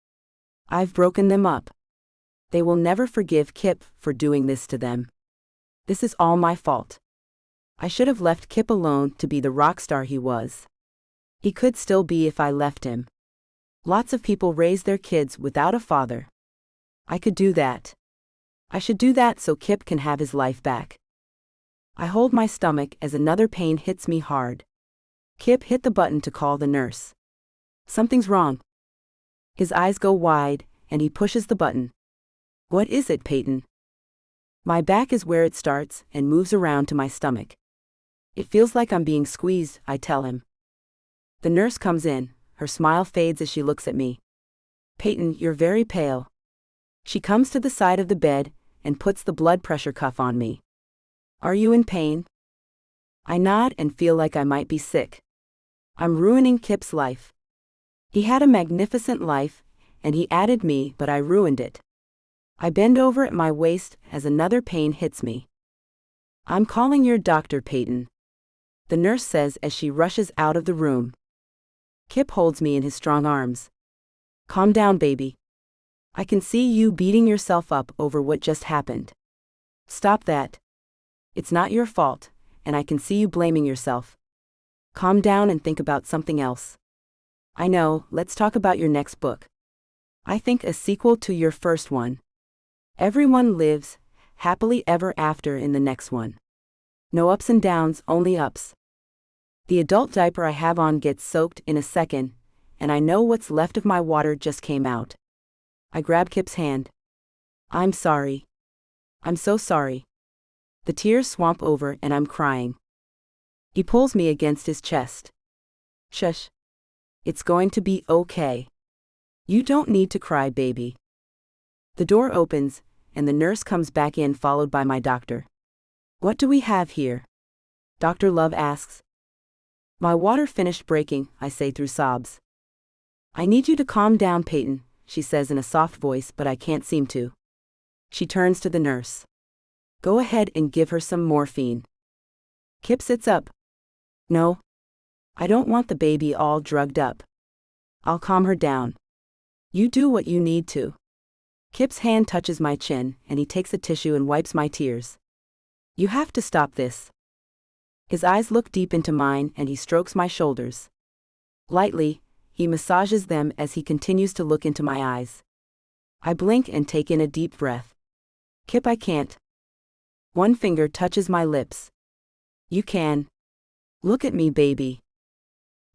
I've broken them up. They will never forgive Kip for doing this to them. This is all my fault. I should have left Kip alone to be the rock star he was. He could still be if I left him. Lots of people raise their kids without a father. I could do that. I should do that so Kip can have his life back. I hold my stomach as another pain hits me hard. Kip hit the button to call the nurse. Something's wrong. His eyes go wide, and he pushes the button. What is it, Payton? My back is where it starts and moves around to my stomach. It feels like I'm being squeezed, I tell him. The nurse comes in, her smile fades as she looks at me. Payton, you're very pale. She comes to the side of the bed and puts the blood pressure cuff on me. Are you in pain? I nod and feel like I might be sick. I'm ruining Kip's life. He had a magnificent life, and he added me, but I ruined it. I bend over at my waist as another pain hits me. I'm calling your doctor, Payton. The nurse says as she rushes out of the room. Kip holds me in his strong arms. Calm down, baby. I can see you beating yourself up over what just happened. Stop that. It's not your fault, and I can see you blaming yourself. Calm down and think about something else. I know, let's talk about your next book. I think a sequel to your first one. Everyone lives happily ever after in the next one. No ups and downs, only ups. The adult diaper I have on gets soaked in a second, and I know what's left of my water just came out. I grab Kip's hand. I'm sorry. I'm so sorry. The tears swamp over and I'm crying. He pulls me against his chest. Shush. It's going to be okay. You don't need to cry, baby. The door opens, and the nurse comes back in followed by my doctor. What do we have here? Dr. Love asks. My water finished breaking, I say through sobs. I need you to calm down, Payton, she says in a soft voice, but I can't seem to. She turns to the nurse. Go ahead and give her some morphine. Kip sits up. No. I don't want the baby all drugged up. I'll calm her down. You do what you need to. Kip's hand touches my chin, and he takes a tissue and wipes my tears. You have to stop this. His eyes look deep into mine, and he strokes my shoulders. Lightly, he massages them as he continues to look into my eyes. I blink and take in a deep breath. Kip, I can't. One finger touches my lips. You can. Look at me, baby.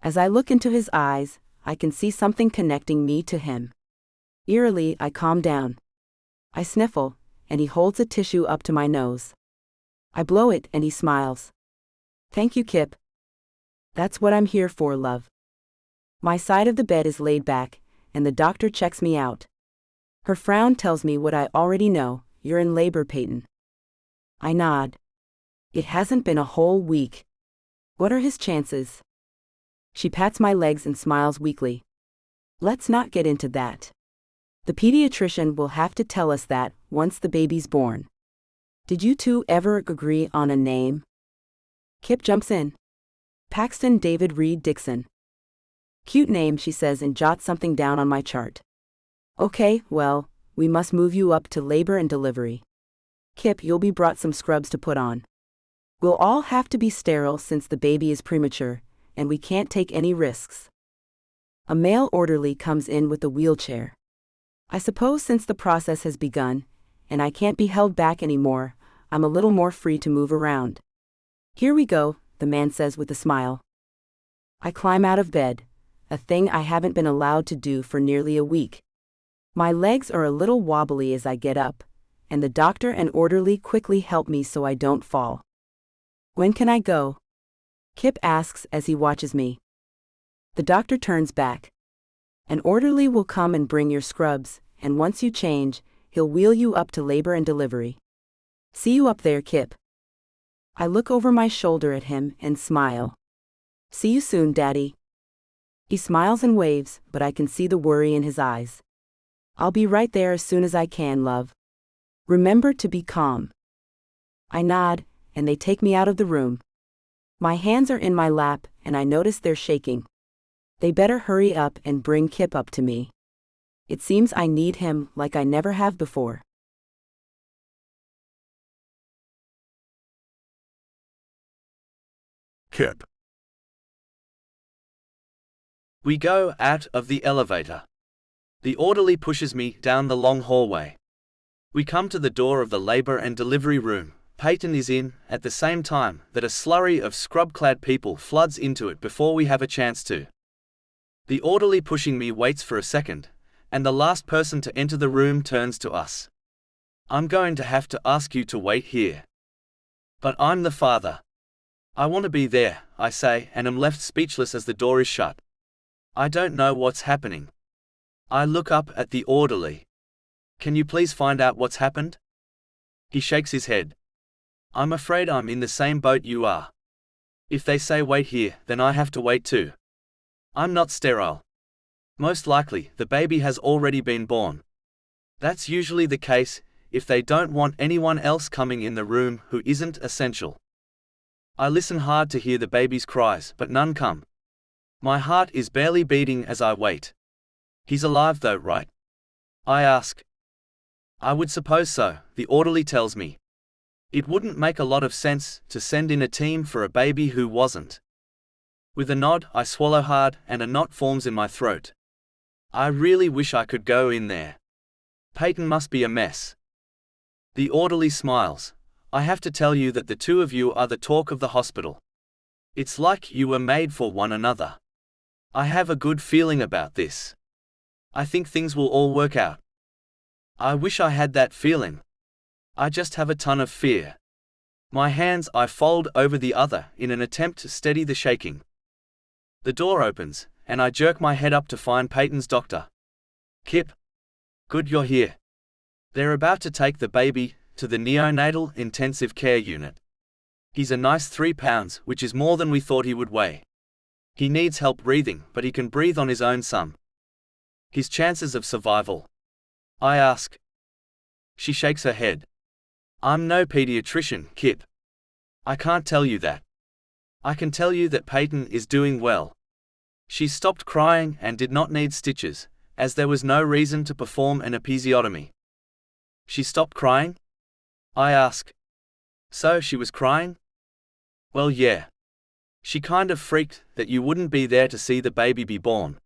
As I look into his eyes, I can see something connecting me to him. Eerily, I calm down. I sniffle, and he holds a tissue up to my nose. I blow it, and he smiles. Thank you, Kip. That's what I'm here for, love. My side of the bed is laid back, and the doctor checks me out. Her frown tells me what I already know, you're in labor, Payton. I nod. It hasn't been a whole week. What are his chances? She pats my legs and smiles weakly. Let's not get into that. The pediatrician will have to tell us that once the baby's born. Did you two ever agree on a name? Kip jumps in. Paxton David Reed Dixon. Cute name, she says and jots something down on my chart. Okay, well, we must move you up to labor and delivery. Kip, you'll be brought some scrubs to put on. We'll all have to be sterile since the baby is premature, and we can't take any risks. A male orderly comes in with a wheelchair. I suppose since the process has begun, and I can't be held back anymore, I'm a little more free to move around. Here we go, the man says with a smile. I climb out of bed, a thing I haven't been allowed to do for nearly a week. My legs are a little wobbly as I get up, and the doctor and orderly quickly help me so I don't fall. When can I go? Kip asks as he watches me. The doctor turns back. An orderly will come and bring your scrubs, and once you change, he'll wheel you up to labor and delivery. See you up there, Kip. I look over my shoulder at him and smile. See you soon, Daddy. He smiles and waves, but I can see the worry in his eyes. I'll be right there as soon as I can, love. Remember to be calm. I nod, and they take me out of the room. My hands are in my lap, and I notice they're shaking. They better hurry up and bring Kip up to me. It seems I need him like I never have before. Kip. We go out of the elevator. The orderly pushes me down the long hallway. We come to the door of the labor and delivery room. Payton is in, at the same time that a slurry of scrub-clad people floods into it before we have a chance to. The orderly pushing me waits for a second, and the last person to enter the room turns to us. I'm going to have to ask you to wait here. But I'm the father. I want to be there, I say, and am left speechless as the door is shut. I don't know what's happening. I look up at the orderly. Can you please find out what's happened? He shakes his head. I'm afraid I'm in the same boat you are. If they say wait here, then I have to wait too. I'm not sterile. Most likely, the baby has already been born. That's usually the case, if they don't want anyone else coming in the room who isn't essential. I listen hard to hear the baby's cries, but none come. My heart is barely beating as I wait. He's alive though, right? I ask. I would suppose so, the orderly tells me. It wouldn't make a lot of sense to send in a team for a baby who wasn't. With a nod, I swallow hard, and a knot forms in my throat. I really wish I could go in there. Payton must be a mess. The orderly smiles. I have to tell you that the two of you are the talk of the hospital. It's like you were made for one another. I have a good feeling about this. I think things will all work out. I wish I had that feeling. I just have a ton of fear. My hands I fold over the other in an attempt to steady the shaking. The door opens, and I jerk my head up to find Payton's doctor. Kip. Good you're here. They're about to take the baby to the neonatal intensive care unit. He's a nice 3 pounds, which is more than we thought he would weigh. He needs help breathing, but he can breathe on his own some. His chances of survival? I ask. She shakes her head. I'm no pediatrician, Kip. I can't tell you that. I can tell you that Payton is doing well. She stopped crying and did not need stitches, as there was no reason to perform an episiotomy. She stopped crying? I ask. So she was crying? Well, yeah. She kind of freaked that you wouldn't be there to see the baby be born.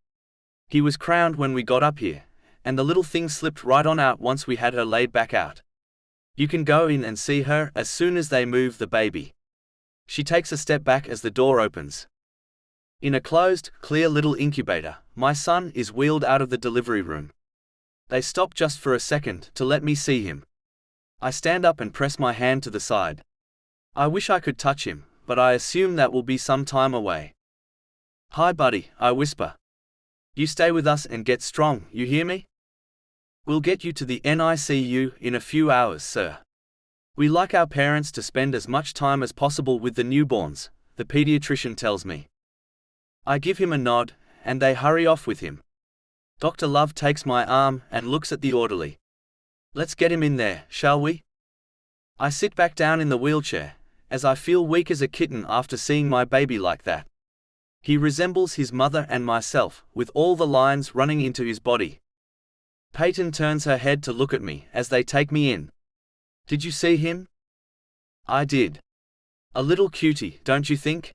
He was crowned when we got up here, and the little thing slipped right on out once we had her laid back out. You can go in and see her as soon as they move the baby. She takes a step back as the door opens. In a closed, clear little incubator, my son is wheeled out of the delivery room. They stop just for a second to let me see him. I stand up and press my hand to the side. I wish I could touch him, but I assume that will be some time away. Hi buddy, I whisper. You stay with us and get strong, you hear me? We'll get you to the NICU in a few hours, sir. We like our parents to spend as much time as possible with the newborns, the pediatrician tells me. I give him a nod, and they hurry off with him. Dr. Love takes my arm and looks at the orderly. Let's get him in there, shall we? I sit back down in the wheelchair, as I feel weak as a kitten after seeing my baby like that. He resembles his mother and myself, with all the lines running into his body. Payton turns her head to look at me as they take me in. Did you see him? I did. A little cutie, don't you think?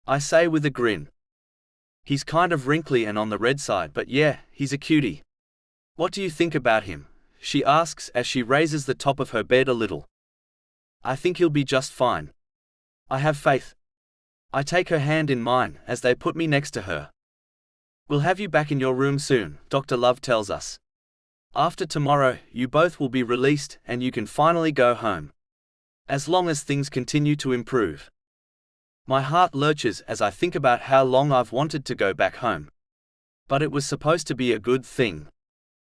I say with a grin. He's kind of wrinkly and on the red side, but yeah, he's a cutie. What do you think about him? She asks as she raises the top of her bed a little. I think he'll be just fine. I have faith. I take her hand in mine as they put me next to her. We'll have you back in your room soon, Dr. Love tells us. After tomorrow, you both will be released and you can finally go home. As long as things continue to improve. My heart lurches as I think about how long I've wanted to go back home. But it was supposed to be a good thing.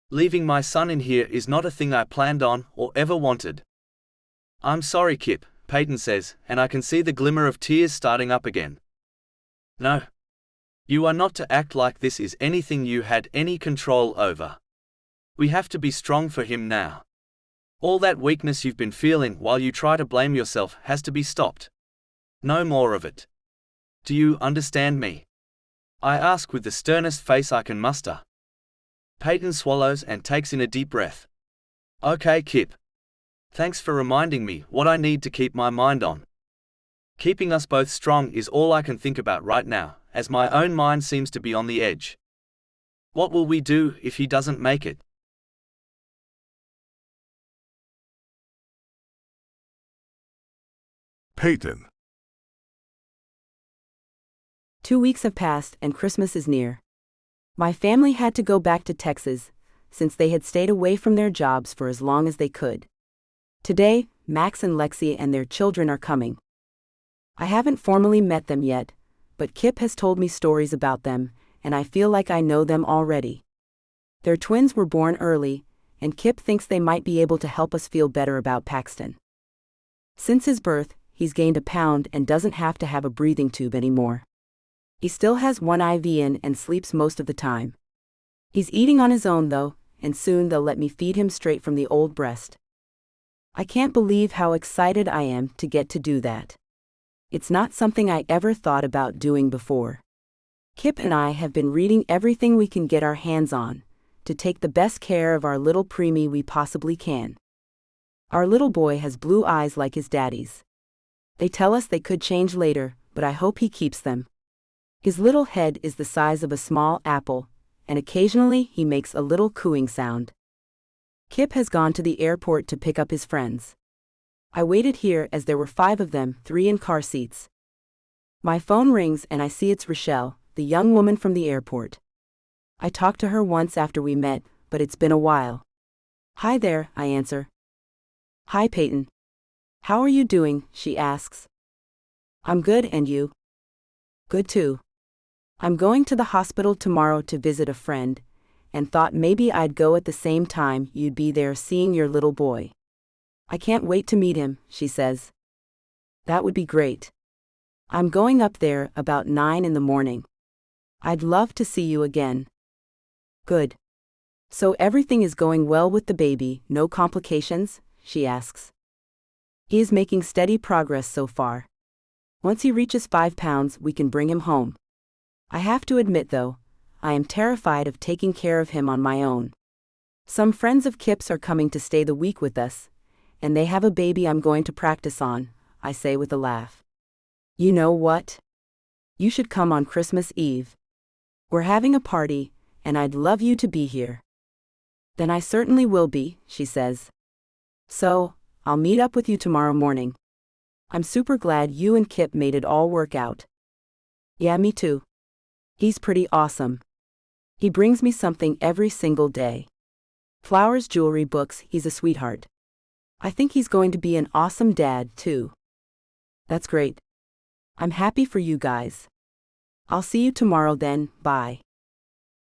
Leaving my son in here is not a thing I planned on or ever wanted. I'm sorry, Kip, Payton says, and I can see the glimmer of tears starting up again. No. You are not to act like this is anything you had any control over. We have to be strong for him now. All that weakness you've been feeling while you try to blame yourself has to be stopped. No more of it. Do you understand me? I ask with the sternest face I can muster. Payton swallows and takes in a deep breath. Okay, Kip. Thanks for reminding me what I need to keep my mind on. Keeping us both strong is all I can think about right now, as my own mind seems to be on the edge. What will we do if he doesn't make it? Payton. 2 weeks have passed and Christmas is near. My family had to go back to Texas, since they had stayed away from their jobs for as long as they could. Today, Max and Lexi and their children are coming. I haven't formally met them yet, but Kip has told me stories about them, and I feel like I know them already. Their twins were born early, and Kip thinks they might be able to help us feel better about Paxton. Since his birth, he's gained a pound and doesn't have to have a breathing tube anymore. He still has one IV in and sleeps most of the time. He's eating on his own though, and soon they'll let me feed him straight from the old breast. I can't believe how excited I am to get to do that. It's not something I ever thought about doing before. Kip and I have been reading everything we can get our hands on, to take the best care of our little preemie we possibly can. Our little boy has blue eyes like his daddy's. They tell us they could change later, but I hope he keeps them. His little head is the size of a small apple, and occasionally he makes a little cooing sound. Kip has gone to the airport to pick up his friends. I waited here as there were 5 of them, 3 in car seats. My phone rings and I see it's Rochelle, the young woman from the airport. I talked to her once after we met, but it's been a while. Hi there, I answer. Hi Payton. How are you doing, she asks. I'm good, and you? Good too. I'm going to the hospital tomorrow to visit a friend, and thought maybe I'd go at the same time you'd be there seeing your little boy. I can't wait to meet him, she says. That would be great. I'm going up there about 9 in the morning. I'd love to see you again. Good. So everything is going well with the baby, no complications, she asks. He is making steady progress so far. Once he reaches 5 pounds, we can bring him home. I have to admit though, I am terrified of taking care of him on my own. Some friends of Kip's are coming to stay the week with us, and they have a baby I'm going to practice on, I say with a laugh. You know what? You should come on Christmas Eve. We're having a party, and I'd love you to be here. Then I certainly will be, she says. So, I'll meet up with you tomorrow morning. I'm super glad you and Kip made it all work out. Yeah, me too. He's pretty awesome. He brings me something every single day. Flowers, jewelry, books, he's a sweetheart. I think he's going to be an awesome dad, too. That's great. I'm happy for you guys. I'll see you tomorrow then, bye.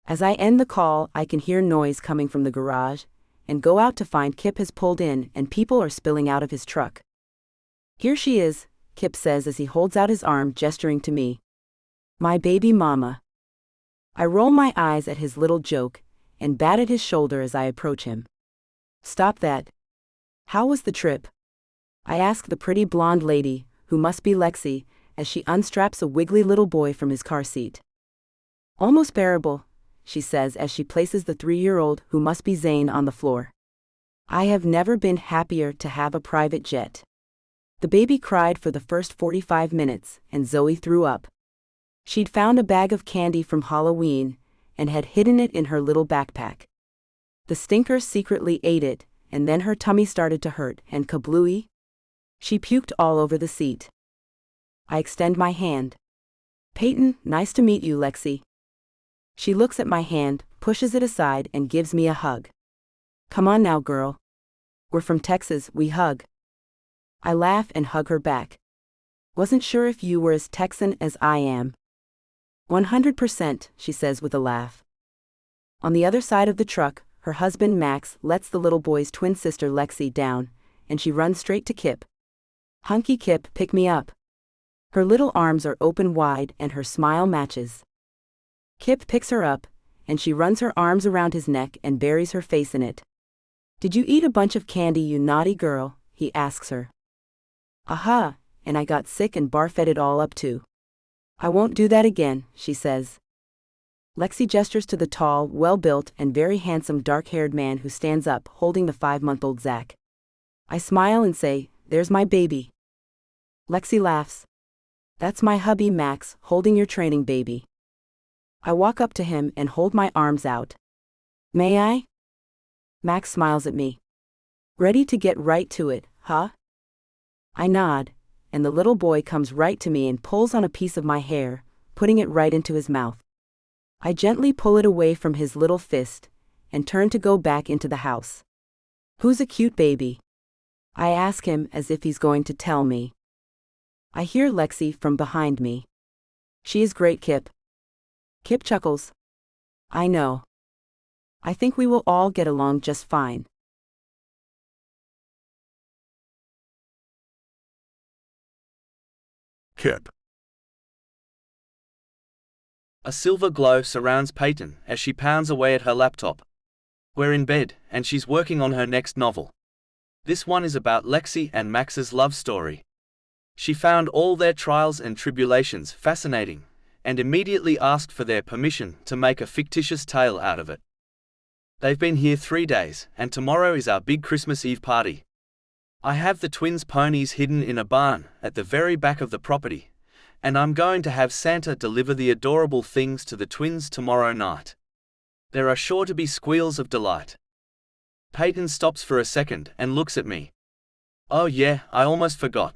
As I end the call, I can hear noise coming from the garage, and go out to find Kip has pulled in and people are spilling out of his truck. Here she is, Kip says as he holds out his arm gesturing to me. My baby mama. I roll my eyes at his little joke and bat at his shoulder as I approach him. Stop that. How was the trip? I ask the pretty blonde lady, who must be Lexi, as she unstraps a wiggly little boy from his car seat. Almost bearable, she says as she places the 3-year-old, who must be Zane, on the floor. I have never been happier to have a private jet. The baby cried for the first 45 minutes, and Zoe threw up. She'd found a bag of candy from Halloween and had hidden it in her little backpack. The stinker secretly ate it, and then her tummy started to hurt, and kablooey! She puked all over the seat. I extend my hand. Payton, nice to meet you, Lexi. She looks at my hand, pushes it aside, and gives me a hug. Come on now, girl. We're from Texas, we hug. I laugh and hug her back. Wasn't sure if you were as Texan as I am. 100%, she says with a laugh. On the other side of the truck, her husband Max lets the little boy's twin sister Lexi down, and she runs straight to Kip. Hunky Kip, pick me up. Her little arms are open wide and her smile matches. Kip picks her up, and she runs her arms around his neck and buries her face in it. Did you eat a bunch of candy, you naughty girl? He asks her. Aha, and I got sick and barfed it all up too. I won't do that again, she says. Lexi gestures to the tall, well-built, and very handsome dark-haired man who stands up, holding the 5-month-old Zach. I smile and say, there's my baby. Lexi laughs. That's my hubby Max, holding your training baby. I walk up to him and hold my arms out. May I? Max smiles at me. Ready to get right to it, huh? I nod, and the little boy comes right to me and pulls on a piece of my hair, putting it right into his mouth. I gently pull it away from his little fist, and turn to go back into the house. Who's a cute baby? I ask him as if he's going to tell me. I hear Lexi from behind me. She is great, Kip. Kip chuckles. I know. I think we will all get along just fine. Kip. A silver glow surrounds Payton as she pounds away at her laptop. We're in bed, and she's working on her next novel. This one is about Lexi and Max's love story. She found all their trials and tribulations fascinating, and immediately asked for their permission to make a fictitious tale out of it. They've been here 3 days, and tomorrow is our big Christmas Eve party. I have the twins' ponies hidden in a barn at the very back of the property, and I'm going to have Santa deliver the adorable things to the twins tomorrow night. There are sure to be squeals of delight. Payton stops for a second and looks at me. Oh yeah, I almost forgot.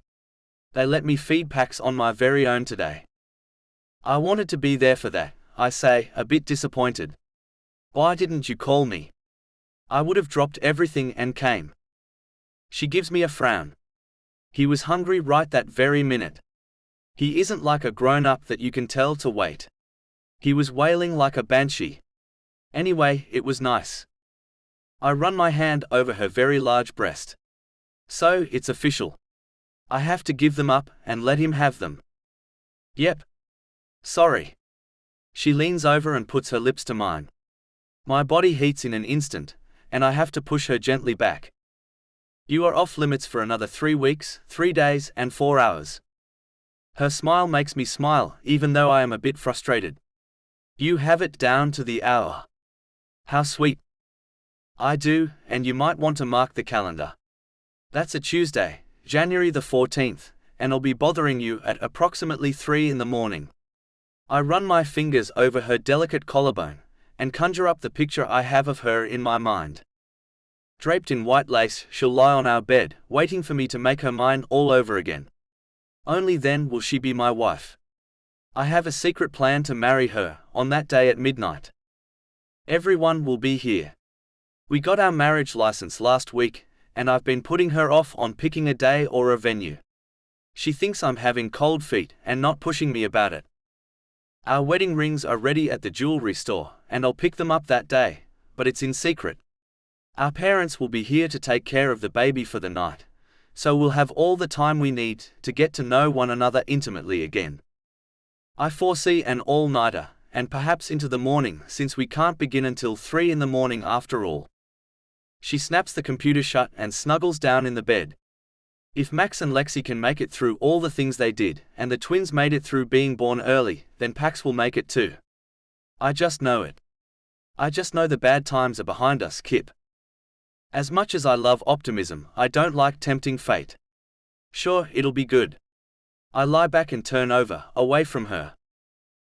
They let me feed packs on my very own today. I wanted to be there for that, I say, a bit disappointed. Why didn't you call me? I would have dropped everything and came. She gives me a frown. He was hungry right that very minute. He isn't like a grown-up that you can tell to wait. He was wailing like a banshee. Anyway, it was nice. I run my hand over her very large breast. So, it's official. I have to give them up and let him have them. Yep. Sorry. She leans over and puts her lips to mine. My body heats in an instant, and I have to push her gently back. You are off limits for another 3 weeks, 3 days, and 4 hours. Her smile makes me smile, even though I am a bit frustrated. You have it down to the hour. How sweet. I do, and you might want to mark the calendar. That's a Tuesday, January the 14th, and I'll be bothering you at approximately 3 in the morning. I run my fingers over her delicate collarbone, and conjure up the picture I have of her in my mind. Draped in white lace, she'll lie on our bed, waiting for me to make her mine all over again. Only then will she be my wife. I have a secret plan to marry her, on that day at midnight. Everyone will be here. We got our marriage license last week, and I've been putting her off on picking a day or a venue. She thinks I'm having cold feet and not pushing me about it. Our wedding rings are ready at the jewelry store, and I'll pick them up that day, but it's in secret. Our parents will be here to take care of the baby for the night, so we'll have all the time we need to get to know one another intimately again. I foresee an all-nighter, and perhaps into the morning, since we can't begin until 3 in the morning after all. She snaps the computer shut and snuggles down in the bed. If Max and Lexi can make it through all the things they did, and the twins made it through being born early, then Pax will make it too. I just know it. I just know the bad times are behind us, Kip. As much as I love optimism, I don't like tempting fate. Sure, it'll be good. I lie back and turn over, away from her.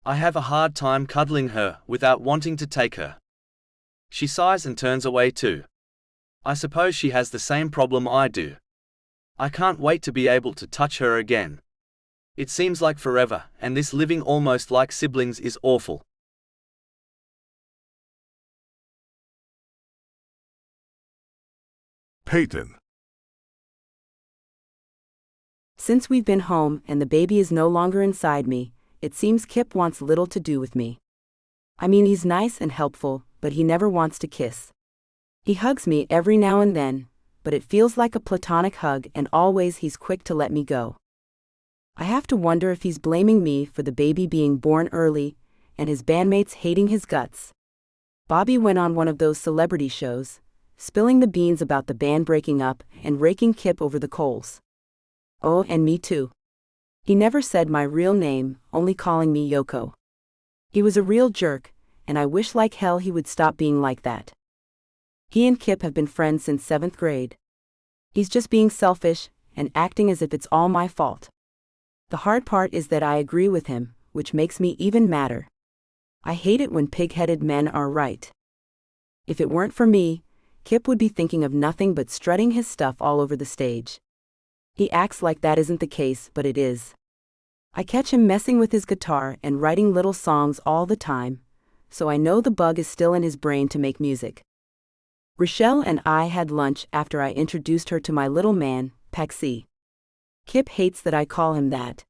I have a hard time cuddling her, without wanting to take her. She sighs and turns away too. I suppose she has the same problem I do. I can't wait to be able to touch her again. It seems like forever, and this living almost like siblings is awful. Payton. Since we've been home and the baby is no longer inside me, it seems Kip wants little to do with me. I mean, he's nice and helpful, but he never wants to kiss. He hugs me every now and then, but it feels like a platonic hug, and always he's quick to let me go. I have to wonder if he's blaming me for the baby being born early, and his bandmates hating his guts. Bobby went on one of those celebrity shows, spilling the beans about the band breaking up and raking Kip over the coals. Oh, and me too. He never said my real name, only calling me Yoko. He was a real jerk, and I wish like hell he would stop being like that. He and Kip have been friends since 7th grade. He's just being selfish and acting as if it's all my fault. The hard part is that I agree with him, which makes me even madder. I hate it when pig-headed men are right. If it weren't for me, Kip would be thinking of nothing but strutting his stuff all over the stage. He acts like that isn't the case, but it is. I catch him messing with his guitar and writing little songs all the time, so I know the bug is still in his brain to make music. Rochelle and I had lunch after I introduced her to my little man, Paxi. Kip hates that I call him that.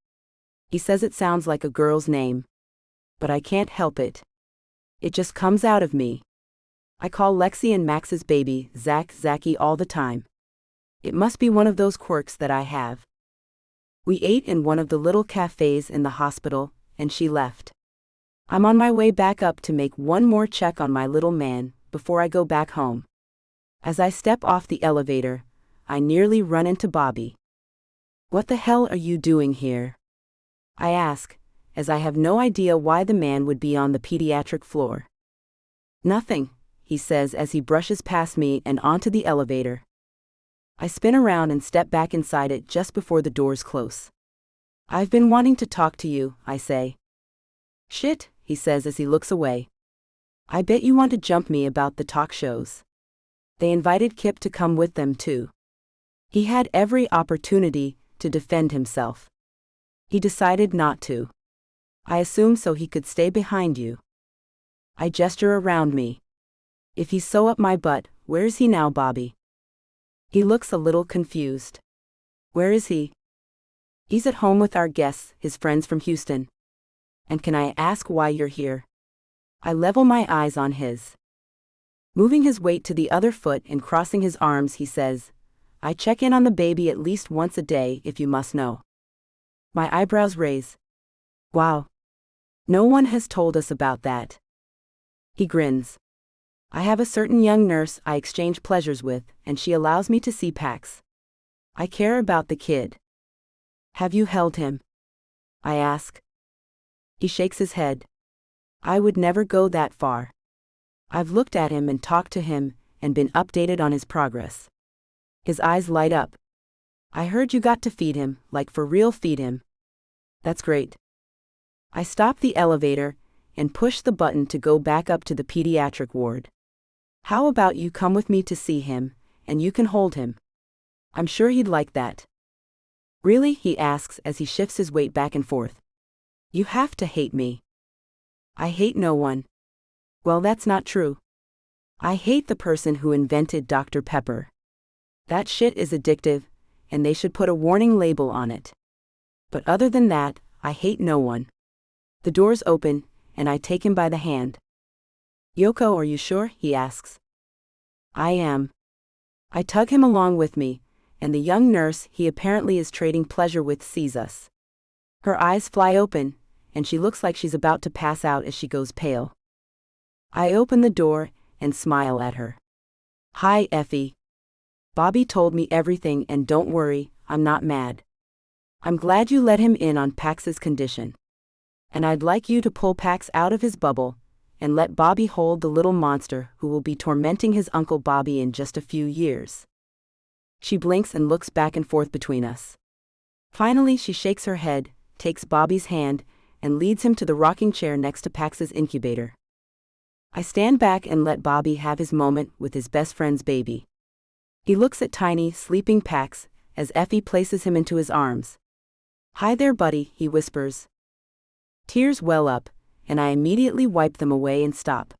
He says it sounds like a girl's name. But I can't help it. It just comes out of me. I call Lexi and Max's baby Zachy all the time. It must be one of those quirks that I have. We ate in one of the little cafes in the hospital, and she left. I'm on my way back up to make one more check on my little man before I go back home. As I step off the elevator, I nearly run into Bobby. "What the hell are you doing here?" I ask, as I have no idea why the man would be on the pediatric floor. "Nothing," he says as he brushes past me and onto the elevator. I spin around and step back inside it just before the doors close. "I've been wanting to talk to you," I say. "Shit," he says as he looks away. "I bet you want to jump me about the talk shows." They invited Kip to come with them too. He had every opportunity to defend himself. He decided not to. I assume so he could stay behind you. I gesture around me. "If he's so up my butt, where's he now, Bobby?" He looks a little confused. "Where is he?" "He's at home with our guests, his friends from Houston." "And can I ask why you're here?" I level my eyes on his. Moving his weight to the other foot and crossing his arms, he says, "I check in on the baby at least once a day, if you must know." My eyebrows raise. "Wow. No one has told us about that." He grins. "I have a certain young nurse I exchange pleasures with, and she allows me to see Pax. I care about the kid." "Have you held him?" I ask. He shakes his head. "I would never go that far. I've looked at him and talked to him and been updated on his progress." His eyes light up. "I heard you got to feed him, like for real feed him." "That's great." I stop the elevator and push the button to go back up to the pediatric ward. "How about you come with me to see him, and you can hold him? I'm sure he'd like that." "Really?" he asks as he shifts his weight back and forth. "You have to hate me." "I hate no one." "Well, that's not true. I hate the person who invented Dr. Pepper. That shit is addictive, and they should put a warning label on it. But other than that, I hate no one." The doors open, and I take him by the hand. "Yoko, are you sure?" he asks. "I am." I tug him along with me, and the young nurse he apparently is trading pleasure with sees us. Her eyes fly open, and she looks like she's about to pass out as she goes pale. I open the door and smile at her. "Hi, Effie. Bobby told me everything, and don't worry, I'm not mad. I'm glad you let him in on Pax's condition. And I'd like you to pull Pax out of his bubble and let Bobby hold the little monster who will be tormenting his Uncle Bobby in just a few years." She blinks and looks back and forth between us. Finally, she shakes her head, takes Bobby's hand, and leads him to the rocking chair next to Pax's incubator. I stand back and let Bobby have his moment with his best friend's baby. He looks at tiny, sleeping Pax as Effie places him into his arms. "Hi there, buddy," he whispers. Tears well up, and I immediately wipe them away and stop.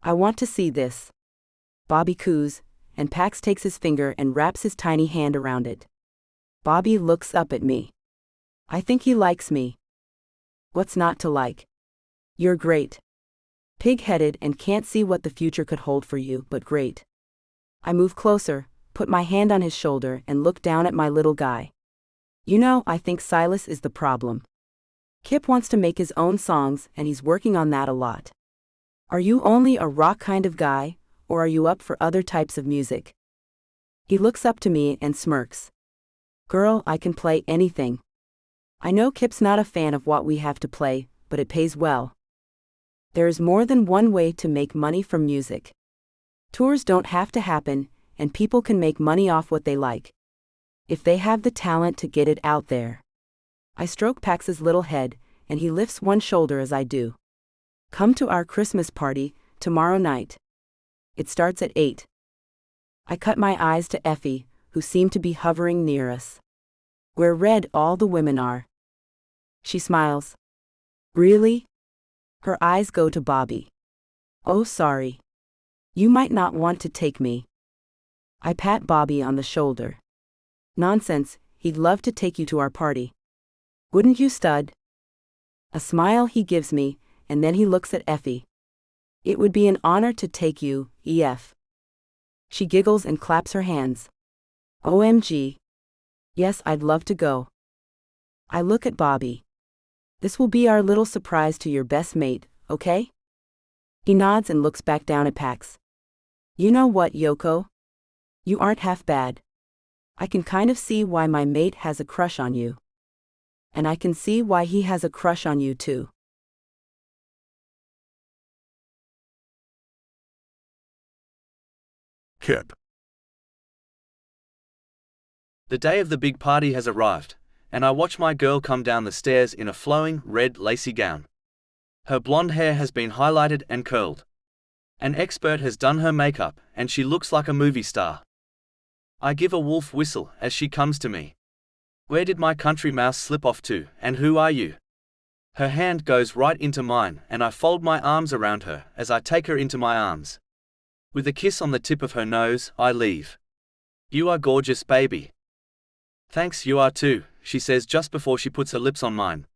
"I want to see this." Bobby coos, and Pax takes his finger and wraps his tiny hand around it. Bobby looks up at me. I think he likes me. What's not to like? You're great. Pig-headed and can't see what the future could hold for you, but great. I move closer, put my hand on his shoulder, and look down at my little guy. You know, I think Silas is the problem. Kip wants to make his own songs, and he's working on that a lot. Are you only a rock kind of guy, or are you up for other types of music? He looks up to me and smirks. Girl, I can play anything. I know Kip's not a fan of what we have to play, but it pays well. There is more than one way to make money from music. Tours don't have to happen, and people can make money off what they like, if they have the talent to get it out there. I stroke Pax's little head, and he lifts one shoulder as I do. Come to our Christmas party, tomorrow night. It starts at 8. I cut my eyes to Effie, who seemed to be hovering near us. Where red all the women are. She smiles. Really? Her eyes go to Bobby. Oh, sorry. You might not want to take me. I pat Bobby on the shoulder. Nonsense, he'd love to take you to our party. Wouldn't you, stud? A smile he gives me, and then he looks at Effie. It would be an honor to take you, EF. She giggles and claps her hands. OMG. Yes, I'd love to go. I look at Bobby. This will be our little surprise to your best mate, okay? He nods and looks back down at Pax. You know what, Yoko? You aren't half bad. I can kind of see why my mate has a crush on you. And I can see why he has a crush on you too. Kip. The day of the big party has arrived, and I watch my girl come down the stairs in a flowing, red, lacy gown. Her blonde hair has been highlighted and curled. An expert has done her makeup, and she looks like a movie star. I give a wolf whistle as she comes to me. Where did my country mouse slip off to, and who are you? Her hand goes right into mine, and I fold my arms around her as I take her into my arms. With a kiss on the tip of her nose, I leave. You are gorgeous, baby. Thanks, you are too, she says just before she puts her lips on mine.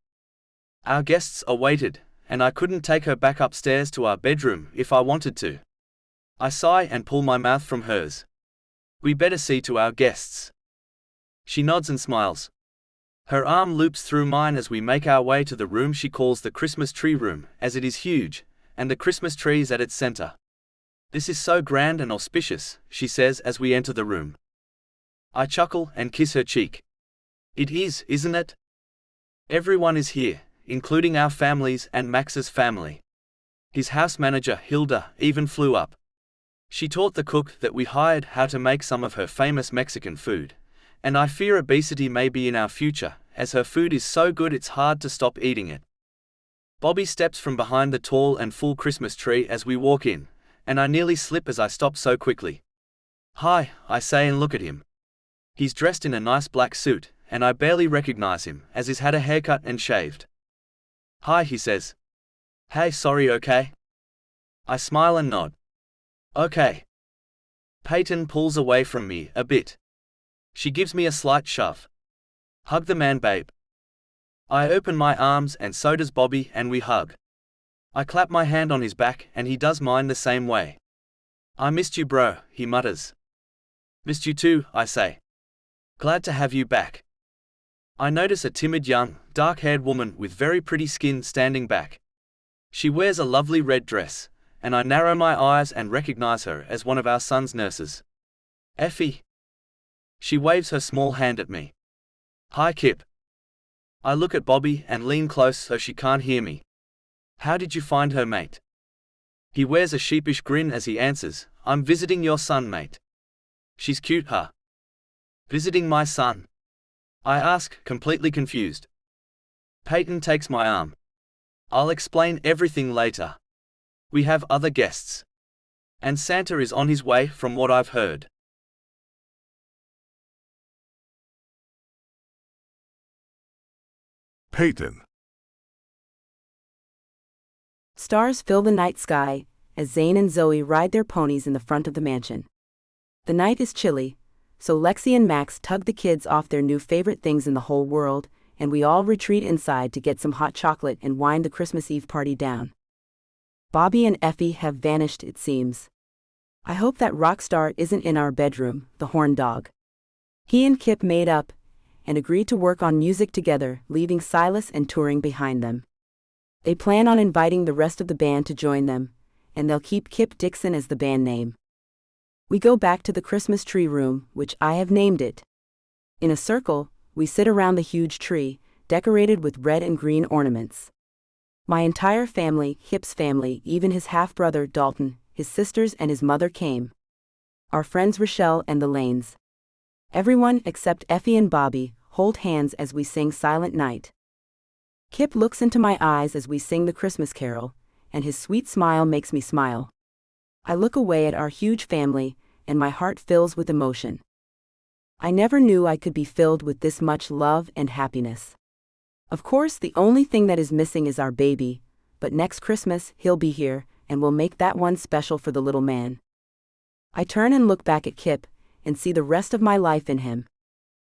Our guests are waited, and I couldn't take her back upstairs to our bedroom if I wanted to. I sigh and pull my mouth from hers. We better see to our guests. She nods and smiles. Her arm loops through mine as we make our way to the room she calls the Christmas tree room, as it is huge, and the Christmas tree is at its center. This is so grand and auspicious, she says as we enter the room. I chuckle and kiss her cheek. It is, isn't it? Everyone is here, including our families and Max's family. His house manager, Hilda, even flew up. She taught the cook that we hired how to make some of her famous Mexican food, and I fear obesity may be in our future, as her food is so good it's hard to stop eating it. Bobby steps from behind the tall and full Christmas tree as we walk in, and I nearly slip as I stop so quickly. Hi, I say and look at him. He's dressed in a nice black suit, and I barely recognize him, as he's had a haircut and shaved. Hi, he says. Hey, sorry, okay? I smile and nod. Okay. Payton pulls away from me a bit. She gives me a slight shove. Hug the man, babe. I open my arms and so does Bobby, and we hug. I clap my hand on his back and he does mine the same way. I missed you, bro, he mutters. Missed you too, I say. Glad to have you back. I notice a timid young, dark-haired woman with very pretty skin standing back. She wears a lovely red dress, and I narrow my eyes and recognize her as one of our son's nurses. Effie. She waves her small hand at me. Hi, Kip. I look at Bobby and lean close so she can't hear me. How did you find her, mate? He wears a sheepish grin as he answers, I'm visiting your son, mate. She's cute, huh? Visiting my son? I ask, completely confused. Payton takes my arm. I'll explain everything later. We have other guests. And Santa is on his way from what I've heard. Payton. Stars fill the night sky as Zane and Zoe ride their ponies in the front of the mansion. The night is chilly, so Lexi and Max tug the kids off their new favorite things in the whole world, and we all retreat inside to get some hot chocolate and wind the Christmas Eve party down. Bobby and Effie have vanished, it seems. I hope that Rockstar isn't in our bedroom, the horn dog. He and Kip made up and agreed to work on music together, leaving Silas and touring behind them. They plan on inviting the rest of the band to join them, and they'll keep Kip Dixon as the band name. We go back to the Christmas tree room, which I have named it. In a circle, we sit around the huge tree, decorated with red and green ornaments. My entire family, Kip's family, even his half-brother Dalton, his sisters and his mother came. Our friends Rochelle and the Lanes. Everyone except Effie and Bobby hold hands as we sing Silent Night. Kip looks into my eyes as we sing the Christmas carol, and his sweet smile makes me smile. I look away at our huge family, and my heart fills with emotion. I never knew I could be filled with this much love and happiness. Of course, the only thing that is missing is our baby, but next Christmas he'll be here, and we'll make that one special for the little man. I turn and look back at Kip, and see the rest of my life in him.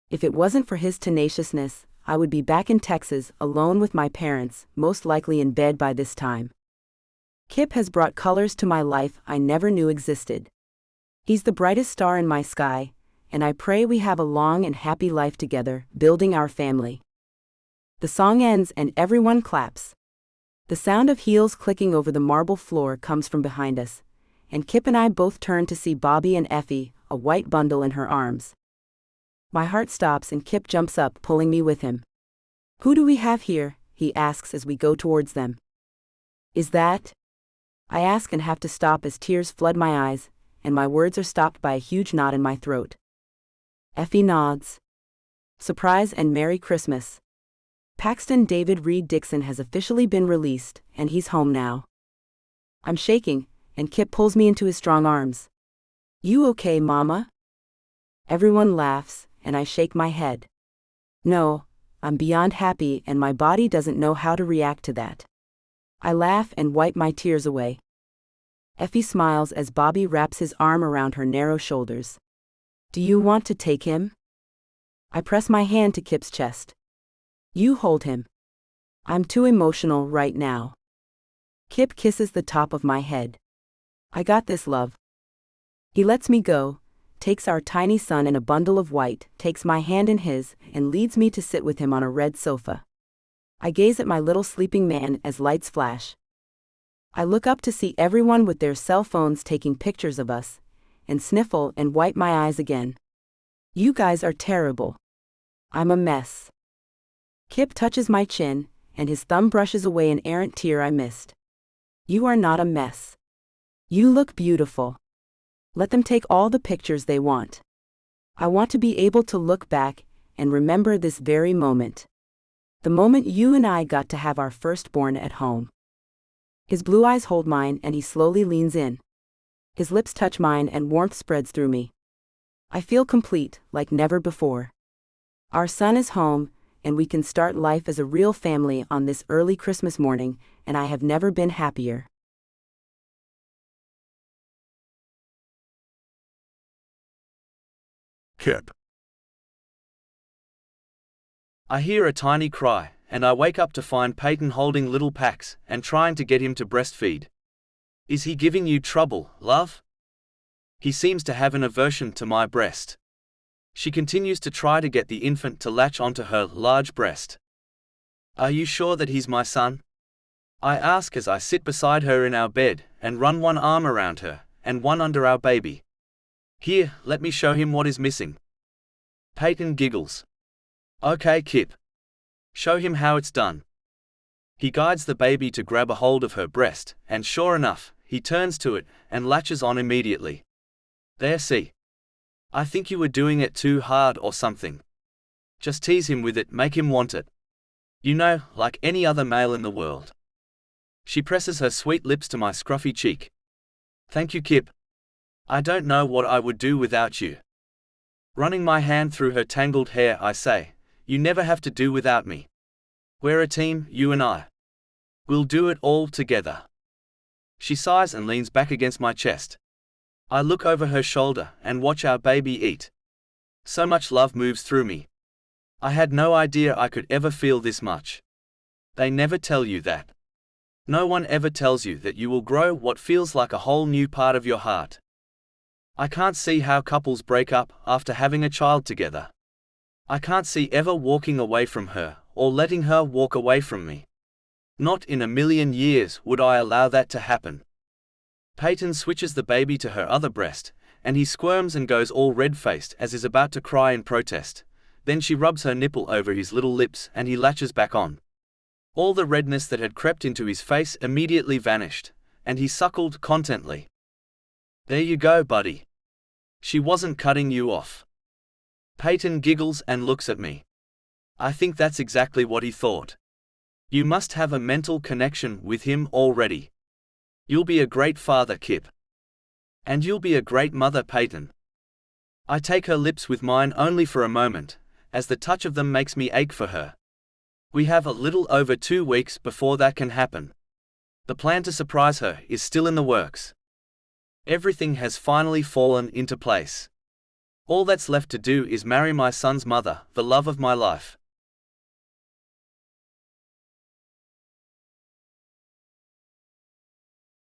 If it wasn't for his tenaciousness, I would be back in Texas, alone with my parents, most likely in bed by this time. Kip has brought colors to my life I never knew existed. He's the brightest star in my sky, and I pray we have a long and happy life together, building our family. The song ends and everyone claps. The sound of heels clicking over the marble floor comes from behind us, and Kip and I both turn to see Bobby and Effie, a white bundle in her arms. My heart stops and Kip jumps up, pulling me with him. Who do we have here? He asks as we go towards them. Is that? I ask and have to stop as tears flood my eyes, and my words are stopped by a huge knot in my throat. Effie nods. Surprise and Merry Christmas. Paxton David Reed Dixon has officially been released, and he's home now. I'm shaking, and Kip pulls me into his strong arms. You okay, Mama? Everyone laughs, and I shake my head. No, I'm beyond happy and my body doesn't know how to react to that. I laugh and wipe my tears away. Effie smiles as Bobby wraps his arm around her narrow shoulders. Do you want to take him? I press my hand to Kip's chest. You hold him. I'm too emotional right now. Kip kisses the top of my head. I got this, love. He lets me go, takes our tiny son in a bundle of white, takes my hand in his, and leads me to sit with him on a red sofa. I gaze at my little sleeping man as lights flash. I look up to see everyone with their cell phones taking pictures of us, and sniffle and wipe my eyes again. You guys are terrible. I'm a mess. Kip touches my chin, and his thumb brushes away an errant tear I missed. You are not a mess. You look beautiful. Let them take all the pictures they want. I want to be able to look back and remember this very moment. The moment you and I got to have our firstborn at home. His blue eyes hold mine and he slowly leans in. His lips touch mine and warmth spreads through me. I feel complete, like never before. Our son is home, and we can start life as a real family on this early Christmas morning, and I have never been happier. Kip. I hear a tiny cry, and I wake up to find Payton holding little Pax and trying to get him to breastfeed. Is he giving you trouble, love? He seems to have an aversion to my breast. She continues to try to get the infant to latch onto her large breast. Are you sure that he's my son? I ask as I sit beside her in our bed and run one arm around her and one under our baby. Here, let me show him what is missing. Payton giggles. Okay, Kip. Show him how it's done. He guides the baby to grab a hold of her breast, and sure enough, he turns to it and latches on immediately. There, see. I think you were doing it too hard or something. Just tease him with it, make him want it. You know, like any other male in the world. She presses her sweet lips to my scruffy cheek. Thank you, Kip. I don't know what I would do without you. Running my hand through her tangled hair, I say, you never have to do without me. We're a team, you and I. We'll do it all together. She sighs and leans back against my chest. I look over her shoulder and watch our baby eat. So much love moves through me. I had no idea I could ever feel this much. They never tell you that. No one ever tells you that you will grow what feels like a whole new part of your heart. I can't see how couples break up after having a child together. I can't see ever walking away from her or letting her walk away from me. Not in a million years would I allow that to happen. Payton switches the baby to her other breast, and he squirms and goes all red-faced as is about to cry in protest. Then she rubs her nipple over his little lips and he latches back on. All the redness that had crept into his face immediately vanished, and he suckled contently. There you go, buddy. She wasn't cutting you off. Payton giggles and looks at me. I think that's exactly what he thought. You must have a mental connection with him already. You'll be a great father, Kip. And you'll be a great mother, Payton. I take her lips with mine only for a moment, as the touch of them makes me ache for her. We have a little over 2 weeks before that can happen. The plan to surprise her is still in the works. Everything has finally fallen into place. All that's left to do is marry my son's mother, the love of my life.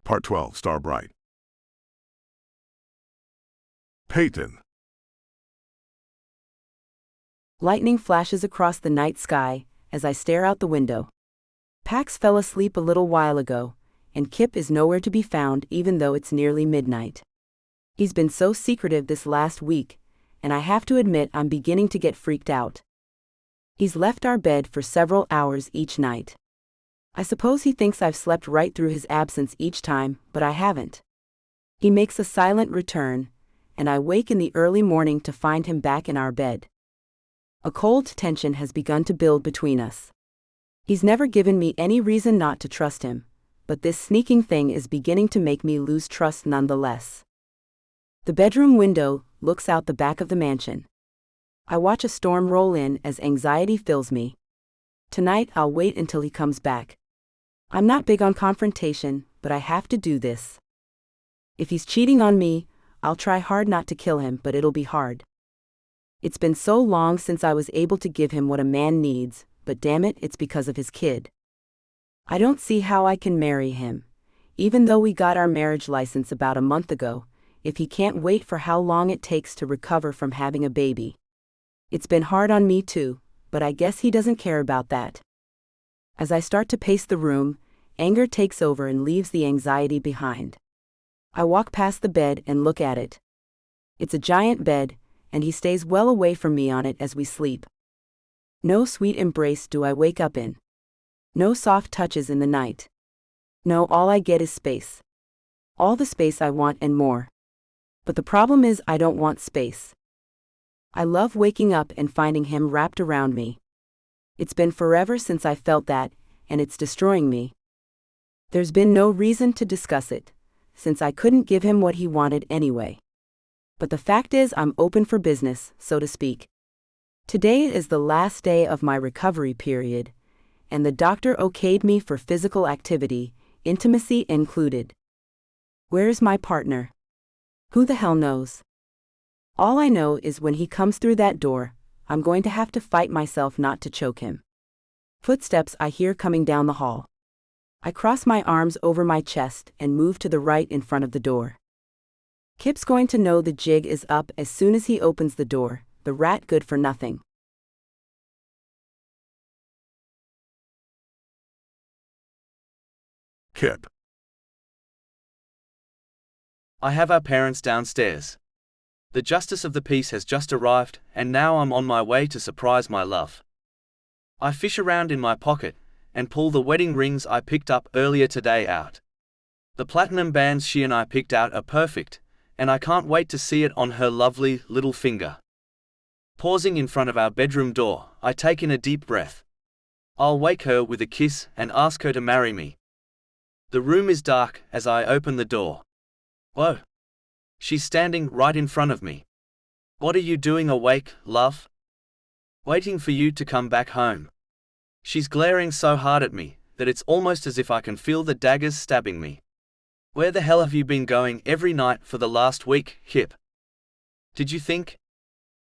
Part 12, Starbright. Payton. Lightning flashes across the night sky as I stare out the window. Pax fell asleep a little while ago, and Kip is nowhere to be found even though it's nearly midnight. He's been so secretive this last week, and I have to admit I'm beginning to get freaked out. He's left our bed for several hours each night. I suppose he thinks I've slept right through his absence each time, but I haven't. He makes a silent return, and I wake in the early morning to find him back in our bed. A cold tension has begun to build between us. He's never given me any reason not to trust him, but this sneaking thing is beginning to make me lose trust nonetheless. The bedroom window looks out the back of the mansion. I watch a storm roll in as anxiety fills me. Tonight I'll wait until he comes back. I'm not big on confrontation, but I have to do this. If he's cheating on me, I'll try hard not to kill him, but it'll be hard. It's been so long since I was able to give him what a man needs, but damn it, it's because of his kid. I don't see how I can marry him, even though we got our marriage license about a month ago, if he can't wait for how long it takes to recover from having a baby. It's been hard on me too, but I guess he doesn't care about that. As I start to pace the room, anger takes over and leaves the anxiety behind. I walk past the bed and look at it. It's a giant bed, and he stays well away from me on it as we sleep. No sweet embrace do I wake up in. No soft touches in the night. No, all I get is space. All the space I want and more. But the problem is I don't want space. I love waking up and finding him wrapped around me. It's been forever since I felt that, and it's destroying me. There's been no reason to discuss it, since I couldn't give him what he wanted anyway. But the fact is I'm open for business, so to speak. Today is the last day of my recovery period, and the doctor okayed me for physical activity, intimacy included. Where's my partner? Who the hell knows? All I know is when he comes through that door, I'm going to have to fight myself not to choke him. Footsteps I hear coming down the hall. I cross my arms over my chest and move to the right in front of the door. Kip's going to know the jig is up as soon as he opens the door, the rat good for nothing. Kip. I have our parents downstairs. The justice of the peace has just arrived, and now I'm on my way to surprise my love. I fish around in my pocket and pull the wedding rings I picked up earlier today out. The platinum bands she and I picked out are perfect, and I can't wait to see it on her lovely little finger. Pausing in front of our bedroom door, I take in a deep breath. I'll wake her with a kiss and ask her to marry me. The room is dark as I open the door. Whoa! She's standing right in front of me. What are you doing awake, love? Waiting for you to come back home. She's glaring so hard at me that it's almost as if I can feel the daggers stabbing me. Where the hell have you been going every night for the last week, Kip? Did you think?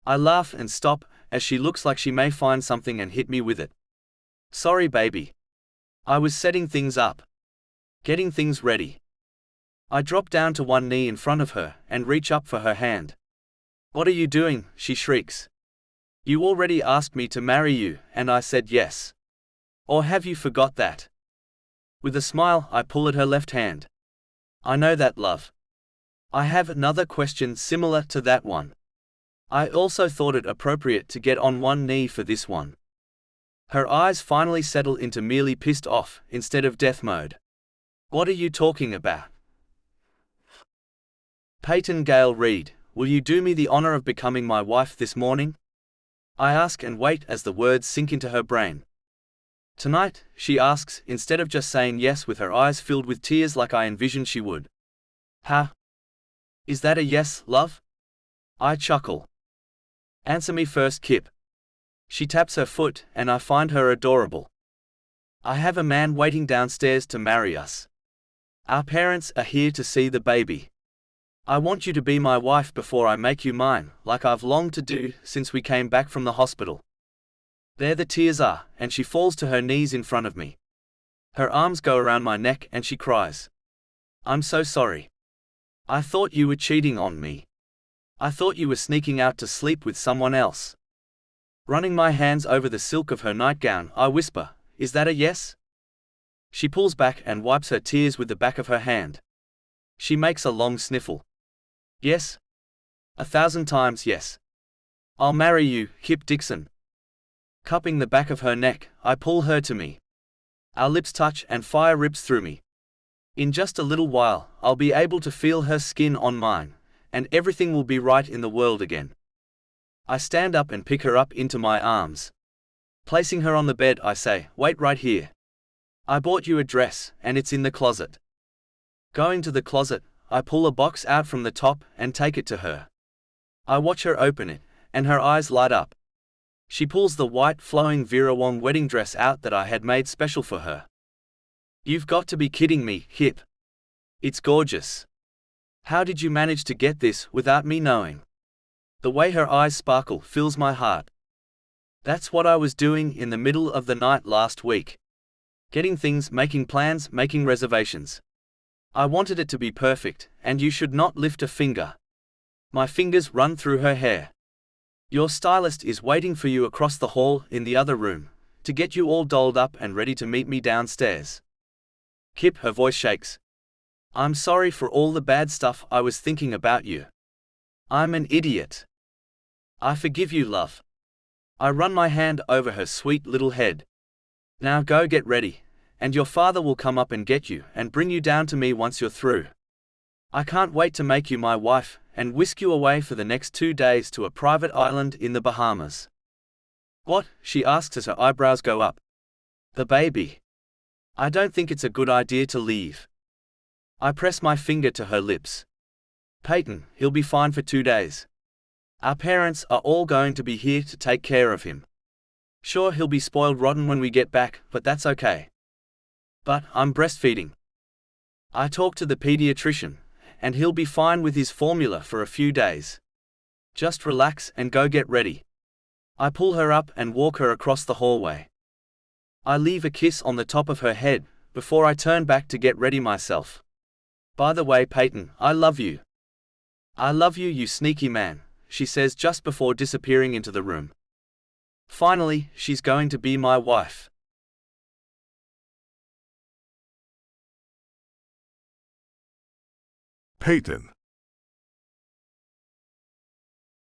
I laugh and stop as she looks like she may find something and hit me with it. Sorry, baby. I was setting things up. Getting things ready. I drop down to one knee in front of her and reach up for her hand. What are you doing? She shrieks. You already asked me to marry you, and I said yes. Or have you forgot that? With a smile, I pull at her left hand. I know that, love. I have another question similar to that one. I also thought it appropriate to get on one knee for this one. Her eyes finally settle into merely pissed off instead of death mode. What are you talking about? Payton Gale Reed, will you do me the honor of becoming my wife this morning? I ask and wait as the words sink into her brain. Tonight, she asks, instead of just saying yes with her eyes filled with tears like I envisioned she would. Huh? Is that a yes, love? I chuckle. Answer me first, Kip. She taps her foot, and I find her adorable. I have a man waiting downstairs to marry us. Our parents are here to see the baby. I want you to be my wife before I make you mine, like I've longed to do since we came back from the hospital. There the tears are, and she falls to her knees in front of me. Her arms go around my neck and she cries. I'm so sorry. I thought you were cheating on me. I thought you were sneaking out to sleep with someone else. Running my hands over the silk of her nightgown, I whisper, is that a yes? She pulls back and wipes her tears with the back of her hand. She makes a long sniffle. Yes. 1,000 times yes. I'll marry you, Kip Dixon. Cupping the back of her neck, I pull her to me. Our lips touch and fire rips through me. In just a little while, I'll be able to feel her skin on mine, and everything will be right in the world again. I stand up and pick her up into my arms. Placing her on the bed, I say, wait right here. I bought you a dress, and it's in the closet. Going to the closet, I pull a box out from the top and take it to her. I watch her open it, and her eyes light up. She pulls the white flowing Vera Wang wedding dress out that I had made special for her. You've got to be kidding me, Kip. It's gorgeous. How did you manage to get this without me knowing? The way her eyes sparkle fills my heart. That's what I was doing in the middle of the night last week. Getting things, making plans, making reservations. I wanted it to be perfect, and you should not lift a finger. My fingers run through her hair. Your stylist is waiting for you across the hall in the other room, to get you all dolled up and ready to meet me downstairs. Kip, her voice shakes. I'm sorry for all the bad stuff I was thinking about you. I'm an idiot. I forgive you, love. I run my hand over her sweet little head. Now go get ready, and your father will come up and get you and bring you down to me once you're through. I can't wait to make you my wife and whisk you away for the next 2 days to a private island in the Bahamas. What? She asks as her eyebrows go up. The baby. I don't think it's a good idea to leave. I press my finger to her lips. Payton, he'll be fine for 2 days. Our parents are all going to be here to take care of him. Sure, he'll be spoiled rotten when we get back, but that's okay. But I'm breastfeeding. I talked to the pediatrician, and he'll be fine with his formula for a few days. Just relax and go get ready. I pull her up and walk her across the hallway. I leave a kiss on the top of her head before I turn back to get ready myself. By the way, Payton, I love you. I love you, you sneaky man, she says just before disappearing into the room. Finally, she's going to be my wife. Payton.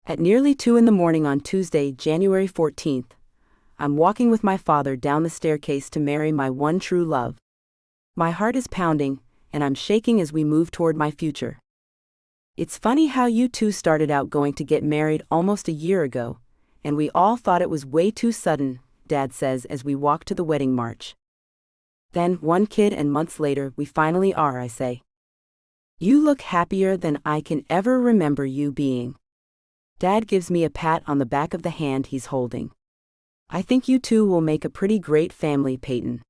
At nearly 2 in the morning on Tuesday, January 14th, I'm walking with my father down the staircase to marry my one true love. My heart is pounding, and I'm shaking as we move toward my future. It's funny how you two started out going to get married almost a year ago, and we all thought it was way too sudden, Dad says as we walk to the wedding march. Then, 1 kid and months later, we finally are, I say. You look happier than I can ever remember you being. Dad gives me a pat on the back of the hand he's holding. I think you two will make a pretty great family, Payton.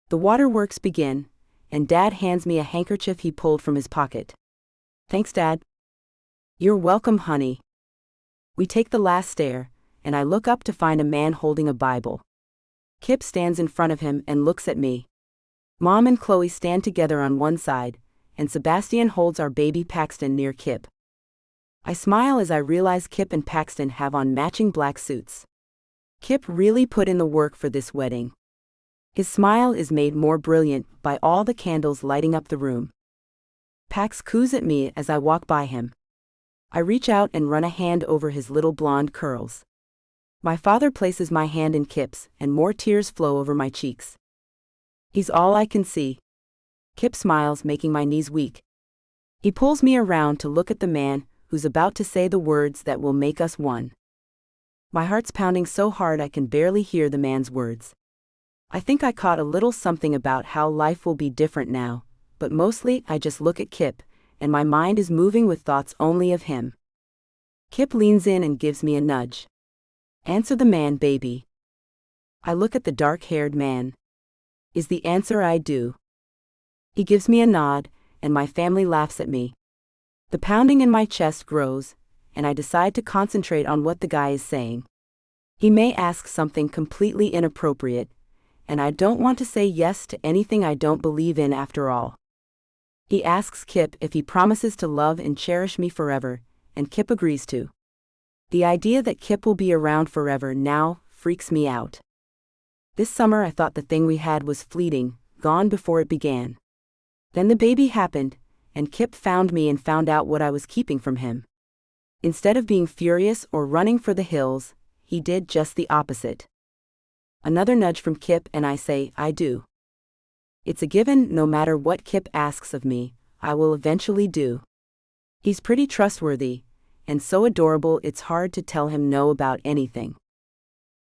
The waterworks begin, and Dad hands me a handkerchief he pulled from his pocket. Thanks, Dad. You're welcome, honey. We take the last stair, and I look up to find a man holding a Bible. Kip stands in front of him and looks at me. Mom and Chloe stand together on one side, and Sebastian holds our baby Paxton near Kip. I smile as I realize Kip and Paxton have on matching black suits. Kip really put in the work for this wedding. His smile is made more brilliant by all the candles lighting up the room. Pax coos at me as I walk by him. I reach out and run a hand over his little blonde curls. My father places my hand in Kip's, and more tears flow over my cheeks. He's all I can see. Kip smiles, making my knees weak. He pulls me around to look at the man who's about to say the words that will make us one. My heart's pounding so hard I can barely hear the man's words. I think I caught a little something about how life will be different now, but mostly I just look at Kip, and my mind is moving with thoughts only of him. Kip leans in and gives me a nudge. Answer the man, baby. I look at the dark-haired man. Is the answer I do. He gives me a nod, and my family laughs at me. The pounding in my chest grows, and I decide to concentrate on what the guy is saying. He may ask something completely inappropriate, and I don't want to say yes to anything I don't believe in after all. He asks Kip if he promises to love and cherish me forever, and Kip agrees to. The idea that Kip will be around forever now freaks me out. This summer I thought the thing we had was fleeting, gone before it began. Then the baby happened, and Kip found me and found out what I was keeping from him. Instead of being furious or running for the hills, he did just the opposite. Another nudge from Kip and I say, I do. It's a given, no matter what Kip asks of me, I will eventually do. He's pretty trustworthy, and so adorable it's hard to tell him no about anything.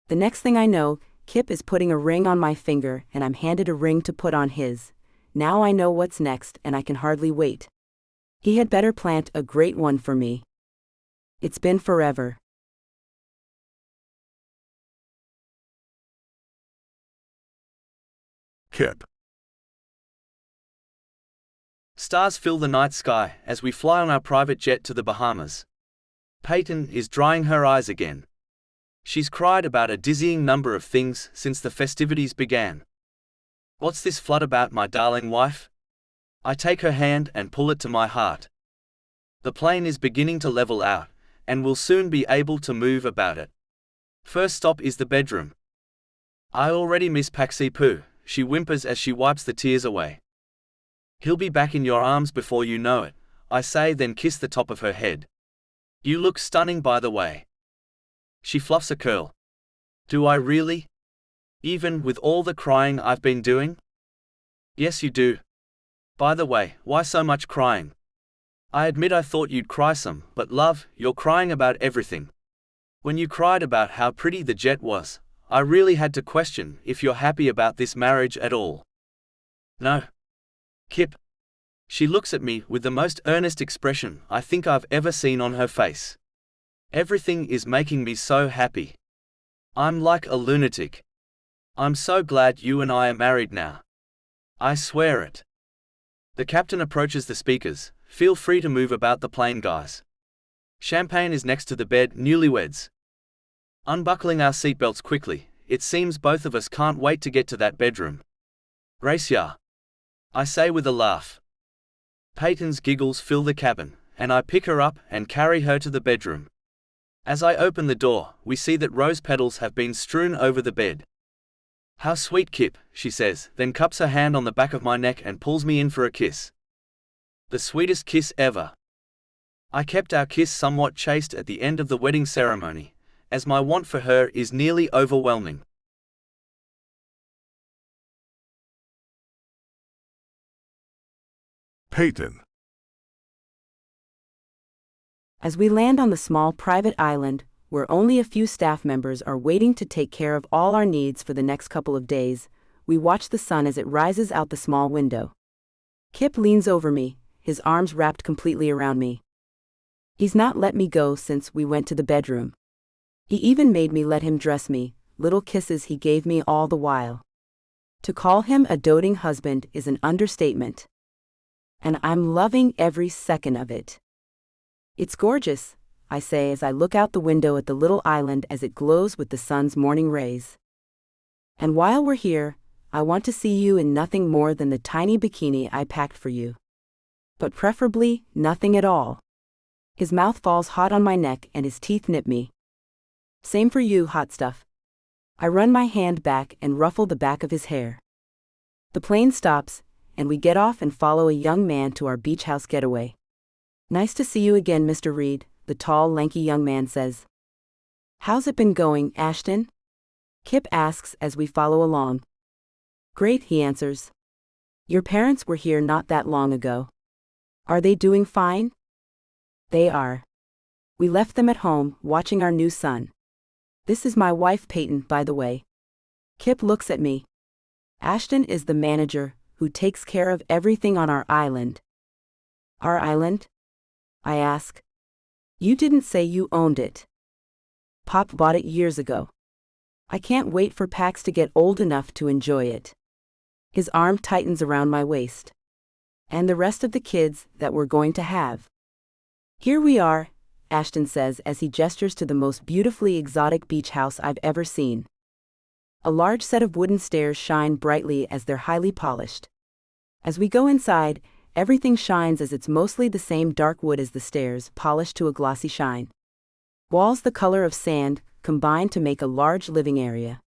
The next thing I know, Kip is putting a ring on my finger and I'm handed a ring to put on his. Now I know what's next and I can hardly wait. He had better plant a great one for me. It's been forever. Kip. Stars fill the night sky as we fly on our private jet to the Bahamas. Payton is drying her eyes again. She's cried about a dizzying number of things since the festivities began. What's this flood about, my darling wife? I take her hand and pull it to my heart. The plane is beginning to level out, and we'll soon be able to move about it. First stop is the bedroom. I already miss Paxi Poo, she whimpers as she wipes the tears away. He'll be back in your arms before you know it, I say, then kiss the top of her head. You look stunning, by the way. She fluffs a curl. Do I really? Even with all the crying I've been doing? Yes, you do. By the way, why so much crying? I admit I thought you'd cry some, but love, you're crying about everything. When you cried about how pretty the jet was, I really had to question if you're happy about this marriage at all. No. Kip. She looks at me with the most earnest expression I think I've ever seen on her face. Everything is making me so happy. I'm like a lunatic. I'm so glad you and I are married now. I swear it. The captain approaches the speakers. Feel free to move about the plane, guys. Champagne is next to the bed, newlyweds. Unbuckling our seatbelts quickly, it seems both of us can't wait to get to that bedroom. Race ya. I say with a laugh. Payton's giggles fill the cabin, and I pick her up and carry her to the bedroom. As I open the door, we see that rose petals have been strewn over the bed. How sweet, Kip, she says, then cups her hand on the back of my neck and pulls me in for a kiss. The sweetest kiss ever. I kept our kiss somewhat chaste at the end of the wedding ceremony, as my want for her is nearly overwhelming. Payton. As we land on the small private island, where only a few staff members are waiting to take care of all our needs for the next couple of days, we watch the sun as it rises out the small window. Kip leans over me, his arms wrapped completely around me. He's not let me go since we went to the bedroom. He even made me let him dress me, little kisses he gave me all the while. To call him a doting husband is an understatement. And I'm loving every second of it. It's gorgeous, I say as I look out the window at the little island as it glows with the sun's morning rays. And while we're here, I want to see you in nothing more than the tiny bikini I packed for you. But preferably, nothing at all. His mouth falls hot on my neck and his teeth nip me. Same for you, hot stuff. I run my hand back and ruffle the back of his hair. The plane stops, and we get off and follow a young man to our beach house getaway. Nice to see you again, Mr. Reed, the tall, lanky young man says. How's it been going, Ashton? Kip asks as we follow along. Great, he answers. Your parents were here not that long ago. Are they doing fine? They are. We left them at home, watching our new son. This is my wife Payton, by the way. Kip looks at me. Ashton is the manager, who takes care of everything on our island. Our island? I ask. You didn't say you owned it. Pop bought it years ago. I can't wait for Pax to get old enough to enjoy it. His arm tightens around my waist. And the rest of the kids that we're going to have. Here we are, Ashton says as he gestures to the most beautifully exotic beach house I've ever seen. A large set of wooden stairs shine brightly as they're highly polished. As we go inside, everything shines as it's mostly the same dark wood as the stairs, polished to a glossy shine. Walls the color of sand combine to make a large living area.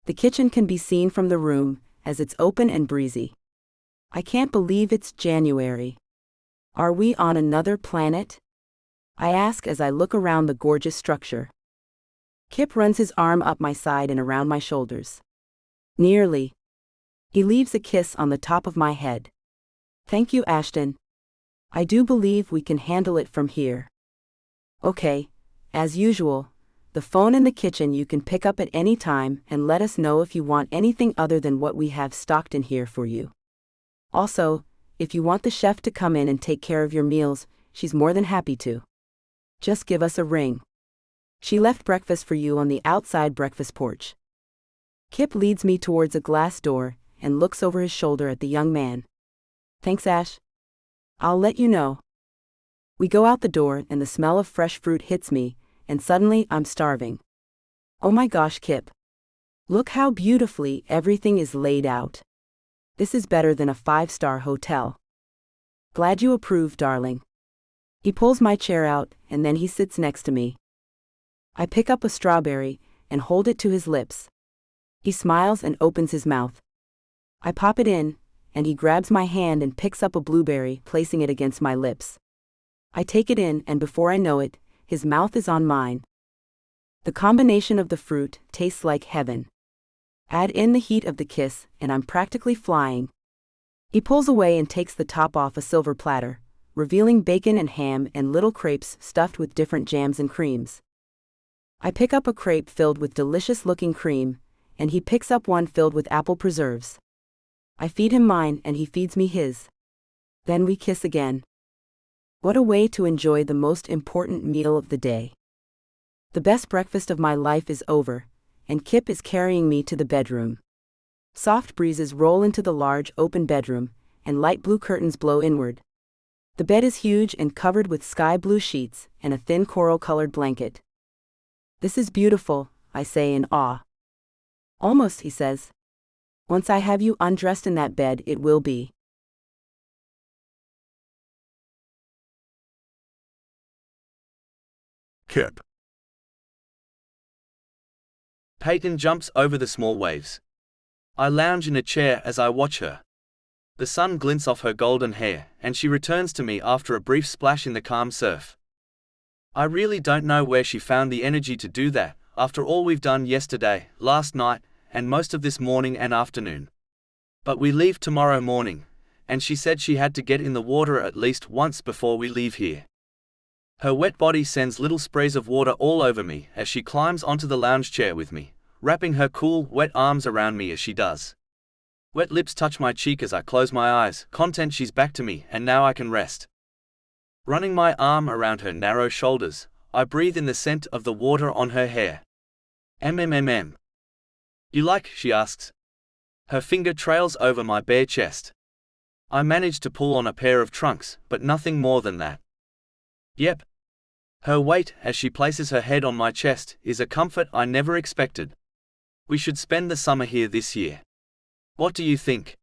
The kitchen can be seen from the room, as it's open and breezy. I can't believe it's January. Are we on another planet? I ask as I look around the gorgeous structure. Kip runs his arm up my side and around my shoulders. Nearly. He leaves a kiss on the top of my head. Thank you, Ashton. I do believe we can handle it from here. Okay, as usual, the phone in the kitchen you can pick up at any time and let us know if you want anything other than what we have stocked in here for you. Also, if you want the chef to come in and take care of your meals, she's more than happy to. Just give us a ring. She left breakfast for you on the outside breakfast porch. Kip leads me towards a glass door and looks over his shoulder at the young man. Thanks, Ash. I'll let you know. We go out the door and the smell of fresh fruit hits me, and suddenly I'm starving. Oh my gosh, Kip. Look how beautifully everything is laid out. This is better than a 5-star hotel. Glad you approve, darling. He pulls my chair out, and then he sits next to me. I pick up a strawberry and hold it to his lips. He smiles and opens his mouth. I pop it in, and he grabs my hand and picks up a blueberry, placing it against my lips. I take it in, and before I know it, his mouth is on mine. The combination of the fruit tastes like heaven. Add in the heat of the kiss, and I'm practically flying. He pulls away and takes the top off a silver platter, revealing bacon and ham and little crepes stuffed with different jams and creams. I pick up a crepe filled with delicious-looking cream, and he picks up one filled with apple preserves. I feed him mine and he feeds me his. Then we kiss again. What a way to enjoy the most important meal of the day. The best breakfast of my life is over, and Kip is carrying me to the bedroom. Soft breezes roll into the large open bedroom, and light blue curtains blow inward. The bed is huge and covered with sky blue sheets and a thin coral-colored blanket. This is beautiful, I say in awe. Almost, he says. Once I have you undressed in that bed, it will be. Kip. Payton jumps over the small waves. I lounge in a chair as I watch her. The sun glints off her golden hair, and she returns to me after a brief splash in the calm surf. I really don't know where she found the energy to do that, after all we've done yesterday, last night, and most of this morning and afternoon. But we leave tomorrow morning, and she said she had to get in the water at least once before we leave here. Her wet body sends little sprays of water all over me as she climbs onto the lounge chair with me, wrapping her cool, wet arms around me as she does. Wet lips touch my cheek as I close my eyes, content she's back to me and now I can rest. Running my arm around her narrow shoulders, I breathe in the scent of the water on her hair. "Mm. You like?" she asks. Her finger trails over my bare chest. I manage to pull on a pair of trunks, but nothing more than that. Yep. Her weight, as she places her head on my chest, is a comfort I never expected. We should spend the summer here this year. What do you think?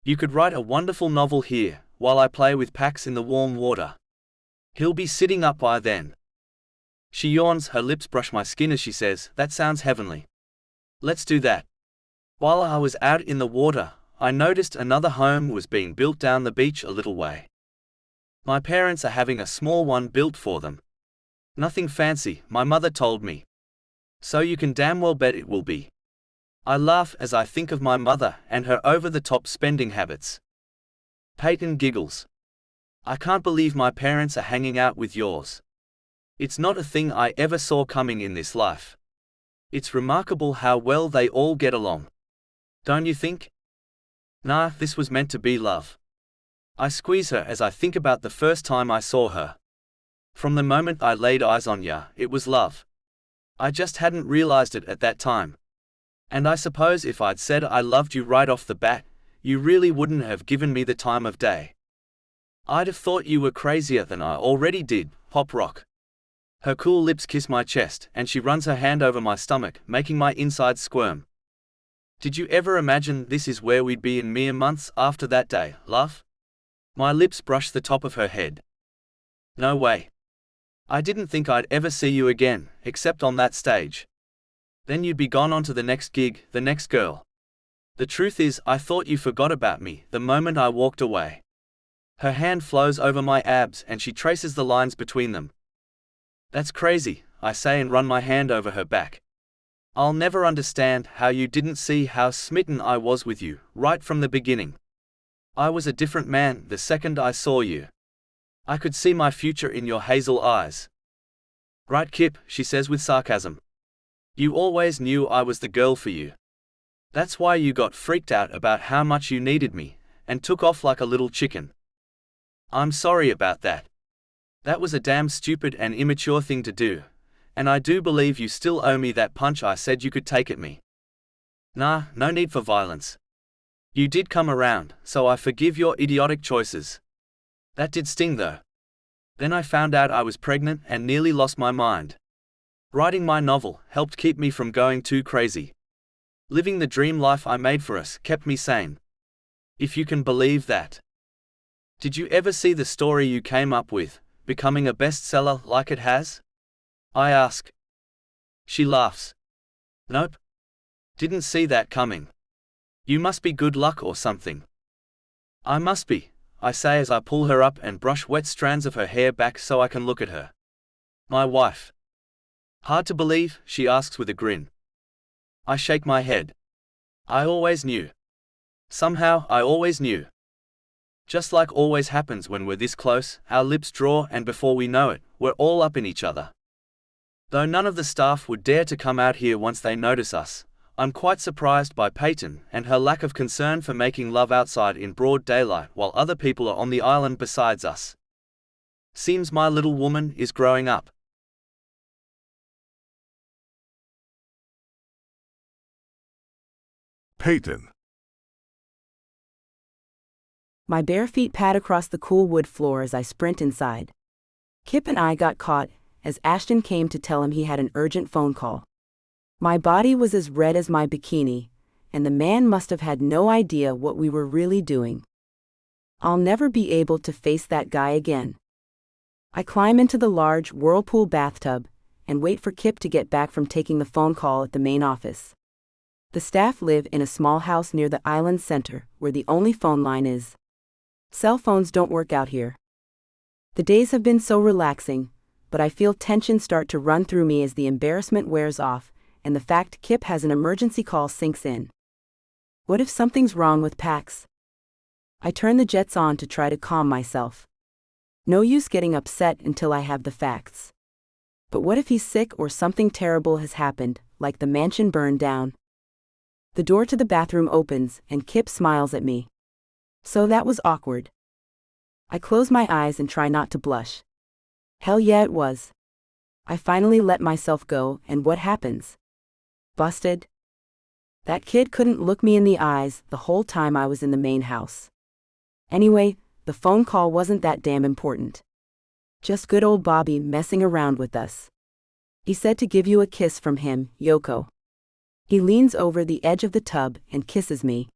You could write a wonderful novel here, while I play with Pax in the warm water. He'll be sitting up by then. She yawns, her lips brush my skin as she says, "That sounds heavenly. Let's do that." While I was out in the water, I noticed another home was being built down the beach a little way. My parents are having a small one built for them. Nothing fancy, my mother told me. So you can damn well bet it will be. I laugh as I think of my mother and her over-the-top spending habits. Payton giggles. "I can't believe my parents are hanging out with yours. It's not a thing I ever saw coming in this life. It's remarkable how well they all get along. Don't you think?" Nah, this was meant to be love. I squeeze her as I think about the first time I saw her. From the moment I laid eyes on ya, it was love. I just hadn't realized it at that time. And I suppose if I'd said I loved you right off the bat, you really wouldn't have given me the time of day. I'd have thought you were crazier than I already did, pop rock. Her cool lips kiss my chest, and she runs her hand over my stomach, making my insides squirm. Did you ever imagine this is where we'd be in mere months after that day, love? My lips brush the top of her head. No way. I didn't think I'd ever see you again, except on that stage. Then you'd be gone on to the next gig, the next girl. The truth is, I thought you forgot about me the moment I walked away. Her hand flows over my abs and she traces the lines between them. That's crazy, I say and run my hand over her back. I'll never understand how you didn't see how smitten I was with you, right from the beginning. I was a different man the second I saw you. I could see my future in your hazel eyes. Right, Kip, she says with sarcasm. You always knew I was the girl for you. That's why you got freaked out about how much you needed me, and took off like a little chicken. I'm sorry about that. That was a damn stupid and immature thing to do, and I do believe you still owe me that punch I said you could take at me. Nah, no need for violence. You did come around, so I forgive your idiotic choices. That did sting though. Then I found out I was pregnant and nearly lost my mind. Writing my novel helped keep me from going too crazy. Living the dream life I made for us kept me sane. If you can believe that. Did you ever see the story you came up with, becoming a bestseller like it has? I ask. She laughs. Nope. Didn't see that coming. You must be good luck or something. I must be, I say as I pull her up and brush wet strands of her hair back so I can look at her. My wife. Hard to believe, she asks with a grin. I shake my head. I always knew. Somehow, I always knew. Just like always happens when we're this close, our lips draw and before we know it, we're all up in each other. Though none of the staff would dare to come out here once they notice us, I'm quite surprised by Payton and her lack of concern for making love outside in broad daylight while other people are on the island besides us. Seems my little woman is growing up. Payton. My bare feet pad across the cool wood floor as I sprint inside. Kip and I got caught as Ashton came to tell him he had an urgent phone call. My body was as red as my bikini, and the man must have had no idea what we were really doing. I'll never be able to face that guy again. I climb into the large whirlpool bathtub and wait for Kip to get back from taking the phone call at the main office. The staff live in a small house near the island center, where the only phone line is. Cell phones don't work out here. The days have been so relaxing, but I feel tension start to run through me as the embarrassment wears off, and the fact Kip has an emergency call sinks in. What if something's wrong with Pax? I turn the jets on to try to calm myself. No use getting upset until I have the facts. But what if he's sick or something terrible has happened, like the mansion burned down? The door to the bathroom opens, and Kip smiles at me. So that was awkward. I close my eyes and try not to blush. Hell yeah, it was. I finally let myself go, and what happens? Busted? That kid couldn't look me in the eyes the whole time I was in the main house. Anyway, the phone call wasn't that damn important. Just good old Bobby messing around with us. He said to give you a kiss from him, Yoko. He leans over the edge of the tub and kisses me.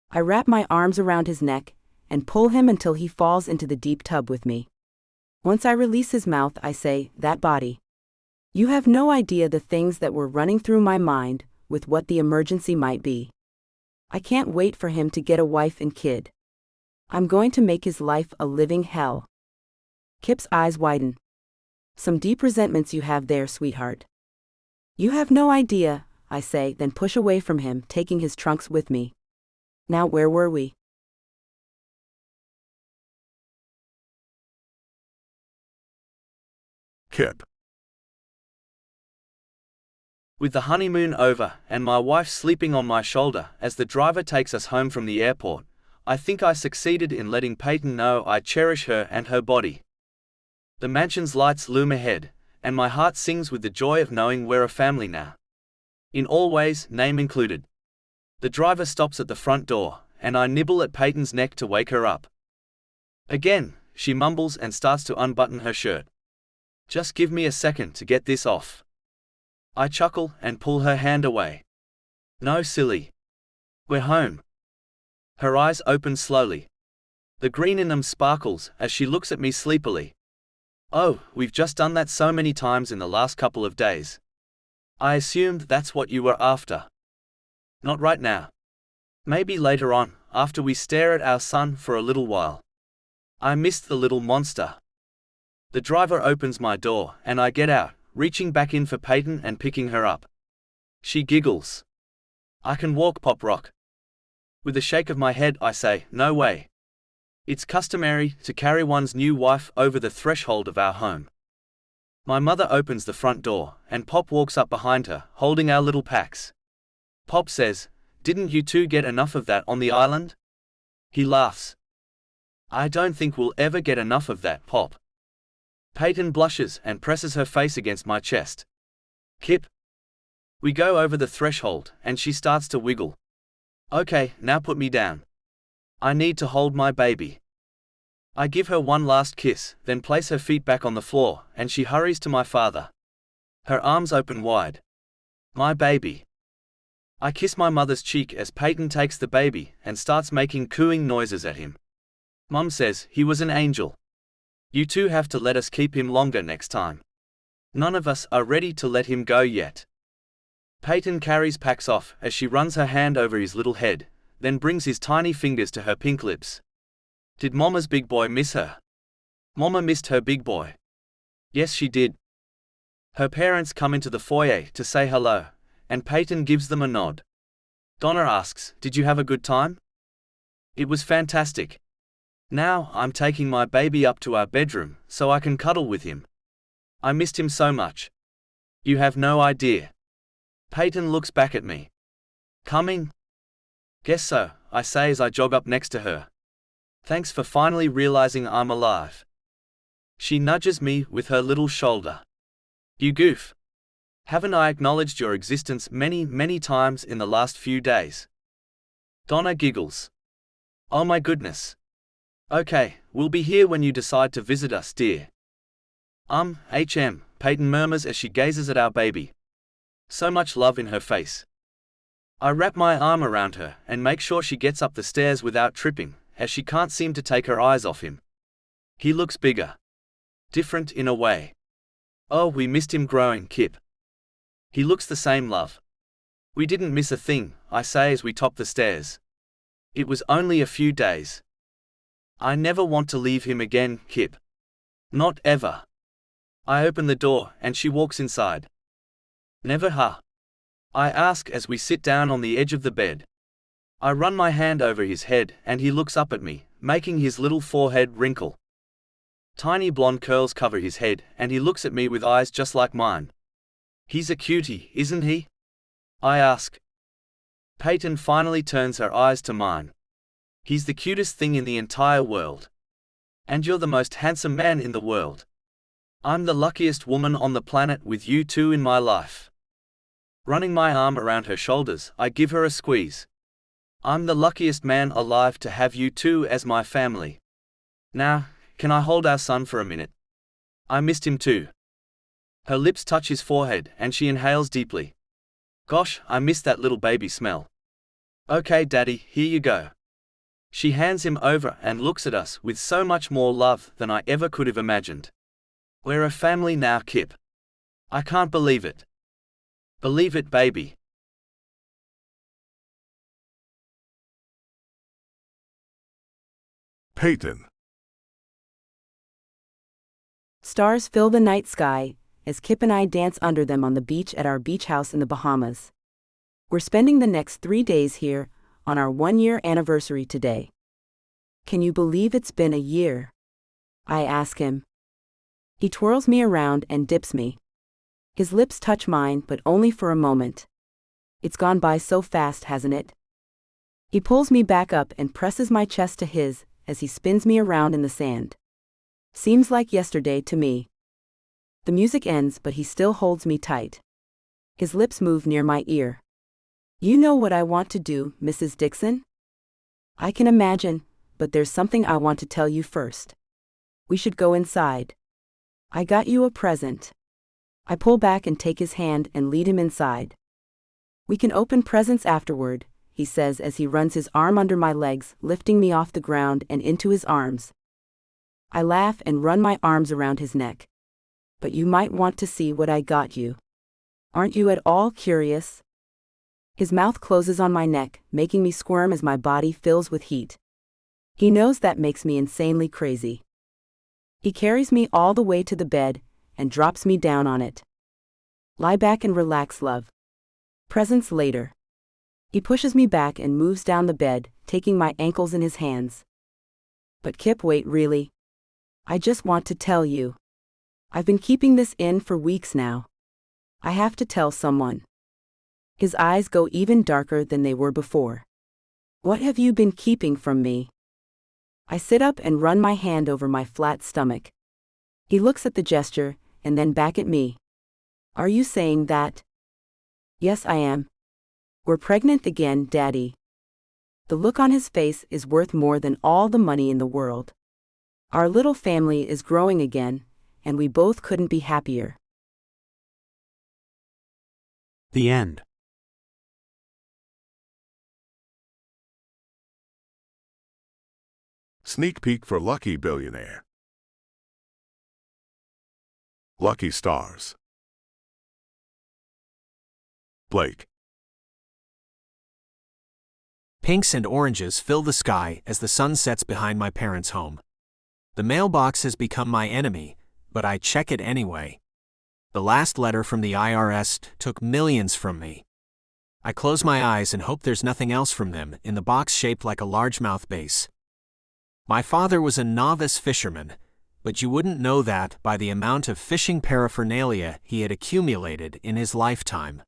I wrap my arms around his neck and pull him until he falls into the deep tub with me. Once I release his mouth, I say, "That body." You have no idea the things that were running through my mind with what the emergency might be. I can't wait for him to get a wife and kid. I'm going to make his life a living hell. Kip's eyes widen. Some deep resentments you have there, sweetheart. You have no idea, I say, then push away from him, taking his trunks with me. Now where were we? Kip. With the honeymoon over and my wife sleeping on my shoulder as the driver takes us home from the airport, I think I succeeded in letting Payton know I cherish her and her body. The mansion's lights loom ahead, and my heart sings with the joy of knowing we're a family now. In all ways, name included. The driver stops at the front door, and I nibble at Payton's neck to wake her up. Again, she mumbles and starts to unbutton her shirt. Just give me a second to get this off. I chuckle and pull her hand away. No, silly. We're home. Her eyes open slowly. The green in them sparkles as she looks at me sleepily. Oh, we've just done that so many times in the last couple of days. I assumed that's what you were after. Not right now. Maybe later on, after we stare at our son for a little while. I missed the little monster. The driver opens my door and I get out, reaching back in for Payton and picking her up. She giggles. I can walk, Pop Rock. With a shake of my head, I say, no way. It's customary to carry one's new wife over the threshold of our home. My mother opens the front door, and Pop walks up behind her, holding our little Pax. Pop says, "Didn't you two get enough of that on the island?" He laughs. I don't think we'll ever get enough of that, Pop. Payton blushes and presses her face against my chest. Kip. We go over the threshold, and she starts to wiggle. Okay, now put me down. I need to hold my baby. I give her one last kiss, then place her feet back on the floor, and she hurries to my father. Her arms open wide. My baby. I kiss my mother's cheek as Payton takes the baby and starts making cooing noises at him. Mum says he was an angel. You two have to let us keep him longer next time. None of us are ready to let him go yet. Payton carries Pax off as she runs her hand over his little head, then brings his tiny fingers to her pink lips. Did Mama's big boy miss her? Mama missed her big boy. Yes, she did. Her parents come into the foyer to say hello, and Payton gives them a nod. Donna asks, "Did you have a good time?" It was fantastic. Now, I'm taking my baby up to our bedroom so I can cuddle with him. I missed him so much. You have no idea. Payton looks back at me. Coming? Guess so, I say as I jog up next to her. Thanks for finally realizing I'm alive. She nudges me with her little shoulder. You goof. Haven't I acknowledged your existence many, many times in the last few days? Donna giggles. Oh my goodness. Okay, we'll be here when you decide to visit us, dear. Payton murmurs as she gazes at our baby. So much love in her face. I wrap my arm around her and make sure she gets up the stairs without tripping, as she can't seem to take her eyes off him. He looks bigger. Different in a way. Oh, we missed him growing, Kip. He looks the same, love. We didn't miss a thing, I say as we top the stairs. It was only a few days. I never want to leave him again, Kip. Not ever. I open the door, and she walks inside. Never, huh? I ask as we sit down on the edge of the bed. I run my hand over his head, and he looks up at me, making his little forehead wrinkle. Tiny blonde curls cover his head, and he looks at me with eyes just like mine. He's a cutie, isn't he? I ask. Payton finally turns her eyes to mine. He's the cutest thing in the entire world. And you're the most handsome man in the world. I'm the luckiest woman on the planet with you two in my life. Running my arm around her shoulders, I give her a squeeze. I'm the luckiest man alive to have you two as my family. Now, can I hold our son for a minute? I missed him too. Her lips touch his forehead, and she inhales deeply. Gosh, I miss that little baby smell. Okay, Daddy, here you go. She hands him over and looks at us with so much more love than I ever could have imagined. We're a family now, Kip. I can't believe it. Believe it, baby. Payton. Stars fill the night sky as Kip and I dance under them on the beach at our beach house in the Bahamas. We're spending the next 3 days here on our 1-year anniversary today. Can you believe it's been a year? I ask him. He twirls me around and dips me. His lips touch mine, but only for a moment. It's gone by so fast, hasn't it? He pulls me back up and presses my chest to his as he spins me around in the sand. Seems like yesterday to me. The music ends, but he still holds me tight. His lips move near my ear. You know what I want to do, Mrs. Dixon? I can imagine, but there's something I want to tell you first. We should go inside. I got you a present. I pull back and take his hand and lead him inside. We can open presents afterward, he says as he runs his arm under my legs, lifting me off the ground and into his arms. I laugh and run my arms around his neck. But you might want to see what I got you. Aren't you at all curious? His mouth closes on my neck, making me squirm as my body fills with heat. He knows that makes me insanely crazy. He carries me all the way to the bed and drops me down on it. Lie back and relax, love. Presents later. He pushes me back and moves down the bed, taking my ankles in his hands. But Kip, wait, really? I just want to tell you. I've been keeping this in for weeks now. I have to tell someone. His eyes go even darker than they were before. What have you been keeping from me? I sit up and run my hand over my flat stomach. He looks at the gesture, and then back at me. Are you saying that? Yes, I am. We're pregnant again, Daddy. The look on his face is worth more than all the money in the world. Our little family is growing again, and we both couldn't be happier. The end. Sneak peek for Lucky Billionaire. Lucky stars. Blake. Pinks and oranges fill the sky as the sun sets behind my parents' home. The mailbox has become my enemy, but I check it anyway. The last letter from the IRS took millions from me. I close my eyes and hope there's nothing else from them in the box shaped like a largemouth bass. My father was a novice fisherman, but you wouldn't know that by the amount of fishing paraphernalia he had accumulated in his lifetime.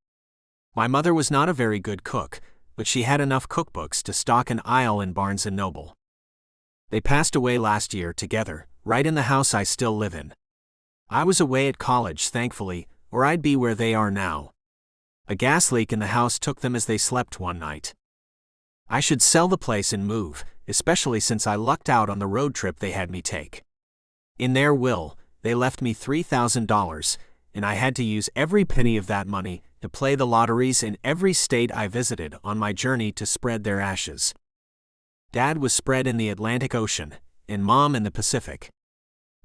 My mother was not a very good cook, but she had enough cookbooks to stock an aisle in Barnes & Noble. They passed away last year together, right in the house I still live in. I was away at college, thankfully, or I'd be where they are now. A gas leak in the house took them as they slept one night. I should sell the place and move, especially since I lucked out on the road trip they had me take. In their will, they left me $3,000, and I had to use every penny of that money to play the lotteries in every state I visited on my journey to spread their ashes. Dad was spread in the Atlantic Ocean, and Mom in the Pacific.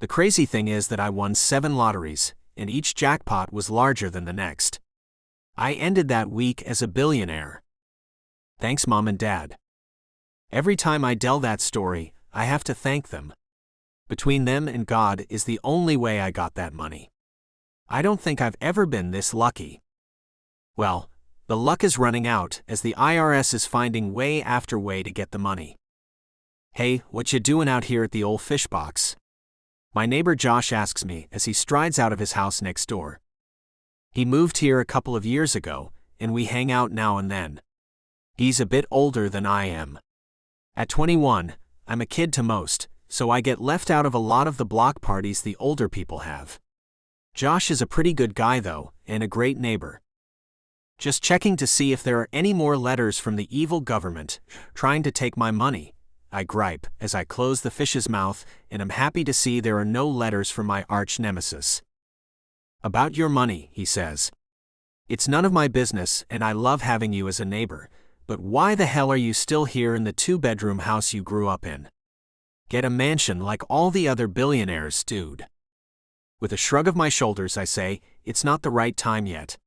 The crazy thing is that I won 7 lotteries, and each jackpot was larger than the next. I ended that week as a billionaire. Thanks, Mom and Dad. Every time I tell that story, I have to thank them. Between them and God is the only way I got that money. I don't think I've ever been this lucky. Well, the luck is running out as the IRS is finding way after way to get the money. Hey, what you doing out here at the old fish box? My neighbor Josh asks me as he strides out of his house next door. He moved here a couple of years ago, and we hang out now and then. He's a bit older than I am. At 21, I'm a kid to most, so I get left out of a lot of the block parties the older people have. Josh is a pretty good guy though, and a great neighbor. Just checking to see if there are any more letters from the evil government trying to take my money, I gripe as I close the fish's mouth, and am happy to see there are no letters from my arch nemesis. About your money, he says. It's none of my business and I love having you as a neighbor, but why the hell are you still here in the 2-bedroom house you grew up in? Get a mansion like all the other billionaires, dude. With a shrug of my shoulders I say, it's not the right time yet.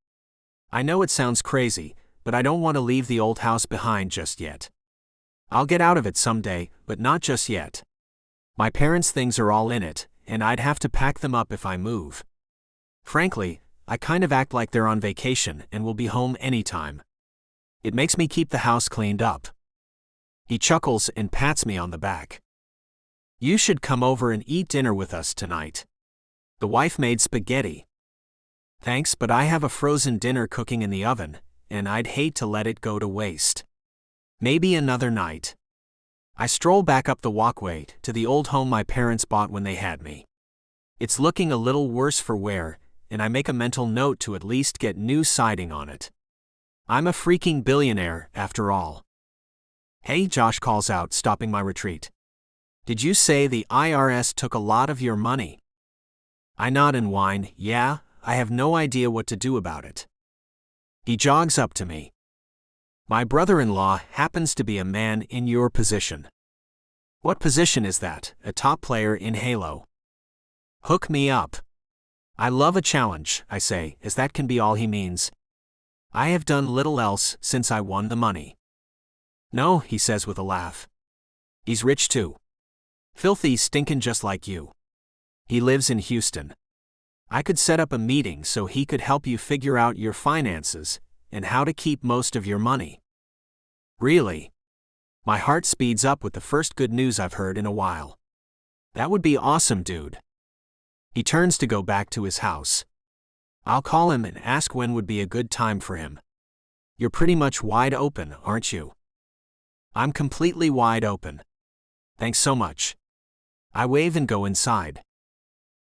I know it sounds crazy, but I don't want to leave the old house behind just yet. I'll get out of it someday, but not just yet. My parents' things are all in it, and I'd have to pack them up if I move. Frankly, I kind of act like they're on vacation and will be home anytime. It makes me keep the house cleaned up. He chuckles and pats me on the back. You should come over and eat dinner with us tonight. The wife made spaghetti. Thanks, but I have a frozen dinner cooking in the oven, and I'd hate to let it go to waste. Maybe another night. I stroll back up the walkway to the old home my parents bought when they had me. It's looking a little worse for wear, and I make a mental note to at least get new siding on it. I'm a freaking billionaire, after all. Hey, Josh calls out, stopping my retreat. Did you say the IRS took a lot of your money? I nod and whine, yeah, I have no idea what to do about it. He jogs up to me. My brother-in-law happens to be a man in your position. What position is that? A top player in Halo. Hook me up. I love a challenge, I say, as that can be all he means. I have done little else since I won the money. No, he says with a laugh. He's rich too. Filthy stinkin' just like you. He lives in Houston. I could set up a meeting so he could help you figure out your finances and how to keep most of your money. Really? My heart speeds up with the first good news I've heard in a while. That would be awesome, dude. He turns to go back to his house. I'll call him and ask when would be a good time for him. You're pretty much wide open, aren't you? I'm completely wide open. Thanks so much. I wave and go inside.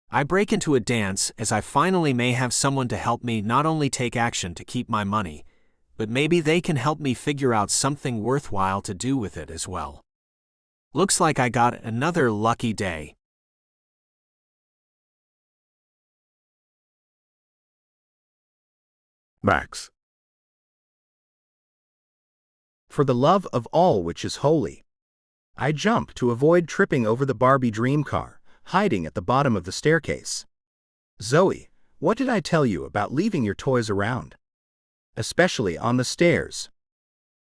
I break into a dance as I finally may have someone to help me not only take action to keep my money, but maybe they can help me figure out something worthwhile to do with it as well. Looks like I got another lucky day. Max. For the love of all which is holy. I jump to avoid tripping over the Barbie dream car, hiding at the bottom of the staircase. Zoe, what did I tell you about leaving your toys around? Especially on the stairs.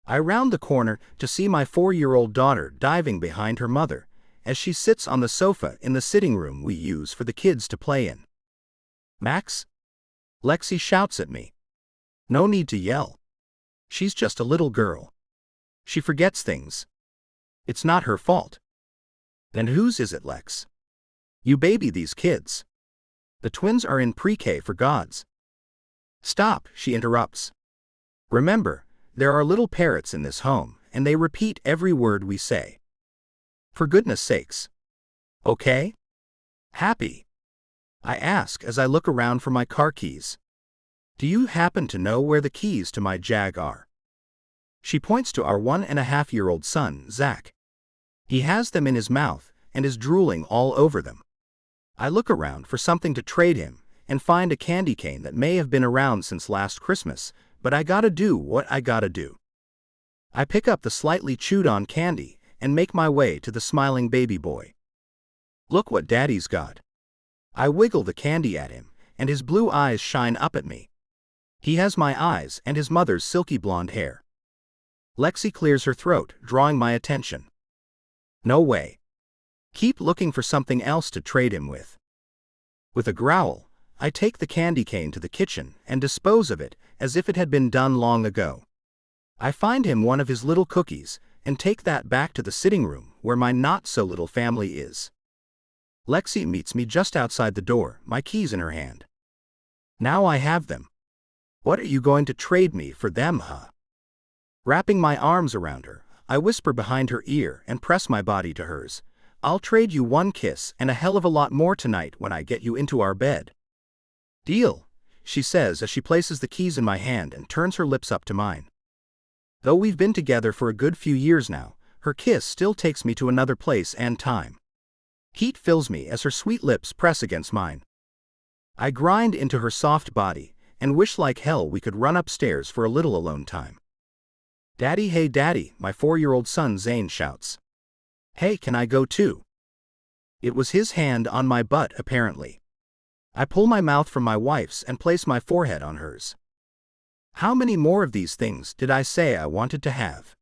I round the corner to see my 4-year-old daughter diving behind her mother, as she sits on the sofa in the sitting room we use for the kids to play in. Max? Lexi shouts at me. No need to yell. She's just a little girl. She forgets things. It's not her fault. Then whose is it, Lex? You baby these kids. The twins are in pre-K for gods. Stop, she interrupts. Remember, there are little parrots in this home, and they repeat every word we say. For goodness sakes. Okay? Happy? I ask as I look around for my car keys. Do you happen to know where the keys to my Jag are? She points to our 1.5-year-old son, Zach. He has them in his mouth and is drooling all over them. I look around for something to trade him and find a candy cane that may have been around since last Christmas, but I gotta do what I gotta do. I pick up the slightly chewed-on candy and make my way to the smiling baby boy. Look what Daddy's got. I wiggle the candy at him, and his blue eyes shine up at me. He has my eyes and his mother's silky blonde hair. Lexi clears her throat, drawing my attention. No way. Keep looking for something else to trade him with. With a growl, I take the candy cane to the kitchen and dispose of it as if it had been done long ago. I find him one of his little cookies and take that back to the sitting room where my not-so-little family is. Lexi meets me just outside the door, my keys in her hand. Now I have them. What are you going to trade me for them, huh? Wrapping my arms around her, I whisper behind her ear and press my body to hers. I'll trade you one kiss and a hell of a lot more tonight when I get you into our bed. Deal, she says as she places the keys in my hand and turns her lips up to mine. Though we've been together for a good few years now, her kiss still takes me to another place and time. Heat fills me as her sweet lips press against mine. I grind into her soft body and wish like hell we could run upstairs for a little alone time. Daddy, hey daddy, my 4-year-old son Zane shouts. Hey, can I go too? It was his hand on my butt apparently. I pull my mouth from my wife's and place my forehead on hers. How many more of these things did I say I wanted to have?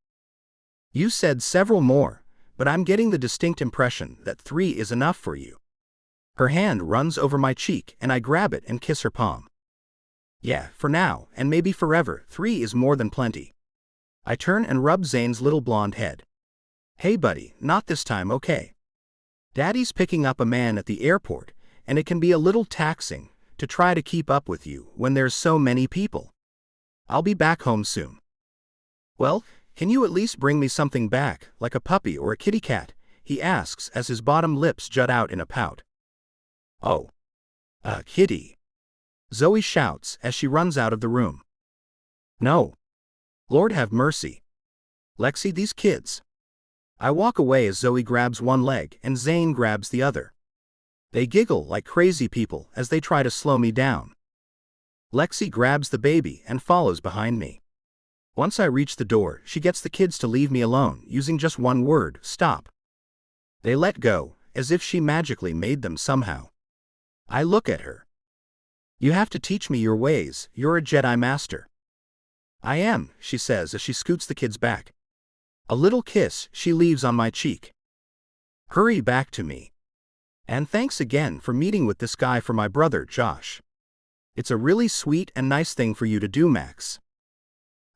You said several more, but I'm getting the distinct impression that 3 is enough for you. Her hand runs over my cheek and I grab it and kiss her palm. Yeah, for now, and maybe forever, 3 is more than plenty. I turn and rub Zane's little blonde head. Hey buddy, not this time, okay? Daddy's picking up a man at the airport, and it can be a little taxing to try to keep up with you when there's so many people. I'll be back home soon. Well, can you at least bring me something back, like a puppy or a kitty cat? He asks as his bottom lips jut out in a pout. Oh. A kitty. Zoe shouts as she runs out of the room. No. Lord have mercy. Lexi, these kids. I walk away as Zoe grabs one leg and Zane grabs the other. They giggle like crazy people as they try to slow me down. Lexi grabs the baby and follows behind me. Once I reach the door, she gets the kids to leave me alone, using just one word, stop. They let go, as if she magically made them somehow. I look at her. You have to teach me your ways, you're a Jedi Master. I am, she says as she scoots the kids back. A little kiss she leaves on my cheek. Hurry back to me. And thanks again for meeting with this guy for my brother, Josh. It's a really sweet and nice thing for you to do, Max.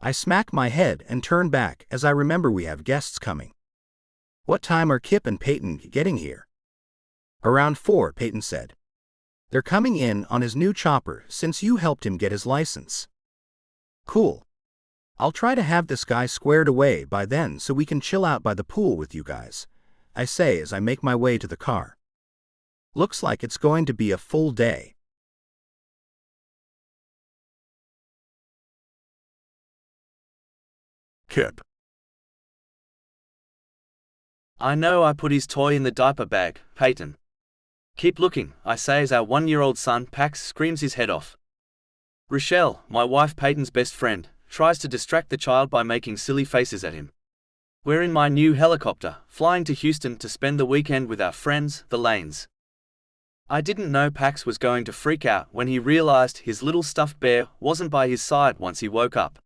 I smack my head and turn back as I remember we have guests coming. What time are Kip and Payton getting here? Around 4, Payton said. They're coming in on his new chopper since you helped him get his license. Cool. I'll try to have this guy squared away by then so we can chill out by the pool with you guys, I say as I make my way to the car. Looks like it's going to be a full day. Kip. I know I put his toy in the diaper bag, Payton. Keep looking, I say as our 1-year-old son Pax screams his head off. Rochelle, my wife Payton's best friend, tries to distract the child by making silly faces at him. We're in my new helicopter, flying to Houston to spend the weekend with our friends, the Lanes. I didn't know Pax was going to freak out when he realized his little stuffed bear wasn't by his side once he woke up.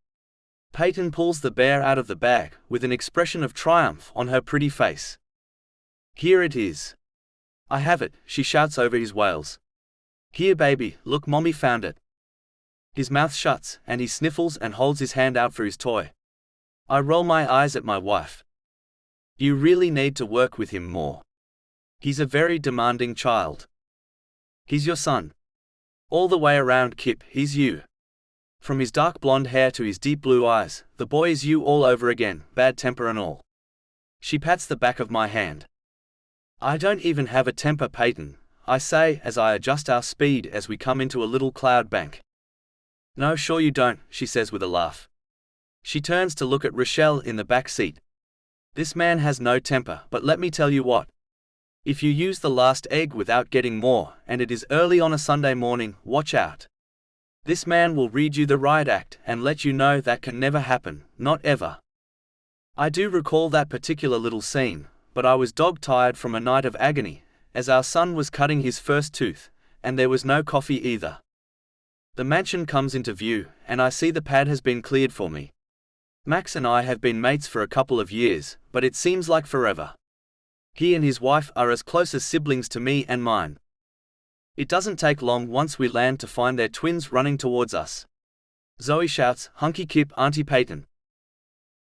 Payton pulls the bear out of the bag, with an expression of triumph on her pretty face. Here it is. I have it, she shouts over his wails. Here baby, look mommy found it. His mouth shuts, and he sniffles and holds his hand out for his toy. I roll my eyes at my wife. You really need to work with him more. He's a very demanding child. He's your son. All the way around, Kip, he's you. From his dark blonde hair to his deep blue eyes, the boy is you all over again, bad temper and all. She pats the back of my hand. I don't even have a temper, Payton, I say as I adjust our speed as we come into a little cloud bank. No, sure you don't, she says with a laugh. She turns to look at Rochelle in the back seat. This man has no temper, but let me tell you what. If you use the last egg without getting more, and it is early on a Sunday morning, watch out. This man will read you the riot act and let you know that can never happen, not ever. I do recall that particular little scene, but I was dog-tired from a night of agony, as our son was cutting his first tooth, and there was no coffee either. The mansion comes into view, and I see the pad has been cleared for me. Max and I have been mates for a couple of years, but it seems like forever. He and his wife are as close as siblings to me and mine. It doesn't take long once we land to find their twins running towards us. Zoe shouts, "Hunky Kip, Auntie Payton."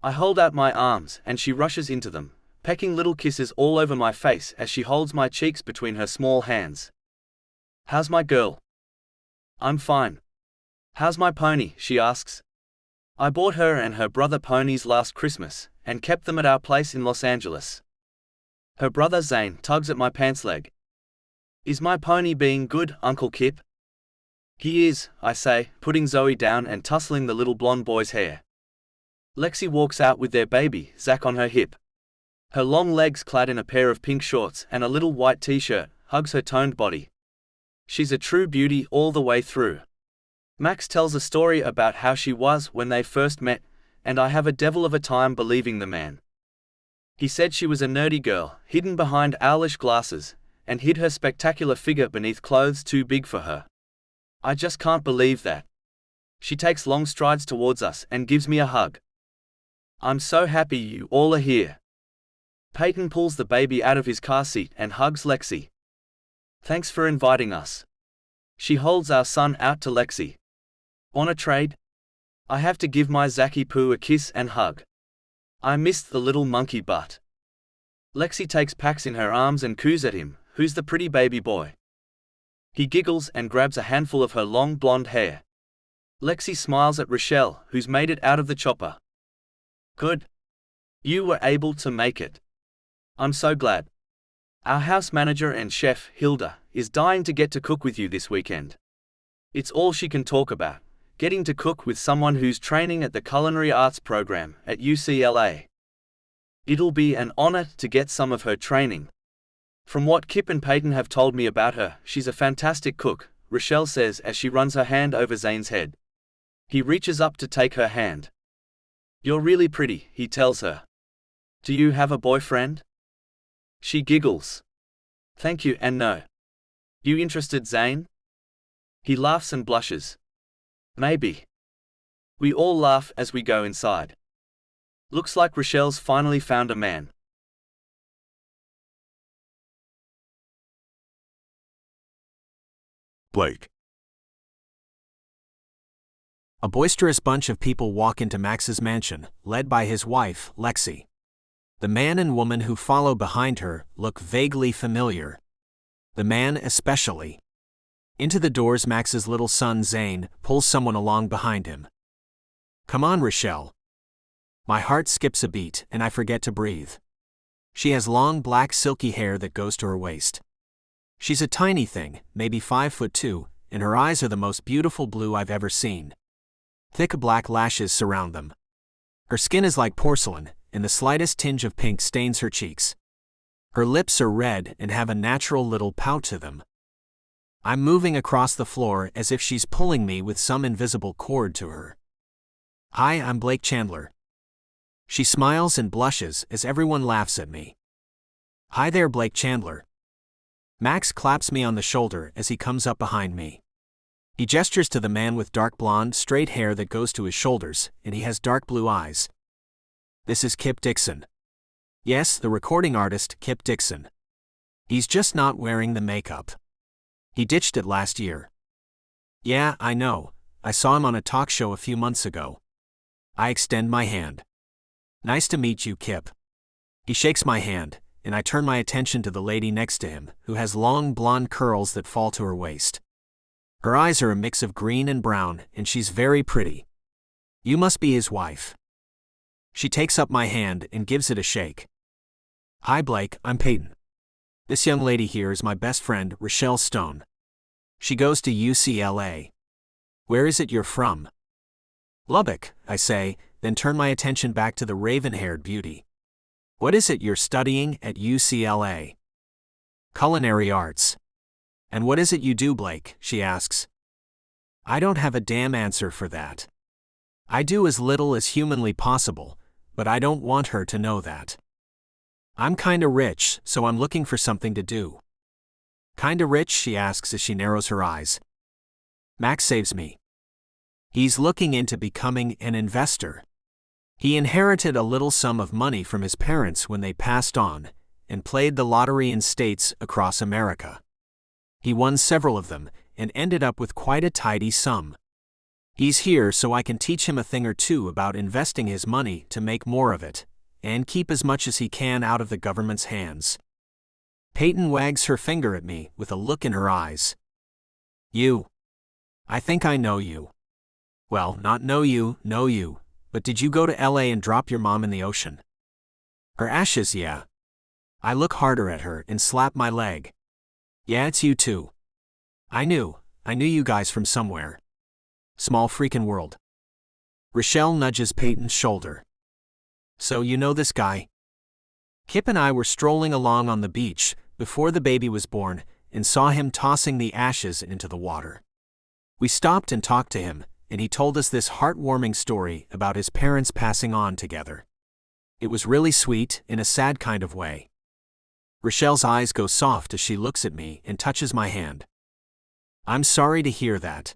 I hold out my arms, and she rushes into them, pecking little kisses all over my face as she holds my cheeks between her small hands. "How's my girl?" "I'm fine." "How's my pony?" she asks. I bought her and her brother ponies last Christmas, and kept them at our place in Los Angeles. Her brother Zane tugs at my pants leg. "Is my pony being good, Uncle Kip?" "He is," I say, putting Zoe down and tussling the little blonde boy's hair. Lexi walks out with their baby, Zach, on her hip. Her long legs clad in a pair of pink shorts and a little white t-shirt, hugs her toned body. She's a true beauty all the way through. Max tells a story about how she was when they first met, and I have a devil of a time believing the man. He said she was a nerdy girl, hidden behind owlish glasses, and hid her spectacular figure beneath clothes too big for her. I just can't believe that. She takes long strides towards us and gives me a hug. "I'm so happy you all are here." Payton pulls the baby out of his car seat and hugs Lexi. "Thanks for inviting us." She holds our son out to Lexi. "On a trade?" I have to give my Zachy Poo a kiss and hug. I missed the little monkey butt. Lexi takes Pax in her arms and coos at him, who's the pretty baby boy. He giggles and grabs a handful of her long blonde hair. Lexi smiles at Rochelle, who's made it out of the chopper. "Good. You were able to make it. I'm so glad. Our house manager and chef, Hilda, is dying to get to cook with you this weekend. It's all she can talk about, getting to cook with someone who's training at the Culinary Arts program at UCLA. It'll be an honor to get some of her training. From what Kip and Payton have told me about her, she's a fantastic cook," Rochelle says as she runs her hand over Zane's head. He reaches up to take her hand. "You're really pretty," he tells her. "Do you have a boyfriend?" She giggles. "Thank you and no. You interested, Zane?" He laughs and blushes. "Maybe." We all laugh as we go inside. Looks like Rochelle's finally found a man. Blake. A boisterous bunch of people walk into Max's mansion, led by his wife, Lexi. The man and woman who follow behind her look vaguely familiar. The man especially. Into the doors Max's little son Zane pulls someone along behind him. "Come on, Rochelle." My heart skips a beat and I forget to breathe. She has long black silky hair that goes to her waist. She's a tiny thing, maybe 5'2", and her eyes are the most beautiful blue I've ever seen. Thick black lashes surround them. Her skin is like porcelain, and the slightest tinge of pink stains her cheeks. Her lips are red and have a natural little pout to them. I'm moving across the floor as if she's pulling me with some invisible cord to her. "Hi, I'm Blake Chandler." She smiles and blushes as everyone laughs at me. "Hi there, Blake Chandler." Max claps me on the shoulder as he comes up behind me. He gestures to the man with dark blonde, straight hair that goes to his shoulders, and he has dark blue eyes. "This is Kip Dixon." Yes, the recording artist, Kip Dixon. He's just not wearing the makeup. He ditched it last year. "Yeah, I know. I saw him on a talk show a few months ago." I extend my hand. "Nice to meet you, Kip." He shakes my hand, and I turn my attention to the lady next to him, who has long blonde curls that fall to her waist. Her eyes are a mix of green and brown, and she's very pretty. "You must be his wife." She takes up my hand and gives it a shake. "Hi, Blake, I'm Payton. This young lady here is my best friend, Rochelle Stone. She goes to UCLA. Where is it you're from?" "Lubbock," I say, then turn my attention back to the raven-haired beauty. "What is it you're studying at UCLA?" "Culinary arts." "And what is it you do, Blake?" she asks. I don't have a damn answer for that. I do as little as humanly possible, but I don't want her to know that. I'm kinda rich, so I'm looking for something to do. "Kinda rich?" she asks as she narrows her eyes. Max saves me. He's looking into becoming an investor. He inherited a little sum of money from his parents when they passed on, and played the lottery in states across America. He won several of them, and ended up with quite a tidy sum. He's here so I can teach him a thing or two about investing his money to make more of it, and keep as much as he can out of the government's hands. Payton wags her finger at me with a look in her eyes. You. I think I know you. Well, not know you, but did you go to LA and drop your mom in the ocean? Her ashes, yeah. I look harder at her and slap my leg. Yeah, it's you too. I knew you guys from somewhere. Small freaking world. Rochelle nudges Payton's shoulder. So you know this guy? Kip and I were strolling along on the beach before the baby was born and saw him tossing the ashes into the water. We stopped and talked to him, and he told us this heartwarming story about his parents passing on together. It was really sweet in a sad kind of way. Rochelle's eyes go soft as she looks at me and touches my hand. I'm sorry to hear that.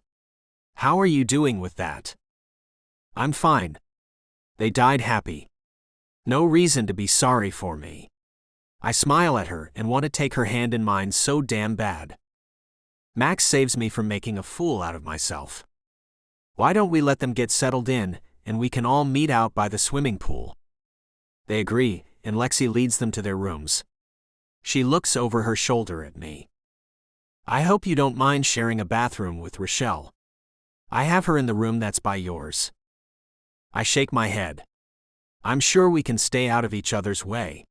How are you doing with that? I'm fine. They died happy. No reason to be sorry for me. I smile at her and want to take her hand in mine so damn bad. Max saves me from making a fool out of myself. Why don't we let them get settled in, and we can all meet out by the swimming pool? They agree, and Lexi leads them to their rooms. She looks over her shoulder at me. I hope you don't mind sharing a bathroom with Rochelle. I have her in the room that's by yours. I shake my head. I'm sure we can stay out of each other's way.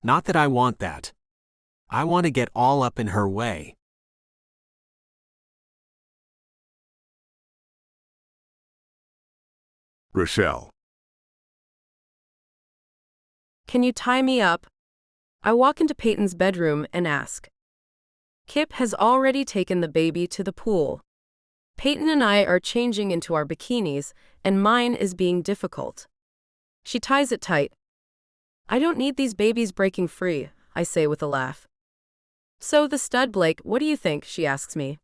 Not that I want that. I want to get all up in her way. Rochelle. Can you tie me up? I walk into Payton's bedroom and ask. Kip has already taken the baby to the pool. Payton and I are changing into our bikinis, and mine is being difficult. She ties it tight. I don't need these babies breaking free, I say with a laugh. So the stud Blake, what do you think? She asks me.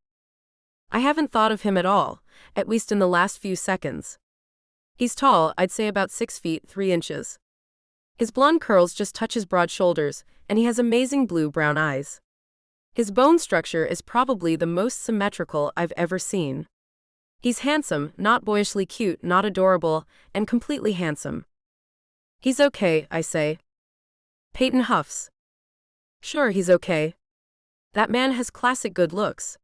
I haven't thought of him at all, at least in the last few seconds. He's tall, I'd say about 6 feet 3 inches. His blonde curls just touch his broad shoulders, and he has amazing blue-brown eyes. His bone structure is probably the most symmetrical I've ever seen. He's handsome, not boyishly cute, not adorable, and completely handsome. He's okay, I say. Payton huffs. Sure, he's okay. That man has classic good looks.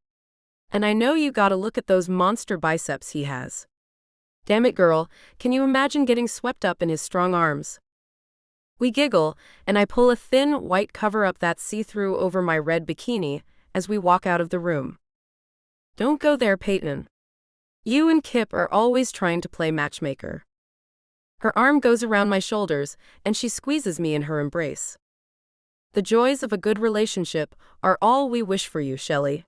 And I know you gotta look at those monster biceps he has. Damn it, girl, can you imagine getting swept up in his strong arms? We giggle, and I pull a thin, white cover-up that's see-through over my red bikini as we walk out of the room. Don't go there, Payton. You and Kip are always trying to play matchmaker. Her arm goes around my shoulders, and she squeezes me in her embrace. The joys of a good relationship are all we wish for you, Shelley.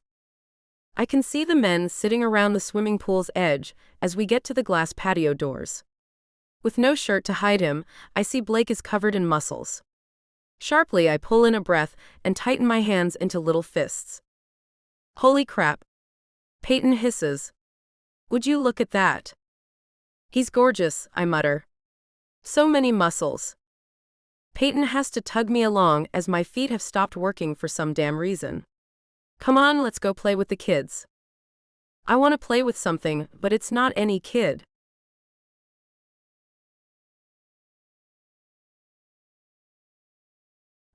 I can see the men sitting around the swimming pool's edge as we get to the glass patio doors. With no shirt to hide him, I see Blake is covered in muscles. Sharply, I pull in a breath and tighten my hands into little fists. Holy crap. Payton hisses. Would you look at that? He's gorgeous, I mutter. So many muscles. Payton has to tug me along as my feet have stopped working for some damn reason. Come on, let's go play with the kids. I want to play with something, but it's not any kid.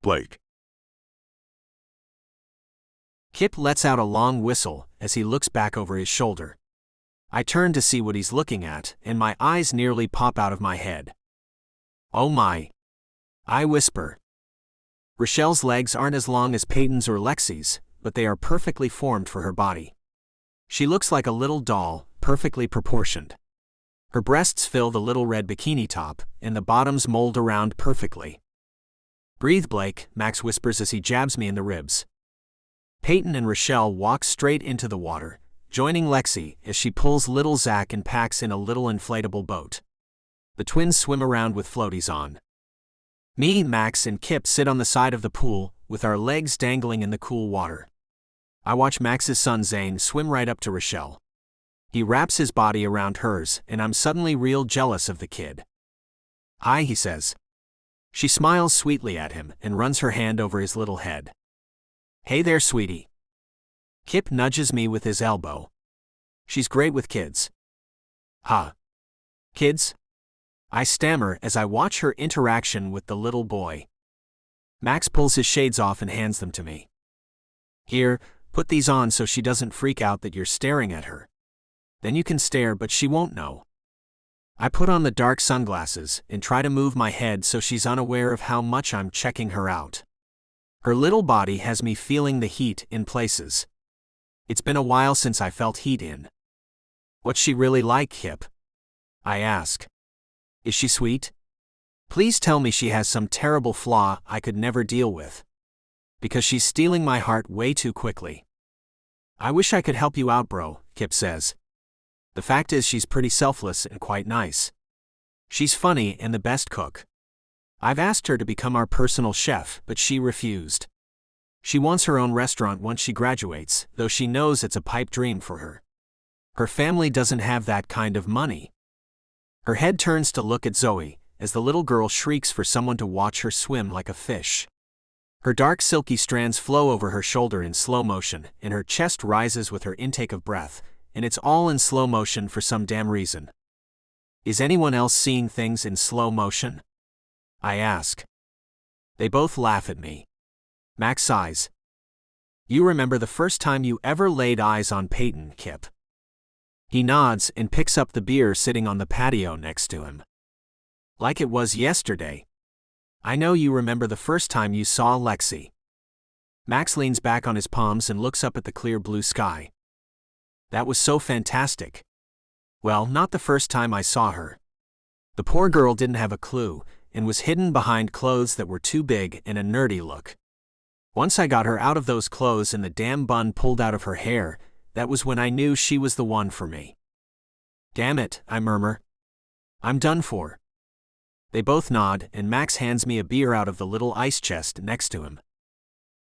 Blake. Kip lets out a long whistle as he looks back over his shoulder. I turn to see what he's looking at, and my eyes nearly pop out of my head. Oh my. I whisper. Rochelle's legs aren't as long as Payton's or Lexi's, but they are perfectly formed for her body. She looks like a little doll, perfectly proportioned. Her breasts fill the little red bikini top, and the bottoms mold around perfectly. Breathe, Blake, Max whispers as he jabs me in the ribs. Payton and Rochelle walk straight into the water, joining Lexi as she pulls little Zach and packs in a little inflatable boat. The twins swim around with floaties on. Me, Max, and Kip sit on the side of the pool, with our legs dangling in the cool water. I watch Max's son Zane swim right up to Rochelle. He wraps his body around hers, and I'm suddenly real jealous of the kid. "Hi," he says. She smiles sweetly at him and runs her hand over his little head. "Hey there, sweetie." Kip nudges me with his elbow. "She's great with kids." "Huh? Kids?" I stammer as I watch her interaction with the little boy. Max pulls his shades off and hands them to me. "Here, put these on so she doesn't freak out that you're staring at her. Then you can stare, but she won't know." I put on the dark sunglasses and try to move my head so she's unaware of how much I'm checking her out. Her little body has me feeling the heat in places. It's been a while since I felt heat in. "What's she really like, Kip?" I ask. "Is she sweet? Please tell me she has some terrible flaw I could never deal with. Because she's stealing my heart way too quickly." "I wish I could help you out, bro," Kip says. "The fact is she's pretty selfless and quite nice. She's funny and the best cook. I've asked her to become our personal chef, but she refused. She wants her own restaurant once she graduates, though she knows it's a pipe dream for her. Her family doesn't have that kind of money." Her head turns to look at Zoe, as the little girl shrieks for someone to watch her swim like a fish. Her dark silky strands flow over her shoulder in slow motion, and her chest rises with her intake of breath, and it's all in slow motion for some damn reason. Is anyone else seeing things in slow motion? I ask. They both laugh at me. Max sighs. "You remember the first time you ever laid eyes on Payton, Kip?" He nods and picks up the beer sitting on the patio next to him. "Like it was yesterday. I know you remember the first time you saw Lexi." Max leans back on his palms and looks up at the clear blue sky. "That was so fantastic. Well, not the first time I saw her. The poor girl didn't have a clue, and was hidden behind clothes that were too big and a nerdy look. Once I got her out of those clothes and the damn bun pulled out of her hair, that was when I knew she was the one for me." "Damn it," I murmur. "I'm done for." They both nod, and Max hands me a beer out of the little ice chest next to him.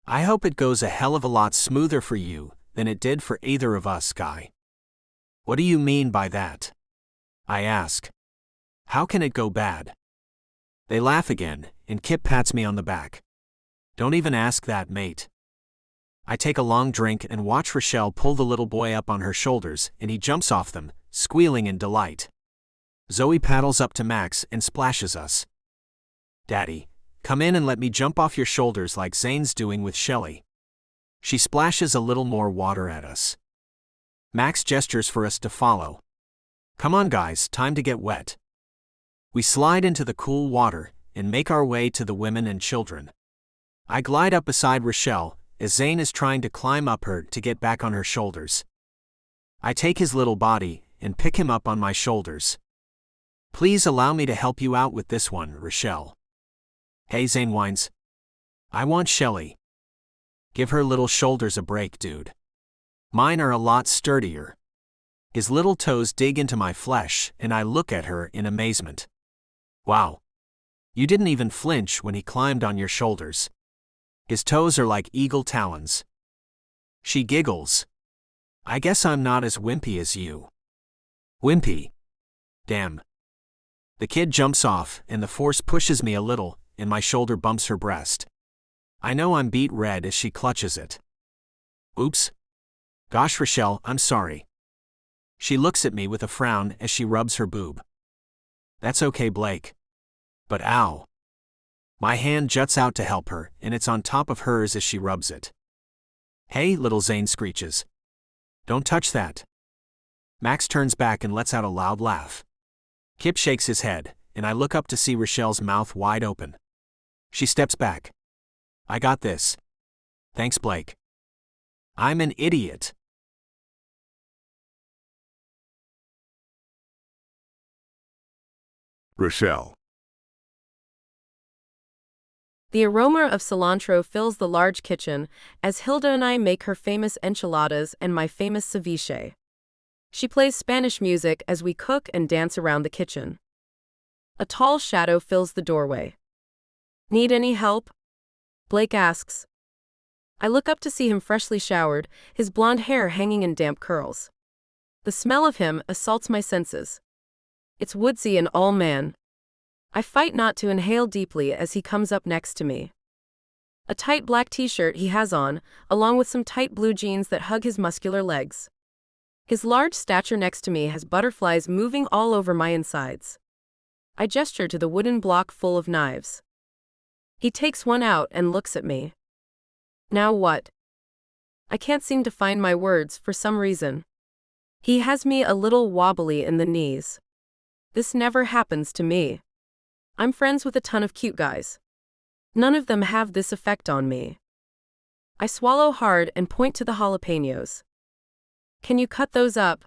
"I hope it goes a hell of a lot smoother for you than it did for either of us, Guy." "What do you mean by that?" I ask. "How can it go bad?" They laugh again, and Kip pats me on the back. "Don't even ask that, mate." I take a long drink and watch Rochelle pull the little boy up on her shoulders, and he jumps off them, squealing in delight. Zoe paddles up to Max and splashes us. "Daddy, come in and let me jump off your shoulders like Zane's doing with Shelley." She splashes a little more water at us. Max gestures for us to follow. "Come on, guys, time to get wet." We slide into the cool water and make our way to the women and children. I glide up beside Rochelle, as Zane is trying to climb up her to get back on her shoulders. I take his little body and pick him up on my shoulders. "Please allow me to help you out with this one, Rochelle." "Hey," Zane whines. "I want Shelley." "Give her little shoulders a break, dude. Mine are a lot sturdier." His little toes dig into my flesh, and I look at her in amazement. "Wow. You didn't even flinch when he climbed on your shoulders. His toes are like eagle talons." She giggles. "I guess I'm not as wimpy as you." "Wimpy? Damn." The kid jumps off, and the force pushes me a little, and my shoulder bumps her breast. I know I'm beet red as she clutches it. "Oops. Gosh, Rochelle, I'm sorry." She looks at me with a frown as she rubs her boob. "That's okay, Blake. But ow." My hand juts out to help her, and it's on top of hers as she rubs it. "Hey," little Zane screeches. "Don't touch that." Max turns back and lets out a loud laugh. Kip shakes his head, and I look up to see Rochelle's mouth wide open. She steps back. "I got this. Thanks, Blake." I'm an idiot. Rochelle. The aroma of cilantro fills the large kitchen as Hilda and I make her famous enchiladas and my famous ceviche. She plays Spanish music as we cook and dance around the kitchen. A tall shadow fills the doorway. "Need any help?" Blake asks. I look up to see him freshly showered, his blonde hair hanging in damp curls. The smell of him assaults my senses. It's woodsy and all man. I fight not to inhale deeply as he comes up next to me. A tight black t-shirt he has on, along with some tight blue jeans that hug his muscular legs. His large stature next to me has butterflies moving all over my insides. I gesture to the wooden block full of knives. He takes one out and looks at me. Now what? I can't seem to find my words for some reason. He has me a little wobbly in the knees. This never happens to me. I'm friends with a ton of cute guys. None of them have this effect on me. I swallow hard and point to the jalapenos. Can you cut those up?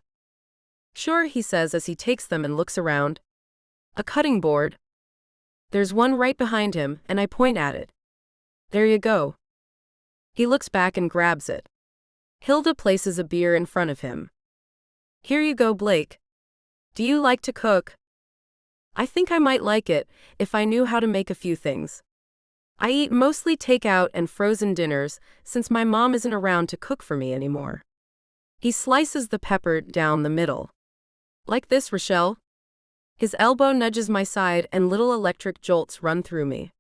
Sure, he says as he takes them and looks around. A cutting board. There's one right behind him, and I point at it. There you go. He looks back and grabs it. Hilda places a beer in front of him. Here you go, Blake. Do you like to cook? I think I might like it, if I knew how to make a few things. I eat mostly takeout and frozen dinners, since my mom isn't around to cook for me anymore. He slices the pepper down the middle. Like this, Rochelle? His elbow nudges my side and little electric jolts run through me.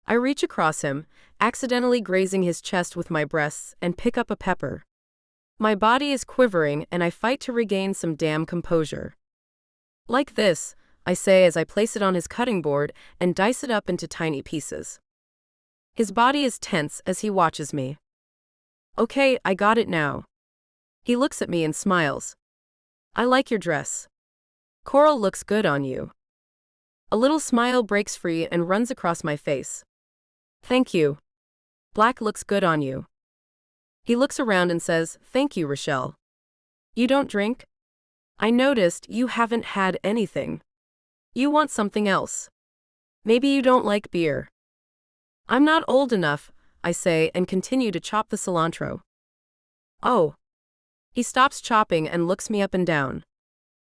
I reach across him, accidentally grazing his chest with my breasts, and pick up a pepper. My body is quivering and I fight to regain some damn composure. Like this, I say as I place it on his cutting board and dice it up into tiny pieces. His body is tense as he watches me. Okay, I got it now. He looks at me and smiles. I like your dress. Coral looks good on you. A little smile breaks free and runs across my face. Thank you. Black looks good on you. He looks around and says, Thank you, Rochelle. You don't drink? I noticed you haven't had anything. You want something else. Maybe you don't like beer. I'm not old enough, I say and continue to chop the cilantro. Oh. He stops chopping and looks me up and down.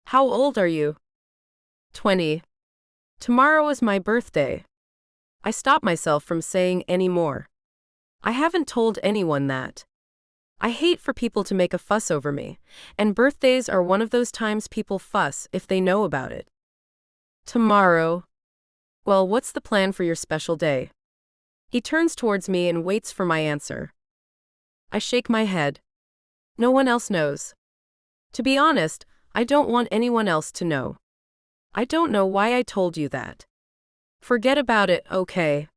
How old are you? 20. Tomorrow is my birthday. I stop myself from saying any more. I haven't told anyone that. I hate for people to make a fuss over me, and birthdays are one of those times people fuss if they know about it. Tomorrow. Well, what's the plan for your special day? He turns towards me and waits for my answer. I shake my head. No one else knows. To be honest, I don't want anyone else to know. I don't know why I told you that. Forget about it, okay?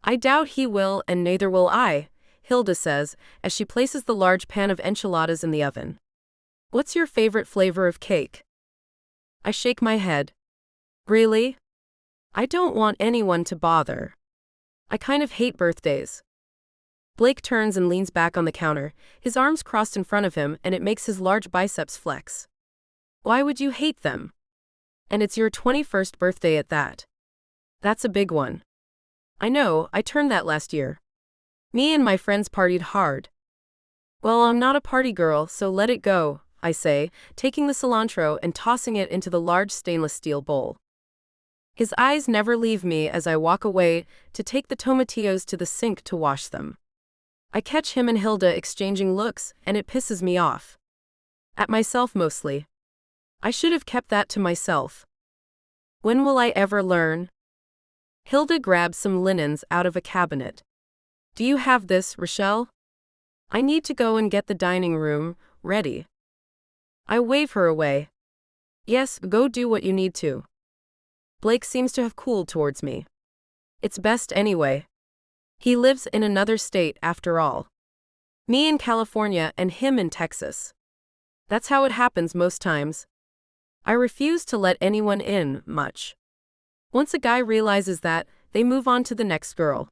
I doubt he will, and neither will I, Hilda says, as she places the large pan of enchiladas in the oven. What's your favorite flavor of cake? I shake my head. Really? I don't want anyone to bother. I kind of hate birthdays. Blake turns and leans back on the counter, his arms crossed in front of him, and it makes his large biceps flex. Why would you hate them? And it's your 21st birthday at that. That's a big one. I know, I turned that last year. Me and my friends partied hard. Well, I'm not a party girl, so let it go, I say, taking the cilantro and tossing it into the large stainless steel bowl. His eyes never leave me as I walk away to take the tomatillos to the sink to wash them. I catch him and Hilda exchanging looks, and it pisses me off. At myself mostly. I should have kept that to myself. When will I ever learn? Hilda grabs some linens out of a cabinet. Do you have this, Rochelle? I need to go and get the dining room ready. I wave her away. Yes, go do what you need to. Blake seems to have cooled towards me. It's best anyway. He lives in another state after all. Me in California and him in Texas. That's how it happens most times. I refuse to let anyone in much. Once a guy realizes that, they move on to the next girl.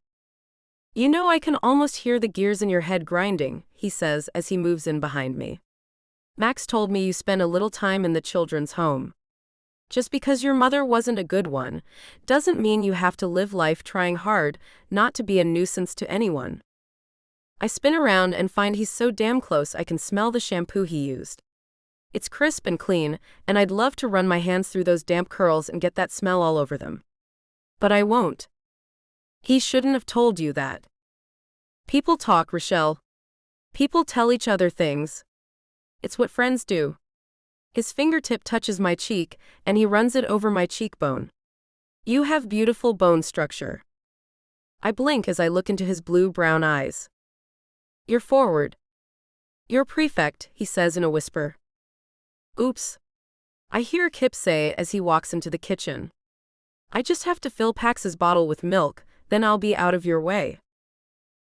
You know, I can almost hear the gears in your head grinding, he says as he moves in behind me. Max told me you spent a little time in the children's home. Just because your mother wasn't a good one, doesn't mean you have to live life trying hard not to be a nuisance to anyone. I spin around and find he's so damn close I can smell the shampoo he used. It's crisp and clean, and I'd love to run my hands through those damp curls and get that smell all over them. But I won't. He shouldn't have told you that. People talk, Rochelle. People tell each other things. It's what friends do. His fingertip touches my cheek, and he runs it over my cheekbone. You have beautiful bone structure. I blink as I look into his blue-brown eyes. You're forward. You're prefect, he says in a whisper. Oops. I hear Kip say as he walks into the kitchen. I just have to fill Pax's bottle with milk, then I'll be out of your way.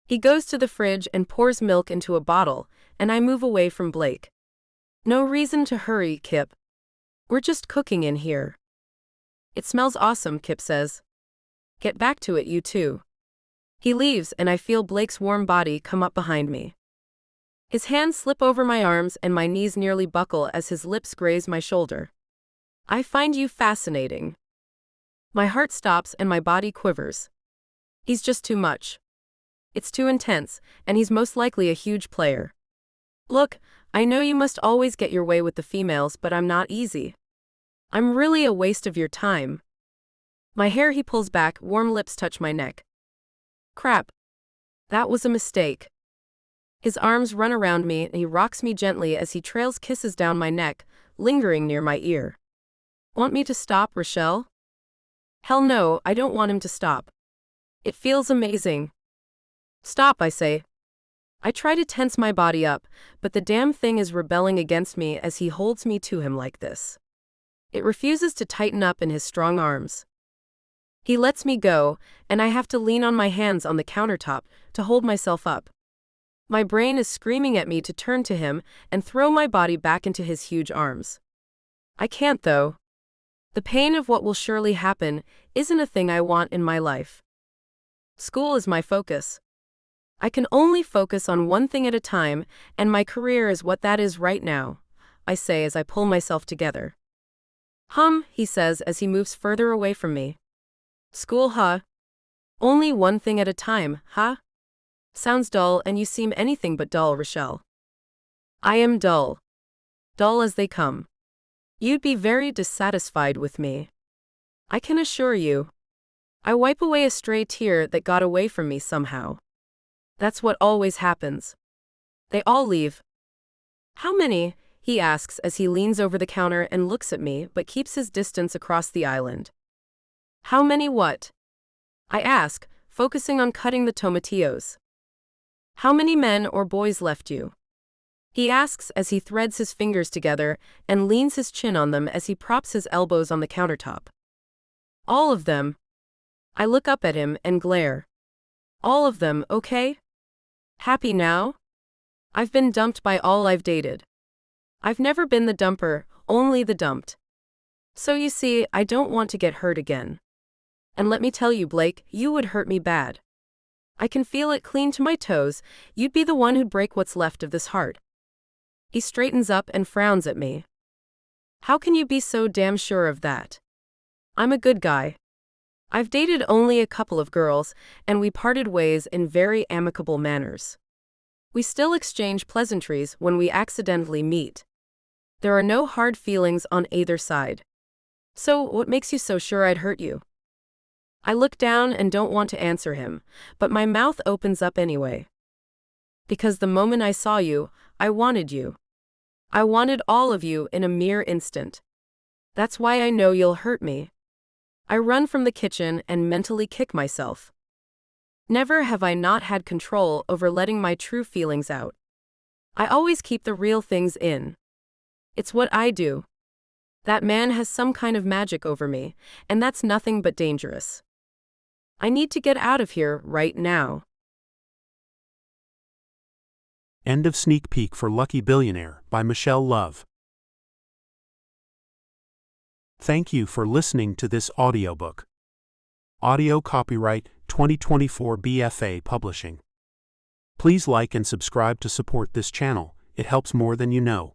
He goes to the fridge and pours milk into a bottle, and I move away from Blake. No reason to hurry, Kip. We're just cooking in here. It smells awesome, Kip says. Get back to it, you two. He leaves, and I feel Blake's warm body come up behind me. His hands slip over my arms, and my knees nearly buckle as his lips graze my shoulder. I find you fascinating. My heart stops and my body quivers. He's just too much. It's too intense, and he's most likely a huge player. Look, I know you must always get your way with the females, but I'm not easy. I'm really a waste of your time. My hair he pulls back, warm lips touch my neck. Crap. That was a mistake. His arms run around me and he rocks me gently as he trails kisses down my neck, lingering near my ear. Want me to stop, Rochelle? Hell no, I don't want him to stop. It feels amazing. Stop, I say. I try to tense my body up, but the damn thing is rebelling against me as he holds me to him like this. It refuses to tighten up in his strong arms. He lets me go, and I have to lean on my hands on the countertop to hold myself up. My brain is screaming at me to turn to him and throw my body back into his huge arms. I can't, though. The pain of what will surely happen isn't a thing I want in my life. School is my focus. I can only focus on one thing at a time, and my career is what that is right now, I say as I pull myself together. He says as he moves further away from me. School, huh? Only one thing at a time, huh? Sounds dull, and you seem anything but dull, Rochelle. I am dull. Dull as they come. You'd be very dissatisfied with me. I can assure you. I wipe away a stray tear that got away from me somehow. That's what always happens. They all leave. How many? He asks as he leans over the counter and looks at me but keeps his distance across the island. How many what? I ask, focusing on cutting the tomatillos. How many men or boys left you? He asks as he threads his fingers together and leans his chin on them as he props his elbows on the countertop. All of them. I look up at him and glare. All of them, okay? Happy now? I've been dumped by all I've dated. I've never been the dumper, only the dumped. So you see, I don't want to get hurt again. And let me tell you, Blake, you would hurt me bad. I can feel it clean to my toes. You'd be the one who'd break what's left of this heart. He straightens up and frowns at me. How can you be so damn sure of that? I'm a good guy. I've dated only a couple of girls, and we parted ways in very amicable manners. We still exchange pleasantries when we accidentally meet. There are no hard feelings on either side. So, what makes you so sure I'd hurt you? I look down and don't want to answer him, but my mouth opens up anyway. Because the moment I saw you, I wanted you. I wanted all of you in a mere instant. That's why I know you'll hurt me. I run from the kitchen and mentally kick myself. Never have I not had control over letting my true feelings out. I always keep the real things in. It's what I do. That man has some kind of magic over me, and that's nothing but dangerous. I need to get out of here right now. End of sneak peek for Lucky Billionaire by Michelle Love. Thank you for listening to this audiobook. Audio copyright 2024 BFA Publishing. Please like and subscribe to support this channel, it helps more than you know.